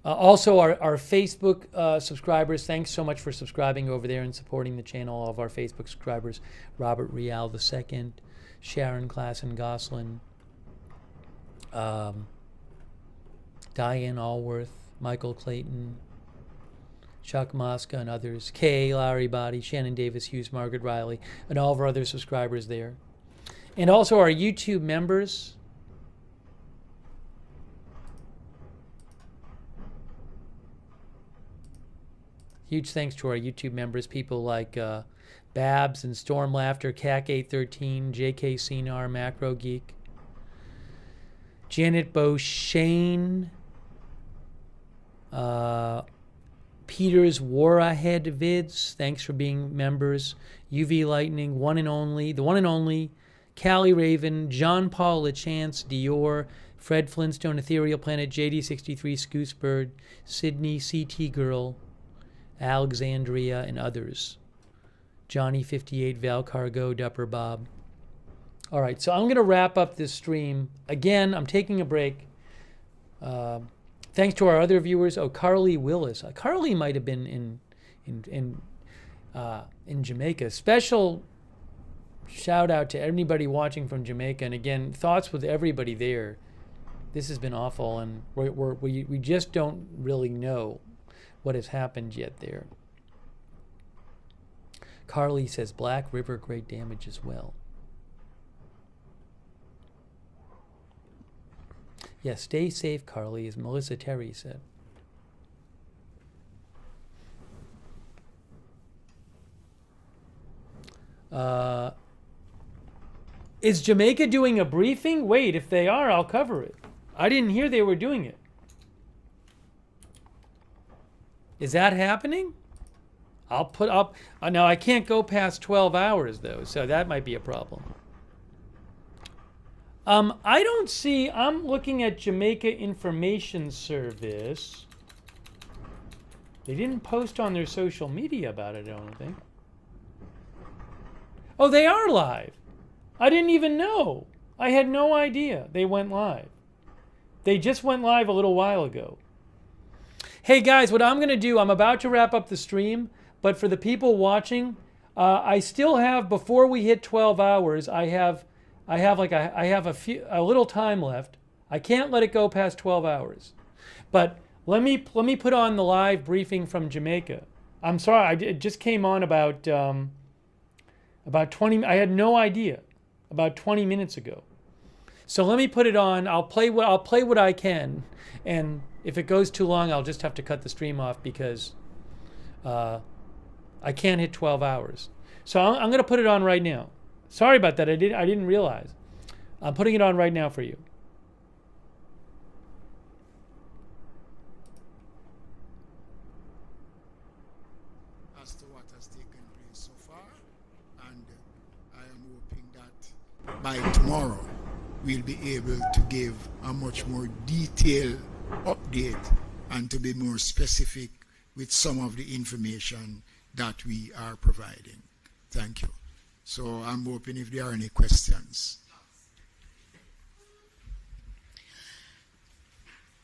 Also, our Facebook subscribers, thanks so much for subscribing over there and supporting the channel. All of our Facebook subscribers, Robert Rial II, Sharon Klassen Goslin, Diane Allworth, Michael Clayton, Chuck Mosca and others, Kay, Larry Body, Shannon Davis, Hughes, Margaret Riley, and all of our other subscribers there. And also our YouTube members. Huge thanks to our YouTube members, people like Babs and Storm Laughter, CAC813, JK Cinar, Macro Geek, Janet Beauchene, Peter's War Ahead Vids, thanks for being members, UV Lightning, the one and only, Callie Raven, John Paul LaChance, Dior, Fred Flintstone, Ethereal Planet, JD63, Scoosebird, Sydney, CT Girl, Alexandria, and others. Johnny 58, Val Cargo, Dupper Bob. All right, so I'm going to wrap up this stream. Again, I'm taking a break. Thanks to our other viewers. Oh, Carly Willis. Carly might have been in Jamaica. Special shout out to anybody watching from Jamaica. And again, thoughts with everybody there. This has been awful, and we just don't really know what has happened yet there. Carly says Black River, great damage as well. Yes, stay safe, Carly, as Melissa Terry said. Is Jamaica doing a briefing? Wait, if they are, I'll cover it. I didn't hear they were doing it. Is that happening? I'll put up... now, I can't go past 12 hours, though, so that might be a problem. I don't see... I'm looking at Jamaica Information Service. They didn't post on their social media about it, I don't think. Oh, they are live. I didn't even know. I had no idea they went live. They just went live a little while ago. Hey guys, what I'm going to do, I'm about to wrap up the stream, but for the people watching, I still have, before we hit 12 hours, I have a little time left. I can't let it go past 12 hours. But Let me put on the live briefing from Jamaica. I'm sorry, it just came on about 20. I had no idea about 20 minutes ago. So let me put it on. I'll play what I can, and if it goes too long, I'll just have to cut the stream off because I can't hit 12 hours. So I'm going to put it on right now. Sorry about that. I didn't realize. I'm putting it on right now for you. As to what has taken place so far, and I am hoping that by tomorrow we'll be able to give a much more detailed update and to be more specific with some of the information that we are providing. Thank you. So I'm hoping if there are any questions.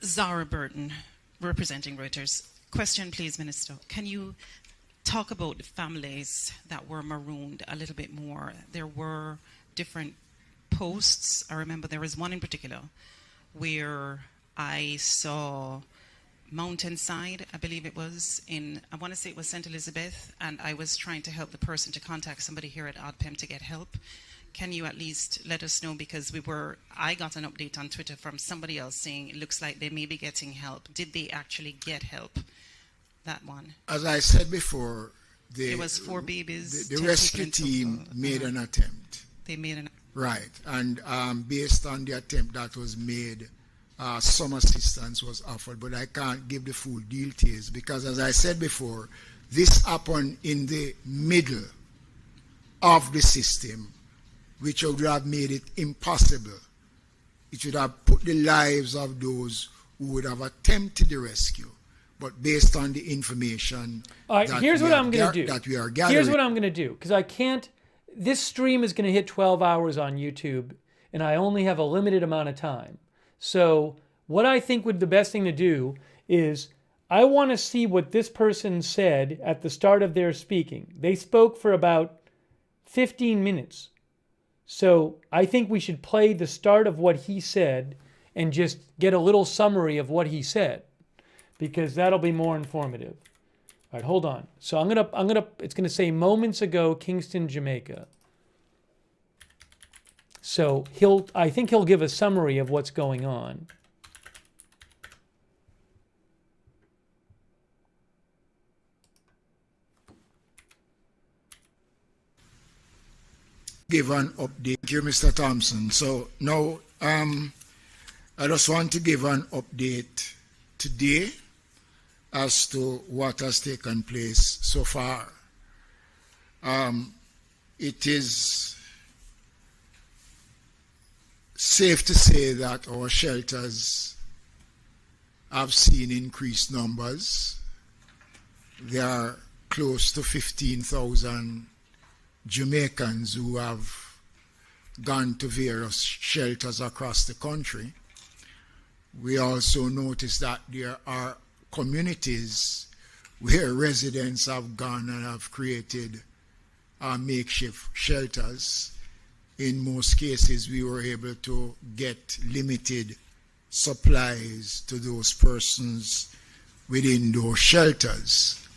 Zara Burton, representing Reuters. Question, please, Minister. Can you talk about the families that were marooned a little bit more? There were different posts. I remember there was one in particular where I saw Mountainside, I believe it was, I want to say it was St. Elizabeth, and I was trying to help the person to contact somebody here at ODPEM to get help. Can you at least let us know, because I got an update on Twitter from somebody else saying it looks like they may be getting help. Did they actually get help? That one. As I said before, it was 4 babies. The rescue team made an attempt. They made an Right, and based on the attempt that was made, some assistance was offered, but I can't give the full details because, as I said before, this happened in the middle of the system, which would have made it impossible. It would have put the lives of those who would have attempted the rescue. But based on the information here's what I'm going to do. That we are gathering. Here's what I'm going to do, because I can't. This stream is going to hit 12 hours on YouTube, and I only have a limited amount of time. So what I think the best thing to do is I want to see what this person said at the start of their speaking. They spoke for about 15 minutes. So I think we should play the start of what he said and just get a little summary of what he said, because that'll be more informative. All right, hold on. So it's gonna say moments ago, Kingston, Jamaica. So I think he'll give a summary of what's going on. Give an update. Thank you, Mr. Thompson. So now I just want to give an update today as to what has taken place so far. It is safe to say that our shelters have seen increased numbers. There are close to 15,000 Jamaicans who have gone to various shelters across the country. We also notice that there are communities where residents have gone and have created makeshift shelters. In most cases, we were able to get limited supplies to those persons within those shelters.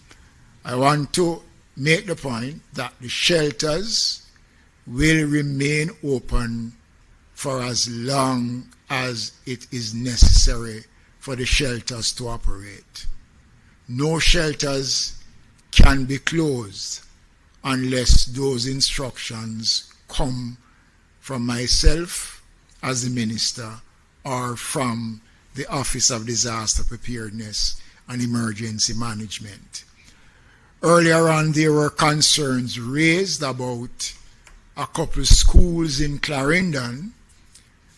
I want to make the point that the shelters will remain open for as long as it is necessary for the shelters to operate. No shelters can be closed unless those instructions come from myself as the minister or from the Office of Disaster Preparedness and Emergency Management. Earlier on, there were concerns raised about a couple of schools in Clarendon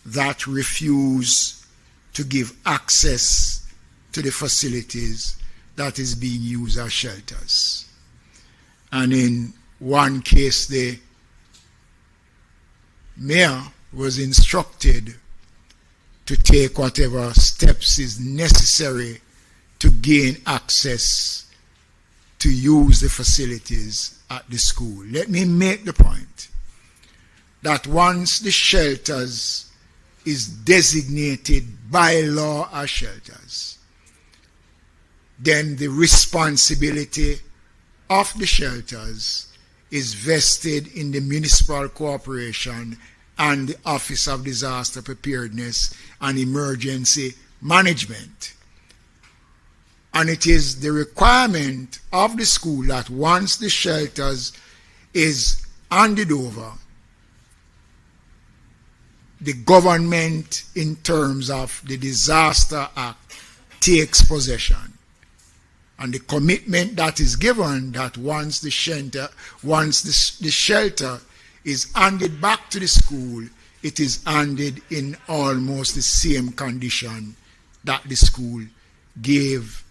that refuse to give access to the facilities that is being used as shelters. And in one case, the mayor was instructed to take whatever steps is necessary to gain access to use the facilities at the school. Let me make the point that once the shelters is designated by law as shelters, then the responsibility of the shelters is vested in the municipal corporation and the Office of Disaster Preparedness and Emergency Management. And it is the requirement of the school that once the shelters is handed over, the government, in terms of the Disaster Act, takes possession. And the commitment that is given that once the shelter is handed back to the school, it is handed in almost the same condition that the school gave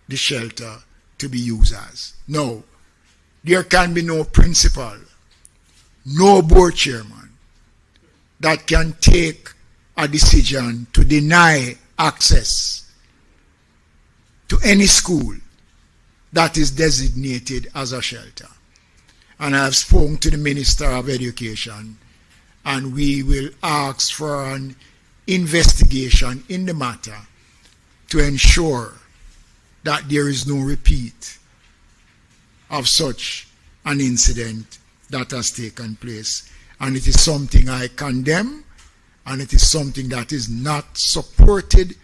the shelter to be used as. No, there can be no principal, no board chairman that can take a decision to deny access to any school that is designated as a shelter. And I have spoken to the Minister of Education, and we will ask for an investigation in the matter to ensure that there is no repeat of such an incident that has taken place. And it is something I condemn, and it is something that is not supported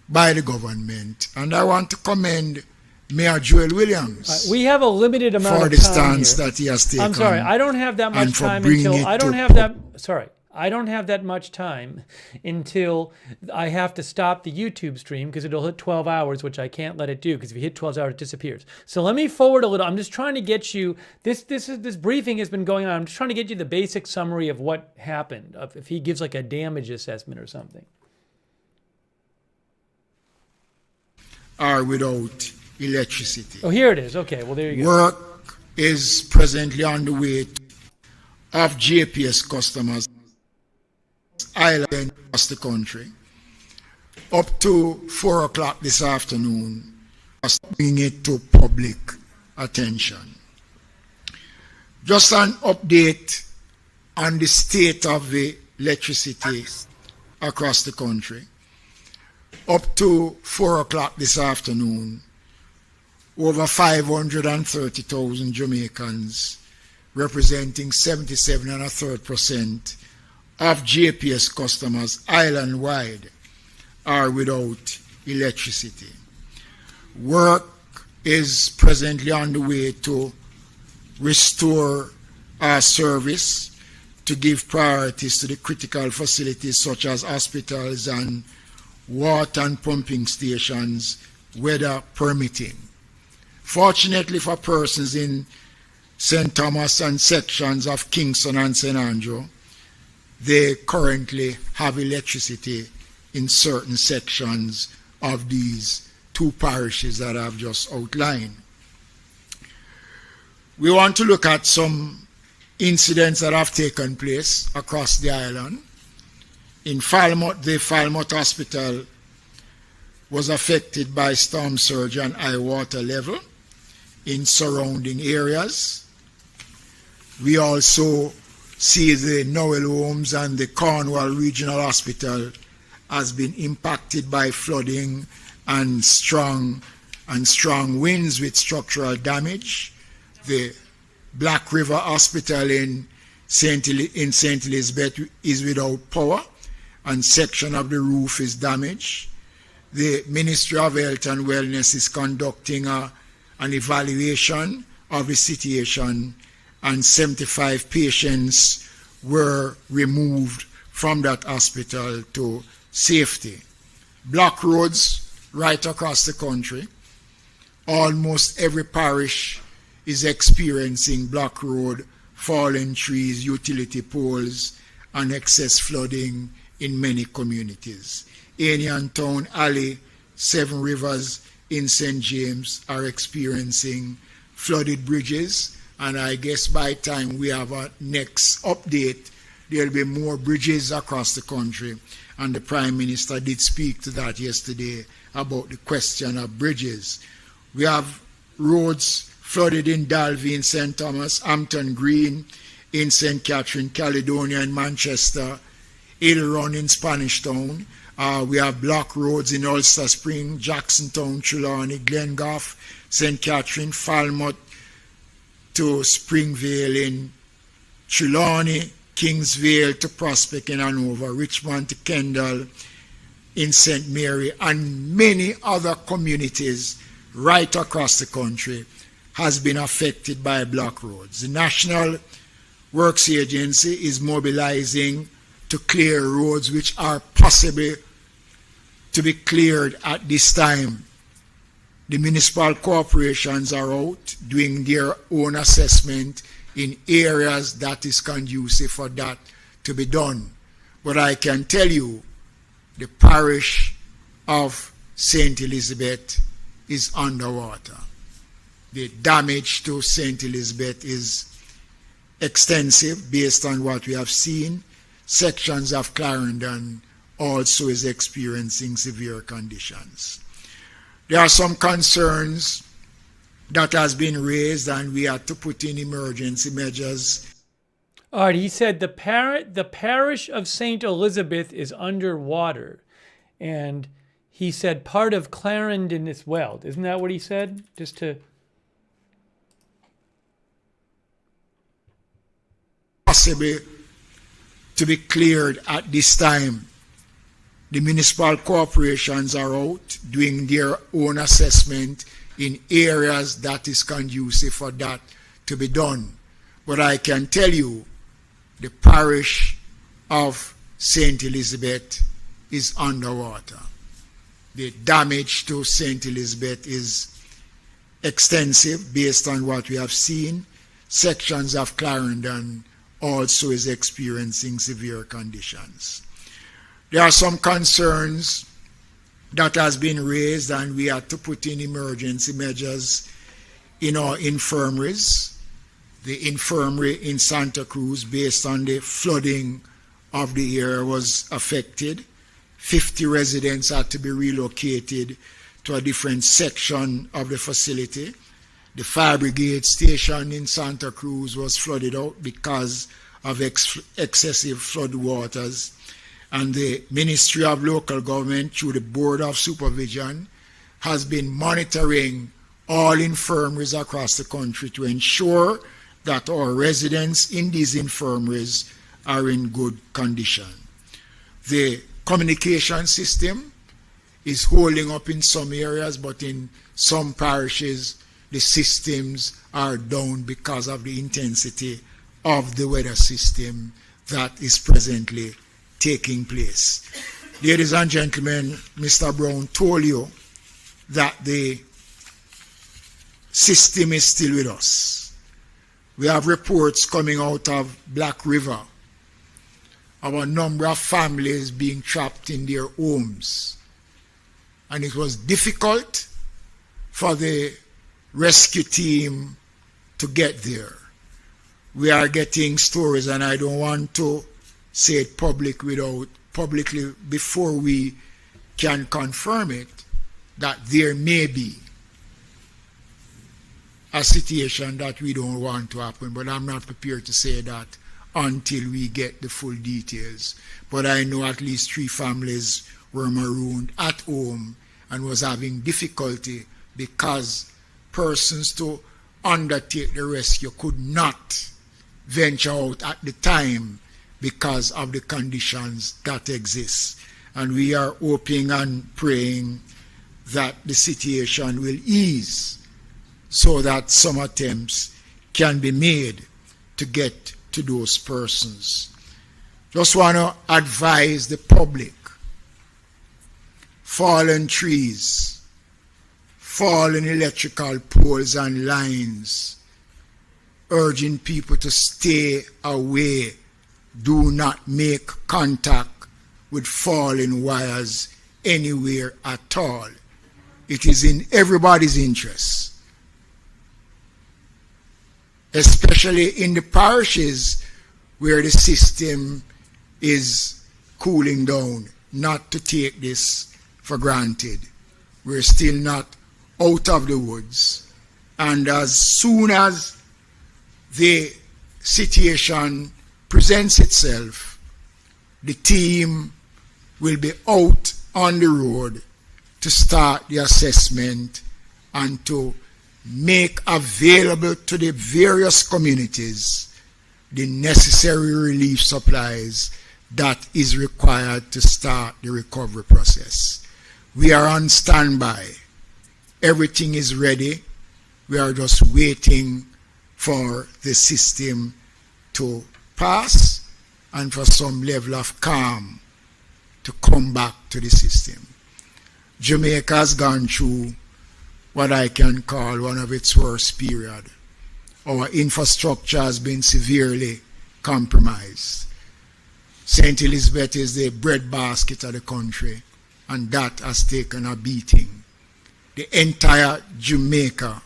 by the government. And I want to commend Mayor Joel Williams. We have a limited amount for of the time stance here. that he has taken. I'm sorry, I don't have that much time until I don't have that much time until I have to stop the YouTube stream because it'll hit 12 hours, which I can't let it do because if you hit 12 hours, it disappears. So let me forward a little. I'm just trying to get you this briefing has been going on. I'm just trying to get you the basic summary of what happened. If he gives like a damage assessment or something. Are without electricity. Oh, here it is. Okay, well there you go. Work is presently on the way of JPS customers island across the country. Up to 4 o'clock this afternoon, bringing it to public attention. Just an update on the state of the electricity across the country. Up to 4 o'clock this afternoon, over 530,000 Jamaicans, representing 77.33% of JPS customers island-wide, are without electricity. Work is presently on the way to restore our service, to give priorities to the critical facilities such as hospitals and water and pumping stations, weather permitting. Fortunately for persons in St. Thomas and sections of Kingston and St. Andrew, they currently have electricity in certain sections of these two parishes that I've just outlined. We want to look at some incidents that have taken place across the island. In Falmouth, the Falmouth Hospital was affected by storm surge and high water level in surrounding areas. We also see the NOAA homes and the Cornwall Regional Hospital has been impacted by flooding and strong winds with structural damage. The Black River Hospital in St. Elizabeth is without power and section of the roof is damaged. The Ministry of Health and Wellness is conducting an evaluation of the situation, and 75 patients were removed from that hospital to safety. Block roads right across the country. Almost every parish is experiencing block road, fallen trees, utility poles, and excess flooding in many communities. Anian Town Alley, Seven Rivers in St. James are experiencing flooded bridges, and I guess by the time we have a next update, there will be more bridges across the country, and the Prime Minister did speak to that yesterday about the question of bridges. We have roads flooded in Dalby in St. Thomas, Hampton Green in St. Catherine, Caledonia in Manchester, Hill Run in Spanish Town, We have block roads in Ulster Spring, Jacksontown, Trelawney, Glengoff, St. Catherine, Falmouth to Springvale in Trelawney, Kingsvale to Prospect in Hanover, Richmond to Kendall in St. Mary, and many other communities right across the country has been affected by block roads. The National Works Agency is mobilizing to clear roads which are possible to be cleared at this time. The municipal corporations are out doing their own assessment in areas that is conducive for that to be done. But I can tell you, the parish of St. Elizabeth is underwater. The damage to St. Elizabeth is extensive based on what we have seen. Sections of Clarendon also is experiencing severe conditions. There are some concerns that has been raised, and we had to put in emergency measures. All right, he said the parish of St. Elizabeth is underwater, and he said part of Clarendon as well. Isn't that what he said? Just to... Possibly to be cleared at this time. The municipal corporations are out doing their own assessment in areas that is conducive for that to be done. But I can tell you, the parish of St. Elizabeth is underwater. The damage to St. Elizabeth is extensive based on what we have seen. Sections of Clarendon also is experiencing severe conditions. There are some concerns that has been raised, and we had to put in emergency measures in our infirmaries. The infirmary in Santa Cruz, based on the flooding of the area, was affected. 50 residents had to be relocated to a different section of the facility. The fire brigade station in Santa Cruz was flooded out because of excessive flood waters. And the Ministry of Local Government, through the Board of Supervision, has been monitoring all infirmaries across the country to ensure that our residents in these infirmaries are in good condition. The communication system is holding up in some areas, but in some parishes the systems are down because of the intensity of the weather system that is presently taking place. Ladies and gentlemen, Mr. Brown told you that the system is still with us. We have reports coming out of Black River of a number of families being trapped in their homes. And it was difficult for the rescue team to get there. We are getting stories, and I don't want to say it publicly before we can confirm it, that there may be a situation that we don't want to happen, but I'm not prepared to say that until we get the full details. But I know at least 3 families were marooned at home and was having difficulty because persons to undertake the rescue could not venture out at the time because of the conditions that exist. And we are hoping and praying that the situation will ease so that some attempts can be made to get to those persons. Just want to advise the public: fallen trees, fallen electrical poles and lines, urging people to stay away. Do not make contact with fallen wires anywhere at all. It is in everybody's interest, especially in the parishes where the system is cooling down, not to take this for granted. We're still not out of the woods. And as soon as the situation presents itself, the team will be out on the road to start the assessment and to make available to the various communities the necessary relief supplies that is required to start the recovery process. We are on standby. Everything is ready. We are just waiting for the system to pass and for some level of calm to come back to the system. Jamaica has gone through what I can call one of its worst periods. Our infrastructure has been severely compromised. St. Elizabeth is the breadbasket of the country, and that has taken a beating. The entire Jamaica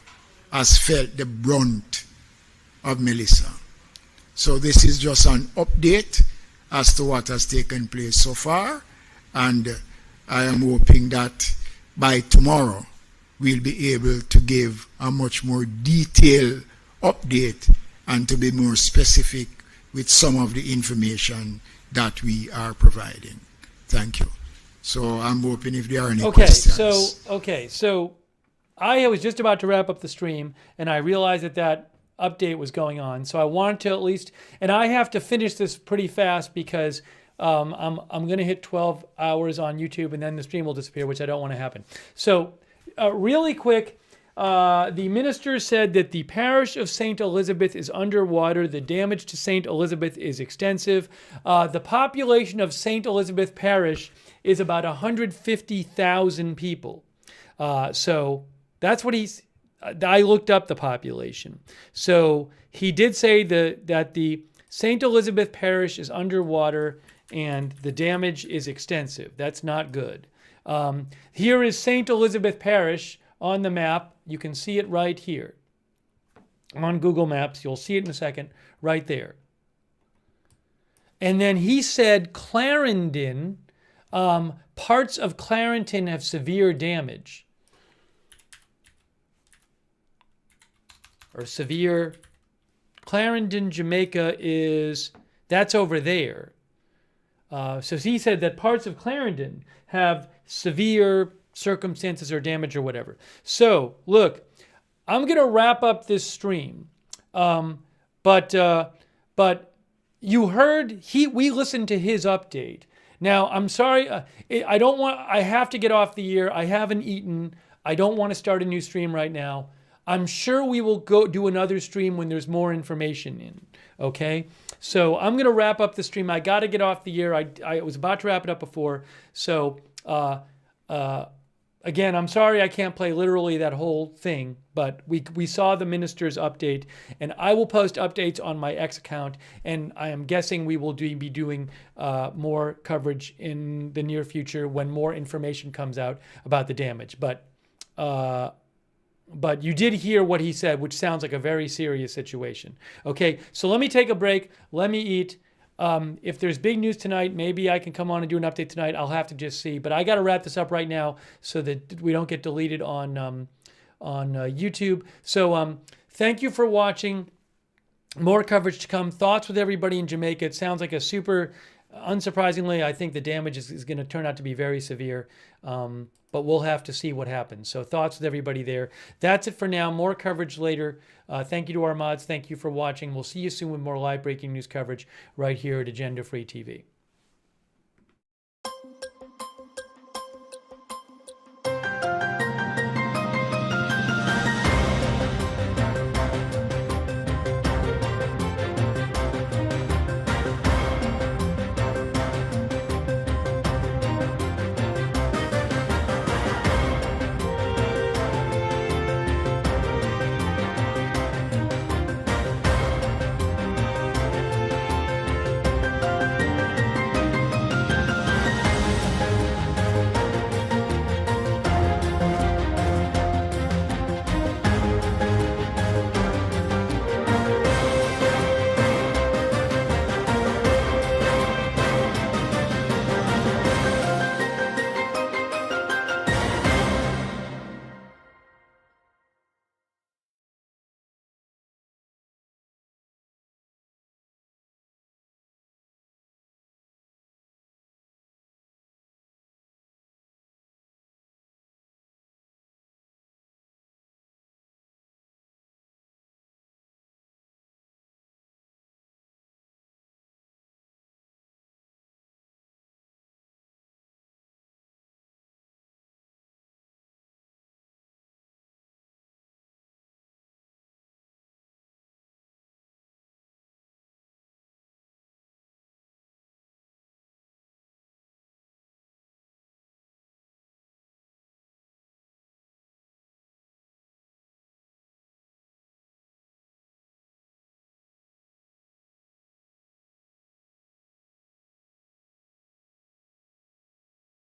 has felt the brunt of Melissa. So this is just an update as to what has taken place so far, and I am hoping that by tomorrow we'll be able to give a much more detailed update and to be more specific with some of the information that we are providing. Thank you. So I'm hoping if there are any questions. So I was just about to wrap up the stream, and I realized that update was going on. So I wanted to at least, and I have to finish this pretty fast because I'm going to hit 12 hours on YouTube, and then the stream will disappear, which I don't want to happen. So really quick, the minister said that the parish of St. Elizabeth is underwater. The damage to St. Elizabeth is extensive. The population of St. Elizabeth Parish is about 150,000 people. So that's what I looked up the population. So he did say that the St. Elizabeth Parish is underwater and the damage is extensive. That's not good. Here is St. Elizabeth Parish on the map. You can see it right here on Google Maps. You'll see it in a second, right there. And then he said Clarendon, parts of Clarendon have severe damage. Or severe. Clarendon, Jamaica that's over there. So he said that parts of Clarendon have severe circumstances or damage or whatever. So look, I'm going to wrap up this stream. But you heard we listened to his update. Now, I'm sorry, I have to get off the air. I haven't eaten. I don't want to start a new stream right now. I'm sure we will go do another stream when there's more information in, okay? So I'm going to wrap up the stream. I got to get off the air. I was about to wrap it up before. So again, I'm sorry I can't play literally that whole thing, but we saw the minister's update, and I will post updates on my X account, and I am guessing we will be doing more coverage in the near future when more information comes out about the damage. But you did hear what he said, which sounds like a very serious situation. Okay, so let me take a break. Let me eat. If there's big news tonight, maybe I can come on and do an update tonight. I'll have to just see. But I got to wrap this up right now so that we don't get deleted on YouTube. So thank you for watching. More coverage to come. Thoughts with everybody in Jamaica. It sounds like a super, unsurprisingly, I think the damage is going to turn out to be very severe. But we'll have to see what happens. So thoughts with everybody there. That's it for now. More coverage later. Thank you to our mods. Thank you for watching. We'll see you soon with more live breaking news coverage right here at Agenda Free TV.